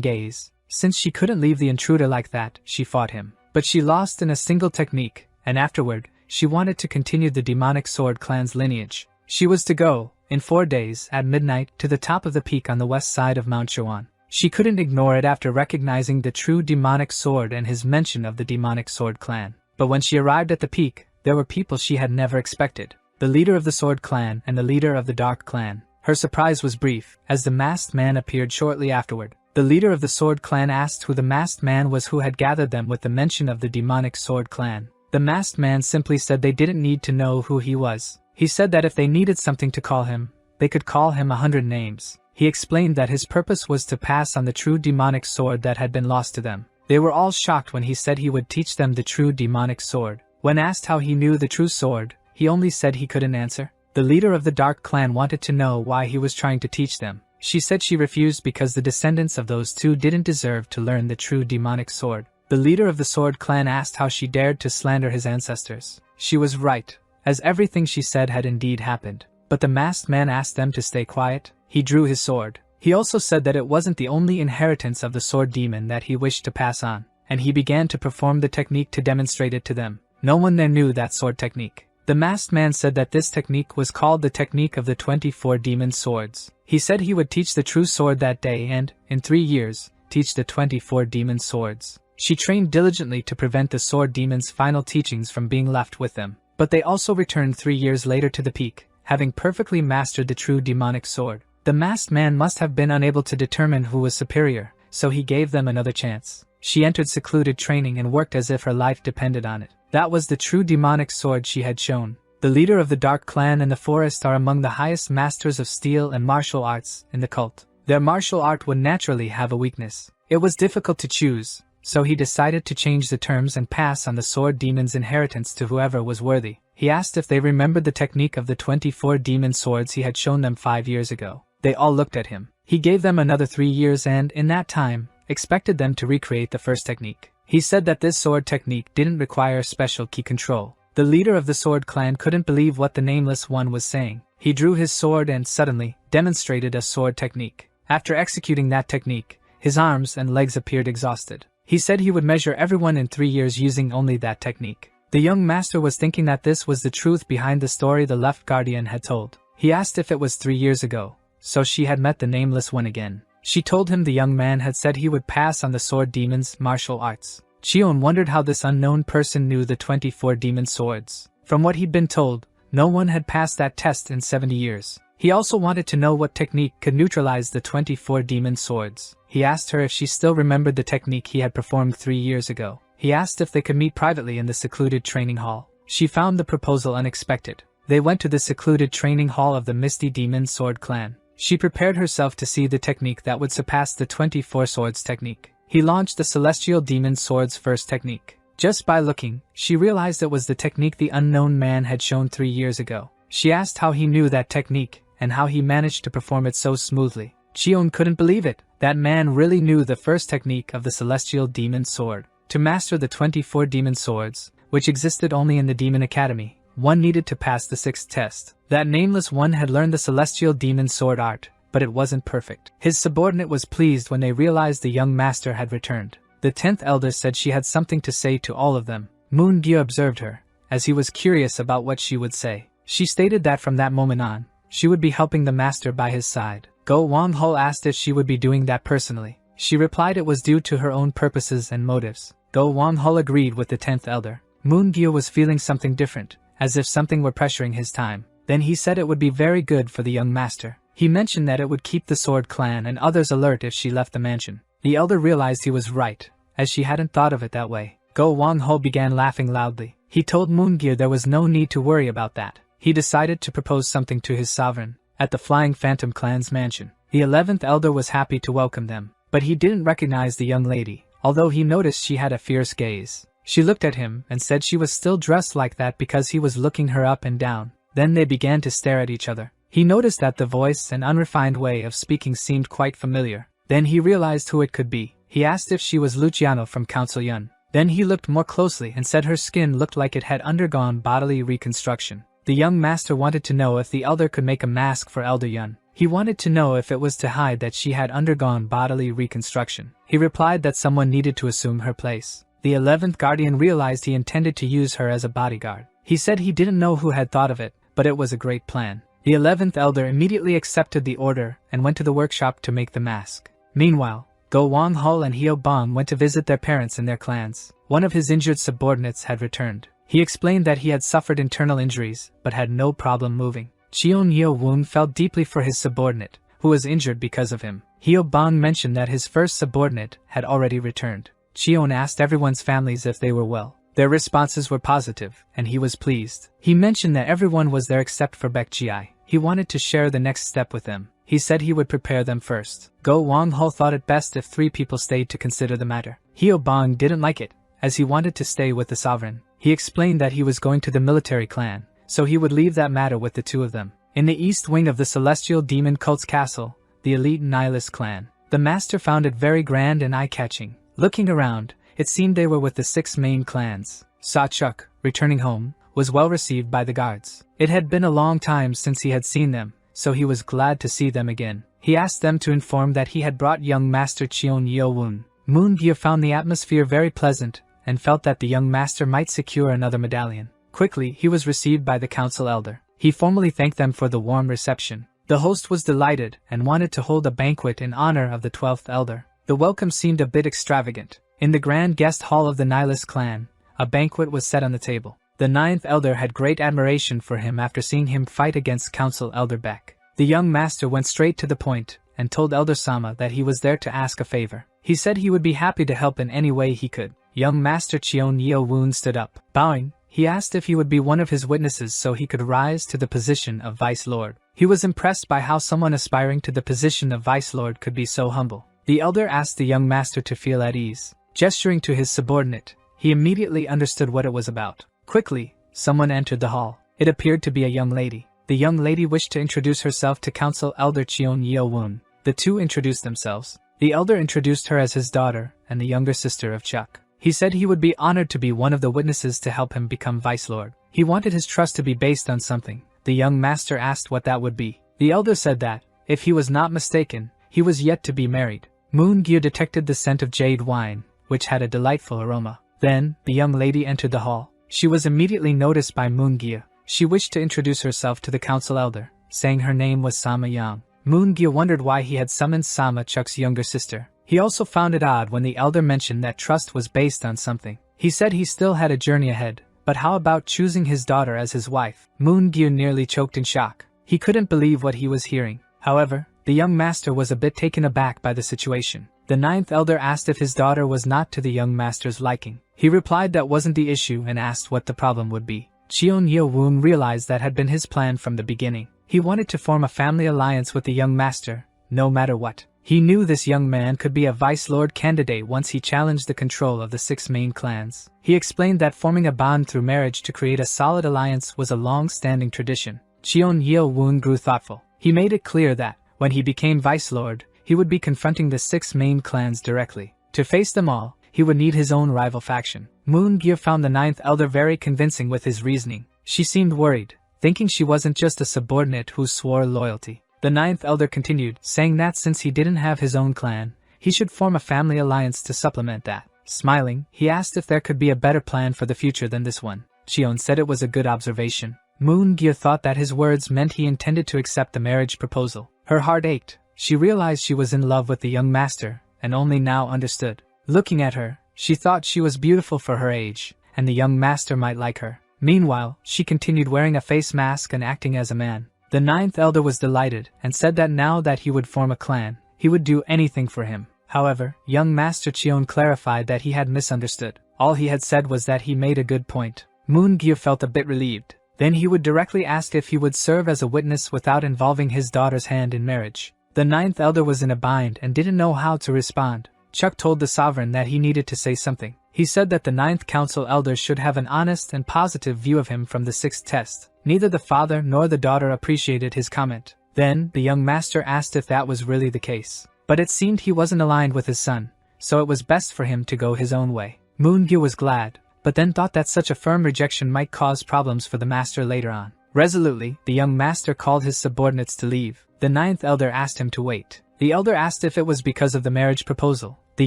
gaze. Since she couldn't leave the intruder like that, she fought him. But she lost in a single technique, and afterward, she wanted to continue the Demonic Sword Clan's lineage. She was to go, in 4 days, at midnight, to the top of the peak on the west side of Mount Shawan. She couldn't ignore it after recognizing the true demonic sword and his mention of the Demonic Sword Clan. But when she arrived at the peak, there were people she had never expected. The leader of the Sword Clan and the leader of the Dark Clan. Her surprise was brief, as the masked man appeared shortly afterward. The leader of the Sword Clan asked who the masked man was who had gathered them with the mention of the Demonic Sword Clan. The masked man simply said they didn't need to know who he was. He said that if they needed something to call him, they could call him 100 names. He explained that his purpose was to pass on the true demonic sword that had been lost to them. They were all shocked when he said he would teach them the true demonic sword. When asked how he knew the true sword, he only said he couldn't answer. The leader of the Dark Clan wanted to know why he was trying to teach them. She said she refused because the descendants of those two didn't deserve to learn the true demonic sword. The leader of the Sword Clan asked how she dared to slander his ancestors. She was right, as everything she said had indeed happened. But the masked man asked them to stay quiet. He drew his sword. He also said that it wasn't the only inheritance of the Sword Demon that he wished to pass on, and he began to perform the technique to demonstrate it to them. No one there knew that sword technique. The masked man said that this technique was called the technique of the 24 demon swords. He said he would teach the true sword that day and, in 3 years, teach the 24 demon swords. She trained diligently to prevent the sword demon's final teachings from being left with them. But they also returned 3 years later to the peak, having perfectly mastered the true demonic sword. The masked man must have been unable to determine who was superior, so he gave them another chance. She entered secluded training and worked as if her life depended on it. That was the true demonic sword she had shown. The leader of the Dark Clan and the Forest are among the highest masters of steel and martial arts in the cult. Their martial art would naturally have a weakness. It was difficult to choose, so he decided to change the terms and pass on the sword demon's inheritance to whoever was worthy. He asked if they remembered the technique of the 24 demon swords he had shown them 5 years ago. They all looked at him. He gave them another 3 years and, in that time, expected them to recreate the first technique. He said that this sword technique didn't require special key control. The leader of the Sword Clan couldn't believe what the Nameless One was saying. He drew his sword and suddenly demonstrated a sword technique. After executing that technique, his arms and legs appeared exhausted. He said he would measure everyone in 3 years using only that technique. The young master was thinking that this was the truth behind the story the Left Guardian had told. He asked if it was 3 years ago, so she had met the Nameless One again. She told him the young man had said he would pass on the sword demon's martial arts. Cheon wondered how this unknown person knew the 24 demon swords. From what he'd been told, no one had passed that test in 70 years. He also wanted to know what technique could neutralize the 24 demon swords. He asked her if she still remembered the technique he had performed 3 years ago. He asked if they could meet privately in the secluded training hall. She found the proposal unexpected. They went to the secluded training hall of the Misty Demon Sword clan. She prepared herself to see the technique that would surpass the 24 swords technique. He launched the Celestial Demon Sword's first technique. Just by looking, she realized it was the technique the unknown man had shown 3 years ago. She asked how he knew that technique, and how he managed to perform it so smoothly. Cheon couldn't believe it. That man really knew the first technique of the Celestial Demon Sword. To master the 24 demon swords, which existed only in the Demon Academy, one needed to pass the 6th test. That nameless one had learned the Celestial Demon Sword art, but it wasn't perfect. His subordinate was pleased when they realized the young master had returned. The 10th elder said she had something to say to all of them. Moon-gyu observed her, as he was curious about what she would say. She stated that from that moment on, she would be helping the master by his side. Go Wang-ho asked if she would be doing that personally. She replied it was due to her own purposes and motives. Go Wang-ho agreed with the 10th elder. Moon-gyu was feeling something different, as if something were pressuring his time. Then he said it would be very good for the young master. He mentioned that it would keep the Sword Clan and others alert if she left the mansion. The elder realized he was right, as she hadn't thought of it that way. Go Wang-ho began laughing loudly. He told Moon-gyu there was no need to worry about that. He decided to propose something to his sovereign, at the Flying Phantom Clan's mansion. The 11th elder was happy to welcome them, but he didn't recognize the young lady, although he noticed she had a fierce gaze. She looked at him and said she was still dressed like that because he was looking her up and down. Then they began to stare at each other. He noticed that the voice and unrefined way of speaking seemed quite familiar. Then he realized who it could be. He asked if she was Luciano from Council Yun. Then he looked more closely and said her skin looked like it had undergone bodily reconstruction. The young master wanted to know if the elder could make a mask for Elder Yun. He wanted to know if it was to hide that she had undergone bodily reconstruction. He replied that someone needed to assume her place. The 11th guardian realized he intended to use her as a bodyguard. He said he didn't know who had thought of it, but it was a great plan. The 11th elder immediately accepted the order and went to the workshop to make the mask. Meanwhile, Go Wang-ho and Hyo Bong went to visit their parents and their clans. One of his injured subordinates had returned. He explained that he had suffered internal injuries, but had no problem moving. Cheon Yeo-woon felt deeply for his subordinate, who was injured because of him. Hyo Bong mentioned that his first subordinate had already returned. Cheon asked everyone's families if they were well. Their responses were positive, and he was pleased. He mentioned that everyone was there except for Baek Ji-ai. He wanted to share the next step with them. He said he would prepare them first. Go Wang-ho thought it best if 3 people stayed to consider the matter. Hyo Bong didn't like it, as he wanted to stay with the sovereign. He explained that he was going to the military clan, so he would leave that matter with the 2 of them. In the east wing of the Celestial Demon Cult's castle, the elite Nihilist clan, the master found it very grand and eye-catching. Looking around, it seemed they were with the 6 main clans. Sa-chuk, returning home, was well received by the guards. It had been a long time since he had seen them, so he was glad to see them again. He asked them to inform that he had brought young Master Cheon Yeo-woon. Moon-gyu found the atmosphere very pleasant, and felt that the young master might secure another medallion. Quickly, he was received by the council elder. He formally thanked them for the warm reception. The host was delighted, and wanted to hold a banquet in honor of the 12th elder. The welcome seemed a bit extravagant. In the grand guest hall of the Nihilist clan, a banquet was set on the table. The 9th elder had great admiration for him after seeing him fight against Council Elder Beck. The young master went straight to the point, and told Elder Sama that he was there to ask a favor. He said he would be happy to help in any way he could. Young Master Cheon Yeo-woon stood up. Bowing, he asked if he would be one of his witnesses so he could rise to the position of Vice Lord. He was impressed by how someone aspiring to the position of Vice Lord could be so humble. The elder asked the young master to feel at ease. Gesturing to his subordinate, he immediately understood what it was about. Quickly, someone entered the hall. It appeared to be a young lady. The young lady wished to introduce herself to Council Elder Cheon Yeo-woon. The 2 introduced themselves. The elder introduced her as his daughter and the younger sister of Chuck. He said he would be honored to be one of the witnesses to help him become Vice Lord. He wanted his trust to be based on something. The young master asked what that would be. The elder said that, if he was not mistaken, he was yet to be married. Moon-gyu detected the scent of jade wine, which had a delightful aroma. Then, the young lady entered the hall. She was immediately noticed by Moon-gyu. She wished to introduce herself to the council elder, saying her name was Sama Yang. Moon-gyu wondered why he had summoned Sama Chuk's younger sister. He also found it odd when the elder mentioned that trust was based on something. He said he still had a journey ahead, but how about choosing his daughter as his wife? Moon-gyu nearly choked in shock. He couldn't believe what he was hearing. However, the young master was a bit taken aback by the situation. The ninth elder asked if his daughter was not to the young master's liking. He replied that wasn't the issue and asked what the problem would be. Cheon Yeo-woon realized that had been his plan from the beginning. He wanted to form a family alliance with the young master, no matter what. He knew this young man could be a vice lord candidate once he challenged the control of the 6 main clans. He explained that forming a bond through marriage to create a solid alliance was a long-standing tradition. Cheon Yeo-woon grew thoughtful. He made it clear that, when he became vice lord, he would be confronting the 6 main clans directly. To face them all, he would need his own rival faction. Moon-gyu found the ninth elder very convincing with his reasoning. She seemed worried, thinking she wasn't just a subordinate who swore loyalty. The ninth elder continued, saying that since he didn't have his own clan, he should form a family alliance to supplement that. Smiling, he asked if there could be a better plan for the future than this one. Cheon said it was a good observation. Moon-gyu thought that his words meant he intended to accept the marriage proposal. Her heart ached. She realized she was in love with the young master, and only now understood. Looking at her, she thought she was beautiful for her age, and the young master might like her. Meanwhile, she continued wearing a face mask and acting as a man. The ninth elder was delighted, and said that now that he would form a clan, he would do anything for him. However, young Master Cheon clarified that he had misunderstood. All he had said was that he made a good point. Moon-gyu felt a bit relieved. Then he would directly ask if he would serve as a witness without involving his daughter's hand in marriage. The ninth elder was in a bind and didn't know how to respond. Chuck told the sovereign that he needed to say something. He said that the ninth council elder should have an honest and positive view of him from the 6th test. Neither the father nor the daughter appreciated his comment. Then, the young master asked if that was really the case. But it seemed he wasn't aligned with his son, so it was best for him to go his own way. Moon-gyu was glad, but then thought that such a firm rejection might cause problems for the master later on. Resolutely, the young master called his subordinates to leave. The ninth elder asked him to wait. The elder asked if it was because of the marriage proposal. The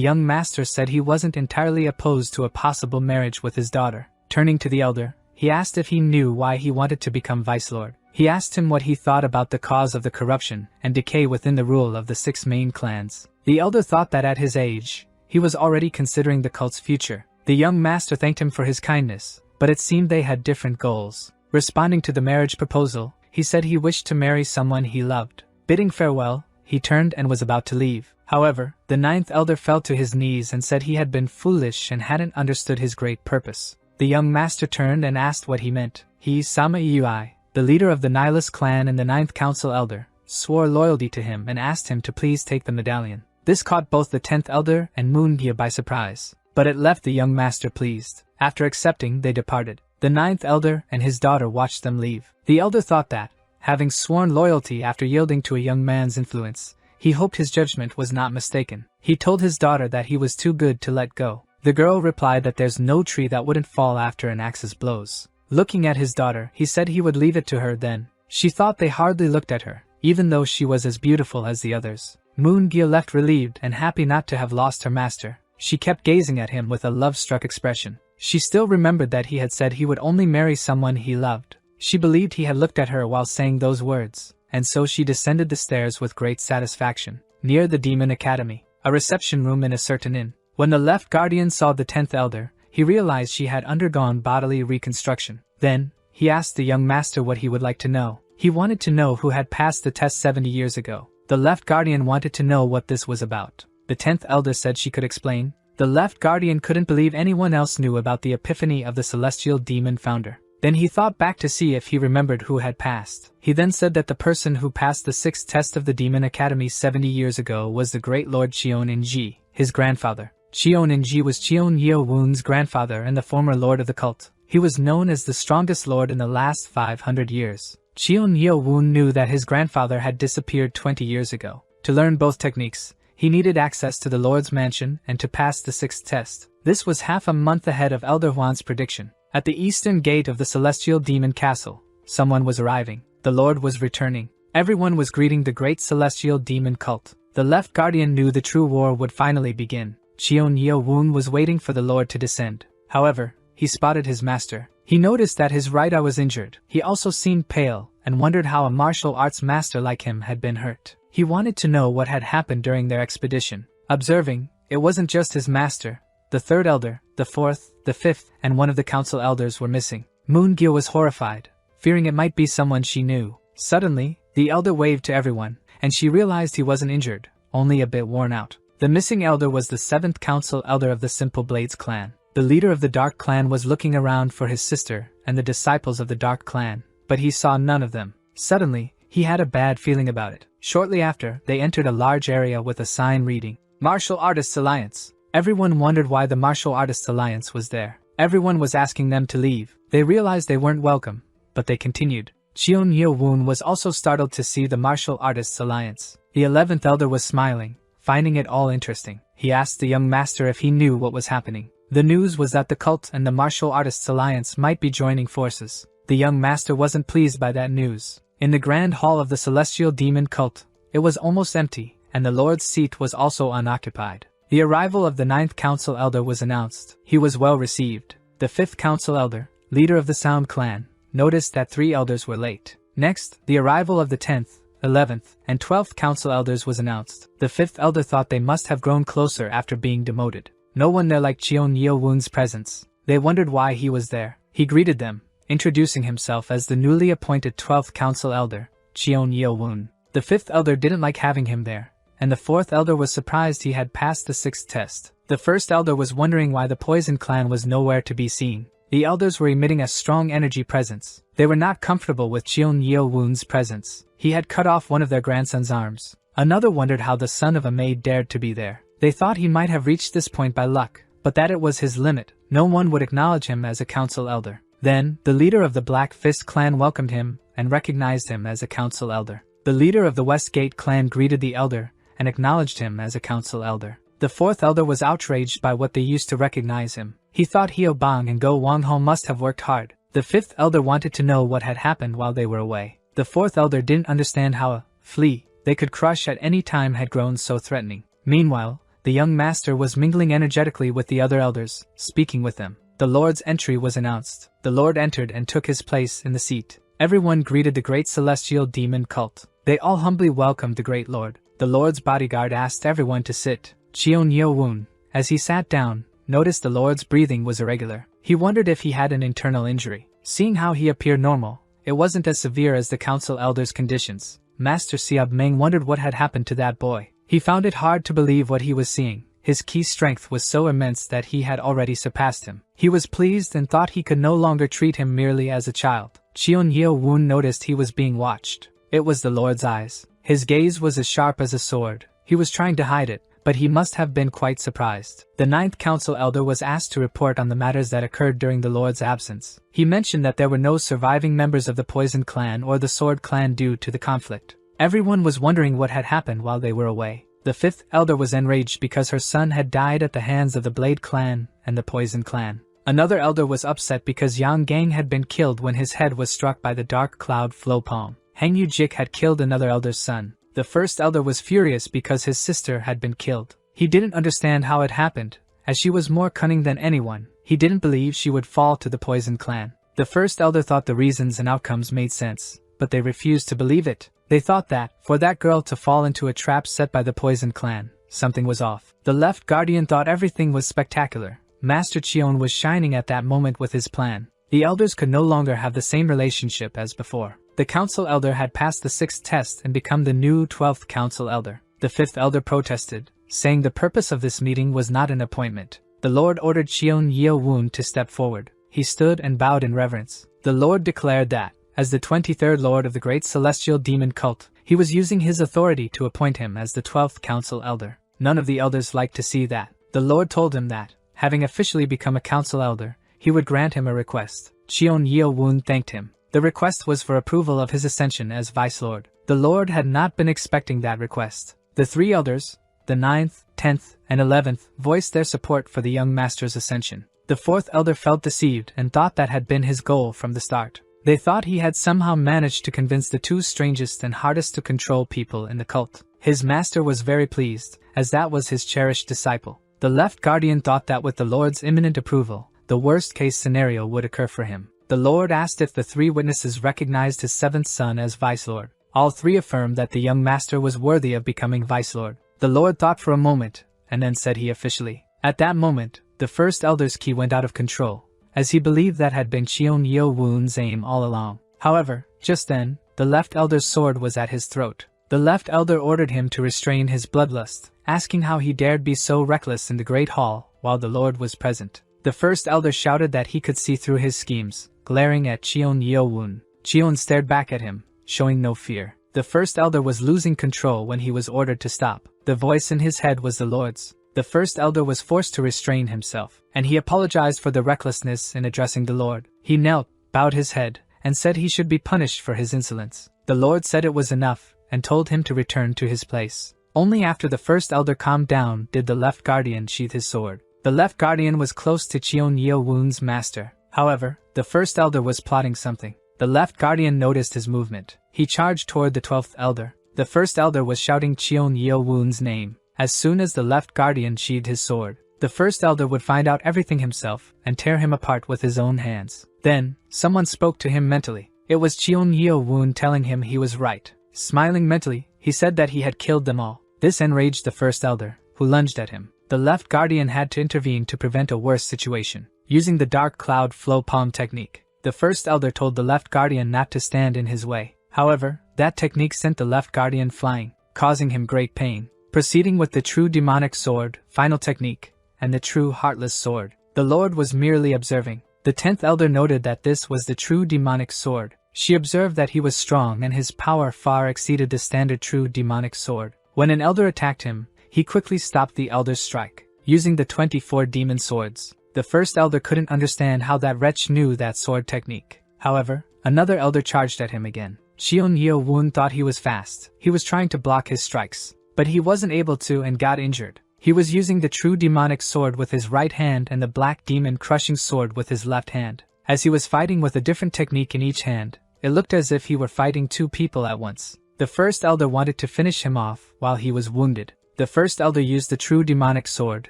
young master said he wasn't entirely opposed to a possible marriage with his daughter. Turning to the elder, he asked if he knew why he wanted to become vice lord. He asked him what he thought about the cause of the corruption and decay within the rule of the 6 main clans. The elder thought that at his age, he was already considering the cult's future. The young master thanked him for his kindness, but it seemed they had different goals. Responding to the marriage proposal, he said he wished to marry someone he loved. Bidding farewell, he turned and was about to leave. However, the ninth elder fell to his knees and said he had been foolish and hadn't understood his great purpose. The young master turned and asked what he meant. He, Sama Iui, the leader of the Nihilist clan and the ninth council elder, swore loyalty to him and asked him to please take the medallion. This caught both the 10th elder and Moon-gyu by surprise, but it left the young master pleased. After accepting, they departed. The ninth elder and his daughter watched them leave. The elder thought that, having sworn loyalty after yielding to a young man's influence, he hoped his judgment was not mistaken. He told his daughter that he was too good to let go. The girl replied that there's no tree that wouldn't fall after an axe's blows. Looking at his daughter, he said he would leave it to her then. She thought they hardly looked at her, even though she was as beautiful as the others. Moon-gyu left relieved and happy not to have lost her master. She kept gazing at him with a love-struck expression. She still remembered that he had said he would only marry someone he loved. She believed he had looked at her while saying those words, and so she descended the stairs with great satisfaction. Near the Demon Academy, a reception room in a certain inn. When the left guardian saw the 10th elder, he realized she had undergone bodily reconstruction. Then, he asked the young master what he would like to know. He wanted to know who had passed the test 70 years ago. The left guardian wanted to know what this was about. The 10th elder said she could explain. The left guardian couldn't believe anyone else knew about the epiphany of the celestial demon founder. Then he thought back to see if he remembered who had passed. He then said that the person who passed the 6th test of the Demon Academy 70 years ago was the great Lord Cheon-in-ji, his grandfather. Cheon-in-ji was Cheon Yeo-woon's grandfather and the former lord of the cult. He was known as the strongest lord in the last 500 years. Cheon Yeo-woon knew that his grandfather had disappeared 20 years ago. To learn both techniques, he needed access to the lord's mansion and to pass the 6th test. This was half a month ahead of Elder Hwan's prediction. At the eastern gate of the celestial demon castle, someone was arriving. The lord was returning. Everyone was greeting the great celestial demon cult. The left guardian knew the true war would finally begin. Cheon Yeo-woon was waiting for the lord to descend. However, he spotted his master. He noticed that his right eye was injured. He also seemed pale, and wondered how a martial arts master like him had been hurt. He wanted to know what had happened during their expedition. Observing, it wasn't just his master. The third elder, the fourth, the fifth, and one of the council elders were missing. Moon-gil was horrified, fearing it might be someone she knew. Suddenly, the elder waved to everyone, and she realized he wasn't injured, only a bit worn out. The missing elder was the seventh council elder of the Simple Blades clan. The leader of the Dark clan was looking around for his sister and the disciples of the Dark clan, but he saw none of them. Suddenly, he had a bad feeling about it. Shortly after, they entered a large area with a sign reading, Martial Artists Alliance. Everyone wondered why the Martial Artists Alliance was there. Everyone was asking them to leave. They realized they weren't welcome, but they continued. Cheon Yeo-woon was also startled to see the Martial Artists Alliance. The 11th elder was smiling, finding it all interesting. He asked the young master if he knew what was happening. The news was that the cult and the Martial Artists Alliance might be joining forces. The young master wasn't pleased by that news. In the grand hall of the Celestial Demon Cult, it was almost empty, and the Lord's seat was also unoccupied. The arrival of the 9th Council Elder was announced. He was well received. The 5th Council Elder, leader of the Sound Clan, noticed that 3 elders were late. Next, the arrival of the 10th, 11th, and 12th Council Elders was announced. The 5th Elder thought they must have grown closer after being demoted. No one there liked Cheon Yeo-woon's presence. They wondered why he was there. He greeted them, introducing himself as the newly appointed 12th Council Elder, Cheon Yeo-woon. The 5th Elder didn't like having him there, and the 4th Elder was surprised he had passed the 6th test. The 1st Elder was wondering why the Poison Clan was nowhere to be seen. The elders were emitting a strong energy presence. They were not comfortable with Cheon Yeo-woon's presence. He had cut off one of their grandson's arms. Another wondered how the son of a maid dared to be there. They thought he might have reached this point by luck, but that it was his limit. No one would acknowledge him as a council elder. Then, the leader of the Black Fist clan welcomed him and recognized him as a council elder. The leader of the Westgate clan greeted the elder and acknowledged him as a council elder. The 4th elder was outraged by what they used to recognize him. He thought Hyo Bang and Go Wang-ho must have worked hard. The 5th elder wanted to know what had happened while they were away. The 4th elder didn't understand how a flea they could crush at any time had grown so threatening. Meanwhile, the young master was mingling energetically with the other elders, speaking with them. The Lord's entry was announced. The Lord entered and took his place in the seat. Everyone greeted the great celestial demon cult. They all humbly welcomed the great Lord. The Lord's bodyguard asked everyone to sit. Cheon Yeo-woon, as he sat down, noticed the Lord's breathing was irregular. He wondered if he had an internal injury. Seeing how he appeared normal, it wasn't as severe as the council elder's conditions. Master Siab Meng wondered what had happened to that boy. He found it hard to believe what he was seeing. His ki strength was so immense that he had already surpassed him. He was pleased and thought he could no longer treat him merely as a child. Cheon Yeo-woon noticed he was being watched. It was the Lord's eyes. His gaze was as sharp as a sword. He was trying to hide it, but he must have been quite surprised. The 9th Council Elder was asked to report on the matters that occurred during the Lord's absence. He mentioned that there were no surviving members of the Poison Clan or the Sword Clan due to the conflict. Everyone was wondering what had happened while they were away. The 5th Elder was enraged because her son had died at the hands of the Blade Clan and the Poison Clan. Another elder was upset because Yang Gang had been killed when his head was struck by the Dark Cloud Flow Palm. Hang Yu-jik had killed another elder's son. The 1st elder was furious because his sister had been killed. He didn't understand how it happened, as she was more cunning than anyone. He didn't believe she would fall to the Poison Clan. The 1st elder thought the reasons and outcomes made sense, but they refused to believe it. They thought that, for that girl to fall into a trap set by the Poison Clan, something was off. The Left Guardian thought everything was spectacular. Master Cheon was shining at that moment with his plan. The elders could no longer have the same relationship as before. The Council Elder had passed the 6th test and become the new 12th Council Elder. The 5th Elder protested, saying the purpose of this meeting was not an appointment. The Lord ordered Cheon Yeo-woon to step forward. He stood and bowed in reverence. The Lord declared that, as the 23rd Lord of the Great Celestial Demon Cult, he was using his authority to appoint him as the 12th Council Elder. None of the elders liked to see that. The Lord told him that, having officially become a Council Elder, he would grant him a request. Cheon Yeo-woon thanked him. The request was for approval of his ascension as Vice Lord. The Lord had not been expecting that request. The 3 elders, the 9th, 10th, and 11th, voiced their support for the young master's ascension. The 4th elder felt deceived and thought that had been his goal from the start. They thought he had somehow managed to convince the 2 strangest and hardest to control people in the cult. His master was very pleased, as that was his cherished disciple. The Left Guardian thought that with the Lord's imminent approval, the worst-case scenario would occur for him. The Lord asked if the 3 witnesses recognized his 7th son as Vice Lord. All 3 affirmed that the young master was worthy of becoming Vice Lord. The Lord thought for a moment, and then said he officially. At that moment, the first elder's ki went out of control, as he believed that had been Cheon Yeo Woon's aim all along. However, just then, the left elder's sword was at his throat. The left elder ordered him to restrain his bloodlust, asking how he dared be so reckless in the great hall while the Lord was present. The first elder shouted that he could see through his schemes, glaring at Cheon Yeo Woon. Cheon stared back at him, showing no fear. The first elder was losing control when he was ordered to stop. The voice in his head was the Lord's. The first elder was forced to restrain himself, and he apologized for the recklessness in addressing the Lord. He knelt, bowed his head, and said he should be punished for his insolence. The Lord said it was enough, and told him to return to his place. Only after the first elder calmed down did the left guardian sheath his sword. The left guardian was close to Cheon Yeo Woon's master. However, the first elder was plotting something. The left guardian noticed his movement. He charged toward the 12th elder. The first elder was shouting Cheon Yeo Woon's name. As soon as the left guardian sheathed his sword, the first elder would find out everything himself and tear him apart with his own hands. Then, someone spoke to him mentally. It was Cheon Yeo Woon telling him he was right. Smiling mentally, he said that he had killed them all. This enraged the first elder, who lunged at him. The left guardian had to intervene to prevent a worse situation. Using the dark cloud flow palm technique, the first elder told the left guardian not to stand in his way. However, that technique sent the left guardian flying, causing him great pain. Proceeding with the true demonic sword, final technique, and the true heartless sword. The Lord was merely observing. The 10th elder noted that this was the true demonic sword. She observed that he was strong and his power far exceeded the standard true demonic sword. When an elder attacked him, he quickly stopped the elder's strike, using the 24 demon swords. The first elder couldn't understand how that wretch knew that sword technique. However, another elder charged at him again. Cheon Yeo Woon thought he was fast. He was trying to block his strikes, but he wasn't able to and got injured. He was using the true demonic sword with his right hand and the black demon crushing sword with his left hand. As he was fighting with a different technique in each hand, it looked as if he were fighting two people at once. The first elder wanted to finish him off while he was wounded. The first elder used the true demonic sword,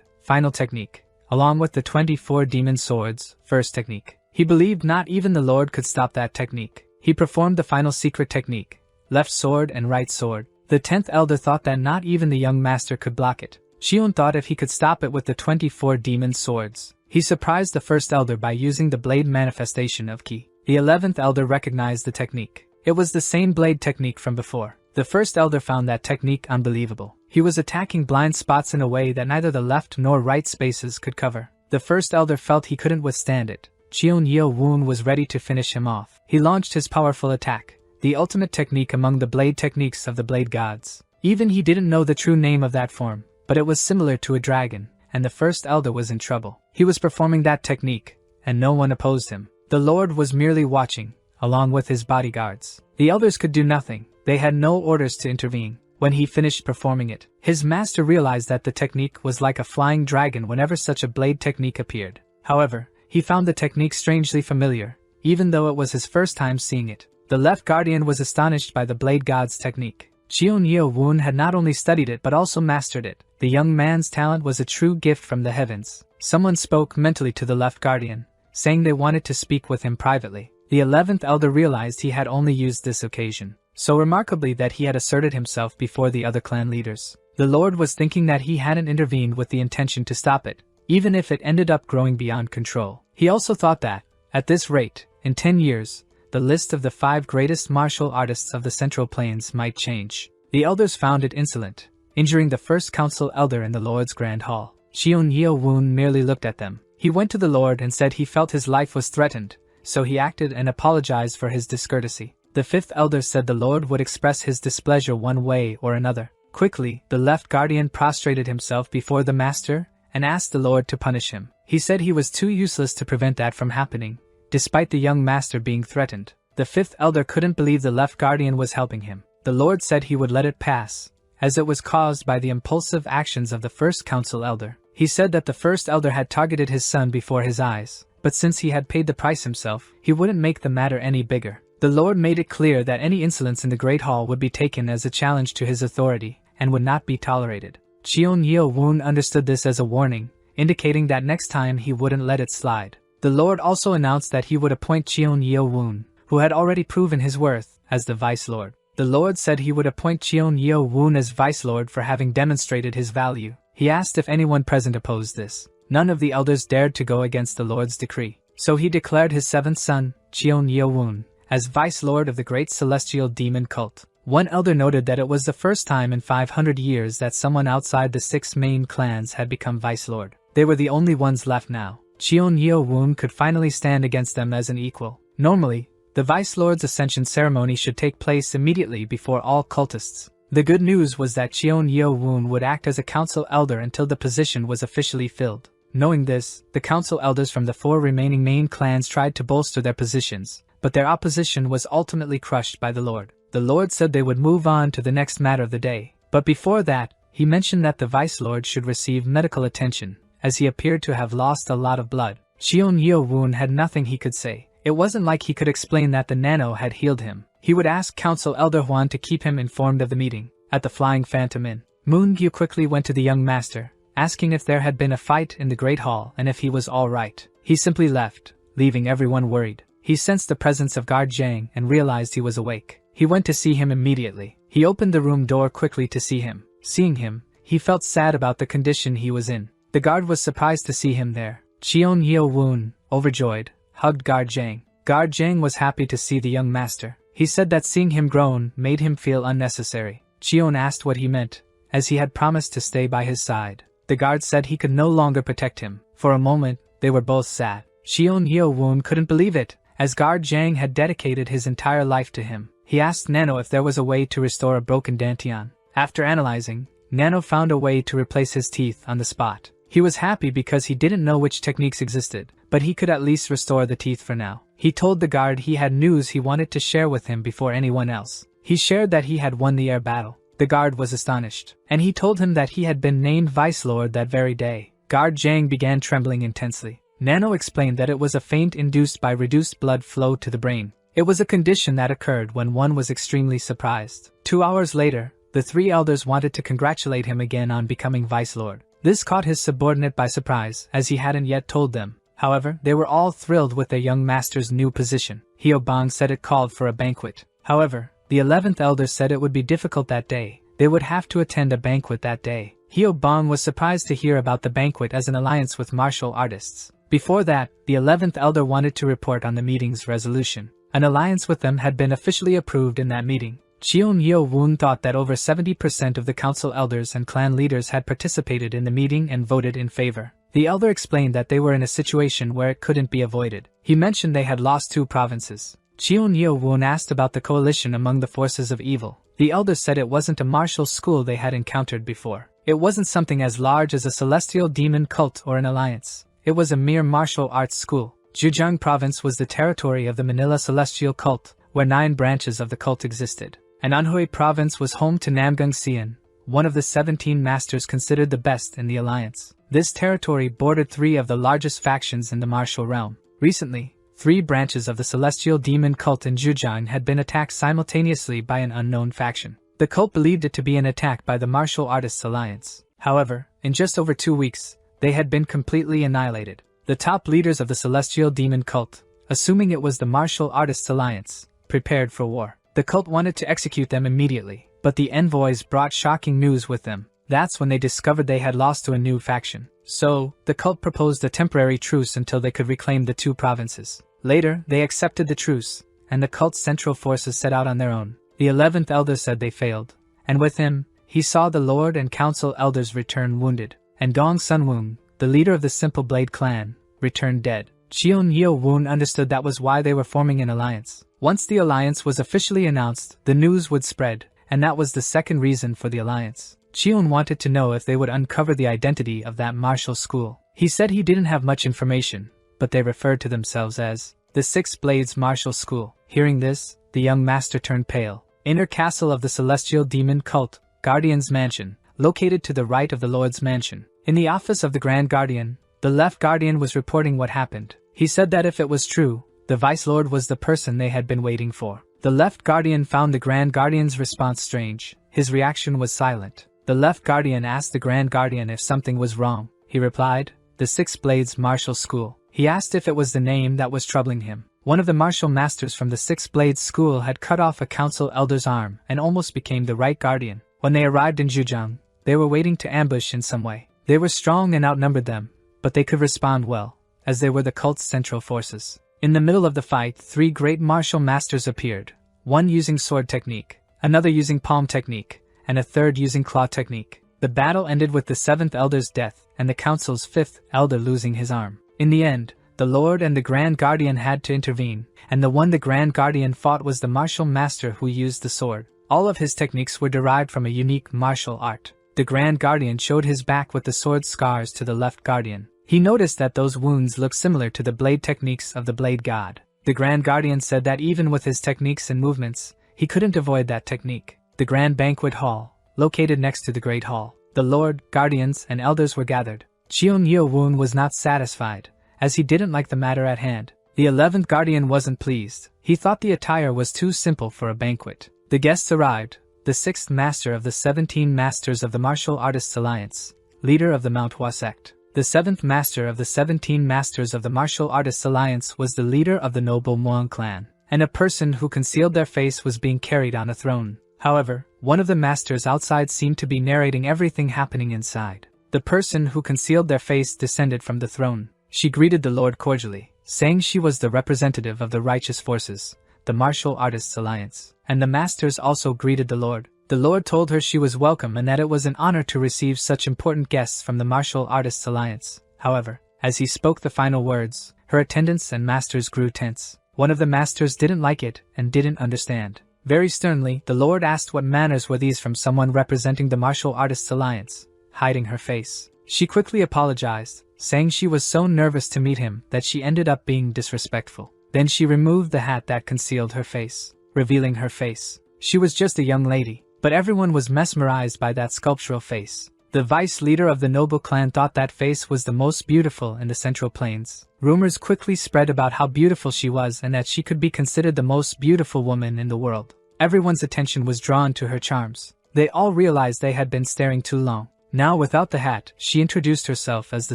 final technique, along with the 24 demon swords, first technique. He believed not even the Lord could stop that technique. He performed the final secret technique, left sword and right sword. The 10th elder thought that not even the young master could block it. Cheon thought if he could stop it with the 24 demon swords. He surprised the first elder by using the blade manifestation of ki. The 11th elder recognized the technique. It was the same blade technique from before. The first elder found that technique unbelievable. He was attacking blind spots in a way that neither the left nor right spaces could cover. The first elder felt he couldn't withstand it. Cheon Yeo Woon was ready to finish him off. He launched his powerful attack, the ultimate technique among the blade techniques of the blade gods. Even he didn't know the true name of that form, but it was similar to a dragon, and the first elder was in trouble. He was performing that technique, and no one opposed him. The Lord was merely watching, along with his bodyguards. The elders could do nothing. They had no orders to intervene. When he finished performing it, his master realized that the technique was like a flying dragon whenever such a blade technique appeared. However, he found the technique strangely familiar, even though it was his first time seeing it. The left guardian was astonished by the blade god's technique. Cheon Yeo Woon had not only studied it but also mastered it. The young man's talent was a true gift from the heavens. Someone spoke mentally to the left guardian, saying they wanted to speak with him privately. The 11th elder realized he had only used this occasion so remarkably that he had asserted himself before the other clan leaders. The Lord was thinking that he hadn't intervened with the intention to stop it, even if it ended up growing beyond control. He also thought that, at this rate, in 10 years, the list of the 5 greatest martial artists of the Central Plains might change. The elders found it insolent, injuring the first council elder in the Lord's Grand Hall. Cheon Yeo Woon merely looked at them. He went to the Lord and said he felt his life was threatened, so he acted and apologized for his discourtesy. The 5th elder said the Lord would express his displeasure one way or another. Quickly, the left guardian prostrated himself before the master and asked the Lord to punish him. He said he was too useless to prevent that from happening, despite the young master being threatened. The 5th elder couldn't believe the left guardian was helping him. The Lord said he would let it pass, as it was caused by the impulsive actions of the first council elder. He said that the first elder had targeted his son before his eyes, but since he had paid the price himself, he wouldn't make the matter any bigger. The Lord made it clear that any insolence in the Great Hall would be taken as a challenge to his authority, and would not be tolerated. Cheon Yeo Woon understood this as a warning, indicating that next time he wouldn't let it slide. The Lord also announced that he would appoint Cheon Yeo Woon, who had already proven his worth, as the Vice Lord. The Lord said he would appoint Cheon Yeo Woon as Vice Lord for having demonstrated his value. He asked if anyone present opposed this. None of the elders dared to go against the Lord's decree. So he declared his seventh son, Cheon Yeo-woon, as Vice Lord of the Great Celestial Demon Cult. One elder noted that it was the first time in 500 years that someone outside the 6 main clans had become Vice Lord. They were the only ones left now. Cheon Yeo-woon could finally stand against them as an equal. Normally, the Vice Lord's ascension ceremony should take place immediately before all cultists. The good news was that Cheon Yeo-woon would act as a council elder until the position was officially filled. Knowing this, the council elders from the 4 remaining main clans tried to bolster their positions, but their opposition was ultimately crushed by the Lord. The Lord said they would move on to the next matter of the day, but before that, he mentioned that the Vice Lord should receive medical attention, as he appeared to have lost a lot of blood. Cheon Yeo-woon had nothing he could say. It wasn't like he could explain that the nano had healed him. He would ask Council Elder Hwan to keep him informed of the meeting. At the Flying Phantom Inn, Moon-gyu quickly went to the young master, asking if there had been a fight in the Great Hall and if he was alright. He simply left, leaving everyone worried. He sensed the presence of guard Jang and realized he was awake. He went to see him immediately. He opened the room door quickly to see him. Seeing him, he felt sad about the condition he was in. The guard was surprised to see him there. Cheon Yeo-woon, overjoyed, hugged guard Jang. Guard Jang was happy to see the young master. He said that seeing him grown made him feel unnecessary. Cheon asked what he meant, as he had promised to stay by his side. The guard said he could no longer protect him. For a moment, they were both sad. Cheon Yeo-woon couldn't believe it, as guard Jang had dedicated his entire life to him. He asked Nano if there was a way to restore a broken dantian. After analyzing, Nano found a way to replace his teeth on the spot. He was happy because he didn't know which techniques existed, but he could at least restore the teeth for now. He told the guard he had news he wanted to share with him before anyone else. He shared that he had won the air battle. The guard was astonished, and he told him that he had been named Vice Lord that very day. Guard Jang began trembling intensely. Nano explained that it was a faint induced by reduced blood flow to the brain. It was a condition that occurred when one was extremely surprised. 2 hours later, the 3 elders wanted to congratulate him again on becoming Vice Lord. This caught his subordinate by surprise, as he hadn't yet told them. However, they were all thrilled with their young master's new position. Hyobang said it called for a banquet. However, the 11th elder said it would be difficult that day. They would have to attend a banquet that day. Hyobang was surprised to hear about the banquet as an alliance with martial artists. Before that, the 11th elder wanted to report on the meeting's resolution. An alliance with them had been officially approved in that meeting. Cheon Yeo-woon thought that over 70% of the council elders and clan leaders had participated in the meeting and voted in favor. The elder explained that they were in a situation where it couldn't be avoided. He mentioned they had lost 2 provinces. Cheon Yeo-woon asked about the coalition among the forces of evil. The elder said it wasn't a martial school they had encountered before. It wasn't something as large as a celestial demon cult or an alliance. It was a mere martial arts school. Zhejiang province was the territory of the Manila Celestial Cult, where 9 branches of the cult existed. And Anhui province was home to Namgung Sian, one of the 17 masters considered the best in the alliance. This territory bordered 3 of the largest factions in the martial realm. Recently, 3 branches of the Celestial Demon Cult in Zhejiang had been attacked simultaneously by an unknown faction. The cult believed it to be an attack by the Martial Artists Alliance. However, in just over 2 weeks, they had been completely annihilated. The top leaders of the Celestial Demon Cult, assuming it was the Martial Artists Alliance, prepared for war. The cult wanted to execute them immediately, but the envoys brought shocking news with them. That's when they discovered they had lost to a new faction. So, the cult proposed a temporary truce until they could reclaim the 2 provinces. Later, they accepted the truce, and the cult's central forces set out on their own. The 11th elder said they failed, and with him, he saw the Lord and Council elders return wounded, and Dong Sunwoon, the leader of the Simple Blade clan, returned dead. Cheon Yeo-woon understood that was why they were forming an alliance. Once the alliance was officially announced, the news would spread, and that was the second reason for the alliance. Cheon wanted to know if they would uncover the identity of that martial school. He said he didn't have much information, but they referred to themselves as the 6 Blades Martial School. Hearing this, the young master turned pale. Inner castle of the Celestial Demon Cult, Guardian's Mansion, located to the right of the Lord's Mansion. In the office of the Grand Guardian, the left guardian was reporting what happened. He said that if it was true, the Vice Lord was the person they had been waiting for. The left guardian found the Grand Guardian's response strange. His reaction was silent. The left guardian asked the Grand Guardian if something was wrong. He replied, the 6 Blades Martial School. He asked if it was the name that was troubling him. One of the martial masters from the 6 Blades School had cut off a council elder's arm and almost became the right guardian. When they arrived in Zhejiang, They were waiting to ambush in some way. They were strong and outnumbered them, but they could respond well, as they were the cult's central forces. In the middle of the fight, 3 great martial masters appeared, one using sword technique, another using palm technique, and a third using claw technique. The battle ended with the 7th Elder's death and the Council's 5th Elder losing his arm. In the end, the Lord and the Grand Guardian had to intervene, and the one the Grand Guardian fought was the martial master who used the sword. All of his techniques were derived from a unique martial art. The Grand Guardian showed his back with the sword scars to the left Guardian. He noticed that those wounds looked similar to the blade techniques of the Blade God. The Grand Guardian said that even with his techniques and movements, he couldn't avoid that technique. The Grand Banquet Hall, located next to the Great Hall. The Lord, Guardians, and Elders were gathered. Cheon Yeo-woon was not satisfied, as he didn't like the matter at hand. The 11th Guardian wasn't pleased. He thought the attire was too simple for a banquet. The guests arrived, the 6th Master of the 17 Masters of the Martial Artists Alliance, leader of the Manhua sect. The 7th Master of the 17 Masters of the Martial Artists Alliance was the leader of the noble Mujian clan, and a person who concealed their face was being carried on a throne. However, one of the masters outside seemed to be narrating everything happening inside. The person who concealed their face descended from the throne. She greeted the Lord cordially, saying she was the representative of the righteous forces, the Martial Artists Alliance, and the masters also greeted the Lord. The Lord told her she was welcome and that it was an honor to receive such important guests from the Martial Artists Alliance. However, as he spoke the final words, her attendants and masters grew tense. One of the masters didn't like it and didn't understand. Very sternly, the Lord asked what manners were these from someone representing the Martial Artists Alliance, hiding her face. She quickly apologized, saying she was so nervous to meet him that she ended up being disrespectful. Then she removed the hat that concealed her face, revealing her face. She was just a young lady, but everyone was mesmerized by that sculptural face. The vice leader of the noble clan thought that face was the most beautiful in the Central Plains. Rumors quickly spread about how beautiful she was and that she could be considered the most beautiful woman in the world. Everyone's attention was drawn to her charms. They all realized they had been staring too long. Now without the hat, she introduced herself as the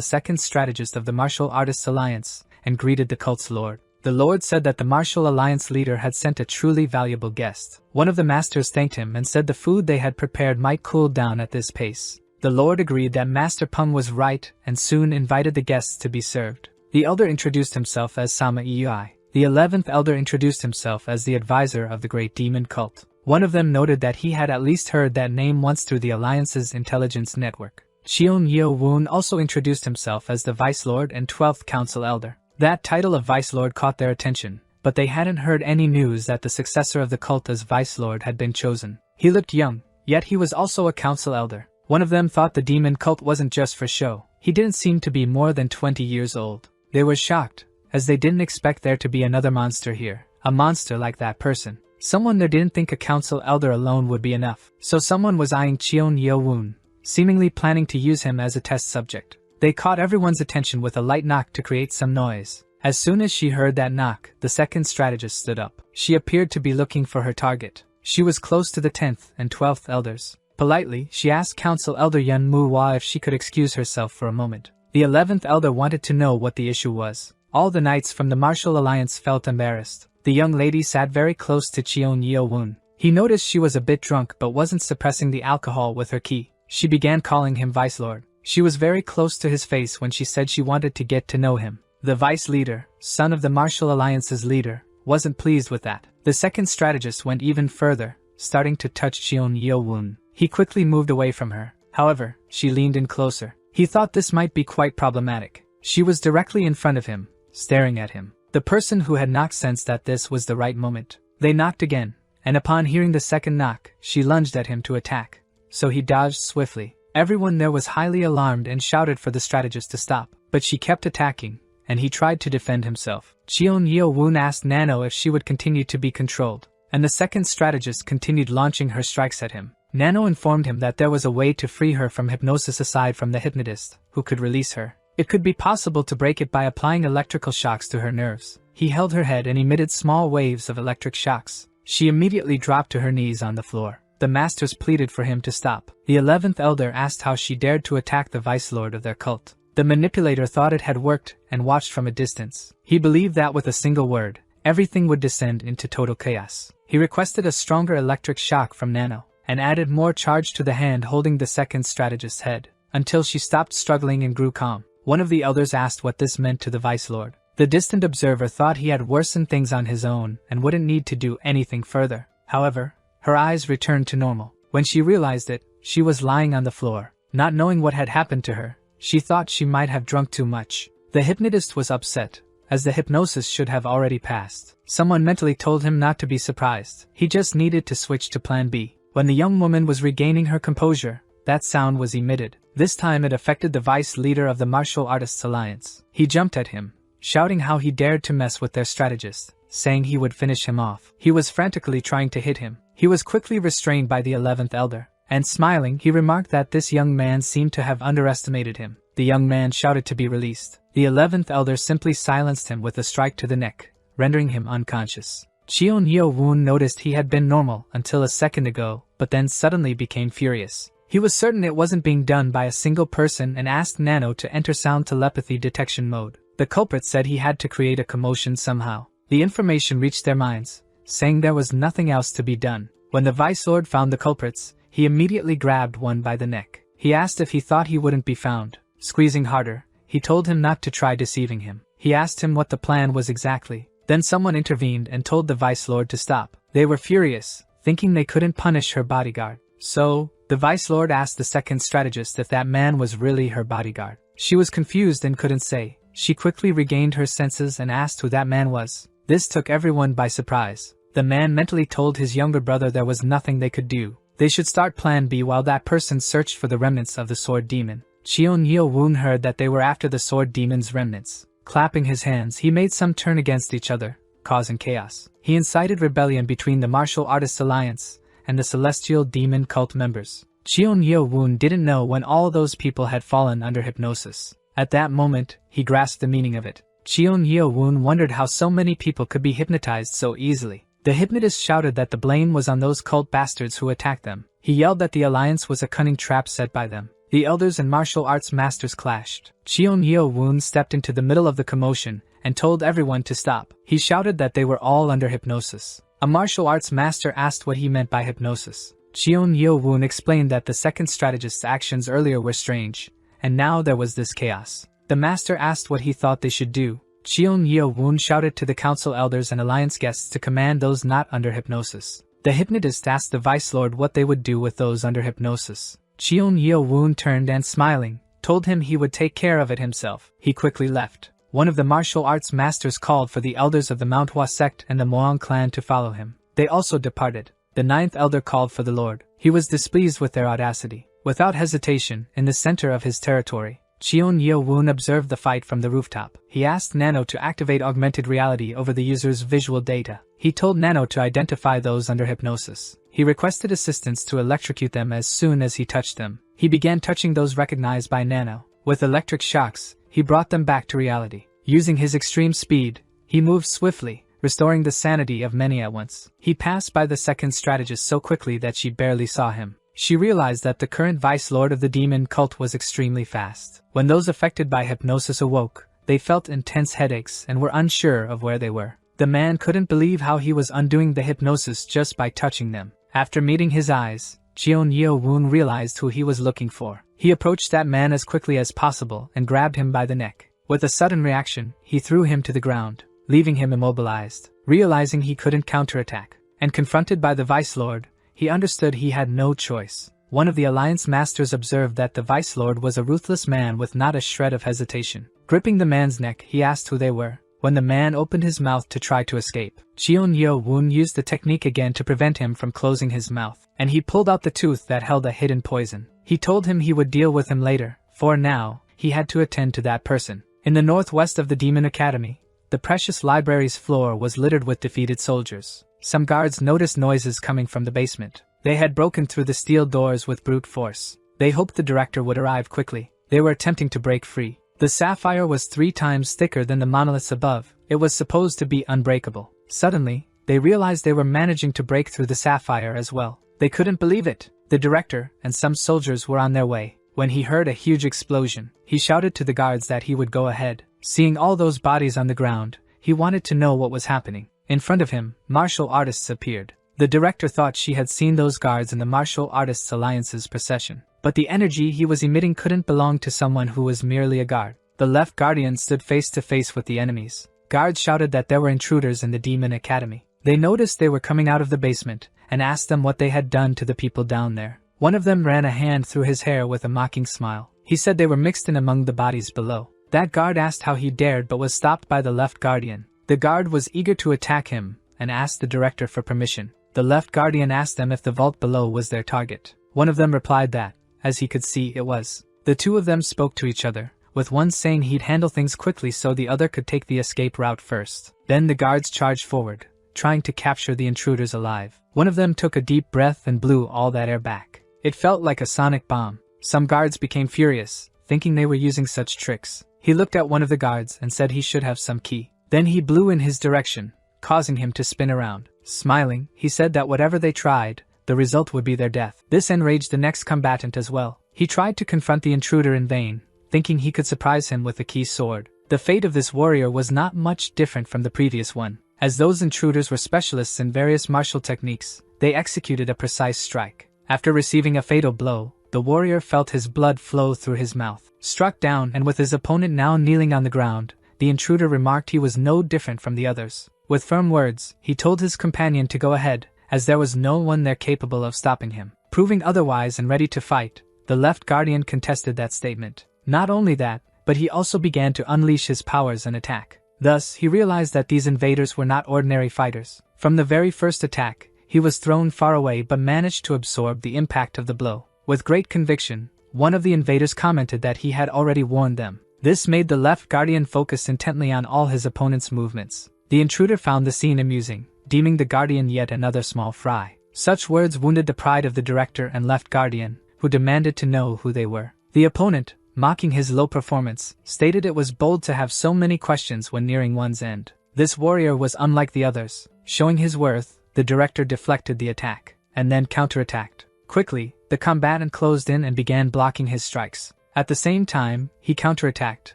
2nd strategist of the Martial Artists Alliance and greeted the cult's lord. The Lord said that the Martial Alliance leader had sent a truly valuable guest. One of the masters thanked him and said the food they had prepared might cool down at this pace. The Lord agreed that Master Peng was right and soon invited the guests to be served. The Elder introduced himself as Sama Iui. The 11th Elder introduced himself as the advisor of the Great Demon Cult. One of them noted that he had at least heard that name once through the Alliance's intelligence network. Cheon Yeo-woon also introduced himself as the Vice Lord and 12th Council Elder. That title of Vice Lord caught their attention, but they hadn't heard any news that the successor of the cult as Vice Lord had been chosen. He looked young, yet he was also a council elder. One of them thought the demon cult wasn't just for show. He didn't seem to be more than 20 years old. They were shocked, as they didn't expect there to be another monster here. A monster like that person. Someone they didn't think a council elder alone would be enough. So someone was eyeing Cheon Yeo-woon, seemingly planning to use him as a test subject. They caught everyone's attention with a light knock to create some noise. As soon as she heard that knock, the 2nd strategist stood up. She appeared to be looking for her target. She was close to the 10th and 12th elders. Politely, she asked Council Elder Yan Muhua if she could excuse herself for a moment. The 11th elder wanted to know what the issue was. All the knights from the Martial Alliance felt embarrassed. The young lady sat very close to Cheon Yeo-woon. He noticed she was a bit drunk but wasn't suppressing the alcohol with her key. She began calling him Vice Lord. She was very close to his face when she said she wanted to get to know him. The vice leader, son of the Martial Alliance's leader, wasn't pleased with that. The 2nd strategist went even further, starting to touch Cheon Yeo-woon. He quickly moved away from her. However, she leaned in closer. He thought this might be quite problematic. She was directly in front of him, staring at him. The person who had knocked sensed that this was the right moment. They knocked again, and upon hearing the 2nd knock, she lunged at him to attack. So he dodged swiftly. Everyone there was highly alarmed and shouted for the strategist to stop, but she kept attacking, and he tried to defend himself. Cheon Yeo-woon asked Nano if she would continue to be controlled, and the 2nd strategist continued launching her strikes at him. Nano informed him that there was a way to free her from hypnosis aside from the hypnotist, who could release her. It could be possible to break it by applying electrical shocks to her nerves. He held her head and emitted small waves of electric shocks. She immediately dropped to her knees on the floor. The masters pleaded for him to stop. The 11th elder asked how she dared to attack the vice lord of their cult. The manipulator thought it had worked and watched from a distance. He believed that with a single word, everything would descend into total chaos. He requested a stronger electric shock from Nano, and added more charge to the hand holding the second strategist's head, until she stopped struggling and grew calm. One of the elders asked what this meant to the Vice Lord. The distant observer thought he had worsened things on his own and wouldn't need to do anything further. However, her eyes returned to normal. When she realized it, she was lying on the floor. Not knowing what had happened to her, she thought she might have drunk too much. The hypnotist was upset, as the hypnosis should have already passed. Someone mentally told him not to be surprised. He just needed to switch to plan B. When the young woman was regaining her composure, that sound was emitted. This time it affected the vice leader of the Martial Artists Alliance. He jumped at him, shouting how he dared to mess with their strategist, saying he would finish him off. He was frantically trying to hit him. He was quickly restrained by the 11th elder, and smiling, he remarked that this young man seemed to have underestimated him. The young man shouted to be released. The 11th elder simply silenced him with a strike to the neck, rendering him unconscious. Cheon Yeo-woon noticed he had been normal until a second ago, but then suddenly became furious. He was certain it wasn't being done by a single person and asked Nano to enter sound telepathy detection mode. The culprit said he had to create a commotion somehow. The information reached their minds, saying there was nothing else to be done. When the Vice Lord found the culprits, he immediately grabbed one by the neck. He asked if he thought he wouldn't be found. Squeezing harder, he told him not to try deceiving him. He asked him what the plan was exactly. Then someone intervened and told the Vice Lord to stop. They were furious, thinking they couldn't punish her bodyguard. So, the Vice Lord asked the second strategist if that man was really her bodyguard. She was confused and couldn't say. She quickly regained her senses and asked who that man was. This took everyone by surprise. The man mentally told his younger brother there was nothing they could do. They should start Plan B while that person searched for the remnants of the Sword Demon. Cheon Yeo-woon heard that they were after the Sword Demon's remnants. Clapping his hands, he made some turn against each other, causing chaos. He incited rebellion between the Martial Artists Alliance and the Celestial Demon cult members. Cheon Yeo-woon didn't know when all those people had fallen under hypnosis. At that moment, he grasped the meaning of it. Cheon Yeo-woon wondered how so many people could be hypnotized so easily. The hypnotist shouted that the blame was on those cult bastards who attacked them. He yelled that the alliance was a cunning trap set by them. The elders and martial arts masters clashed. Cheon Yeo-woon stepped into the middle of the commotion and told everyone to stop. He shouted that they were all under hypnosis. A martial arts master asked what he meant by hypnosis. Cheon Yeo-woon explained that the second strategist's actions earlier were strange, and now there was this chaos. The master asked what he thought they should do. Cheon Yeo-woon shouted to the council elders and alliance guests to command those not under hypnosis. The hypnotist asked the Vice Lord what they would do with those under hypnosis. Cheon Yeo-woon turned and smiling, told him he would take care of it himself. He quickly left. One of the martial arts masters called for the elders of the Manhua sect and the Moang clan to follow him. They also departed. The 9th elder called for the Lord. He was displeased with their audacity. Without hesitation, in the center of his territory, Cheon Yeo-woon observed the fight from the rooftop. He asked Nano to activate augmented reality over the user's visual data. He told Nano to identify those under hypnosis. He requested assistance to electrocute them as soon as he touched them. He began touching those recognized by Nano. With electric shocks, he brought them back to reality. Using his extreme speed, he moved swiftly, restoring the sanity of many at once. He passed by the second strategist so quickly that she barely saw him. She realized that the current Vice Lord of the Demon cult was extremely fast. When those affected by hypnosis awoke, they felt intense headaches and were unsure of where they were. The man couldn't believe how he was undoing the hypnosis just by touching them. After meeting his eyes, Cheon Yeo-woon realized who he was looking for. He approached that man as quickly as possible and grabbed him by the neck. With a sudden reaction, he threw him to the ground, leaving him immobilized. Realizing he couldn't counterattack, and confronted by the Vice Lord, he understood he had no choice. One of the Alliance Masters observed that the Vice Lord was a ruthless man with not a shred of hesitation. Gripping the man's neck, he asked who they were. When the man opened his mouth to try to escape, Cheon Yeo-woon used the technique again to prevent him from closing his mouth, and he pulled out the tooth that held a hidden poison. He told him he would deal with him later. For now, he had to attend to that person. In the northwest of the Demon Academy, the precious library's floor was littered with defeated soldiers. Some guards noticed noises coming from the basement. They had broken through the steel doors with brute force. They hoped the director would arrive quickly. They were attempting to break free. The sapphire was 3 times thicker than the monoliths above. It was supposed to be unbreakable. Suddenly, they realized they were managing to break through the sapphire as well. They couldn't believe it. The director and some soldiers were on their way. When he heard a huge explosion, he shouted to the guards that he would go ahead. Seeing all those bodies on the ground, he wanted to know what was happening. In front of him, martial artists appeared. The director thought she had seen those guards in the Martial Artists Alliance's procession, but the energy he was emitting couldn't belong to someone who was merely a guard. The left guardian stood face to face with the enemies. Guards shouted that there were intruders in the Demon Academy. They noticed they were coming out of the basement, and asked them what they had done to the people down there. One of them ran a hand through his hair with a mocking smile. He said they were mixed in among the bodies below. That guard asked how he dared but was stopped by the left guardian. The guard was eager to attack him, and asked the director for permission. The left guardian asked them if the vault below was their target. One of them replied that, as he could see, it was. The two of them spoke to each other, with one saying he'd handle things quickly so the other could take the escape route first. Then the guards charged forward, trying to capture the intruders alive. One of them took a deep breath and blew all that air back. It felt like a sonic bomb. Some guards became furious, thinking they were using such tricks. He looked at one of the guards and said he should have some key. Then he blew in his direction, causing him to spin around. Smiling, he said that whatever they tried, the result would be their death. This enraged the next combatant as well. He tried to confront the intruder in vain, thinking he could surprise him with a key sword. The fate of this warrior was not much different from the previous one. As those intruders were specialists in various martial techniques, they executed a precise strike. After receiving a fatal blow, the warrior felt his blood flow through his mouth. Struck down and with his opponent now kneeling on the ground, the intruder remarked he was no different from the others. With firm words, he told his companion to go ahead, as there was no one there capable of stopping him. Proving otherwise and ready to fight, the left guardian contested that statement. Not only that, but he also began to unleash his powers and attack. Thus, he realized that these invaders were not ordinary fighters. From the very first attack, he was thrown far away but managed to absorb the impact of the blow. With great conviction, one of the invaders commented that he had already warned them. This made the left guardian focus intently on all his opponent's movements. The intruder found the scene amusing, deeming the guardian yet another small fry. Such words wounded the pride of the director and left guardian, who demanded to know who they were. The opponent, mocking his low performance, stated it was bold to have so many questions when nearing one's end. This warrior was unlike the others. Showing his worth, the director deflected the attack, and then counterattacked. Quickly, the combatant closed in and began blocking his strikes. At the same time, he counterattacked,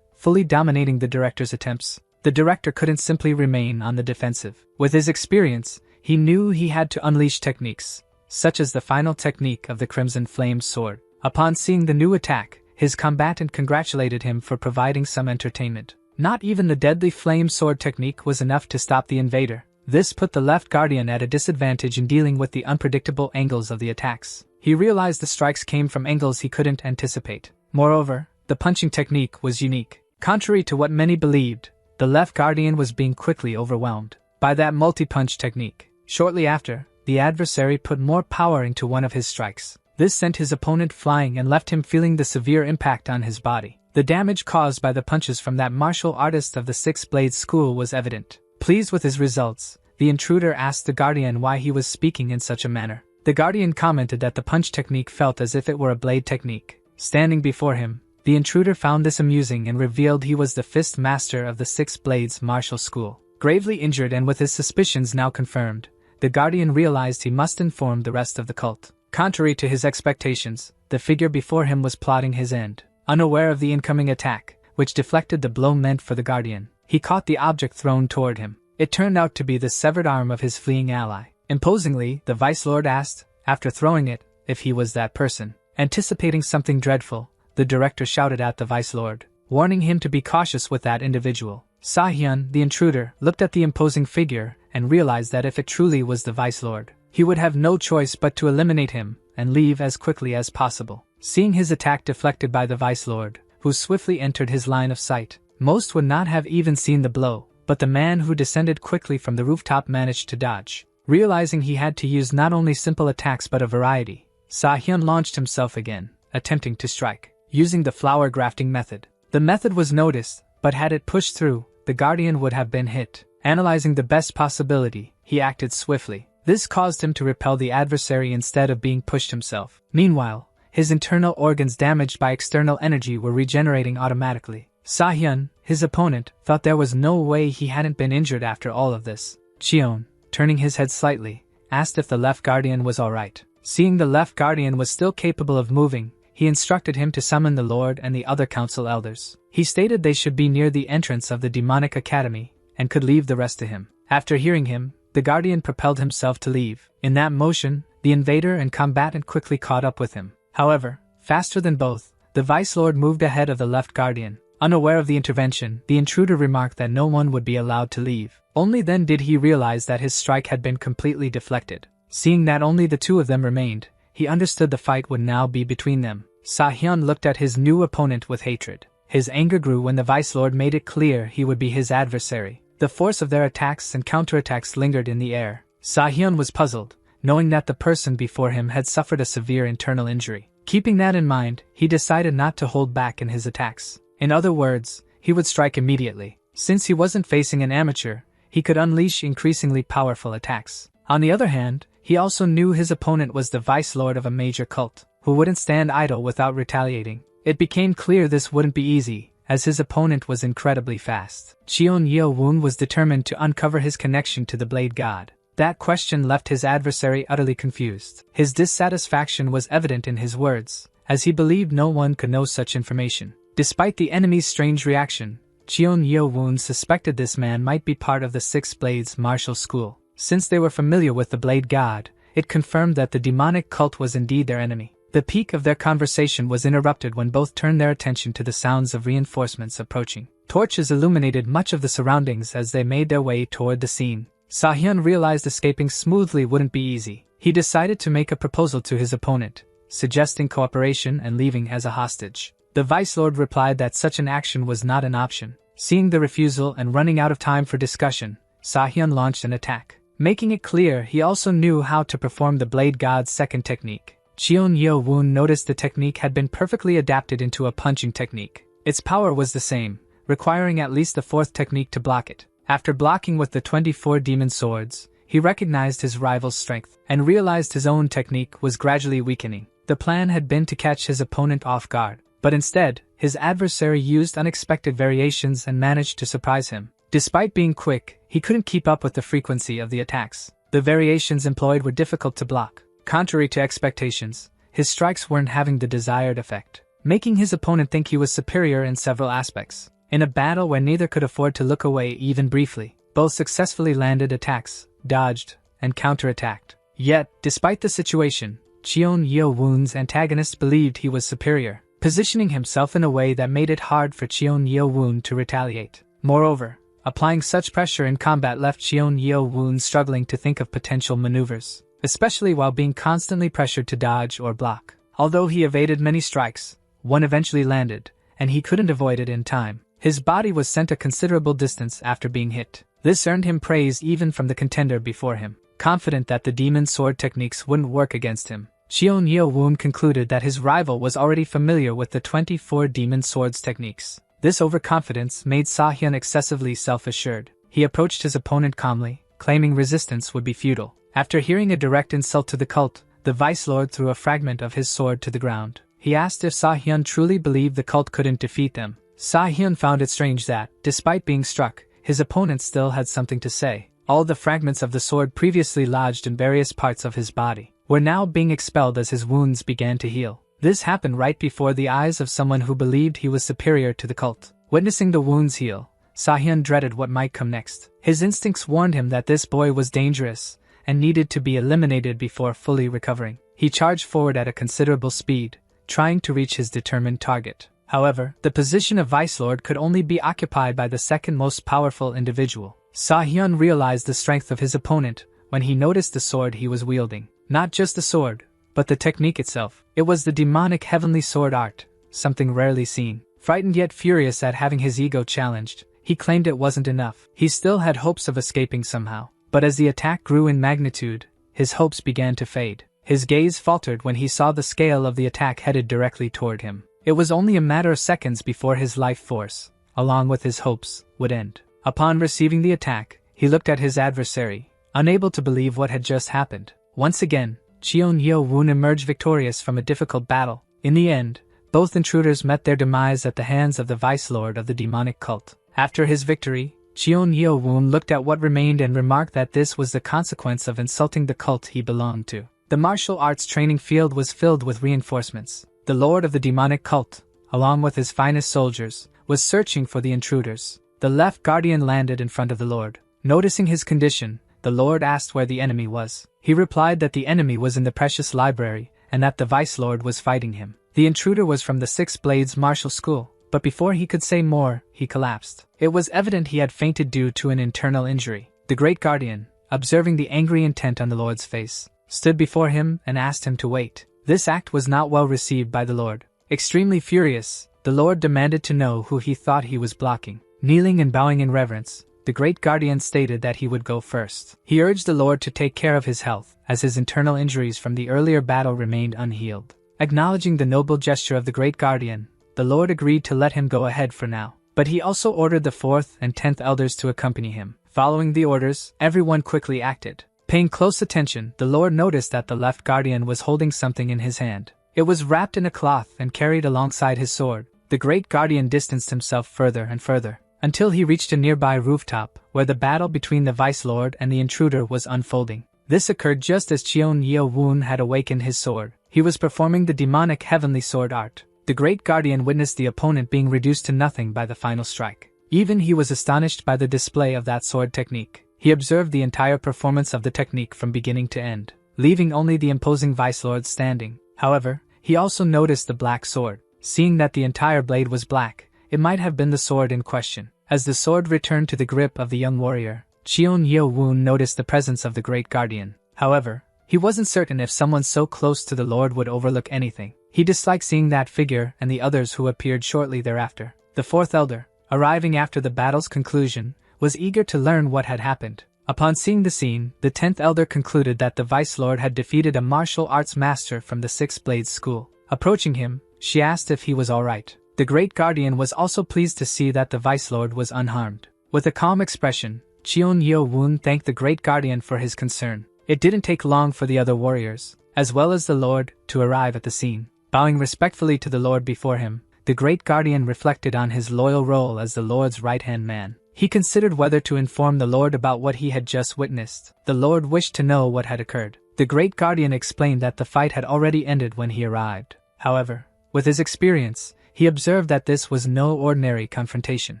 fully dominating the director's attempts. The director couldn't simply remain on the defensive. With his experience, he knew he had to unleash techniques, such as the final technique of the Crimson Flame Sword. Upon seeing the new attack, his combatant congratulated him for providing some entertainment. Not even the deadly flame sword technique was enough to stop the invader. This put the left guardian at a disadvantage in dealing with the unpredictable angles of the attacks. He realized the strikes came from angles he couldn't anticipate. Moreover, the punching technique was unique. Contrary to what many believed, the left guardian was being quickly overwhelmed by that multi-punch technique. Shortly after, the adversary put more power into one of his strikes. This sent his opponent flying and left him feeling the severe impact on his body. The damage caused by the punches from that martial artist of the Six Blades School was evident. Pleased with his results, the intruder asked the guardian why he was speaking in such a manner. The guardian commented that the punch technique felt as if it were a blade technique. Standing before him, the intruder found this amusing and revealed he was the fist master of the Six Blades Martial School. Gravely injured and with his suspicions now confirmed, the guardian realized he must inform the rest of the cult. Contrary to his expectations, the figure before him was plotting his end. Unaware of the incoming attack, which deflected the blow meant for the guardian, he caught the object thrown toward him. It turned out to be the severed arm of his fleeing ally. Imposingly, the Vice Lord asked, after throwing it, if he was that person. Anticipating something dreadful, the director shouted at the Vice Lord, warning him to be cautious with that individual. Sahyun, the intruder, looked at the imposing figure and realized that if it truly was the Vice Lord, he would have no choice but to eliminate him and leave as quickly as possible. Seeing his attack deflected by the Vice Lord, who swiftly entered his line of sight, most would not have even seen the blow, but the man who descended quickly from the rooftop managed to dodge. Realizing he had to use not only simple attacks but a variety, Sahyun launched himself again, attempting to strike, using the flower grafting method. The method was noticed, but had it pushed through, the guardian would have been hit. Analyzing the best possibility, he acted swiftly. This caused him to repel the adversary instead of being pushed himself. Meanwhile, his internal organs damaged by external energy were regenerating automatically. Sahyun, his opponent, thought there was no way he hadn't been injured after all of this. Cheon, turning his head slightly, asked if the left guardian was alright. Seeing the left guardian was still capable of moving, he instructed him to summon the Lord and the other council elders. He stated they should be near the entrance of the demonic academy, and could leave the rest to him. After hearing him, the guardian propelled himself to leave. In that motion, the invader and combatant quickly caught up with him. However, faster than both, the Vice Lord moved ahead of the left guardian. Unaware of the intervention, the intruder remarked that no one would be allowed to leave. Only then did he realize that his strike had been completely deflected. Seeing that only the two of them remained, he understood the fight would now be between them. Sa-hyun looked at his new opponent with hatred. His anger grew when the Vice Lord made it clear he would be his adversary. The force of their attacks and counterattacks lingered in the air. Sa-hyun was puzzled, knowing that the person before him had suffered a severe internal injury. Keeping that in mind, he decided not to hold back in his attacks. In other words, he would strike immediately. Since he wasn't facing an amateur, he could unleash increasingly powerful attacks. On the other hand, he also knew his opponent was the Vice Lord of a major cult, who wouldn't stand idle without retaliating. It became clear this wouldn't be easy, as his opponent was incredibly fast. Cheon Yeo-woon was determined to uncover his connection to the Blade God. That question left his adversary utterly confused. His dissatisfaction was evident in his words, as he believed no one could know such information. Despite the enemy's strange reaction, Cheon Yeo-woon suspected this man might be part of the Six Blades martial school. Since they were familiar with the Blade God, it confirmed that the demonic cult was indeed their enemy. The peak of their conversation was interrupted when both turned their attention to the sounds of reinforcements approaching. Torches illuminated much of the surroundings as they made their way toward the scene. Sa-hyun realized escaping smoothly wouldn't be easy. He decided to make a proposal to his opponent, suggesting cooperation and leaving as a hostage. The Vice Lord replied that such an action was not an option. Seeing the refusal and running out of time for discussion, Sa-hyun launched an attack. Making it clear he also knew how to perform the Blade God's second technique. Cheon Yeo-woon noticed the technique had been perfectly adapted into a punching technique. Its power was the same, requiring at least a fourth technique to block it. After blocking with the 24 demon swords, he recognized his rival's strength and realized his own technique was gradually weakening. The plan had been to catch his opponent off guard, but instead, his adversary used unexpected variations and managed to surprise him. Despite being quick, he couldn't keep up with the frequency of the attacks. The variations employed were difficult to block. Contrary to expectations, his strikes weren't having the desired effect, making his opponent think he was superior in several aspects. In a battle where neither could afford to look away even briefly, both successfully landed attacks, dodged, and counterattacked. Yet, despite the situation, Cheon Yeo-woon's antagonist believed he was superior, positioning himself in a way that made it hard for Cheon Yeo-woon to retaliate. Moreover, applying such pressure in combat left Cheon Yeo-woon struggling to think of potential maneuvers, especially while being constantly pressured to dodge or block. Although he evaded many strikes, one eventually landed, and he couldn't avoid it in time. His body was sent a considerable distance after being hit. This earned him praise even from the contender before him. Confident that the demon sword techniques wouldn't work against him, Cheon Yeo-woon concluded that his rival was already familiar with the 24 demon swords techniques. This overconfidence made Sa-hyun excessively self-assured. He approached his opponent calmly, claiming resistance would be futile. After hearing a direct insult to the cult, the Vice Lord threw a fragment of his sword to the ground. He asked if Sa-hyun truly believed the cult couldn't defeat them. Sa-hyun found it strange that, despite being struck, his opponent still had something to say. All the fragments of the sword previously lodged in various parts of his body were now being expelled as his wounds began to heal. This happened right before the eyes of someone who believed he was superior to the cult. Witnessing the wounds heal, Sa-hyun dreaded what might come next. His instincts warned him that this boy was dangerous and needed to be eliminated before fully recovering. He charged forward at a considerable speed, trying to reach his determined target. However, the position of Vice Lord could only be occupied by the second most powerful individual. Sa-hyun realized the strength of his opponent when he noticed the sword he was wielding. Not just the sword, but the technique itself. It was the demonic heavenly sword art, something rarely seen. Frightened yet furious at having his ego challenged, he claimed it wasn't enough. He still had hopes of escaping somehow. But as the attack grew in magnitude, his hopes began to fade. His gaze faltered when he saw the scale of the attack headed directly toward him. It was only a matter of seconds before his life force, along with his hopes, would end. Upon receiving the attack, he looked at his adversary, unable to believe what had just happened. Once again, Cheon Yeo-woon emerged victorious from a difficult battle. In the end, both intruders met their demise at the hands of the Vice Lord of the demonic cult. After his victory, Cheon Yeo-woon looked at what remained and remarked that this was the consequence of insulting the cult he belonged to. The martial arts training field was filled with reinforcements. The lord of the demonic cult, along with his finest soldiers, was searching for the intruders. The left guardian landed in front of the lord. Noticing his condition, the Lord asked where the enemy was. He replied that the enemy was in the precious library, and that the Vice Lord was fighting him. The intruder was from the Six Blades Martial School, but before he could say more, he collapsed. It was evident he had fainted due to an internal injury. The Great Guardian, observing the angry intent on the Lord's face, stood before him and asked him to wait. This act was not well received by the Lord. Extremely furious, the Lord demanded to know who he thought he was blocking. Kneeling and bowing in reverence, the Great Guardian stated that he would go first. He urged the Lord to take care of his health, as his internal injuries from the earlier battle remained unhealed. Acknowledging the noble gesture of the Great Guardian, the Lord agreed to let him go ahead for now. But he also ordered the 4th and 10th elders to accompany him. Following the orders, everyone quickly acted. Paying close attention, the Lord noticed that the left guardian was holding something in his hand. It was wrapped in a cloth and carried alongside his sword. The Great Guardian distanced himself further and further, until he reached a nearby rooftop, where the battle between the Vice Lord and the intruder was unfolding. This occurred just as Cheon Yeo-woon had awakened his sword. He was performing the demonic heavenly sword art. The Great Guardian witnessed the opponent being reduced to nothing by the final strike. Even he was astonished by the display of that sword technique. He observed the entire performance of the technique from beginning to end, leaving only the imposing Vice Lord standing. However, he also noticed the black sword. Seeing that the entire blade was black, it might have been the sword in question. As the sword returned to the grip of the young warrior, Cheon Yeo-woon noticed the presence of the Great Guardian. However, he wasn't certain if someone so close to the Lord would overlook anything. He disliked seeing that figure and the others who appeared shortly thereafter. The 4th elder, arriving after the battle's conclusion, was eager to learn what had happened. Upon seeing the scene, the 10th elder concluded that the Vice Lord had defeated a martial arts master from the Six Blades School. Approaching him, she asked if he was alright. The Great Guardian was also pleased to see that the Vice Lord was unharmed. With a calm expression, Cheon Yeo-woon thanked the Great Guardian for his concern. It didn't take long for the other warriors, as well as the Lord, to arrive at the scene. Bowing respectfully to the Lord before him, the Great Guardian reflected on his loyal role as the Lord's right-hand man. He considered whether to inform the Lord about what he had just witnessed. The Lord wished to know what had occurred. The Great Guardian explained that the fight had already ended when he arrived. However, with his experience, he observed that this was no ordinary confrontation.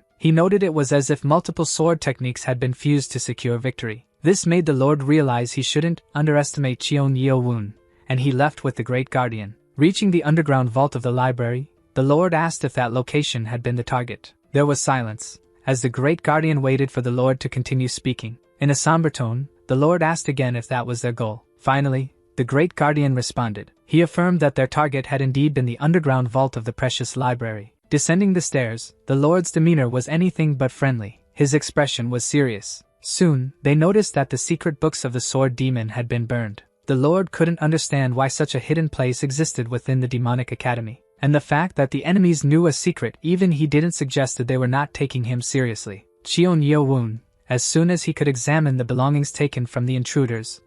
He noted it was as if multiple sword techniques had been fused to secure victory. This made the Lord realize he shouldn't underestimate Cheon Yeo-woon, and he left with the Great Guardian. Reaching the underground vault of the library, the Lord asked if that location had been the target. There was silence, as the Great Guardian waited for the Lord to continue speaking. In a somber tone, the Lord asked again if that was their goal. Finally, the Great Guardian responded. He affirmed that their target had indeed been the underground vault of the precious library. Descending the stairs, the Lord's demeanor was anything but friendly. His expression was serious. Soon, they noticed that the secret books of the Sword Demon had been burned. The Lord couldn't understand why such a hidden place existed within the demonic academy, and the fact that the enemies knew a secret even he didn't suggest that they were not taking him seriously. Cheon Yeo-woon, as soon as he could examine the belongings taken from the intruders,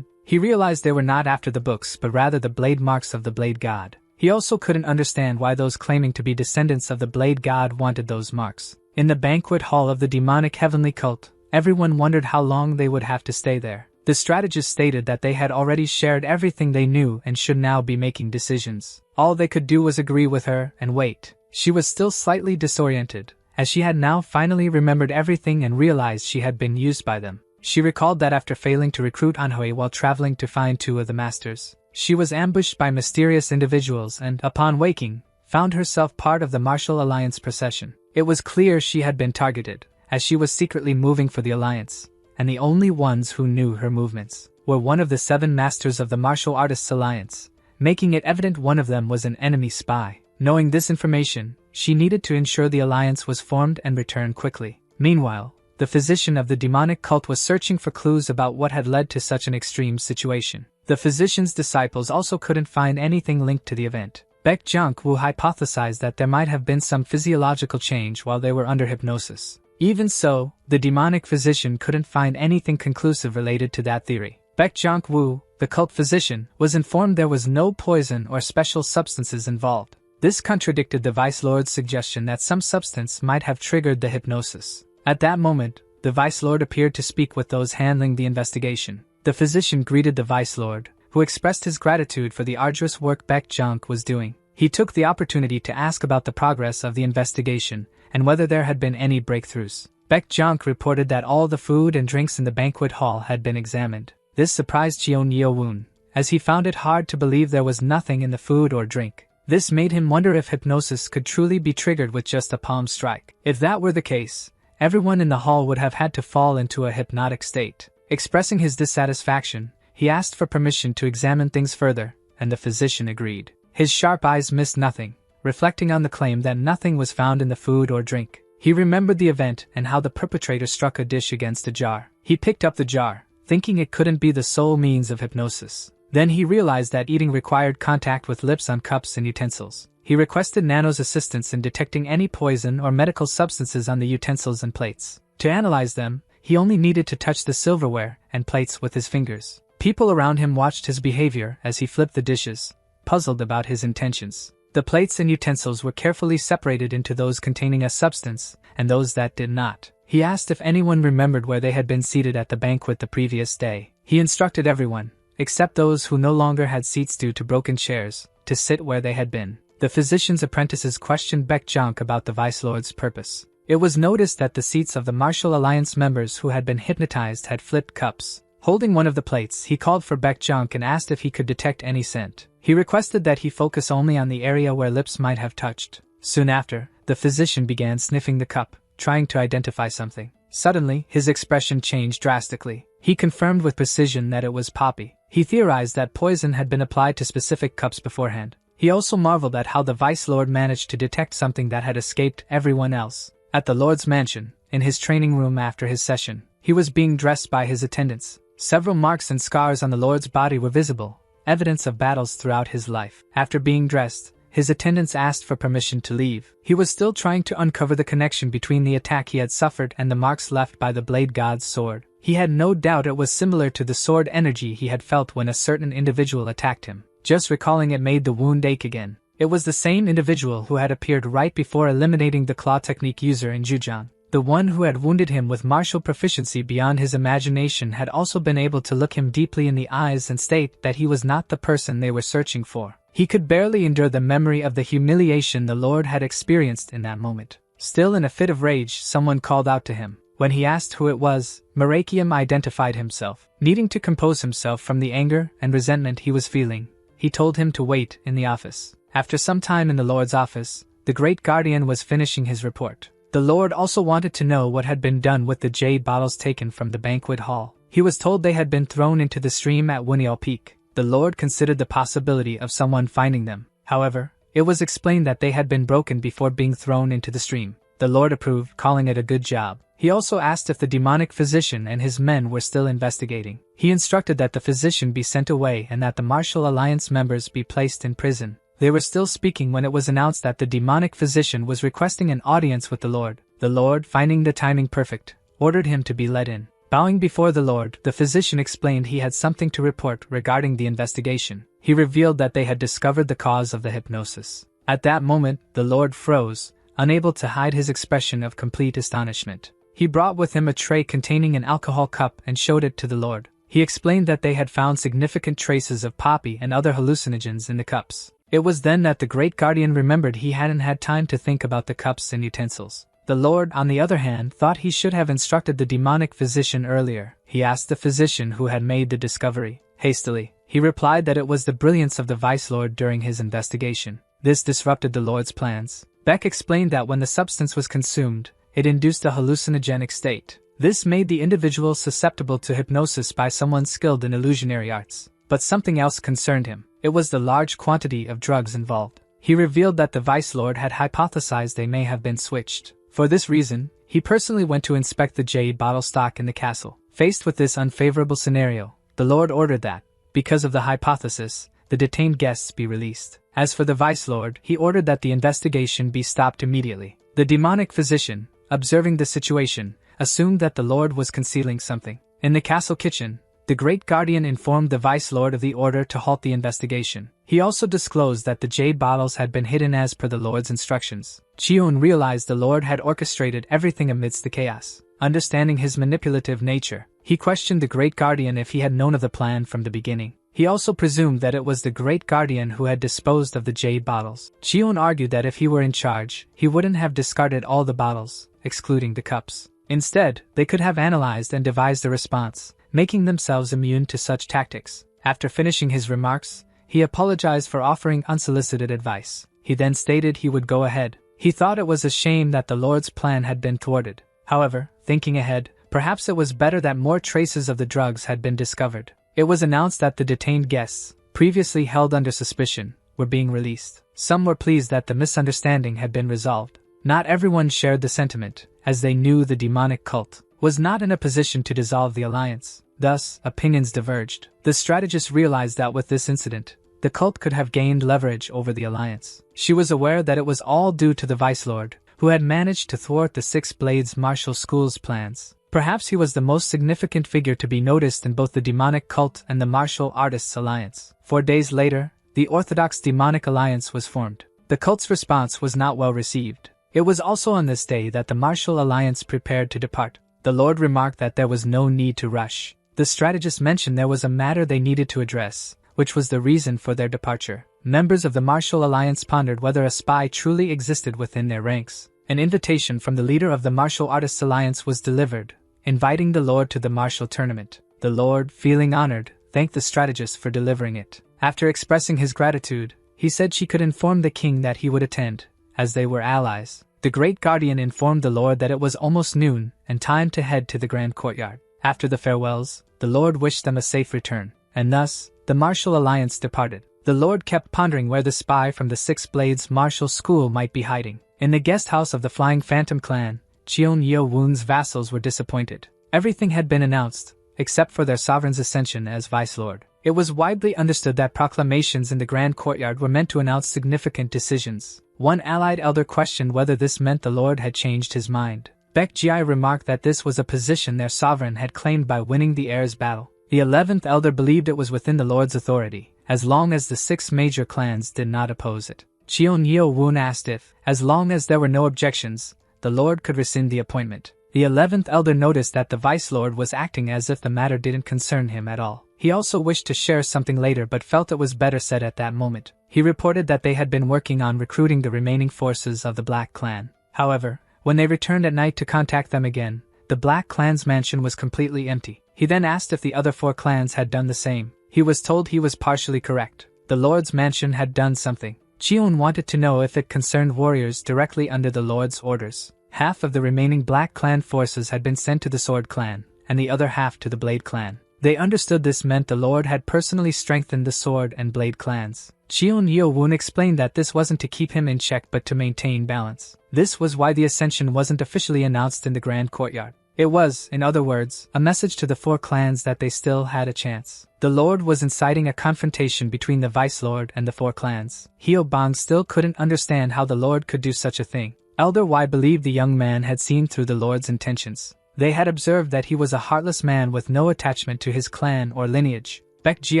he realized they were not after the books but rather the blade marks of the Blade God. He also couldn't understand why those claiming to be descendants of the Blade God wanted those marks. In the banquet hall of the demonic heavenly cult, everyone wondered how long they would have to stay there. The strategist stated that they had already shared everything they knew and should now be making decisions. All they could do was agree with her and wait. She was still slightly disoriented, as she had now finally remembered everything and realized she had been used by them. She recalled that after failing to recruit Manhua while traveling to find 2 of the masters, she was ambushed by mysterious individuals and, upon waking, found herself part of the Martial Alliance procession. It was clear she had been targeted, as she was secretly moving for the Alliance, and the only ones who knew her movements were one of the 7 masters of the Martial Artists Alliance, making it evident one of them was an enemy spy. Knowing this information, she needed to ensure the alliance was formed and return quickly. Meanwhile, the physician of the demonic cult was searching for clues about what had led to such an extreme situation. The physician's disciples also couldn't find anything linked to the event. Baek Jung-woo hypothesized that there might have been some physiological change while they were under hypnosis. Even so, the demonic physician couldn't find anything conclusive related to that theory. Baek Jung-woo, the cult physician, was informed there was no poison or special substances involved. This contradicted the Vice Lord's suggestion that some substance might have triggered the hypnosis. At that moment, the Vice Lord appeared to speak with those handling the investigation. The physician greeted the Vice Lord, who expressed his gratitude for the arduous work Baek Jung was doing. He took the opportunity to ask about the progress of the investigation and whether there had been any breakthroughs. Baek-junk reported that all the food and drinks in the banquet hall had been examined. This surprised Cheon Yeo-woon, as he found it hard to believe there was nothing in the food or drink. This made him wonder if hypnosis could truly be triggered with just a palm strike. If that were the case, everyone in the hall would have had to fall into a hypnotic state. Expressing his dissatisfaction, he asked for permission to examine things further, and the physician agreed. His sharp eyes missed nothing, reflecting on the claim that nothing was found in the food or drink. He remembered the event and how the perpetrator struck a dish against a jar. He picked up the jar, thinking it couldn't be the sole means of hypnosis. Then he realized that eating required contact with lips on cups and utensils. He requested Nano's assistance in detecting any poison or medical substances on the utensils and plates. To analyze them, he only needed to touch the silverware and plates with his fingers. People around him watched his behavior as he flipped the dishes, puzzled about his intentions. The plates and utensils were carefully separated into those containing a substance and those that did not. He asked if anyone remembered where they had been seated at the banquet the previous day. He instructed everyone, except those who no longer had seats due to broken chairs, to sit where they had been. The physician's apprentices questioned Baek-junk about the Vice Lord's purpose. It was noticed that the seats of the Martial Alliance members who had been hypnotized had flipped cups. Holding one of the plates, he called for Baek-junk and asked if he could detect any scent. He requested that he focus only on the area where lips might have touched. Soon after, the physician began sniffing the cup, trying to identify something. Suddenly, his expression changed drastically. He confirmed with precision that it was poppy. He theorized that poison had been applied to specific cups beforehand. He also marveled at how the Vice Lord managed to detect something that had escaped everyone else. At the Lord's mansion, in his training room after his session, he was being dressed by his attendants. Several marks and scars on the Lord's body were visible, evidence of battles throughout his life. After being dressed, his attendants asked for permission to leave. He was still trying to uncover the connection between the attack he had suffered and the marks left by the Blade God's sword. He had no doubt it was similar to the sword energy he had felt when a certain individual attacked him. Just recalling it made the wound ache again. It was the same individual who had appeared right before eliminating the claw technique user in Jujian. The one who had wounded him with martial proficiency beyond his imagination had also been able to look him deeply in the eyes and state that he was not the person they were searching for. He could barely endure the memory of the humiliation the Lord had experienced in that moment. Still in a fit of rage, someone called out to him. When he asked who it was, Marakium identified himself. Needing to compose himself from the anger and resentment he was feeling, he told him to wait in the office. After some time in the Lord's office, the Great Guardian was finishing his report. The Lord also wanted to know what had been done with the jade bottles taken from the banquet hall. He was told they had been thrown into the stream at Wuniel Peak. The Lord considered the possibility of someone finding them. However, it was explained that they had been broken before being thrown into the stream. The Lord approved, calling it a good job. He also asked if the demonic physician and his men were still investigating. He instructed that the physician be sent away and that the Martial Alliance members be placed in prison. They were still speaking when it was announced that the demonic physician was requesting an audience with the Lord. The Lord, finding the timing perfect, ordered him to be let in. Bowing before the Lord, the physician explained he had something to report regarding the investigation. He revealed that they had discovered the cause of the hypnosis. At that moment, the Lord froze, unable to hide his expression of complete astonishment. He brought with him a tray containing an alcohol cup and showed it to the Lord. He explained that they had found significant traces of poppy and other hallucinogens in the cups. It was then that the Great Guardian remembered he hadn't had time to think about the cups and utensils. The Lord, on the other hand, thought he should have instructed the demonic physician earlier. He asked the physician who had made the discovery. Hastily, he replied that it was the brilliance of the Vice Lord during his investigation. This disrupted the Lord's plans. Beck explained that when the substance was consumed, it induced a hallucinogenic state. This made the individual susceptible to hypnosis by someone skilled in illusionary arts. But something else concerned him. It was the large quantity of drugs involved. He revealed that the Vice Lord had hypothesized they may have been switched. For this reason, he personally went to inspect the jade bottle stock in the castle. Faced with this unfavorable scenario, the Lord ordered that, because of the hypothesis, the detained guests be released. As for the Vice Lord, he ordered that the investigation be stopped immediately. The demonic physician, observing the situation, assumed that the Lord was concealing something. In the castle kitchen, the Great Guardian informed the Vice Lord of the order to halt the investigation. He also disclosed that the jade bottles had been hidden as per the Lord's instructions. Cheon realized the Lord had orchestrated everything amidst the chaos. Understanding his manipulative nature, he questioned the Great Guardian if he had known of the plan from the beginning. He also presumed that it was the Great Guardian who had disposed of the jade bottles. Cheon argued that if he were in charge, he wouldn't have discarded all the bottles, excluding the cups. Instead, they could have analyzed and devised a response, making themselves immune to such tactics. After finishing his remarks, he apologized for offering unsolicited advice. He then stated he would go ahead. He thought it was a shame that the Lord's plan had been thwarted. However, thinking ahead, perhaps it was better that more traces of the drugs had been discovered. It was announced that the detained guests, previously held under suspicion, were being released. Some were pleased that the misunderstanding had been resolved. Not everyone shared the sentiment, as they knew the demonic cult was not in a position to dissolve the alliance. Thus, opinions diverged. The strategist realized that with this incident, the cult could have gained leverage over the alliance. She was aware that it was all due to the Vice Lord, who had managed to thwart the Six Blades Martial School's plans. Perhaps he was the most significant figure to be noticed in both the demonic cult and the martial artists alliance. 4 days later, the Orthodox Demonic Alliance was formed. The cult's response was not well received. It was also on this day that the martial alliance prepared to depart. The Lord remarked that there was no need to rush. The strategist mentioned there was a matter they needed to address, which was the reason for their departure. Members of the martial alliance pondered whether a spy truly existed within their ranks. An invitation from the leader of the martial artists alliance was delivered, inviting the Lord to the martial tournament. The Lord, feeling honored, thanked the strategist for delivering it. After expressing his gratitude, he said she could inform the king that he would attend, as they were allies. The great guardian informed the Lord that it was almost noon and time to head to the grand courtyard. After the farewells, the Lord wished them a safe return, and thus, the martial alliance departed. The Lord kept pondering where the spy from the Six Blades Martial School might be hiding. In the guest house of the Flying Phantom clan, Cheon Yeo-woon's vassals were disappointed. Everything had been announced, except for their sovereign's ascension as Vice Lord. It was widely understood that proclamations in the grand courtyard were meant to announce significant decisions. One allied elder questioned whether this meant the Lord had changed his mind. Baekji remarked that this was a position their sovereign had claimed by winning the heir's battle. The 11th elder believed it was within the Lord's authority, as long as the 6 major clans did not oppose it. Cheon Yeo-woon asked if, as long as there were no objections, the Lord could rescind the appointment. The 11th elder noticed that the Vice Lord was acting as if the matter didn't concern him at all. He also wished to share something later but felt it was better said at that moment. He reported that they had been working on recruiting the remaining forces of the Black Clan. However, when they returned at night to contact them again, the Black Clan's mansion was completely empty. He then asked if the other 4 clans had done the same. He was told he was partially correct. The Lord's mansion had done something. Cheon wanted to know if it concerned warriors directly under the Lord's orders. Half of the remaining Black Clan forces had been sent to the Sword Clan, and the other half to the Blade Clan. They understood this meant the Lord had personally strengthened the Sword and Blade clans. Cheon Yeo-woon explained that this wasn't to keep him in check but to maintain balance. This was why the ascension wasn't officially announced in the Grand Courtyard. It was, in other words, a message to the 4 clans that they still had a chance. The Lord was inciting a confrontation between the Vice Lord and the 4 clans. Hyo-bang still couldn't understand how the Lord could do such a thing. Elder Y believed the young man had seen through the Lord's intentions. They had observed that he was a heartless man with no attachment to his clan or lineage. Baekji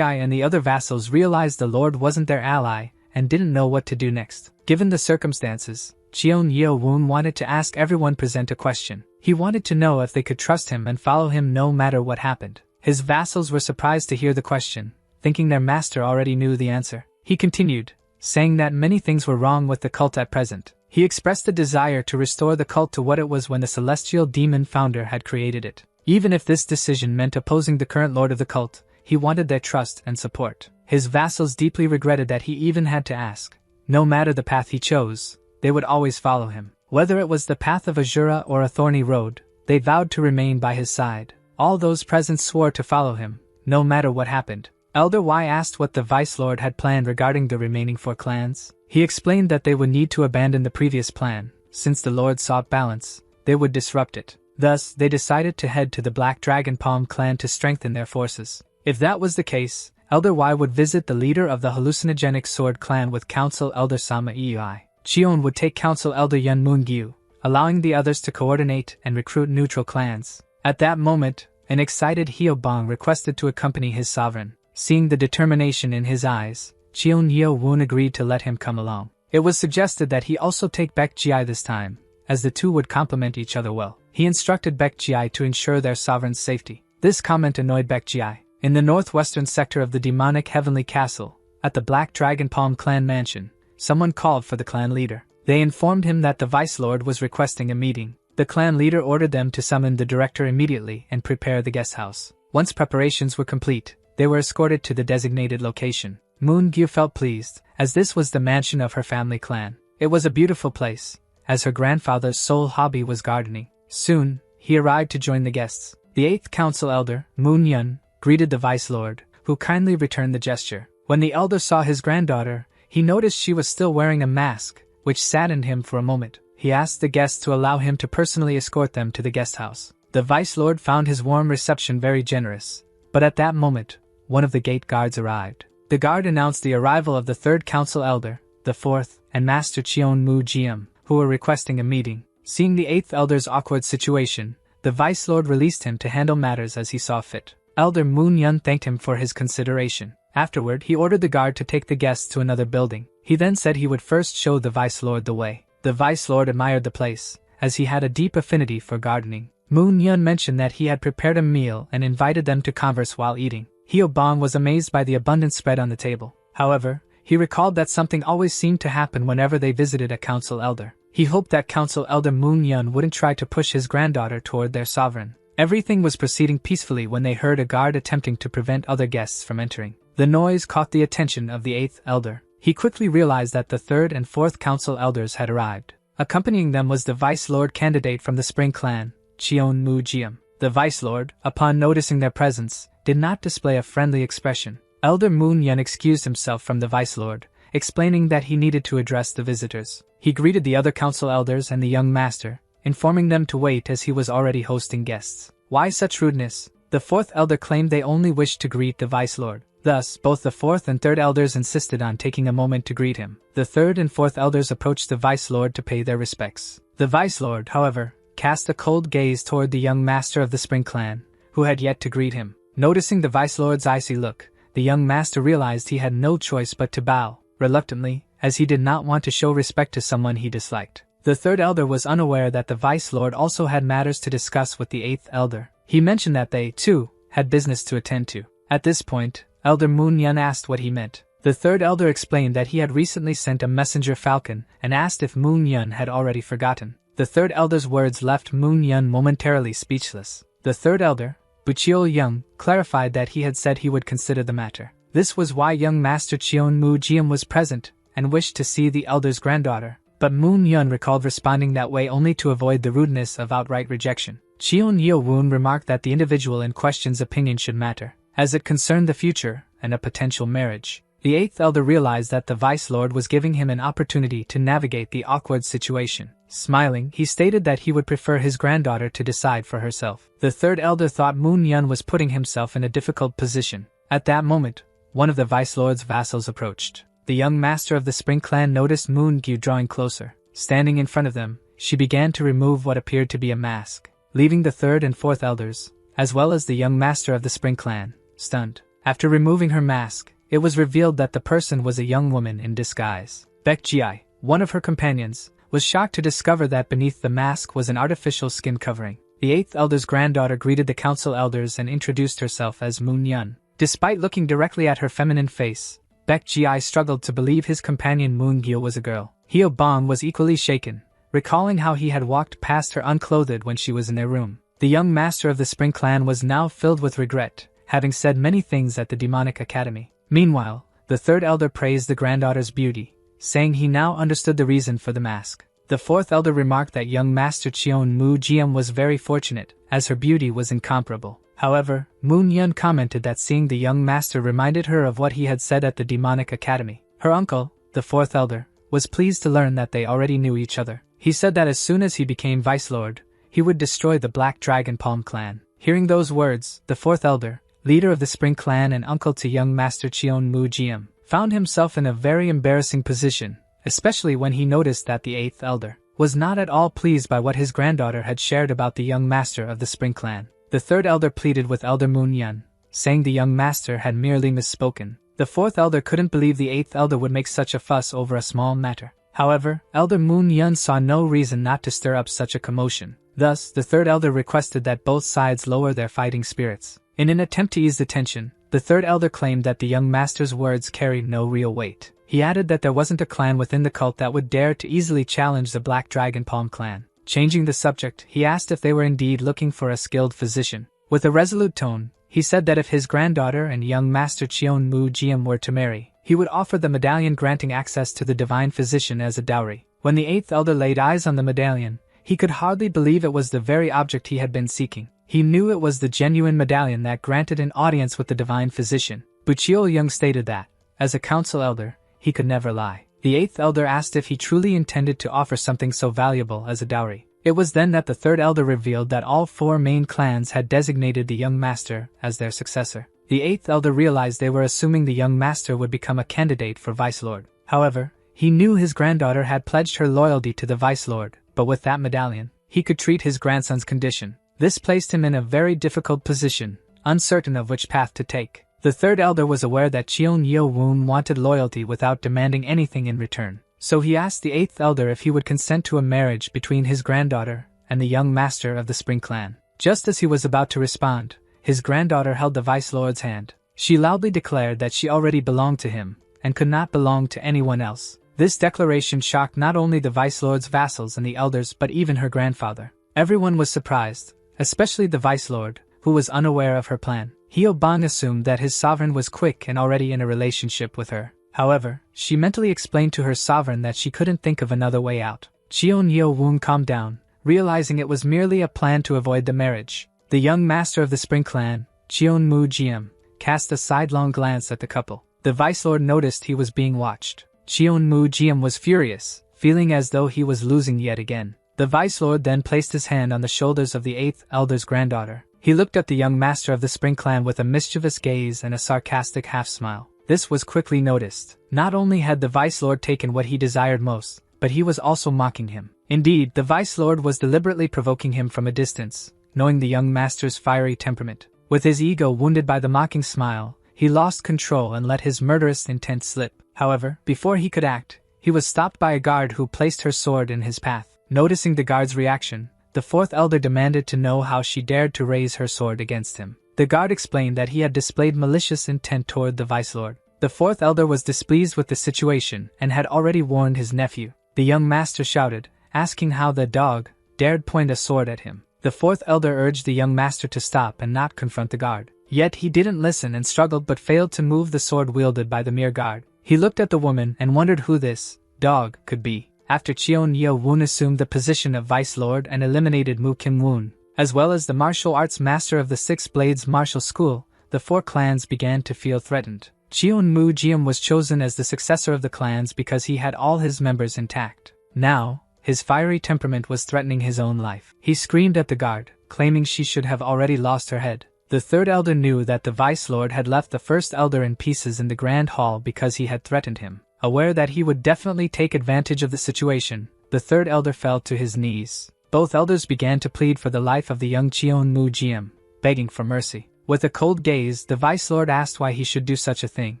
and the other vassals realized the Lord wasn't their ally and didn't know what to do next. Given the circumstances, Cheon Yeo-woon wanted to ask everyone present a question. He wanted to know if they could trust him and follow him no matter what happened. His vassals were surprised to hear the question, thinking their master already knew the answer. He continued, saying that many things were wrong with the cult at present. He expressed a desire to restore the cult to what it was when the celestial demon founder had created it. Even if this decision meant opposing the current lord of the cult, he wanted their trust and support. His vassals deeply regretted that he even had to ask. No matter the path he chose, they would always follow him. Whether it was the path of Azura or a thorny road, they vowed to remain by his side. All those present swore to follow him, no matter what happened. Elder Y asked what the Vice Lord had planned regarding the remaining 4 clans. He explained that they would need to abandon the previous plan. Since the Lord sought balance, they would disrupt it. Thus, they decided to head to the Black Dragon Palm clan to strengthen their forces. If that was the case, Elder Y would visit the leader of the hallucinogenic sword clan with Council Elder Sama Ei. Cheon would take Council Elder Yun Moon Gyu, allowing the others to coordinate and recruit neutral clans. At that moment, an excited Hyo-bang requested to accompany his sovereign. Seeing the determination in his eyes, Cheon Yeo-woon agreed to let him come along. It was suggested that he also take Baekji this time, as the two would complement each other well. He instructed Baekji to ensure their sovereign's safety. This comment annoyed Baekji. In the northwestern sector of the demonic Heavenly Castle, at the Black Dragon Palm clan mansion, someone called for the clan leader. They informed him that the Vice Lord was requesting a meeting. The clan leader ordered them to summon the director immediately and prepare the guest house. Once preparations were complete, they were escorted to the designated location. Moon-gyu felt pleased, as this was the mansion of her family clan. It was a beautiful place, as her grandfather's sole hobby was gardening. Soon, he arrived to join the guests. The 8th council elder, Moon-yun, greeted the vice lord, who kindly returned the gesture. When the elder saw his granddaughter, he noticed she was still wearing a mask, which saddened him for a moment. He asked the guests to allow him to personally escort them to the guest house. The vice lord found his warm reception very generous, but at that moment, one of the gate guards arrived. The guard announced the arrival of the 3rd council elder, the 4th, and Master Cheon Mujian, who were requesting a meeting. Seeing the 8th elder's awkward situation, the vice lord released him to handle matters as he saw fit. Elder Moon-yun thanked him for his consideration. Afterward, he ordered the guard to take the guests to another building. He then said he would first show the vice lord the way. The vice lord admired the place, as he had a deep affinity for gardening. Moon-yun mentioned that he had prepared a meal and invited them to converse while eating. Hyo-bong was amazed by the abundant spread on the table. However, he recalled that something always seemed to happen whenever they visited a council elder. He hoped that council elder Moon-yun wouldn't try to push his granddaughter toward their sovereign. Everything was proceeding peacefully when they heard a guard attempting to prevent other guests from entering. The noise caught the attention of the 8th elder. He quickly realized that the 3rd and 4th council elders had arrived. Accompanying them was the vice lord candidate from the Spring clan, Cheon Mujian. The vice lord, upon noticing their presence, did not display a friendly expression. Elder Moon-yun excused himself from the vice lord, explaining that he needed to address the visitors. He greeted the other council elders and the young master, informing them to wait as he was already hosting guests. Why such rudeness? The 4th elder claimed they only wished to greet the vice lord. Thus, both the 4th and 3rd elders insisted on taking a moment to greet him. The 3rd and 4th elders approached the vice lord to pay their respects. The vice lord, however, cast a cold gaze toward the young master of the Spring clan, who had yet to greet him. Noticing the vice lord's icy look, the young master realized he had no choice but to bow, reluctantly, as he did not want to show respect to someone he disliked. The 3rd elder was unaware that the vice lord also had matters to discuss with the 8th elder. He mentioned that they, too, had business to attend to. At this point, Elder Moon-yun asked what he meant. The 3rd elder explained that he had recently sent a messenger falcon and asked if Moon-yun had already forgotten. The 3rd elder's words left Moon-yun momentarily speechless. The 3rd elder, Bucheol-young, clarified that he had said he would consider the matter. This was why young Master Cheon Mujian was present and wished to see the elder's granddaughter, but Moon-yun recalled responding that way only to avoid the rudeness of outright rejection. Cheon Yeo-woon remarked that the individual in question's opinion should matter, as it concerned the future and a potential marriage. The 8th elder realized that the vice lord was giving him an opportunity to navigate the awkward situation. Smiling, he stated that he would prefer his granddaughter to decide for herself. The 3rd elder thought Moon-yun was putting himself in a difficult position. At that moment, one of the vice lord's vassals approached. The young master of the Spring clan noticed Moon-gyu drawing closer. Standing in front of them, she began to remove what appeared to be a mask, leaving the 3rd and 4th elders, as well as the young master of the Spring clan, stunned. After removing her mask, it was revealed that the person was a young woman in disguise. Baek-ji, one of her companions, was shocked to discover that beneath the mask was an artificial skin covering. The 8th elder's granddaughter greeted the council elders and introduced herself as Moon-yun. Despite looking directly at her feminine face, Baek-ji struggled to believe his companion Moon-gyu was a girl. Hyo-bong was equally shaken, recalling how he had walked past her unclothed when she was in their room. The young master of the Spring clan was now filled with regret, having said many things at the demonic academy. Meanwhile, the 3rd elder praised the granddaughter's beauty, saying he now understood the reason for the mask. The 4th elder remarked that young Master Cheon Mujian was very fortunate, as her beauty was incomparable. However, Moon-yun commented that seeing the young master reminded her of what he had said at the demonic academy. Her uncle, the 4th elder, was pleased to learn that they already knew each other. He said that as soon as he became vice lord, he would destroy the Black Dragon Palm clan. Hearing those words, the 4th elder, leader of the Spring clan and uncle to young Master Cheon Mujian, found himself in a very embarrassing position, especially when he noticed that the 8th elder was not at all pleased by what his granddaughter had shared about the young master of the Spring clan. The 3rd elder pleaded with Elder Moon-yun, saying the young master had merely misspoken. The 4th elder couldn't believe the 8th elder would make such a fuss over a small matter. However, Elder Moon-yun saw no reason not to stir up such a commotion. Thus, the 3rd elder requested that both sides lower their fighting spirits. In an attempt to ease the tension, the 3rd elder claimed that the young master's words carried no real weight. He added that there wasn't a clan within the cult that would dare to easily challenge the Black Dragon Palm clan. Changing the subject, he asked if they were indeed looking for a skilled physician. With a resolute tone, he said that if his granddaughter and young master Cheon Mujian were to marry, he would offer the medallion granting access to the divine physician as a dowry. When the 8th elder laid eyes on the medallion, he could hardly believe it was the very object he had been seeking. He knew it was the genuine medallion that granted an audience with the divine physician. Buchio Young stated that, as a council elder, he could never lie. The 8th elder asked if he truly intended to offer something so valuable as a dowry. It was then that the 3rd elder revealed that all 4 main clans had designated the young master as their successor. The 8th elder realized they were assuming the young master would become a candidate for vice lord. However, he knew his granddaughter had pledged her loyalty to the vice lord, but with that medallion, he could treat his grandson's condition. This placed him in a very difficult position, uncertain of which path to take. The 3rd elder was aware that Cheon Yo-woon wanted loyalty without demanding anything in return. So he asked the 8th elder if he would consent to a marriage between his granddaughter and the young master of the Spring Clan. Just as he was about to respond, his granddaughter held the vice lord's hand. She loudly declared that she already belonged to him and could not belong to anyone else. This declaration shocked not only the vice lord's vassals and the elders but even her grandfather. Everyone was surprised, especially the vice lord, who was unaware of her plan. Hyo-bang assumed that his sovereign was quick and already in a relationship with her. However, she mentally explained to her sovereign that she couldn't think of another way out. Cheon Yo-woon calmed down, realizing it was merely a plan to avoid the marriage. The young master of the Spring Clan, Cheon Mujian, cast a sidelong glance at the couple. The vice lord noticed he was being watched. Cheon Mujian was furious, feeling as though he was losing yet again. The vice lord then placed his hand on the shoulders of the 8th elder's granddaughter. He looked at the young master of the Spring Clan with a mischievous gaze and a sarcastic half-smile. This was quickly noticed. Not only had the vice lord taken what he desired most, but he was also mocking him. Indeed, the vice lord was deliberately provoking him from a distance, knowing the young master's fiery temperament. With his ego wounded by the mocking smile, he lost control and let his murderous intent slip. However, before he could act, he was stopped by a guard who placed her sword in his path. Noticing the guard's reaction, the 4th elder demanded to know how she dared to raise her sword against him. The guard explained that he had displayed malicious intent toward the vice lord. The 4th elder was displeased with the situation and had already warned his nephew. The young master shouted, asking how the dog dared point a sword at him. The 4th elder urged the young master to stop and not confront the guard. Yet he didn't listen and struggled but failed to move the sword wielded by the mere guard. He looked at the woman and wondered who this dog could be. After Cheon Yo-woon assumed the position of vice lord and eliminated Mu Kim-woon, as well as the martial arts master of the Six Blades Martial School, the 4 clans began to feel threatened. Cheon Mujian was chosen as the successor of the clans because he had all his members intact. Now, his fiery temperament was threatening his own life. He screamed at the guard, claiming she should have already lost her head. The 3rd elder knew that the vice lord had left the 1st elder in pieces in the grand hall because he had threatened him. Aware that he would definitely take advantage of the situation, the 3rd elder fell to his knees. Both elders began to plead for the life of the young Cheon Mujian, begging for mercy. With a cold gaze, the vice lord asked why he should do such a thing.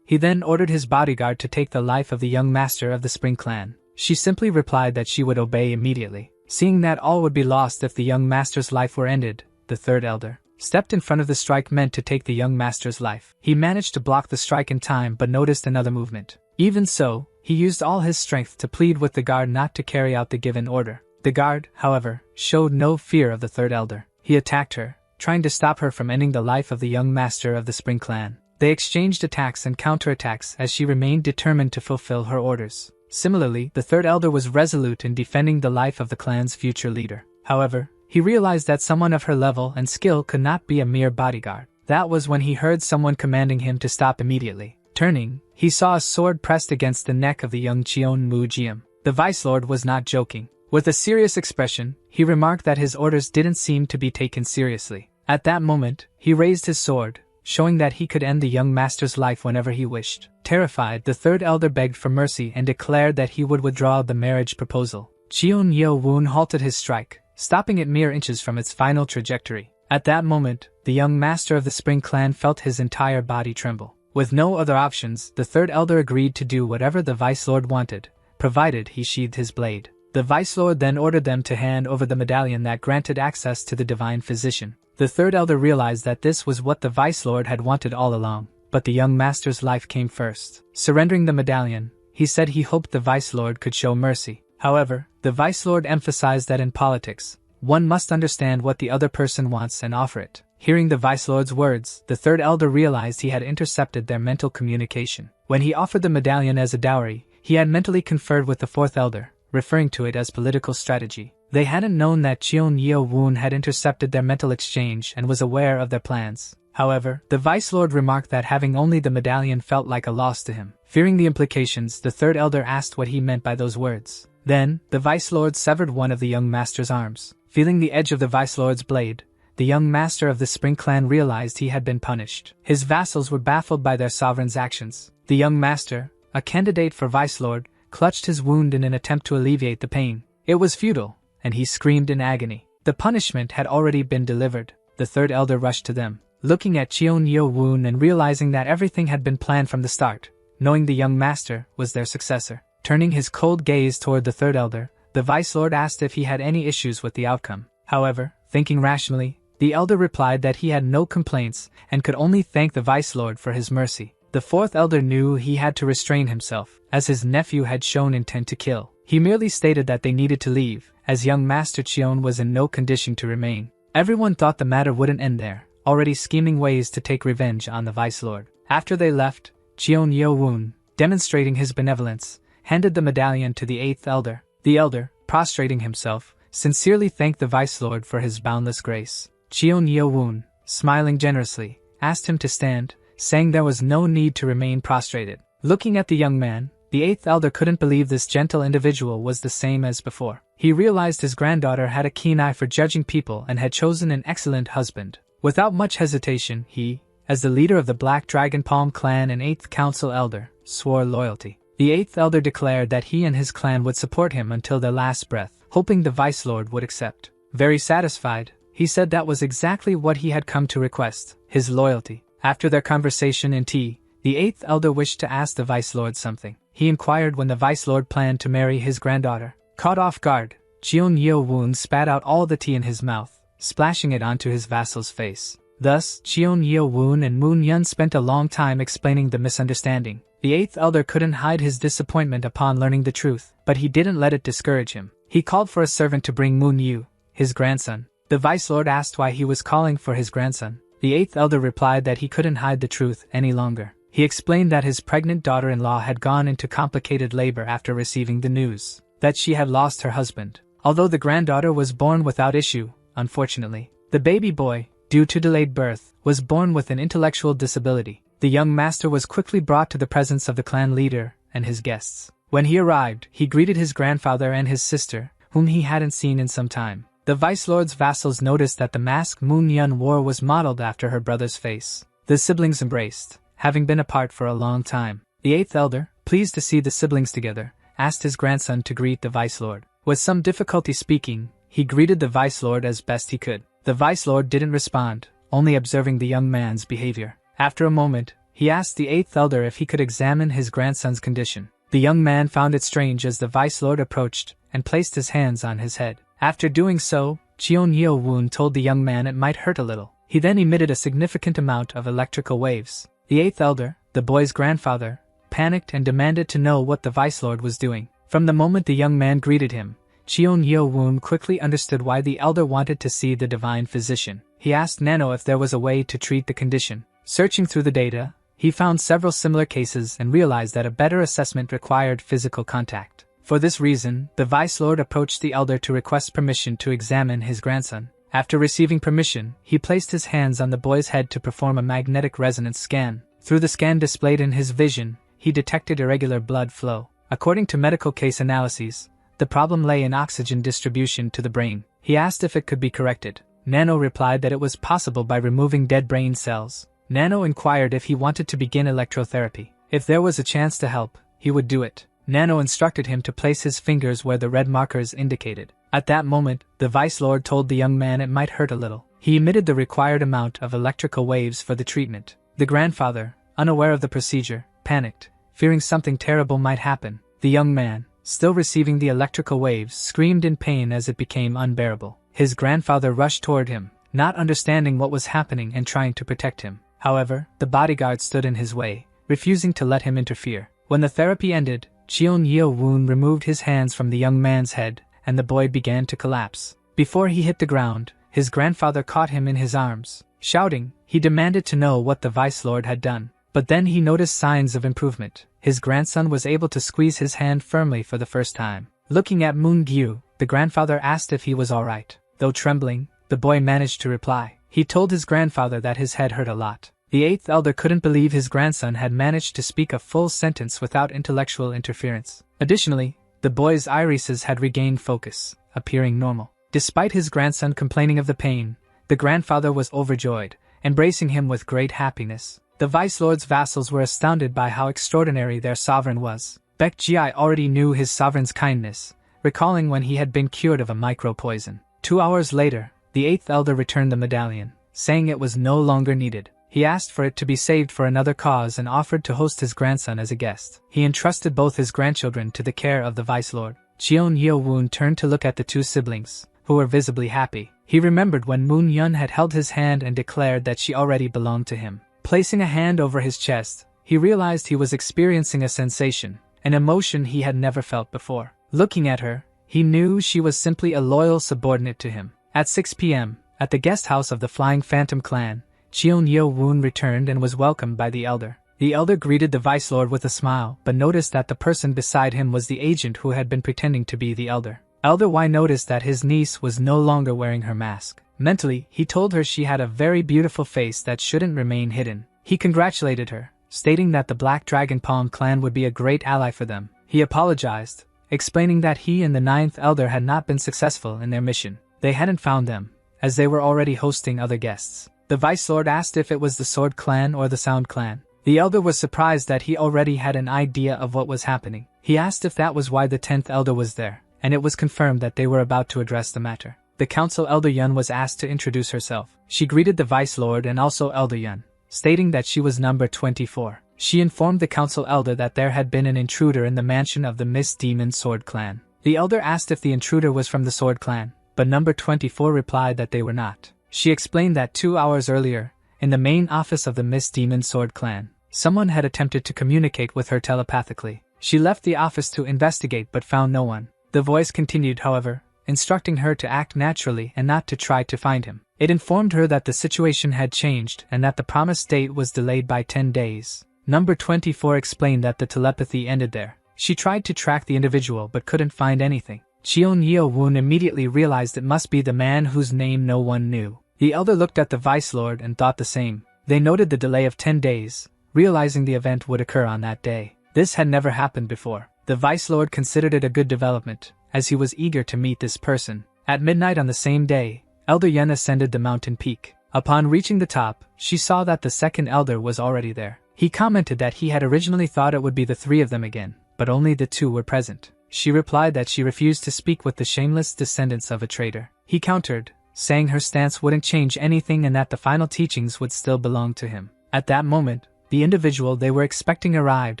He then ordered his bodyguard to take the life of the young master of the Spring Clan. She simply replied that she would obey immediately. Seeing that all would be lost if the young master's life were ended, the 3rd elder stepped in front of the strike meant to take the young master's life. He managed to block the strike in time but noticed another movement. Even so, he used all his strength to plead with the guard not to carry out the given order. The guard, however, showed no fear of the 3rd elder. He attacked her, trying to stop her from ending the life of the young master of the Spring Clan. They exchanged attacks and counterattacks as she remained determined to fulfill her orders. Similarly, the 3rd elder was resolute in defending the life of the clan's future leader. However, he realized that someone of her level and skill could not be a mere bodyguard. That was when he heard someone commanding him to stop immediately. Turning, he saw a sword pressed against the neck of the young Cheon Mujian. The vice lord was not joking. With a serious expression, he remarked that his orders didn't seem to be taken seriously. At that moment, he raised his sword, showing that he could end the young master's life whenever he wished. Terrified, the 3rd elder begged for mercy and declared that he would withdraw the marriage proposal. Cheon Yo-woon halted his strike, stopping it mere inches from its final trajectory. At that moment, the young master of the Spring Clan felt his entire body tremble. With no other options, the 3rd elder agreed to do whatever the vice lord wanted, provided he sheathed his blade. The vice lord then ordered them to hand over the medallion that granted access to the divine physician. The 3rd elder realized that this was what the vice lord had wanted all along, but the young master's life came first. Surrendering the medallion, he said he hoped the vice lord could show mercy. However, the Vice Lord emphasized that in politics, one must understand what the other person wants and offer it. Hearing the Vice Lord's words, the third elder realized he had intercepted their mental communication. When he offered the medallion as a dowry, he had mentally conferred with the fourth elder, referring to it as political strategy. They hadn't known that Cheon Yeo-woon had intercepted their mental exchange and was aware of their plans. However, the Vice Lord remarked that having only the medallion felt like a loss to him. Fearing the implications, the third elder asked what he meant by those words. Then, the Vice Lord severed one of the young master's arms. Feeling the edge of the Vice Lord's blade, the young master of the Spring Clan realized he had been punished. His vassals were baffled by their sovereign's actions. The young master, a candidate for Vice Lord, clutched his wound in an attempt to alleviate the pain. It was futile, and he screamed in agony. The punishment had already been delivered. The third elder rushed to them. Looking at Cheon Yeo-woon and realizing that everything had been planned from the start, knowing the young master was their successor. Turning his cold gaze toward the third elder, the Vice Lord asked if he had any issues with the outcome. However, thinking rationally, the elder replied that he had no complaints and could only thank the Vice Lord for his mercy. The fourth elder knew he had to restrain himself, as his nephew had shown intent to kill. He merely stated that they needed to leave, as young Master Cheon was in no condition to remain. Everyone thought the matter wouldn't end there, already scheming ways to take revenge on the Vice Lord. After they left, Cheon Yeo-woon, demonstrating his benevolence, handed the medallion to the eighth elder. The elder, prostrating himself, sincerely thanked the Vice Lord for his boundless grace. Cheon Yeo-woon, smiling generously, asked him to stand, saying there was no need to remain prostrated. Looking at the young man, the eighth elder couldn't believe this gentle individual was the same as before. He realized his granddaughter had a keen eye for judging people and had chosen an excellent husband. Without much hesitation, he, as the leader of the Black Dragon Palm clan and 8th Council Elder, swore loyalty. The 8th Elder declared that he and his clan would support him until their last breath, hoping the Vice Lord would accept. Very satisfied, he said that was exactly what he had come to request, his loyalty. After their conversation in tea, the 8th Elder wished to ask the Vice Lord something. He inquired when the Vice Lord planned to marry his granddaughter. Caught off guard, Cheon Yeo-woon spat out all the tea in his mouth, splashing it onto his vassal's face. Thus, Cheon Yeo-woon and Moon-yun spent a long time explaining the misunderstanding. The 8th Elder couldn't hide his disappointment upon learning the truth, but he didn't let it discourage him. He called for a servant to bring Moon-yu, his grandson. The Vice Lord asked why he was calling for his grandson. The 8th Elder replied that he couldn't hide the truth any longer. He explained that his pregnant daughter-in-law had gone into complicated labor after receiving the news that she had lost her husband. Although the granddaughter was born without issue, unfortunately, the baby boy, due to delayed birth, was born with an intellectual disability. The young master was quickly brought to the presence of the clan leader and his guests. When he arrived, he greeted his grandfather and his sister, whom he hadn't seen in some time. The Vice Lord's vassals noticed that the mask Moon-yun wore was modeled after her brother's face. The siblings embraced, having been apart for a long time. The 8th Elder, pleased to see the siblings together, asked his grandson to greet the Vice Lord. With some difficulty speaking, he greeted the Vice Lord as best he could. The Vice Lord didn't respond, only observing the young man's behavior. After a moment, he asked the 8th Elder if he could examine his grandson's condition. The young man found it strange as the Vice Lord approached and placed his hands on his head. After doing so, Cheon Yeo-woon told the young man it might hurt a little. He then emitted a significant amount of electrical waves. The 8th Elder, the boy's grandfather, panicked and demanded to know what the Vice Lord was doing. From the moment the young man greeted him, Cheon Yeo-woon quickly understood why the elder wanted to see the divine physician. He asked Nano if there was a way to treat the condition. Searching through the data, he found several similar cases and realized that a better assessment required physical contact. For this reason, the Vice Lord approached the elder to request permission to examine his grandson. After receiving permission, he placed his hands on the boy's head to perform a magnetic resonance scan. Through the scan displayed in his vision, he detected irregular blood flow. According to medical case analyses, the problem lay in oxygen distribution to the brain. He asked if it could be corrected. Nano replied that it was possible by removing dead brain cells. Nano inquired if he wanted to begin electrotherapy. If there was a chance to help, he would do it. Nano instructed him to place his fingers where the red markers indicated. At that moment, the Vice Lord told the young man it might hurt a little. He emitted the required amount of electrical waves for the treatment. The grandfather, unaware of the procedure, panicked, fearing something terrible might happen. The young man, still receiving the electrical waves, screamed in pain as it became unbearable. His grandfather rushed toward him, not understanding what was happening and trying to protect him. However, the bodyguard stood in his way, refusing to let him interfere. When the therapy ended, Cheon Yeo-woon removed his hands from the young man's head, and the boy began to collapse. Before he hit the ground, his grandfather caught him in his arms. Shouting, he demanded to know what the Vice Lord had done. But then he noticed signs of improvement. His grandson was able to squeeze his hand firmly for the first time. Looking at Moon-gyu, the grandfather asked if he was alright. Though trembling, the boy managed to reply. He told his grandfather that his head hurt a lot. The eighth elder couldn't believe his grandson had managed to speak a full sentence without intellectual interference. Additionally, the boy's irises had regained focus, appearing normal. Despite his grandson complaining of the pain, the grandfather was overjoyed, embracing him with great happiness. The Vice Lord's vassals were astounded by how extraordinary their sovereign was. Baek Ji already knew his sovereign's kindness, recalling when he had been cured of a micro-poison. 2 hours later, the eighth elder returned the medallion, saying it was no longer needed. He asked for it to be saved for another cause and offered to host his grandson as a guest. He entrusted both his grandchildren to the care of the Vice Lord. Cheon Yeo-woon turned to look at the two siblings, who were visibly happy. He remembered when Moon-yeon had held his hand and declared that she already belonged to him. Placing a hand over his chest, he realized he was experiencing a sensation, an emotion he had never felt before. Looking at her, he knew she was simply a loyal subordinate to him. At 6 p.m., at the guest house of the Flying Phantom clan, Cheon Yeo-woon returned and was welcomed by the elder. The elder greeted the Vice Lord with a smile, but noticed that the person beside him was the agent who had been pretending to be the elder. Elder Y noticed that his niece was no longer wearing her mask. Mentally, he told her she had a very beautiful face that shouldn't remain hidden. He congratulated her, stating that the Black Dragon Palm clan would be a great ally for them. He apologized, explaining that he and the ninth elder had not been successful in their mission. They hadn't found them, as they were already hosting other guests. The Vice Lord asked if it was the Sword Clan or the Sound Clan. The elder was surprised that he already had an idea of what was happening. He asked if that was why the 10th elder was there, and it was confirmed that they were about to address the matter. The Council Elder Yun was asked to introduce herself. She greeted the Vice Lord and also Elder Yun, stating that she was number 24. She informed the Council Elder that there had been an intruder in the mansion of the Mist Demon Sword Clan. The Elder asked if the intruder was from the Sword Clan, but number 24 replied that they were not. She explained that 2 hours earlier, in the main office of the Mist Demon Sword Clan, someone had attempted to communicate with her telepathically. She left the office to investigate but found no one. The voice continued, however, instructing her to act naturally and not to try to find him. It informed her that the situation had changed and that the promised date was delayed by 10 days. Number 24 explained that the telepathy ended there. She tried to track the individual but couldn't find anything. Cheon Yeo-woon immediately realized it must be the man whose name no one knew. The elder looked at the Vice Lord and thought the same. They noted the delay of 10 days, realizing the event would occur on that day. This had never happened before. The Vice Lord considered it a good development, as he was eager to meet this person. At midnight on the same day, Elder Yen ascended the mountain peak. Upon reaching the top, she saw that the second elder was already there. He commented that he had originally thought it would be the three of them again, but only the two were present. She replied that she refused to speak with the shameless descendants of a traitor. He countered, saying her stance wouldn't change anything and that the final teachings would still belong to him. At that moment, the individual they were expecting arrived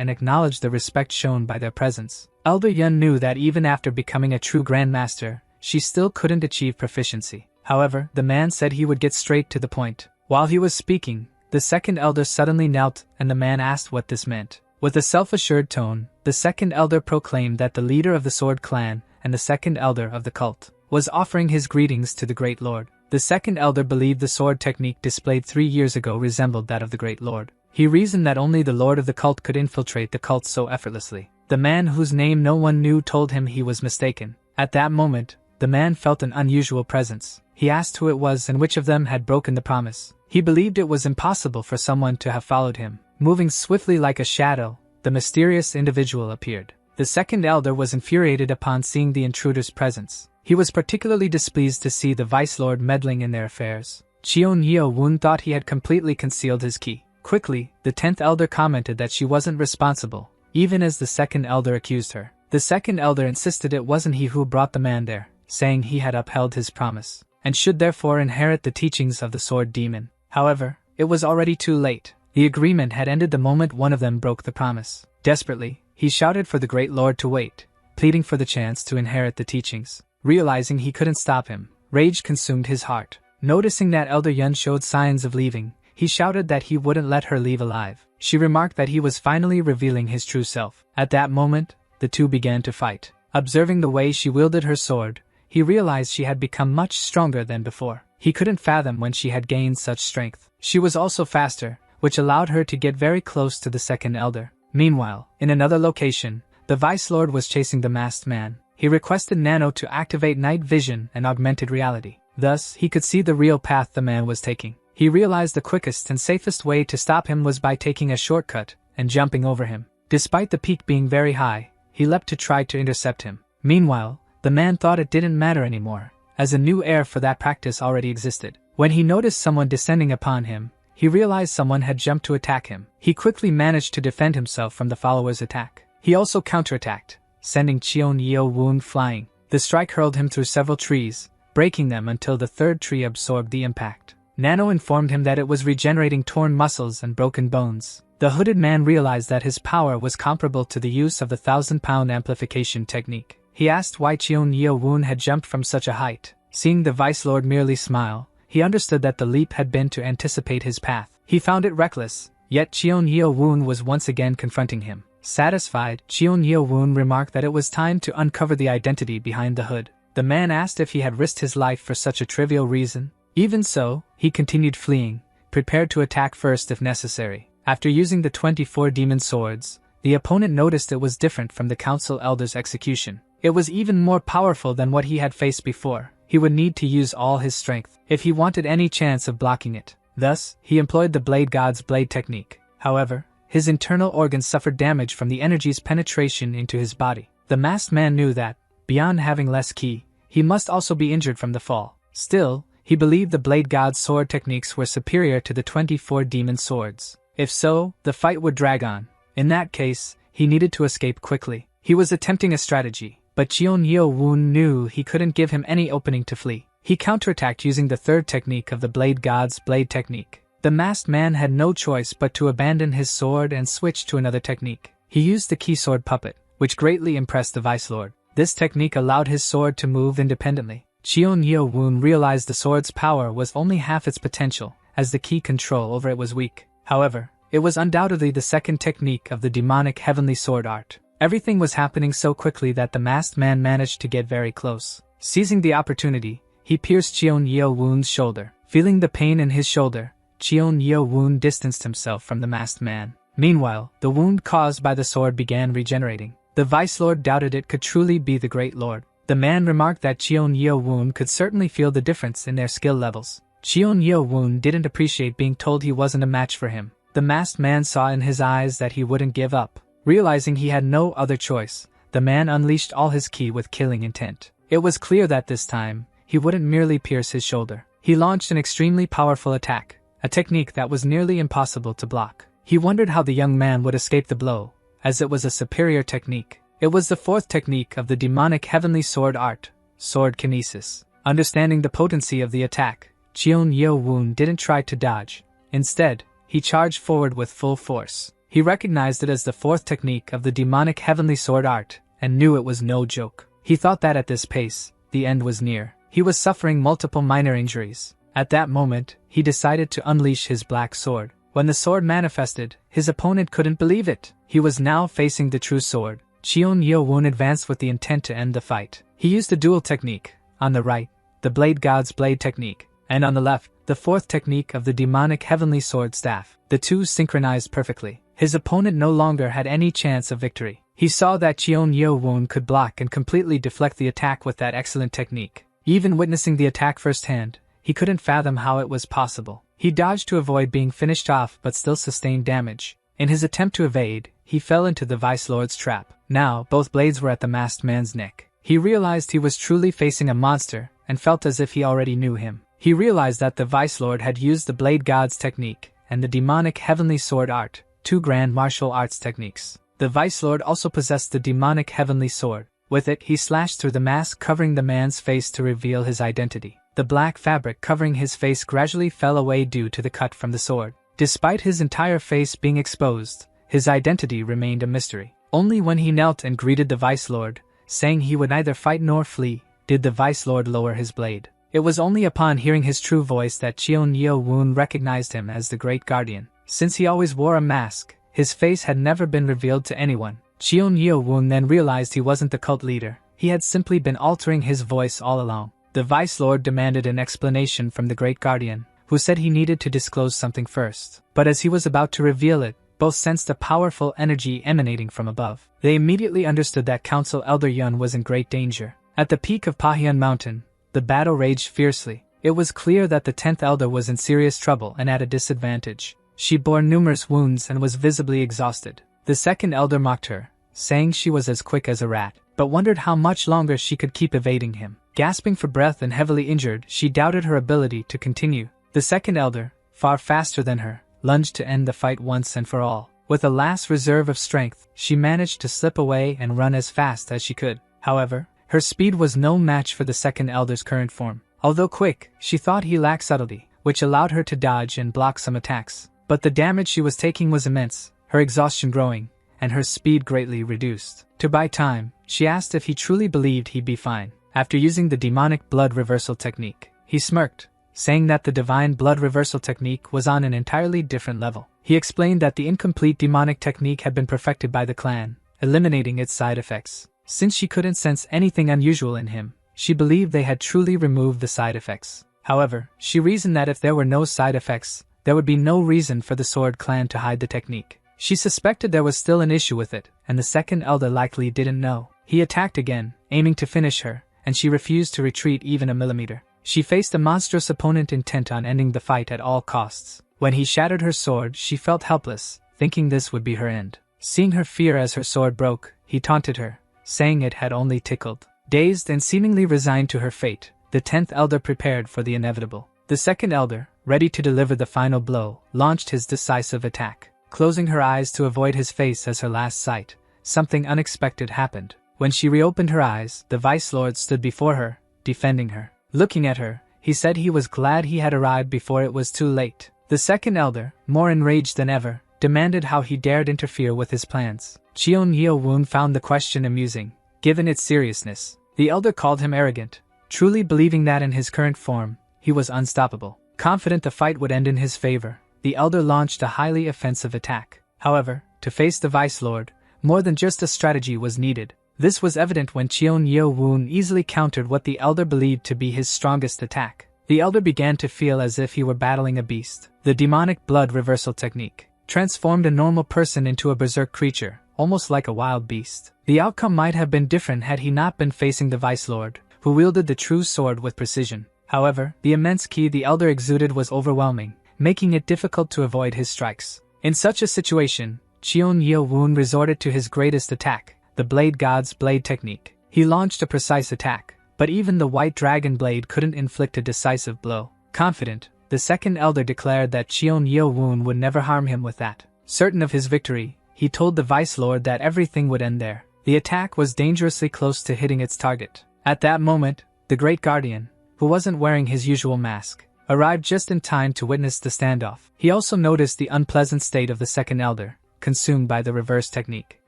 and acknowledged the respect shown by their presence. Elder Yun knew that even after becoming a true Grandmaster, she still couldn't achieve proficiency. However, the man said he would get straight to the point. While he was speaking, the second elder suddenly knelt and the man asked what this meant. With a self-assured tone, the second elder proclaimed that the leader of the Sword Clan and the second elder of the cult was offering his greetings to the Great Lord. The second elder believed the sword technique displayed 3 years ago resembled that of the Great Lord. He reasoned that only the Lord of the cult could infiltrate the cult so effortlessly. The man whose name no one knew told him he was mistaken. At that moment, the man felt an unusual presence. He asked who it was and which of them had broken the promise. He believed it was impossible for someone to have followed him. Moving swiftly like a shadow, the mysterious individual appeared. The second elder was infuriated upon seeing the intruder's presence. He was particularly displeased to see the Vice Lord meddling in their affairs. Cheon Yeo-woon thought he had completely concealed his key. Quickly, the 10th elder commented that she wasn't responsible, even as the second elder accused her. The second elder insisted it wasn't he who brought the man there, saying he had upheld his promise, and should therefore inherit the teachings of the sword demon. However, it was already too late. The agreement had ended the moment one of them broke the promise. Desperately, he shouted for the Great Lord to wait, pleading for the chance to inherit the teachings. Realizing he couldn't stop him, rage consumed his heart. Noticing that Elder Yun showed signs of leaving, he shouted that he wouldn't let her leave alive. She remarked that he was finally revealing his true self. At that moment, the two began to fight. Observing the way she wielded her sword, he realized she had become much stronger than before. He couldn't fathom when she had gained such strength. She was also faster, which allowed her to get very close to the second elder. Meanwhile, in another location, the Vice Lord was chasing the masked man. He requested Nano to activate night vision and augmented reality. Thus, he could see the real path the man was taking. He realized the quickest and safest way to stop him was by taking a shortcut and jumping over him. Despite the peak being very high, he leapt to try to intercept him. Meanwhile, the man thought it didn't matter anymore, as a new air for that practice already existed. When he noticed someone descending upon him, he realized someone had jumped to attack him. He quickly managed to defend himself from the follower's attack. He also counterattacked, sending Cheon Yeo Woon flying. The strike hurled him through several trees, breaking them until the third tree absorbed the impact. Nano informed him that it was regenerating torn muscles and broken bones. The hooded man realized that his power was comparable to the use of the 1,000-pound amplification technique. He asked why Cheon Yeo Woon had jumped from such a height. Seeing the Vice Lord merely smile, he understood that the leap had been to anticipate his path. He found it reckless, yet Cheon Yeo Woon was once again confronting him. Satisfied, Cheon Yeo Woon remarked that it was time to uncover the identity behind the hood. The man asked if he had risked his life for such a trivial reason. Even so, he continued fleeing, prepared to attack first if necessary. After using the 24 demon swords, the opponent noticed it was different from the Council Elder's execution. It was even more powerful than what he had faced before. He would need to use all his strength if he wanted any chance of blocking it. Thus, he employed the Blade God's blade technique. However, his internal organs suffered damage from the energy's penetration into his body. The masked man knew that, beyond having less ki, he must also be injured from the fall. Still, he believed the Blade God's sword techniques were superior to the 24 demon swords. If so, the fight would drag on. In that case, he needed to escape quickly. He was attempting a strategy, but Cheon Yeo Woon knew he couldn't give him any opening to flee. He counterattacked using the third technique of the Blade God's blade technique. The masked man had no choice but to abandon his sword and switch to another technique. He used the key sword puppet, which greatly impressed the Vice Lord. This technique allowed his sword to move independently. Cheon Yeo Woon realized the sword's power was only half its potential, as the key control over it was weak. However, it was undoubtedly the second technique of the demonic heavenly sword art. Everything was happening so quickly that the masked man managed to get very close. Seizing the opportunity, he pierced Cheon Yeo Woon's shoulder. Feeling the pain in his shoulder, Cheon Yeo Woon distanced himself from the masked man. Meanwhile, the wound caused by the sword began regenerating. The Vice Lord doubted it could truly be the Great Lord. The man remarked that Cheon Yeo Woon could certainly feel the difference in their skill levels. Cheon Yeo Woon didn't appreciate being told he wasn't a match for him. The masked man saw in his eyes that he wouldn't give up. Realizing he had no other choice, the man unleashed all his ki with killing intent. It was clear that this time, he wouldn't merely pierce his shoulder. He launched an extremely powerful attack, a technique that was nearly impossible to block. He wondered how the young man would escape the blow, as it was a superior technique. It was the fourth technique of the demonic heavenly sword art, sword kinesis. Understanding the potency of the attack, Cheon Yeo Woon didn't try to dodge. Instead, he charged forward with full force. He recognized it as the fourth technique of the demonic heavenly sword art, and knew it was no joke. He thought that at this pace, the end was near. He was suffering multiple minor injuries. At that moment, he decided to unleash his black sword. When the sword manifested, his opponent couldn't believe it. He was now facing the true sword. Cheon Yeo Woon advanced with the intent to end the fight. He used the duel technique. On the right, the Blade God's blade technique, and on the left, the fourth technique of the demonic heavenly sword staff. The two synchronized perfectly. His opponent no longer had any chance of victory. He saw that Cheon Yeo Woon could block and completely deflect the attack with that excellent technique. Even witnessing the attack firsthand, he couldn't fathom how it was possible. He dodged to avoid being finished off but still sustained damage. In his attempt to evade, he fell into the Vice Lord's trap. Now, both blades were at the masked man's neck. He realized he was truly facing a monster, and felt as if he already knew him. He realized that the Vice Lord had used the Blade God's technique, and the demonic heavenly sword art, two grand martial arts techniques. The Vice Lord also possessed the demonic heavenly sword. With it, he slashed through the mask covering the man's face to reveal his identity. The black fabric covering his face gradually fell away due to the cut from the sword. Despite his entire face being exposed, his identity remained a mystery. Only when he knelt and greeted the Vice Lord, saying he would neither fight nor flee, did the Vice Lord lower his blade. It was only upon hearing his true voice that Cheon Yeo Woon recognized him as the Great Guardian. Since he always wore a mask, his face had never been revealed to anyone. Cheon Yeo-woon then realized he wasn't the cult leader. He had simply been altering his voice all along. The Vice Lord demanded an explanation from the Great Guardian, who said he needed to disclose something first. But as he was about to reveal it, both sensed a powerful energy emanating from above. They immediately understood that Council Elder Yun was in great danger. At the peak of Pahyun Mountain, the battle raged fiercely. It was clear that the 10th Elder was in serious trouble and at a disadvantage. She bore numerous wounds and was visibly exhausted. The 2nd Elder mocked her, saying she was as quick as a rat, but wondered how much longer she could keep evading him. Gasping for breath and heavily injured, she doubted her ability to continue. The 2nd Elder, far faster than her, lunged to end the fight once and for all. With a last reserve of strength, she managed to slip away and run as fast as she could. However, her speed was no match for the 2nd Elder's current form. Although quick, she thought he lacked subtlety, which allowed her to dodge and block some attacks. But the damage she was taking was immense, her exhaustion growing, and her speed greatly reduced. To buy time, she asked if he truly believed he'd be fine. After using the demonic blood reversal technique, he smirked, saying that the divine blood reversal technique was on an entirely different level. He explained that the incomplete demonic technique had been perfected by the clan, eliminating its side effects. Since she couldn't sense anything unusual in him, she believed they had truly removed the side effects. However, she reasoned that if there were no side effects, there would be no reason for the Sword Clan to hide the technique. She suspected there was still an issue with it, and the 2nd Elder likely didn't know. He attacked again, aiming to finish her, and she refused to retreat even a millimeter. She faced a monstrous opponent intent on ending the fight at all costs. When he shattered her sword, she felt helpless, thinking this would be her end. Seeing her fear as her sword broke, he taunted her, saying it had only tickled. Dazed and seemingly resigned to her fate, the 10th Elder prepared for the inevitable. The 2nd Elder, ready to deliver the final blow, launched his decisive attack. Closing her eyes to avoid his face as her last sight, something unexpected happened. When she reopened her eyes, the Vice Lord stood before her, defending her. Looking at her, he said he was glad he had arrived before it was too late. The 2nd Elder, more enraged than ever, demanded how he dared interfere with his plans. Cheon Yeo-woon found the question amusing, given its seriousness. The Elder called him arrogant, truly believing that in his current form, he was unstoppable. Confident the fight would end in his favor, the Elder launched a highly offensive attack. However, to face the Vice Lord, more than just a strategy was needed. This was evident when Cheon Yeo-woon easily countered what the Elder believed to be his strongest attack. The Elder began to feel as if he were battling a beast. The demonic blood reversal technique transformed a normal person into a berserk creature, almost like a wild beast. The outcome might have been different had he not been facing the Vice Lord, who wielded the true sword with precision. However, the immense ki the Elder exuded was overwhelming, making it difficult to avoid his strikes. In such a situation, Cheon Yeo-woon resorted to his greatest attack, the Blade God's Blade technique. He launched a precise attack, but even the White Dragon Blade couldn't inflict a decisive blow. Confident, the 2nd Elder declared that Cheon Yeo-woon would never harm him with that. Certain of his victory, he told the Vice Lord that everything would end there. The attack was dangerously close to hitting its target. At that moment, the Great Guardian, who wasn't wearing his usual mask, arrived just in time to witness the standoff. He also noticed the unpleasant state of the 2nd Elder, consumed by the reverse technique.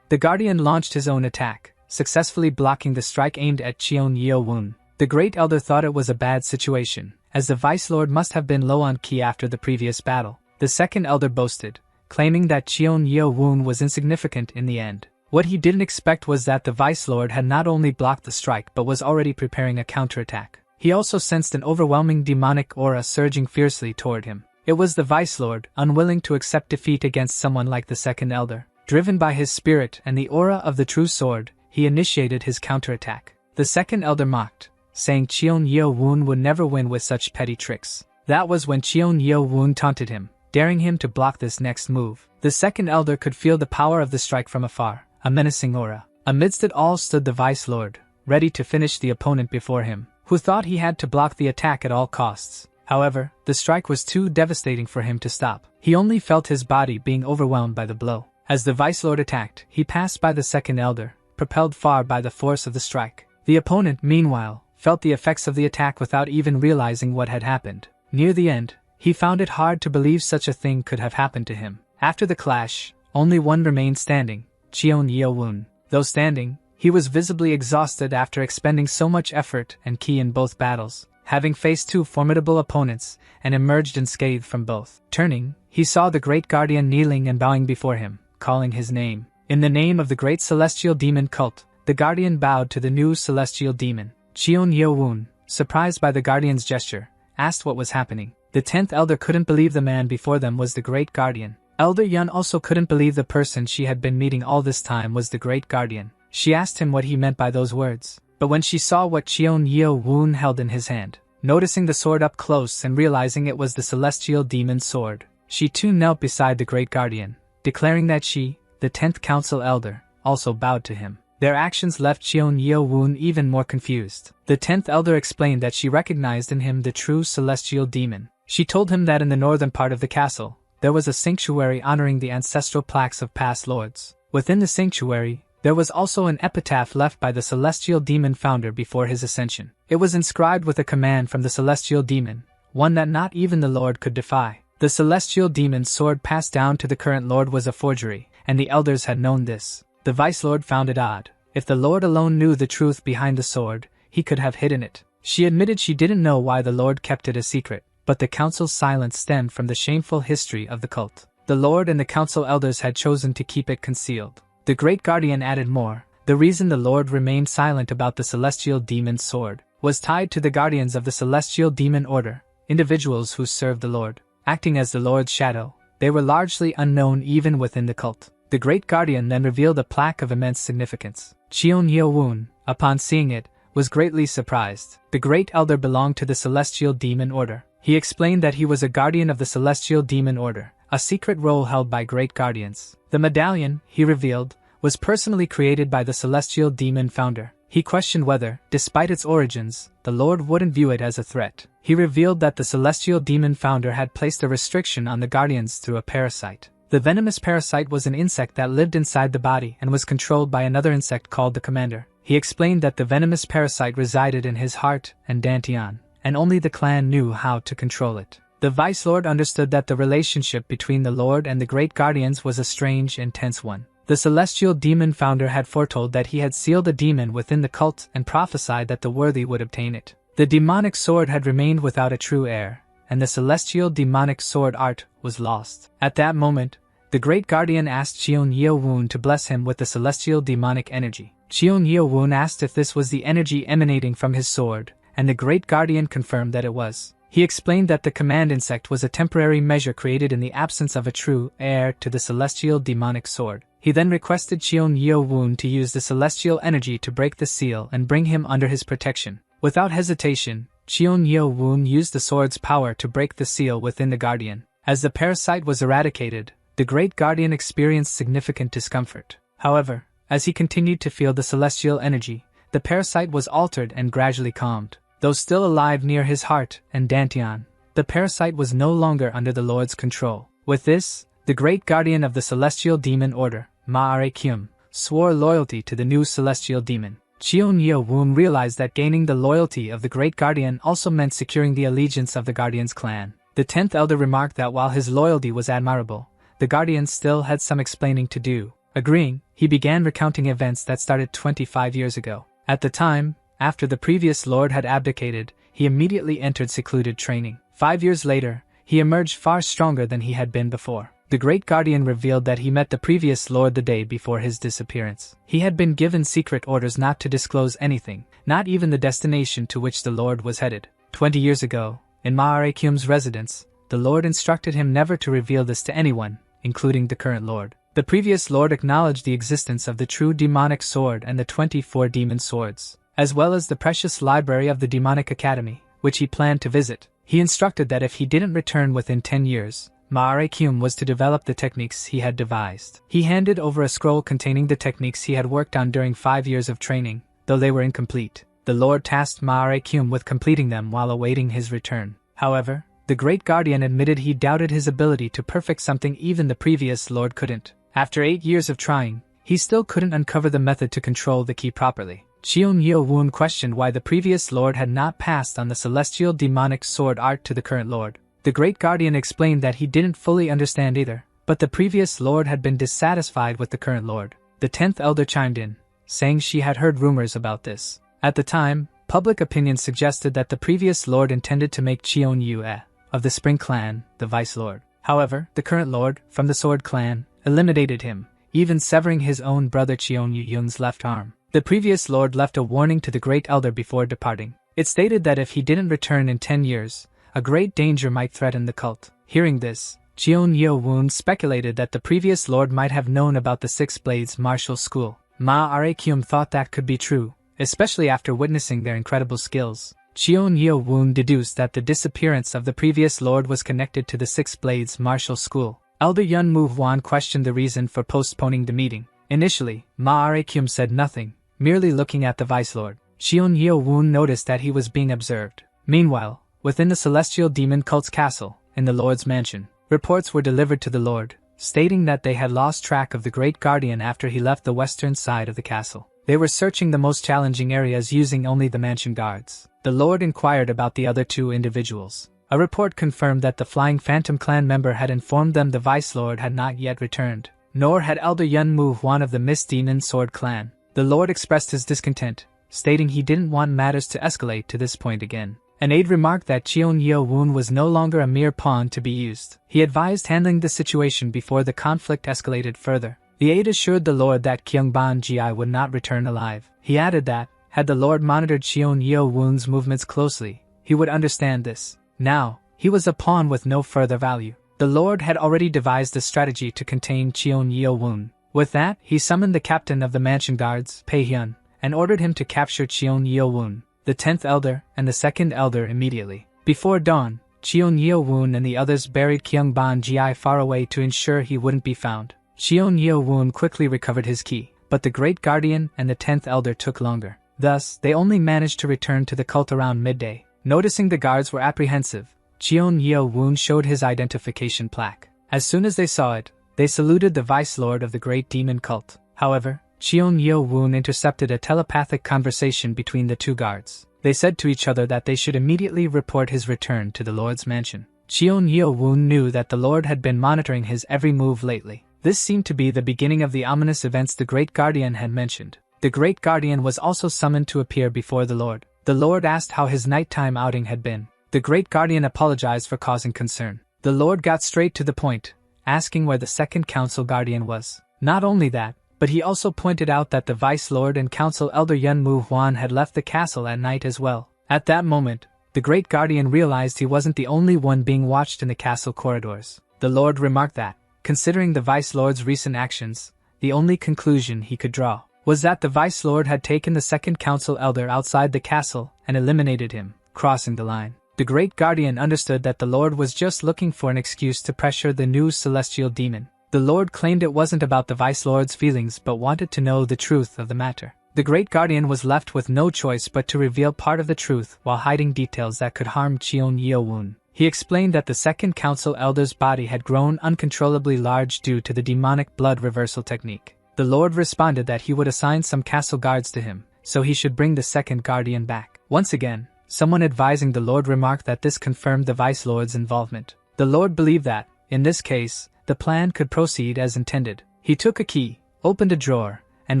The Guardian launched his own attack, successfully blocking the strike aimed at Cheon Yeo-woon. The Great Elder thought it was a bad situation, as the Vice Lord must have been low on ki after the previous battle. The 2nd Elder boasted, claiming that Cheon Yeo-woon was insignificant in the end. What he didn't expect was that the Vice Lord had not only blocked the strike but was already preparing a counterattack. He also sensed an overwhelming demonic aura surging fiercely toward him. It was the Vice Lord, unwilling to accept defeat against someone like the 2nd Elder. Driven by his spirit and the aura of the true sword, he initiated his counterattack. The 2nd Elder mocked, saying Cheon Yeo-woon would never win with such petty tricks. That was when Cheon Yeo-woon taunted him, daring him to block this next move. The 2nd Elder could feel the power of the strike from afar, a menacing aura. Amidst it all stood the Vice Lord, ready to finish the opponent before him, who thought he had to block the attack at all costs. However, the strike was too devastating for him to stop. He only felt his body being overwhelmed by the blow. As the Vice Lord attacked, he passed by the 2nd Elder, propelled far by the force of the strike. The opponent, meanwhile, felt the effects of the attack without even realizing what had happened. Near the end, he found it hard to believe such a thing could have happened to him. After the clash, only one remained standing, Cheon Yeo-woon. Though standing, he was visibly exhausted after expending so much effort and ki in both battles, having faced two formidable opponents and emerged unscathed from both. Turning, he saw the Great Guardian kneeling and bowing before him, calling his name. In the name of the great celestial demon cult, the guardian bowed to the new celestial demon. Cheon Yo-woon, surprised by the guardian's gesture, asked what was happening. The 10th elder couldn't believe the man before them was the great guardian. Elder Yun also couldn't believe the person she had been meeting all this time was the great guardian. She asked him what he meant by those words, but when she saw what Cheon Yo-woon held in his hand, noticing the sword up close and realizing it was the celestial demon's sword, she too knelt beside the great guardian, declaring that she, the 10th council elder, also bowed to him. Their actions left Cheon Yo-woon even more confused. The 10th elder explained that she recognized in him the true celestial demon. She told him that in the northern part of the castle, there was a sanctuary honoring the ancestral plaques of past lords. Within the sanctuary, there was also an epitaph left by the celestial demon founder before his ascension. It was inscribed with a command from the celestial demon, one that not even the lord could defy. The celestial demon's sword passed down to the current lord was a forgery, and the elders had known this. The vice lord found it odd. If the lord alone knew the truth behind the sword, he could have hidden it. She admitted she didn't know why the lord kept it a secret, but the council's silence stemmed from the shameful history of the cult. The lord and the council elders had chosen to keep it concealed. The great guardian added more. The reason the lord remained silent about the celestial demon's sword was tied to the guardians of the celestial demon order, individuals who served the lord. Acting as the lord's shadow, they were largely unknown even within the cult. The great guardian then revealed a plaque of immense significance. Cheon Yo-woon, upon seeing it, was greatly surprised. The great elder belonged to the celestial demon order. He explained that he was a guardian of the celestial demon order, a secret role held by great guardians. The medallion, he revealed, was personally created by the celestial demon founder. He questioned whether, despite its origins, the lord wouldn't view it as a threat. He revealed that the celestial demon founder had placed a restriction on the guardians through a parasite. The venomous parasite was an insect that lived inside the body and was controlled by another insect called the commander. He explained that the venomous parasite resided in his heart and dantian, and only the clan knew how to control it. The vice lord understood that the relationship between the lord and the great guardians was a strange and tense one. The celestial demon founder had foretold that he had sealed a demon within the cult and prophesied that the worthy would obtain it. The demonic sword had remained without a true heir, and the celestial demonic sword art was lost. At that moment, the great guardian asked Cheon Yo-woon to bless him with the celestial demonic energy. Cheon Yo-woon asked if this was the energy emanating from his sword, and the great guardian confirmed that it was. He explained that the command insect was a temporary measure created in the absence of a true heir to the celestial demonic sword. He then requested Cheon Yo-woon to use the celestial energy to break the seal and bring him under his protection. Without hesitation, Cheon Yo-woon used the sword's power to break the seal within the guardian. As the parasite was eradicated, the great guardian experienced significant discomfort. However, as he continued to feel the celestial energy, the parasite was altered and gradually calmed. Though still alive near his heart and dantian, the parasite was no longer under the lord's control. With this, the great guardian of the celestial demon order, Ma-are-kyum, swore loyalty to the new celestial demon. Cheon Yo-woon realized that gaining the loyalty of the great guardian also meant securing the allegiance of the guardian's clan. The 10th elder remarked that while his loyalty was admirable, the guardian still had some explaining to do. Agreeing, he began recounting events that started 25 years ago. At the time, after the previous lord had abdicated, he immediately entered secluded training. 5 years later, he emerged far stronger than he had been before. The great guardian revealed that he met the previous lord the day before his disappearance. He had been given secret orders not to disclose anything, not even the destination to which the lord was headed. 20 years ago, in Ma-are-kyum's residence, the lord instructed him never to reveal this to anyone, including the current lord. The previous lord acknowledged the existence of the true demonic sword and the 24 demon swords, as well as the precious library of the demonic academy, which he planned to visit. He instructed that if he didn't return within 10 years, Ma-are-kyum was to develop the techniques he had devised. He handed over a scroll containing the techniques he had worked on during 5 years of training, though they were incomplete. The lord tasked Ma-are-kyum with completing them while awaiting his return. However, the great guardian admitted he doubted his ability to perfect something even the previous lord couldn't. After 8 years of trying, he still couldn't uncover the method to control the key properly. Cheon Yo-woon questioned why the previous lord had not passed on the celestial demonic sword art to the current lord. The great guardian explained that he didn't fully understand either, but the previous lord had been dissatisfied with the current lord. The 10th elder chimed in, saying she had heard rumors about this. At the time, public opinion suggested that the previous lord intended to make Cheon Yue, of the Spring clan, the vice lord. However, the current lord, from the Sword clan, eliminated him, even severing his own brother Cheon Yu-young's left arm. The previous lord left a warning to the Great Elder before departing. It stated that if he didn't return in 10 years, a great danger might threaten the cult. Hearing this, Cheon Yu-woon speculated that the previous lord might have known about the Six Blades martial school. Ma Arekyum thought that could be true, especially after witnessing their incredible skills. Cheon Yu-woon deduced that the disappearance of the previous lord was connected to the Six Blades martial school. Elder Yun Moo-hwan questioned the reason for postponing the meeting. Initially, Ma Arekyum said nothing, merely looking at the vice lord. Cheon Yu-woon noticed that he was being observed. Meanwhile, within the celestial demon cult's castle, in the lord's mansion, reports were delivered to the lord, stating that they had lost track of the great guardian after he left the western side of the castle. They were searching the most challenging areas using only the mansion guards. The lord inquired about the other two individuals. A report confirmed that the Flying Phantom clan member had informed them the vice lord had not yet returned, nor had Elder Yun Moo-hwan of the Mist Demon Sword clan. The lord expressed his discontent, stating he didn't want matters to escalate to this point again. An aide remarked that Cheon Yu-woon was no longer a mere pawn to be used. He advised handling the situation before the conflict escalated further. The aide assured the lord that Kyungban Ji would not return alive. He added that, had the lord monitored Cheon Yu-woon's movements closely, he would understand this. Now, he was a pawn with no further value. The lord had already devised a strategy to contain Cheon Yu-woon. With that, he summoned the captain of the mansion guards, Pae-hyun, and ordered him to capture Cheon Yu-woon, the 10th elder and the 2nd elder immediately. Before dawn, Cheon Yu-woon and the others buried Kyungban Ji far away to ensure he wouldn't be found. Cheon Yu-woon quickly recovered his key, but the Great Guardian and the 10th elder took longer. Thus, they only managed to return to the cult around midday. Noticing the guards were apprehensive, Cheon Yu-woon showed his identification plaque. As soon as they saw it, they saluted the vice lord of the Great Demon Cult. However, Cheon Yu-woon intercepted a telepathic conversation between the two guards. They said to each other that they should immediately report his return to the lord's mansion. Cheon Yu-woon knew that the lord had been monitoring his every move lately. This seemed to be the beginning of the ominous events the Great Guardian had mentioned. The Great Guardian was also summoned to appear before the lord. The lord asked how his nighttime outing had been. The Great Guardian apologized for causing concern. The lord got straight to the point, asking where the second council guardian was. Not only that, but he also pointed out that the Vice Lord and Council Elder Yun Moo-hwan had left the castle at night as well. At that moment, the Great Guardian realized he wasn't the only one being watched in the castle corridors. The Lord remarked that, considering the Vice Lord's recent actions, the only conclusion he could draw was that the Vice Lord had taken the second Council Elder outside the castle and eliminated him, crossing the line. The Great Guardian understood that the Lord was just looking for an excuse to pressure the new celestial demon. The Lord claimed it wasn't about the Vice Lord's feelings but wanted to know the truth of the matter. The Great Guardian was left with no choice but to reveal part of the truth while hiding details that could harm Cheon Yu-woon. He explained that the second Council Elder's body had grown uncontrollably large due to the demonic blood reversal technique. The Lord responded that he would assign some castle guards to him, so he should bring the second Guardian back. Once again, someone advising the Lord remarked that this confirmed the Vice Lord's involvement. The Lord believed that, in this case, the plan could proceed as intended. He took a key, opened a drawer, and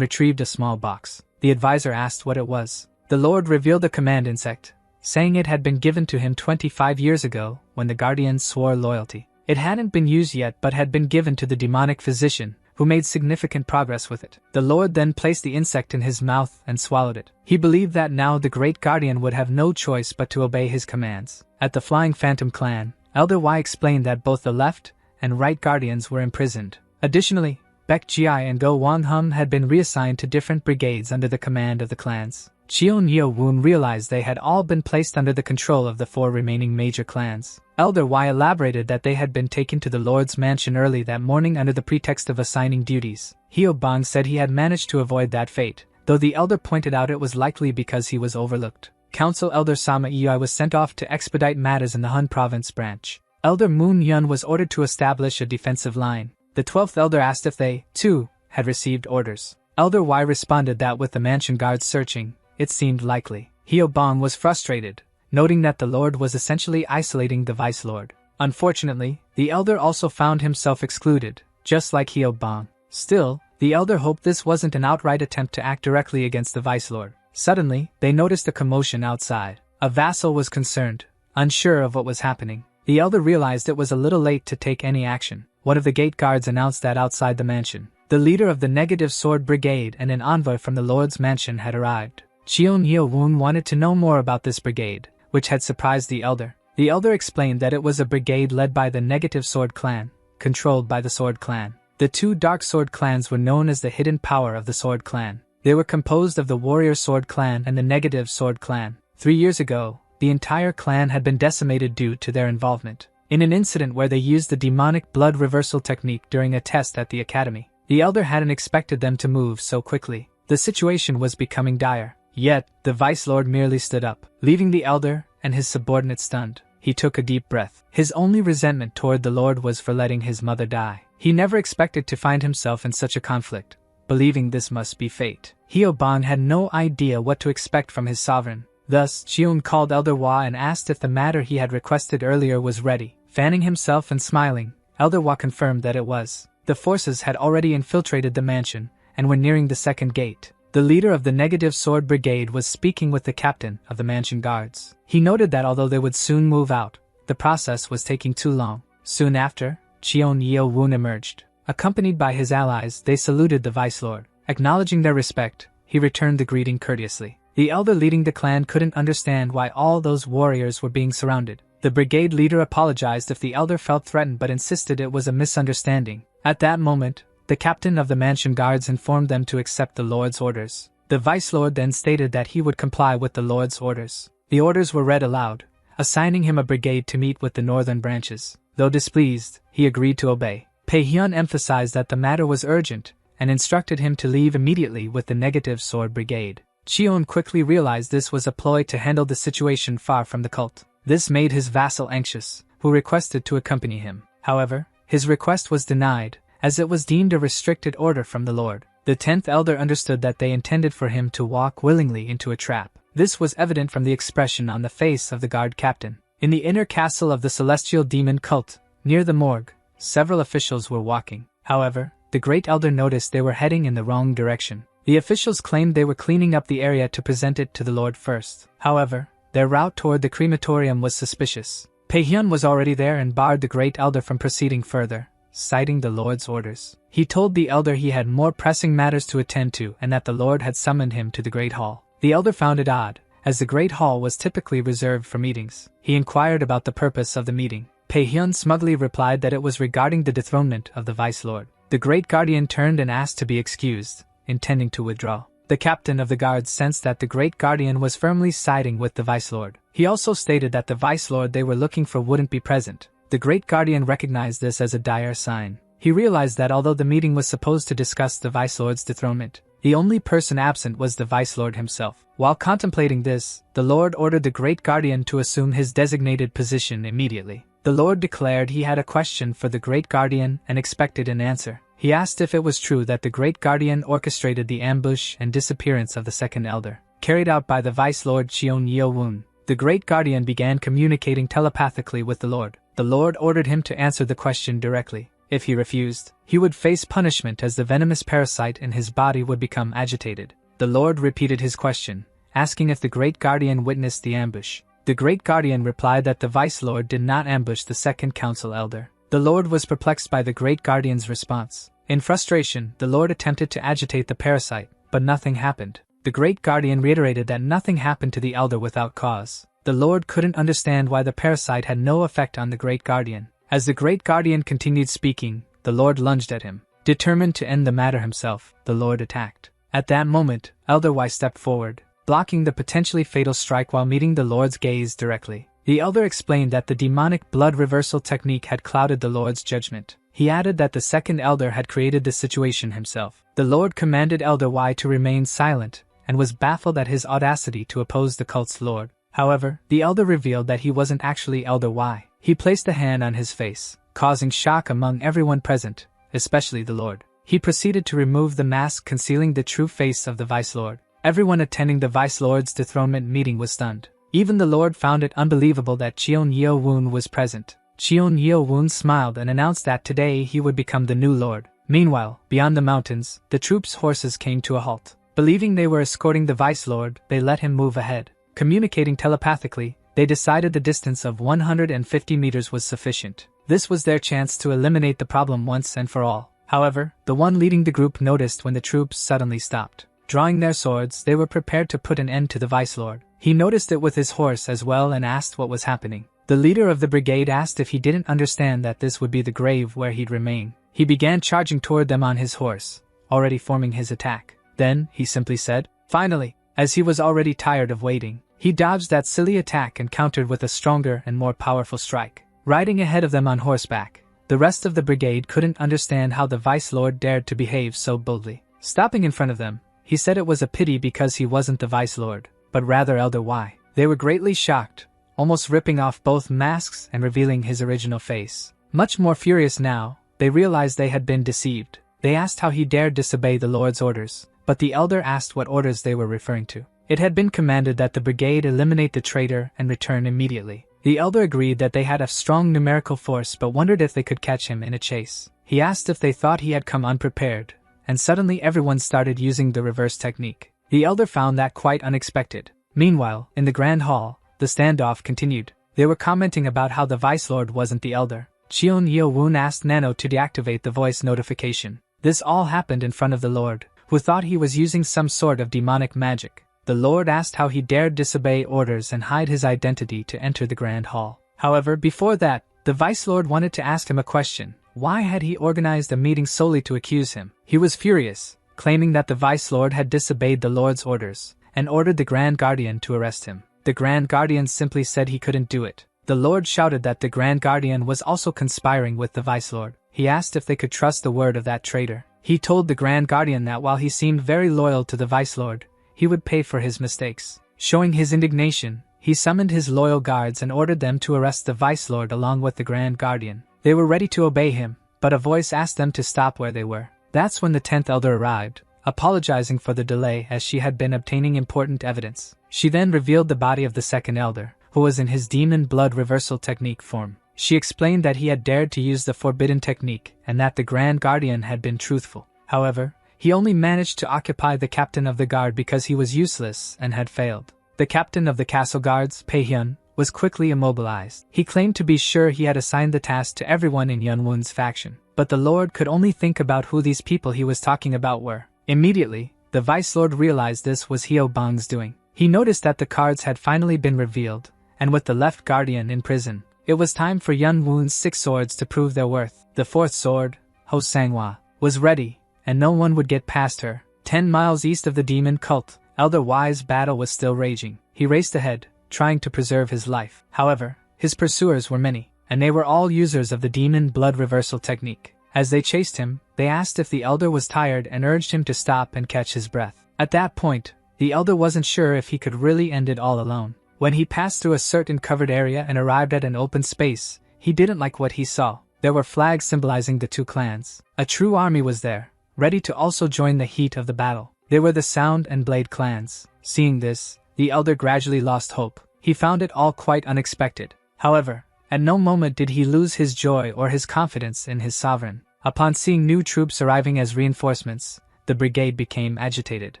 retrieved a small box. The advisor asked what it was. The Lord revealed a command insect, saying it had been given to him 25 years ago when the Guardians swore loyalty. It hadn't been used yet but had been given to the demonic physician, who made significant progress with it. The Lord then placed the insect in his mouth and swallowed it. He believed that now the Great Guardian would have no choice but to obey his commands. At the Flying Phantom clan, Elder Y explained that both the left and right guardians were imprisoned. Additionally, Baek Ji and Go Won-hum had been reassigned to different brigades under the command of the clans. Cheon Yu-woon realized they had all been placed under the control of the 4 remaining major clans. Elder Y elaborated that they had been taken to the Lord's mansion early that morning under the pretext of assigning duties. Hyo-bang said he had managed to avoid that fate, though the Elder pointed out it was likely because he was overlooked. Council Elder Sama Ei was sent off to expedite matters in the Hun Province branch. Elder Moon-yun was ordered to establish a defensive line. The 12th Elder asked if they, too, had received orders. Elder Y responded that with the mansion guards searching, it seemed likely. Hyo-bang was frustrated, noting that the Lord was essentially isolating the Vice Lord. Unfortunately, the Elder also found himself excluded, just like Hyo-bang. Still, the Elder hoped this wasn't an outright attempt to act directly against the Vice Lord. Suddenly, they noticed a commotion outside. A vassal was concerned, unsure of what was happening. The Elder realized it was a little late to take any action. one of the gate guards announced that outside the mansion, the leader of the Negative Sword Brigade and an envoy from the Lord's mansion had arrived. Cheon Yeo-woon wanted to know more about this brigade, which had surprised the elder. The elder explained that it was a brigade led by the Negative Sword Clan, controlled by the Sword Clan. The two Dark Sword clans were known as the Hidden Power of the Sword Clan. They were composed of the Warrior Sword Clan and the Negative Sword Clan. 3 years ago, the entire clan had been decimated due to their involvement in an incident where they used the demonic blood reversal technique during a test at the academy. The elder hadn't expected them to move so quickly. The situation was becoming dire. Yet, the Vice Lord merely stood up, leaving the elder and his subordinate stunned. He took a deep breath. His only resentment toward the Lord was for letting his mother die. He never expected to find himself in such a conflict, believing this must be fate. Hyo-bang had no idea what to expect from his sovereign. Thus, Cheon called Elder Hwa and asked if the matter he had requested earlier was ready. Fanning himself and smiling, Elder Hwa confirmed that it was. The forces had already infiltrated the mansion and were nearing the second gate. The leader of the Negative Sword Brigade was speaking with the captain of the mansion guards. He noted that although they would soon move out, the process was taking too long. Soon after, Cheon Yeo-woon emerged. Accompanied by his allies, they saluted the Vice Lord. Acknowledging their respect, he returned the greeting courteously. The elder leading the clan couldn't understand why all those warriors were being surrounded. The brigade leader apologized if the elder felt threatened but insisted it was a misunderstanding. At that moment, the captain of the mansion guards informed them to accept the Lord's orders. The Vice Lord then stated that he would comply with the Lord's orders. The orders were read aloud, assigning him a brigade to meet with the northern branches. Though displeased, he agreed to obey. Pae-hyun emphasized that the matter was urgent and instructed him to leave immediately with the Negative Sword Brigade. Cheon quickly realized this was a ploy to handle the situation far from the cult. This made his vassal anxious, who requested to accompany him. However, his request was denied, as it was deemed a restricted order from the Lord. The 10th elder understood that they intended for him to walk willingly into a trap. This was evident from the expression on the face of the guard captain. In the inner castle of the Celestial Demon cult, near the morgue, several officials were walking. However, the great elder noticed they were heading in the wrong direction. The officials claimed they were cleaning up the area to present it to the Lord first. However, their route toward the crematorium was suspicious. Pae-hyun was already there and barred the great elder from proceeding further, citing the Lord's orders. He told the elder he had more pressing matters to attend to and that the Lord had summoned him to the Great Hall. The elder found it odd, as the Great Hall was typically reserved for meetings. He inquired about the purpose of the meeting. Pae-hyun smugly replied that it was regarding the dethronement of the Vice Lord. The Great Guardian turned and asked to be excused, intending to withdraw. The captain of the guards sensed that the Great Guardian was firmly siding with the Vice Lord. He also stated that the Vice Lord they were looking for wouldn't be present. The Great Guardian recognized this as a dire sign. He realized that although the meeting was supposed to discuss the Vice Lord's dethronement, the only person absent was the Vice Lord himself. While contemplating this, the Lord ordered the Great Guardian to assume his designated position immediately. The Lord declared he had a question for the Great Guardian and expected an answer. He asked if it was true that the Great Guardian orchestrated the ambush and disappearance of the second elder, carried out by the Vice Lord Cheon Yeo-woon. The Great Guardian began communicating telepathically with the Lord. The Lord ordered him to answer the question directly. If he refused, he would face punishment as the venomous parasite in his body would become agitated. The Lord repeated his question, asking if the Great Guardian witnessed the ambush. The Great Guardian replied that the Vice Lord did not ambush the second council elder. The Lord was perplexed by the Great Guardian's response. In frustration, the Lord attempted to agitate the parasite, but nothing happened. The Great Guardian reiterated that nothing happened to the elder without cause. The Lord couldn't understand why the parasite had no effect on the Great Guardian. As the Great Guardian continued speaking, the Lord lunged at him. Determined to end the matter himself, the Lord attacked. At that moment, Elder Y stepped forward, blocking the potentially fatal strike while meeting the Lord's gaze directly. The elder explained that the demonic blood reversal technique had clouded the Lord's judgment. He added that the second elder had created the situation himself. The Lord commanded Elder Y to remain silent, and was baffled at his audacity to oppose the cult's Lord. However, the elder revealed that he wasn't actually Elder Y. He placed a hand on his face, causing shock among everyone present, especially the Lord. He proceeded to remove the mask concealing the true face of the Vice Lord. Everyone attending the Vice Lord's dethronement meeting was stunned. Even the Lord found it unbelievable that Cheon Yeo-woon was present. Cheon Yeo-woon smiled and announced that today he would become the new Lord. Meanwhile, beyond the mountains, the troops' horses came to a halt. Believing they were escorting the Vice Lord, they let him move ahead. Communicating telepathically, they decided the distance of 150 meters was sufficient. This was their chance to eliminate the problem once and for all. However, the one leading the group noticed when the troops suddenly stopped. Drawing their swords, they were prepared to put an end to the Vice Lord. He noticed it with his horse as well and asked what was happening. The leader of the brigade asked if he didn't understand that this would be the grave where he'd remain. He began charging toward them on his horse, already forming his attack. Then, he simply said, "Finally," as he was already tired of waiting. He dodged that silly attack and countered with a stronger and more powerful strike. Riding ahead of them on horseback, the rest of the brigade couldn't understand how the Vice Lord dared to behave so boldly. Stopping in front of them, he said it was a pity because he wasn't the Vice Lord, but rather Elder Y. They were greatly shocked, almost ripping off both masks and revealing his original face. Much more furious now, they realized they had been deceived. They asked how he dared disobey the Lord's orders, but the Elder asked what orders they were referring to. It had been commanded that the brigade eliminate the traitor and return immediately. The Elder agreed that they had a strong numerical force but wondered if they could catch him in a chase. He asked if they thought he had come unprepared, and suddenly everyone started using the reverse technique. The Elder found that quite unexpected. Meanwhile, in the Grand Hall, the standoff continued. They were commenting about how the Vice Lord wasn't the Elder. Cheon Yeo-woon asked Nano to deactivate the voice notification. This all happened in front of the Lord, who thought he was using some sort of demonic magic. The Lord asked how he dared disobey orders and hide his identity to enter the Grand Hall. However, before that, the Vice Lord wanted to ask him a question. Why had he organized a meeting solely to accuse him? He was furious, claiming that the Vice Lord had disobeyed the Lord's orders, and ordered the Grand Guardian to arrest him. The Grand Guardian simply said he couldn't do it. The Lord shouted that the Grand Guardian was also conspiring with the Vice Lord. He asked if they could trust the word of that traitor. He told the Grand Guardian that while he seemed very loyal to the Vice Lord, he would pay for his mistakes. Showing his indignation, he summoned his loyal guards and ordered them to arrest the Vice Lord along with the Grand Guardian. They were ready to obey him, but a voice asked them to stop where they were. That's when the 10th Elder arrived, apologizing for the delay as she had been obtaining important evidence. She then revealed the body of the 2nd Elder, who was in his demon blood reversal technique form. She explained that he had dared to use the forbidden technique and that the Grand Guardian had been truthful. However, he only managed to occupy the captain of the guard because he was useless and had failed. The captain of the castle guards, Pae-hyun, was quickly immobilized. He claimed to be sure he had assigned the task to everyone in Yeon-won's faction, but the Lord could only think about who these people he was talking about were. Immediately, the Vice Lord realized this was Hyo Bang's doing. He noticed that the cards had finally been revealed, and with the left guardian in prison, it was time for Yeon-won's 6 swords to prove their worth. The 4th sword, Ho Sang-hwa, was ready, and no one would get past her. 10 miles east of the demon cult, Elder Y's battle was still raging. He raced ahead, trying to preserve his life. However, his pursuers were many, and they were all users of the demon blood reversal technique. As they chased him, they asked if the Elder was tired and urged him to stop and catch his breath. At that point, the Elder wasn't sure if he could really end it all alone. When he passed through a certain covered area and arrived at an open space, he didn't like what he saw. There were flags symbolizing the 2 clans. A true army was there, ready to also join the heat of the battle. They were the Sound and Blade clans. Seeing this, the Elder gradually lost hope. He found it all quite unexpected. However, at no moment did he lose his joy or his confidence in his sovereign. Upon seeing new troops arriving as reinforcements, the brigade became agitated.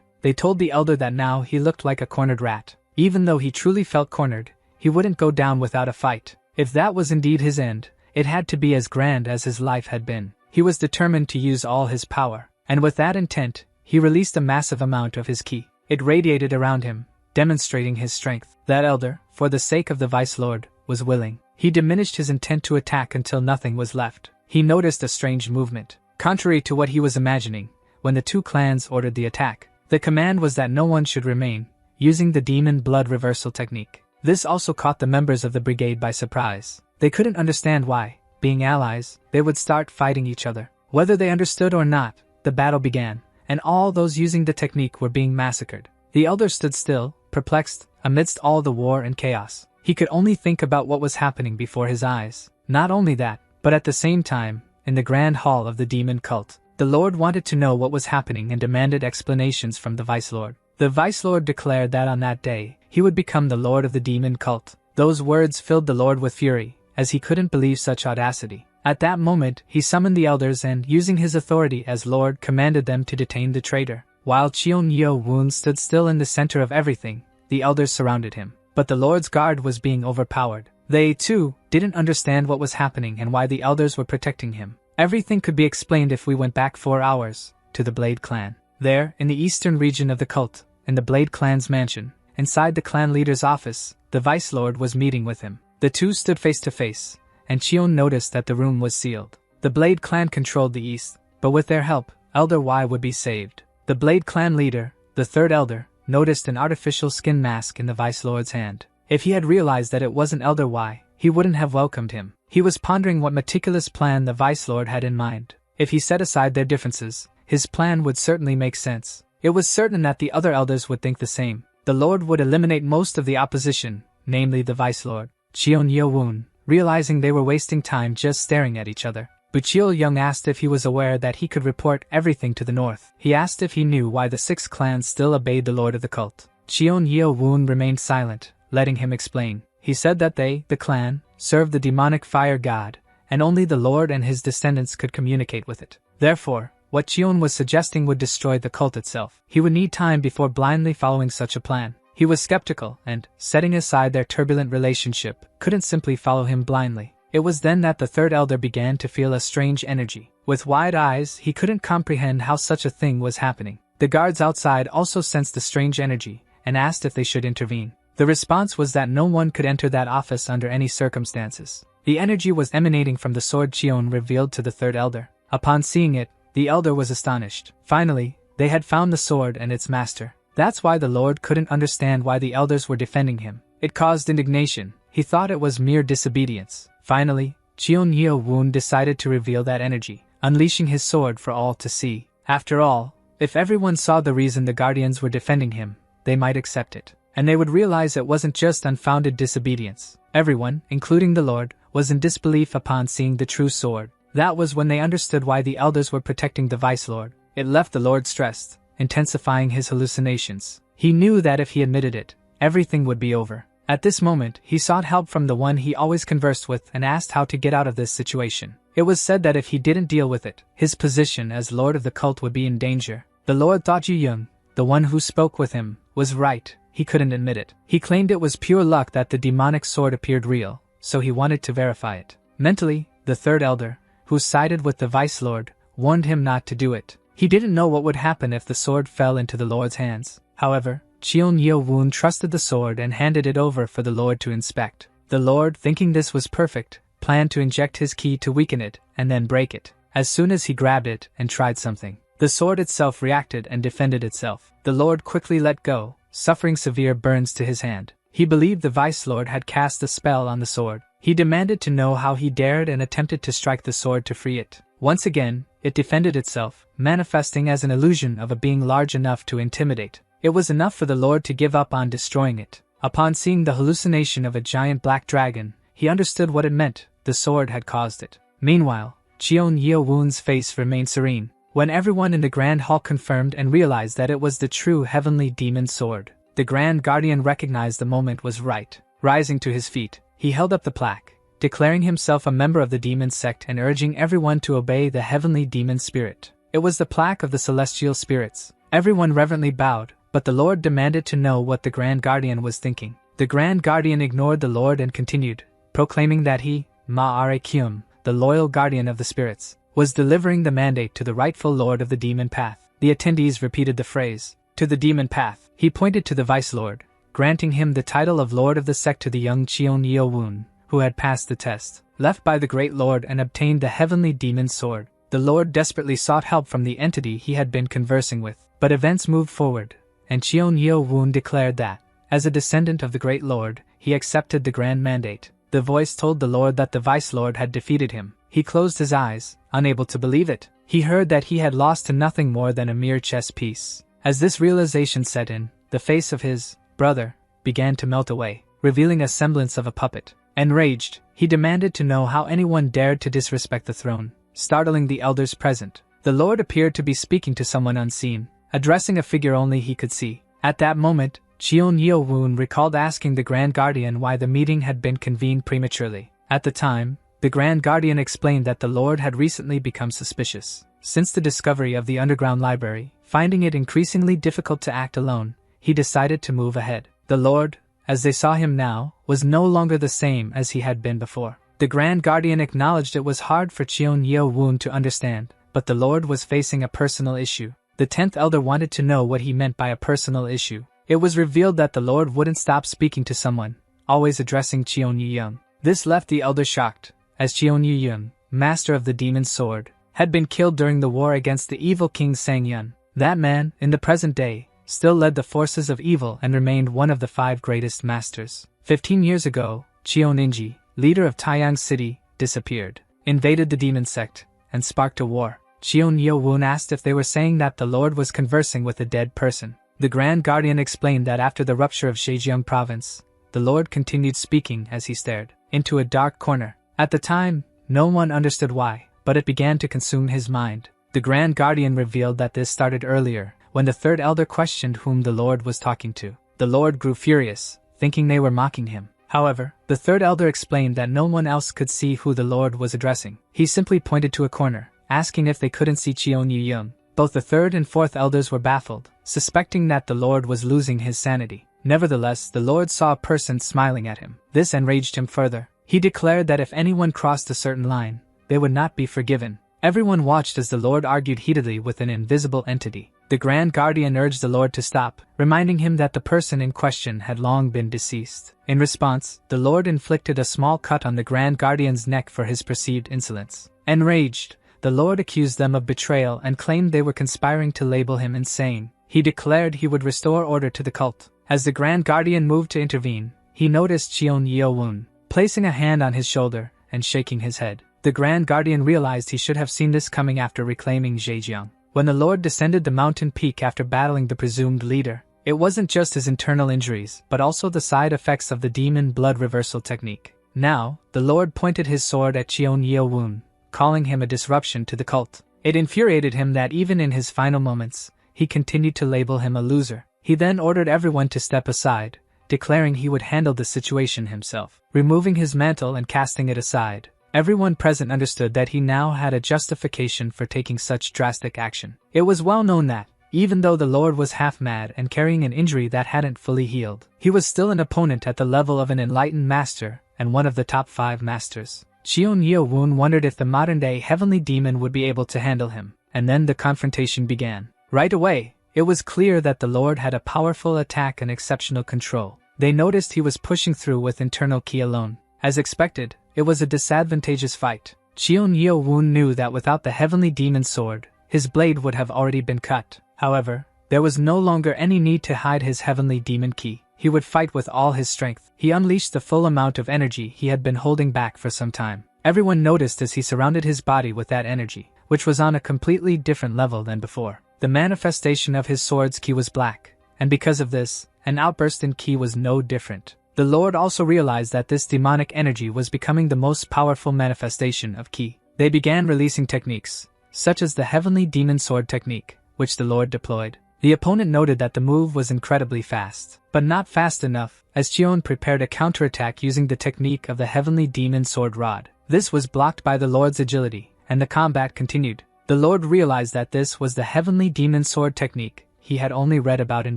They told the Elder that now he looked like a cornered rat. Even though he truly felt cornered, he wouldn't go down without a fight. If that was indeed his end, it had to be as grand as his life had been. He was determined to use all his power, and with that intent, he released a massive amount of his ki. It radiated around him, demonstrating his strength. That Elder, for the sake of the Vice Lord, was willing. He diminished his intent to attack until nothing was left. He noticed a strange movement. Contrary to what he was imagining, when the 2 clans ordered the attack, the command was that no one should remain, using the demon blood reversal technique. This also caught the members of the brigade by surprise. They couldn't understand why, being allies, they would start fighting each other. Whether they understood or not, the battle began, and all those using the technique were being massacred. The Elder stood still, perplexed, amidst all the war and chaos. He could only think about what was happening before his eyes. Not only that, but at the same time, in the Grand Hall of the demon cult, the Lord wanted to know what was happening and demanded explanations from the Vice Lord. The Vice Lord declared that on that day, he would become the Lord of the demon cult. Those words filled the Lord with fury, as he couldn't believe such audacity. At that moment, he summoned the elders and, using his authority as Lord, commanded them to detain the traitor. While Cheon Yeo-woon stood still in the center of everything, the elders surrounded him. But the Lord's guard was being overpowered. They, too, didn't understand what was happening and why the elders were protecting him. Everything could be explained if we went back 4 hours, to the Blade clan. There, in the eastern region of the cult, in the Blade clan's mansion, inside the clan leader's office, the Vice Lord was meeting with him. The two stood face to face, and Cheon noticed that the room was sealed. The Blade clan controlled the east, but with their help, Elder Y would be saved. The Blade clan leader, the third elder, noticed an artificial skin mask in the Vice Lord's hand. If he had realized that it wasn't Elder Y, he wouldn't have welcomed him. He was pondering what meticulous plan the Vice Lord had in mind. If he set aside their differences, his plan would certainly make sense. It was certain that the other elders would think the same. The Lord would eliminate most of the opposition, namely the Vice Lord. Cheon Yeo-woon, realizing they were wasting time just staring at each other. Bucheol Young asked if he was aware that he could report everything to the north. He asked if he knew why the 6 clans still obeyed the Lord of the cult. Cheon Yeo-woon remained silent, letting him explain. He said that they, the clan, served the demonic fire god, and only the Lord and his descendants could communicate with it. Therefore, what Cheon was suggesting would destroy the cult itself. He would need time before blindly following such a plan. He was skeptical and, setting aside their turbulent relationship, couldn't simply follow him blindly. It was then that the third elder began to feel a strange energy. With wide eyes, he couldn't comprehend how such a thing was happening. The guards outside also sensed the strange energy, and asked if they should intervene. The response was that no one could enter that office under any circumstances. The energy was emanating from the sword Cheon revealed to the third elder. Upon seeing it, the elder was astonished. Finally, they had found the sword and its master. That's why the Lord couldn't understand why the elders were defending him. It caused indignation. He thought it was mere disobedience. Finally, Cheon Yeo-woon decided to reveal that energy, unleashing his sword for all to see. After all, if everyone saw the reason the guardians were defending him, they might accept it. And they would realize it wasn't just unfounded disobedience. Everyone, including the Lord, was in disbelief upon seeing the true sword. That was when they understood why the elders were protecting the Vice Lord. It left the Lord stressed, intensifying his hallucinations. He knew that if he admitted it, everything would be over. At this moment, he sought help from the one he always conversed with and asked how to get out of this situation. It was said that if he didn't deal with it, his position as Lord of the cult would be in danger. The Lord thought Ju-young, the one who spoke with him, was right. He couldn't admit it. He claimed it was pure luck that the demonic sword appeared real, so he wanted to verify it. Mentally, the third elder, who sided with the Vice Lord, warned him not to do it. He didn't know what would happen if the sword fell into the Lord's hands. However, Cheon Yeo-woon trusted the sword and handed it over for the Lord to inspect. The Lord, thinking this was perfect, planned to inject his ki to weaken it and then break it. As soon as he grabbed it and tried something, the sword itself reacted and defended itself. The Lord quickly let go, suffering severe burns to his hand. He believed the Vice Lord had cast a spell on the sword. He demanded to know how he dared and attempted to strike the sword to free it. Once again, it defended itself, manifesting as an illusion of a being large enough to intimidate. It was enough for the Lord to give up on destroying it. Upon seeing the hallucination of a giant black dragon, he understood what it meant. The sword had caused it. Meanwhile, Cheon Yeo-woon's face remained serene. When everyone in the Grand Hall confirmed and realized that it was the true heavenly demon sword, the Grand Guardian recognized the moment was right. Rising to his feet, he held up the plaque, declaring himself a member of the demon sect and urging everyone to obey the heavenly demon spirit. It was the plaque of the celestial spirits. Everyone reverently bowed, but the Lord demanded to know what the Grand Guardian was thinking. The Grand Guardian ignored the Lord and continued, proclaiming that he, Ma-are Kyum, the loyal guardian of the spirits, was delivering the mandate to the rightful Lord of the Demon Path. The attendees repeated the phrase, "To the Demon Path." He pointed to the Vice Lord, granting him the title of Lord of the Sect to the young Cheon Yeo-woon, who had passed the test, left by the Great Lord and obtained the heavenly demon sword. The Lord desperately sought help from the entity he had been conversing with, but events moved forward, and Cheon Yeo-woon declared that, as a descendant of the Great Lord, he accepted the grand mandate. The voice told the Lord that the Vice Lord had defeated him. He closed his eyes, unable to believe it. He heard that he had lost to nothing more than a mere chess piece. As this realization set in, the face of his brother began to melt away, revealing a semblance of a puppet. Enraged, he demanded to know how anyone dared to disrespect the throne. Startling the elders present, the Lord appeared to be speaking to someone unseen, addressing a figure only he could see. At that moment, Cheon Yeo-woon recalled asking the Grand Guardian why the meeting had been convened prematurely. At the time, the Grand Guardian explained that the Lord had recently become suspicious. Since the discovery of the underground library, finding it increasingly difficult to act alone, he decided to move ahead. The Lord, as they saw him now, was no longer the same as he had been before. The Grand Guardian acknowledged it was hard for Cheon Yeo-woon to understand, but the Lord was facing a personal issue. The 10th Elder wanted to know what he meant by a personal issue. It was revealed that the Lord wouldn't stop speaking to someone, always addressing Cheon Yu-young. This left the Elder shocked, as Cheon Yu-young, master of the Demon Sword, had been killed during the war against the evil King Sang-yun. That man, in the present day, still led the forces of evil and remained one of the 5 greatest masters. 15 years ago, Cheon Inji, leader of Taeyang City, disappeared, invaded the demon sect, and sparked a war. Cheon Yeo-woon asked if they were saying that the Lord was conversing with a dead person. The Grand Guardian explained that after the rupture of Zhejiang province, the Lord continued speaking as he stared into a dark corner. At the time, no one understood why, but it began to consume his mind. The Grand Guardian revealed that this started earlier, when the 3rd Elder questioned whom the Lord was talking to. The Lord grew furious, thinking they were mocking him. However, the 3rd Elder explained that no one else could see who the Lord was addressing. He simply pointed to a corner, asking if they couldn't see Cheon Yu-young. Both the 3rd and 4th Elders were baffled, suspecting that the Lord was losing his sanity. Nevertheless, the Lord saw a person smiling at him. This enraged him further. He declared that if anyone crossed a certain line, they would not be forgiven. Everyone watched as the Lord argued heatedly with an invisible entity. The Grand Guardian urged the Lord to stop, reminding him that the person in question had long been deceased. In response, the Lord inflicted a small cut on the Grand Guardian's neck for his perceived insolence. Enraged, the Lord accused them of betrayal and claimed they were conspiring to label him insane. He declared he would restore order to the cult. As the Grand Guardian moved to intervene, he noticed Cheon Yeo-woon, placing a hand on his shoulder and shaking his head. The Grand Guardian realized he should have seen this coming after reclaiming Zhejiang. When the Lord descended the mountain peak after battling the presumed leader, it wasn't just his internal injuries, but also the side effects of the demon blood reversal technique. Now, the Lord pointed his sword at Cheon Yeo-woon, calling him a disruption to the cult. It infuriated him that even in his final moments, he continued to label him a loser. He then ordered everyone to step aside, declaring he would handle the situation himself. Removing his mantle and casting it aside, everyone present understood that he now had a justification for taking such drastic action. It was well known that, even though the Lord was half mad and carrying an injury that hadn't fully healed, he was still an opponent at the level of an enlightened master and one of the top 5 masters. Cheon Yeo-woon wondered if the modern-day heavenly demon would be able to handle him, and then the confrontation began. Right away, it was clear that the Lord had a powerful attack and exceptional control. They noticed he was pushing through with internal ki alone. As expected, it was a disadvantageous fight. Cheon Yeo-woon knew that without the heavenly demon sword, his blade would have already been cut. However, there was no longer any need to hide his heavenly demon ki. He would fight with all his strength. He unleashed the full amount of energy he had been holding back for some time. Everyone noticed as he surrounded his body with that energy, which was on a completely different level than before. The manifestation of his sword's ki was black, and because of this, an outburst in ki was no different. The Lord also realized that this demonic energy was becoming the most powerful manifestation of ki. They began releasing techniques, such as the heavenly demon sword technique, which the Lord deployed. The opponent noted that the move was incredibly fast, but not fast enough, as Cheon prepared a counterattack using the technique of the heavenly demon sword rod. This was blocked by the Lord's agility, and the combat continued. The Lord realized that this was the heavenly demon sword technique he had only read about in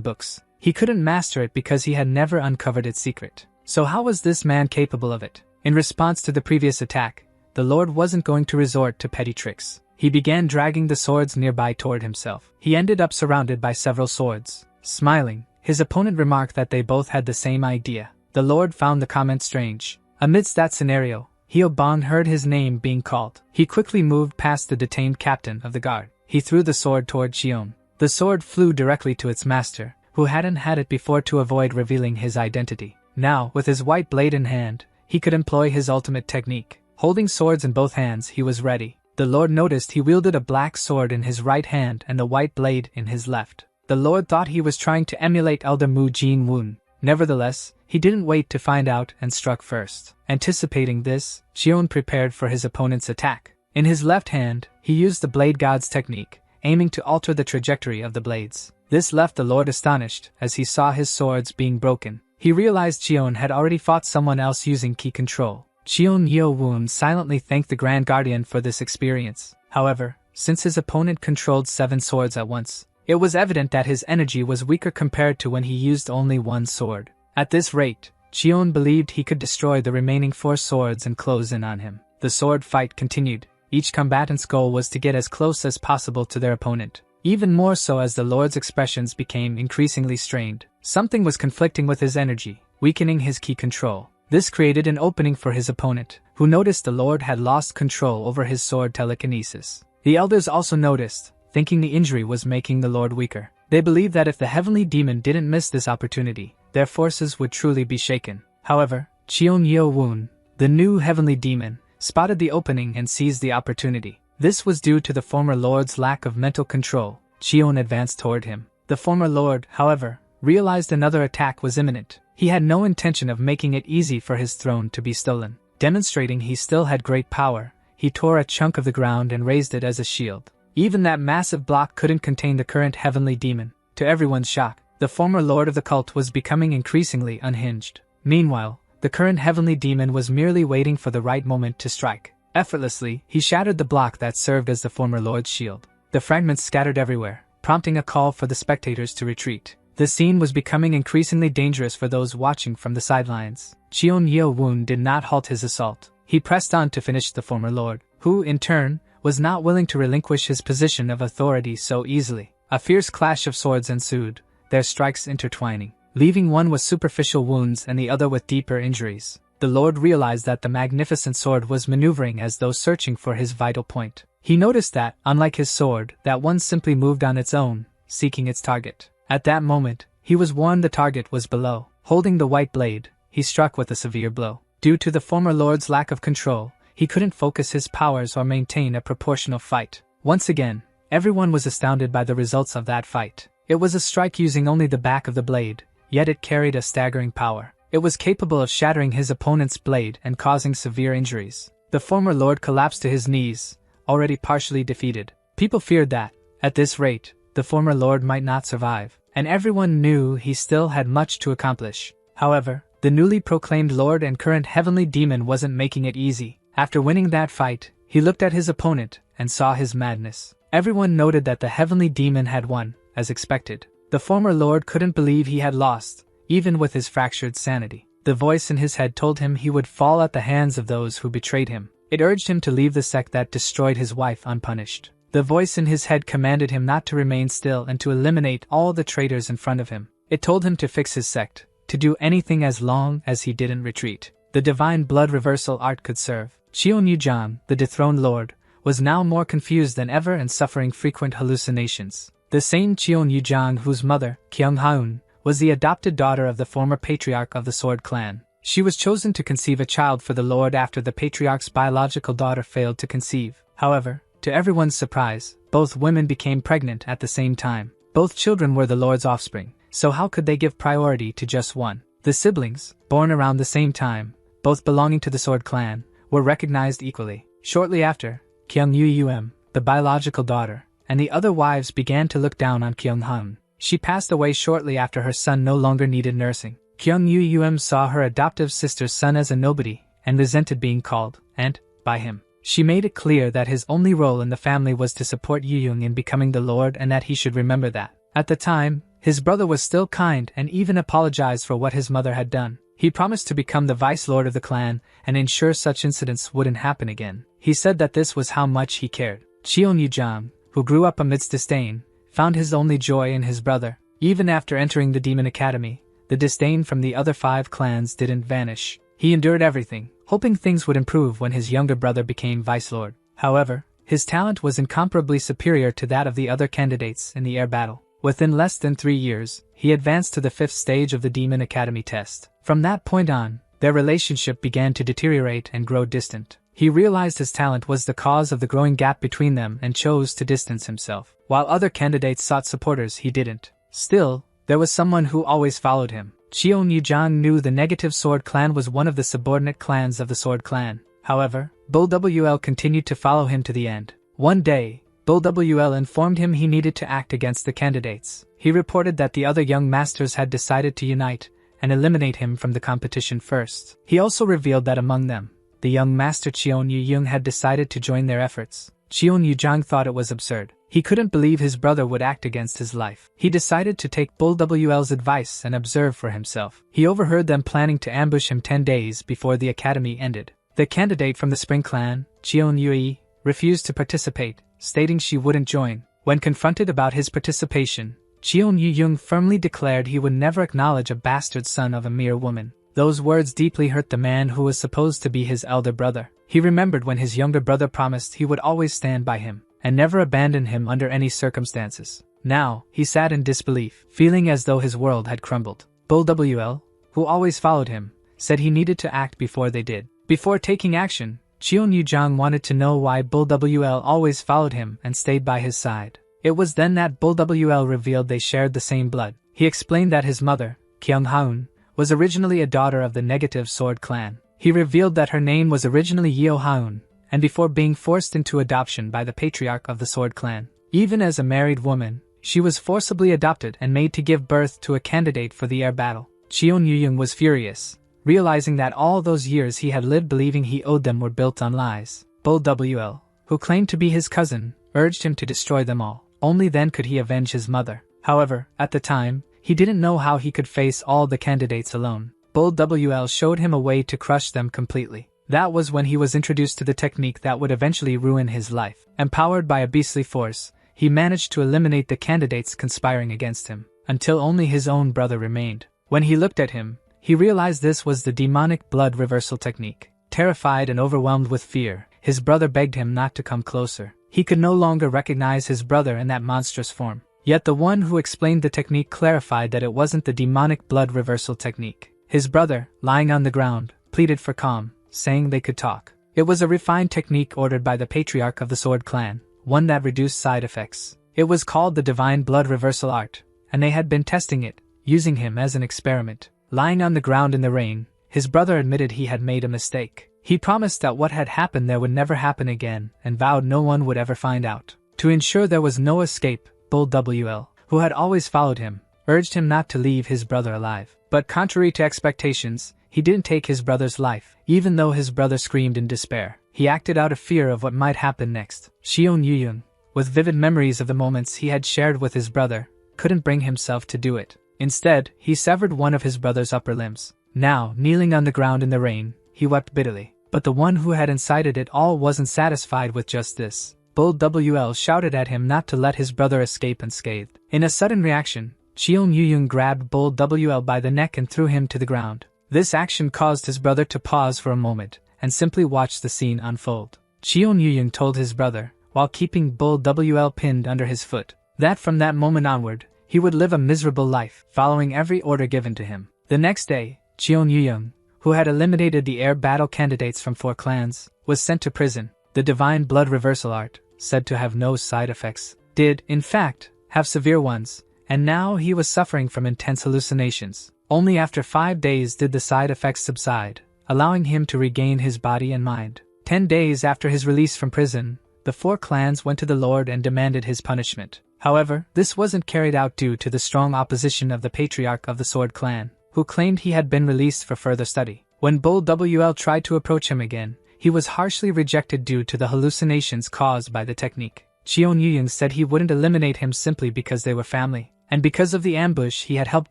books. He couldn't master it because he had never uncovered its secret. So how was this man capable of it? In response to the previous attack, the Lord wasn't going to resort to petty tricks. He began dragging the swords nearby toward himself. He ended up surrounded by several swords. Smiling, his opponent remarked that they both had the same idea. The Lord found the comment strange. Amidst that scenario, Hyo-bon heard his name being called. He quickly moved past the detained captain of the guard. He threw the sword toward Cheon. The sword flew directly to its master, who hadn't had it before to avoid revealing his identity. Now, with his white blade in hand, he could employ his ultimate technique. Holding swords in both hands, he was ready. The Lord noticed he wielded a black sword in his right hand and the white blade in his left. The Lord thought he was trying to emulate Elder Mujian. Nevertheless, he didn't wait to find out and struck first. Anticipating this, Cheon prepared for his opponent's attack. In his left hand, he used the Blade God's technique, aiming to alter the trajectory of the blades. This left the Lord astonished as he saw his swords being broken. He realized Cheon had already fought someone else using ki control. Cheon Yeo-woon silently thanked the Grand Guardian for this experience. However, since his opponent controlled 7 swords at once, it was evident that his energy was weaker compared to when he used only one sword. At this rate, Cheon believed he could destroy the remaining 4 swords and close in on him. The sword fight continued. Each combatant's goal was to get as close as possible to their opponent. Even more so as the Lord's expressions became increasingly strained. Something was conflicting with his energy, weakening his ki control. This created an opening for his opponent, who noticed the Lord had lost control over his sword telekinesis. The elders also noticed, thinking the injury was making the Lord weaker. They believed that if the heavenly demon didn't miss this opportunity, their forces would truly be shaken. However, Cheon Yo-woon, the new heavenly demon, spotted the opening and seized the opportunity. This was due to the former Lord's lack of mental control. Cheon advanced toward him. The former Lord, however, realized another attack was imminent. He had no intention of making it easy for his throne to be stolen. Demonstrating he still had great power, he tore a chunk of the ground and raised it as a shield. Even that massive block couldn't contain the current heavenly demon. To everyone's shock, the former Lord of the cult was becoming increasingly unhinged. Meanwhile, the current heavenly demon was merely waiting for the right moment to strike. Effortlessly, he shattered the block that served as the former Lord's shield. The fragments scattered everywhere, prompting a call for the spectators to retreat. The scene was becoming increasingly dangerous for those watching from the sidelines. Cheon Yo-woon did not halt his assault. He pressed on to finish the former Lord, who, in turn, was not willing to relinquish his position of authority so easily. A fierce clash of swords ensued, their strikes intertwining, leaving one with superficial wounds and the other with deeper injuries. The Lord realized that the magnificent sword was maneuvering as though searching for his vital point. He noticed that, unlike his sword, that one simply moved on its own, seeking its target. At that moment, he was warned the target was below. Holding the white blade, he struck with a severe blow. Due to the former Lord's lack of control, he couldn't focus his powers or maintain a proportional fight. Once again, everyone was astounded by the results of that fight. It was a strike using only the back of the blade, yet it carried a staggering power. It was capable of shattering his opponent's blade and causing severe injuries. The former Lord collapsed to his knees, already partially defeated. People feared that, at this rate, the former Lord might not survive, and everyone knew he still had much to accomplish. However, the newly proclaimed Lord and current heavenly demon wasn't making it easy. After winning that fight, he looked at his opponent and saw his madness. Everyone noted that the heavenly demon had won, as expected. The former Lord couldn't believe he had lost, even with his fractured sanity. The voice in his head told him he would fall at the hands of those who betrayed him. It urged him to leave the sect that destroyed his wife unpunished. The voice in his head commanded him not to remain still and to eliminate all the traitors in front of him. It told him to fix his sect, to do anything as long as he didn't retreat. The divine blood reversal art could serve. Cheon Yu-jang, the dethroned lord, was now more confused than ever and suffering frequent hallucinations. The same Cheon Yu-jang whose mother, Kyung-haun, was the adopted daughter of the former patriarch of the Sword Clan. She was chosen to conceive a child for the Lord after the patriarch's biological daughter failed to conceive. However, to everyone's surprise, both women became pregnant at the same time. Both children were the Lord's offspring, so how could they give priority to just one? The siblings, born around the same time, both belonging to the Sword Clan, were recognized equally. Shortly after, Kyung Yu-um, the biological daughter, and the other wives began to look down on Kyung-hun. She passed away shortly after her son no longer needed nursing. Kyung Yu-um saw her adoptive sister's son as a nobody, and resented being called, "Aunt," by him. She made it clear that his only role in the family was to support Yu-young in becoming the Lord and that he should remember that. At the time, his brother was still kind and even apologized for what his mother had done. He promised to become the vice lord of the clan and ensure such incidents wouldn't happen again. He said that this was how much he cared. Cheon Yu-jang, who grew up amidst disdain, found his only joy in his brother. Even after entering the Demon Academy, the disdain from the other 5 clans didn't vanish. He endured everything, hoping things would improve when his younger brother became vice lord. However, his talent was incomparably superior to that of the other candidates in the air battle. Within less than 3 years, he advanced to the 5th stage of the Demon Academy test. From that point on, their relationship began to deteriorate and grow distant. He realized his talent was the cause of the growing gap between them and chose to distance himself. While other candidates sought supporters, he didn't. Still, there was someone who always followed him. Cheon Yu-jang knew the Negative Sword Clan was one of the subordinate clans of the Sword Clan. However, Bull WL continued to follow him to the end. One day, Bull WL informed him he needed to act against the candidates. He reported that the other young masters had decided to unite and eliminate him from the competition first. He also revealed that among them, the young master Cheon Yu-young had decided to join their efforts. Cheon Yu-jang thought it was absurd. He couldn't believe his brother would act against his life. He decided to take Bull WL's advice and observe for himself. He overheard them planning to ambush him 10 days before the academy ended. The candidate from the Spring Clan, Cheon Yui, refused to participate, stating she wouldn't join. When confronted about his participation, Cheon Yu-young firmly declared he would never acknowledge a bastard son of a mere woman. Those words deeply hurt the man who was supposed to be his elder brother. He remembered when his younger brother promised he would always stand by him and never abandon him under any circumstances. Now, he sat in disbelief, feeling as though his world had crumbled. Bull WL, who always followed him, said he needed to act before they did. Before taking action, Cheon Yu-jang wanted to know why Bull WL always followed him and stayed by his side. It was then that Bull WL revealed they shared the same blood. He explained that his mother, Kyung Haun, was originally a daughter of the negative Sword Clan. He revealed that her name was originally Yeo Haun, and before being forced into adoption by the patriarch of the Sword Clan. Even as a married woman, she was forcibly adopted and made to give birth to a candidate for the air battle. Cheon Yu-young was furious, realizing that all those years he had lived believing he owed them were built on lies. Bull WL, who claimed to be his cousin, urged him to destroy them all. Only then could he avenge his mother. However, at the time, he didn't know how he could face all the candidates alone. Bull WL showed him a way to crush them completely. That was when he was introduced to the technique that would eventually ruin his life. Empowered by a beastly force, he managed to eliminate the candidates conspiring against him, until only his own brother remained. When he looked at him, he realized this was the demonic blood reversal technique. Terrified and overwhelmed with fear, his brother begged him not to come closer. He could no longer recognize his brother in that monstrous form. Yet the one who explained the technique clarified that it wasn't the demonic blood reversal technique. His brother, lying on the ground, pleaded for calm, saying they could talk. It was a refined technique ordered by the patriarch of the Sword Clan, one that reduced side effects. It was called the Divine Blood Reversal Art, and they had been testing it, using him as an experiment. Lying on the ground in the rain, his brother admitted he had made a mistake. He promised that what had happened there would never happen again, and vowed no one would ever find out. To ensure there was no escape, Bull WL, who had always followed him, urged him not to leave his brother alive. But contrary to expectations, he didn't take his brother's life, even though his brother screamed in despair. He acted out of fear of what might happen next. Cheon Yu-young, with vivid memories of the moments he had shared with his brother, couldn't bring himself to do it. Instead, he severed one of his brother's upper limbs. Now, kneeling on the ground in the rain, he wept bitterly. But the one who had incited it all wasn't satisfied with just this. Bull WL shouted at him not to let his brother escape unscathed. In a sudden reaction, Cheon Yu-young grabbed Bull WL by the neck and threw him to the ground. This action caused his brother to pause for a moment and simply watch the scene unfold. Cheon Yu-young told his brother, while keeping Bull WL pinned under his foot, that from that moment onward, he would live a miserable life, following every order given to him. The next day, Cheon Yu-young, who had eliminated the air battle candidates from 4 clans, was sent to prison. The Divine Blood Reversal Art, said to have no side effects, did, in fact, have severe ones, and now he was suffering from intense hallucinations. Only after 5 days did the side effects subside, allowing him to regain his body and mind. 10 days after his release from prison, the 4 clans went to the Lord and demanded his punishment. However, this wasn't carried out due to the strong opposition of the patriarch of the Sword Clan, who claimed he had been released for further study. When Bull WL tried to approach him again, he was harshly rejected due to the hallucinations caused by the technique. Cheon Yu-young said he wouldn't eliminate him simply because they were family, and because of the ambush he had helped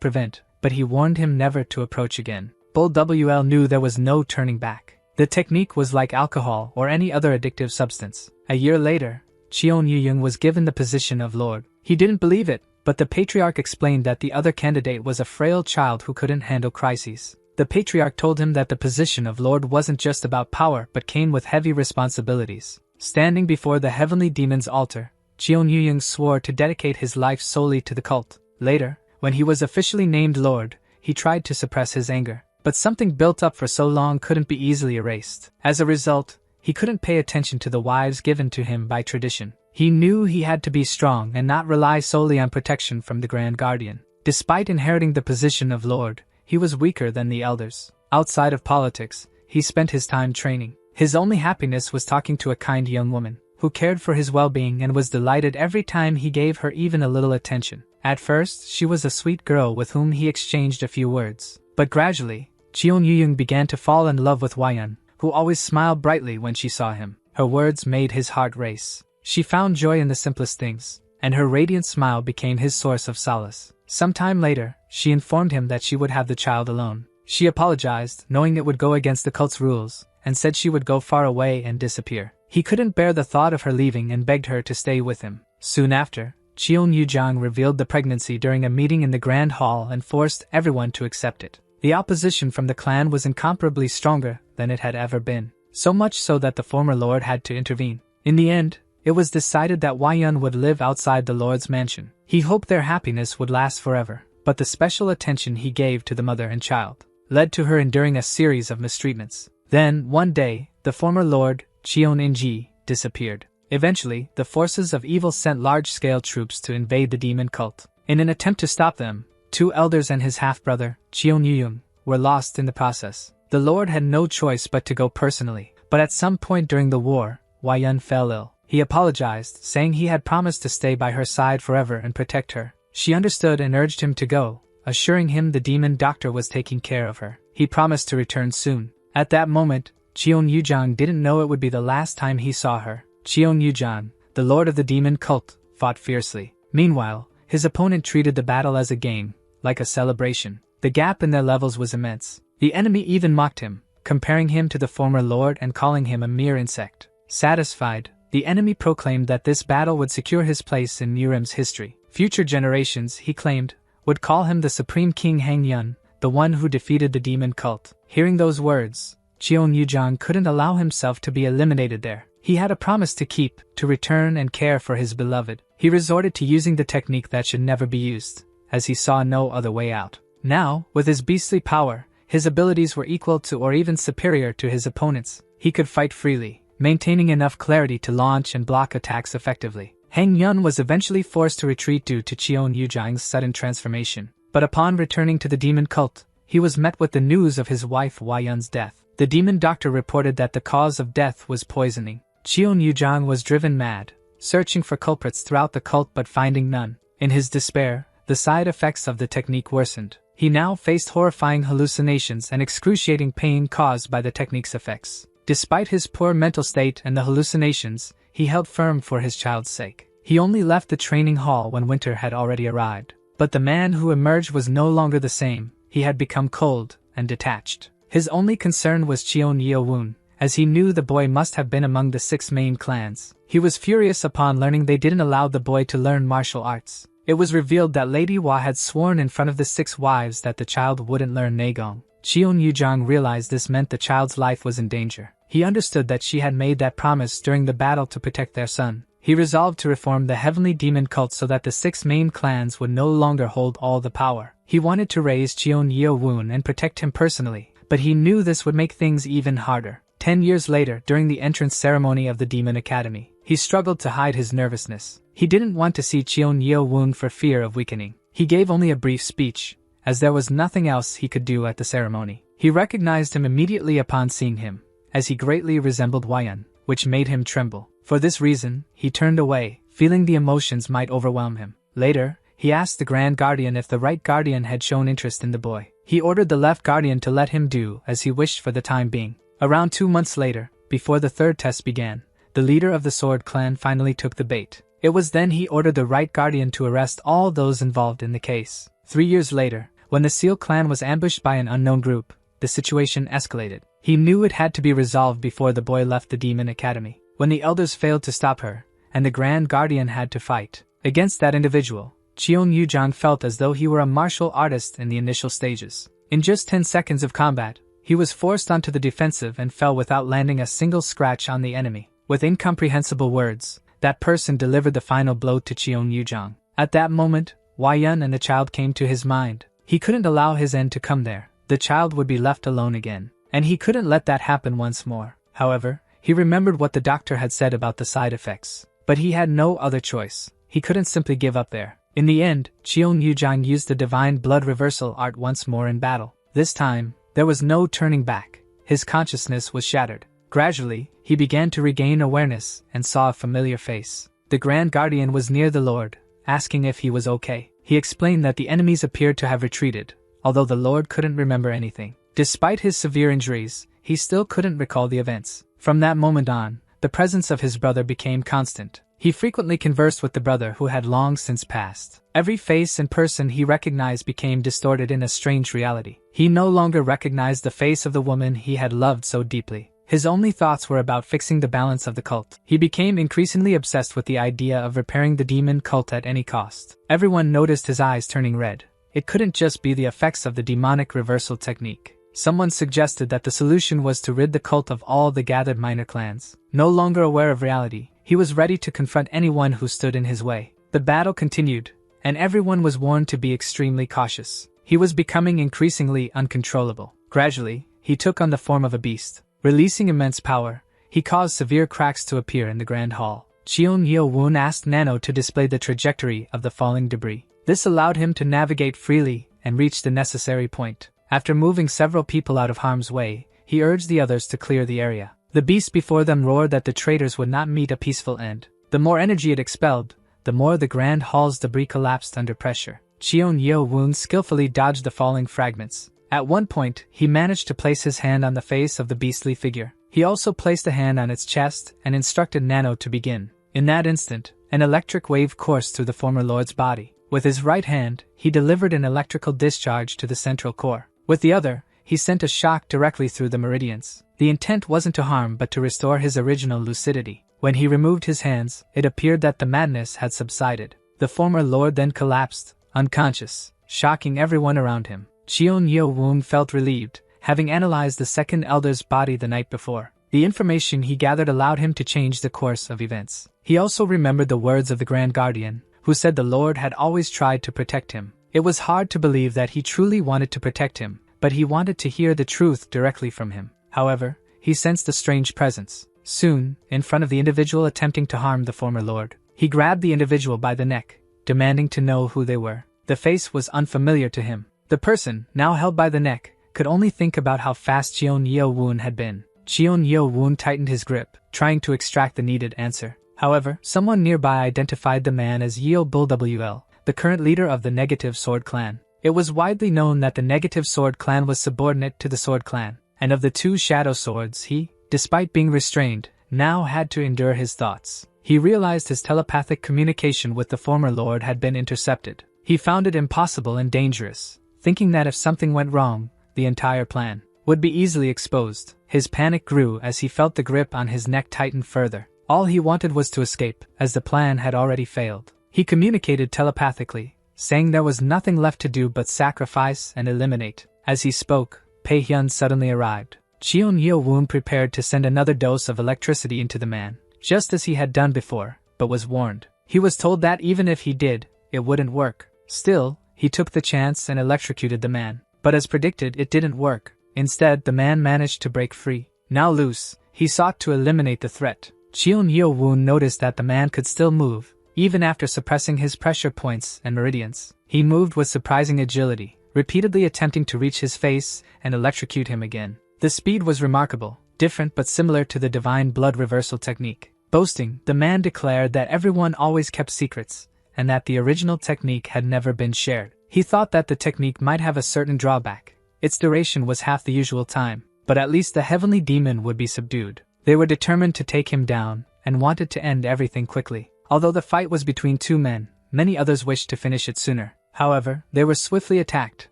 prevent, but he warned him never to approach again. Bull WL knew there was no turning back. The technique was like alcohol or any other addictive substance. A year later, Cheon Yu-young was given the position of Lord. He didn't believe it, but the patriarch explained that the other candidate was a frail child who couldn't handle crises. The patriarch told him that the position of Lord wasn't just about power but came with heavy responsibilities. Standing before the heavenly demon's altar, Cheon Yu-young swore to dedicate his life solely to the cult. Later, when he was officially named Lord, he tried to suppress his anger. But something built up for so long couldn't be easily erased. As a result, he couldn't pay attention to the wives given to him by tradition. He knew he had to be strong and not rely solely on protection from the Grand Guardian. Despite inheriting the position of Lord, he was weaker than the elders. Outside of politics, he spent his time training. His only happiness was talking to a kind young woman, who cared for his well-being and was delighted every time he gave her even a little attention. At first, she was a sweet girl with whom he exchanged a few words. But gradually, Cheon Yu-young began to fall in love with Hwayeon, who always smiled brightly when she saw him. Her words made his heart race. She found joy in the simplest things, and her radiant smile became his source of solace. Sometime later, she informed him that she would have the child alone. She apologized, knowing it would go against the cult's rules, and said she would go far away and disappear. He couldn't bear the thought of her leaving and begged her to stay with him. Soon after, Cheon Yujang revealed the pregnancy during a meeting in the Grand Hall and forced everyone to accept it. The opposition from the clan was incomparably stronger than it had ever been, so much so that the former lord had to intervene. In the end, it was decided that Wayun would live outside the lord's mansion. He hoped their happiness would last forever, but the special attention he gave to the mother and child led to her enduring a series of mistreatments. Then, one day, the former lord, Cheon Inji, disappeared. Eventually, the forces of evil sent large-scale troops to invade the demon cult. In an attempt to stop them, 2 elders and his half-brother, Cheon Yuyung, were lost in the process. The lord had no choice but to go personally, but at some point during the war, Wayun fell ill. He apologized, saying he had promised to stay by her side forever and protect her. She understood and urged him to go, assuring him the demon doctor was taking care of her. He promised to return soon. At that moment, Cheon Yujang didn't know it would be the last time he saw her. Cheon Yujang, the lord of the demon cult, fought fiercely. Meanwhile, his opponent treated the battle as a game, like a celebration. The gap in their levels was immense. The enemy even mocked him, comparing him to the former lord and calling him a mere insect. Satisfied, the enemy proclaimed that this battle would secure his place in Nurim's history. Future generations, he claimed, would call him the Supreme King Hang Yun, the one who defeated the demon cult. Hearing those words, Cheon Yujang couldn't allow himself to be eliminated there. He had a promise to keep, to return and care for his beloved. He resorted to using the technique that should never be used, as he saw no other way out. Now, with his beastly power, his abilities were equal to or even superior to his opponents. He could fight freely, maintaining enough clarity to launch and block attacks effectively. Hang Yun was eventually forced to retreat due to Cheon Yujang's sudden transformation. But upon returning to the demon cult, he was met with the news of his wife Wayun's death. The demon doctor reported that the cause of death was poisoning. Cheon Yujang was driven mad, searching for culprits throughout the cult but finding none. In his despair, the side effects of the technique worsened. He now faced horrifying hallucinations and excruciating pain caused by the technique's effects. Despite his poor mental state and the hallucinations, he held firm for his child's sake. He only left the training hall when winter had already arrived. But the man who emerged was no longer the same. He had become cold and detached. His only concern was Cheon Yeowun, as he knew the boy must have been among the 6 main clans. He was furious upon learning they didn't allow the boy to learn martial arts. It was revealed that Lady Hua had sworn in front of the 6 wives that the child wouldn't learn Nagong. Cheon Yujang realized this meant the child's life was in danger. He understood that she had made that promise during the battle to protect their son. He resolved to reform the heavenly demon cult so that the 6 main clans would no longer hold all the power. He wanted to raise Cheon Yeowun and protect him personally, but he knew this would make things even harder. 10 years later, during the entrance ceremony of the Demon Academy, he struggled to hide his nervousness. He didn't want to see Cheon Yeowun for fear of weakening. He gave only a brief speech, as there was nothing else he could do at the ceremony. He recognized him immediately upon seeing him, as he greatly resembled Wayun, which made him tremble. For this reason, he turned away, feeling the emotions might overwhelm him. Later, he asked the Grand Guardian if the right guardian had shown interest in the boy. He ordered the left guardian to let him do as he wished for the time being. Around 2 months later, before the 3rd test began, the leader of the Sword Clan finally took the bait. It was then he ordered the right guardian to arrest all those involved in the case. 3 years later, when the Seal Clan was ambushed by an unknown group, the situation escalated. He knew it had to be resolved before the boy left the Demon Academy. When the elders failed to stop her, and the Grand Guardian had to fight against that individual, Cheon Yujang felt as though he were a martial artist in the initial stages. In just 10 seconds of combat, he was forced onto the defensive and fell without landing a single scratch on the enemy. With incomprehensible words, that person delivered the final blow to Cheon Yujang. At that moment, Wayun and the child came to his mind. He couldn't allow his end to come there. The child would be left alone again, and he couldn't let that happen once more. However, he remembered what the doctor had said about the side effects. But he had no other choice. He couldn't simply give up there. In the end, Cheon Yujang used the divine blood reversal art once more in battle. This time, there was no turning back. His consciousness was shattered. Gradually, he began to regain awareness and saw a familiar face. The Grand Guardian was near the Lord, asking if he was okay. He explained that the enemies appeared to have retreated, although the Lord couldn't remember anything. Despite his severe injuries, he still couldn't recall the events. From that moment on, the presence of his brother became constant. He frequently conversed with the brother who had long since passed. Every face and person he recognized became distorted in a strange reality. He no longer recognized the face of the woman he had loved so deeply. His only thoughts were about fixing the balance of the cult. He became increasingly obsessed with the idea of repairing the demon cult at any cost. Everyone noticed his eyes turning red. It couldn't just be the effects of the demonic reversal technique. Someone suggested that the solution was to rid the cult of all the gathered minor clans. No longer aware of reality, he was ready to confront anyone who stood in his way. The battle continued, and everyone was warned to be extremely cautious. He was becoming increasingly uncontrollable. Gradually, he took on the form of a beast. Releasing immense power, he caused severe cracks to appear in the Grand Hall. Cheon Yeo-woon asked Nano to display the trajectory of the falling debris. This allowed him to navigate freely and reach the necessary point. After moving several people out of harm's way, he urged the others to clear the area. The beast before them roared that the traitors would not meet a peaceful end. The more energy it expelled, the more the Grand Hall's debris collapsed under pressure. Cheon Yeo-woon skillfully dodged the falling fragments. At one point, he managed to place his hand on the face of the beastly figure. He also placed a hand on its chest and instructed Nano to begin. In that instant, an electric wave coursed through the former lord's body. With his right hand, he delivered an electrical discharge to the central core. With the other, he sent a shock directly through the meridians. The intent wasn't to harm but to restore his original lucidity. When he removed his hands, it appeared that the madness had subsided. The former lord then collapsed, unconscious, shocking everyone around him. Cheon Yeo-woon felt relieved, having analyzed the second elder's body the night before. The information he gathered allowed him to change the course of events. He also remembered the words of the Grand Guardian, who said the Lord had always tried to protect him. It was hard to believe that he truly wanted to protect him, but he wanted to hear the truth directly from him. However, he sensed a strange presence. Soon, in front of the individual attempting to harm the former lord, he grabbed the individual by the neck, demanding to know who they were. The face was unfamiliar to him. The person, now held by the neck, could only think about how fast Cheon Yeo-woon had been. Cheon Yeo-woon tightened his grip, trying to extract the needed answer. However, someone nearby identified the man as Yeol-bul-wl, the current leader of the Negative Sword Clan. It was widely known that the Negative Sword Clan was subordinate to the Sword Clan, and of the two Shadow Swords he, despite being restrained, now had to endure his thoughts. He realized his telepathic communication with the former lord had been intercepted. He found it impossible and dangerous, thinking that if something went wrong, the entire plan would be easily exposed. His panic grew as he felt the grip on his neck tighten further. All he wanted was to escape, as the plan had already failed. He communicated telepathically, saying there was nothing left to do but sacrifice and eliminate. As he spoke, Pei-hyun suddenly arrived. Cheon Yeo-woon prepared to send another dose of electricity into the man, just as he had done before, but was warned. He was told that even if he did, it wouldn't work. Still, he took the chance and electrocuted the man. But as predicted, it didn't work. Instead, the man managed to break free. Now loose, he sought to eliminate the threat. Cheon Yeo-woon noticed that the man could still move, even after suppressing his pressure points and meridians. He moved with surprising agility, repeatedly attempting to reach his face and electrocute him again. The speed was remarkable, different but similar to the divine blood reversal technique. Boasting, the man declared that everyone always kept secrets, and that the original technique had never been shared. He thought that the technique might have a certain drawback. Its duration was half the usual time, but at least the heavenly demon would be subdued. They were determined to take him down, and wanted to end everything quickly. Although the fight was between two men, many others wished to finish it sooner. However, they were swiftly attacked,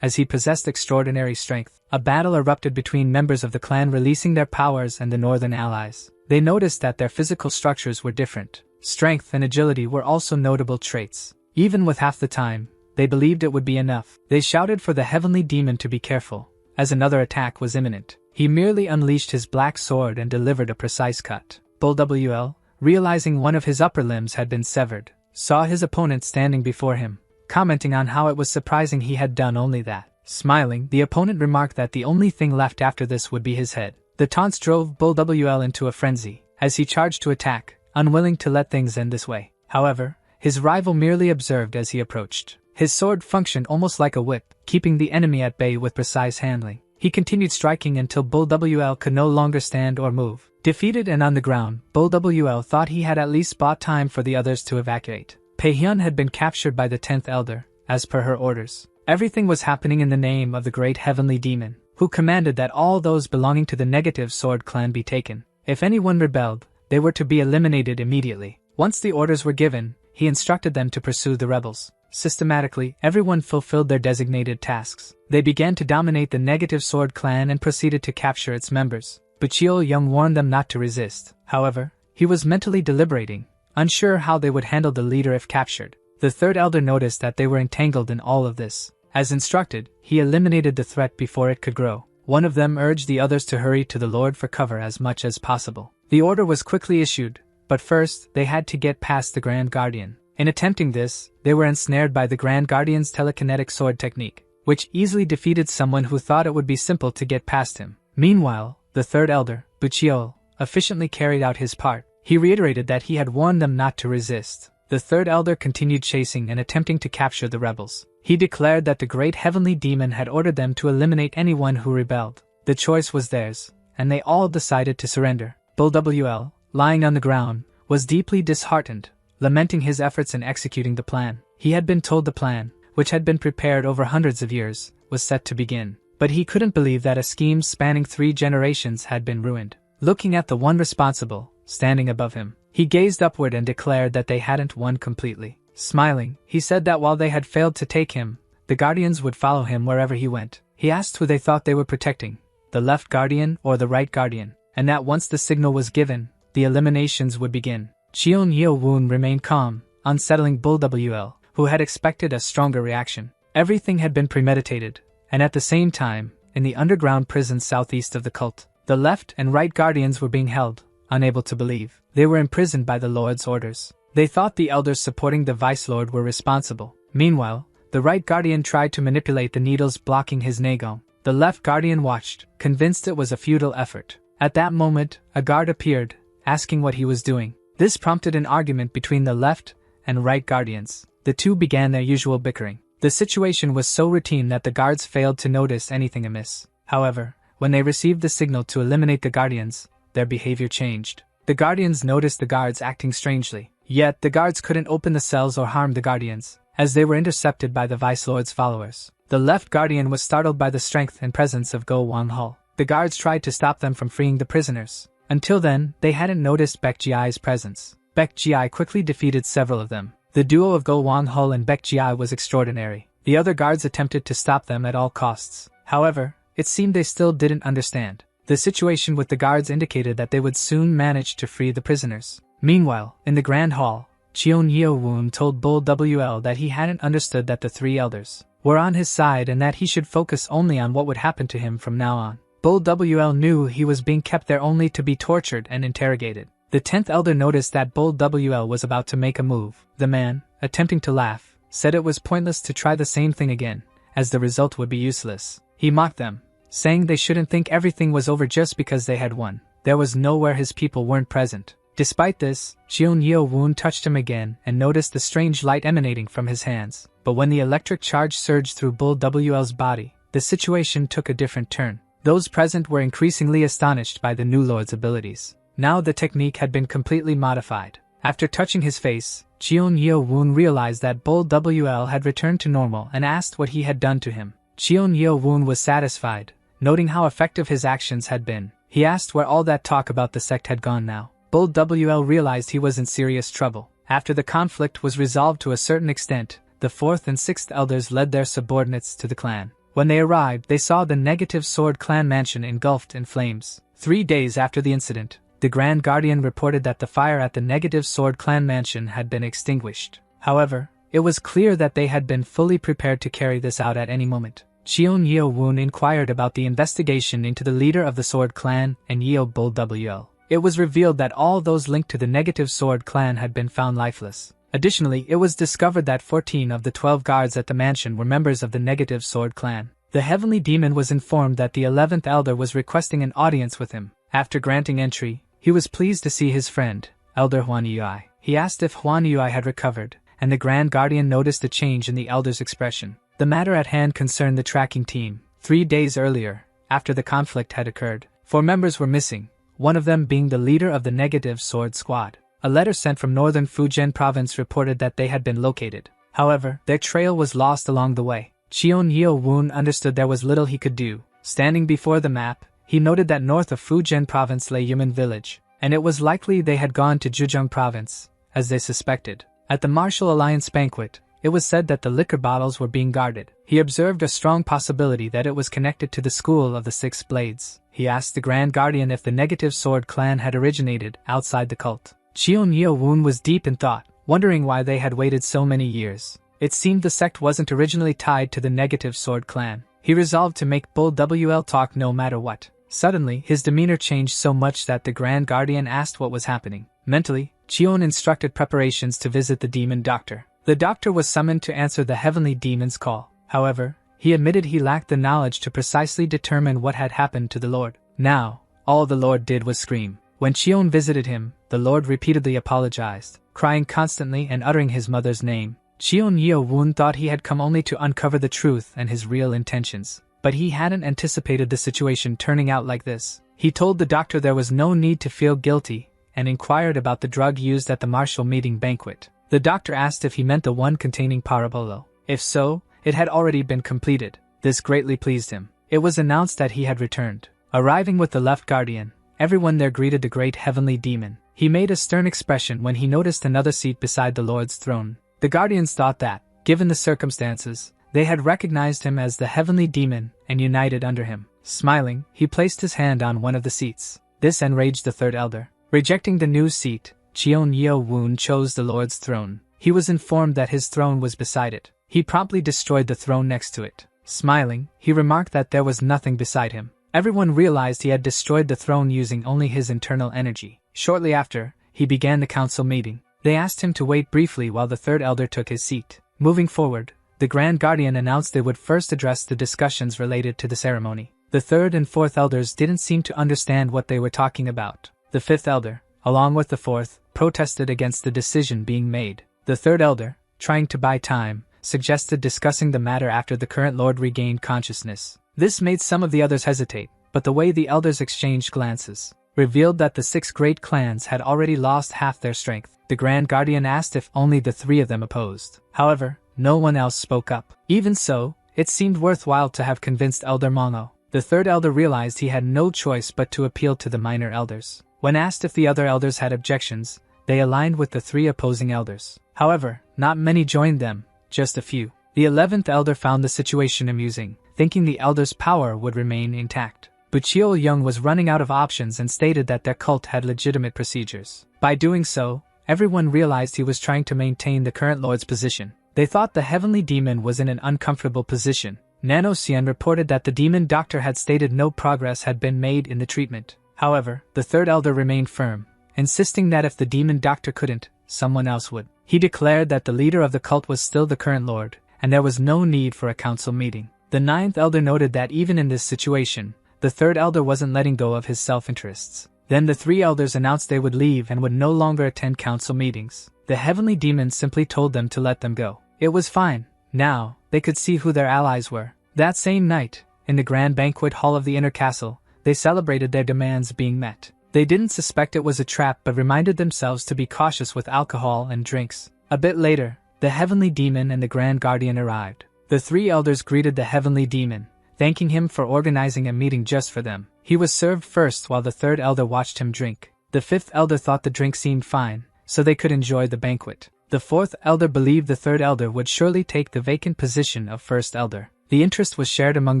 as he possessed extraordinary strength. A battle erupted between members of the clan releasing their powers and the northern allies. They noticed that their physical structures were different. Strength and agility were also notable traits. Even with half the time, they believed it would be enough. They shouted for the heavenly demon to be careful, as another attack was imminent. He merely unleashed his black sword and delivered a precise cut. Bull-wl, realizing one of his upper limbs had been severed, saw his opponent standing before him, commenting on how it was surprising he had done only that. Smiling, the opponent remarked that the only thing left after this would be his head. The taunts drove Bull-wl into a frenzy, as he charged to attack, unwilling to let things end this way. However, his rival merely observed as he approached. His sword functioned almost like a whip, keeping the enemy at bay with precise handling. He continued striking until Bull-wl could no longer stand or move. Defeated and on the ground, Bull-wl thought he had at least bought time for the others to evacuate. Pei-hyun had been captured by the 10th Elder, as per her orders. Everything was happening in the name of the great heavenly demon, who commanded that all those belonging to the Negative Sword Clan be taken. If anyone rebelled, they were to be eliminated immediately. Once the orders were given, he instructed them to pursue the rebels. Systematically, everyone fulfilled their designated tasks. They began to dominate the Negative Sword clan and proceeded to capture its members. But Cheo Young warned them not to resist. However, he was mentally deliberating, unsure how they would handle the leader if captured. The third elder noticed that they were entangled in all of this. As instructed, he eliminated the threat before it could grow. One of them urged the others to hurry to the Lord for cover as much as possible. The order was quickly issued, but first, they had to get past the Grand Guardian. In attempting this, they were ensnared by the Grand Guardian's telekinetic sword technique, which easily defeated someone who thought it would be simple to get past him. Meanwhile, the third elder, Buchiol, efficiently carried out his part. He reiterated that he had warned them not to resist. The third elder continued chasing and attempting to capture the rebels. He declared that the great heavenly demon had ordered them to eliminate anyone who rebelled. The choice was theirs, and they all decided to surrender. Bull WL, lying on the ground, was deeply disheartened, lamenting his efforts in executing the plan. He had been told the plan, which had been prepared over hundreds of years, was set to begin. But he couldn't believe that a scheme spanning 3 generations had been ruined. Looking at the one responsible, standing above him, he gazed upward and declared that they hadn't won completely. Smiling, he said that while they had failed to take him, the Guardians would follow him wherever he went. He asked who they thought they were protecting, the left Guardian or the right Guardian, and that once the signal was given, the eliminations would begin. Cheon Yeo-woon remained calm, unsettling Bull WL, who had expected a stronger reaction. Everything had been premeditated, and at the same time, in the underground prison southeast of the cult, the left and right Guardians were being held, unable to believe. They were imprisoned by the Lord's orders. They thought the elders supporting the Vice Lord were responsible. Meanwhile, the right Guardian tried to manipulate the needles blocking his Nagom. The left Guardian watched, convinced it was a futile effort. At that moment, a guard appeared, asking what he was doing. This prompted an argument between the left and right Guardians. The two began their usual bickering. The situation was so routine that the guards failed to notice anything amiss. However, when they received the signal to eliminate the Guardians, their behavior changed. The Guardians noticed the guards acting strangely. Yet, the guards couldn't open the cells or harm the Guardians, as they were intercepted by the Vice Lord's followers. The left Guardian was startled by the strength and presence of Go Wang-hul. The guards tried to stop them from freeing the prisoners. Until then, they hadn't noticed Baek Ji-ai's presence. Baek Ji-ai quickly defeated several of them. The duo of Go Wang-hul and Baek Ji-ai was extraordinary. The other guards attempted to stop them at all costs. However, it seemed they still didn't understand. The situation with the guards indicated that they would soon manage to free the prisoners. Meanwhile, in the Grand Hall, Cheon Yeo-woon told Bull WL that he hadn't understood that the 3 elders were on his side and that he should focus only on what would happen to him from now on. Bull WL knew he was being kept there only to be tortured and interrogated. The 10th elder noticed that Bull WL was about to make a move. The man, attempting to laugh, said it was pointless to try the same thing again, as the result would be useless. He mocked them, saying they shouldn't think everything was over just because they had won. There was nowhere his people weren't present. Despite this, Cheon Yeo-woon touched him again and noticed the strange light emanating from his hands. But when the electric charge surged through Bull WL's body, the situation took a different turn. Those present were increasingly astonished by the new lord's abilities. Now the technique had been completely modified. After touching his face, Cheon Yeo-woon realized that Bull WL had returned to normal and asked what he had done to him. Cheon Yeo-woon was satisfied, noting how effective his actions had been. He asked where all that talk about the sect had gone now. Bull WL realized he was in serious trouble. After the conflict was resolved to a certain extent, the 4th and 6th elders led their subordinates to the clan. When they arrived, they saw the Negative Sword clan mansion engulfed in flames. 3 days after the incident, the Grand Guardian reported that the fire at the Negative Sword clan mansion had been extinguished. However, it was clear that they had been fully prepared to carry this out at any moment. Cheon Yeo-woon inquired about the investigation into the leader of the Sword clan and Yeo Bull WL. It was revealed that all those linked to the Negative Sword clan had been found lifeless. Additionally, it was discovered that 14 of the 12 guards at the mansion were members of the Negative Sword clan. The Heavenly Demon was informed that the 11th Elder was requesting an audience with him. After granting entry, he was pleased to see his friend, Elder Huan Yui. He asked if Huan Yui had recovered, and the Grand Guardian noticed a change in the Elder's expression. The matter at hand concerned the tracking team. 3 days earlier, after the conflict had occurred, 4 members were missing, one of them being the leader of the Negative Sword Squad. A letter sent from northern Fujian province reported that they had been located. However, their trail was lost along the way. Cheon Yeo-woon understood there was little he could do. Standing before the map, he noted that north of Fujian province lay Yumen village, and it was likely they had gone to Zhejiang province, as they suspected. At the Martial Alliance banquet, it was said that the liquor bottles were being guarded. He observed a strong possibility that it was connected to the School of the Six Blades. He asked the Grand Guardian if the Negative Sword clan had originated outside the cult. Cheon Yeo-woon was deep in thought, wondering why they had waited so many years. It seemed the sect wasn't originally tied to the Negative Sword clan. He resolved to make Bull WL talk no matter what. Suddenly, his demeanor changed so much that the Grand Guardian asked what was happening. Mentally, Cheon instructed preparations to visit the demon doctor. The doctor was summoned to answer the heavenly demon's call. However, he admitted he lacked the knowledge to precisely determine what had happened to the Lord. Now, all the Lord did was scream. When Cheon visited him, the Lord repeatedly apologized, crying constantly and uttering his mother's name. Cheon Yeo-woon thought he had come only to uncover the truth and his real intentions. But he hadn't anticipated the situation turning out like this. He told the doctor there was no need to feel guilty, and inquired about the drug used at the martial meeting banquet. The doctor asked if he meant the one containing parabolo. If so, it had already been completed. This greatly pleased him. It was announced that he had returned. Arriving with the left guardian, everyone there greeted the great heavenly demon. He made a stern expression when he noticed another seat beside the Lord's throne. The guardians thought that, given the circumstances, they had recognized him as the heavenly demon and united under him. Smiling, he placed his hand on one of the seats. This enraged the third elder. Rejecting the new seat, Cheon Yeo-woon chose the Lord's throne. He was informed that his throne was beside it. He promptly destroyed the throne next to it. Smiling, he remarked that there was nothing beside him. Everyone realized he had destroyed the throne using only his internal energy. Shortly after, he began the council meeting. They asked him to wait briefly while the third elder took his seat. Moving forward, the Grand Guardian announced they would first address the discussions related to the ceremony. The third and fourth elders didn't seem to understand what they were talking about. The fifth elder, along with the fourth, protested against the decision being made. The third elder, trying to buy time, suggested discussing the matter after the current lord regained consciousness. This made some of the others hesitate, but the way the elders exchanged glances revealed that the 6 great clans had already lost half their strength. The Grand Guardian asked if only the 3 of them opposed. However, no one else spoke up. Even so, it seemed worthwhile to have convinced Elder Mongo. The third elder realized he had no choice but to appeal to the minor elders. When asked if the other elders had objections, they aligned with the 3 opposing elders. However, not many joined them, just a few. The 11th elder found the situation amusing, thinking the elders' power would remain intact. But Cheol Young was running out of options and stated that their cult had legitimate procedures. By doing so, everyone realized he was trying to maintain the current lord's position. They thought the heavenly demon was in an uncomfortable position. Nano Xian reported that the demon doctor had stated no progress had been made in the treatment. However, the third elder remained firm, insisting that if the demon doctor couldn't, someone else would. He declared that the leader of the cult was still the current lord, and there was no need for a council meeting. The 9th elder noted that even in this situation, the third elder wasn't letting go of his self-interests. Then the 3 elders announced they would leave and would no longer attend council meetings. The heavenly demon simply told them to let them go. It was fine. Now, they could see who their allies were. That same night, in the grand banquet hall of the inner castle, they celebrated their demands being met. They didn't suspect it was a trap but reminded themselves to be cautious with alcohol and drinks. A bit later, the heavenly demon and the Grand Guardian arrived. The 3 elders greeted the heavenly demon, thanking him for organizing a meeting just for them. He was served first while the 3rd elder watched him drink. The 5th elder thought the drink seemed fine, so they could enjoy the banquet. The 4th elder believed the 3rd elder would surely take the vacant position of 1st elder. The interest was shared among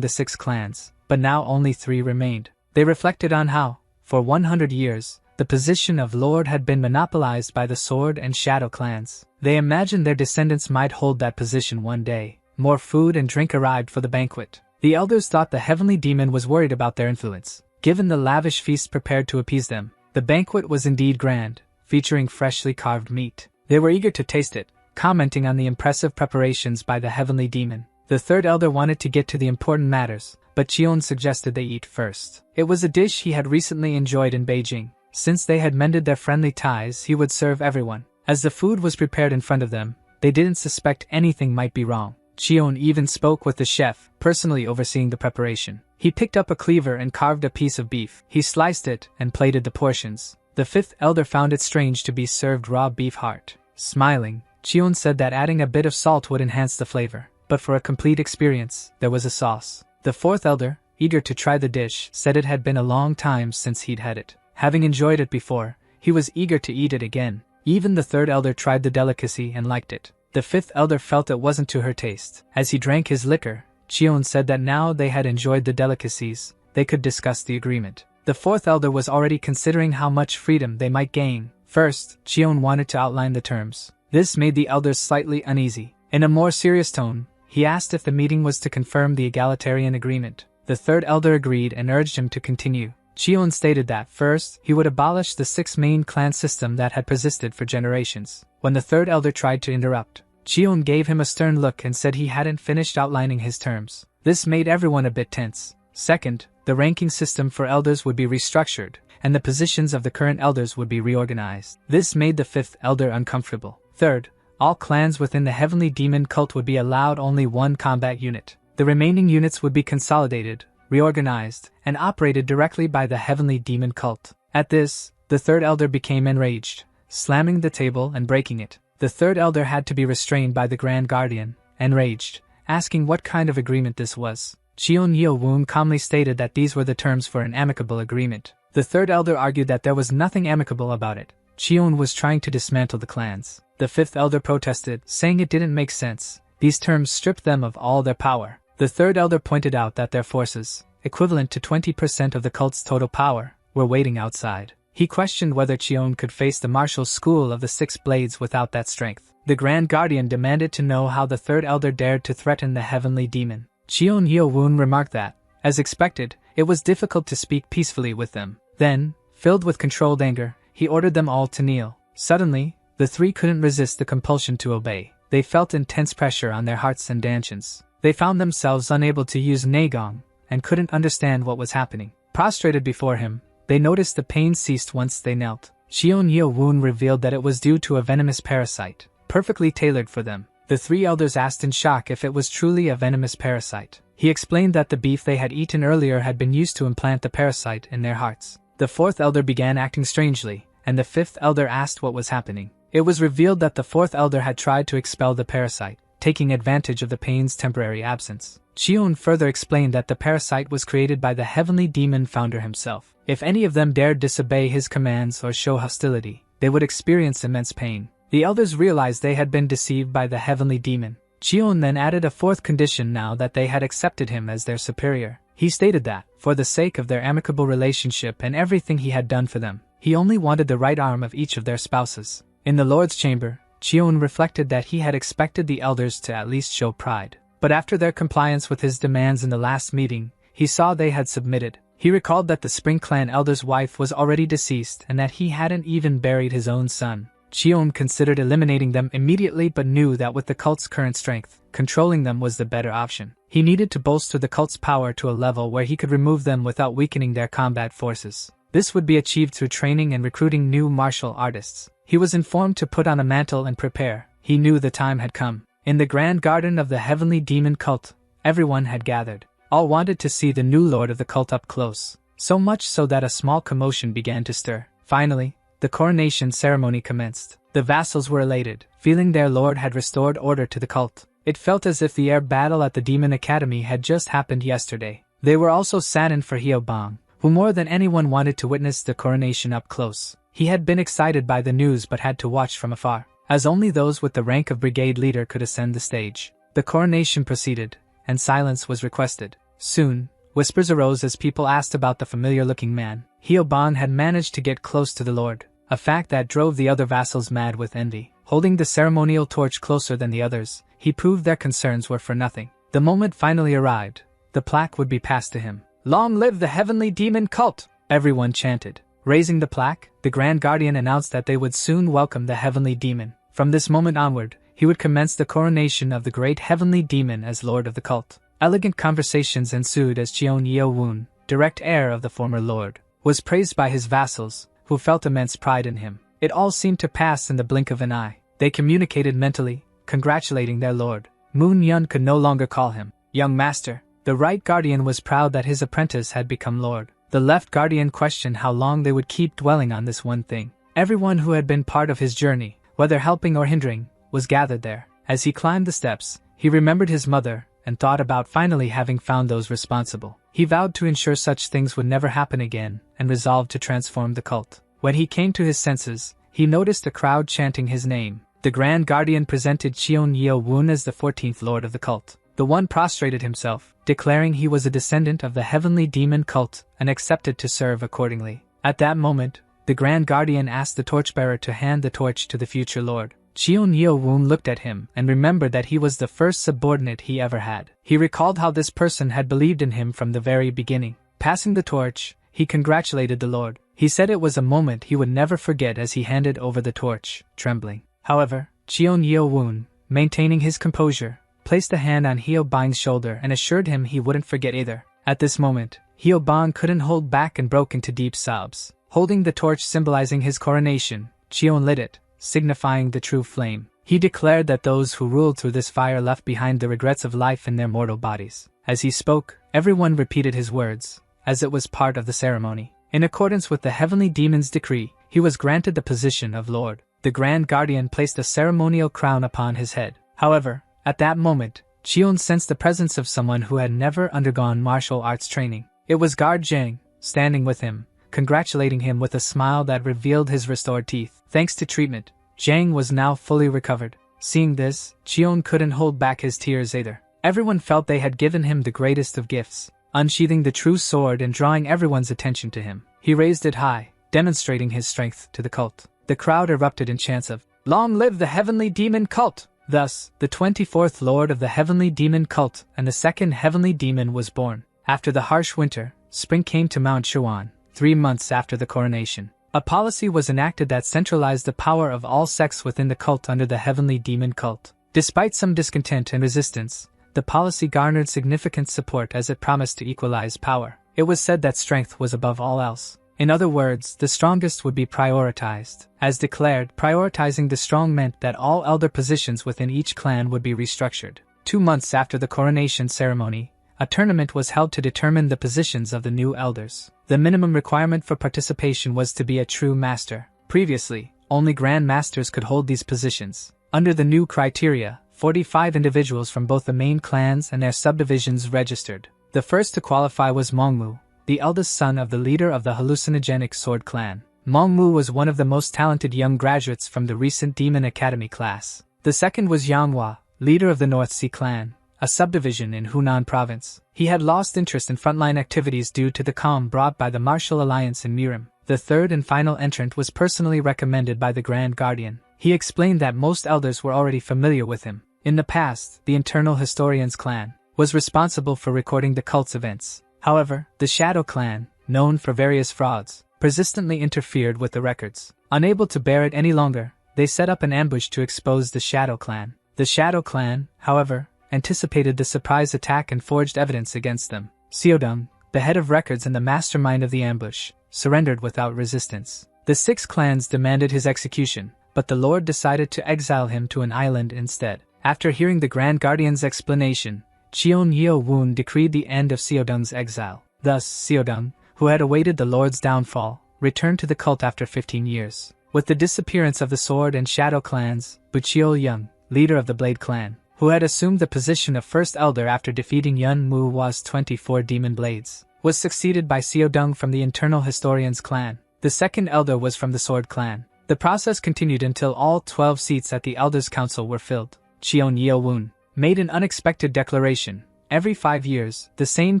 the 6 clans, but now only 3 remained. They reflected on how, for 100 years, the position of lord had been monopolized by the Sword and Shadow clans. They imagined their descendants might hold that position one day. More food and drink arrived for the banquet. The elders thought the heavenly demon was worried about their influence, given the lavish feast prepared to appease them. The banquet was indeed grand, featuring freshly carved meat. They were eager to taste it, commenting on the impressive preparations by the heavenly demon. The 3rd elder wanted to get to the important matters, but Cheon suggested they eat first. It was a dish he had recently enjoyed in Beijing. Since they had mended their friendly ties, he would serve everyone. As the food was prepared in front of them, they didn't suspect anything might be wrong. Cheon even spoke with the chef, personally overseeing the preparation. He picked up a cleaver and carved a piece of beef. He sliced it and plated the portions. The 5th elder found it strange to be served raw beef heart. Smiling, Cheon said that adding a bit of salt would enhance the flavor. But for a complete experience, there was a sauce. The 4th elder, eager to try the dish, said it had been a long time since he'd had it. Having enjoyed it before, he was eager to eat it again. Even the third elder tried the delicacy and liked it. The fifth elder felt it wasn't to her taste. As he drank his liquor, Chion said that now they had enjoyed the delicacies, they could discuss the agreement. The fourth elder was already considering how much freedom they might gain. First, Chion wanted to outline the terms. This made the elders slightly uneasy. In a more serious tone, he asked if the meeting was to confirm the egalitarian agreement. The third elder agreed and urged him to continue. Chion stated that first, he would abolish the 6 main clan system that had persisted for generations. When the third elder tried to interrupt, Chion gave him a stern look and said he hadn't finished outlining his terms. This made everyone a bit tense. Second, the ranking system for elders would be restructured, and the positions of the current elders would be reorganized. This made the fifth elder uncomfortable. Third, all clans within the heavenly demon cult would be allowed only 1 combat unit. The remaining units would be consolidated, reorganized, and operated directly by the heavenly demon cult. At this, the third elder became enraged, slamming the table and breaking it. The third elder had to be restrained by the Grand Guardian, enraged, asking what kind of agreement this was. Chion Yeo-woon calmly stated that these were the terms for an amicable agreement. The third elder argued that there was nothing amicable about it. Chion was trying to dismantle the clans. The fifth elder protested, saying it didn't make sense. These terms stripped them of all their power. The third elder pointed out that their forces, equivalent to 20% of the cult's total power, were waiting outside. He questioned whether Chion could face the martial school of the 6 blades without that strength. The Grand Guardian demanded to know how the third elder dared to threaten the heavenly demon. Chion Yeo-woon remarked that, as expected, it was difficult to speak peacefully with them. Then, filled with controlled anger, he ordered them all to kneel. Suddenly, the 3 couldn't resist the compulsion to obey. They felt intense pressure on their hearts and dantians. They found themselves unable to use Nagong, and couldn't understand what was happening. Prostrated before him, they noticed the pain ceased once they knelt. Chion Yeo-woon revealed that it was due to a venomous parasite, perfectly tailored for them. The 3 elders asked in shock if it was truly a venomous parasite. He explained that the beef they had eaten earlier had been used to implant the parasite in their hearts. The 4th elder began acting strangely, and the 5th elder asked what was happening. It was revealed that the 4th elder had tried to expel the parasite, taking advantage of the pain's temporary absence. Chion further explained that the parasite was created by the heavenly demon founder himself. If any of them dared disobey his commands or show hostility, they would experience immense pain. The elders realized they had been deceived by the heavenly demon. Chion then added a 4th condition now that they had accepted him as their superior. He stated that, for the sake of their amicable relationship and everything he had done for them, he only wanted the right arm of each of their spouses. In the Lord's chamber, Chion reflected that he had expected the elders to at least show pride. But after their compliance with his demands in the last meeting, he saw they had submitted. He recalled that the Spring Clan elder's wife was already deceased and that he hadn't even buried his own son. Chion considered eliminating them immediately but knew that with the cult's current strength, controlling them was the better option. He needed to bolster the cult's power to a level where he could remove them without weakening their combat forces. This would be achieved through training and recruiting new martial artists. He was informed to put on a mantle and prepare. He knew the time had come. In the grand garden of the heavenly demon cult, everyone had gathered. All wanted to see the new lord of the cult up close, so much so that a small commotion began to stir. Finally, the coronation ceremony commenced. The vassals were elated, feeling their lord had restored order to the cult. It felt as if the air battle at the Demon Academy had just happened yesterday. They were also saddened for Hyo-bang, who more than anyone wanted to witness the coronation up close. He had been excited by the news but had to watch from afar, as only those with the rank of brigade leader could ascend the stage. The coronation proceeded, and silence was requested. Soon, whispers arose as people asked about the familiar-looking man. Hyo-bang had managed to get close to the lord, a fact that drove the other vassals mad with envy. Holding the ceremonial torch closer than the others, he proved their concerns were for nothing. The moment finally arrived. The plaque would be passed to him. "Long live the heavenly demon cult!" everyone chanted. Raising the plaque, the Grand Guardian announced that they would soon welcome the heavenly demon. From this moment onward, he would commence the coronation of the great heavenly demon as lord of the cult. Elegant conversations ensued as Cheon Yeo-woon, direct heir of the former lord, was praised by his vassals, who felt immense pride in him. It all seemed to pass in the blink of an eye. They communicated mentally, congratulating their lord. Moon-yun could no longer call him young master. The right guardian was proud that his apprentice had become lord. The left guardian questioned how long they would keep dwelling on this one thing. Everyone who had been part of his journey, whether helping or hindering, was gathered there. As he climbed the steps, he remembered his mother and thought about finally having found those responsible. He vowed to ensure such things would never happen again and resolved to transform the cult. When he came to his senses, he noticed a crowd chanting his name. The Grand Guardian presented Cheon Yeo-woon as the 14th Lord of the cult. The one prostrated himself, declaring he was a descendant of the heavenly demon cult and accepted to serve accordingly. At that moment, the Grand Guardian asked the torchbearer to hand the torch to the future Lord. Cheon Yeo-woon looked at him and remembered that he was the first subordinate he ever had. He recalled how this person had believed in him from the very beginning. Passing the torch, he congratulated the Lord. He said it was a moment he would never forget as he handed over the torch, trembling. However, Cheon Yeo-woon, maintaining his composure, placed a hand on Hyo-bang's shoulder and assured him he wouldn't forget either. At this moment, Hyo-bang couldn't hold back and broke into deep sobs. Holding the torch symbolizing his coronation, Cheon lit it, signifying the true flame. He declared that those who ruled through this fire left behind the regrets of life in their mortal bodies. As he spoke, everyone repeated his words, as it was part of the ceremony. In accordance with the heavenly demon's decree, he was granted the position of Lord. The Grand Guardian placed a ceremonial crown upon his head. However, at that moment, Cheon sensed the presence of someone who had never undergone martial arts training. It was Guard Jang, standing with him, congratulating him with a smile that revealed his restored teeth. Thanks to treatment, Jang was now fully recovered. Seeing this, Cheon couldn't hold back his tears either. Everyone felt they had given him the greatest of gifts. Unsheathing the true sword and drawing everyone's attention to him, he raised it high, demonstrating his strength to the cult. The crowd erupted in chants of, "Long live the heavenly demon cult!" Thus, the 24th Lord of the heavenly demon cult and the second heavenly demon was born. After the harsh winter, spring came to Mount Shawan, 3 months after the coronation. A policy was enacted that centralized the power of all sects within the cult under the heavenly demon cult. Despite some discontent and resistance, the policy garnered significant support as it promised to equalize power. It was said that strength was above all else. In other words, the strongest would be prioritized. As declared, prioritizing the strong meant that all elder positions within each clan would be restructured. 2 months after the coronation ceremony, a tournament was held to determine the positions of the new elders. The minimum requirement for participation was to be a true master. Previously, only Grand Masters could hold these positions. Under the new criteria, 45 individuals from both the main clans and their subdivisions registered. The first to qualify was Mongmu, the eldest son of the leader of the hallucinogenic sword clan. Mongmu was one of the most talented young graduates from the recent Demon Academy class. The second was Yanghua, leader of the North Sea clan, a subdivision in Hunan province. He had lost interest in frontline activities due to the calm brought by the martial alliance in Mirim. The third and final entrant was personally recommended by the Grand Guardian. He explained that most elders were already familiar with him. In the past, the Internal Historians clan was responsible for recording the cult's events. However, the Shadow clan, known for various frauds, persistently interfered with the records. Unable to bear it any longer, they set up an ambush to expose the Shadow clan. The Shadow clan, however, anticipated the surprise attack and forged evidence against them. Seodong, the head of records and the mastermind of the ambush, surrendered without resistance. The 6 clans demanded his execution, but the Lord decided to exile him to an island instead. After hearing the Grand Guardian's explanation, Cheon Yeo-woon decreed the end of Seodong's exile. Thus, Seodong, who had awaited the Lord's downfall, returned to the cult after 15 years. With the disappearance of the Sword and Shadow clans, Bucheol Young, leader of the Blade clan, who had assumed the position of First Elder after defeating Yun Muhua's 24 demon blades, was succeeded by Seodong from the Internal Historians clan. The second Elder was from the Sword clan. The process continued until all 12 seats at the Elders' Council were filled. Cheon Yeo-woon made an unexpected declaration. Every 5 years, the same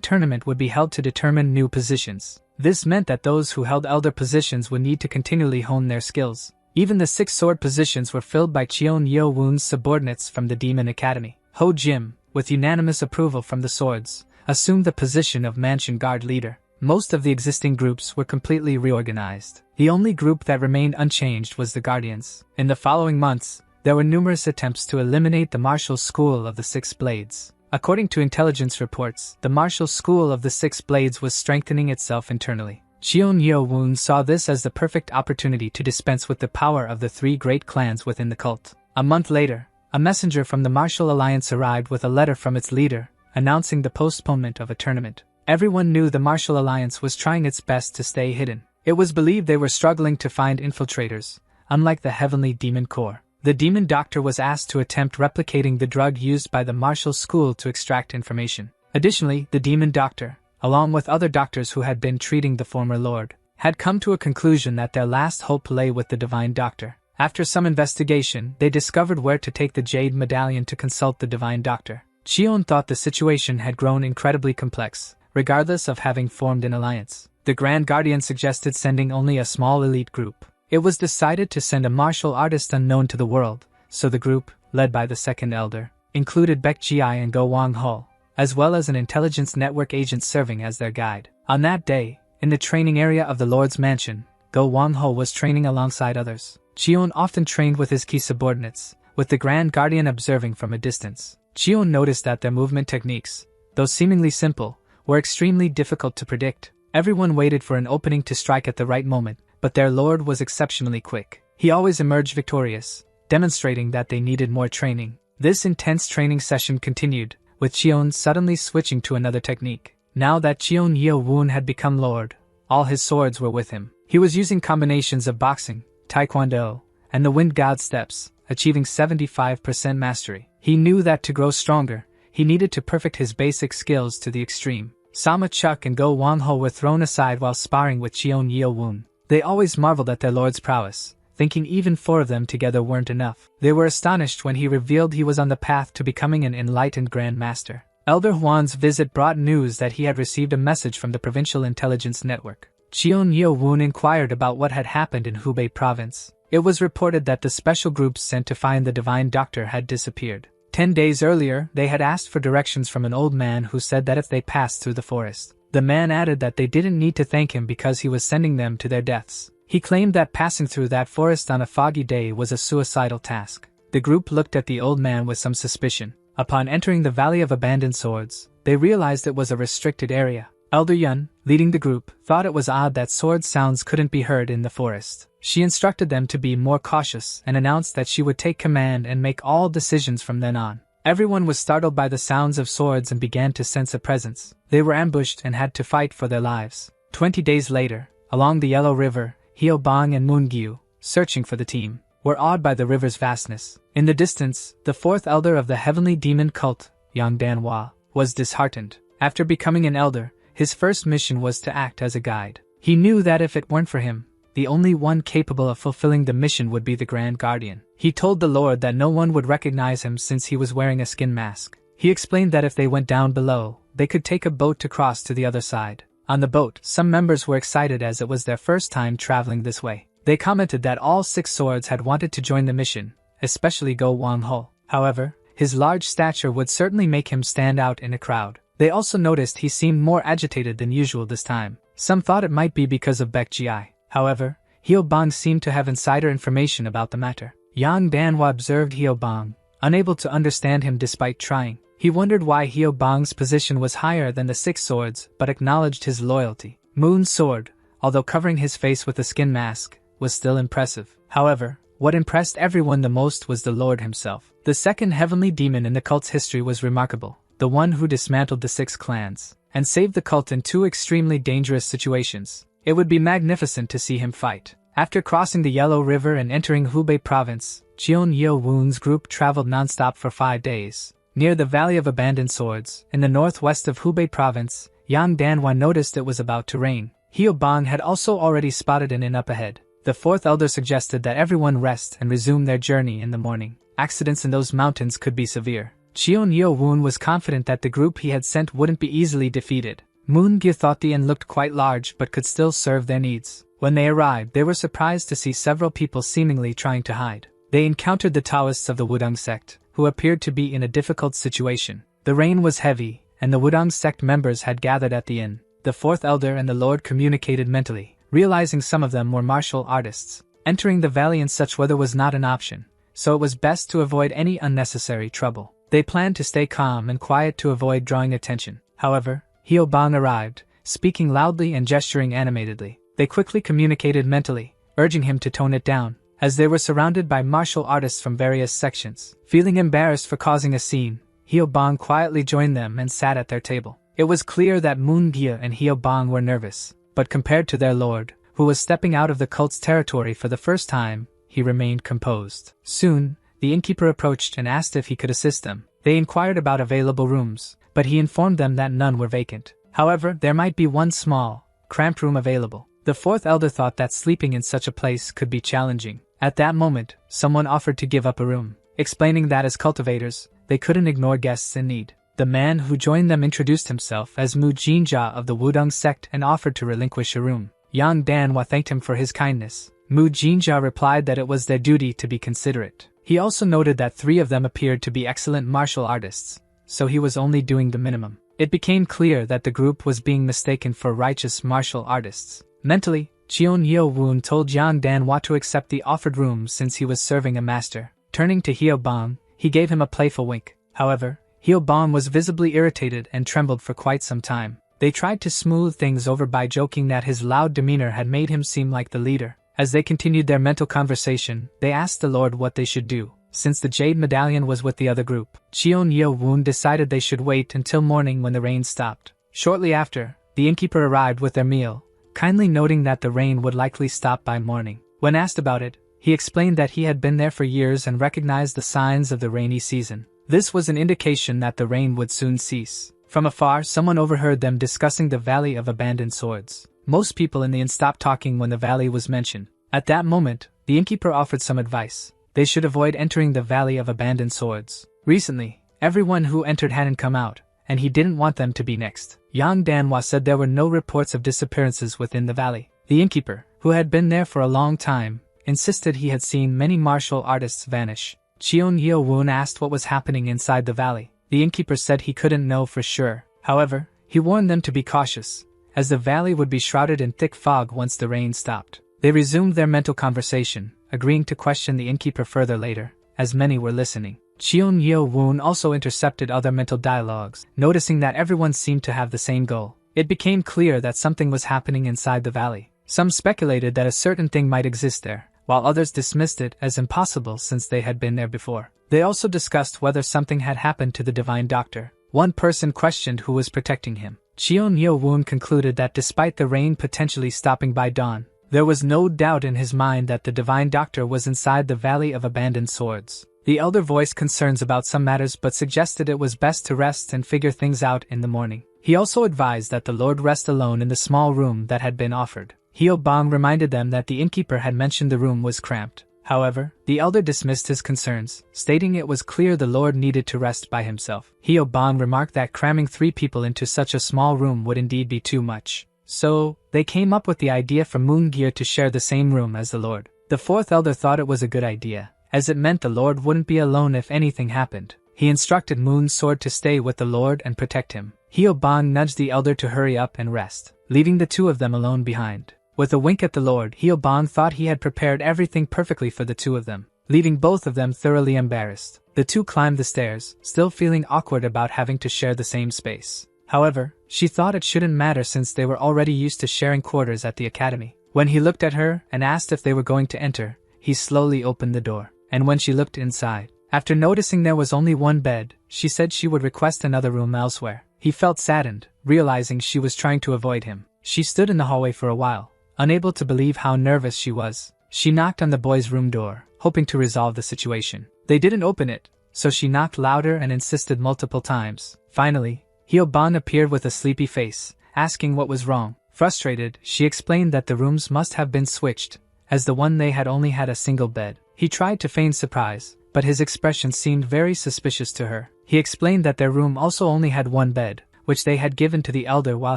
tournament would be held to determine new positions. This meant that those who held elder positions would need to continually hone their skills. Even the 6 sword positions were filled by Cheon Yeo-woon's subordinates from the Demon Academy. Ho Jim, with unanimous approval from the swords, assumed the position of Mansion Guard leader. Most of the existing groups were completely reorganized. The only group that remained unchanged was the Guardians. In the following months, there were numerous attempts to eliminate the martial school of the 6 Blades. According to intelligence reports, the martial school of the 6 Blades was strengthening itself internally. Cheon Yeo-woon saw this as the perfect opportunity to dispense with the power of the 3 great clans within the cult. A month later, a messenger from the Martial Alliance arrived with a letter from its leader, announcing the postponement of a tournament. Everyone knew the Martial Alliance was trying its best to stay hidden. It was believed they were struggling to find infiltrators, unlike the Heavenly Demon Corps. The Demon Doctor was asked to attempt replicating the drug used by the martial school to extract information. Additionally, the Demon Doctor, along with other doctors who had been treating the former Lord, had come to a conclusion that their last hope lay with the Divine Doctor. After some investigation, they discovered where to take the Jade Medallion to consult the Divine Doctor. Cheon thought the situation had grown incredibly complex, regardless of having formed an alliance. The Grand Guardian suggested sending only a small elite group. It was decided to send a martial artist unknown to the world, so the group, led by the second elder, included Baek Ji-ai and Go Wang-ho, as well as an intelligence network agent serving as their guide. On that day, in the training area of the Lord's Mansion, Go Wang-ho was training alongside others. Cheon often trained with his key subordinates, with the Grand Guardian observing from a distance. Cheon noticed that their movement techniques, though seemingly simple, were extremely difficult to predict. Everyone waited for an opening to strike at the right moment, but their lord was exceptionally quick. He always emerged victorious, demonstrating that they needed more training. This intense training session continued, with Cheon suddenly switching to another technique. Now that Cheon Yeo-woon had become lord, all his swords were with him. He was using combinations of boxing, taekwondo, and the wind god steps, achieving 75% mastery. He knew that to grow stronger, he needed to perfect his basic skills to the extreme. Sama Chuk and Go Wang-ho were thrown aside while sparring with Cheon Yeo-woon. They always marveled at their lord's prowess, thinking even 4 of them together weren't enough. They were astonished when he revealed he was on the path to becoming an enlightened Grand Master. Elder Huan's visit brought news that he had received a message from the Provincial Intelligence Network. Cheon Yeo-woon inquired about what had happened in Hubei Province. It was reported that the special groups sent to find the Divine Doctor had disappeared. 10 days earlier, they had asked for directions from an old man who said that if they passed through the forest. The man added that they didn't need to thank him because he was sending them to their deaths. He claimed that passing through that forest on a foggy day was a suicidal task. The group looked at the old man with some suspicion. Upon entering the Valley of Abandoned Swords, they realized it was a restricted area. Elder Yun, leading the group, thought it was odd that sword sounds couldn't be heard in the forest. She instructed them to be more cautious and announced that she would take command and make all decisions from then on. Everyone was startled by the sounds of swords and began to sense a presence. They were ambushed and had to fight for their lives. 20 days later, along the Yellow River, Hyo-bang and Moon-gyu, searching for the team, were awed by the river's vastness. In the distance, the 4th elder of the heavenly demon cult, Yang Danhua, was disheartened. After becoming an elder, his first mission was to act as a guide. He knew that if it weren't for him, the only one capable of fulfilling the mission would be the Grand Guardian. He told the Lord that no one would recognize him since he was wearing a skin mask. He explained that if they went down below, they could take a boat to cross to the other side. On the boat, some members were excited as it was their first time traveling this way. They commented that all 6 swords had wanted to join the mission, especially Go Wang-ho. However, his large stature would certainly make him stand out in a crowd. They also noticed he seemed more agitated than usual this time. Some thought it might be because of Baek Ji-ai. However, Hyo-bang seemed to have insider information about the matter. Yang Danhua observed Hyo-bang, unable to understand him despite trying. He wondered why Hyo-bang's position was higher than the 6 swords but acknowledged his loyalty. Moon's sword, although covering his face with a skin mask, was still impressive. However, what impressed everyone the most was the Lord himself. The second heavenly demon in the cult's history was remarkable, the one who dismantled the 6 clans, and saved the cult in 2 extremely dangerous situations. It would be magnificent to see him fight. After crossing the Yellow River and entering Hubei Province, Cheon Yeo-woon's group traveled non-stop for 5 days. Near the Valley of Abandoned Swords, in the northwest of Hubei Province, Yang Danhua noticed it was about to rain. Hyo-bang had also already spotted an inn up ahead. The 4th elder suggested that everyone rest and resume their journey in the morning. Accidents in those mountains could be severe. Cheon Yeo-woon was confident that the group he had sent wouldn't be easily defeated. Moon-gyu thought the inn looked quite large but could still serve their needs. When they arrived, they were surprised to see several people seemingly trying to hide. They encountered the Taoists of the Wudang sect, who appeared to be in a difficult situation. The rain was heavy, and the Wudang sect members had gathered at the inn. The 4th elder and the Lord communicated mentally, realizing some of them were martial artists. Entering the valley in such weather was not an option, so it was best to avoid any unnecessary trouble. They planned to stay calm and quiet to avoid drawing attention. However, Hyo-bang arrived, speaking loudly and gesturing animatedly. They quickly communicated mentally, urging him to tone it down, as they were surrounded by martial artists from various sections. Feeling embarrassed for causing a scene, Hyo-bang quietly joined them and sat at their table. It was clear that Moon-gyu and Hyo-bang were nervous, but compared to their lord, who was stepping out of the cult's territory for the first time, he remained composed. Soon, the innkeeper approached and asked if he could assist them. They inquired about available rooms, but he informed them that none were vacant. However, there might be one small, cramped room available. The fourth elder thought that sleeping in such a place could be challenging. At that moment, someone offered to give up a room, explaining that as cultivators, they couldn't ignore guests in need. The man who joined them introduced himself as Mujian of the Wudong sect and offered to relinquish a room. Yang Danhua thanked him for his kindness. Mujian replied that it was their duty to be considerate. He also noted that 3 of them appeared to be excellent martial artists, so he was only doing the minimum. It became clear that the group was being mistaken for righteous martial artists. Mentally, Cheon Hyo-woon told Yang Danhua to accept the offered room since he was serving a master. Turning to Hyo-bong, he gave him a playful wink. However, Hyo-bong was visibly irritated and trembled for quite some time. They tried to smooth things over by joking that his loud demeanor had made him seem like the leader. As they continued their mental conversation, they asked the Lord what they should do. Since the Jade Medallion was with the other group, Cheon Hyo-woon decided they should wait until morning when the rain stopped. Shortly after, the innkeeper arrived with their meal, kindly noting that the rain would likely stop by morning. When asked about it, he explained that he had been there for years and recognized the signs of the rainy season. This was an indication that the rain would soon cease. From afar, someone overheard them discussing the Valley of Abandoned Swords. Most people in the inn stopped talking when the valley was mentioned. At that moment, the innkeeper offered some advice. They should avoid entering the Valley of Abandoned Swords. Recently, everyone who entered hadn't come out, and he didn't want them to be next. Yang Danhua said there were no reports of disappearances within the valley. The innkeeper, who had been there for a long time, insisted he had seen many martial artists vanish. Cheon Hyo-woon asked what was happening inside the valley. The innkeeper said he couldn't know for sure. However, he warned them to be cautious, as the valley would be shrouded in thick fog once the rain stopped. They resumed their mental conversation, agreeing to question the innkeeper further later, as many were listening. Cheon Hyo-woon also intercepted other mental dialogues, noticing that everyone seemed to have the same goal. It became clear that something was happening inside the valley. Some speculated that a certain thing might exist there, while others dismissed it as impossible since they had been there before. They also discussed whether something had happened to the divine doctor. One person questioned who was protecting him. Cheon Hyo-woon concluded that despite the rain potentially stopping by dawn, there was no doubt in his mind that the divine doctor was inside the Valley of Abandoned Swords. The elder voiced concerns about some matters but suggested it was best to rest and figure things out in the morning. He also advised that the Lord rest alone in the small room that had been offered. Hyo-bong reminded them that the innkeeper had mentioned the room was cramped. However, the elder dismissed his concerns, stating it was clear the Lord needed to rest by himself. Hyo-bong remarked that cramming 3 people into such a small room would indeed be too much. So, they came up with the idea for Moon-gear to share the same room as the Lord. The 4th elder thought it was a good idea, as it meant the Lord wouldn't be alone if anything happened. He instructed Moon's sword to stay with the Lord and protect him. Hyo-bong nudged the elder to hurry up and rest, leaving the 2 of them alone behind. With a wink at the Lord, Hyo-bong thought he had prepared everything perfectly for the 2 of them, leaving both of them thoroughly embarrassed. The 2 climbed the stairs, still feeling awkward about having to share the same space. However, she thought it shouldn't matter since they were already used to sharing quarters at the academy. When he looked at her and asked if they were going to enter, he slowly opened the door. And when she looked inside, after noticing there was only 1 bed, she said she would request another room elsewhere. He felt saddened, realizing she was trying to avoid him. She stood in the hallway for a while, unable to believe how nervous she was. She knocked on the boys' room door, hoping to resolve the situation. They didn't open it, so she knocked louder and insisted multiple times. Finally, Hyo-bong appeared with a sleepy face, asking what was wrong. Frustrated, she explained that the rooms must have been switched, as the one they had only had a single bed. He tried to feign surprise, but his expression seemed very suspicious to her. He explained that their room also only had 1 bed, which they had given to the elder while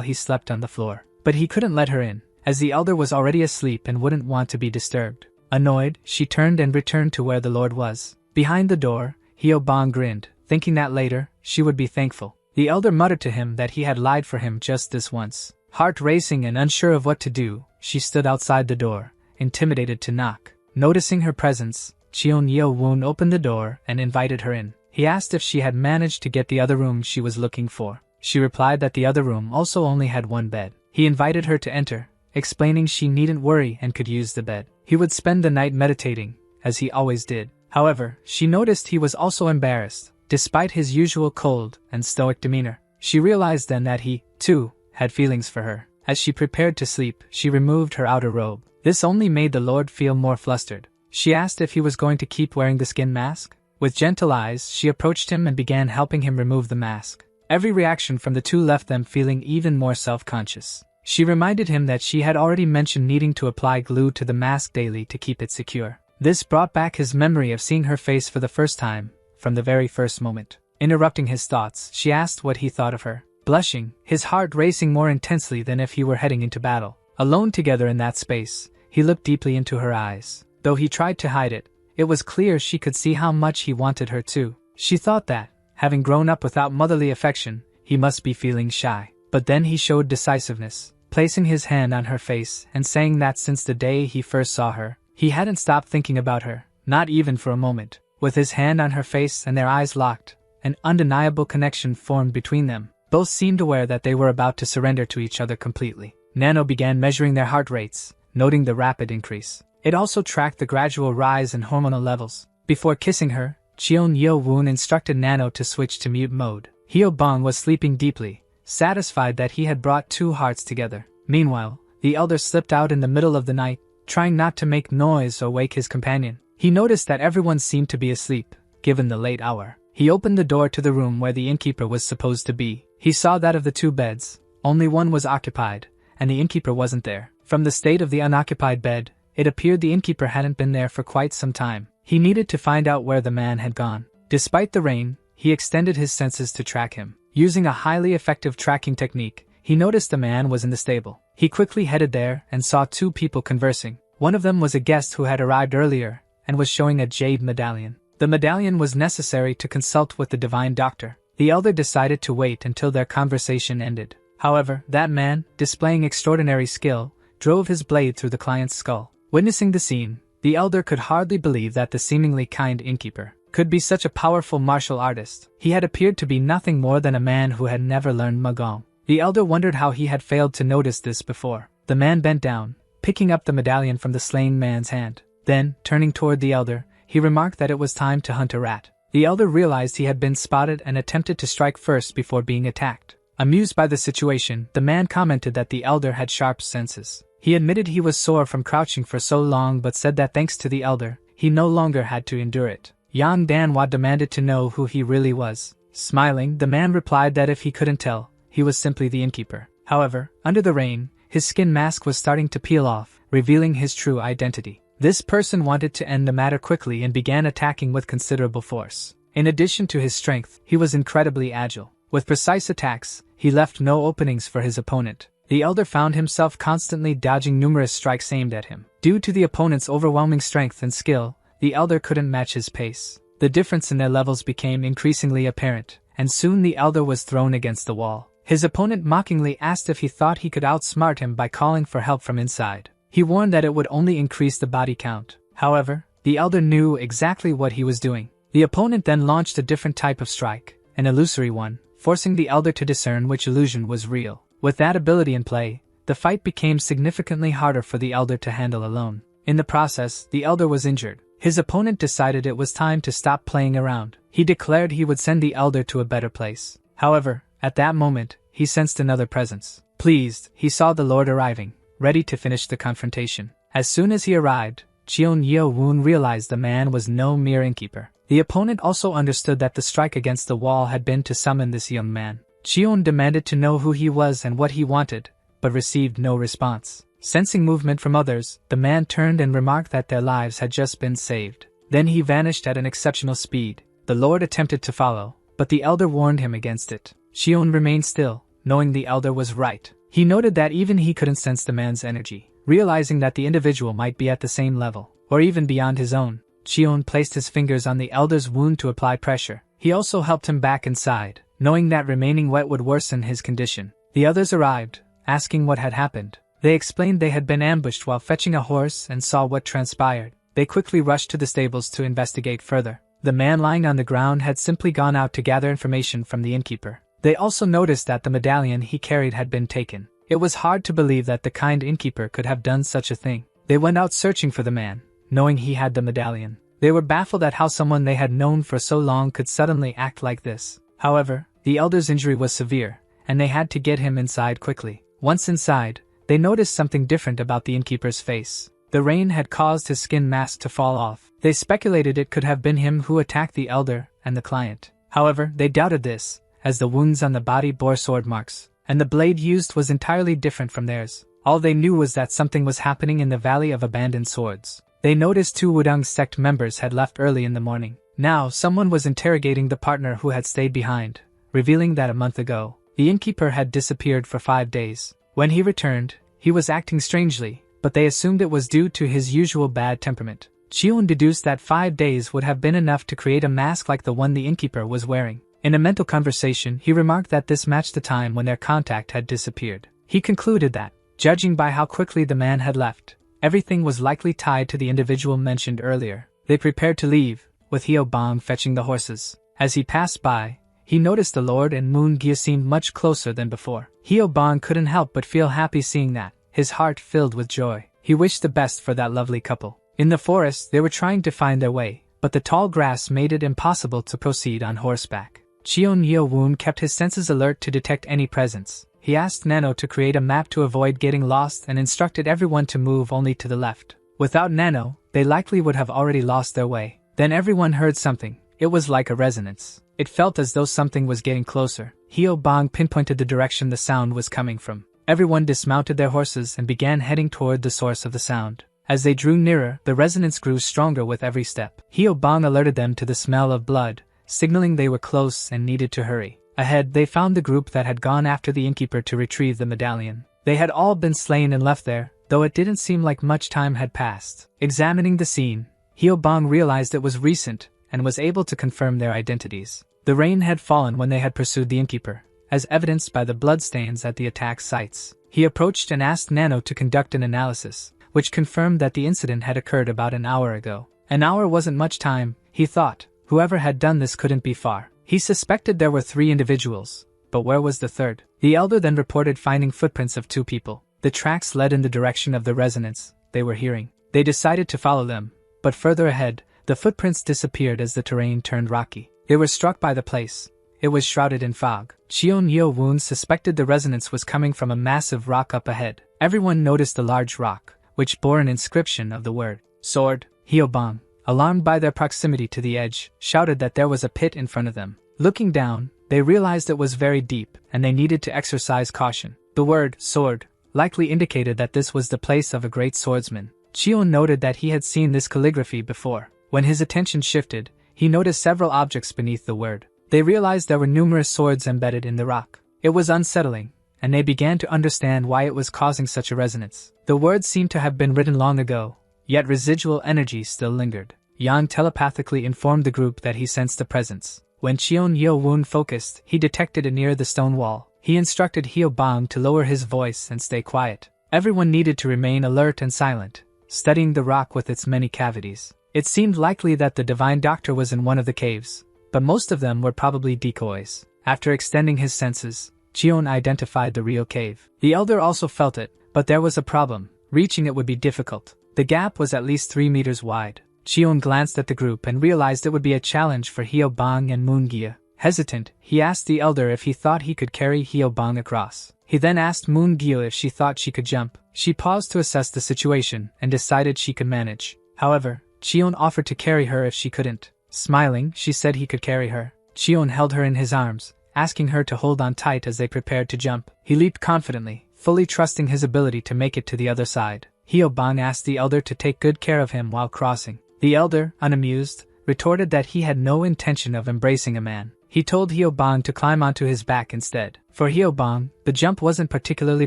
he slept on the floor. But he couldn't let her in, as the elder was already asleep and wouldn't want to be disturbed. Annoyed, she turned and returned to where the Lord was. Behind the door, Hyo-bong grinned, thinking that later, she would be thankful. The elder muttered to him that he had lied for him just this once. Heart racing and unsure of what to do, she stood outside the door, intimidated to knock. Noticing her presence, Cheon Hyo-woon opened the door and invited her in. He asked if she had managed to get the other room she was looking for. She replied that the other room also only had 1 bed. He invited her to enter, explaining she needn't worry and could use the bed. He would spend the night meditating, as he always did. However, she noticed he was also embarrassed, despite his usual cold and stoic demeanor. She realized then that he, too, had feelings for her. As she prepared to sleep, she removed her outer robe. This only made the Lord feel more flustered. She asked if he was going to keep wearing the skin mask. With gentle eyes, she approached him and began helping him remove the mask. Every reaction from the 2 left them feeling even more self-conscious. She reminded him that she had already mentioned needing to apply glue to the mask daily to keep it secure. This brought back his memory of seeing her face for the first time, from the very first moment. Interrupting his thoughts, she asked what he thought of her. Blushing, his heart racing more intensely than if he were heading into battle. Alone together in that space, he looked deeply into her eyes. Though he tried to hide it, it was clear she could see how much he wanted her too. She thought that, having grown up without motherly affection, he must be feeling shy. But then he showed decisiveness, placing his hand on her face and saying that since the day he first saw her, he hadn't stopped thinking about her, not even for a moment. With his hand on her face and their eyes locked, an undeniable connection formed between them. Both seemed aware that they were about to surrender to each other completely. Nano began measuring their heart rates, noting the rapid increase. It also tracked the gradual rise in hormonal levels. Before kissing her, Cheon Yo-woon instructed Nano to switch to mute mode. Hyo-bong was sleeping deeply, satisfied that he had brought two hearts together. Meanwhile, the elder slipped out in the middle of the night, trying not to make noise or wake his companion. He noticed that everyone seemed to be asleep, given the late hour. He opened the door to the room where the innkeeper was supposed to be. He saw that of the two beds, only one was occupied, and the innkeeper wasn't there. From the state of the unoccupied bed, it appeared the innkeeper hadn't been there for quite some time. He needed to find out where the man had gone. Despite the rain, he extended his senses to track him. Using a highly effective tracking technique, he noticed the man was in the stable. He quickly headed there and saw two people conversing. One of them was a guest who had arrived earlier and was showing a jade medallion. The medallion was necessary to consult with the divine doctor. The elder decided to wait until their conversation ended. However, that man, displaying extraordinary skill, drove his blade through the client's skull. Witnessing the scene, the elder could hardly believe that the seemingly kind innkeeper could be such a powerful martial artist. He had appeared to be nothing more than a man who had never learned Magong. The elder wondered how he had failed to notice this before. The man bent down, picking up the medallion from the slain man's hand. Then, turning toward the elder, he remarked that it was time to hunt a rat. The elder realized he had been spotted and attempted to strike first before being attacked. Amused by the situation, the man commented that the elder had sharp senses. He admitted he was sore from crouching for so long but said that thanks to the elder, he no longer had to endure it. Yang Danhua demanded to know who he really was. Smiling, the man replied that if he couldn't tell, he was simply the innkeeper. However, under the rain, his skin mask was starting to peel off, revealing his true identity. This person wanted to end the matter quickly and began attacking with considerable force. In addition to his strength, he was incredibly agile. With precise attacks, he left no openings for his opponent. The elder found himself constantly dodging numerous strikes aimed at him. Due to the opponent's overwhelming strength and skill, the elder couldn't match his pace. The difference in their levels became increasingly apparent, and soon the elder was thrown against the wall. His opponent mockingly asked if he thought he could outsmart him by calling for help from inside. He warned that it would only increase the body count. However, the elder knew exactly what he was doing. The opponent then launched a different type of strike, an illusory one, forcing the elder to discern which illusion was real. With that ability in play, the fight became significantly harder for the elder to handle alone. In the process, the elder was injured. His opponent decided it was time to stop playing around. He declared he would send the elder to a better place. However, at that moment, he sensed another presence. Pleased, he saw the lord arriving, ready to finish the confrontation. As soon as he arrived, Cheon Yo-woon realized the man was no mere innkeeper. The opponent also understood that the strike against the wall had been to summon this young man. Cheon demanded to know who he was and what he wanted, but received no response. Sensing movement from others, the man turned and remarked that their lives had just been saved. Then he vanished at an exceptional speed. The lord attempted to follow, but the elder warned him against it. Cheon remained still, knowing the elder was right. He noted that even he couldn't sense the man's energy. Realizing that the individual might be at the same level, or even beyond his own, Cheon placed his fingers on the elder's wound to apply pressure. He also helped him back inside, knowing that remaining wet would worsen his condition. The others arrived, asking what had happened. They explained they had been ambushed while fetching a horse and saw what transpired. They quickly rushed to the stables to investigate further. The man lying on the ground had simply gone out to gather information from the innkeeper. They also noticed that the medallion he carried had been taken. It was hard to believe that the kind innkeeper could have done such a thing. They went out searching for the man, knowing he had the medallion. They were baffled at how someone they had known for so long could suddenly act like this. However, the elder's injury was severe, and they had to get him inside quickly. Once inside, they noticed something different about the innkeeper's face. The rain had caused his skin mask to fall off. They speculated it could have been him who attacked the elder and the client. However, they doubted this, as the wounds on the body bore sword marks, and the blade used was entirely different from theirs. All they knew was that something was happening in the Valley of Abandoned Swords. They noticed 2 Wudang sect members had left early in the morning. Now, someone was interrogating the partner who had stayed behind, revealing that a month ago, the innkeeper had disappeared for 5 days. When he returned, he was acting strangely, but they assumed it was due to his usual bad temperament. Chion deduced that 5 days would have been enough to create a mask like the one the innkeeper was wearing. In a mental conversation, he remarked that this matched the time when their contact had disappeared. He concluded that, judging by how quickly the man had left, everything was likely tied to the individual mentioned earlier. They prepared to leave, with Hyo-bang fetching the horses. As he passed by, he noticed the Lord and Moon Gye seemed much closer than before. Hyo-bang couldn't help but feel happy seeing that, his heart filled with joy. He wished the best for that lovely couple. In the forest, they were trying to find their way, but the tall grass made it impossible to proceed on horseback. Cheon Yeo-woon kept his senses alert to detect any presence. He asked Nano to create a map to avoid getting lost and instructed everyone to move only to the left. Without Nano, they likely would have already lost their way. Then everyone heard something. It was like a resonance. It felt as though something was getting closer. Hyo-bang pinpointed the direction the sound was coming from. Everyone dismounted their horses and began heading toward the source of the sound. As they drew nearer, the resonance grew stronger with every step. Hyo-bang alerted them to the smell of blood, signaling they were close and needed to hurry. Ahead, they found the group that had gone after the innkeeper to retrieve the medallion. They had all been slain and left there, though it didn't seem like much time had passed. Examining the scene, Hyo-bang realized it was recent and was able to confirm their identities. The rain had fallen when they had pursued the innkeeper, as evidenced by the bloodstains at the attack sites. He approached and asked Nano to conduct an analysis, which confirmed that the incident had occurred about an hour ago. An hour wasn't much time, he thought. Whoever had done this couldn't be far. He suspected there were 3 individuals, but where was the third? The elder then reported finding footprints of 2 people. The tracks led in the direction of the resonance they were hearing. They decided to follow them, but further ahead, the footprints disappeared as the terrain turned rocky. They were struck by the place. It was shrouded in fog. Cheon Yeo-woon suspected the resonance was coming from a massive rock up ahead. Everyone noticed the large rock, which bore an inscription of the word sword. Hyo-bang, alarmed by their proximity to the edge, shouted that there was a pit in front of them. Looking down, they realized it was very deep, and they needed to exercise caution. The word sword likely indicated that this was the place of a great swordsman. Cheon noted that he had seen this calligraphy before. When his attention shifted, he noticed several objects beneath the word. They realized there were numerous swords embedded in the rock. It was unsettling, and they began to understand why it was causing such a resonance. The words seemed to have been written long ago, yet residual energy still lingered. Yang telepathically informed the group that he sensed a presence. When Cheon Yeo-woon focused, he detected it near the stone wall. He instructed Hyo-bang to lower his voice and stay quiet. Everyone needed to remain alert and silent, studying the rock with its many cavities. It seemed likely that the divine doctor was in one of the caves, but most of them were probably decoys. After extending his senses, Cheon identified the real cave. The elder also felt it, but there was a problem. Reaching it would be difficult. The gap was at least 3 meters wide. Cheon glanced at the group and realized it would be a challenge for Hyo-bang and Moon Gye. Hesitant, he asked the elder if he thought he could carry Hyo-bang across. He then asked Moon Gye if she thought she could jump. She paused to assess the situation and decided she could manage. However, Cheon offered to carry her if she couldn't. Smiling, she said he could carry her. Cheon held her in his arms, asking her to hold on tight as they prepared to jump. He leaped confidently, fully trusting his ability to make it to the other side. Hyo-bang asked the elder to take good care of him while crossing. The elder, unamused, retorted that he had no intention of embracing a man. He told Hyo-bang to climb onto his back instead. For Hyo-bang, the jump wasn't particularly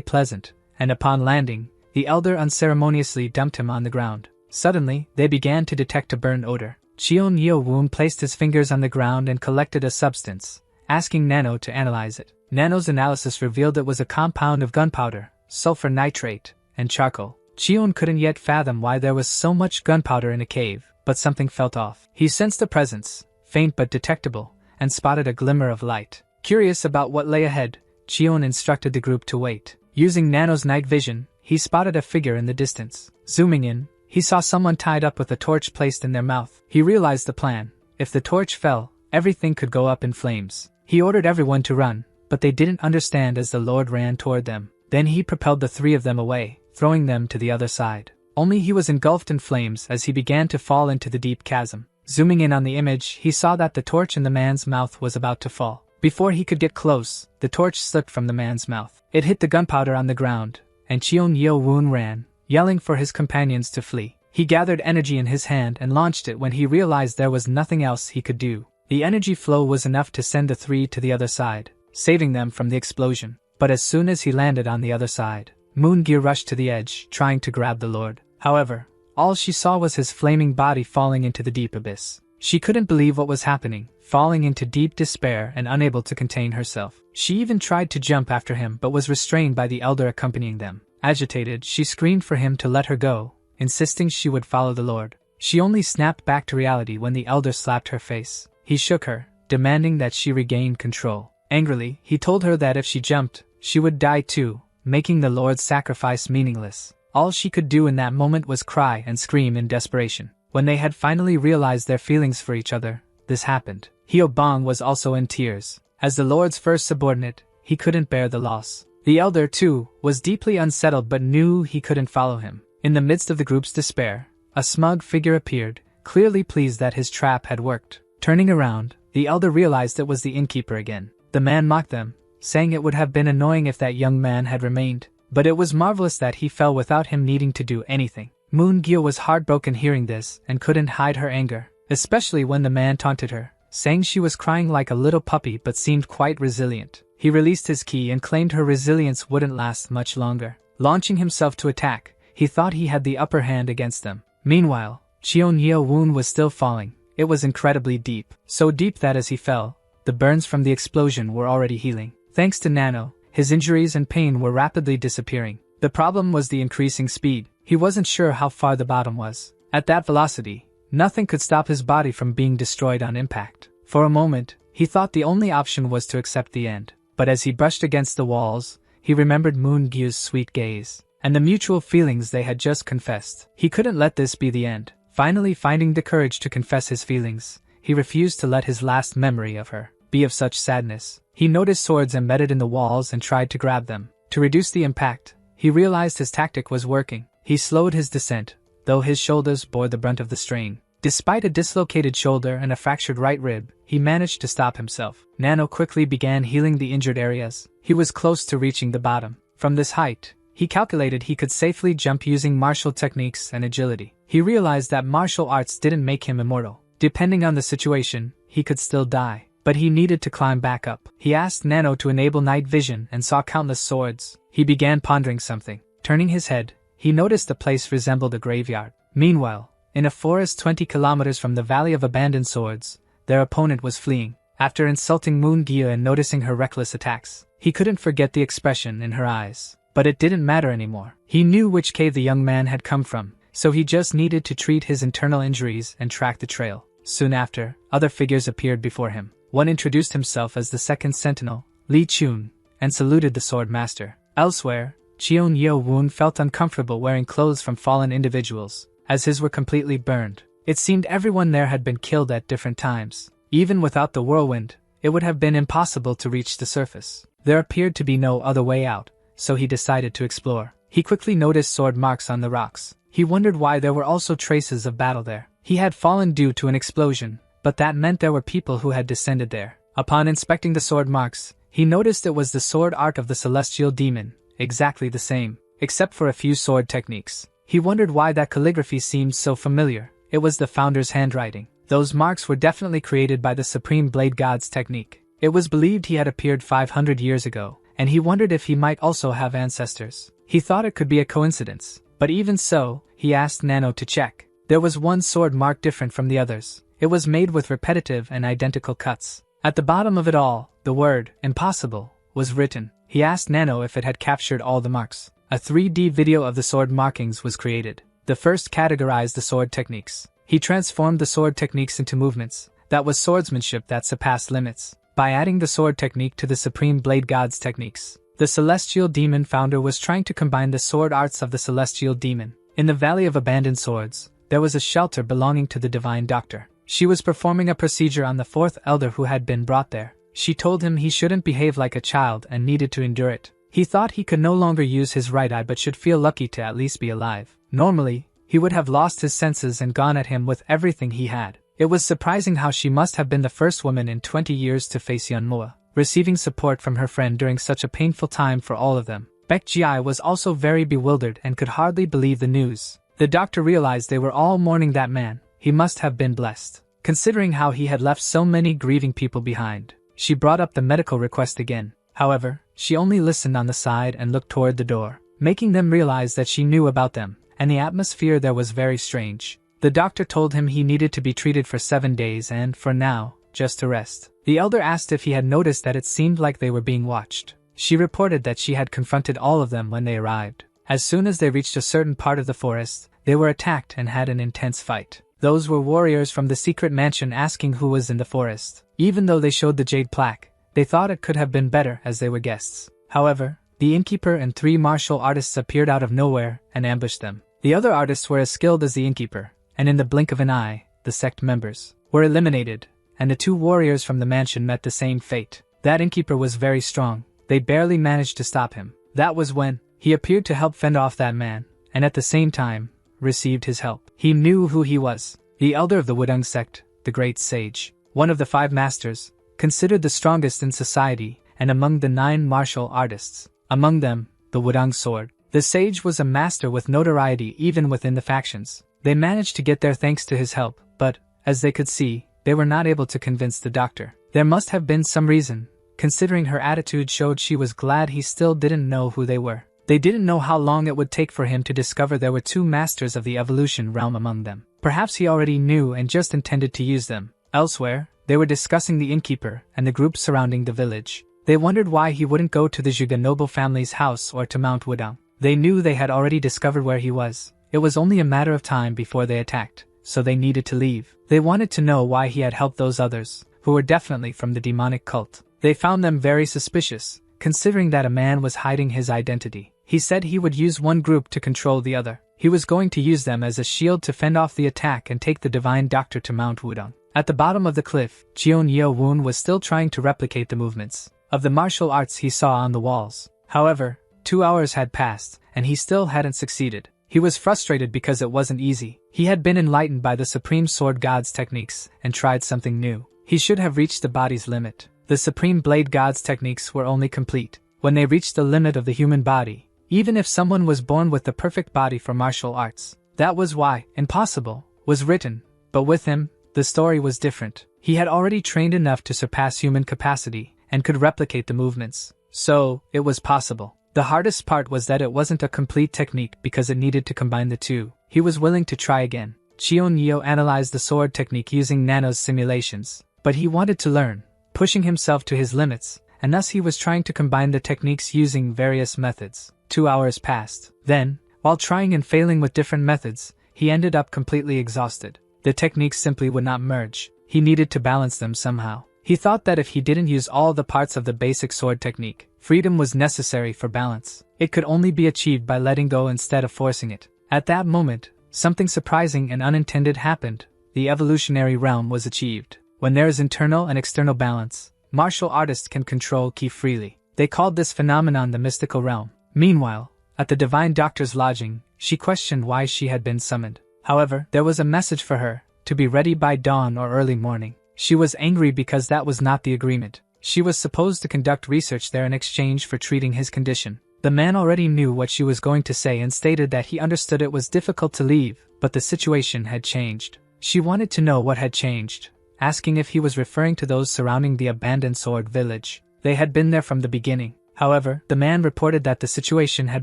pleasant, and upon landing, the elder unceremoniously dumped him on the ground. Suddenly, they began to detect a burnt odor. Cheon Yeo-woon placed his fingers on the ground and collected a substance, asking Nano to analyze it. Nano's analysis revealed it was a compound of gunpowder, sulfur nitrate, and charcoal. Cheon couldn't yet fathom why there was so much gunpowder in a cave, but something felt off. He sensed a presence, faint but detectable, and spotted a glimmer of light. Curious about what lay ahead, Cheon instructed the group to wait. Using Nano's night vision, he spotted a figure in the distance. Zooming in, he saw someone tied up with a torch placed in their mouth. He realized the plan. If the torch fell, everything could go up in flames. He ordered everyone to run, but they didn't understand as the Lord ran toward them. Then he propelled the 3 of them away, throwing them to the other side. Only he was engulfed in flames as he began to fall into the deep chasm. Zooming in on the image, he saw that the torch in the man's mouth was about to fall. Before he could get close, the torch slipped from the man's mouth. It hit the gunpowder on the ground, and Cheon Yeo-woon ran, yelling for his companions to flee. He gathered energy in his hand and launched it when he realized there was nothing else he could do. The energy flow was enough to send the three to the other side, saving them from the explosion. But as soon as he landed on the other side, Moon-gyu rushed to the edge, trying to grab the Lord. However, all she saw was his flaming body falling into the deep abyss. She couldn't believe what was happening, falling into deep despair and unable to contain herself. She even tried to jump after him but was restrained by the elder accompanying them. Agitated, she screamed for him to let her go, insisting she would follow the Lord. She only snapped back to reality when the elder slapped her face. He shook her, demanding that she regain control. Angrily, he told her that if she jumped, she would die too, making the Lord's sacrifice meaningless. All she could do in that moment was cry and scream in desperation. When they had finally realized their feelings for each other, this happened. Hyo-bong was also in tears. As the Lord's first subordinate, he couldn't bear the loss. The elder, too, was deeply unsettled but knew he couldn't follow him. In the midst of the group's despair, a smug figure appeared, clearly pleased that his trap had worked. Turning around, the elder realized it was the innkeeper again. The man mocked them, saying it would have been annoying if that young man had remained, but it was marvelous that he fell without him needing to do anything. Moon-gyu was heartbroken hearing this and couldn't hide her anger, especially when the man taunted her, saying she was crying like a little puppy but seemed quite resilient. He released his ki and claimed her resilience wouldn't last much longer. Launching himself to attack, he thought he had the upper hand against them. Meanwhile, Cheon Yeo-woon was still falling. It was incredibly deep, so deep that as he fell, the burns from the explosion were already healing. Thanks to Nano, his injuries and pain were rapidly disappearing. The problem was the increasing speed. He wasn't sure how far the bottom was. At that velocity, nothing could stop his body from being destroyed on impact. For a moment, he thought the only option was to accept the end. But as he brushed against the walls, he remembered Moon-gyu's sweet gaze, and the mutual feelings they had just confessed. He couldn't let this be the end. Finally finding the courage to confess his feelings, he refused to let his last memory of her be of such sadness. He noticed swords embedded in the walls and tried to grab them. To reduce the impact, he realized his tactic was working. He slowed his descent, though his shoulders bore the brunt of the strain. Despite a dislocated shoulder and a fractured right rib, he managed to stop himself. Nano quickly began healing the injured areas. He was close to reaching the bottom. From this height, he calculated he could safely jump using martial techniques and agility. He realized that martial arts didn't make him immortal. Depending on the situation, he could still die. But he needed to climb back up. He asked Nano to enable night vision and saw countless swords. He began pondering something. Turning his head, he noticed the place resembled a graveyard. Meanwhile, in a forest 20 kilometers from the Valley of Abandoned Swords, their opponent was fleeing. After insulting Moon-gyu and noticing her reckless attacks, he couldn't forget the expression in her eyes. But it didn't matter anymore. He knew which cave the young man had come from, so he just needed to treat his internal injuries and track the trail. Soon after, other figures appeared before him. One introduced himself as the second sentinel, Lee Chun, and saluted the sword master. Elsewhere, Cheon Yeo-woon felt uncomfortable wearing clothes from fallen individuals, as his were completely burned. It seemed everyone there had been killed at different times. Even without the whirlwind, it would have been impossible to reach the surface. There appeared to be no other way out, so he decided to explore. He quickly noticed sword marks on the rocks. He wondered why there were also traces of battle there. He had fallen due to an explosion, but that meant there were people who had descended there. Upon inspecting the sword marks, he noticed it was the sword art of the celestial demon, exactly the same, except for a few sword techniques. He wondered why that calligraphy seemed so familiar. It was the founder's handwriting. Those marks were definitely created by the Supreme Blade God's technique. It was believed he had appeared 500 years ago, and he wondered if he might also have ancestors. He thought it could be a coincidence, but even so, he asked Nano to check. There was one sword mark different from the others. It was made with repetitive and identical cuts. At the bottom of it all, the word, impossible, was written. He asked Nano if it had captured all the marks. A 3D video of the sword markings was created. The first categorized the sword techniques. He transformed the sword techniques into movements. That was swordsmanship that surpassed limits. By adding the sword technique to the Supreme Blade God's techniques, the Celestial Demon founder was trying to combine the sword arts of the Celestial Demon. In the Valley of Abandoned Swords, there was a shelter belonging to the Divine Doctor. She was performing a procedure on the fourth elder who had been brought there. She told him he shouldn't behave like a child and needed to endure it. He thought he could no longer use his right eye but should feel lucky to at least be alive. Normally, he would have lost his senses and gone at him with everything he had. It was surprising how she must have been the first woman in 20 years to face Yeonmua. receiving support from her friend during such a painful time for all of them. Baekji was also very bewildered and could hardly believe the news. The doctor realized they were all mourning that man. He must have been blessed, considering how he had left so many grieving people behind. She brought up the medical request again. However, she only listened on the side and looked toward the door, making them realize that she knew about them, and the atmosphere there was very strange. The doctor told him he needed to be treated for 7 days and, for now, just to rest. The elder asked if he had noticed that it seemed like they were being watched. She reported that she had confronted all of them when they arrived. As soon as they reached a certain part of the forest, they were attacked and had an intense fight. Those were warriors from the secret mansion asking who was in the forest. Even though they showed the jade plaque, they thought it could have been better as they were guests. However, the innkeeper and 3 martial artists appeared out of nowhere and ambushed them. The other artists were as skilled as the innkeeper, and in the blink of an eye, the sect members were eliminated, and the 2 warriors from the mansion met the same fate. That innkeeper was very strong. They barely managed to stop him. That was when he appeared to help fend off that man, and at the same time, received his help. He knew who he was, the elder of the Wudang sect, the great sage, one of the 5 masters, considered the strongest in society, and among the 9 martial artists. Among them, the Wudang sword. The sage was a master with notoriety even within the factions. They managed to get there thanks to his help, but, as they could see, they were not able to convince the doctor. There must have been some reason, considering her attitude showed she was glad he still didn't know who they were. They didn't know how long it would take for him to discover there were 2 masters of the evolution realm among them. Perhaps he already knew and just intended to use them. Elsewhere, they were discussing the innkeeper and the group surrounding the village. They wondered why he wouldn't go to the Zhuge noble family's house or to Mount Wudang. They knew they had already discovered where he was. It was only a matter of time before they attacked, so they needed to leave. They wanted to know why he had helped those others, who were definitely from the demonic cult. They found them very suspicious, considering that a man was hiding his identity. He said he would use one group to control the other. He was going to use them as a shield to fend off the attack and take the divine doctor to Mount Wudang. At the bottom of the cliff, Cheon Yeo-woon was still trying to replicate the movements of the martial arts he saw on the walls. However, 2 hours had passed, and he still hadn't succeeded. He was frustrated because it wasn't easy. He had been enlightened by the Supreme Sword God's techniques and tried something new. He should have reached the body's limit. The Supreme Blade God's techniques were only complete when they reached the limit of the human body. Even if someone was born with the perfect body for martial arts, that was why Impossible was written. But with him, the story was different. He had already trained enough to surpass human capacity and could replicate the movements. So, it was possible. The hardest part was that it wasn't a complete technique because it needed to combine the 2. He was willing to try again. Cheon Yeo analyzed the sword technique using Nano's simulations, but he wanted to learn, pushing himself to his limits, and thus he was trying to combine the techniques using various methods. 2 hours passed. Then, while trying and failing with different methods, he ended up completely exhausted. The techniques simply would not merge. He needed to balance them somehow. He thought that if he didn't use all the parts of the basic sword technique, freedom was necessary for balance. It could only be achieved by letting go instead of forcing it. At that moment, something surprising and unintended happened. The evolutionary realm was achieved. When there is internal and external balance, martial artists can control ki freely. They called this phenomenon the mystical realm. Meanwhile, at the divine doctor's lodging, she questioned why she had been summoned. However, there was a message for her, to be ready by dawn or early morning. She was angry because that was not the agreement. She was supposed to conduct research there in exchange for treating his condition. The man already knew what she was going to say and stated that he understood it was difficult to leave, but the situation had changed. She wanted to know what had changed, asking if he was referring to those surrounding the abandoned sword village. They had been there from the beginning. However, the man reported that the situation had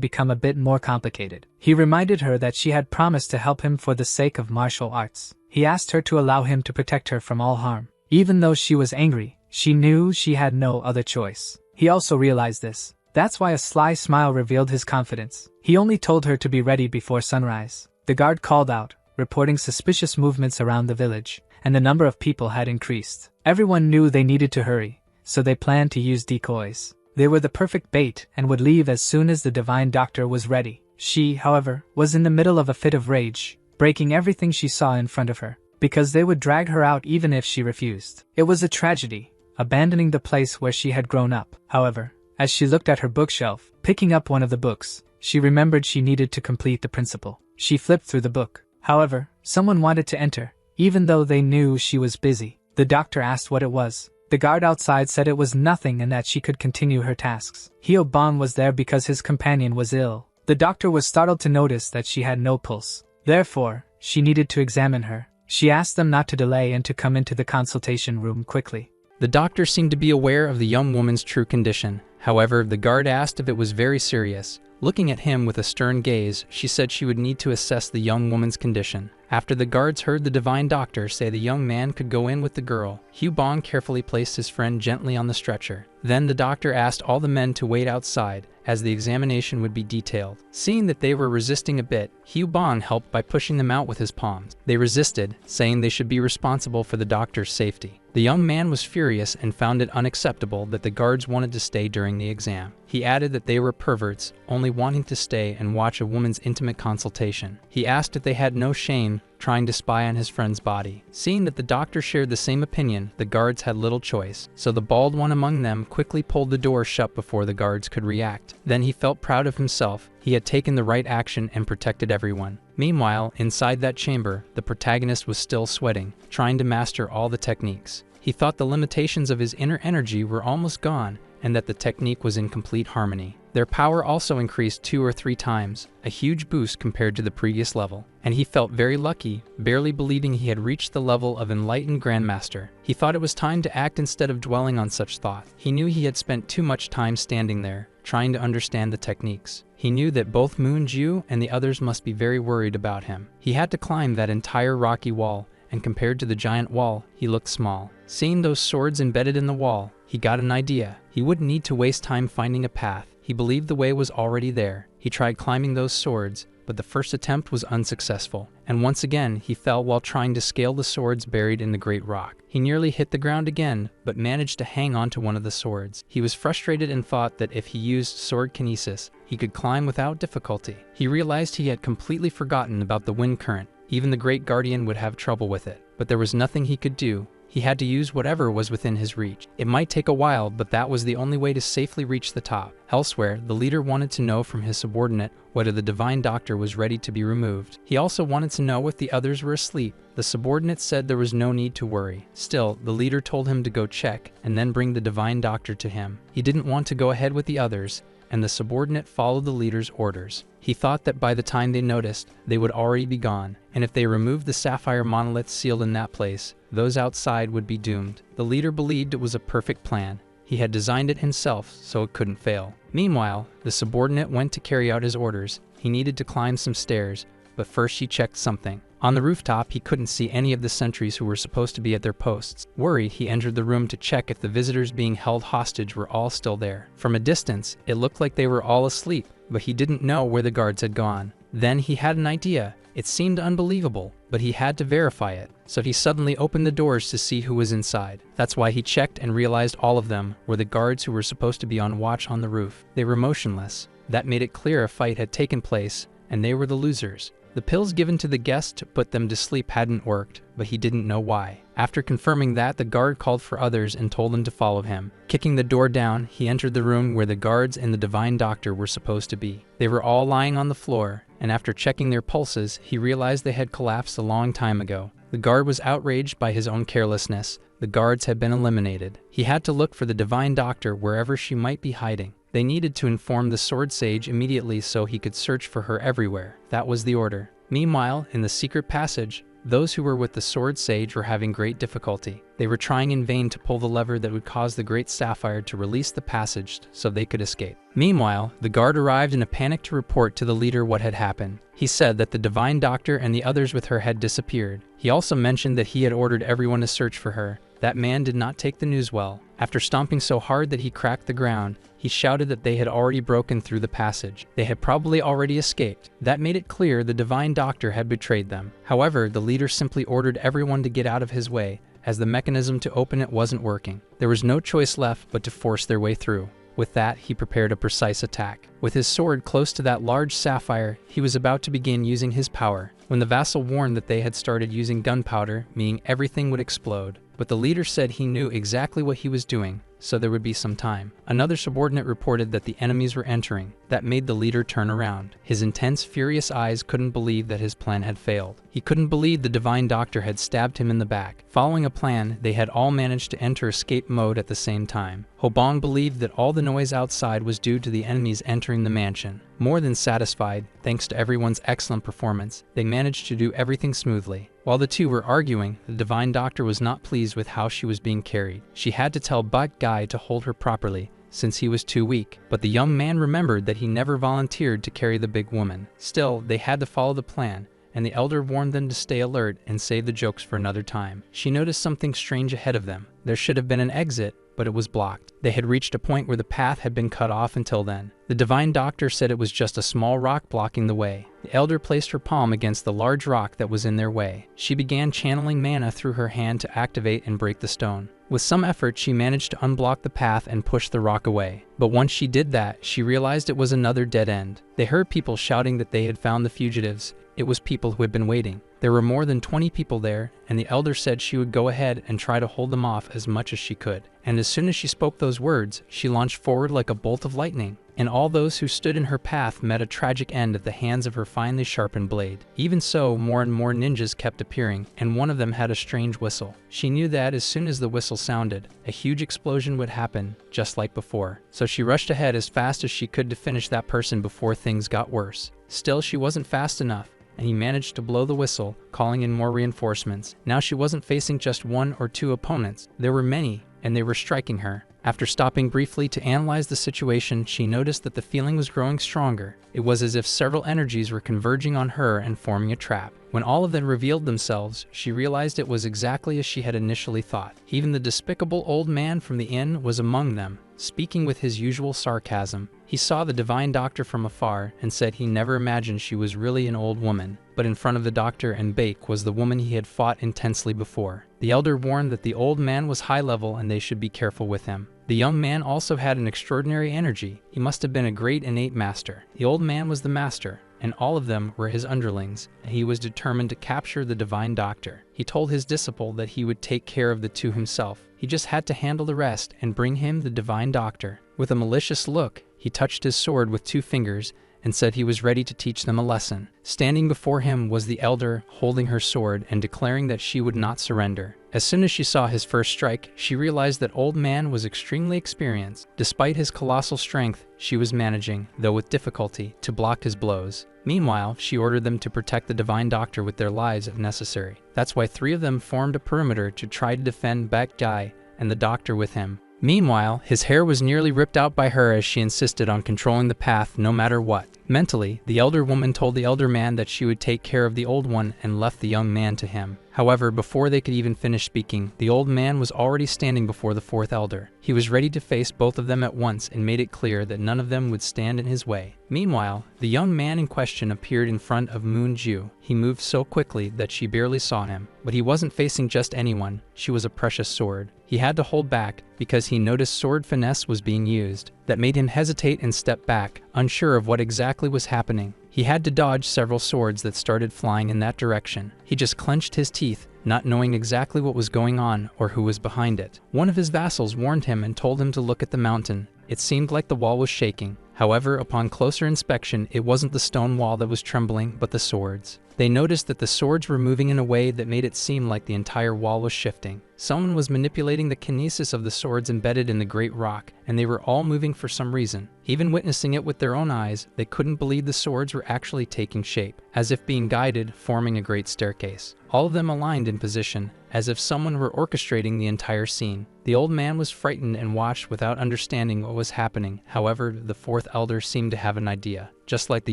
become a bit more complicated. He reminded her that she had promised to help him for the sake of martial arts. He asked her to allow him to protect her from all harm. Even though she was angry, she knew she had no other choice. He also realized this. That's why a sly smile revealed his confidence. He only told her to be ready before sunrise. The guard called out, reporting suspicious movements around the village, and the number of people had increased. Everyone knew they needed to hurry, so they planned to use decoys. They were the perfect bait and would leave as soon as the divine doctor was ready. She, however, was in the middle of a fit of rage, breaking everything she saw in front of her, because they would drag her out even if she refused. It was a tragedy, abandoning the place where she had grown up. However, as she looked at her bookshelf, picking up one of the books, she remembered she needed to complete the principle. She flipped through the book. However, someone wanted to enter, even though they knew she was busy. The doctor asked what it was. The guard outside said it was nothing and that she could continue her tasks. Hyo-ban was there because his companion was ill. The doctor was startled to notice that she had no pulse. Therefore, she needed to examine her. She asked them not to delay and to come into the consultation room quickly. The doctor seemed to be aware of the young woman's true condition. However, the guard asked if it was very serious. Looking at him with a stern gaze, she said she would need to assess the young woman's condition. After the guards heard the divine doctor say the young man could go in with the girl, Hyo-ban carefully placed his friend gently on the stretcher. Then the doctor asked all the men to wait outside, as the examination would be detailed. Seeing that they were resisting a bit, Hyo-ban helped by pushing them out with his palms. They resisted, saying they should be responsible for the doctor's safety. The young man was furious and found it unacceptable that the guards wanted to stay during the exam. He added that they were perverts, only wanting to stay and watch a woman's intimate consultation. He asked if they had no shame trying to spy on his friend's body. Seeing that the doctor shared the same opinion, the guards had little choice, so the bald one among them quickly pulled the door shut before the guards could react. Then he felt proud of himself. He had taken the right action and protected everyone. Meanwhile, inside that chamber, the protagonist was still sweating, trying to master all the techniques. He thought the limitations of his inner energy were almost gone, and that the technique was in complete harmony. Their power also increased 2 or 3 times, a huge boost compared to the previous level, and he felt very lucky, barely believing he had reached the level of enlightened grandmaster. He thought it was time to act instead of dwelling on such thought. He knew he had spent too much time standing there, trying to understand the techniques. He knew that both Moon-ju and the others must be very worried about him. He had to climb that entire rocky wall, and compared to the giant wall, he looked small. Seeing those swords embedded in the wall, he got an idea. He wouldn't need to waste time finding a path. He believed the way was already there. He tried climbing those swords, but the first attempt was unsuccessful, and once again he fell while trying to scale the swords buried in the great rock. He nearly hit the ground again, but managed to hang on to one of the swords. He was frustrated and thought that if he used sword kinesis, he could climb without difficulty. He realized he had completely forgotten about the wind current. Even the great guardian would have trouble with it, but there was nothing he could do. He had to use whatever was within his reach. It might take a while, but that was the only way to safely reach the top. Elsewhere, the leader wanted to know from his subordinate whether the divine doctor was ready to be removed. He also wanted to know if the others were asleep. The subordinate said there was no need to worry. Still, the leader told him to go check and then bring the divine doctor to him. He didn't want to go ahead with the others, and the subordinate followed the leader's orders. He thought that by the time they noticed, they would already be gone, and if they removed the sapphire monolith sealed in that place, those outside would be doomed. The leader believed it was a perfect plan. He had designed it himself, so it couldn't fail. Meanwhile, the subordinate went to carry out his orders. He needed to climb some stairs, but first he checked something. On the rooftop, he couldn't see any of the sentries who were supposed to be at their posts. Worried, he entered the room to check if the visitors being held hostage were all still there. From a distance, it looked like they were all asleep, but he didn't know where the guards had gone. Then he had an idea. It seemed unbelievable, but he had to verify it. So he suddenly opened the doors to see who was inside. That's why he checked and realized all of them were the guards who were supposed to be on watch on the roof. They were motionless. That made it clear a fight had taken place, and they were the losers. The pills given to the guest to put them to sleep hadn't worked, but he didn't know why. After confirming that, the guard called for others and told them to follow him. Kicking the door down, he entered the room where the guards and the divine doctor were supposed to be. They were all lying on the floor, and after checking their pulses, he realized they had collapsed a long time ago. The guard was outraged by his own carelessness. The guards had been eliminated. He had to look for the divine doctor wherever she might be hiding. They needed to inform the sword sage immediately so he could search for her everywhere. That was the order. Meanwhile, in the secret passage, those who were with the sword sage were having great difficulty. They were trying in vain to pull the lever that would cause the great sapphire to release the passage so they could escape. Meanwhile, the guard arrived in a panic to report to the leader what had happened. He said that the divine doctor and the others with her had disappeared. He also mentioned that he had ordered everyone to search for her. That man did not take the news well. After stomping so hard that he cracked the ground, he shouted that they had already broken through the passage. They had probably already escaped. That made it clear the divine doctor had betrayed them. However, the leader simply ordered everyone to get out of his way, as the mechanism to open it wasn't working. There was no choice left but to force their way through. With that, he prepared a precise attack. With his sword close to that large sapphire, he was about to begin using his power, when the vassal warned that they had started using gunpowder, meaning everything would explode. But the leader said he knew exactly what he was doing. so there would be some time. Another subordinate reported that the enemies were entering. That made the leader turn around. His intense, furious eyes couldn't believe that his plan had failed. He couldn't believe the Divine Doctor had stabbed him in the back. Following a plan, they had all managed to enter escape mode at the same time. Hobong believed that all the noise outside was due to the enemies entering the mansion. More than satisfied, thanks to everyone's excellent performance, they managed to do everything smoothly. While the two were arguing, the Divine Doctor was not pleased with how she was being carried. She had to tell Butt Guy to hold her properly, since he was too weak, but the young man remembered that he never volunteered to carry the big woman. Still, they had to follow the plan, and the elder warned them to stay alert and save the jokes for another time. She noticed something strange ahead of them. There should have been an exit, but it was blocked. They had reached a point where the path had been cut off until then. The Divine Doctor said it was just a small rock blocking the way. The elder placed her palm against the large rock that was in their way. She began channeling mana through her hand to activate and break the stone. With some effort, she managed to unblock the path and push the rock away. But once she did that, she realized it was another dead end. They heard people shouting that they had found the fugitives. It was people who had been waiting. There were more than 20 people there, and the elder said she would go ahead and try to hold them off as much as she could. And as soon as she spoke those words, she launched forward like a bolt of lightning. And all those who stood in her path met a tragic end at the hands of her finely sharpened blade. Even so, more and more ninjas kept appearing, and one of them had a strange whistle. She knew that as soon as the whistle sounded, a huge explosion would happen, just like before. So she rushed ahead as fast as she could to finish that person before things got worse. Still, she wasn't fast enough, and he managed to blow the whistle, calling in more reinforcements. Now she wasn't facing just one or two opponents. There were many, and they were striking her. After stopping briefly to analyze the situation, she noticed that the feeling was growing stronger. It was as if several energies were converging on her and forming a trap. When all of them revealed themselves, she realized it was exactly as she had initially thought. Even the despicable old man from the inn was among them, speaking with his usual sarcasm. He saw the Divine Doctor from afar and said he never imagined she was really an old woman. But in front of the doctor and Bake was the woman he had fought intensely before. The elder warned that the old man was high level and they should be careful with him. The young man also had an extraordinary energy. He must have been a great innate master. The old man was the master, and all of them were his underlings, and he was determined to capture the Divine Doctor. He told his disciple that he would take care of the two himself. He just had to handle the rest and bring him the Divine Doctor. With a malicious look, he touched his sword with 2 fingers and said he was ready to teach them a lesson. Standing before him was the elder, holding her sword and declaring that she would not surrender. As soon as she saw his first strike, she realized that old man was extremely experienced. Despite his colossal strength, she was managing, though with difficulty, to block his blows. Meanwhile, she ordered them to protect the Divine Doctor with their lives if necessary. That's why 3 of them formed a perimeter to try to defend Baek Jai and the doctor with him. Meanwhile, his hair was nearly ripped out by her as she insisted on controlling the path no matter what. Mentally, the elder woman told the elder man that she would take care of the old one and left the young man to him. However, before they could even finish speaking, the old man was already standing before the 4th elder. He was ready to face both of them at once and made it clear that none of them would stand in his way. Meanwhile, the young man in question appeared in front of Moon Ju. He moved so quickly that she barely saw him, but he wasn't facing just anyone. She was a precious sword. He had to hold back because he noticed sword finesse was being used. That made him hesitate and step back, unsure of what exactly was happening. He had to dodge several swords that started flying in that direction. He just clenched his teeth, not knowing exactly what was going on or who was behind it. One of his vassals warned him and told him to look at the mountain. It seemed like the wall was shaking. However, upon closer inspection, it wasn't the stone wall that was trembling, but the swords. They noticed that the swords were moving in a way that made it seem like the entire wall was shifting. Someone was manipulating the kinesis of the swords embedded in the great rock, and they were all moving for some reason. Even witnessing it with their own eyes, they couldn't believe the swords were actually taking shape, as if being guided, forming a great staircase. All of them aligned in position, as if someone were orchestrating the entire scene. The old man was frightened and watched without understanding what was happening. However, the 4th elder seemed to have an idea. Just like the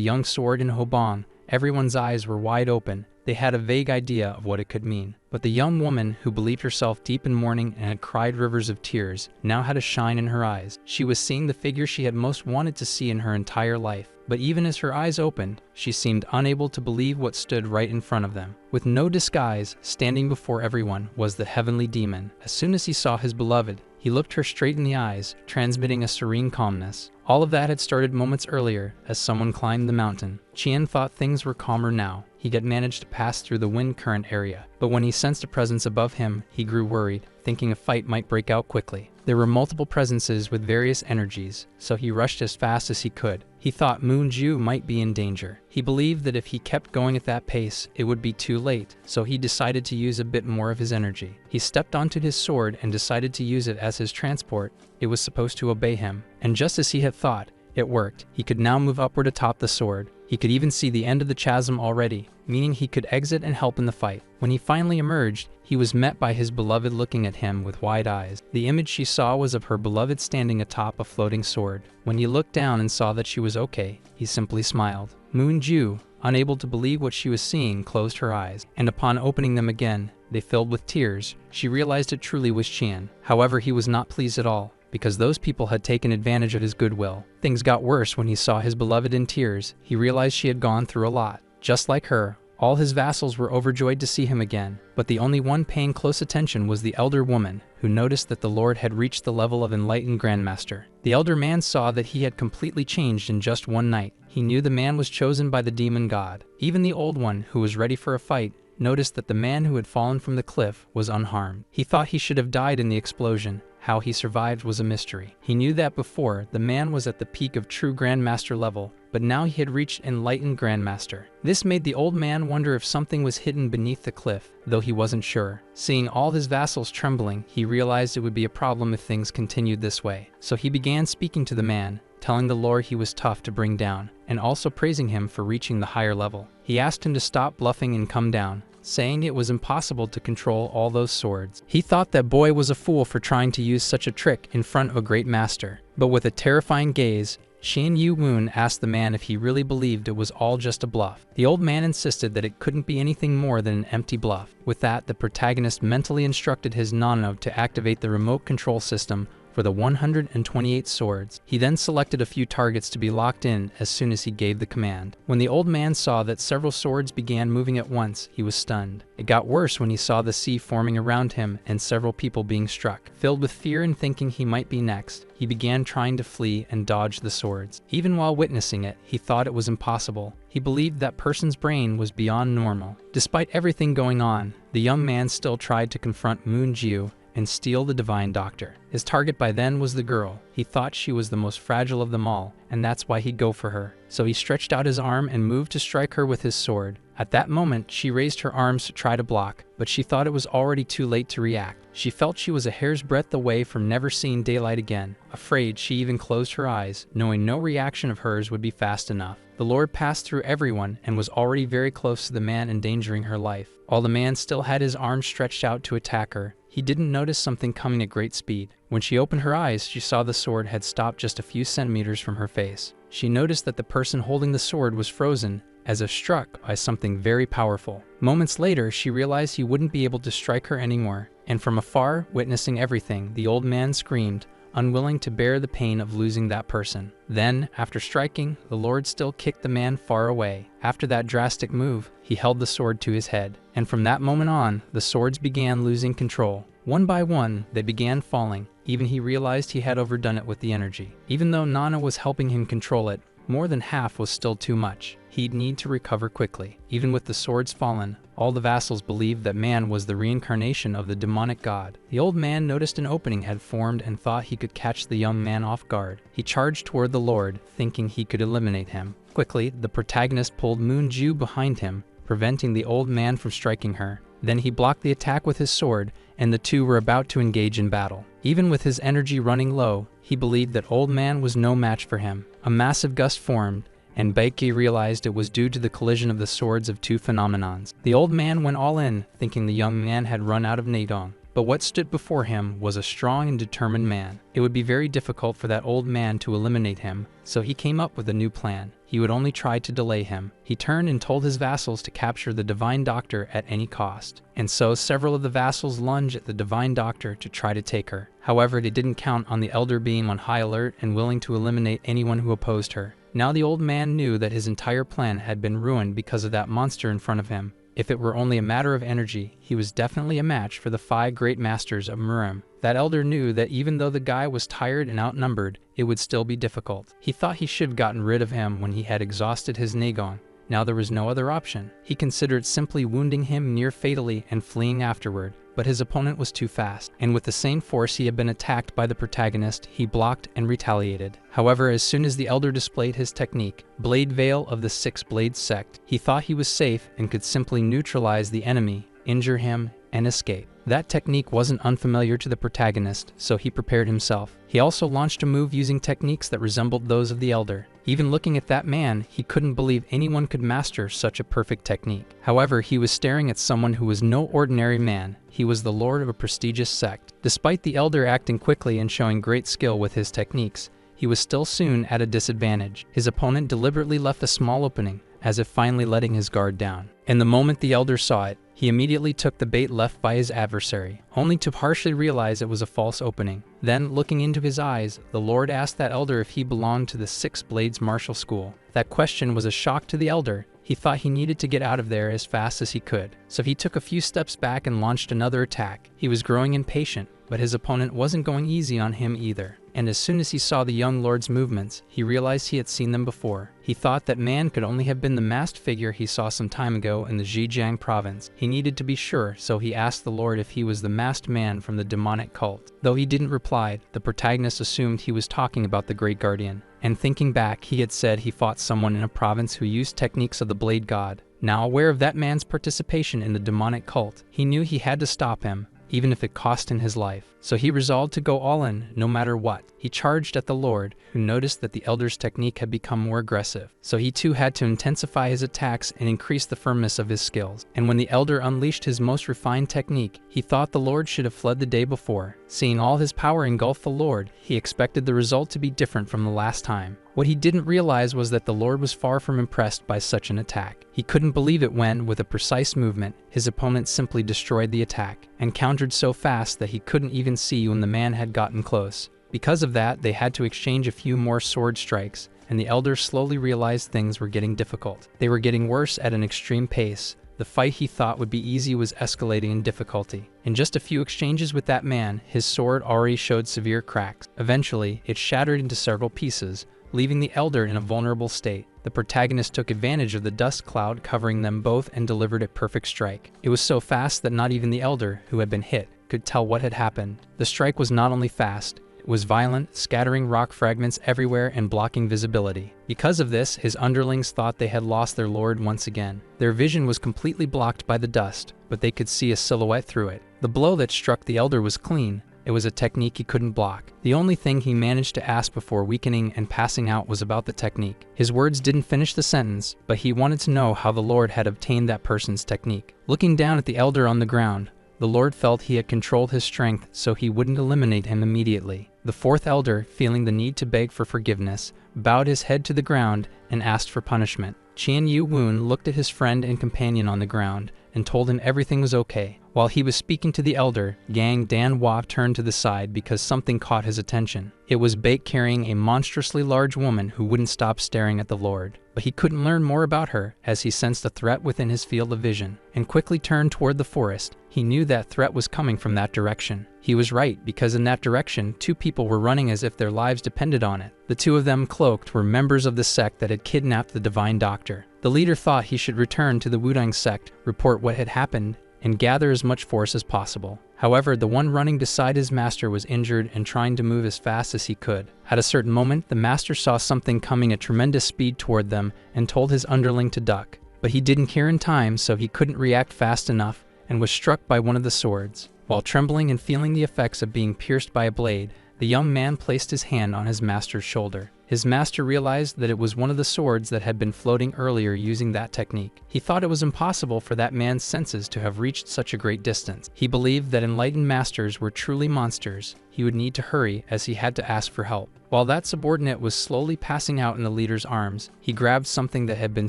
young sword in Hobong, everyone's eyes were wide open. They had a vague idea of what it could mean. But the young woman, who believed herself deep in mourning and had cried rivers of tears, now had a shine in her eyes. She was seeing the figure she had most wanted to see in her entire life. But even as her eyes opened, she seemed unable to believe what stood right in front of them. With no disguise, standing before everyone was the heavenly demon. As soon as he saw his beloved, he looked her straight in the eyes, transmitting a serene calmness. All of that had started moments earlier as someone climbed the mountain. Chien thought things were calmer now. He had managed to pass through the wind current area, but when he sensed a presence above him, he grew worried, thinking a fight might break out quickly. There were multiple presences with various energies, so he rushed as fast as he could. He thought Moonju might be in danger. He believed that if he kept going at that pace, it would be too late, so he decided to use a bit more of his energy. He stepped onto his sword and decided to use it as his transport. It was supposed to obey him, and just as he had thought, it worked. He could now move upward atop the sword. He could even see the end of the chasm already, meaning he could exit and help in the fight. When he finally emerged, he was met by his beloved looking at him with wide eyes. The image she saw was of her beloved standing atop a floating sword. When he looked down and saw that she was okay, he simply smiled. Moonju, unable to believe what she was seeing, closed her eyes, and upon opening them again, they filled with tears. She realized it truly was Chien. However, he was not pleased at all, because those people had taken advantage of his goodwill. Things got worse when he saw his beloved in tears. He realized she had gone through a lot. Just like her, all his vassals were overjoyed to see him again, but the only one paying close attention was the elder woman, who noticed that the Lord had reached the level of enlightened Grandmaster. The elder man saw that he had completely changed in just one night. He knew the man was chosen by the demon god. Even the old one, who was ready for a fight, noticed that the man who had fallen from the cliff was unharmed. He thought he should have died in the explosion. How he survived was a mystery. He knew that before, the man was at the peak of true Grandmaster level, but now he had reached enlightened Grandmaster. This made the old man wonder if something was hidden beneath the cliff, though he wasn't sure. Seeing all his vassals trembling, he realized it would be a problem if things continued this way. So he began speaking to the man, telling the lore he was tough to bring down, and also praising him for reaching the higher level. He asked him to stop bluffing and come down, saying it was impossible to control all those swords. He thought that boy was a fool for trying to use such a trick in front of a great master. But with a terrifying gaze, Shin Yu-moon asked the man if he really believed it was all just a bluff. The old man insisted that it couldn't be anything more than an empty bluff. With that, the protagonist mentally instructed his nano to activate the remote control system for the 128 swords. He then selected a few targets to be locked in as soon as he gave the command. When the old man saw that several swords began moving at once, he was stunned. It got worse when he saw the sea forming around him and several people being struck. Filled with fear and thinking he might be next, he began trying to flee and dodge the swords. Even while witnessing it, he thought it was impossible. He believed that person's brain was beyond normal. Despite everything going on, the young man still tried to confront Moonju and steal the divine doctor. His target by then was the girl. He thought she was the most fragile of them all, and that's why he'd go for her. So he stretched out his arm and moved to strike her with his sword. At that moment, she raised her arms to try to block, but she thought it was already too late to react. She felt she was a hair's breadth away from never seeing daylight again. Afraid, she even closed her eyes, knowing no reaction of hers would be fast enough. The Lord passed through everyone and was already very close to the man, endangering her life. While the man still had his arms stretched out to attack her, he didn't notice something coming at great speed. When she opened her eyes, she saw the sword had stopped just a few centimeters from her face. She noticed that the person holding the sword was frozen, as if struck by something very powerful. Moments later, she realized he wouldn't be able to strike her anymore, and from afar, witnessing everything, the old man screamed, unwilling to bear the pain of losing that person. Then, after striking, the Lord still kicked the man far away. After that drastic move, he held the sword to his head, and from that moment on, the swords began losing control. One by one, they began falling. Even he realized he had overdone it with the energy. Even though Nana was helping him control it, more than half was still too much. He'd need to recover quickly. Even with the swords fallen, all the vassals believed that man was the reincarnation of the demonic god. The old man noticed an opening had formed and thought he could catch the young man off guard. He charged toward the Lord, thinking he could eliminate him. Quickly, the protagonist pulled Moonju behind him, preventing the old man from striking her. Then he blocked the attack with his sword, and the two were about to engage in battle. Even with his energy running low, he believed that old man was no match for him. A massive gust formed, and Baiki realized it was due to the collision of the swords of two phenomenons. The old man went all in, thinking the young man had run out of Nadong. But what stood before him was a strong and determined man. It would be very difficult for that old man to eliminate him, so he came up with a new plan. He would only try to delay him. He turned and told his vassals to capture the divine doctor at any cost. And so several of the vassals lunged at the divine doctor to try to take her. However, they didn't count on the elder being on high alert and willing to eliminate anyone who opposed her. Now the old man knew that his entire plan had been ruined because of that monster in front of him. If it were only a matter of energy, he was definitely a match for the 5 great masters of Murim. That elder knew that even though the guy was tired and outnumbered, it would still be difficult. He thought he should have gotten rid of him when he had exhausted his Nagon. Now there was no other option. He considered simply wounding him near fatally and fleeing afterward, but his opponent was too fast, and with the same force he had been attacked by the protagonist, he blocked and retaliated. However, as soon as the elder displayed his technique, Blade Veil of the 6-Blade Sect, he thought he was safe and could simply neutralize the enemy, injure him, and escape. That technique wasn't unfamiliar to the protagonist, so he prepared himself. He also launched a move using techniques that resembled those of the elder. Even looking at that man, he couldn't believe anyone could master such a perfect technique. However, he was staring at someone who was no ordinary man. He was the lord of a prestigious sect. Despite the elder acting quickly and showing great skill with his techniques, he was still soon at a disadvantage. His opponent deliberately left a small opening, as if finally letting his guard down. And the moment the elder saw it, he immediately took the bait left by his adversary, only to partially realize it was a false opening. Then, looking into his eyes, the Lord asked that elder if he belonged to the 6 Blades Martial School. That question was a shock to the elder. He thought he needed to get out of there as fast as he could, so he took a few steps back and launched another attack. He was growing impatient, but his opponent wasn't going easy on him either. And as soon as he saw the young lord's movements, he realized he had seen them before. He thought that man could only have been the masked figure he saw some time ago in the Zhejiang province. He needed to be sure, so he asked the lord if he was the masked man from the demonic cult. Though he didn't reply, the protagonist assumed he was talking about the Great Guardian. And thinking back, he had said he fought someone in a province who used techniques of the Blade God. Now aware of that man's participation in the demonic cult, he knew he had to stop him, even if it cost him his life. So he resolved to go all in, no matter what. He charged at the lord, who noticed that the elder's technique had become more aggressive. So he too had to intensify his attacks and increase the firmness of his skills. And when the elder unleashed his most refined technique, he thought the lord should have fled the day before. Seeing all his power engulf the lord, he expected the result to be different from the last time. What he didn't realize was that the lord was far from impressed by such an attack. He couldn't believe it when, with a precise movement, his opponent simply destroyed the attack, and countered so fast that he couldn't even see when the man had gotten close. Because of that, they had to exchange a few more sword strikes, and the elder slowly realized things were getting difficult. They were getting worse at an extreme pace. The fight he thought would be easy was escalating in difficulty. In just a few exchanges with that man, his sword already showed severe cracks. Eventually, it shattered into several pieces, leaving the elder in a vulnerable state. The protagonist took advantage of the dust cloud covering them both and delivered a perfect strike. It was so fast that not even the elder, who had been hit, could tell what had happened. The strike was not only fast, it was violent, scattering rock fragments everywhere and blocking visibility. Because of this, his underlings thought they had lost their lord once again. Their vision was completely blocked by the dust, but they could see a silhouette through it. The blow that struck the elder was clean. It was a technique he couldn't block. The only thing he managed to ask before weakening and passing out was about the technique. His words didn't finish the sentence, but he wanted to know how the lord had obtained that person's technique. Looking down at the elder on the ground, the lord felt he had controlled his strength so he wouldn't eliminate him immediately. The 4th elder, feeling the need to beg for forgiveness, bowed his head to the ground and asked for punishment. Qian Yu Woon looked at his friend and companion on the ground and told him everything was okay. While he was speaking to the elder, Gang Danhua turned to the side because something caught his attention. It was Bake carrying a monstrously large woman who wouldn't stop staring at the lord. But he couldn't learn more about her as he sensed a threat within his field of vision and quickly turned toward the forest. He knew that threat was coming from that direction. He was right, because in that direction, 2 people were running as if their lives depended on it. The 2 of them, cloaked, were members of the sect that had kidnapped the divine doctor. The leader thought he should return to the Wudang sect, report what had happened, and gather as much force as possible. However, the one running beside his master was injured and trying to move as fast as he could. At a certain moment, the master saw something coming at tremendous speed toward them and told his underling to duck. But he didn't hear in time, so he couldn't react fast enough and was struck by one of the swords. While trembling and feeling the effects of being pierced by a blade, the young man placed his hand on his master's shoulder. His master realized that it was one of the swords that had been floating earlier using that technique. He thought it was impossible for that man's senses to have reached such a great distance. He believed that enlightened masters were truly monsters. He would need to hurry as he had to ask for help. While that subordinate was slowly passing out in the leader's arms, he grabbed something that had been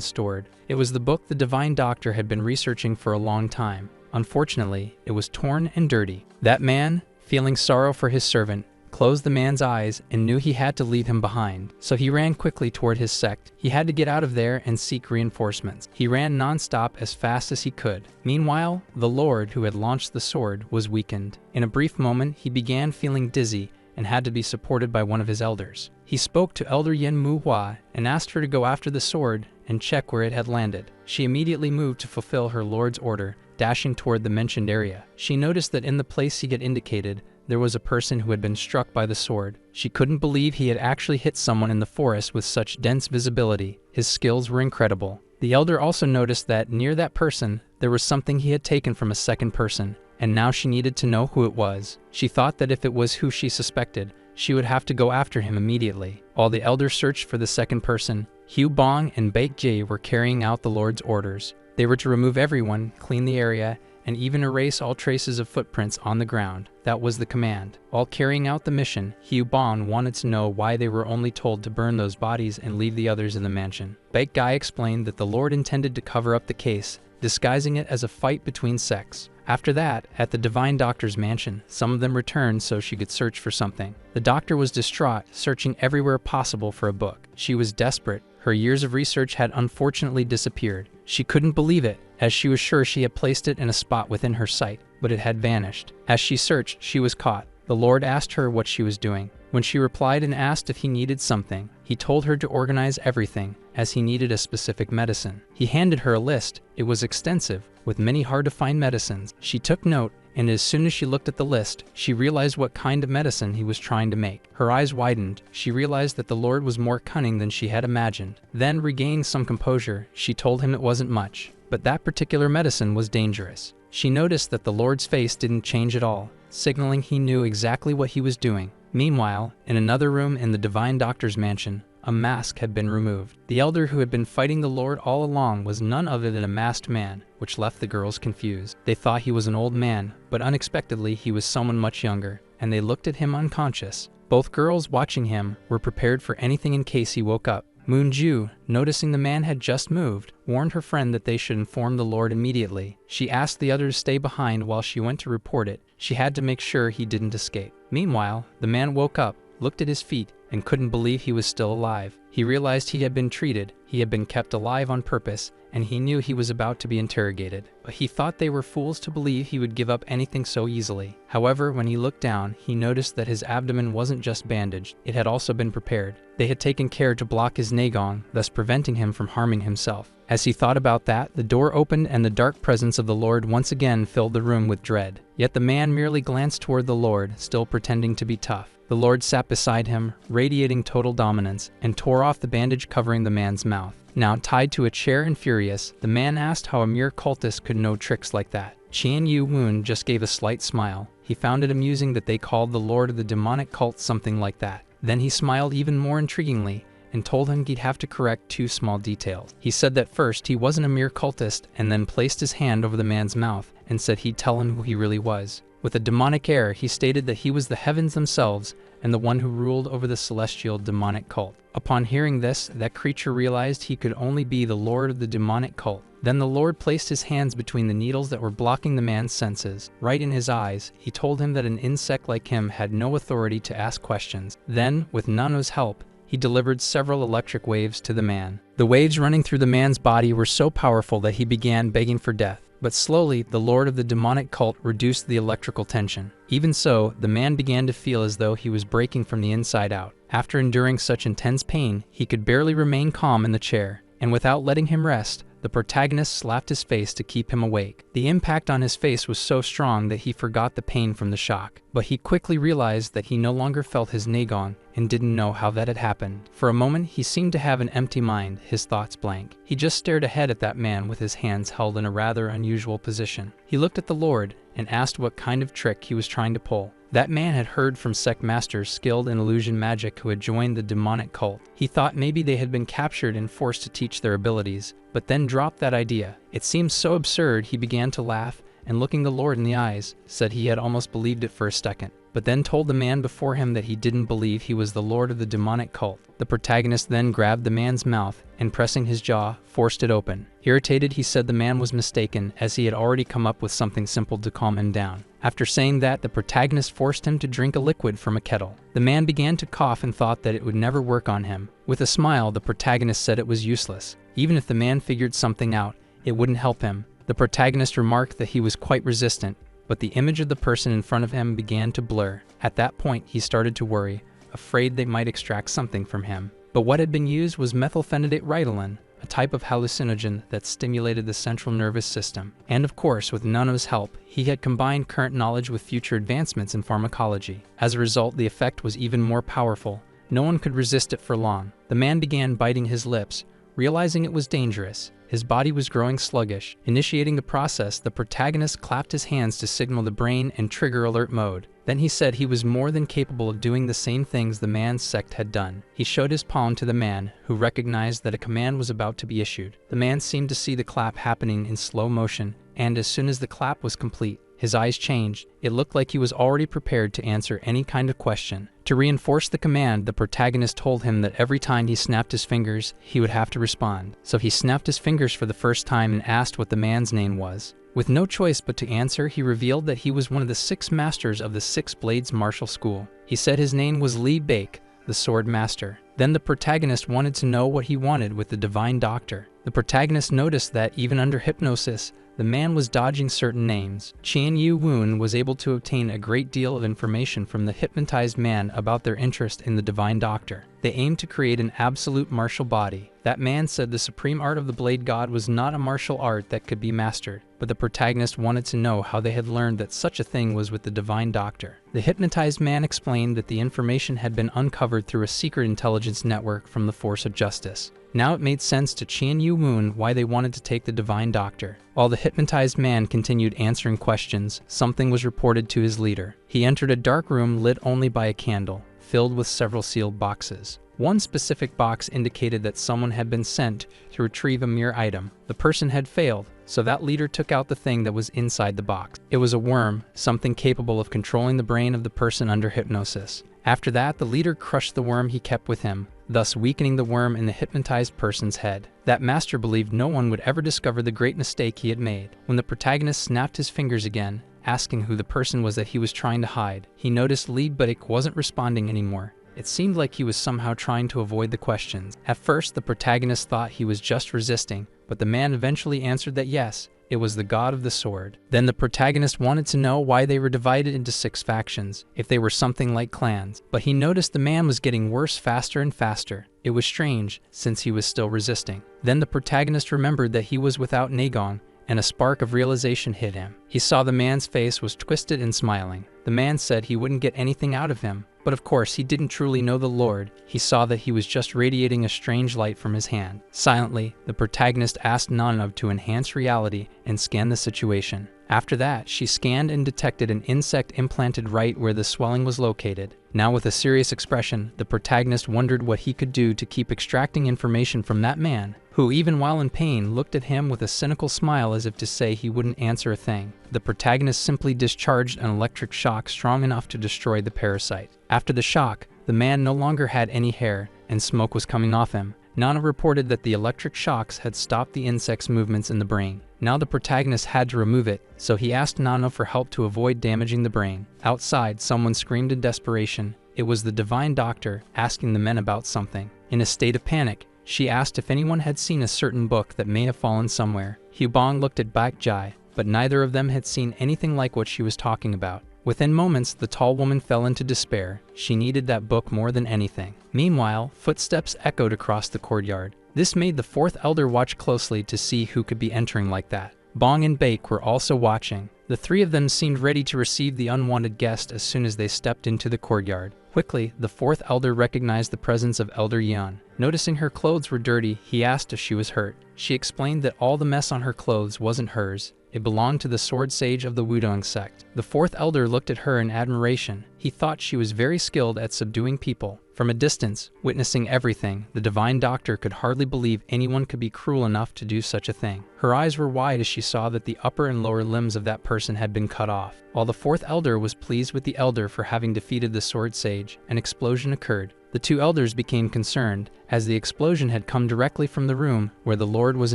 stored. It was the book the divine doctor had been researching for a long time. Unfortunately, it was torn and dirty. That man, feeling sorrow for his servant, closed the man's eyes, and knew he had to leave him behind. So he ran quickly toward his sect. He had to get out of there and seek reinforcements. He ran non-stop as fast as he could. Meanwhile, the Lord who had launched the sword was weakened. In a brief moment, he began feeling dizzy and had to be supported by one of his elders. He spoke to Elder Yen Muhua and asked her to go after the sword and check where it had landed. She immediately moved to fulfill her lord's order, dashing toward the mentioned area. She noticed that in the place he had indicated, there was a person who had been struck by the sword. She couldn't believe he had actually hit someone in the forest with such dense visibility. His skills were incredible. The elder also noticed that near that person, there was something he had taken from a second person, and now she needed to know who it was. She thought that if it was who she suspected, she would have to go after him immediately. While the elder searched for the second person, Hugh Bong and Baek Jae were carrying out the Lord's orders. They were to remove everyone, clean the area, and even erase all traces of footprints on the ground. That was the command. While carrying out the mission, Hugh Bong wanted to know why they were only told to burn those bodies and leave the others in the mansion. Baek Jae explained that the Lord intended to cover up the case, disguising it as a fight between sects. After that, at the Divine Doctor's mansion, some of them returned so she could search for something. The doctor was distraught, searching everywhere possible for a book. She was desperate. Her years of research had unfortunately disappeared. She couldn't believe it, as she was sure she had placed it in a spot within her sight, but it had vanished. As she searched, she was caught. The Lord asked her what she was doing. When she replied and asked if he needed something, he told her to organize everything, as he needed a specific medicine. He handed her a list. It was extensive, with many hard-to-find medicines. She took note, and as soon as she looked at the list, she realized what kind of medicine he was trying to make. Her eyes widened. She realized that the Lord was more cunning than she had imagined. Then, regaining some composure, she told him it wasn't much, but that particular medicine was dangerous. She noticed that the Lord's face didn't change at all, signaling he knew exactly what he was doing. Meanwhile, in another room in the Divine Doctor's mansion, a mask had been removed. The elder who had been fighting the Lord all along was none other than a masked man, which left the girls confused. They thought he was an old man, but unexpectedly he was someone much younger, and they looked at him unconscious. Both girls watching him were prepared for anything in case he woke up. Moonju, noticing the man had just moved, warned her friend that they should inform the Lord immediately. She asked the others to stay behind while she went to report it. She had to make sure he didn't escape. Meanwhile, the man woke up, looked at his feet, and couldn't believe he was still alive. He realized he had been treated, he had been kept alive on purpose, and he knew he was about to be interrogated. But he thought they were fools to believe he would give up anything so easily. However, when he looked down, he noticed that his abdomen wasn't just bandaged, it had also been prepared. They had taken care to block his nagong, thus preventing him from harming himself. As he thought about that, the door opened and the dark presence of the Lord once again filled the room with dread. Yet the man merely glanced toward the Lord, still pretending to be tough. The Lord sat beside him, radiating total dominance, and tore off the bandage covering the man's mouth. Now tied to a chair and furious, the man asked how a mere cultist could know tricks like that. Qian Yu Woon just gave a slight smile. He found it amusing that they called the Lord of the demonic cult something like that. Then he smiled even more intriguingly, and told him he'd have to correct two small details. He said that first he wasn't a mere cultist, and then placed his hand over the man's mouth and said he'd tell him who he really was. With a demonic air, he stated that he was the heavens themselves and the one who ruled over the celestial demonic cult. Upon hearing this, that creature realized he could only be the Lord of the demonic cult. Then the Lord placed his hands between the needles that were blocking the man's senses. Right in his eyes, he told him that an insect like him had no authority to ask questions. Then, with Nano's help, he delivered several electric waves to the man. The waves running through the man's body were so powerful that he began begging for death. But slowly, the Lord of the demonic cult reduced the electrical tension. Even so, the man began to feel as though he was breaking from the inside out. After enduring such intense pain, he could barely remain calm in the chair, and without letting him rest, the protagonist slapped his face to keep him awake. The impact on his face was so strong that he forgot the pain from the shock. But he quickly realized that he no longer felt his nagong and didn't know how that had happened. For a moment, he seemed to have an empty mind, his thoughts blank. He just stared ahead at that man with his hands held in a rather unusual position. He looked at the Lord and asked what kind of trick he was trying to pull. That man had heard from sect masters skilled in illusion magic who had joined the demonic cult. He thought maybe they had been captured and forced to teach their abilities, but then dropped that idea. It seemed so absurd he began to laugh, and looking the Lord in the eyes, said he had almost believed it for a second, but then told the man before him that he didn't believe he was the Lord of the demonic cult. The protagonist then grabbed the man's mouth and, pressing his jaw, forced it open. Irritated, he said the man was mistaken, as he had already come up with something simple to calm him down. After saying that, the protagonist forced him to drink a liquid from a kettle. The man began to cough and thought that it would never work on him. With a smile, the protagonist said it was useless. Even if the man figured something out, it wouldn't help him. The protagonist remarked that he was quite resistant, but the image of the person in front of him began to blur. At that point, he started to worry, afraid they might extract something from him. But what had been used was methylphenidate Ritalin, a type of hallucinogen that stimulated the central nervous system. And of course, with Nano's help, he had combined current knowledge with future advancements in pharmacology. As a result, the effect was even more powerful. No one could resist it for long. The man began biting his lips, realizing it was dangerous. His body was growing sluggish. Initiating the process, the protagonist clapped his hands to signal the brain and trigger alert mode. Then he said he was more than capable of doing the same things the man's sect had done. He showed his palm to the man, who recognized that a command was about to be issued. The man seemed to see the clap happening in slow motion, and as soon as the clap was complete, his eyes changed. It looked like he was already prepared to answer any kind of question. To reinforce the command, the protagonist told him that every time he snapped his fingers, he would have to respond. So he snapped his fingers for the first time and asked what the man's name was. With no choice but to answer, he revealed that he was one of the 6 masters of the 6 Blades martial school. He said his name was Li Bake, the sword master. Then the protagonist wanted to know what he wanted with the divine doctor. The protagonist noticed that even under hypnosis, the man was dodging certain names. Qian Yu Woon was able to obtain a great deal of information from the hypnotized man about their interest in the divine doctor. They aimed to create an absolute martial body. That man said the supreme art of the blade god was not a martial art that could be mastered, but the protagonist wanted to know how they had learned that such a thing was with the divine doctor. The hypnotized man explained that the information had been uncovered through a secret intelligence network from the Force of Justice. Now it made sense to Qian Yu Moon why they wanted to take the divine doctor. While the hypnotized man continued answering questions, something was reported to his leader. He entered a dark room lit only by a candle, filled with several sealed boxes. One specific box indicated that someone had been sent to retrieve a mere item. The person had failed, so that leader took out the thing that was inside the box. It was a worm, something capable of controlling the brain of the person under hypnosis. After that, the leader crushed the worm he kept with him, thus weakening the worm in the hypnotized person's head. That master believed no one would ever discover the great mistake he had made. When the protagonist snapped his fingers again, asking who the person was that he was trying to hide, he noticed Li Budik wasn't responding anymore. It seemed like he was somehow trying to avoid the questions. At first, the protagonist thought he was just resisting, but the man eventually answered that yes, it was the god of the sword. Then the protagonist wanted to know why they were divided into 6 factions, if they were something like clans. But he noticed the man was getting worse faster and faster. It was strange, since he was still resisting. Then the protagonist remembered that he was without Nagon, and a spark of realization hit him. He saw the man's face was twisted and smiling. The man said he wouldn't get anything out of him, but of course he didn't truly know the Lord. He saw that he was just radiating a strange light from his hand. Silently, the protagonist asked Nano to enhance reality and scan the situation. After that, she scanned and detected an insect implanted right where the swelling was located. Now with a serious expression, the protagonist wondered what he could do to keep extracting information from that man, who even while in pain looked at him with a cynical smile as if to say he wouldn't answer a thing. The protagonist simply discharged an electric shock strong enough to destroy the parasite. After the shock, the man no longer had any hair, and smoke was coming off him. Nana reported that the electric shocks had stopped the insect's movements in the brain. Now the protagonist had to remove it, so he asked Nana for help to avoid damaging the brain. Outside, someone screamed in desperation. It was the divine doctor, asking the men about something. In a state of panic, she asked if anyone had seen a certain book that may have fallen somewhere. Hubong looked at Bak Jai, but neither of them had seen anything like what she was talking about. Within moments, the tall woman fell into despair. She needed that book more than anything. Meanwhile, footsteps echoed across the courtyard. This made the 4th elder watch closely to see who could be entering like that. Bong and Bake were also watching. The 3 of them seemed ready to receive the unwanted guest as soon as they stepped into the courtyard. Quickly, the 4th elder recognized the presence of Elder Yan. Noticing her clothes were dirty, he asked if she was hurt. She explained that all the mess on her clothes wasn't hers. It belonged to the sword sage of the Wudong sect. The 4th elder looked at her in admiration. He thought she was very skilled at subduing people. From a distance, witnessing everything, the divine doctor could hardly believe anyone could be cruel enough to do such a thing. Her eyes were wide as she saw that the upper and lower limbs of that person had been cut off. While the 4th elder was pleased with the elder for having defeated the sword sage, an explosion occurred. The 2 elders became concerned, as the explosion had come directly from the room where the Lord was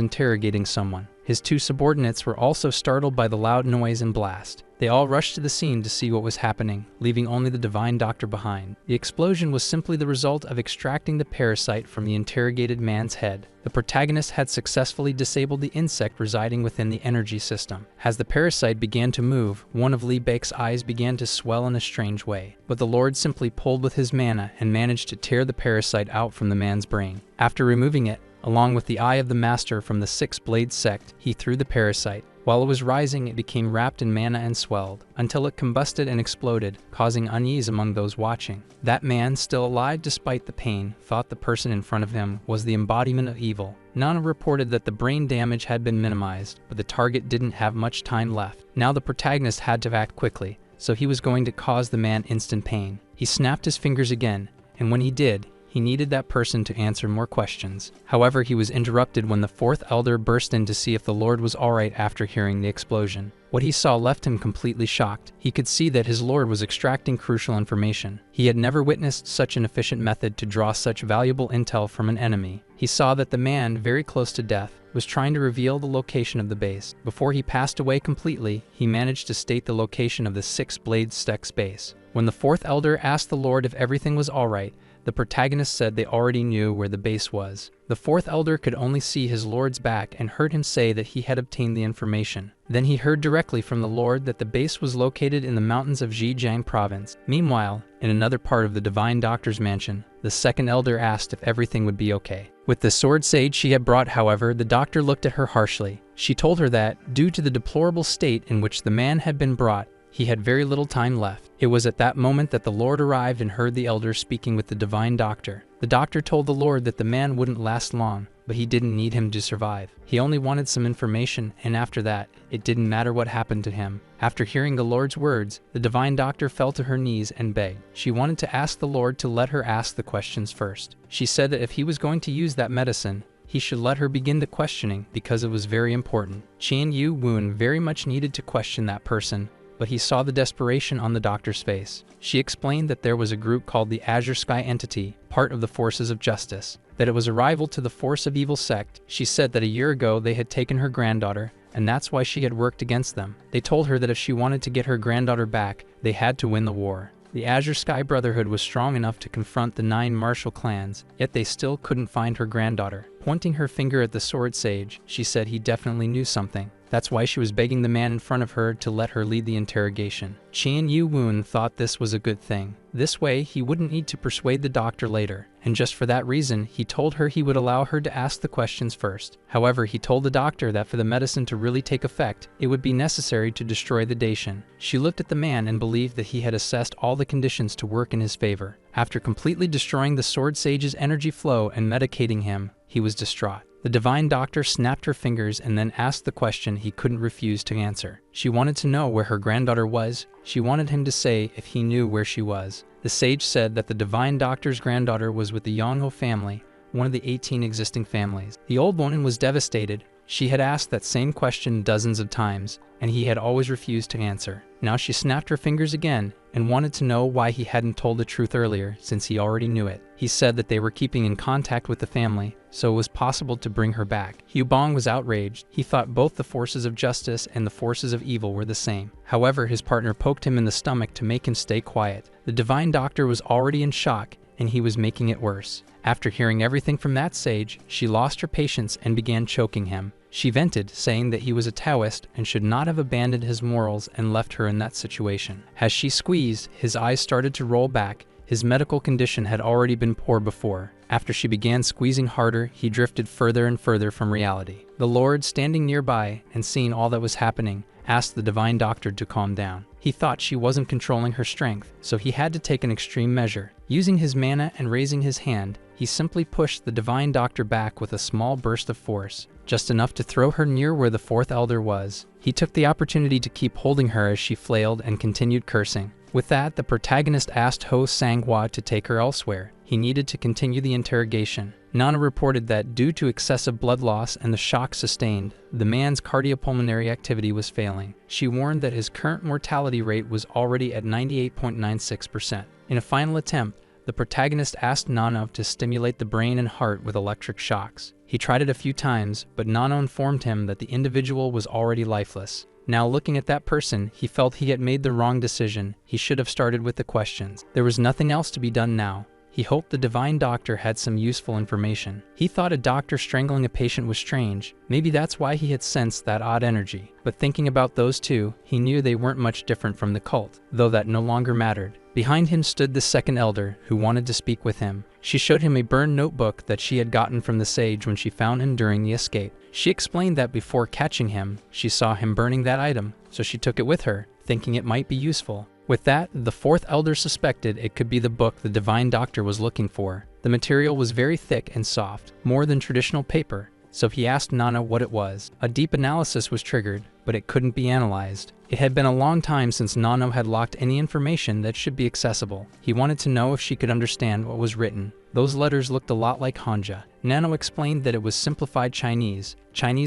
interrogating someone. His two subordinates were also startled by the loud noise and blast. They all rushed to the scene to see what was happening, leaving only the divine doctor behind. The explosion was simply the result of extracting the parasite from the interrogated man's head. The protagonist had successfully disabled the insect residing within the energy system. As the parasite began to move, one of Lee Baek's eyes began to swell in a strange way. But the Lord simply pulled with his mana and managed to tear the parasite out from the man's brain. After removing it, along with the eye of the master from the six-blade sect, he threw the parasite. While it was rising, it became wrapped in mana and swelled, until it combusted and exploded, causing unease among those watching. That man, still alive despite the pain, thought the person in front of him was the embodiment of evil. Nano reported that the brain damage had been minimized, but the target didn't have much time left. Now the protagonist had to act quickly, so he was going to cause the man instant pain. He snapped his fingers again, and when he did, he needed that person to answer more questions. However, he was interrupted when the fourth elder burst in to see if the Lord was alright after hearing the explosion. What he saw left him completely shocked. He could see that his Lord was extracting crucial information. He had never witnessed such an efficient method to draw such valuable intel from an enemy. He saw that the man, very close to death, was trying to reveal the location of the base. Before he passed away completely, he managed to state the location of the six-blade Stex base. When the fourth elder asked the Lord if everything was alright, the protagonist said they already knew where the base was. The fourth elder could only see his Lord's back and heard him say that he had obtained the information. Then he heard directly from the Lord that the base was located in the mountains of Zhejiang province. Meanwhile, in another part of the divine doctor's mansion, the second elder asked if everything would be okay. With the sword sage she had brought, however, the doctor looked at her harshly. She told her that, due to the deplorable state in which the man had been brought, he had very little time left. It was at that moment that the Lord arrived and heard the elder speaking with the divine doctor. The doctor told the Lord that the man wouldn't last long, but he didn't need him to survive. He only wanted some information, and after that, it didn't matter what happened to him. After hearing the Lord's words, the divine doctor fell to her knees and begged. She wanted to ask the Lord to let her ask the questions first. She said that if he was going to use that medicine, he should let her begin the questioning because it was very important. Qian Yu Woon very much needed to question that person, but he saw the desperation on the doctor's face. She explained that there was a group called the Azure Sky Entity, part of the Forces of Justice, that it was a rival to the Force of Evil sect. She said that a year ago they had taken her granddaughter, and that's why she had worked against them. They told her that if she wanted to get her granddaughter back, they had to win the war. The Azure Sky Brotherhood was strong enough to confront the 9 martial clans, yet they still couldn't find her granddaughter. Pointing her finger at the sword sage, she said he definitely knew something. That's why she was begging the man in front of her to let her lead the interrogation. Qian Yu Woon thought this was a good thing. This way, he wouldn't need to persuade the doctor later, and just for that reason, he told her he would allow her to ask the questions first. However, he told the doctor that for the medicine to really take effect, it would be necessary to destroy the Dacian. She looked at the man and believed that he had assessed all the conditions to work in his favor. After completely destroying the sword sage's energy flow and medicating him, he was distraught. The divine doctor snapped her fingers and then asked the question he couldn't refuse to answer. She wanted to know where her granddaughter was. She wanted him to say if he knew where she was. The sage said that the divine doctor's granddaughter was with the Yongho family, one of the 18 existing families. The old woman was devastated. She had asked that same question dozens of times, and he had always refused to answer. Now she snapped her fingers again and wanted to know why he hadn't told the truth earlier, since he already knew it. He said that they were keeping in contact with the family, so it was possible to bring her back. Hu Bong was outraged. He thought both the forces of justice and the forces of evil were the same. However, his partner poked him in the stomach to make him stay quiet. The divine doctor was already in shock, and he was making it worse. After hearing everything from that sage, she lost her patience and began choking him. She vented, saying that he was a Taoist and should not have abandoned his morals and left her in that situation. As she squeezed, his eyes started to roll back. His medical condition had already been poor before. After she began squeezing harder, he drifted further and further from reality. The Lord, standing nearby and seeing all that was happening, asked the divine doctor to calm down. He thought she wasn't controlling her strength, so he had to take an extreme measure. Using his mana and raising his hand, he simply pushed the divine doctor back with a small burst of force, just enough to throw her near where the fourth elder was. He took the opportunity to keep holding her as she flailed and continued cursing. With that, the protagonist asked Ho Sanghua to take her elsewhere. He needed to continue the interrogation. Nana reported that due to excessive blood loss and the shock sustained, the man's cardiopulmonary activity was failing. She warned that his current mortality rate was already at 98.96%. In a final attempt, the protagonist asked Nana to stimulate the brain and heart with electric shocks. He tried it a few times, but Nano informed him that the individual was already lifeless. Now looking at that person, he felt he had made the wrong decision. He should have started with the questions. There was nothing else to be done now. He hoped the divine doctor had some useful information. He thought a doctor strangling a patient was strange. Maybe that's why he had sensed that odd energy. But thinking about those two, he knew they weren't much different from the cult, though that no longer mattered. Behind him stood the second elder, who wanted to speak with him. She showed him a burned notebook that she had gotten from the sage when she found him during the escape. She explained that before catching him, she saw him burning that item, so she took it with her, thinking it might be useful. With that, the fourth elder suspected it could be the book the divine doctor was looking for. The material was very thick and soft, more than traditional paper, so he asked Nana what it was. A deep analysis was triggered, but it couldn't be analyzed. It had been a long time since Nano had locked any information that should be accessible. He wanted to know if she could understand what was written. Those letters looked a lot like Hanja. Nano explained that it was simplified Chinese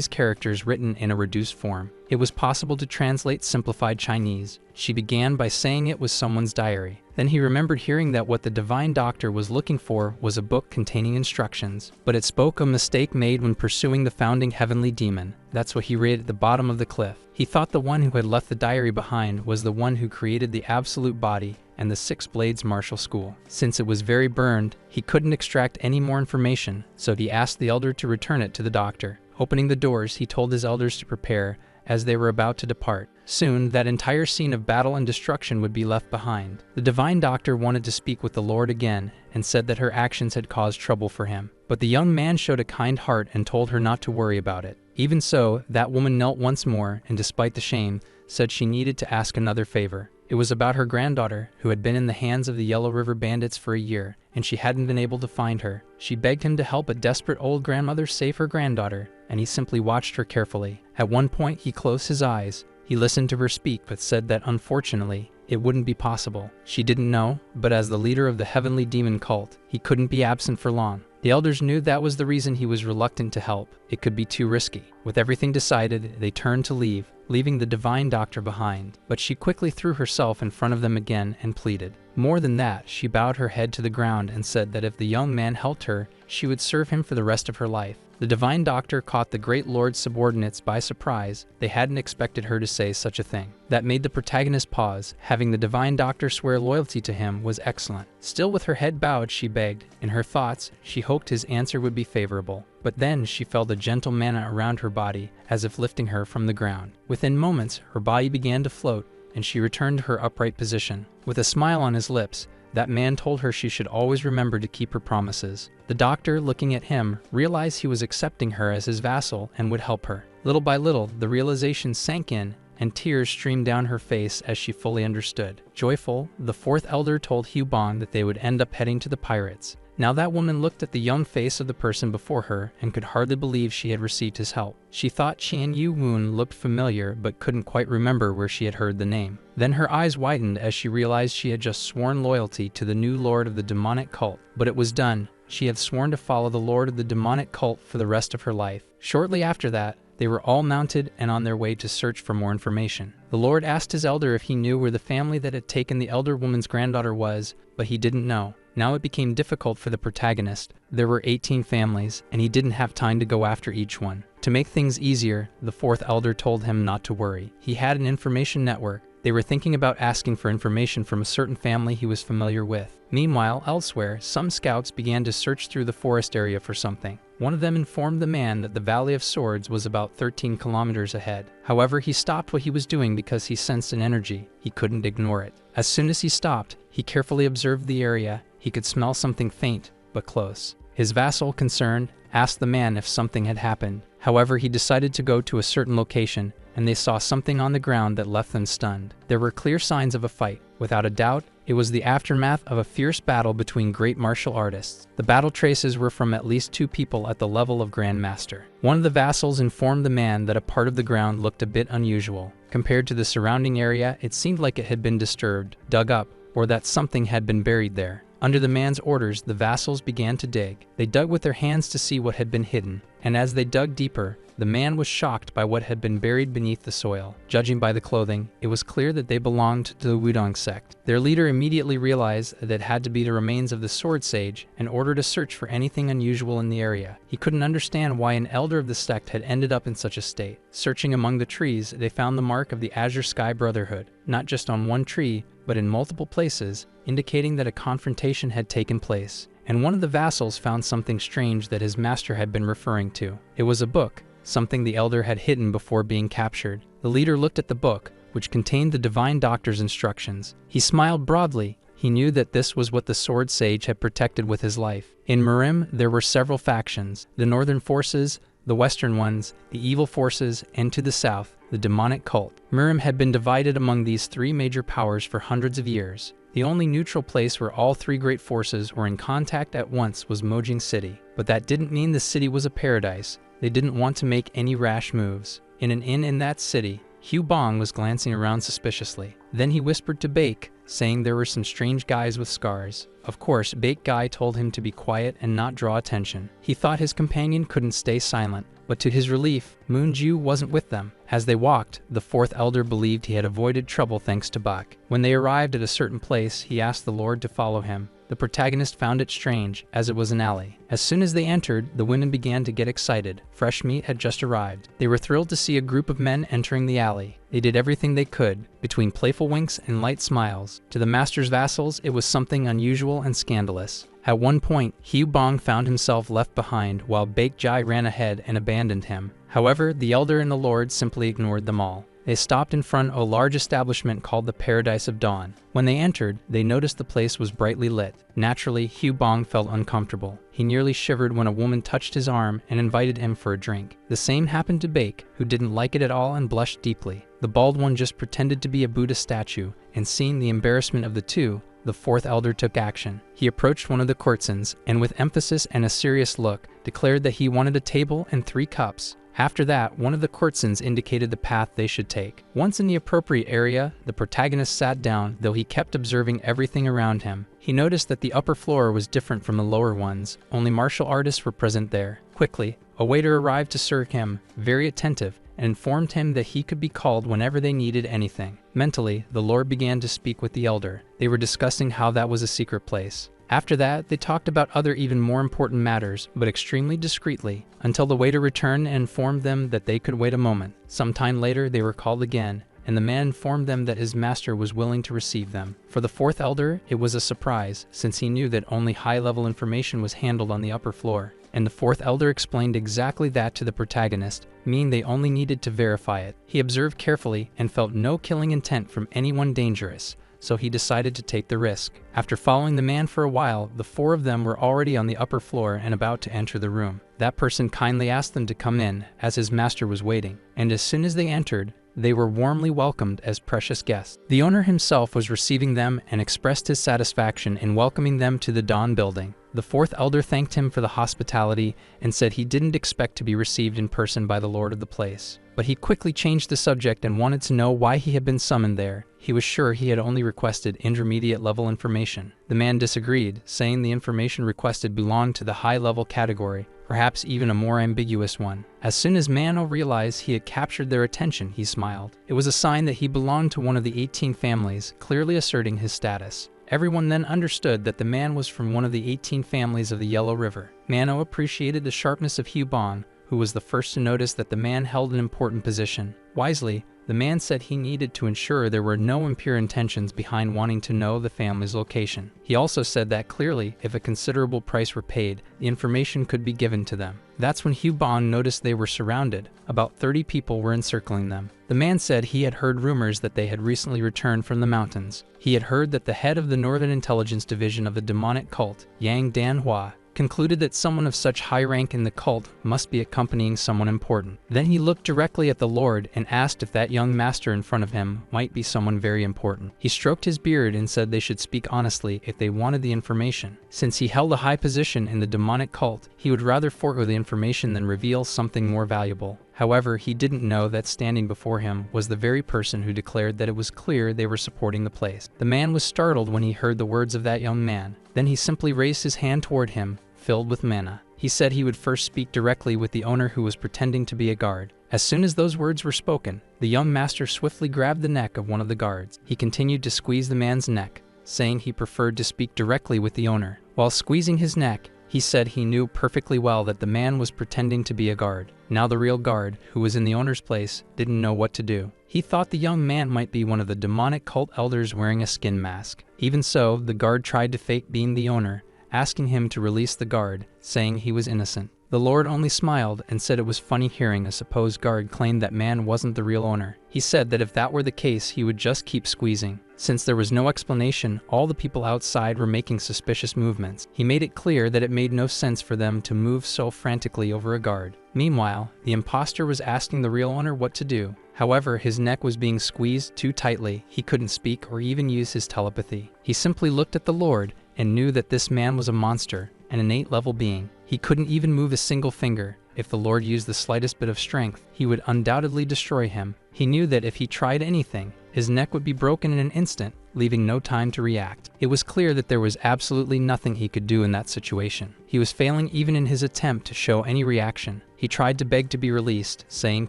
characters written in a reduced form. It was possible to translate simplified Chinese. She began by saying it was someone's diary. Then he remembered hearing that what the divine doctor was looking for was a book containing instructions, but it spoke of a mistake made when pursuing the founding heavenly demon. That's what he read at the bottom of the cliff. He thought the one who had left the diary behind was the one who created the absolute body and the Six Blades martial school. Since it was very burned, he couldn't extract any more information, so he asked the elder to return it to the doctor. Opening the doors, he told his elders to prepare as they were about to depart. Soon, that entire scene of battle and destruction would be left behind. The divine doctor wanted to speak with the Lord again and said that her actions had caused trouble for him. But the young man showed a kind heart and told her not to worry about it. Even so, that woman knelt once more and, despite the shame, said she needed to ask another favor. It was about her granddaughter, who had been in the hands of the Yellow River bandits for a year, and she hadn't been able to find her. She begged him to help a desperate old grandmother save her granddaughter, and he simply watched her carefully. At one point, he closed his eyes. He listened to her speak, but said that, unfortunately, it wouldn't be possible. She didn't know, but as the leader of the heavenly demon cult, he couldn't be absent for long. The elders knew that was the reason he was reluctant to help. It could be too risky. With everything decided, they turned to leave, leaving the divine doctor behind. But she quickly threw herself in front of them again and pleaded. More than that, she bowed her head to the ground and said that if the young man helped her, she would serve him for the rest of her life. The divine doctor caught the great lord's subordinates by surprise. They hadn't expected her to say such a thing. That made the protagonist pause. Having the divine doctor swear loyalty to him was excellent. Still with her head bowed, she begged. In her thoughts, she hoped his answer would be favorable. But then she felt a gentle manna around her body, as if lifting her from the ground. Within moments, her body began to float, and she returned to her upright position. With a smile on his lips, that man told her she should always remember to keep her promises. The doctor, looking at him, realized he was accepting her as his vassal and would help her. Little by little, the realization sank in, and tears streamed down her face as she fully understood. Joyful, the fourth elder told Hubon that they would end up heading to the pirates. Now that woman looked at the young face of the person before her and could hardly believe she had received his help. She thought Qian Yu Woon looked familiar but couldn't quite remember where she had heard the name. Then her eyes widened as she realized she had just sworn loyalty to the new lord of the demonic cult. But it was done. She had sworn to follow the lord of the demonic cult for the rest of her life. Shortly after that, they were all mounted and on their way to search for more information. The lord asked his elder if he knew where the family that had taken the elder woman's granddaughter was, but he didn't know. Now it became difficult for the protagonist. There were 18 families, and he didn't have time to go after each one. To make things easier, the fourth elder told him not to worry. He had an information network. They were thinking about asking for information from a certain family he was familiar with. Meanwhile, elsewhere, some scouts began to search through the forest area for something. One of them informed the man that the Valley of Swords was about 13 kilometers ahead. However, he stopped what he was doing because he sensed an energy. He couldn't ignore it. As soon as he stopped, he carefully observed the area. He could smell something faint, but close. His vassal, concerned, asked the man if something had happened. However, he decided to go to a certain location, and they saw something on the ground that left them stunned. There were clear signs of a fight. Without a doubt, it was the aftermath of a fierce battle between great martial artists. The battle traces were from at least 2 people at the level of Grand Master. One of the vassals informed the man that a part of the ground looked a bit unusual. Compared to the surrounding area, it seemed like it had been disturbed, dug up, or that something had been buried there. Under the man's orders, the vassals began to dig. They dug with their hands to see what had been hidden, and as they dug deeper, the man was shocked by what had been buried beneath the soil. Judging by the clothing, it was clear that they belonged to the Wudong sect. Their leader immediately realized that it had to be the remains of the sword sage and ordered a search for anything unusual in the area. He couldn't understand why an elder of the sect had ended up in such a state. Searching among the trees, they found the mark of the Azure Sky Brotherhood, not just on one tree, but in multiple places, indicating that a confrontation had taken place. And one of the vassals found something strange that his master had been referring to. It was a book, something the elder had hidden before being captured. The leader looked at the book, which contained the divine doctor's instructions. He smiled broadly. He knew that this was what the sword sage had protected with his life. In Murim, there were several factions: the northern forces, the western ones, the evil forces, and to the south, the demonic cult. Murim had been divided among these three major powers for hundreds of years. The only neutral place where all three great forces were in contact at once was Mojang City. But that didn't mean the city was a paradise. They didn't want to make any rash moves. In an inn in that city, Hugh Bong was glancing around suspiciously. Then he whispered to Bake, saying there were some strange guys with scars. Of course, Bake Guy told him to be quiet and not draw attention. He thought his companion couldn't stay silent, but to his relief, Moonju wasn't with them. As they walked, the fourth elder believed he had avoided trouble thanks to Bak. When they arrived at a certain place, he asked the Lord to follow him. The protagonist found it strange, as it was an alley. As soon as they entered, the women began to get excited. Fresh meat had just arrived. They were thrilled to see a group of men entering the alley. They did everything they could, between playful winks and light smiles. To the master's vassals, it was something unusual and scandalous. At one point, Hugh Bong found himself left behind while Bake Jai ran ahead and abandoned him. However, the elder and the lord simply ignored them all. They stopped in front of a large establishment called the Paradise of Dawn. When they entered, they noticed the place was brightly lit. Naturally, Hugh Bong felt uncomfortable. He nearly shivered when a woman touched his arm and invited him for a drink. The same happened to Bake, who didn't like it at all and blushed deeply. The bald one just pretended to be a Buddha statue, and seeing the embarrassment of the two, the fourth elder took action. He approached one of the courtesans, and with emphasis and a serious look, declared that he wanted a table and 3 cups. After that, one of the courtesans indicated the path they should take. Once in the appropriate area, the protagonist sat down, though he kept observing everything around him. He noticed that the upper floor was different from the lower ones. Only martial artists were present there. Quickly, a waiter arrived to serve him, very attentive, and informed him that he could be called whenever they needed anything. Mentally, the lord began to speak with the elder. They were discussing how that was a secret place. After that, they talked about other even more important matters, but extremely discreetly, until the waiter returned and informed them that they could wait a moment. Some time later, they were called again, and the man informed them that his master was willing to receive them. For the fourth elder, it was a surprise, since he knew that only high-level information was handled on the upper floor. And the fourth elder explained exactly that to the protagonist, meaning they only needed to verify it. He observed carefully and felt no killing intent from anyone dangerous, so he decided to take the risk. After following the man for a while, the 4 of them were already on the upper floor and about to enter the room. That person kindly asked them to come in, as his master was waiting, and as soon as they entered, they were warmly welcomed as precious guests. The owner himself was receiving them and expressed his satisfaction in welcoming them to the Dawn building. The fourth elder thanked him for the hospitality and said he didn't expect to be received in person by the lord of the place. But he quickly changed the subject and wanted to know why he had been summoned there. He was sure he had only requested intermediate level information. The man disagreed, saying the information requested belonged to the high-level category, perhaps even a more ambiguous one. As soon as Mano realized he had captured their attention, he smiled. It was a sign that he belonged to one of the 18 families, clearly asserting his status. Everyone then understood that the man was from one of the 18 families of the Yellow River. Mano appreciated the sharpness of Hugh Bong, who was the first to notice that the man held an important position. Wisely, the man said he needed to ensure there were no impure intentions behind wanting to know the family's location. He also said that clearly, if a considerable price were paid, the information could be given to them. That's when Hugh Bong noticed they were surrounded. About 30 people were encircling them. The man said he had heard rumors that they had recently returned from the mountains. He had heard that the head of the Northern Intelligence Division of the demonic cult, Yang Danhua, concluded that someone of such high rank in the cult must be accompanying someone important. Then he looked directly at the Lord and asked if that young master in front of him might be someone very important. He stroked his beard and said they should speak honestly if they wanted the information. Since he held a high position in the demonic cult, he would rather forego the information than reveal something more valuable. However, he didn't know that standing before him was the very person who declared that it was clear they were supporting the place. The man was startled when he heard the words of that young man. Then he simply raised his hand toward him, filled with mana. He said he would first speak directly with the owner who was pretending to be a guard. As soon as those words were spoken, the young master swiftly grabbed the neck of one of the guards. He continued to squeeze the man's neck, saying he preferred to speak directly with the owner. While squeezing his neck, he said he knew perfectly well that the man was pretending to be a guard. Now the real guard, who was in the owner's place, didn't know what to do. He thought the young man might be one of the demonic cult elders wearing a skin mask. Even so, the guard tried to fake being the owner, asking him to release the guard, saying he was innocent. The Lord only smiled and said it was funny hearing a supposed guard claim that man wasn't the real owner. He said that if that were the case, he would just keep squeezing. Since there was no explanation, all the people outside were making suspicious movements. He made it clear that it made no sense for them to move so frantically over a guard. Meanwhile, the imposter was asking the real owner what to do. However, his neck was being squeezed too tightly. He couldn't speak or even use his telepathy. He simply looked at the Lord and knew that this man was a monster, an innate level being. He couldn't even move a single finger. If the Lord used the slightest bit of strength, he would undoubtedly destroy him. He knew that if he tried anything, his neck would be broken in an instant, leaving no time to react. It was clear that there was absolutely nothing he could do in that situation. He was failing even in his attempt to show any reaction. He tried to beg to be released, saying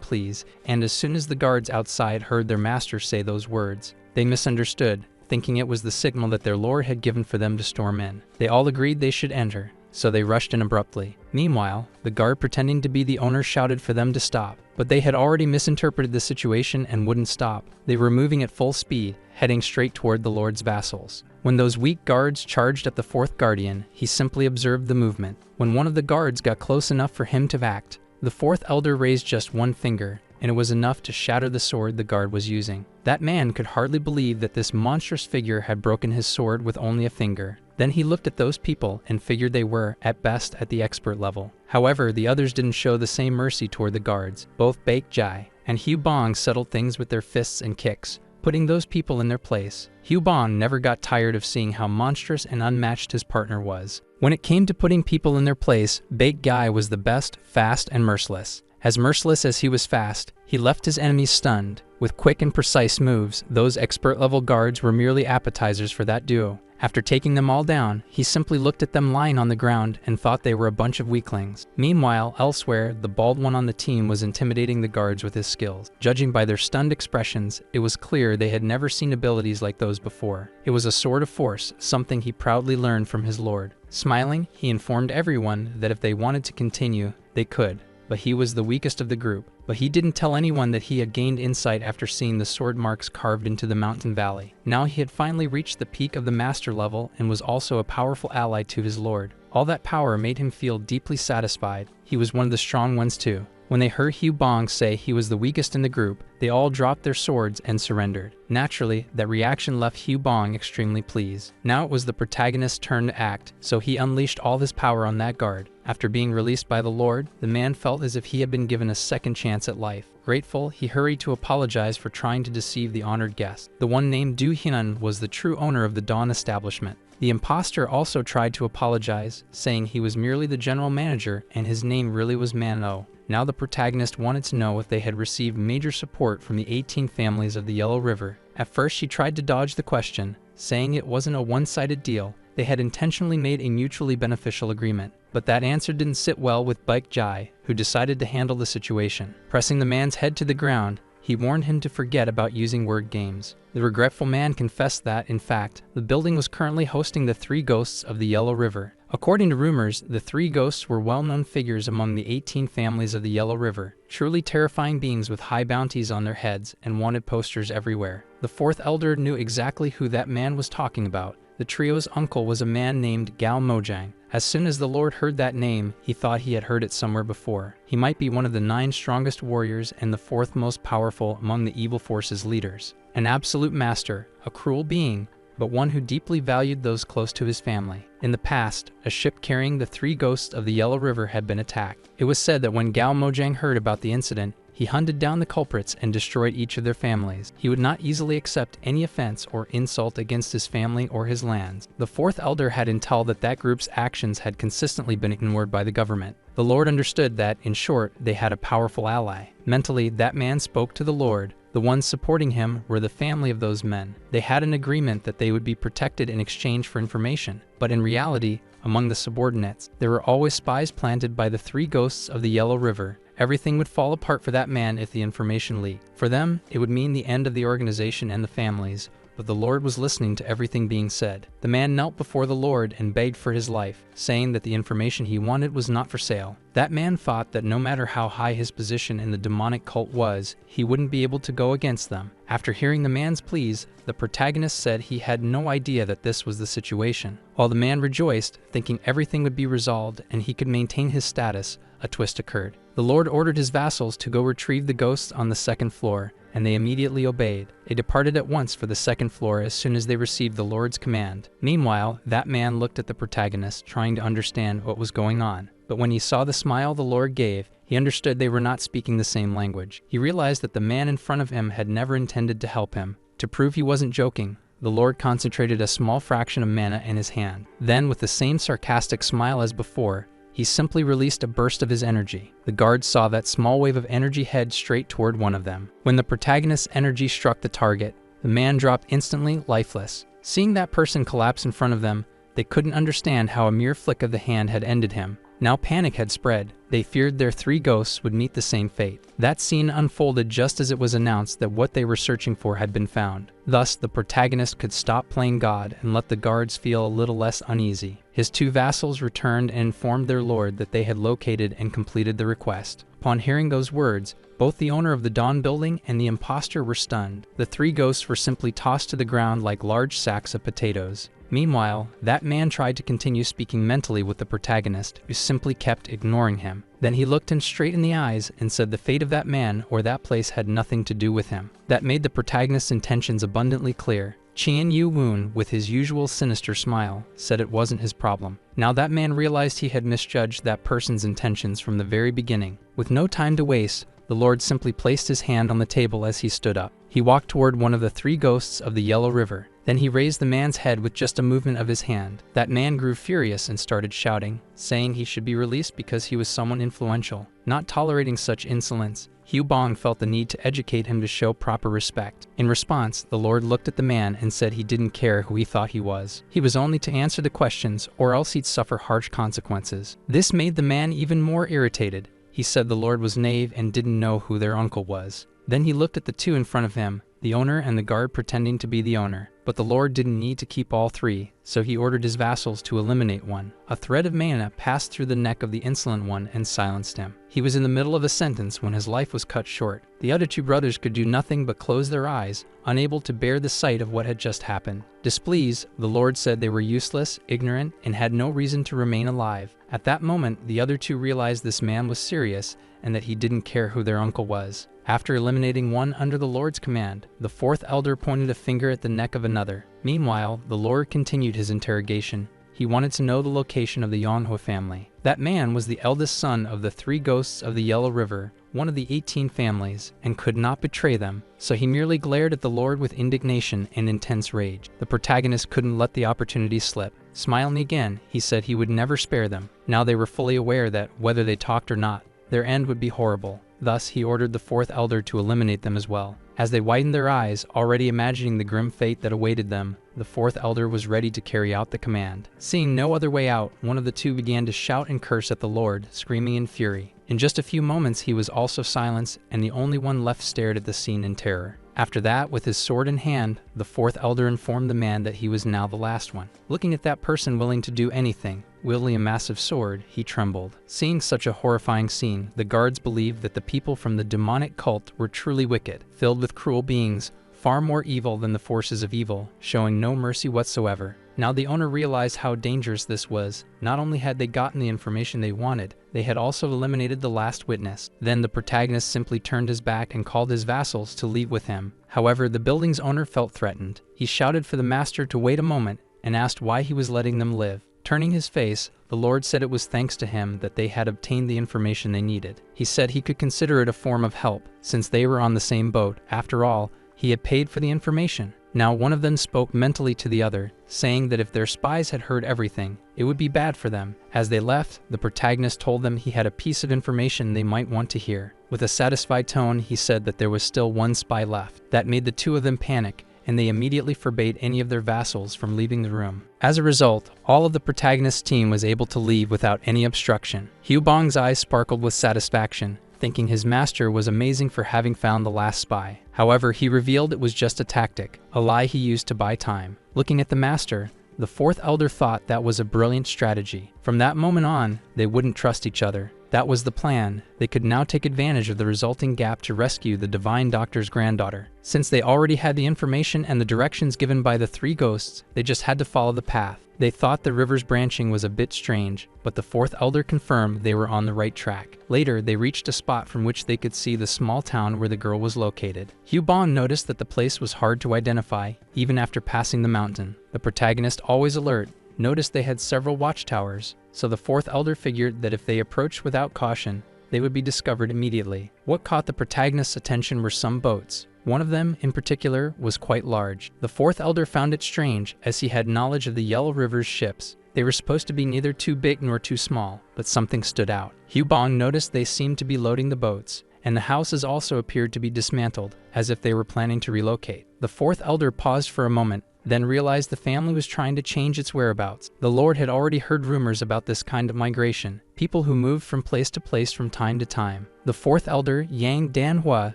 please, and as soon as the guards outside heard their master say those words, they misunderstood, thinking it was the signal that their lord had given for them to storm in. They all agreed they should enter, so they rushed in abruptly. Meanwhile, the guard pretending to be the owner shouted for them to stop, but they had already misinterpreted the situation and wouldn't stop. They were moving at full speed, heading straight toward the Lord's vassals. When those weak guards charged at the fourth guardian, he simply observed the movement. When one of the guards got close enough for him to act, the fourth elder raised just one finger, and it was enough to shatter the sword the guard was using. That man could hardly believe that this monstrous figure had broken his sword with only a finger. Then he looked at those people and figured they were, at best, at the expert level. However, the others didn't show the same mercy toward the guards. Both Baek Jai and Hugh Bong settled things with their fists and kicks, putting those people in their place. Hugh Bong never got tired of seeing how monstrous and unmatched his partner was. When it came to putting people in their place, Baek Jai was the best, fast, and merciless. As merciless as he was fast, he left his enemies stunned. With quick and precise moves, those expert-level guards were merely appetizers for that duo. After taking them all down, he simply looked at them lying on the ground and thought they were a bunch of weaklings. Meanwhile, elsewhere, the bald one on the team was intimidating the guards with his skills. Judging by their stunned expressions, it was clear they had never seen abilities like those before. It was a sword of force, something he proudly learned from his lord. Smiling, he informed everyone that if they wanted to continue, they could. But he was the weakest of the group. But he didn't tell anyone that he had gained insight after seeing the sword marks carved into the mountain valley. Now he had finally reached the peak of the master level and was also a powerful ally to his lord. All that power made him feel deeply satisfied. He was one of the strong ones too. When they heard Hugh Bong say he was the weakest in the group, they all dropped their swords and surrendered. Naturally, that reaction left Hugh Bong extremely pleased. Now it was the protagonist's turn to act, so he unleashed all his power on that guard. After being released by the Lord, the man felt as if he had been given a second chance at life. Grateful, he hurried to apologize for trying to deceive the honored guest. The one named Du Hyun was the true owner of the Dawn establishment. The imposter also tried to apologize, saying he was merely the general manager and his name really was Mano. Now the protagonist wanted to know if they had received major support from the 18 families of the Yellow River. At first she tried to dodge the question, saying it wasn't a one-sided deal. They had intentionally made a mutually beneficial agreement. But that answer didn't sit well with Baek Jai, who decided to handle the situation. Pressing the man's head to the ground, he warned him to forget about using word games. The regretful man confessed that, in fact, the building was currently hosting the 3 ghosts of the Yellow River. According to rumors, the 3 ghosts were well-known figures among the 18 families of the Yellow River, truly terrifying beings with high bounties on their heads and wanted posters everywhere. The 4th elder knew exactly who that man was talking about. The trio's uncle was a man named Gal Mojang. As soon as the Lord heard that name, he thought he had heard it somewhere before. He might be one of the 9 strongest warriors and the 4th most powerful among the evil force's leaders. An absolute master, a cruel being, but one who deeply valued those close to his family. In the past, a ship carrying the 3 ghosts of the Yellow River had been attacked. It was said that when Gal Mojang heard about the incident, He hunted down the culprits and destroyed each of their families. He would not easily accept any offense or insult against his family or his lands. The fourth elder had intel that group's actions had consistently been ignored by the government. The Lord understood that, in short, they had a powerful ally. Mentally, that man spoke to the Lord. The ones supporting him were the family of those men. They had an agreement that they would be protected in exchange for information. But in reality, among the subordinates, there were always spies planted by the three ghosts of the Yellow River. Everything would fall apart for that man if the information leaked. For them, it would mean the end of the organization and the families. But the Lord was listening to everything being said. The man knelt before the Lord and begged for his life, saying that the information he wanted was not for sale. That man thought that no matter how high his position in the demonic cult was, he wouldn't be able to go against them. After hearing the man's pleas, the protagonist said he had no idea that this was the situation. While the man rejoiced, thinking everything would be resolved and he could maintain his status, a twist occurred. The Lord ordered his vassals to go retrieve the ghosts on the second floor, and they immediately obeyed. They departed at once for the second floor as soon as they received the Lord's command. Meanwhile, that man looked at the protagonist, trying to understand what was going on. But when he saw the smile the Lord gave, he understood they were not speaking the same language. He realized that the man in front of him had never intended to help him. To prove he wasn't joking, the Lord concentrated a small fraction of mana in his hand. Then, with the same sarcastic smile as before, he simply released a burst of his energy. The guards saw that small wave of energy head straight toward one of them. When the protagonist's energy struck the target, the man dropped instantly, lifeless. Seeing that person collapse in front of them, they couldn't understand how a mere flick of the hand had ended him. Now panic had spread. They feared their three ghosts would meet the same fate. That scene unfolded just as it was announced that what they were searching for had been found. Thus, the protagonist could stop playing God and let the guards feel a little less uneasy. His two vassals returned and informed their lord that they had located and completed the request. Upon hearing those words, both the owner of the Dawn building and the imposter were stunned. The three ghosts were simply tossed to the ground like large sacks of potatoes. Meanwhile, that man tried to continue speaking mentally with the protagonist, who simply kept ignoring him. Then he looked him straight in the eyes and said the fate of that man or that place had nothing to do with him. That made the protagonist's intentions abundantly clear. Qian Yu Woon, with his usual sinister smile, said it wasn't his problem. Now that man realized he had misjudged that person's intentions from the very beginning. With no time to waste, the Lord simply placed his hand on the table as he stood up. He walked toward one of the three ghosts of the Yellow River. Then he raised the man's head with just a movement of his hand. That man grew furious and started shouting, saying he should be released because he was someone influential. Not tolerating such insolence, Hu Bong felt the need to educate him to show proper respect. In response, the Lord looked at the man and said he didn't care who he thought he was. He was only to answer the questions or else he'd suffer harsh consequences. This made the man even more irritated. He said the Lord was naive and didn't know who their uncle was. Then he looked at the two in front of him, the owner and the guard pretending to be the owner. But the Lord didn't need to keep all three, so he ordered his vassals to eliminate one. A thread of mana passed through the neck of the insolent one and silenced him. He was in the middle of a sentence when his life was cut short. The other two brothers could do nothing but close their eyes, unable to bear the sight of what had just happened. Displeased, the Lord said they were useless, ignorant, and had no reason to remain alive. At that moment, the other two realized this man was serious and that he didn't care who their uncle was. After eliminating one under the Lord's command, the fourth elder pointed a finger at the neck of another. Meanwhile, the Lord continued his interrogation. He wanted to know the location of the Manhua family. That man was the eldest son of the three ghosts of the Yellow River, one of the 18 families, and could not betray them, so he merely glared at the Lord with indignation and intense rage. The protagonist couldn't let the opportunity slip. Smiling again, he said he would never spare them. Now they were fully aware that, whether they talked or not, their end would be horrible. Thus, he ordered the fourth elder to eliminate them as well. As they widened their eyes, already imagining the grim fate that awaited them, the fourth elder was ready to carry out the command. Seeing no other way out, one of the two began to shout and curse at the Lord, screaming in fury. In just a few moments, he was also silenced, and the only one left stared at the scene in terror. After that, with his sword in hand, the fourth elder informed the man that he was now the last one. Looking at that person willing to do anything, wielding a massive sword, he trembled. Seeing such a horrifying scene, the guards believed that the people from the demonic cult were truly wicked, filled with cruel beings, far more evil than the forces of evil, showing no mercy whatsoever. Now the owner realized how dangerous this was. Not only had they gotten the information they wanted, they had also eliminated the last witness. Then the protagonist simply turned his back and called his vassals to leave with him. However, the building's owner felt threatened. He shouted for the master to wait a moment and asked why he was letting them live. Turning his face, The Lord said it was thanks to him that they had obtained the information they needed. He said he could consider it a form of help, since they were on the same boat. After all, he had paid for the information. Now one of them spoke mentally to the other, saying that if their spies had heard everything, it would be bad for them. As they left, the protagonist told them he had a piece of information they might want to hear. With a satisfied tone, he said that there was still one spy left. That made the two of them panic, and they immediately forbade any of their vassals from leaving the room. As a result, all of the protagonist's team was able to leave without any obstruction. Hyubong's eyes sparkled with satisfaction, thinking his master was amazing for having found the last spy. However, he revealed it was just a tactic, a lie he used to buy time. Looking at the master, the fourth elder thought that was a brilliant strategy. From that moment on, they wouldn't trust each other. That was the plan. They could now take advantage of the resulting gap to rescue the divine doctor's granddaughter. Since they already had the information and the directions given by the three ghosts, they just had to follow the path. They thought the river's branching was a bit strange, but the fourth elder confirmed they were on the right track. Later, they reached a spot from which they could see the small town where the girl was located. Hyubong noticed that the place was hard to identify, even after passing the mountain. The protagonist, always alert, noticed they had several watchtowers, so the fourth elder figured that if they approached without caution, they would be discovered immediately. What caught the protagonist's attention were some boats. One of them, in particular, was quite large. The fourth elder found it strange, as he had knowledge of the Yellow River's ships. They were supposed to be neither too big nor too small, but something stood out. Hyubong noticed they seemed to be loading the boats, and the houses also appeared to be dismantled, as if they were planning to relocate. The fourth elder paused for a moment, then realized the family was trying to change its whereabouts. The Lord had already heard rumors about this kind of migration, people who moved from place to place from time to time. The fourth elder, Yang Danhua,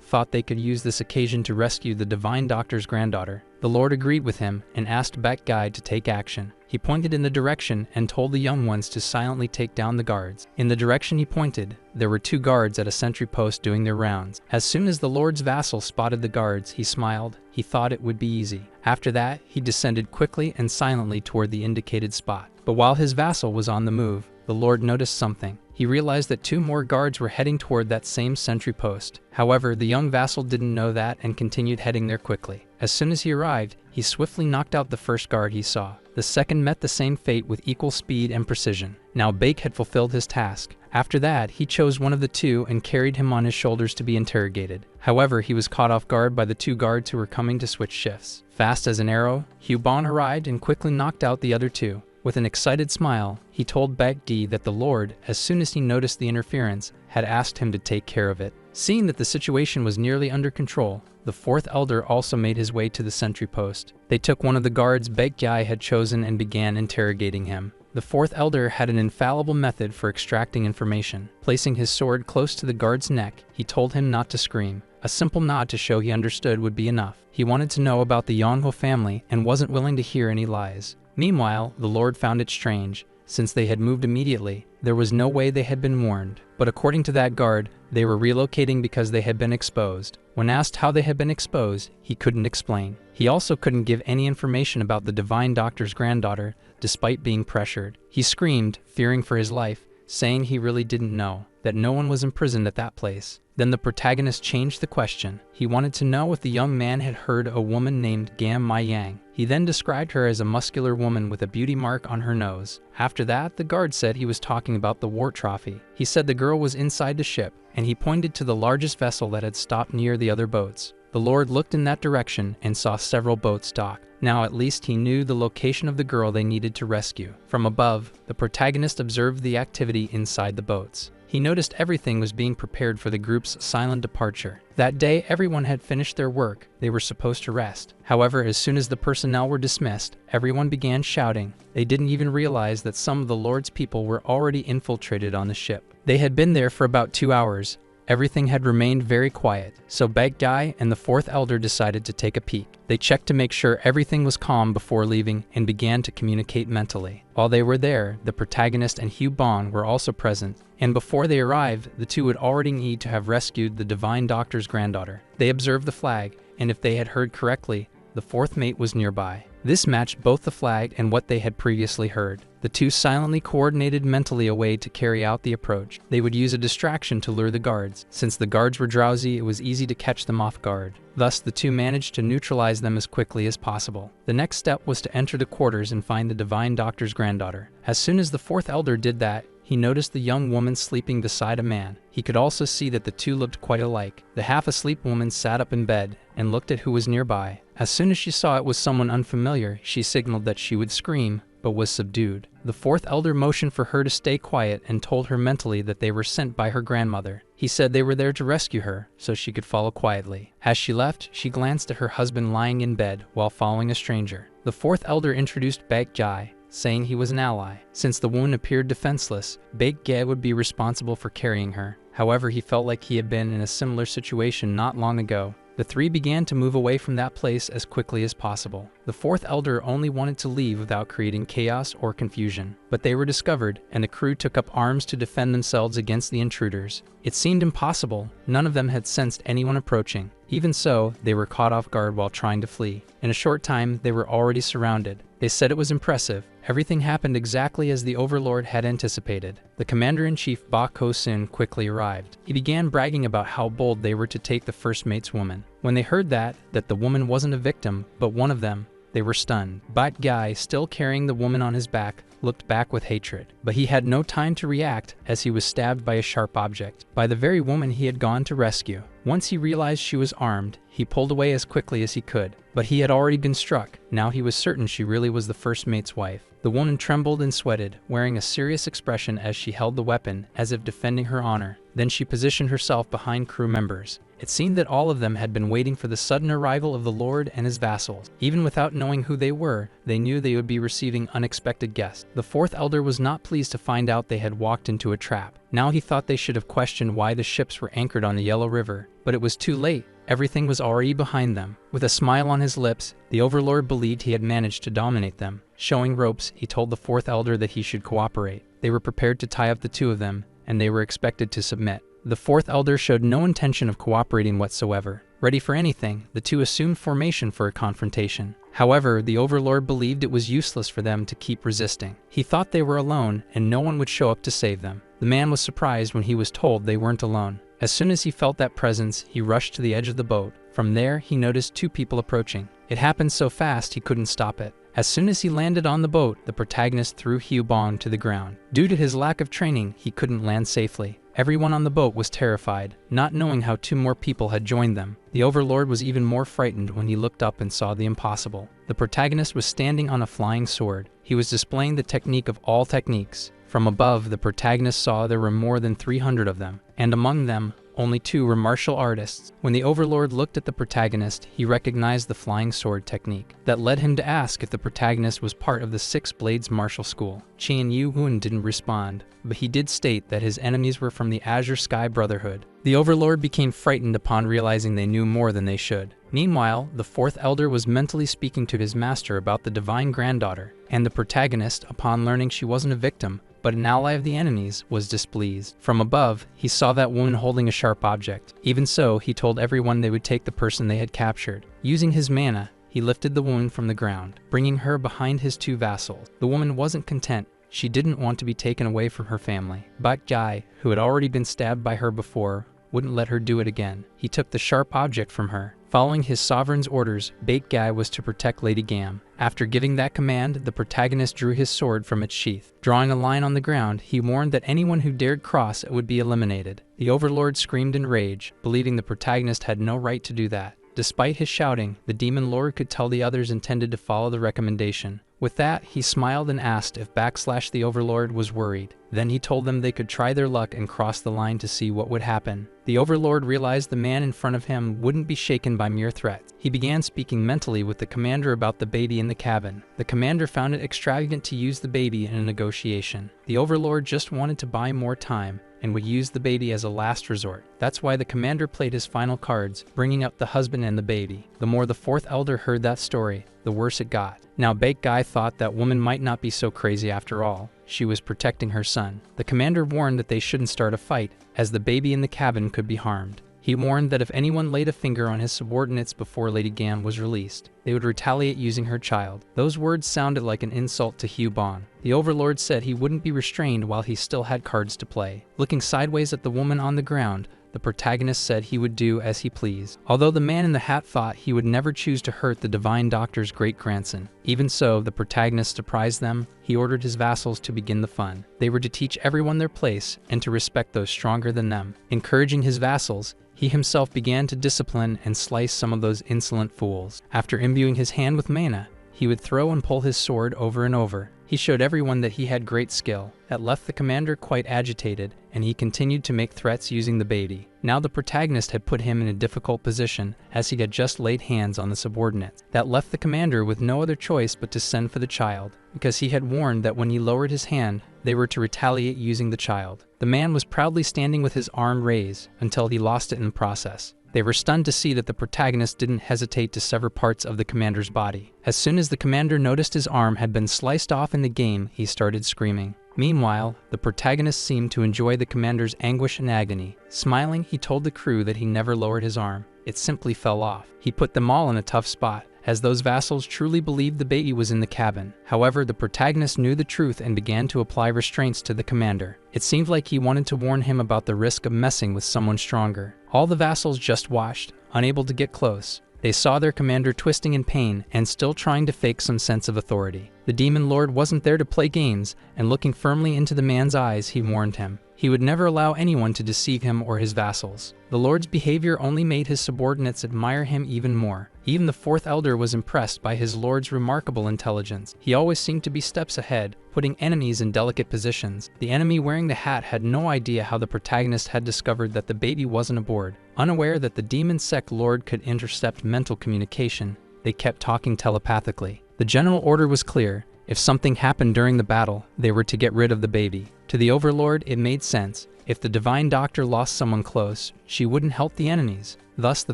thought they could use this occasion to rescue the divine doctor's granddaughter. The Lord agreed with him and asked Baek Gai to take action. He pointed in the direction and told the young ones to silently take down the guards. In the direction he pointed, there were 2 guards at a sentry post doing their rounds. As soon as the Lord's vassal spotted the guards, he smiled. He thought it would be easy. After that, he descended quickly and silently toward the indicated spot. But while his vassal was on the move, the Lord noticed something. He realized that 2 more guards were heading toward that same sentry post. However, the young vassal didn't know that and continued heading there quickly. As soon as he arrived, he swiftly knocked out the first guard he saw. The second met the same fate with equal speed and precision. Now Baek had fulfilled his task. After that, he chose one of the 2 and carried him on his shoulders to be interrogated. However, he was caught off guard by the 2 guards who were coming to switch shifts. Fast as an arrow, Hyubong arrived and quickly knocked out the other 2. With an excited smile, he told Baek Gai that the Lord, as soon as he noticed the interference, had asked him to take care of it. Seeing that the situation was nearly under control, the 4th elder also made his way to the sentry post. They took one of the guards Baek Gai had chosen and began interrogating him. The 4th elder had an infallible method for extracting information. Placing his sword close to the guard's neck, he told him not to scream. A simple nod to show he understood would be enough. He wanted to know about the Yonho family and wasn't willing to hear any lies. Meanwhile, the Lord found it strange. Since they had moved immediately, there was no way they had been warned. But according to that guard, they were relocating because they had been exposed. When asked how they had been exposed, he couldn't explain. He also couldn't give any information about the divine doctor's granddaughter, despite being pressured. He screamed, fearing for his life, saying he really didn't know, that no one was imprisoned at that place. Then the protagonist changed the question. He wanted to know if the young man had heard a woman named Gam Mai Yang. He then described her as a muscular woman with a beauty mark on her nose. After that, the guard said he was talking about the war trophy. He said the girl was inside the ship, and he pointed to the largest vessel that had stopped near the other boats. The Lord looked in that direction and saw several boats dock. Now at least he knew the location of the girl they needed to rescue. From above, the protagonist observed the activity inside the boats. He noticed everything was being prepared for the group's silent departure. That day, everyone had finished their work. They were supposed to rest. However, as soon as the personnel were dismissed, everyone began shouting. They didn't even realize that some of the Lord's people were already infiltrated on the ship. They had been there for about 2 hours. Everything had remained very quiet, so Baek Gai and the 4th elder decided to take a peek. They checked to make sure everything was calm before leaving and began to communicate mentally. While they were there, the protagonist and Hyubong were also present, and before they arrived, the 2 would already need to have rescued the divine doctor's granddaughter. They observed the flag, and if they had heard correctly, the 4th mate was nearby. This matched both the flag and what they had previously heard. The two silently coordinated mentally a way to carry out the approach. They would use a distraction to lure the guards. Since the guards were drowsy, it was easy to catch them off guard. Thus, the two managed to neutralize them as quickly as possible. The next step was to enter the quarters and find the divine doctor's granddaughter. As soon as the fourth elder did that, he noticed the young woman sleeping beside a man. He could also see that the two looked quite alike. The half-asleep woman sat up in bed and looked at who was nearby. As soon as she saw it was someone unfamiliar, she signaled that she would scream, but was subdued. The fourth elder motioned for her to stay quiet and told her mentally that they were sent by her grandmother. He said they were there to rescue her, so she could follow quietly. As she left, she glanced at her husband lying in bed while following a stranger. The fourth elder introduced Baek Jai, saying he was an ally. Since the woman appeared defenseless, Baek Ge would be responsible for carrying her. However, he felt like he had been in a similar situation not long ago. The three began to move away from that place as quickly as possible. The fourth elder only wanted to leave without creating chaos or confusion, but they were discovered, and the crew took up arms to defend themselves against the intruders. It seemed impossible. None of them had sensed anyone approaching. Even so, they were caught off guard while trying to flee. In a short time, they were already surrounded. They said it was impressive. Everything happened exactly as the Overlord had anticipated. The Commander-in-Chief Ba Ko-sun quickly arrived. He began bragging about how bold they were to take the first mate's woman. When they heard that the woman wasn't a victim, but one of them, they were stunned. Baek Gai, still carrying the woman on his back, looked back with hatred. But he had no time to react as he was stabbed by a sharp object, by the very woman he had gone to rescue. Once he realized she was armed, he pulled away as quickly as he could. But he had already been struck. Now he was certain she really was the first mate's wife. The woman trembled and sweated, wearing a serious expression as she held the weapon, as if defending her honor. Then she positioned herself behind crew members. It seemed that all of them had been waiting for the sudden arrival of the Lord and his vassals. Even without knowing who they were, they knew they would be receiving unexpected guests. The fourth elder was not pleased to find out they had walked into a trap. Now he thought they should have questioned why the ships were anchored on the Yellow River, but it was too late. Everything was already behind them. With a smile on his lips, the Overlord believed he had managed to dominate them. Showing ropes, he told the fourth elder that he should cooperate. They were prepared to tie up the two of them, and they were expected to submit. The fourth elder showed no intention of cooperating whatsoever. Ready for anything, the two assumed formation for a confrontation. However, the Overlord believed it was useless for them to keep resisting. He thought they were alone, and no one would show up to save them. The man was surprised when he was told they weren't alone. As soon as he felt that presence, he rushed to the edge of the boat. From there, he noticed two people approaching. It happened so fast he couldn't stop it. As soon as he landed on the boat, the protagonist threw Hyubong to the ground. Due to his lack of training, he couldn't land safely. Everyone on the boat was terrified, not knowing how two more people had joined them. The Overlord was even more frightened when he looked up and saw the impossible. The protagonist was standing on a flying sword. He was displaying the technique of all techniques. From above, the protagonist saw there were more than 300 of them, and among them, only two were martial artists. When the Overlord looked at the protagonist, he recognized the flying sword technique. That led him to ask if the protagonist was part of the Six Blades martial school. Qian Yu-hun didn't respond, but he did state that his enemies were from the Azure Sky Brotherhood. The Overlord became frightened upon realizing they knew more than they should. Meanwhile, the fourth elder was mentally speaking to his master about the divine granddaughter, and the protagonist, upon learning she wasn't a victim, but an ally of the enemies, was displeased. From above, he saw that woman holding a sharp object. Even so, he told everyone they would take the person they had captured. Using his mana, he lifted the woman from the ground, bringing her behind his two vassals. The woman wasn't content. She didn't want to be taken away from her family. Baek Jai, who had already been stabbed by her before, wouldn't let her do it again. He took the sharp object from her. Following his sovereign's orders, Baek Gai was to protect Lady Gam. After giving that command, the protagonist drew his sword from its sheath. Drawing a line on the ground, he warned that anyone who dared cross it would be eliminated. The Overlord screamed in rage, believing the protagonist had no right to do that. Despite his shouting, the Demon Lord could tell the others intended to follow the recommendation. With that, he smiled and asked if the Overlord was worried. Then he told them they could try their luck and cross the line to see what would happen. The Overlord realized the man in front of him wouldn't be shaken by mere threats. He began speaking mentally with the commander about the baby in the cabin. The commander found it extravagant to use the baby in a negotiation. The Overlord just wanted to buy more time and would use the baby as a last resort. That's why the commander played his final cards, bringing up the husband and the baby. The more the fourth elder heard that story, the worse it got. Now Baek Gai thought that woman might not be so crazy after all. She was protecting her son. The commander warned that they shouldn't start a fight, as the baby in the cabin could be harmed. He He warned that if anyone laid a finger on his subordinates before Lady Gam was released, they would retaliate using her child. Those words sounded like an insult to Hugh Bon. The Overlord said he wouldn't be restrained while he still had cards to play. Looking sideways at the woman on the ground, the protagonist said he would do as he pleased. Although the man in the hat thought he would never choose to hurt the Divine Doctor's great-grandson. Even so, the protagonist surprised them. He ordered his vassals to begin the fun. They were to teach everyone their place and to respect those stronger than them. Encouraging his vassals, he himself began to discipline and slice some of those insolent fools. After imbuing his hand with mana, he would throw and pull his sword over and over. He showed everyone that he had great skill. That left the commander quite agitated, and he continued to make threats using the baby. Now the protagonist had put him in a difficult position, as he had just laid hands on the subordinates. That left the commander with no other choice but to send for the child, because he had warned that when he lowered his hand, they were to retaliate using the child. The man was proudly standing with his arm raised, until he lost it in the process. They were stunned to see that the protagonist didn't hesitate to sever parts of the commander's body. As soon as the commander noticed his arm had been sliced off in the game, he started screaming. Meanwhile, the protagonist seemed to enjoy the commander's anguish and agony. Smiling, he told the crew that he never lowered his arm. It simply fell off. He put them all in a tough spot, as those vassals truly believed the baby was in the cabin. However, the protagonist knew the truth and began to apply restraints to the commander. It seemed like he wanted to warn him about the risk of messing with someone stronger. All the vassals just watched, unable to get close. They saw their commander twisting in pain and still trying to fake some sense of authority. The Demon Lord wasn't there to play games, and looking firmly into the man's eyes, he warned him. He would never allow anyone to deceive him or his vassals. The Lord's behavior only made his subordinates admire him even more. Even the fourth elder was impressed by his lord's remarkable intelligence. He always seemed to be steps ahead, putting enemies in delicate positions. The enemy wearing the hat had no idea how the protagonist had discovered that the baby wasn't aboard. Unaware that the demon sect lord could intercept mental communication, they kept talking telepathically. The general order was clear. If something happened during the battle, they were to get rid of the baby. To the Overlord, it made sense. If the Divine Doctor lost someone close, she wouldn't help the enemies. Thus, the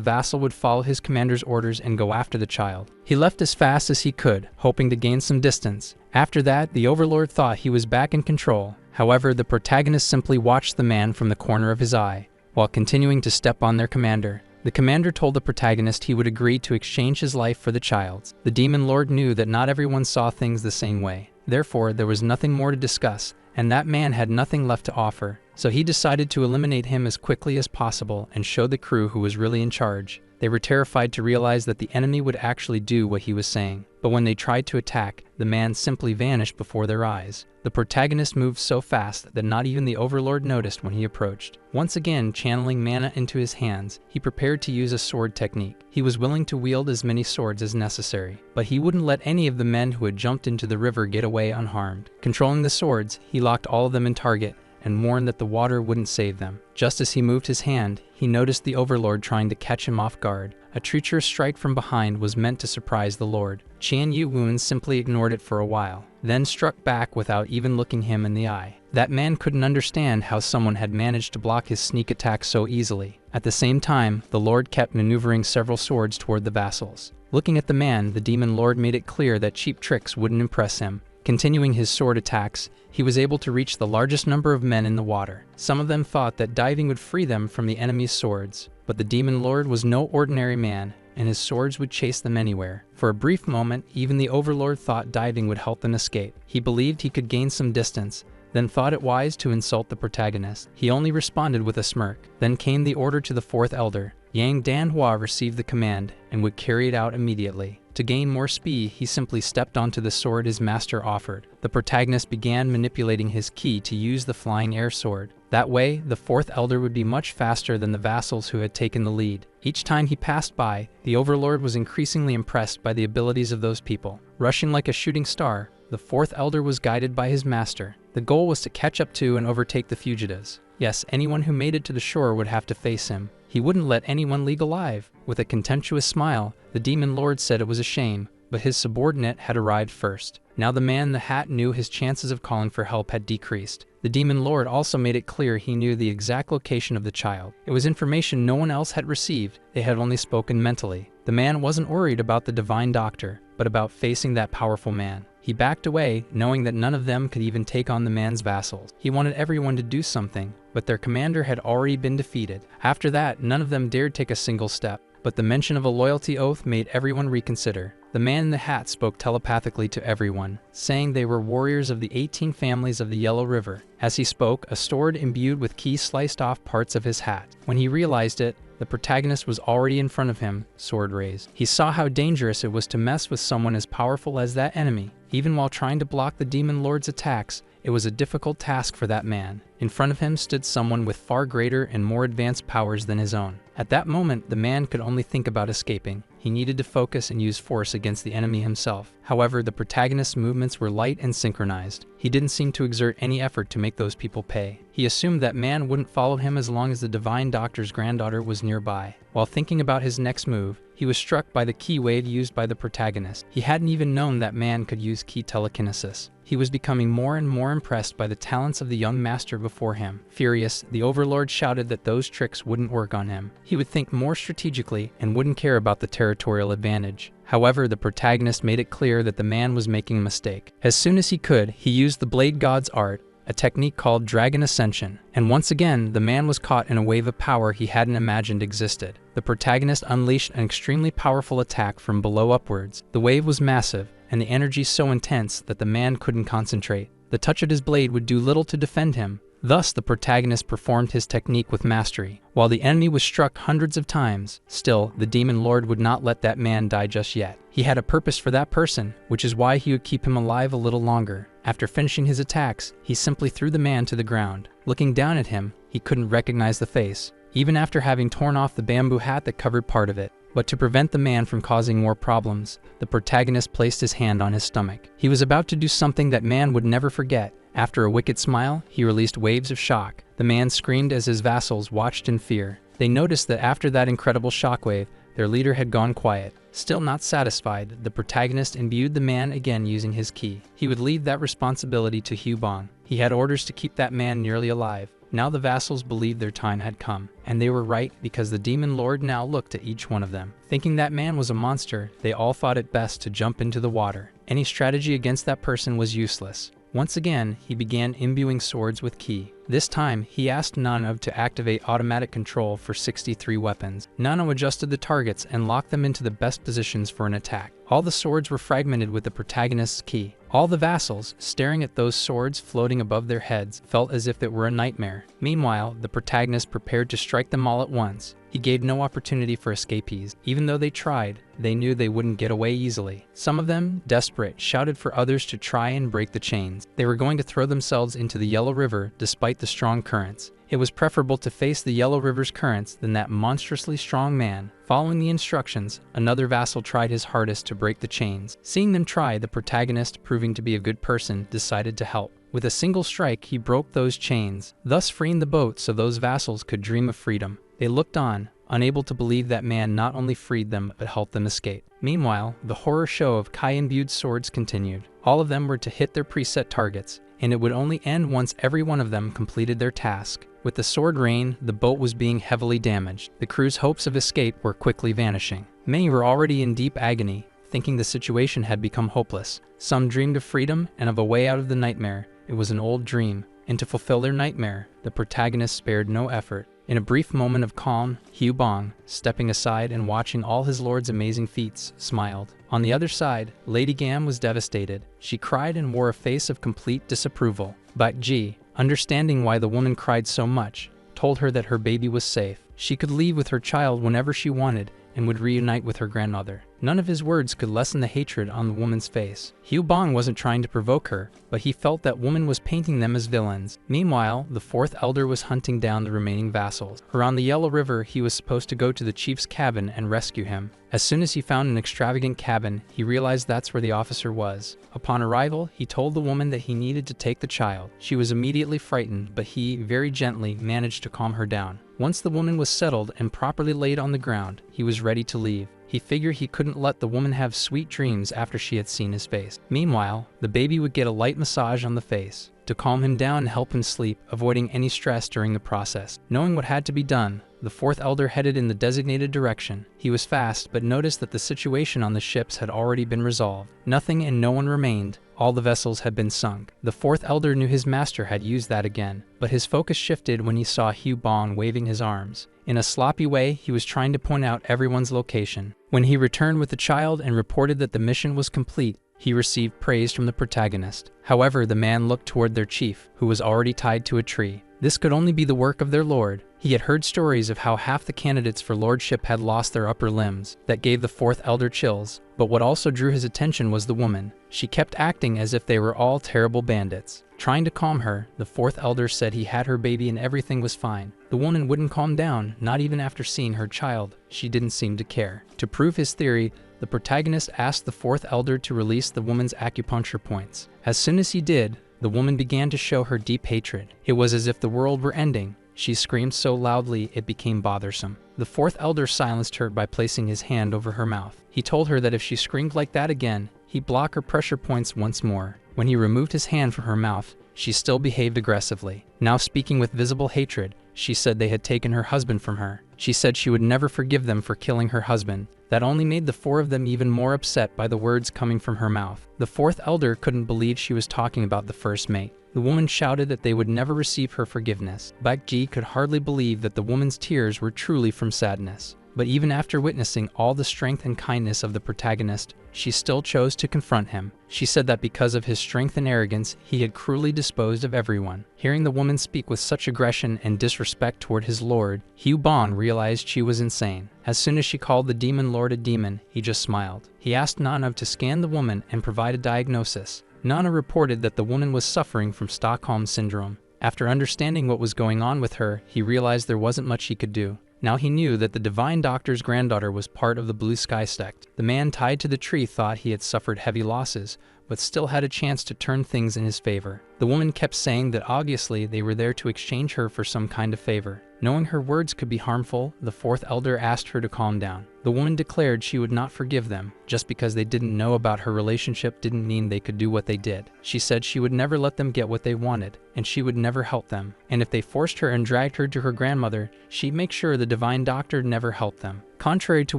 vassal would follow his commander's orders and go after the child. He left as fast as he could, hoping to gain some distance. After that, the Overlord thought he was back in control. However, the protagonist simply watched the man from the corner of his eye, while continuing to step on their commander. The commander told the protagonist he would agree to exchange his life for the child's. The Demon Lord knew that not everyone saw things the same way. Therefore, there was nothing more to discuss, and that man had nothing left to offer. So he decided to eliminate him as quickly as possible and show the crew who was really in charge. They were terrified to realize that the enemy would actually do what he was saying. But when they tried to attack, the man simply vanished before their eyes. The protagonist moved so fast that not even the Overlord noticed when he approached. Once again, channeling mana into his hands, he prepared to use a sword technique. He was willing to wield as many swords as necessary, but he wouldn't let any of the men who had jumped into the river get away unharmed. Controlling the swords, he locked all of them in target and warned that the water wouldn't save them. Just as he moved his hand, he noticed the Overlord trying to catch him off guard. A treacherous strike from behind was meant to surprise the Lord. Qian Yuwun simply ignored it for a while, then struck back without even looking him in the eye. That man couldn't understand how someone had managed to block his sneak attack so easily. At the same time, the Lord kept maneuvering several swords toward the vassals. Looking at the man, the Demon Lord made it clear that cheap tricks wouldn't impress him. Continuing his sword attacks, he was able to reach the largest number of men in the water. Some of them thought that diving would free them from the enemy's swords, but the Demon Lord was no ordinary man, and his swords would chase them anywhere. For a brief moment, even the Overlord thought diving would help them escape. He believed he could gain some distance, then thought it wise to insult the protagonist. He only responded with a smirk. Then came the order to the fourth elder. Yang Danhua received the command and would carry it out immediately. To gain more speed, he simply stepped onto the sword his master offered. The protagonist began manipulating his ki to use the flying air sword. That way, the fourth elder would be much faster than the vassals who had taken the lead. Each time he passed by, the Overlord was increasingly impressed by the abilities of those people. Rushing like a shooting star, the fourth elder was guided by his master. The goal was to catch up to and overtake the fugitives. Yes, anyone who made it to the shore would have to face him. He wouldn't let anyone leave alive. With a contemptuous smile, the Demon Lord said it was a shame, but his subordinate had arrived first. Now the man in the hat knew his chances of calling for help had decreased. The Demon Lord also made it clear he knew the exact location of the child. It was information no one else had received. They had only spoken mentally. The man wasn't worried about the Divine Doctor, but about facing that powerful man. He backed away, knowing that none of them could even take on the man's vassals. He wanted everyone to do something, but their commander had already been defeated. After that, none of them dared take a single step. But the mention of a loyalty oath made everyone reconsider. The man in the hat spoke telepathically to everyone, saying they were warriors of the 18 families of the Yellow River. As he spoke, a sword imbued with ki sliced off parts of his hat. When he realized it, the protagonist was already in front of him, sword raised. He saw how dangerous it was to mess with someone as powerful as that enemy. Even while trying to block the Demon Lord's attacks, it was a difficult task for that man. In front of him stood someone with far greater and more advanced powers than his own. At that moment, the man could only think about escaping. He needed to focus and use force against the enemy himself. However, the protagonist's movements were light and synchronized. He didn't seem to exert any effort to make those people pay. He assumed that man wouldn't follow him as long as the divine doctor's granddaughter was nearby. While thinking about his next move, he was struck by the ki wave used by the protagonist. He hadn't even known that man could use ki telekinesis. He was becoming more and more impressed by the talents of the young master before him. Furious, the overlord shouted that those tricks wouldn't work on him. He would think more strategically and wouldn't care about the territorial advantage. However, the protagonist made it clear that the man was making a mistake. As soon as he could, he used the Blade God's art, a technique called Dragon Ascension, and once again, the man was caught in a wave of power he hadn't imagined existed. The protagonist unleashed an extremely powerful attack from below upwards. The wave was massive, and the energy so intense that the man couldn't concentrate. The touch of his blade would do little to defend him. Thus, the protagonist performed his technique with mastery. While the enemy was struck hundreds of times, still, the Demon Lord would not let that man die just yet. He had a purpose for that person, which is why he would keep him alive a little longer. After finishing his attacks, he simply threw the man to the ground. Looking down at him, he couldn't recognize the face, even after having torn off the bamboo hat that covered part of it. But to prevent the man from causing more problems, the protagonist placed his hand on his stomach. He was about to do something that man would never forget. After a wicked smile, he released waves of shock. The man screamed as his vassals watched in fear. They noticed that after that incredible shockwave, their leader had gone quiet. Still not satisfied, the protagonist imbued the man again using his ki. He would leave that responsibility to Hyubong. He had orders to keep that man nearly alive. Now the vassals believed their time had come, and they were right because the Demon Lord now looked at each one of them. Thinking that man was a monster, they all thought it best to jump into the water. Any strategy against that person was useless. Once again, he began imbuing swords with ki. This time, he asked Nano to activate automatic control for 63 weapons. Nano adjusted the targets and locked them into the best positions for an attack. All the swords were fragmented with the protagonist's ki. All the vassals, staring at those swords floating above their heads, felt as if it were a nightmare. Meanwhile, the protagonist prepared to strike them all at once. He gave no opportunity for escapees. Even though they tried, they knew they wouldn't get away easily. Some of them, desperate, shouted for others to try and break the chains. They were going to throw themselves into the Yellow River despite the strong currents. It was preferable to face the Yellow River's currents than that monstrously strong man. Following the instructions, another vassal tried his hardest to break the chains. Seeing them try, the protagonist, proving to be a good person, decided to help. With a single strike, he broke those chains, thus freeing the boat so those vassals could dream of freedom. They looked on, unable to believe that man not only freed them, but helped them escape. Meanwhile, the horror show of Kai-imbued swords continued. All of them were to hit their preset targets, and it would only end once every one of them completed their task. With the sword rain, the boat was being heavily damaged. The crew's hopes of escape were quickly vanishing. Many were already in deep agony, thinking the situation had become hopeless. Some dreamed of freedom and of a way out of the nightmare. It was an old dream, and to fulfill their nightmare, the protagonist spared no effort. In a brief moment of calm, Hyubong, stepping aside and watching all his lord's amazing feats, smiled. On the other side, Lady Gam was devastated. She cried and wore a face of complete disapproval. But Ji, understanding why the woman cried so much, told her that her baby was safe. She could leave with her child whenever she wanted and would reunite with her grandmother. None of his words could lessen the hatred on the woman's face. Hyubong wasn't trying to provoke her, but he felt that woman was painting them as villains. Meanwhile, the fourth elder was hunting down the remaining vassals. Around the Yellow River, he was supposed to go to the chief's cabin and rescue him. As soon as he found an extravagant cabin, he realized that's where the officer was. Upon arrival, he told the woman that he needed to take the child. She was immediately frightened, but he, very gently, managed to calm her down. Once the woman was settled and properly laid on the ground, he was ready to leave. He figured he couldn't let the woman have sweet dreams after she had seen his face. Meanwhile, the baby would get a light massage on the face. to calm him down and help him sleep, avoiding any stress during the process. Knowing what had to be done, the fourth elder headed in the designated direction. He was fast, but noticed that the situation on the ships had already been resolved. Nothing and no one remained. All the vessels had been sunk. The fourth elder knew his master had used that again, but his focus shifted when he saw Hugh Bong waving his arms. In a sloppy way, he was trying to point out everyone's location. When he returned with the child and reported that the mission was complete, he received praise from the protagonist. However, the man looked toward their chief, who was already tied to a tree. This could only be the work of their lord. He had heard stories of how half the candidates for lordship had lost their upper limbs. That gave the fourth elder chills. But what also drew his attention was the woman. She kept acting as if they were all terrible bandits. Trying to calm her, the fourth elder said he had her baby and everything was fine. The woman wouldn't calm down, not even after seeing her child. She didn't seem to care. To prove his theory, the protagonist asked the fourth elder to release the woman's acupuncture points. As soon as he did, the woman began to show her deep hatred. It was as if the world were ending. She screamed so loudly it became bothersome. The fourth elder silenced her by placing his hand over her mouth. He told her that if she screamed like that again, he'd block her pressure points once more. When he removed his hand from her mouth, she still behaved aggressively. Now speaking with visible hatred, she said they had taken her husband from her. She said she would never forgive them for killing her husband. That only made the four of them even more upset by the words coming from her mouth. The fourth elder couldn't believe she was talking about the first mate. The woman shouted that they would never receive her forgiveness. Baek Ji could hardly believe that the woman's tears were truly from sadness. But even after witnessing all the strength and kindness of the protagonist, she still chose to confront him. She said that because of his strength and arrogance, he had cruelly disposed of everyone. Hearing the woman speak with such aggression and disrespect toward his lord, Hugh Bong realized she was insane. As soon as she called the demon lord a demon, he just smiled. He asked Nano to scan the woman and provide a diagnosis. Nano reported that the woman was suffering from Stockholm Syndrome. After understanding what was going on with her, he realized there wasn't much he could do. Now he knew that the Divine Doctor's granddaughter was part of the Blue Sky sect. The man tied to the tree thought he had suffered heavy losses, but still had a chance to turn things in his favor. The woman kept saying that obviously they were there to exchange her for some kind of favor. Knowing her words could be harmful, the fourth elder asked her to calm down. The woman declared she would not forgive them. Just because they didn't know about her relationship didn't mean they could do what they did. She said she would never let them get what they wanted, and she would never help them. And if they forced her and dragged her to her grandmother, she'd make sure the Divine Doctor never helped them. Contrary to